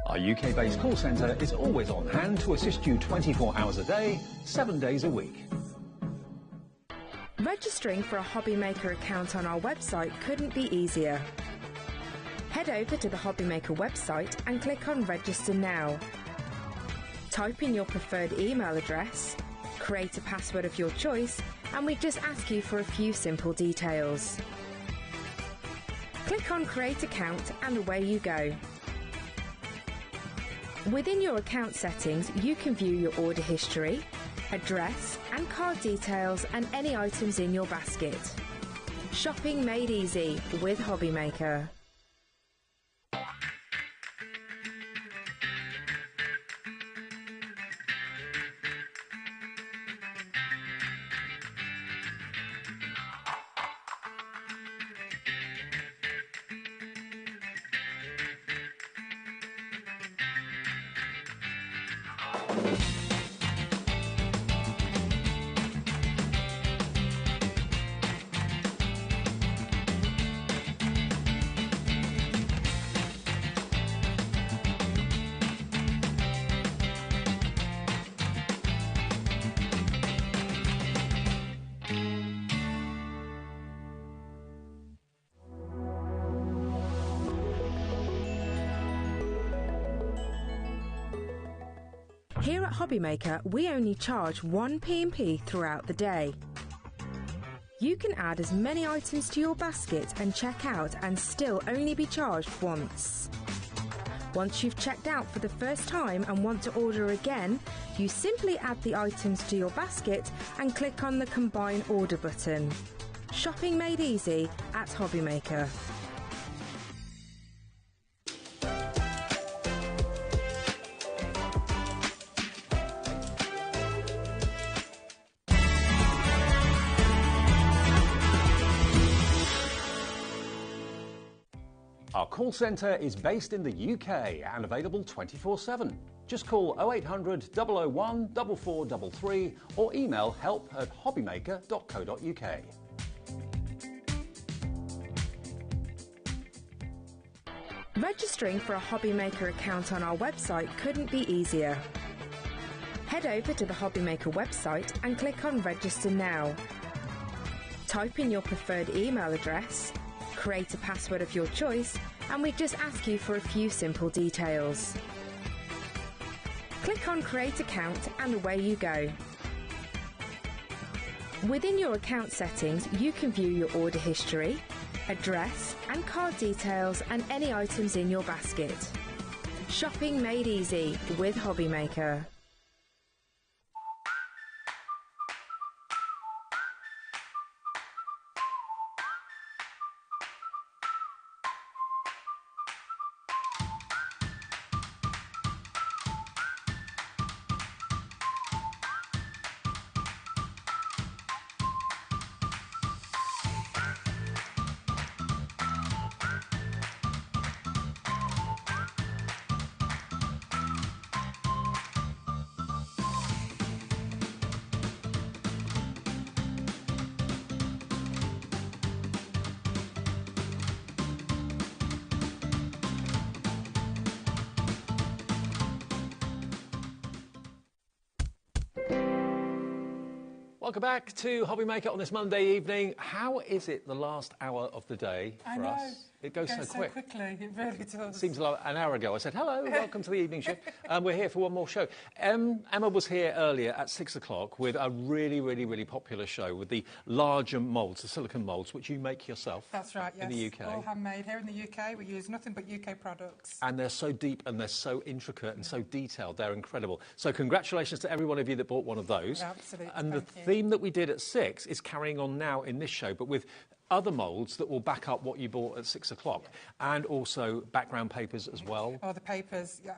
Our UK-based call centre is always on hand to assist you 24 hours a day, 7 days a week. Registering for a HobbyMaker account on our website couldn't be easier. Head over to the HobbyMaker website and click on Register Now. Type in your preferred email address, Create a password of your choice, and we just ask you for a few simple details. Click on Create Account and away you go. Within your account settings, you can view your order history, address and card details and any items in your basket. Shopping made easy with HobbyMaker. Here at HobbyMaker, we only charge one P&P throughout the day. You can add as many items to your basket and check out and still only be charged once. Once you've checked out for the first time and want to order again, you simply add the items to your basket and click on the Combine Order button. Shopping made easy at HobbyMaker. Our call centre is based in the UK and available 24/7. Just call 0800 001 4433 or email help@hobbymaker.co.uk. Registering for a HobbyMaker account on our website couldn't be easier. Head over to the HobbyMaker website and click on Register Now. Type in your preferred email address, create a password of your choice, and we just ask you for a few simple details. Click on Create Account and away you go. Within your account settings, you can view your order history, address and card details and any items in your basket. Shopping made easy with HobbyMaker. Welcome back to HobbyMaker on this Monday evening. How is it the last hour of the day for us? It goes so quick. Quickly, it really does. It seems like an hour ago I said, hello, welcome to the evening show. We're here for one more show. Emma was here earlier at 6 o'clock with a really popular show with the larger moulds, the silicone moulds, which you make yourself. That's right, yes. In the UK. All handmade. Here in the UK, we use nothing but UK products. And they're so deep and they're so intricate and so detailed. They're incredible. So congratulations to every one of you that bought one of those. Absolutely. And the theme that we did at 6 is carrying on now in this show, but with other moulds that will back up what you bought at 6 o'clock, and also background papers as well. Oh, the papers, yeah.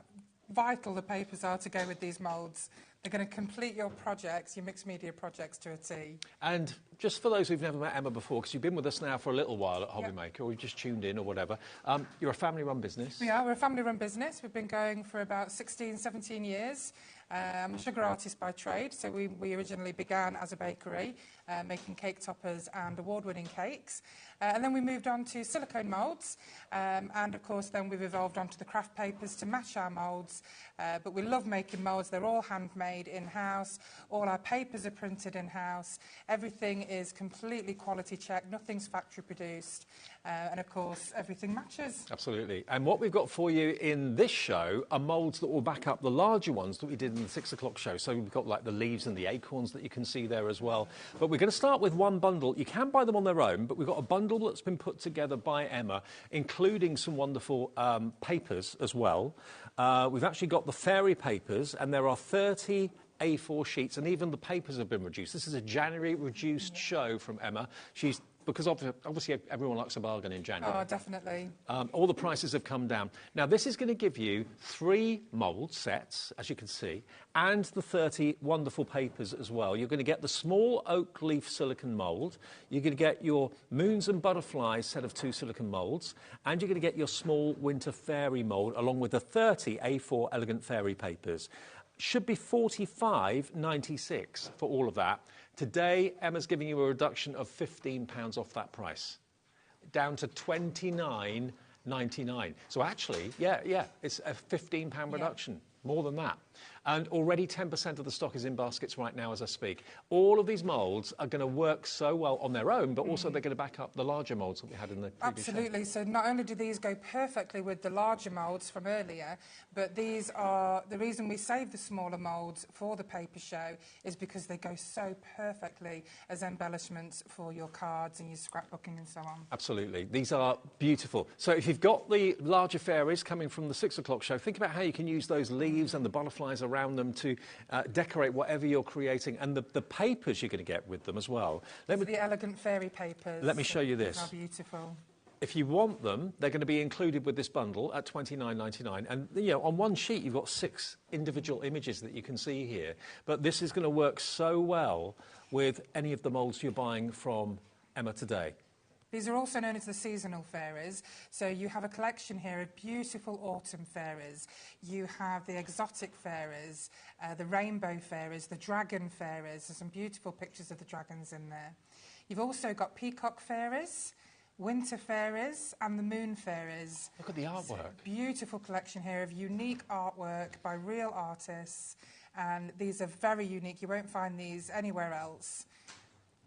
Vital the papers are to go with these moulds. They're going to complete your projects, your mixed media projects to a T. And just for those who've never met Emma before, because you've been with us now for a little while at HobbyMaker, or you've just tuned in or whatever, you're a family-run business. We are. We're a family-run business. We've been going for about 16, 17 years. I'm a sugar artist by trade, so we originally began as a bakery, making cake toppers and award-winning cakes. And then we moved on to silicone moulds, and of course then we've evolved onto the craft papers to match our moulds. But we love making moulds. They're all handmade. made in-house. All our papers are printed in-house. Everything is completely quality checked. Nothing's factory produced. And, of course, everything matches. Absolutely. And what we've got for you in this show are moulds that will back up the larger ones that we did in the 6 o'clock show. So we've got like the leaves and the acorns that you can see there as well. But we're going to start with one bundle. You can buy them on their own, but we've got a bundle that's been put together by Emma, including some wonderful papers as well. We've actually got the fairy papers, and there are 30 A4 sheets, and even the papers have been reduced. This is a January reduced show from Emma. Because obviously everyone likes a bargain in January. Oh, definitely. All the prices have come down. Now, this is going to give you 3 mould sets, as you can see, and the 30 wonderful papers as well. You're going to get the small oak leaf silicone mould. You're going to get your moons and butterflies set of 2 silicone moulds. And you're going to get your small winter fairy mould, along with the 30 A4 elegant fairy papers. Should be $45.96 for all of that. Today, Emma's giving you a reduction of £15 off that price, down to $29.99. So actually, yeah, it's a £15 reduction, more than that. And already 10% of the stock is in baskets right now as I speak. All of these moulds are going to work so well on their own, but also they're going to back up the larger moulds that we had in the previous Absolutely. show. So not only do these go perfectly with the larger moulds from earlier, but these are the reason we save the smaller moulds for the paper show is because they go so perfectly as embellishments for your cards and your scrapbooking and so on. Absolutely. These are beautiful. So if you've got the larger fairies coming from the 6 o'clock show, think about how you can use those leaves and the butterflies around them to decorate whatever you're creating, and the papers you're going to get with them as well. The elegant fairy papers. Let me show you this. How beautiful. If you want them, they're going to be included with this bundle at $29.99. And, you know, on one sheet, you've got 6 individual images that you can see here. But this is going to work so well with any of the moulds you're buying from Emma today. These are also known as the seasonal fairies. So you have a collection here of beautiful autumn fairies. You have the exotic fairies, the rainbow fairies, the dragon fairies. There's some beautiful pictures of the dragons in there. You've also got peacock fairies, winter fairies and the moon fairies. Look at the artwork. So beautiful collection here of unique artwork by real artists. And these are very unique. You won't find these anywhere else.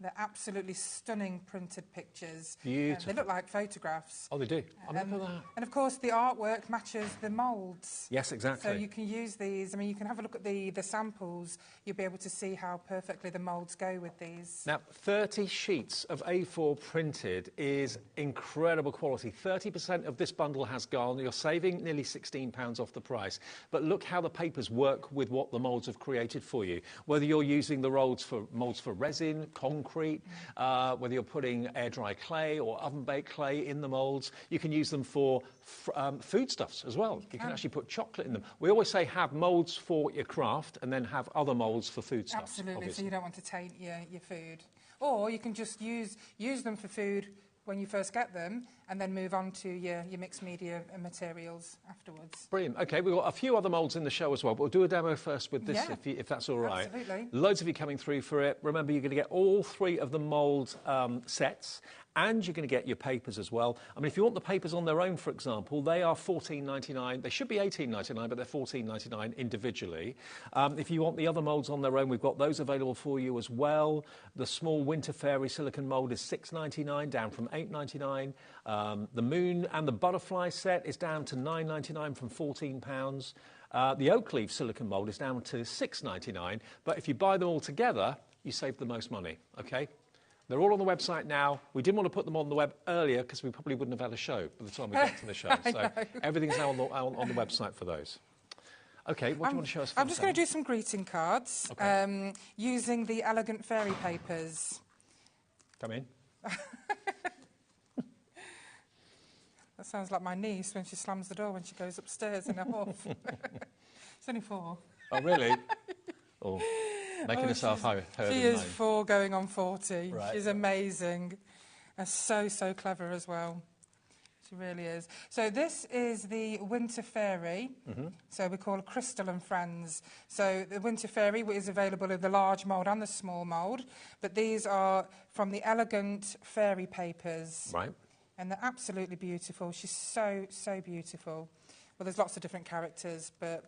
They're absolutely stunning printed pictures. Beautiful. They look like photographs. Oh, they do. I remember that. And, of course, the artwork matches the moulds. Yes, exactly. So you can use these. I mean, you can have a look at the samples. You'll be able to see how perfectly the moulds go with these. Now, 30 sheets of A4 printed is incredible quality. 30% of this bundle has gone. You're saving nearly £16 off the price. But look how the papers work with what the moulds have created for you. Whether you're using the moulds for resin, concrete, whether you're putting air-dry clay or oven-baked clay in the moulds, you can use them for foodstuffs as well. You can actually put chocolate in them. We always say have moulds for your craft and then have other moulds for foodstuffs. Absolutely, obviously. so you don't want to taint your food. Or you can just use them for food when you first get them and then move on to your mixed media materials afterwards. Brilliant. OK, we've got a few other moulds in the show as well, but we'll do a demo first with this, if that's all right. Absolutely. Loads of you coming through for it. Remember, you're going to get all 3 of the mould sets, and you're going to get your papers as well. I mean, if you want the papers on their own, for example, they are $14.99. They should be $18.99, but they're $14.99 individually. If you want the other moulds on their own, we've got those available for you as well. The small winter fairy silicone mould is $6.99, down from $8.99. The moon and the butterfly set is down to $9.99 from £14. The oak leaf silicone mould is down to $6.99. But if you buy them all together, you save the most money, OK? They're all on the website now. We didn't want to put them on the web earlier because we probably wouldn't have had a show by the time we got to the show. So everything's now on the website for those. OK, what do you want to show us? I'm just going to do some greeting cards using the elegant fairy papers. Come in. That sounds like my niece when she slams the door when she goes upstairs in a huff. It's only 4. Oh, really? Oh. Making herself heard. She is 4 going on 40. Right. She's amazing. And so clever as well. She really is. So this is the Winter Fairy. So we call it Crystal and Friends. So the Winter Fairy is available in the large mould and the small mould. But these are from the elegant fairy papers. Right. And they're absolutely beautiful. She's so beautiful. Well, there's lots of different characters, but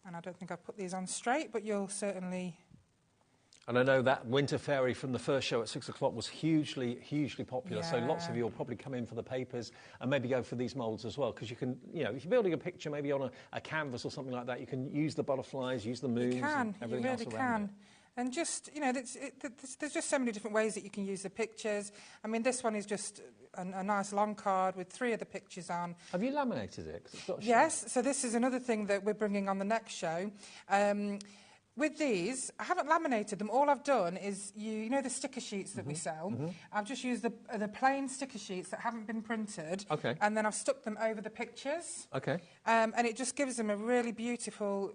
And I don't think I've put these on straight, but you'll certainly... And I know that Winter Fairy from the first show at 6 o'clock was hugely, hugely popular. Yeah. So lots of you will probably come in for the papers and maybe go for these moulds as well. Because you can, you know, if you're building a picture maybe on a canvas or something like that, you can use the butterflies, use the moons, and everything else around it. And just, you know, there's just so many different ways that you can use the pictures. I mean, this one is just a nice long card with 3 of the pictures on. Have you laminated it? 'Cause it's got a yes, so this is another thing that we're bringing on the next show. With these, I haven't laminated them. All I've done is, you know the sticker sheets that we sell? I've just used the plain sticker sheets that haven't been printed. Okay. And then I've stuck them over the pictures. Okay. And it just gives them a really beautiful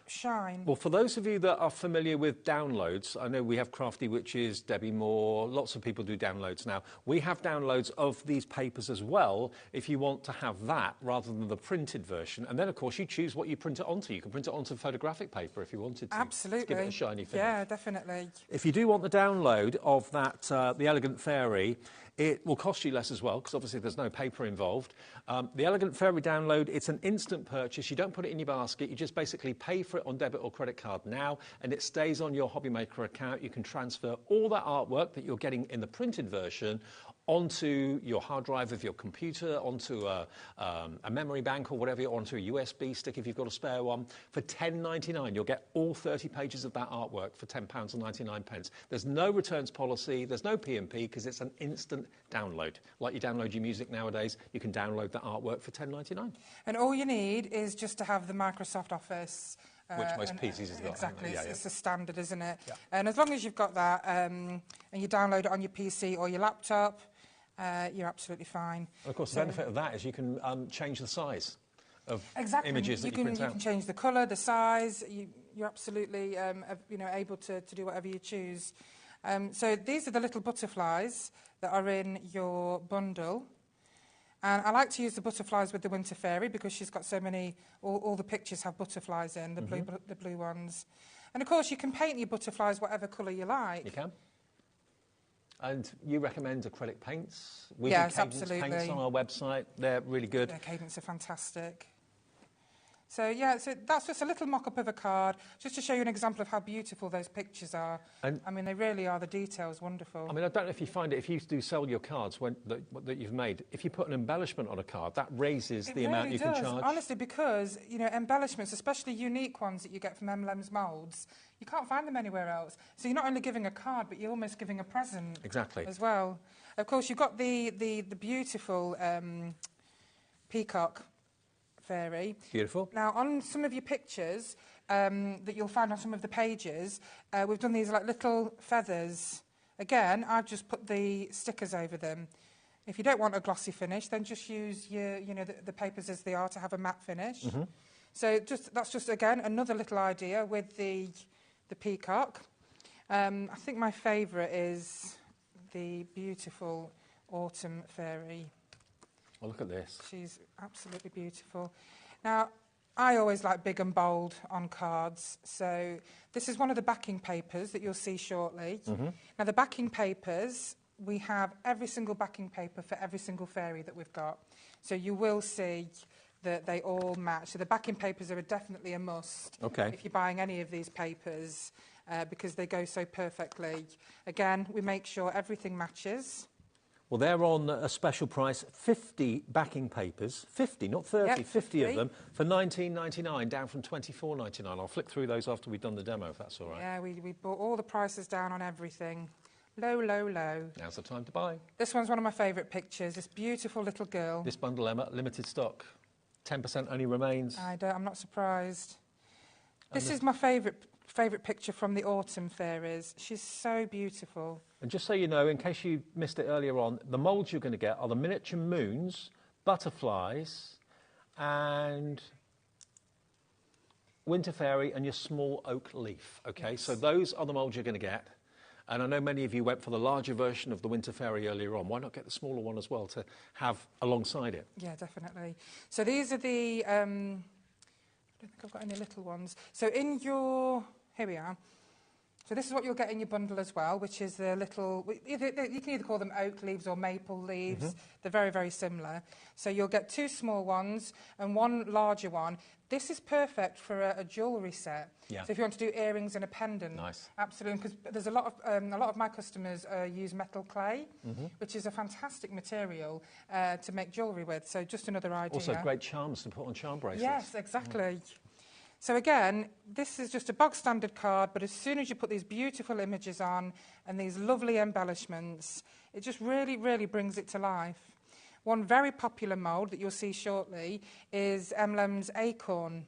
shine. Well, for those of you that are familiar with downloads, I know we have Crafty Witches, Debbie Moore, lots of people do downloads now. We have downloads of these papers as well, if you want to have that rather than the printed version. And then, of course, you choose what you print it onto. You can print it onto photographic paper if you wanted to. Absolutely. To give it a shiny finish. Yeah, definitely. If you do want the download of that, the Elegant Fairy, it will cost you less as well, because obviously there's no paper involved. The Elegant Fairy download, it's an instant purchase. You don't put it in your basket. You just basically pay for it on debit or credit card now, and it stays on your HobbyMaker account. You can transfer all that artwork that you're getting in the printed version onto your hard drive of your computer, onto a memory bank or whatever, onto a USB stick if you've got a spare one. For £10.99, you'll get all 30 pages of that artwork for £10.99. There's no returns policy, there's no P&P, because it's an instant download. Like you download your music nowadays, you can download that artwork for £10.99. And all you need is just to have the Microsoft Office. Which most PCs have got. Exactly, yeah, it's a standard, isn't it? Yeah. And as long as you've got that and you download it on your PC or your laptop, you're absolutely fine. And of course, the benefit of that is you can change the size of images that you print out. You can change the colour, the size. You're absolutely able to do whatever you choose. So these are the little butterflies that are in your bundle. And I like to use the butterflies with the Winter Fairy because she's got so many, all the pictures have butterflies in, the blue ones. And of course, you can paint your butterflies whatever colour you like. You can. And you recommend acrylic paints? We yes, do Cadence absolutely. paints on our website. They're really good. Yeah, Cadence are fantastic. So, yeah, so that's just a little mock-up of a card, just to show you an example of how beautiful those pictures are. And I mean, they really are, the details, wonderful. I mean, I don't know if you find it, if you do sell your cards that you've made, if you put an embellishment on a card, that raises the amount you can charge. Honestly, because, you know, embellishments, especially unique ones that you get from Emlems moulds, you can't find them anywhere else. So you're not only giving a card, but you're almost giving a present. Exactly. As well. Of course, you've got the beautiful peacock fairy. Beautiful. Now, on some of your pictures that you'll find on some of the pages, we've done these like little feathers. Again, I've just put the stickers over them. If you don't want a glossy finish, then just use your, the papers as they are to have a matte finish. So that's just again another little idea with the peacock. I think my favourite is the beautiful autumn fairy. Oh, look at this. She's absolutely beautiful. Now, I always like big and bold on cards, so this is one of the backing papers that you'll see shortly. Now, the backing papers, we have every single backing paper for every single fairy that we've got. So you will see that they all match. So the backing papers are definitely a must if you're buying any of these papers because they go so perfectly. Again, we make sure everything matches. Well, they're on a special price, 50 backing papers, 50, not 30, yep, 50 of them, for £19.99, down from £24.99. I'll flick through those after we've done the demo, if that's all right. Yeah, we brought all the prices down on everything. Low, low, low. Now's the time to buy. This one's one of my favourite pictures, this beautiful little girl. This bundle, Emma, limited stock. 10% only remains. I'm not surprised. This is my favourite picture from the autumn fairies. She's so beautiful. And just so you know, in case you missed it earlier on, the moulds you're going to get are the miniature moons, butterflies, and Winter Fairy and your small oak leaf. Okay, yes. So those are the moulds you're going to get. And I know many of you went for the larger version of the Winter Fairy earlier on. Why not get the smaller one as well to have alongside it? Yeah, definitely. So these are the... I don't think I've got any little ones. So in your... Here we are. So this is what you'll get in your bundle as well, which is the little, you can either call them oak leaves or maple leaves. They're very, very similar. So you'll get 2 small ones and 1 larger one. This is perfect for a jewellery set. Yeah. So if you want to do earrings and a pendant. Nice. Absolutely, because there's a lot of my customers use metal clay, which is a fantastic material to make jewellery with. So just another idea. Also great charms to put on charm bracelets. Yes, exactly. So again, this is just a bog standard card, but as soon as you put these beautiful images on and these lovely embellishments, it just really, really brings it to life. One very popular mould that you'll see shortly is Emlems Acorn,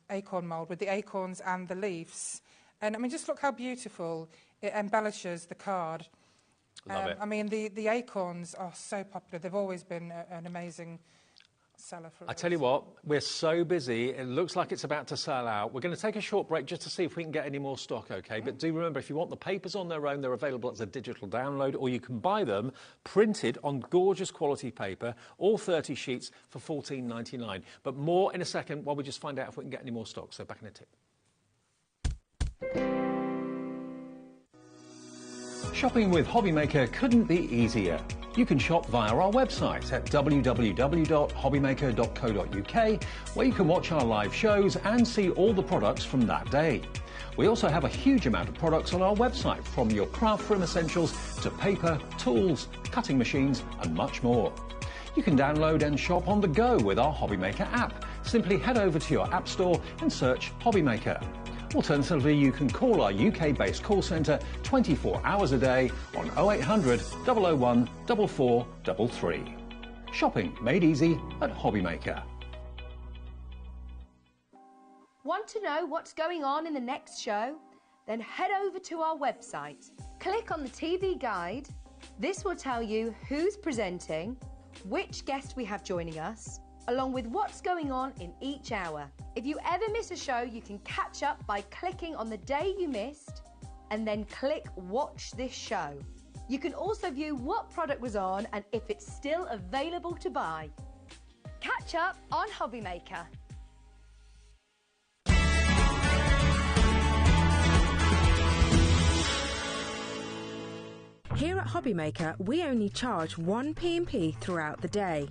Acorn mould with the acorns and the leaves. And I mean, just look how beautiful it embellishes the card. Love it. I mean, the acorns are so popular. They've always been an amazing seller for us. I tell you what, we're so busy, it looks like it's about to sell out. We're going to take a short break just to see if we can get any more stock, OK? But do remember, if you want the papers on their own, they're available as a digital download, or you can buy them printed on gorgeous quality paper, all 30 sheets for $14.99. But more in a second while we just find out if we can get any more stock. So back in a tick. Shopping with HobbyMaker couldn't be easier. You can shop via our website at www.hobbymaker.co.uk, where you can watch our live shows and see all the products from that day. We also have a huge amount of products on our website, from your craft room essentials to paper, tools, cutting machines and much more. You can download and shop on the go with our HobbyMaker app. Simply head over to your app store and search HobbyMaker. Alternatively, you can call our UK-based call centre 24 hours a day on 0800 001 4433. Shopping made easy at HobbyMaker. Want to know what's going on in the next show? Then head over to our website. Click on the TV guide. This will tell you who's presenting, which guest we have joining us, along with what's going on in each hour. If you ever miss a show, you can catch up by clicking on the day you missed and then click Watch This Show. You can also view what product was on and if it's still available to buy. Catch up on HobbyMaker. Here at HobbyMaker, we only charge 1 P&P throughout the day.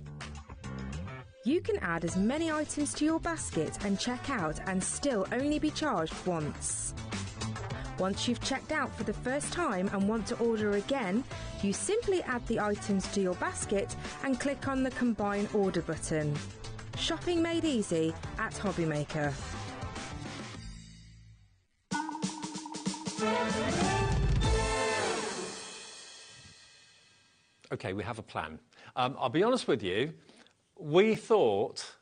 You can add as many items to your basket and check out and still only be charged once. Once you've checked out for the first time and want to order again, you simply add the items to your basket and click on the Combine Order button. Shopping made easy at HobbyMaker. OK, we have a plan. I'll be honest with you. We thought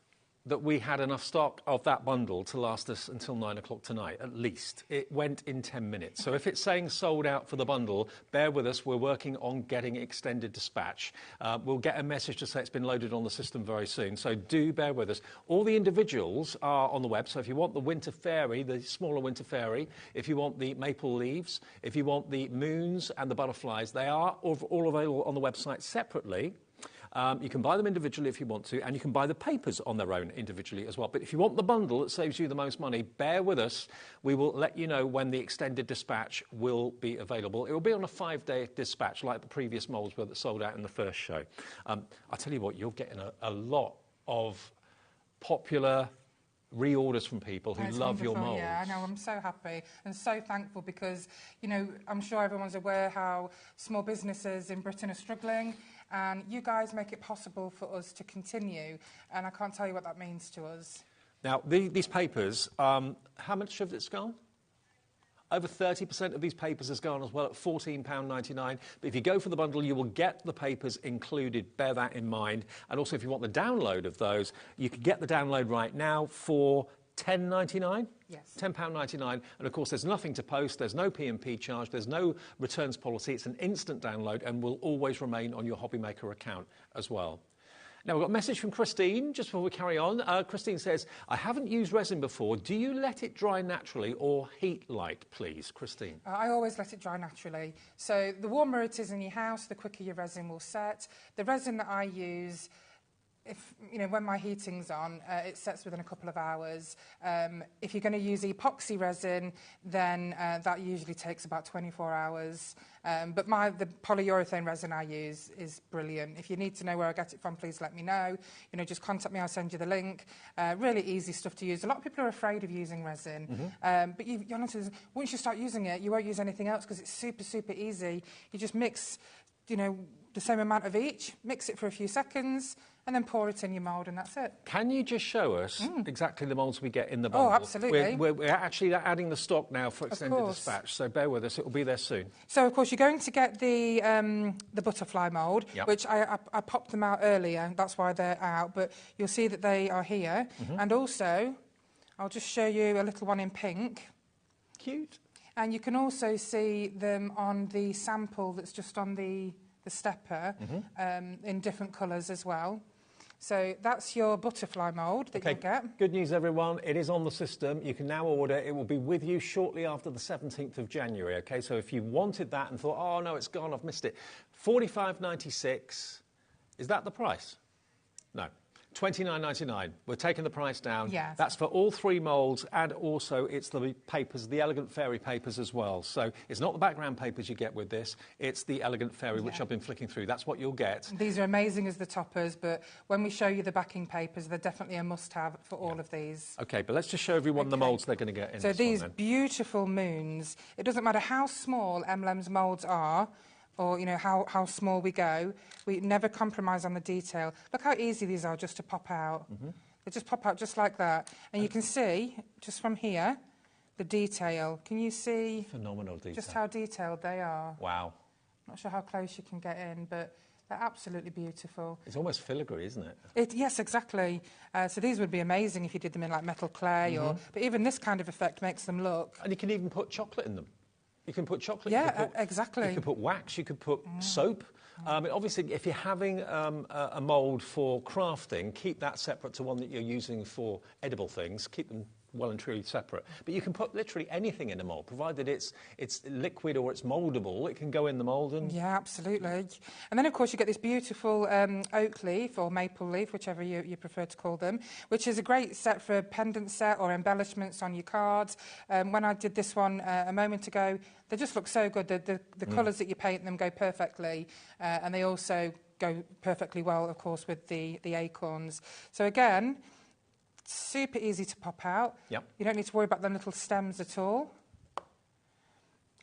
that we had enough stock of that bundle to last us until 9 o'clock tonight, at least. It went in 10 minutes. So if it's saying sold out for the bundle, bear with us. We're working on getting extended dispatch. We'll get a message to say it's been loaded on the system very soon. So do bear with us. All the individuals are on the web. So if you want the winter fairy, the smaller winter fairy, if you want the maple leaves, if you want the moons and the butterflies, they are all available on the website separately. You can buy them individually if you want to, and you can buy the papers on their own individually as well. But if you want the bundle that saves you the most money, bear with us. We will let you know when the extended dispatch will be available. It will be on a 5-day dispatch like the previous moulds were that sold out in the first show. I'll tell you what, you're getting a lot of popular reorders from people who love your moulds. Yeah, I know. I'm so happy and so thankful because, you know, I'm sure everyone's aware how small businesses in Britain are struggling. And you guys make it possible for us to continue, and I can't tell you what that means to us. Now, these papers, how much of it's gone? Over 30% of these papers has gone as well at £14.99. But if you go for the bundle, you will get the papers included. Bear that in mind. And also, if you want the download of those, you can get the download right now for £10.99? Yes. £10.99. And, of course, there's nothing to post. There's no P&P charge. There's no returns policy. It's an instant download and will always remain on your HobbyMaker account as well. Now, we've got a message from Christine just before we carry on. Christine says, I haven't used resin before. Do you let it dry naturally or heat light, please? Christine. I always let it dry naturally. So the warmer it is in your house, the quicker your resin will set. The resin that I use when my heating's on, it sets within a couple of hours. If you're going to use epoxy resin, then that usually takes about 24 hours. But the polyurethane resin I use is brilliant. If you need to know where I get it from, please let me know. Just contact me, I'll send you the link. Really easy stuff to use. A lot of people are afraid of using resin. But once you start using it, you won't use anything else because it's super, super easy. You just mix, the same amount of each, mix it for a few seconds, and then pour it in your mould, and that's it. Can you just show us exactly the moulds we get in the bundle? Oh, absolutely. We're actually adding the stock now for extended dispatch, so bear with us. It will be there soon. So, of course, you're going to get the butterfly mould, which I popped them out earlier. That's why they're out, but you'll see that they are here. And also, I'll just show you a little one in pink. Cute. And you can also see them on the sample that's just on the stepper in different colours as well. So that's your butterfly mould that you'll get. Good news, everyone. It is on the system. You can now order. It will be with you shortly after the 17th of January, OK? So if you wanted that and thought, oh, no, it's gone, I've missed it, $45.96. Is that the price? No. $29.99. We're taking the price down. Yes. That's for all 3 moulds, and also it's the papers, the Elegant Fairy papers as well. So it's not the background papers you get with this, it's the Elegant Fairy, which I've been flicking through. That's what you'll get. These are amazing as the toppers, but when we show you the backing papers, they're definitely a must-have for all of these. OK, but let's just show everyone the moulds they're going to get in so this these one, then. beautiful moons, it doesn't matter how small Emlems moulds are, or, how small we go, we never compromise on the detail. Look how easy these are just to pop out. They just pop out just like that. And you can see, just from here, the detail. Can you see? Phenomenal detail. Just how detailed they are. Wow. Not sure how close you can get in, but they're absolutely beautiful. It's almost filigree, isn't it? Yes, exactly. So these would be amazing if you did them in, like, metal clay, but even this kind of effect makes them look. And you can even put chocolate in them. You can put chocolate. Yeah, exactly. You can put wax. You could put soap. Obviously, if you're having a mould for crafting, keep that separate to one that you're using for edible things. Keep them well and truly separate. But you can put literally anything in a mould, provided it's liquid or it's mouldable. It can go in the mould. And yeah, absolutely. And then, of course, you get this beautiful oak leaf or maple leaf, whichever you prefer to call them, which is a great set for a pendant set or embellishments on your cards. When I did this one a moment ago, they just look so good. The colours that you paint them go perfectly, and they also go perfectly well, of course, with the acorns. So again, super easy to pop out. Yep. You don't need to worry about them little stems at all.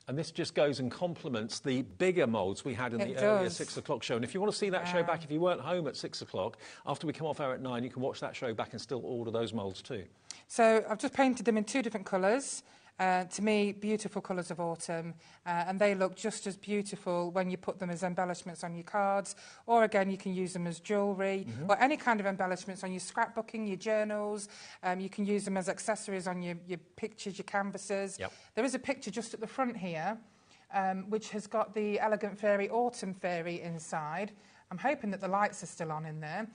And this just goes and complements the bigger moulds we had in the earlier 6 o'clock show. And if you want to see that show back, if you weren't home at 6 o'clock, after we come off air at 9, you can watch that show back and still order those moulds too. So I've just painted them in 2 different colours. To me, beautiful colours of autumn, and they look just as beautiful when you put them as embellishments on your cards, or again, you can use them as jewellery, or any kind of embellishments on your scrapbooking, your journals. You can use them as accessories on your pictures, your canvases. Yep. There is a picture just at the front here, which has got the Elegant Fairy Autumn Fairy inside. I'm hoping that the lights are still on in there.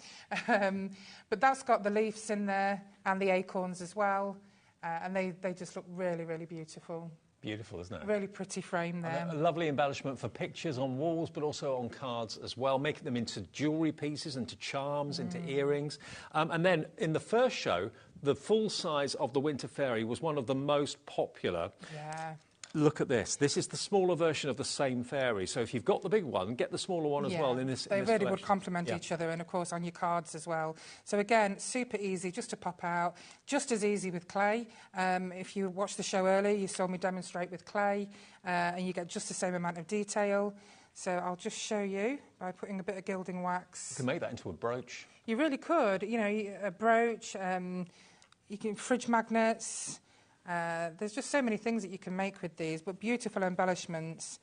But that's got the leaves in there and the acorns as well. And they just look really, really beautiful. Beautiful, isn't it? Really pretty frame there. A lovely embellishment for pictures on walls, but also on cards as well, making them into jewellery pieces, into charms, into earrings. And then in the first show, the full size of the Winter Fairy was one of the most popular. Yeah. Look at this. This is the smaller version of the same fairy. So if you've got the big one, get the smaller one as well in this They really collection. would complement each other, and of course on your cards as well. So again, super easy just to pop out. Just as easy with clay. If you watched the show earlier, you saw me demonstrate with clay, and you get just the same amount of detail. So I'll just show you by putting a bit of gilding wax. You can make that into a brooch. You really could. You know, a brooch, you can fridge magnets. There's just so many things that you can make with these, but beautiful embellishments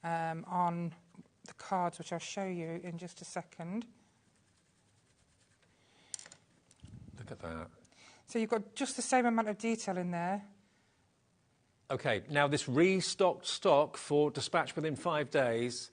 on the cards, which I'll show you in just a second. Look at that. So you've got just the same amount of detail in there. OK, now this restocked stock for dispatch within 5 days.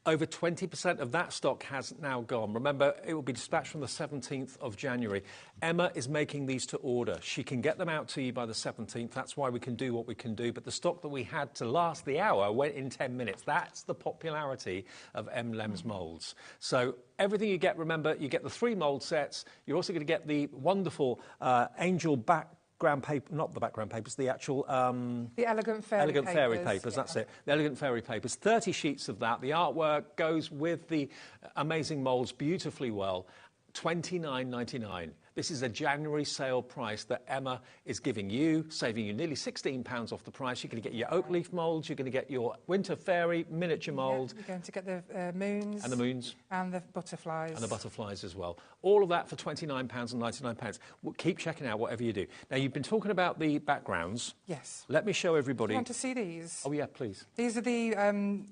Over 20% of that stock has now gone. Remember, it will be dispatched from the 17th of January. Emma is making these to order. She can get them out to you by the 17th. That's why we can do what we can do. But the stock that we had to last the hour went in 10 minutes. That's the popularity of Emlems moulds. So everything you get, remember, you get the 3 mould sets. You're also going to get the wonderful angel background paper, not the background papers, the actual... the Elegant Fairy papers, that's it. The Elegant Fairy papers. 30 sheets of that. The artwork goes with the amazing moulds beautifully well. $29.99. This is a January sale price that Emma is giving you, saving you nearly £16 off the price. You're going to get your oak leaf moulds, you're going to get your winter fairy miniature mould. You're going to get the moons. And the moons. And the butterflies. And the butterflies as well. All of that for £29.99. We'll keep checking out whatever you do. Now, you've been talking about the backgrounds. Yes. Let me show everybody. Do you want to see these? Oh, yeah, please. These are the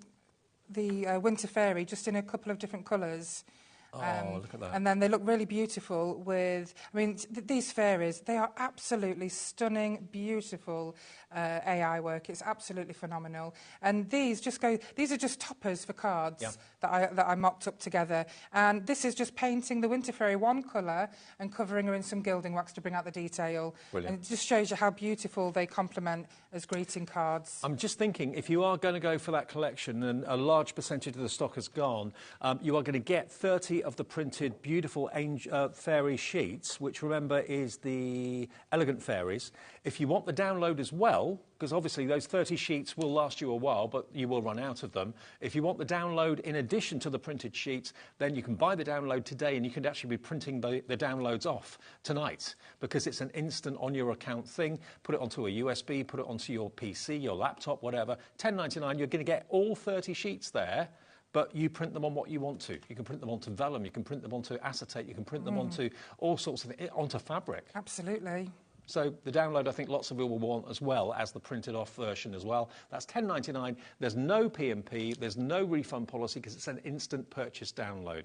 winter fairy, just in a couple of different colours. Look at that. And then they look really beautiful with, I mean, these fairies, they are absolutely stunning, beautiful AI work. It's absolutely phenomenal. And these are just toppers for cards that I mocked up together. And this is just painting the winter fairy one colour and covering her in some gilding wax to bring out the detail. Brilliant. And it just shows you how beautiful they complement as greeting cards. I'm just thinking, if you are going to go for that collection and a large percentage of the stock has gone, you are going to get 30 of the printed beautiful fairy sheets, which remember is the Elegant Fairies. If you want the download as well, because obviously those 30 sheets will last you a while, but you will run out of them. If you want the download in addition to the printed sheets, then you can buy the download today and you can actually be printing the downloads off tonight, because it's an instant on your account thing. Put it onto a USB, put it onto your PC, your laptop, whatever. $10.99, you're going to get all 30 sheets there. But you print them on what you want to. You can print them onto vellum, you can print them onto acetate, you can print them onto all sorts of things, onto fabric. Absolutely. So the download, I think lots of you will want as well as the printed off version as well. That's $10.99. There's no P&P, there's no refund policy because it's an instant purchase download.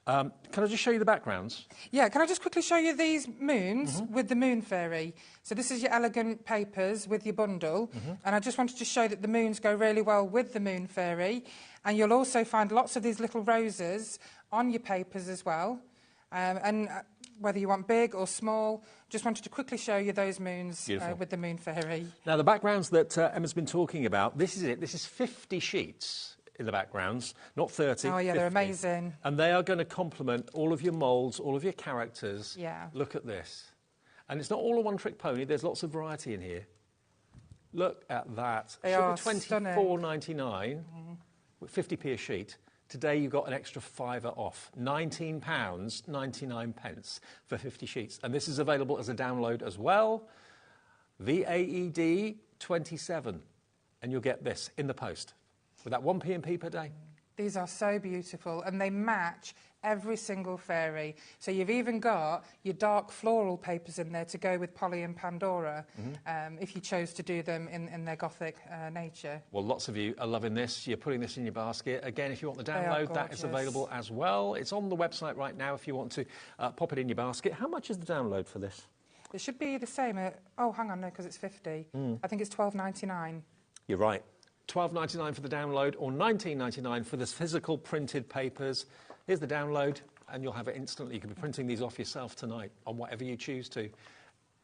Can I just show you the backgrounds? Yeah, can I just quickly show you these moons with the moon fairy? So this is your Elegant papers with your bundle. And I just wanted to show that the moons go really well with the moon fairy. And you'll also find lots of these little roses on your papers as well. Whether you want big or small, just wanted to quickly show you those moons with the moon fairy. Now, the backgrounds that Emma's been talking about, this is it. This is 50 sheets in the backgrounds, not 30. Oh, yeah, 50. They're amazing. And they are going to complement all of your moulds, all of your characters. Yeah. Look at this. And it's not all a one-trick pony. There's lots of variety in here. Look at that. They are $24.99 with 50p a sheet. Today you've got an extra £5 off. £19.99 for 50 sheets. And this is available as a download as well. VAED 27. And you'll get this in the post with that 1p per day. These are so beautiful and they match every single fairy. So you've even got your dark floral papers in there to go with Polly and Pandora, if you chose to do them in their gothic nature. Well, lots of you are loving this. You're putting this in your basket. Again, if you want the download, that is available as well. It's on the website right now if you want to pop it in your basket. How much is the download for this? It should be the same. Oh, hang on, no, because it's 50. I think it's $12.99. You're right. $12.99 for the download or $19.99 for the physical printed papers. Here's the download, and you'll have it instantly. You can be printing these off yourself tonight on whatever you choose to.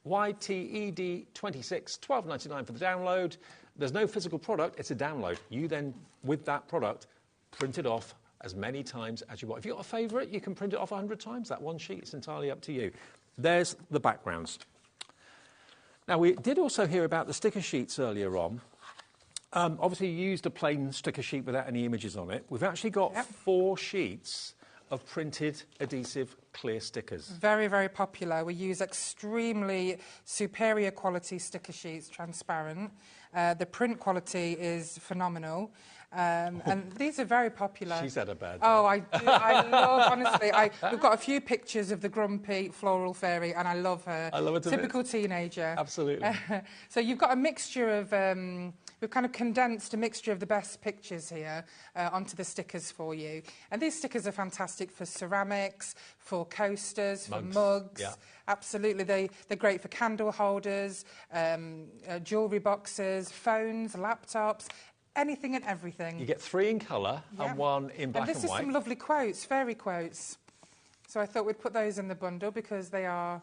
YTED 26, $12.99 for the download. There's no physical product, it's a download. You then, with that product, print it off as many times as you want. If you've got a favourite, you can print it off 100 times. That one sheet, it's entirely up to you. There's the backgrounds. Now, we did also hear about the sticker sheets earlier on. Obviously, you used a plain sticker sheet without any images on it. We've actually got 4 sheets of printed adhesive clear stickers. Very, very popular. We use extremely superior quality sticker sheets, transparent. The print quality is phenomenal. And these are very popular. She's had a bad day. Oh, I do. I love, honestly, we've got a few pictures of the grumpy floral fairy, and I love her. I love her too. Typical teenager. Absolutely. So you've got a mixture of, we've kind of condensed a mixture of the best pictures here onto the stickers for you. And these stickers are fantastic for ceramics, for coasters, for mugs. Yeah. Absolutely. They're great for candle holders, jewellery boxes, phones, laptops. anything and everything. You get 3 in colour and 1 in black and white. And this is some lovely quotes, fairy quotes. So I thought we'd put those in the bundle because they are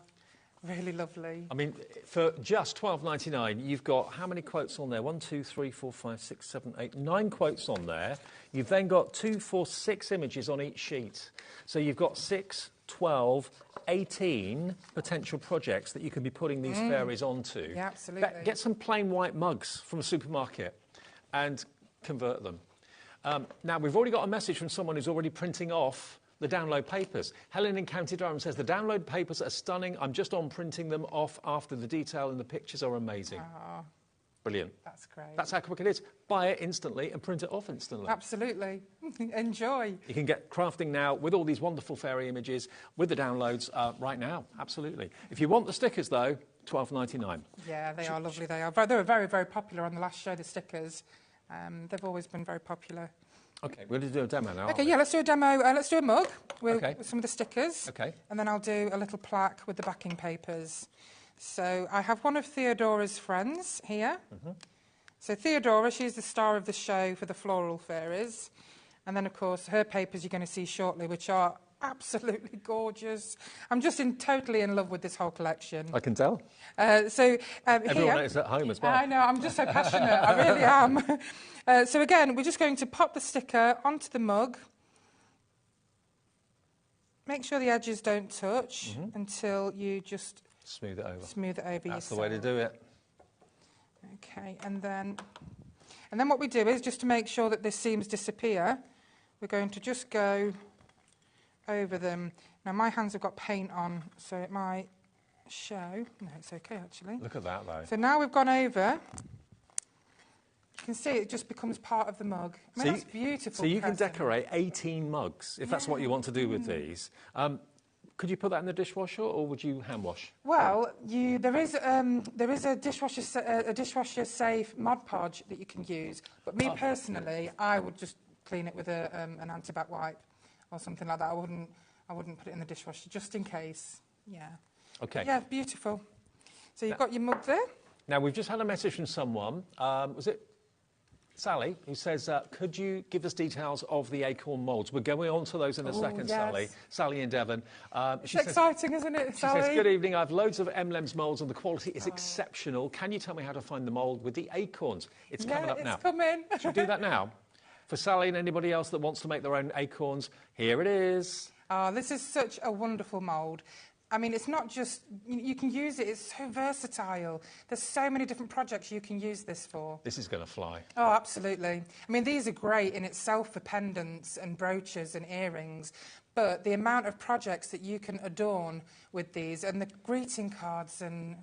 really lovely. I mean, for just $12.99, you've got how many quotes on there? 1, 2, 3, 4, 5, 6, 7, 8, 9 quotes on there. You've then got 2, 4, 6 images on each sheet. So you've got 6, 12, 18 potential projects that you can be putting these fairies onto. Yeah, absolutely. Get some plain white mugs from a supermarket and convert them. Now, we've already got a message from someone who's already printing off the download papers. Helen in County Durham says, the download papers are stunning. I'm just on printing them off after the detail and the pictures are amazing. Aww. Brilliant. That's great. That's how quick it is. Buy it instantly and print it off instantly. Absolutely. Enjoy. You can get crafting now with all these wonderful fairy images with the downloads right now. Absolutely. If you want the stickers, though, $12.99. Yeah, they are lovely. They were very, very popular on the last show, the stickers. They've always been very popular. OK, we're going to do a demo now. OK, yeah, let's do a demo. Let's do a mug with some of the stickers. OK. And then I'll do a little plaque with the backing papers. So I have one of Theodora's friends here. So Theodora, she's the star of the show for the Floral Fairies. And then, of course, her papers you're going to see shortly, which are absolutely gorgeous. I'm just totally in love with this whole collection. I can tell. Everyone is at home as well. I know, I'm just so passionate. I really am. So again, we're just going to pop the sticker onto the mug. Make sure the edges don't touch until you just smooth it over. Smooth it over That's yourself. the way to do it. Okay, and then what we do is, just to make sure that the seams disappear, we're going to just go over them. Now, my hands have got paint on, so it might show. No, it's okay, actually. Look at that, though. So now we've gone over. You can see it just becomes part of the mug. I mean, that's beautiful. So you can decorate 18 mugs, if that's what you want to do with these. Could you put that in the dishwasher, or would you hand wash? Well, there is a dishwasher safe Mod Podge that you can use. But me personally, I would just clean it with an antibac wipe or something like that. I wouldn't put it in the dishwasher just in case. Yeah. Okay. But yeah, beautiful. So you've got your mug there. Now we've just had a message from someone. Was it Sally, who says, could you give us details of the Acorn moulds? We're going on to those in a second, yes. Sally. Sally in Devon. It's exciting, isn't it, Sally? She says, good evening, I have loads of Emlems moulds and the quality is exceptional. Can you tell me how to find the mould with the acorns? It's coming up now. It's coming. Should we do that now? For Sally and anybody else that wants to make their own acorns, here it is. This is such a wonderful mould. I mean, it's not just, you can use it, it's so versatile. There's so many different projects you can use this for. This is going to fly. Oh, absolutely. I mean, these are great in itself for pendants and brooches and earrings, but the amount of projects that you can adorn with these and the greeting cards and...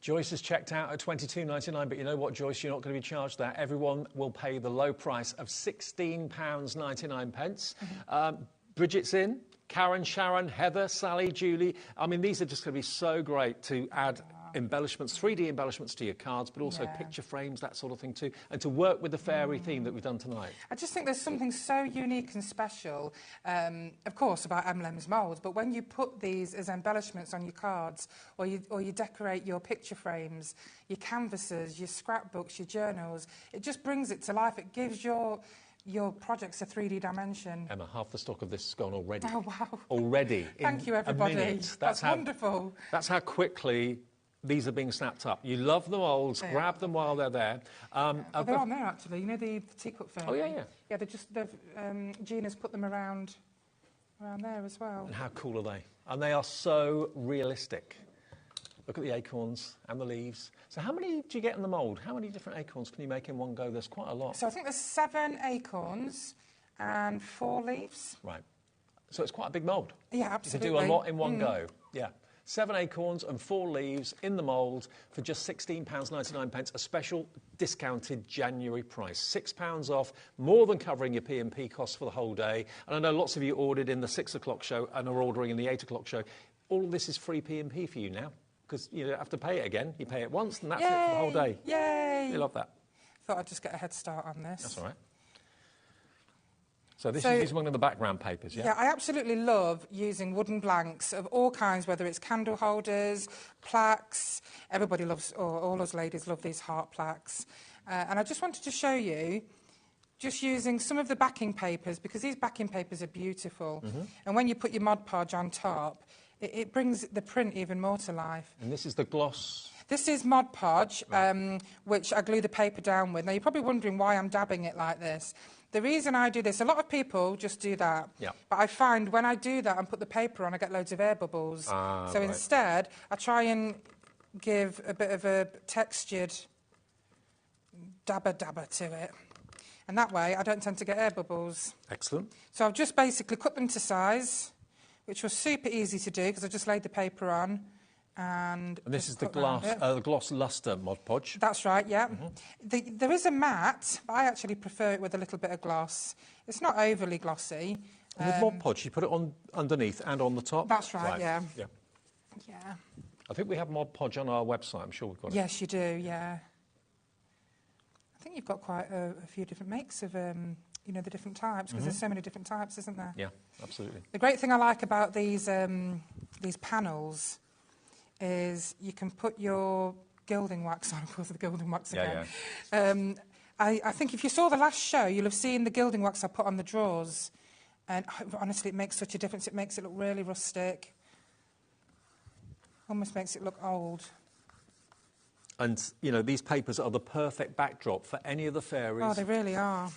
Joyce has checked out at $22.99, but you know what, Joyce, you're not going to be charged that. Everyone will pay the low price of £16.99. Bridget's in. Karen, Sharon, Heather, Sally, Julie. I mean, these are just going to be so great to add embellishments, 3D embellishments to your cards, but also picture frames, that sort of thing too, and to work with the fairy theme that we've done tonight. I just think there's something so unique and special, of course, about Emlems moulds, but when you put these as embellishments on your cards, or you decorate your picture frames, your canvases, your scrapbooks, your journals, it just brings it to life. It gives your project's a 3D dimension. Emma, half the stock of this has gone already. Oh, wow. Already. Thank you, everybody. A minute. That's wonderful. That's how quickly these are being snapped up. You love the moulds, grab them while they're there. They're on there, actually. You know the Teacup fairy? Oh, yeah. Yeah, Gina's put them around there as well. And how cool are they? And they are so realistic. Look at the acorns and the leaves. So how many do you get in the mould? How many different acorns can you make in one go? There's quite a lot. So I think there's 7 acorns and 4 leaves. Right. So it's quite a big mould. Yeah, absolutely. You can do a lot in one go. Yeah. 7 acorns and 4 leaves in the mould for just £16.99, a special discounted January price. £6 off, more than covering your P&P costs for the whole day. And I know lots of you ordered in the 6 o'clock show and are ordering in the 8 o'clock show. All of this is free P&P for you now, because you don't have to pay it again. You pay it once and that's it for the whole day. Yay! You love that. Thought I'd just get a head start on this. That's all right. So this is one of the background papers, yeah? Yeah, I absolutely love using wooden blanks of all kinds, whether it's candle holders, plaques. Everybody loves, or all us ladies love these heart plaques. And I just wanted to show you just using some of the backing papers, because these backing papers are beautiful. And when you put your Mod Podge on top, it brings the print even more to life. And this is the gloss? This is Mod Podge, which I glue the paper down with. Now, you're probably wondering why I'm dabbing it like this. The reason I do this, a lot of people just do that. Yeah. But I find when I do that and put the paper on, I get loads of air bubbles. So instead, I try and give a bit of a textured dabber to it. And that way, I don't tend to get air bubbles. Excellent. So I've just basically cut them to size, which was super easy to do because I just laid the paper on. And this is the gloss luster Mod Podge. That's right, yeah. There is a matte, but I actually prefer it with a little bit of gloss. It's not overly glossy. And with Mod Podge, you put it on underneath and on the top? That's right, yeah. Yeah. I think we have Mod Podge on our website. I'm sure we've got it. Yes, you do, yeah. I think you've got quite a few different makes of, you know, the different types, because there's so many different types, isn't there? Yeah, absolutely. The great thing I like about these panels is you can put your gilding wax on, of course, the gilding wax again. I think if you saw the last show, you'll have seen the gilding wax I put on the drawers. And honestly, it makes such a difference. It makes it look really rustic. Almost makes it look old. And, you know, these papers are the perfect backdrop for any of the fairies. Oh, they really are.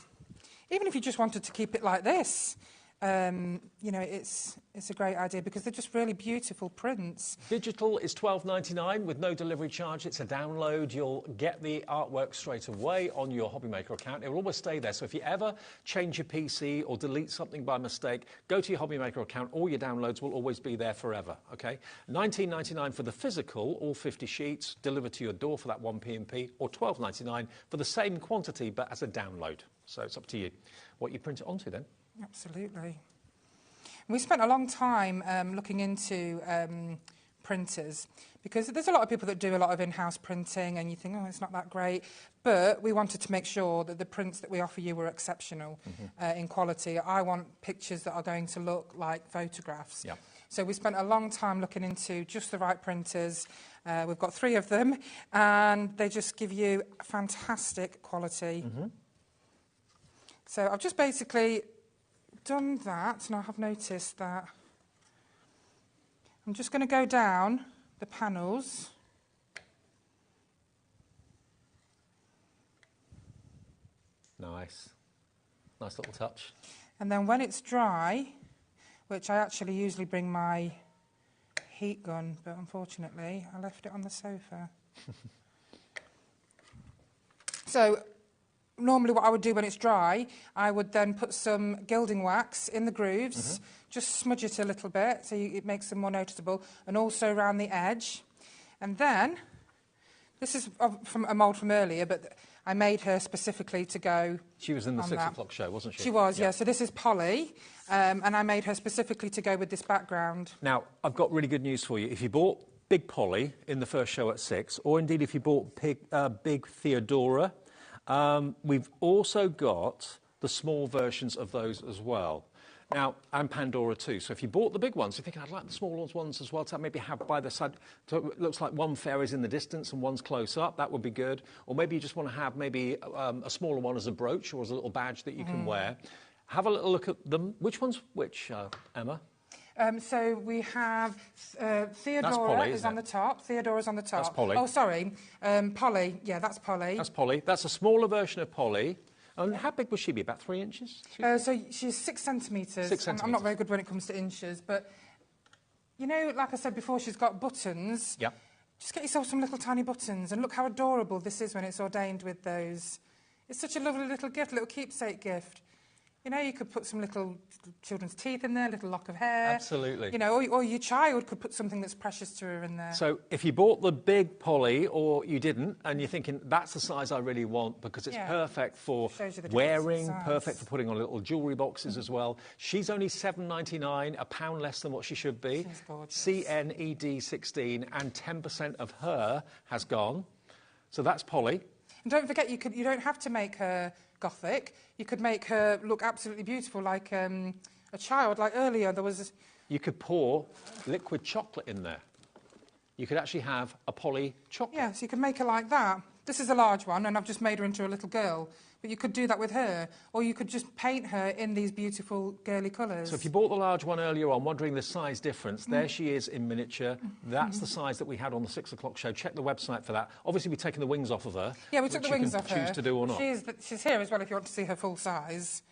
Even if you just wanted to keep it like this, you know, it's a great idea because they're just really beautiful prints. Digital is $12.99 with no delivery charge. It's a download. You'll get the artwork straight away on your HobbyMaker account. It will always stay there. So if you ever change your PC or delete something by mistake, go to your HobbyMaker account. All your downloads will always be there forever, OK? $19.99 for the physical, all 50 sheets, delivered to your door for that 1 p&p, or $12.99 for the same quantity but as a download. So it's up to you what you print it onto then. Absolutely. We spent a long time looking into printers because there's a lot of people that do a lot of in-house printing and you think, oh, it's not that great. But we wanted to make sure that the prints that we offer you were exceptional in quality. I want pictures that are going to look like photographs. Yeah. So we spent a long time looking into just the right printers. We've got 3 of them and they just give you fantastic quality. So I've just basically done that, and I have noticed that I'm just going to go down the panels. Nice. Nice little touch. And then when it's dry, which I actually usually bring my heat gun, but unfortunately I left it on the sofa. So normally what I would do when it's dry, I would then put some gilding wax in the grooves, just smudge it a little bit so it makes them more noticeable, and also around the edge. And then, this is from a mould from earlier, but I made her specifically to go. She was in the 6 that. o'clock show, wasn't she? She was, yeah. So this is Polly, and I made her specifically to go with this background. Now, I've got really good news for you. If you bought Big Polly in the first show at 6, or indeed if you bought Big Theodora, we've also got the small versions of those as well. Now, and Pandora too. So if you bought the big ones, you're thinking, I'd like the small ones as well to maybe have by the side. So it looks like one fairy's in the distance and one's close up. That would be good. Or maybe you just want to have maybe a smaller one as a brooch or as a little badge that you can wear. Have a little look at them. Which one's which, Emma? So we have Theodora is on the top. Theodora's on the top. That's Polly. Oh, sorry. Polly. Yeah, that's Polly. That's Polly. That's a smaller version of Polly. And how big would she be? About 3 inches? So she's 6 centimetres. 6 centimetres. I'm not very good when it comes to inches, but, you know, like I said before, she's got buttons. Yeah. Just get yourself some little tiny buttons, and look how adorable this is when it's ordained with those. It's such a lovely little gift, little keepsake gift. You know, you could put some little children's teeth in there, little lock of hair. Absolutely. You know, or your child could put something that's precious to her in there. So if you bought the big Polly or you didn't, and you're thinking, that's the size I really want because it's perfect for wearing, perfect for putting on little jewellery boxes as well. She's only £7.99, £1 less than what she should be. She's gorgeous. CNED 16, and 10% of her has gone. So that's Polly. And don't forget, you don't have to make her gothic. You could make her look absolutely beautiful, like a child. Like earlier, there was. You could pour liquid chocolate in there. You could actually have a Polly chocolate. Yeah, so you could make her like that. This is a large one, and I've just made her into a little girl. but you could do that with her, or you could just paint her in these beautiful girly colours. So if you bought the large one earlier on, wondering the size difference, there she is in miniature. That's the size that we had on the 6 o'clock show. Check the website for that. Obviously, we've taken the wings off of her. Yeah, we took the wings off her. Choose to do or not. She's here as well if you want to see her full size.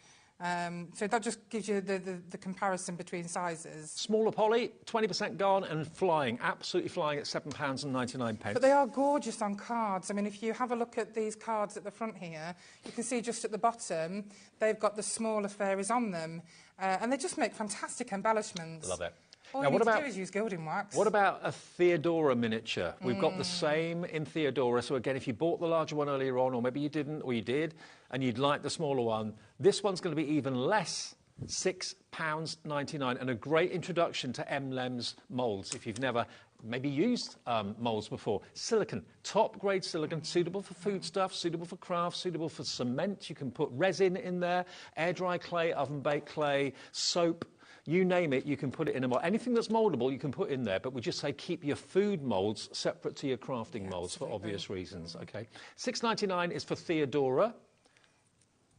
So that just gives you the comparison between sizes. Smaller poly, 20% gone and flying, absolutely flying at £7.99. But they are gorgeous on cards. I mean, if you have a look at these cards at the front here, you can see just at the bottom, they've got the smaller fairies on them. And they just make fantastic embellishments. Love it. All you need to do is use gilding wax. What about a Theodora miniature? We've got the same in Theodora. So again, if you bought the larger one earlier on, or maybe you didn't, or you did, and you'd like the smaller one, this one's going to be even less, £6.99, and a great introduction to Emlems moulds if you've never maybe used moulds before. Silicon, top grade silicon, suitable for foodstuffs, suitable for crafts, suitable for cement. You can put resin in there, air dry clay, oven baked clay, soap. You name it, you can put it in a mould. Anything that's mouldable, you can put in there, but we just say keep your food moulds separate to your crafting moulds for obvious reasons, OK? £6.99 is for Theodora.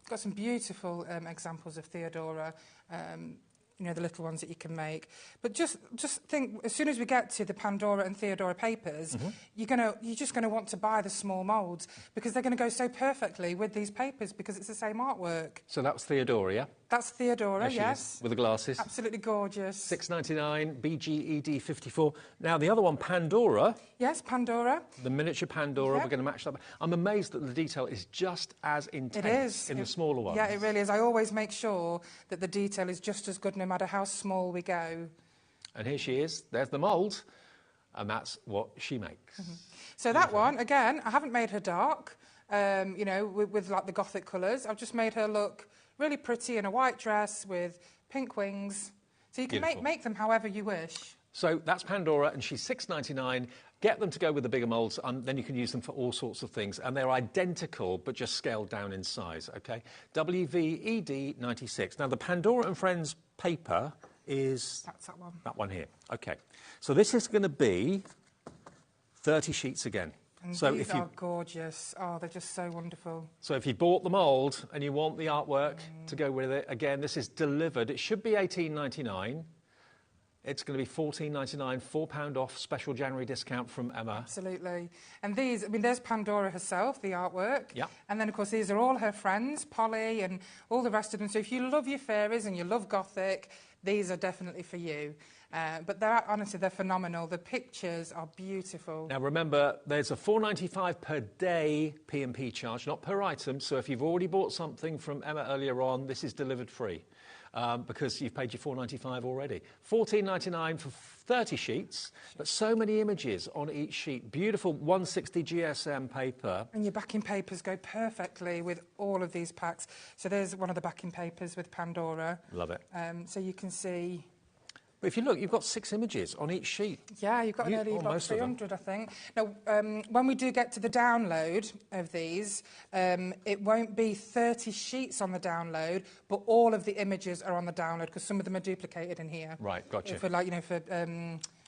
Got some beautiful examples of Theodora, you know, the little ones that you can make. But just think, as soon as we get to the Pandora and Theodora papers, you're just going to want to buy the small moulds because they're going to go so perfectly with these papers because it's the same artwork. So that was Theodora, yeah? That's Theodora, yes. With the glasses. Absolutely gorgeous. £6.99, BGED 54. Now, the other one, Pandora. Yes, Pandora. The miniature Pandora, we're going to match that. I'm amazed that the detail is just as intense in the smaller ones. Yeah, it really is. I always make sure that the detail is just as good no matter how small we go. And here she is. There's the mould. And that's what she makes. So that one, again, I haven't made her dark, you know, with like the gothic colours. I've just made her look really pretty in a white dress with pink wings. So you can make them however you wish. So that's Pandora, and she's £6.99. Get them to go with the bigger moulds, and then you can use them for all sorts of things. And they're identical, but just scaled down in size, OK? WVED 96. Now, the Pandora and Friends paper is... That's that one. That one here. OK. So this is going to be 30 sheets again. And so these are gorgeous. Oh, they're just so wonderful. So if you bought the mould and you want the artwork to go with it, again, this is delivered. It should be $18.99. It's going to be $14.99, £4 off, special January discount from Emma. Absolutely. And these, I mean, there's Pandora herself, the artwork. Yeah. And then, of course, these are all her friends, Polly and all the rest of them. So if you love your fairies and you love Gothic, these are definitely for you. But honestly, they're phenomenal. The pictures are beautiful. Now, remember, there's a $4.95 per day P&P charge, not per item. So if you've already bought something from Emma earlier on, this is delivered free. Because you've paid your $4.95 already. $14.99 for 30 sheets, but so many images on each sheet. Beautiful 160 GSM paper. And your backing papers go perfectly with all of these packs. So there's one of the backing papers with Pandora. Love it. So you can see... But if you look, you've got 6 images on each sheet. Yeah, you've got nearly about 300, I think. Now, when we do get to the download of these, it won't be 30 sheets on the download, but all of the images are on the download because some of them are duplicated in here. Right, gotcha. For, like, you know, for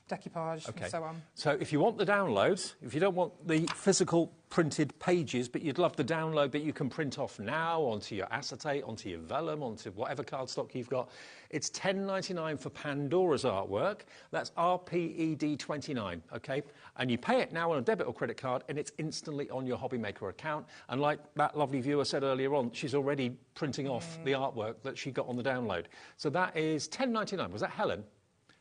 decoupage and so on. So if you want the downloads, if you don't want the physical printed pages, but you'd love the download that you can print off now onto your acetate, onto your vellum, onto whatever cardstock you've got, it's $10.99 for Pandora's artwork. That's RPED 29, OK? And you pay it now on a debit or credit card, and it's instantly on your HobbyMaker account. And like that lovely viewer said earlier on, she's already printing off the artwork that she got on the download. So that is $10.99. Was that Helen?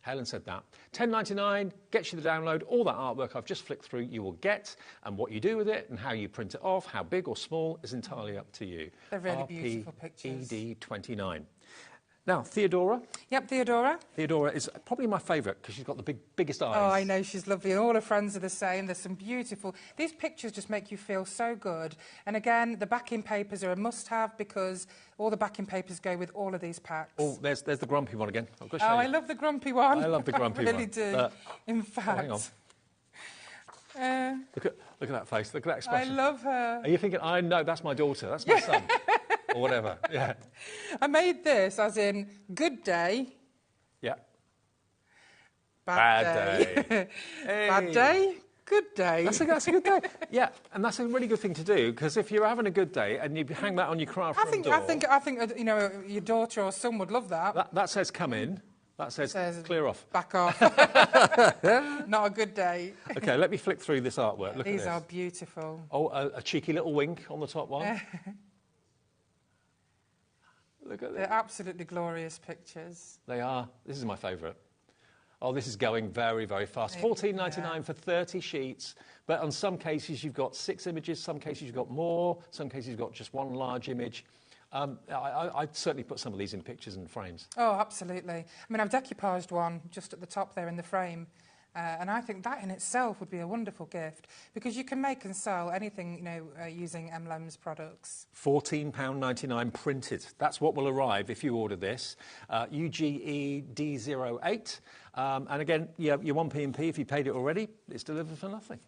Helen said that. $10.99 gets you the download. All that artwork I've just flicked through you will get, and what you do with it and how you print it off, how big or small, is entirely up to you. They're really beautiful pictures. RPED 29. Now, Theodora. Yep, Theodora. Theodora is probably my favourite because she's got the biggest eyes. Oh, I know, she's lovely. And all her friends are the same. There's some beautiful... These pictures just make you feel so good. And again, the backing papers are a must-have because all the backing papers go with all of these packs. Oh, there's the grumpy one again. Oh, I love the grumpy one. I love the grumpy one. I really do. In fact... Oh, hang on. Look at that face. Look at that expression. I love her. Are you thinking, I know, that's my daughter, that's my son, or whatever? Yeah. I made this as in good day. Yeah. Bad day. Hey. Bad day. Good day. That's a good day. Yeah, and that's a really good thing to do, because if you're having a good day and you hang that on your craft room door... I think you know, your daughter or son would love that. That says come in. That says clear off. Back off. Not a good day. OK, let me flick through this artwork. Look at this. These are beautiful. Oh, a cheeky little wink on the top one. Look at this. They're absolutely glorious pictures. They are. This is my favourite. Oh, this is going very, very fast. $14.99 for 30 sheets. But on some cases, you've got 6 images. Some cases, you've got more. Some cases, you've got just one large image. I'd certainly put some of these in pictures and frames. Oh, absolutely. I mean, I've decoupaged one just at the top there in the frame. And I think that in itself would be a wonderful gift, because you can make and sell anything, you know, using Emlems products. £14.99 printed. That's what will arrive if you order this. UGE D08. And again, your 1p&p, if you paid it already, it's delivered for nothing.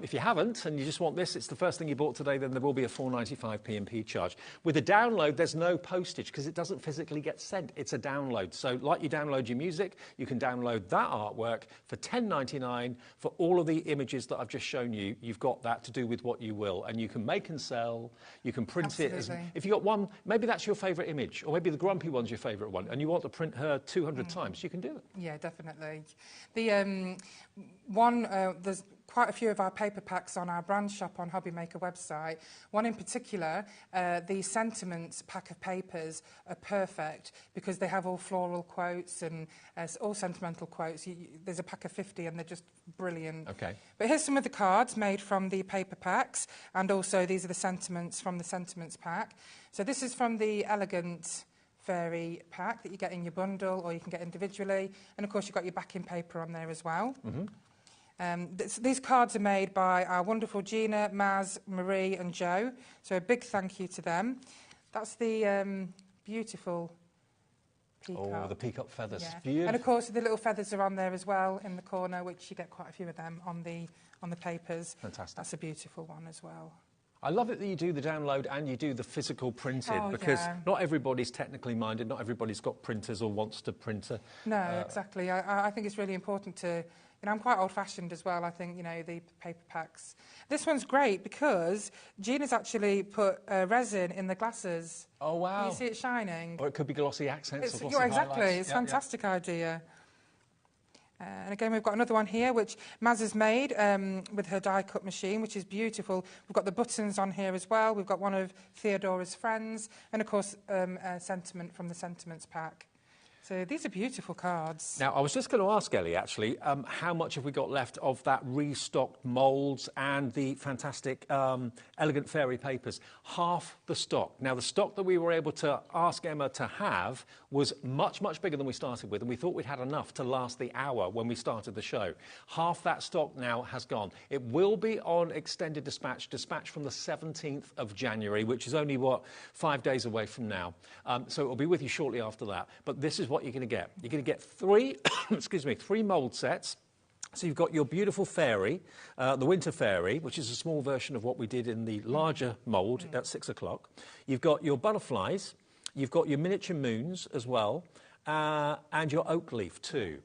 If you haven't and you just want this, it's the first thing you bought today, then there will be a £4.95 P&P charge. With a download, there's no postage because it doesn't physically get sent. It's a download. So like you download your music, you can download that artwork for £10.99 for all of the images that I've just shown you. You've got that to do with what you will. And you can make and sell. You can print it. If you've got one, maybe that's your favourite image, or maybe the grumpy one's your favourite one, and you want to print her 200 times, you can do it. Yeah, definitely. The there's quite a few of our paper packs on our brand shop on HobbyMaker website. One in particular, the Sentiments pack of papers are perfect because they have all floral quotes and all sentimental quotes. There's a pack of 50 and they're just brilliant. Okay. But here's some of the cards made from the paper packs, and also these are the sentiments from the Sentiments pack. So this is from the Elegant Fairy pack that you get in your bundle, or you can get individually. And of course you've got your backing paper on there as well. Mm-hmm. These cards are made by our wonderful Gina, Maz, Marie and Joe, so a big thank you to them. That's the beautiful peacock. Oh, the peacock feathers. Yeah. Beautiful. And of course the little feathers are on there as well in the corner, which you get quite a few of them on the papers. Fantastic. That's a beautiful one as well. I love it that you do the download and you do the physical printed, because not everybody's technically minded, not everybody's got printers or wants to printer. No, exactly. I think it's really important to... You know, I'm quite old-fashioned as well, I think, you know, the paper packs. This one's great because Gina's actually put resin in the glasses. Oh, wow. Can you see it shining? Or it could be glossy accents or glossy exactly. highlights. It's a fantastic idea. And again, we've got another one here, which Maz has made with her die-cut machine, which is beautiful. We've got the buttons on here as well. We've got one of Theodora's friends. And, of course, a sentiment from the Sentiments pack. So these are beautiful cards. Now, I was just going to ask Ellie, actually, how much have we got left of that restocked moulds and the fantastic Elegant Fairy papers? Half the stock. Now, the stock that we were able to ask Emma to have was much, much bigger than we started with, and we thought we'd had enough to last the hour when we started the show. Half that stock now has gone. It will be on extended dispatch from the 17th of January, which is only, 5 days away from now. So it will be with you shortly after that. But this is what you're going to get. You're going to get 3, three mould sets. So you've got your beautiful fairy, the Winter Fairy, which is a small version of what we did in the larger mould at 6 o'clock. You've got your butterflies. You've got your miniature moons as well, and your oak leaf too.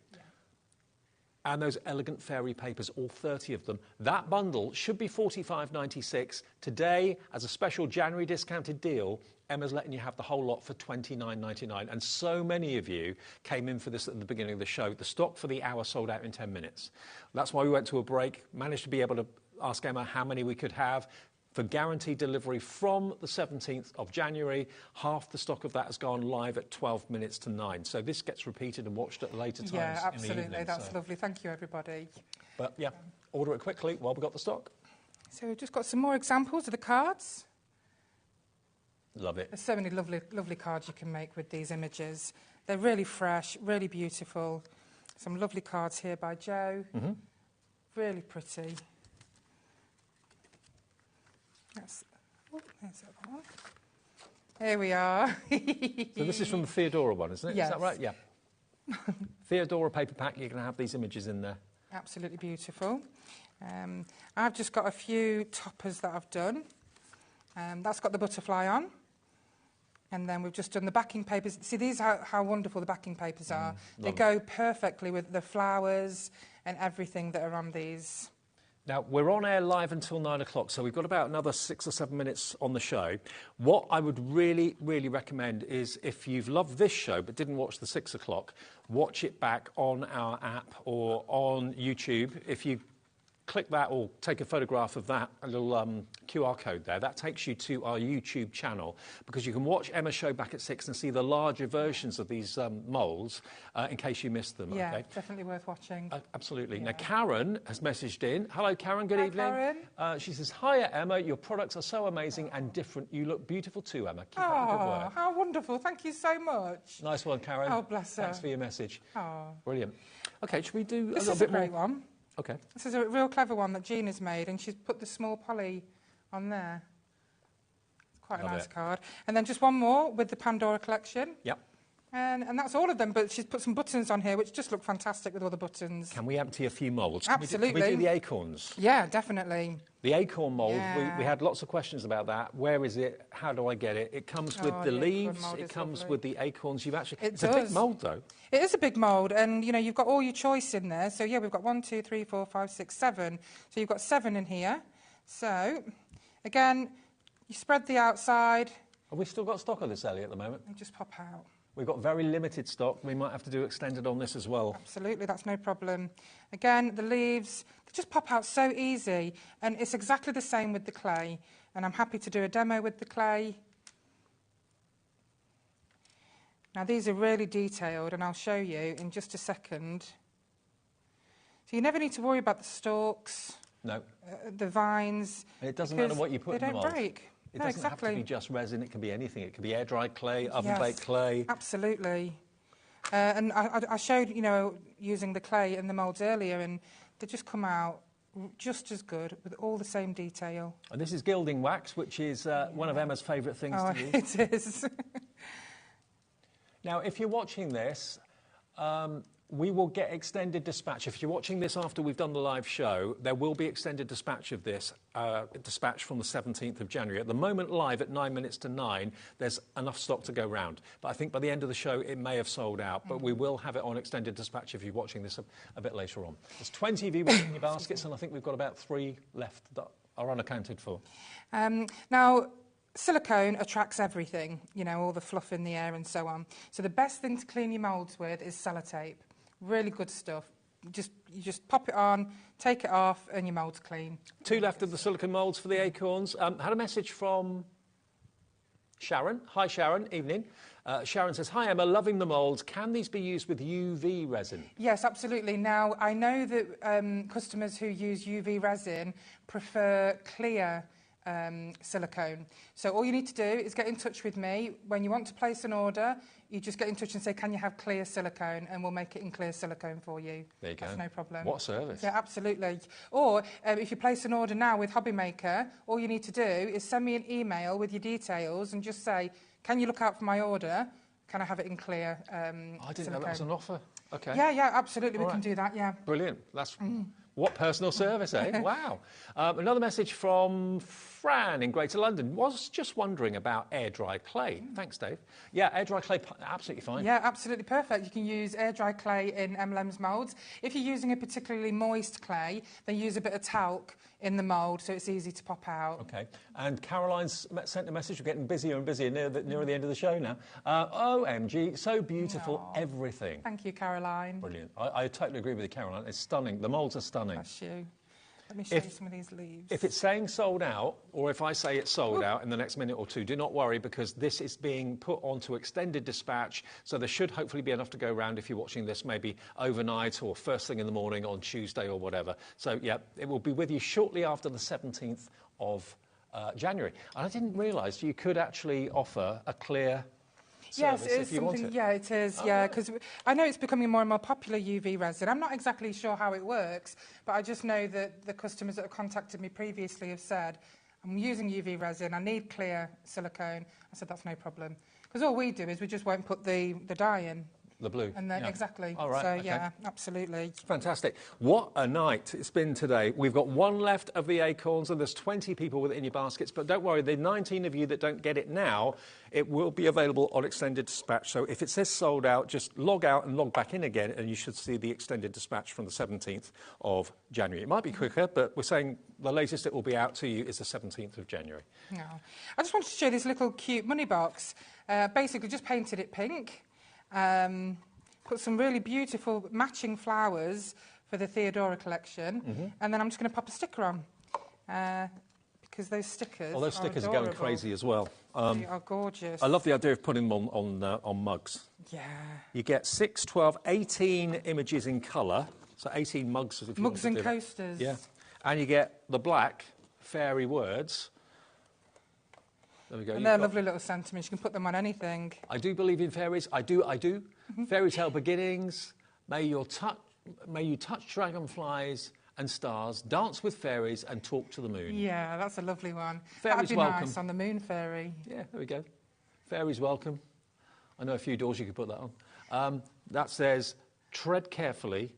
And those Elegant Fairy papers, all 30 of them. That bundle should be $45.96. Today, as a special January discounted deal, Emma's letting you have the whole lot for $29.99. And so many of you came in for this at the beginning of the show. The stock for the hour sold out in 10 minutes. That's why we went to a break, managed to be able to ask Emma how many we could have. For guaranteed delivery from the 17th of January, half the stock of that has gone live at 12 minutes to 9. So this gets repeated and watched at later times in the evening. Yeah, absolutely. That's lovely. Thank you, everybody. But, yeah, order it quickly while we've got the stock. So we've just got some more examples of the cards. Love it. There's so many lovely, lovely cards you can make with these images. They're really fresh, really beautiful. Some lovely cards here by Joe. Mm-hmm. Really pretty. There's that one. Here we are. So this is from the Theodora one, isn't it? Yes. Is that right? Yeah. Theodora paper pack, you're going to have these images in there. Absolutely beautiful. I've just got a few toppers that I've done. That's got the butterfly on. And then we've just done the backing papers. See, these are how wonderful the backing papers are. They go perfectly with the flowers and everything that are on these. Now, we're on air live until 9 o'clock, so we've got about another 6 or 7 minutes on the show. What I would really, really recommend is if you've loved this show but didn't watch the 6 o'clock, watch it back on our app or on YouTube. If you click that or take a photograph of that, a little QR code there, that takes you to our YouTube channel, because you can watch Emma's show back at 6 and see the larger versions of these moulds in case you missed them. Yeah, okay? definitely worth watching. Absolutely. Yeah. Now, Karen has messaged in. Hello, Karen. Good evening. Karen. She says, "Hiya, Emma. Your products are so amazing and different. You look beautiful too, Emma. Keep up the good work." How wonderful. Thank you so much. Nice one, Karen. Oh, bless her. Thanks for your message. Oh. Brilliant. Okay, should we do a This little is a bit more? great one. Okay. This is a real clever one that Jean has made, and she's put the small poly on there. It's quite a nice card. And then just one more with the Pandora collection. Yep. And that's all of them, but she's put some buttons on here, which just look fantastic with all the buttons. Can we empty a few moulds? Absolutely. Can we do the acorns? Yeah, definitely. The acorn mould, Yeah. we had lots of questions about that. Where is it? How do I get it? It comes with the leaves. It comes with the acorns. It's a big mould, though. It is a big mould, and you know you've got all your choice in there. So yeah, we've got 1, 2, 3, 4, 5, 6, 7. So you've got 7 in here. So again, you spread the outside. Have we still got stock of this, Ellie, at the moment? They just pop out. We've got very limited stock. We might have to do extended on this as well. Absolutely, that's no problem. Again, the leaves, they just pop out so easy. And it's exactly the same with the clay. And I'm happy to do a demo with the clay. Now, these are really detailed, and I'll show you in just a second. So you never need to worry about the stalks. No. The vines. And it doesn't matter what you put in the mould. They don't break. It doesn't have to be just resin, it can be anything. It can be air-dried clay, oven-baked clay. Absolutely. And I showed, you know, using the clay in the moulds earlier, and they just come out just as good with all the same detail. And this is gilding wax, which is one of Emma's favourite things to use. It is. Now, if you're watching this, we will get extended dispatch. If you're watching this after we've done the live show, there will be extended dispatch of this, dispatch from the 17th of January. At the moment, live at 9 minutes to 9, there's enough stock to go round. But I think by the end of the show, it may have sold out. But we will have it on extended dispatch if you're watching this a bit later on. There's 20 of you in your baskets, and I think we've got about 3 left that are unaccounted for. Now, silicone attracts everything, you know, all the fluff in the air and so on. So the best thing to clean your moulds with is sellotape. Really good stuff. You just pop it on, take it off, and your mould's clean. 2 left of the silicone moulds for the acorns. Had a message from Sharon. Hi, Sharon. Evening. Sharon says, "Hi, Emma. Loving the moulds. Can these be used with UV resin?" Yes, absolutely. Now, I know that customers who use UV resin prefer clear silicone. So all you need to do is get in touch with me. When you want to place an order, you just get in touch and say, "Can you have clear silicone?" And we'll make it in clear silicone for you. There you go. That's no problem. What service? Yeah, absolutely. Or if you place an order now with HobbyMaker, all you need to do is send me an email with your details and just say, "Can you look out for my order? Can I have it in clear I didn't know that was an offer. Okay. Yeah, absolutely. We can do that, yeah. Brilliant. That's what personal service, eh? Wow. Another message from Fran in Greater London. Was just wondering about air-dry clay. Thanks, Dave. Yeah, air-dry clay, absolutely fine. Yeah, absolutely perfect. You can use air-dry clay in Emlems moulds. If you're using a particularly moist clay, then use a bit of talc in the mould so it's easy to pop out. Okay. And Caroline's sent a message. We're getting busier and busier nearer the end of the show now. OMG, so beautiful, everything. Thank you, Caroline. Brilliant. I totally agree with you, Caroline. It's stunning. The moulds are stunning. Bless you. Let me show you some of these leaves. If it's saying sold out, or if I say it's sold out in the next minute or two, do not worry, because this is being put onto extended dispatch, so there should hopefully be enough to go around if you're watching this maybe overnight or first thing in the morning on Tuesday or whatever. So, yeah, it will be with you shortly after the 17th of January. And I didn't realise you could actually offer a clear Yes, it is something. Yeah, it is. Yeah, because I know it's becoming more and more popular, UV resin. I'm not exactly sure how it works, but I just know that the customers that have contacted me previously have said, "I'm using UV resin. I need clear silicone." I said, "That's no problem," because all we do is we just won't put the dye in. The blue. And then, exactly. All right, so, okay. yeah, absolutely. Fantastic. What a night it's been today. We've got one left of the Acorns, and there's 20 people with it in your baskets. But don't worry, the 19 of you that don't get it now, it will be available on extended dispatch. So if it says sold out, just log out and log back in again, and you should see the extended dispatch from the 17th of January. It might be quicker, but we're saying the latest it will be out to you is the 17th of January. No. I just wanted to show this little cute money box. Basically, just painted it pink. Put some really beautiful matching flowers for the Theodora collection, and then I'm just going to pop a sticker on because those stickers. Those stickers are going crazy as well. They are gorgeous. I love the idea of putting them on mugs. Yeah. You get 6, 12, 18 images in colour, so 18 mugs. If you Mugs and want to do coasters. Yeah, and you get the black fairy words. There we go. And they're lovely little sentiments. You can put them on anything. I do believe in fairies. I do. Fairy tale beginnings. May you touch dragonflies and stars, dance with fairies and talk to the moon. Yeah, that's a lovely one. Fairies That'd be welcome. nice on the moon fairy. Yeah, there we go. Fairies welcome. I know a few doors you could put that on. That says, tread carefully,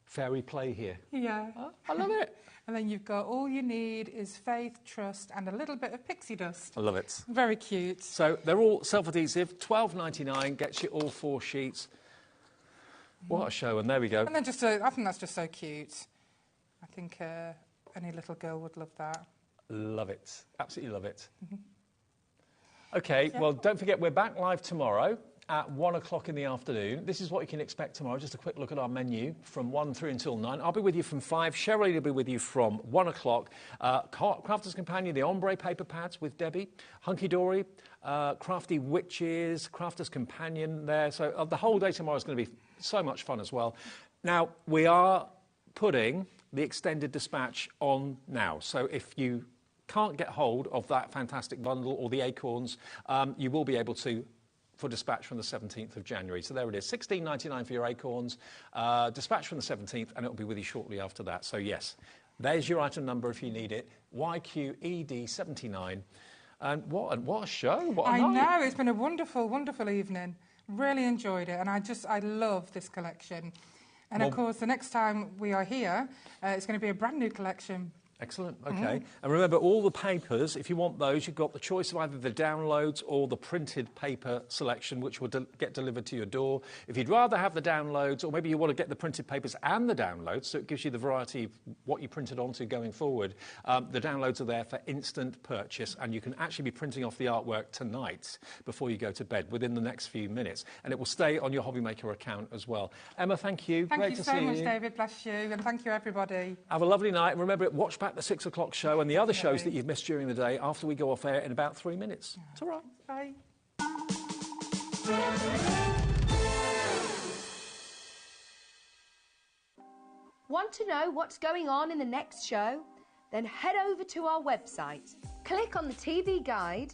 fairy play here. Yeah. I love it. And then you've got all you need is faith, trust, and a little bit of pixie dust. I love it. Very cute. So they're all self-adhesive. $12.99 gets you all 4 sheets. What a show! And there we go. And then I think that's just so cute. I think any little girl would love that. Love it. Absolutely love it. OK, well, don't forget, we're back live tomorrow at 1 o'clock in the afternoon. This is what you can expect tomorrow. Just a quick look at our menu from 1 through until 9. I'll be with you from 5. Cheryl will be with you from 1 o'clock. Crafter's Companion, the ombre paper pads with Debbie. Hunky Dory, Crafty Witches, Crafter's Companion there. So the whole day tomorrow is going to be so much fun as well. Now, we are putting the extended dispatch on now. So if you can't get hold of that fantastic bundle or the Acorns, you will be able to for dispatch from the 17th of January. So there it is, $16.99 for your Acorns, dispatch from the 17th, and it'll be with you shortly after that. So yes, there's your item number if you need it, YQED79. And what a show, what a night. I know, it's been a wonderful, wonderful evening. Really enjoyed it, and I love this collection. And of course, the next time we are here, it's going to be a brand new collection. Excellent, OK. And remember, all the papers, if you want those, you've got the choice of either the downloads or the printed paper selection, which will get delivered to your door. If you'd rather have the downloads, or maybe you want to get the printed papers and the downloads, so it gives you the variety of what you printed onto going forward, the downloads are there for instant purchase, and you can actually be printing off the artwork tonight before you go to bed, within the next few minutes. And it will stay on your HobbyMaker account as well. Emma, thank you. Thank you so much, David. Bless you. And thank you, everybody. Have a lovely night. And remember, watch back the 6 o'clock show and the other shows that you've missed during the day after we go off air in about 3 minutes. It's all right. Bye. Want to know what's going on in the next show? Then head over to our website. Click on the TV guide.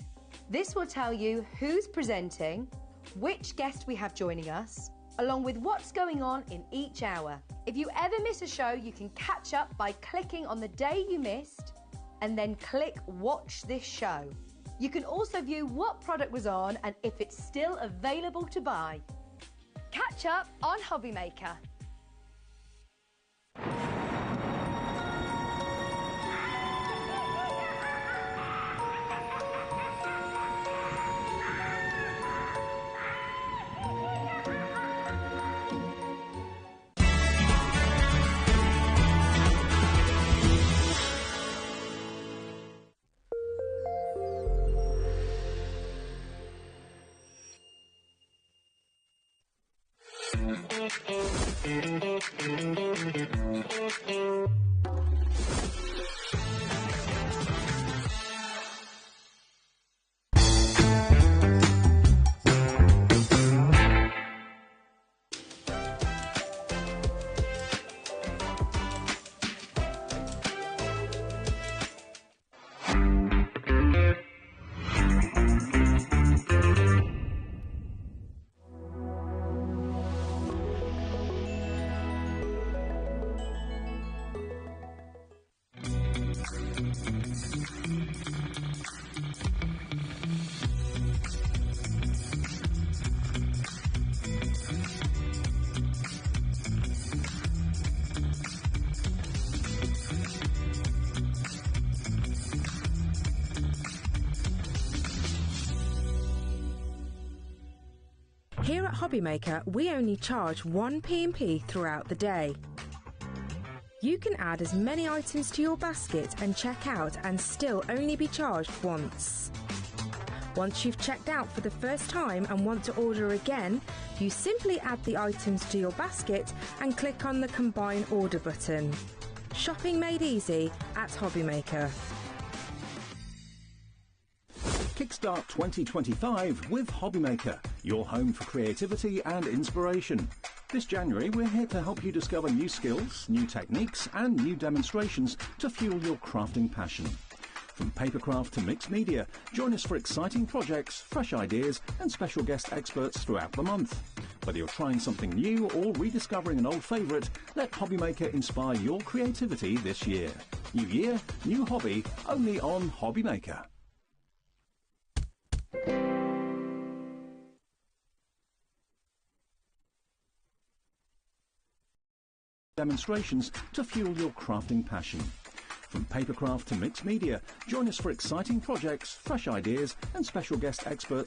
This will tell you who's presenting, which guest we have joining us, along with what's going on in each hour. If you ever miss a show, you can catch up by clicking on the day you missed and then click Watch This Show. You can also view what product was on and if it's still available to buy. Catch up on HobbyMaker. Here at HobbyMaker, we only charge 1 P&P throughout the day. You can add as many items to your basket and check out and still only be charged once. Once you've checked out for the first time and want to order again, you simply add the items to your basket and click on the Combine Order button. Shopping made easy at HobbyMaker. Kickstart 2025 with HobbyMaker, your home for creativity and inspiration. This January, we're here to help you discover new skills, new techniques and new demonstrations to fuel your crafting passion. From papercraft to mixed media, join us for exciting projects, fresh ideas and special guest experts throughout the month. Whether you're trying something new or rediscovering an old favourite, let HobbyMaker inspire your creativity this year. New year, new hobby, only on HobbyMaker. Demonstrations to fuel your crafting passion. From papercraft to mixed media, join us for exciting projects, fresh ideas and special guest experts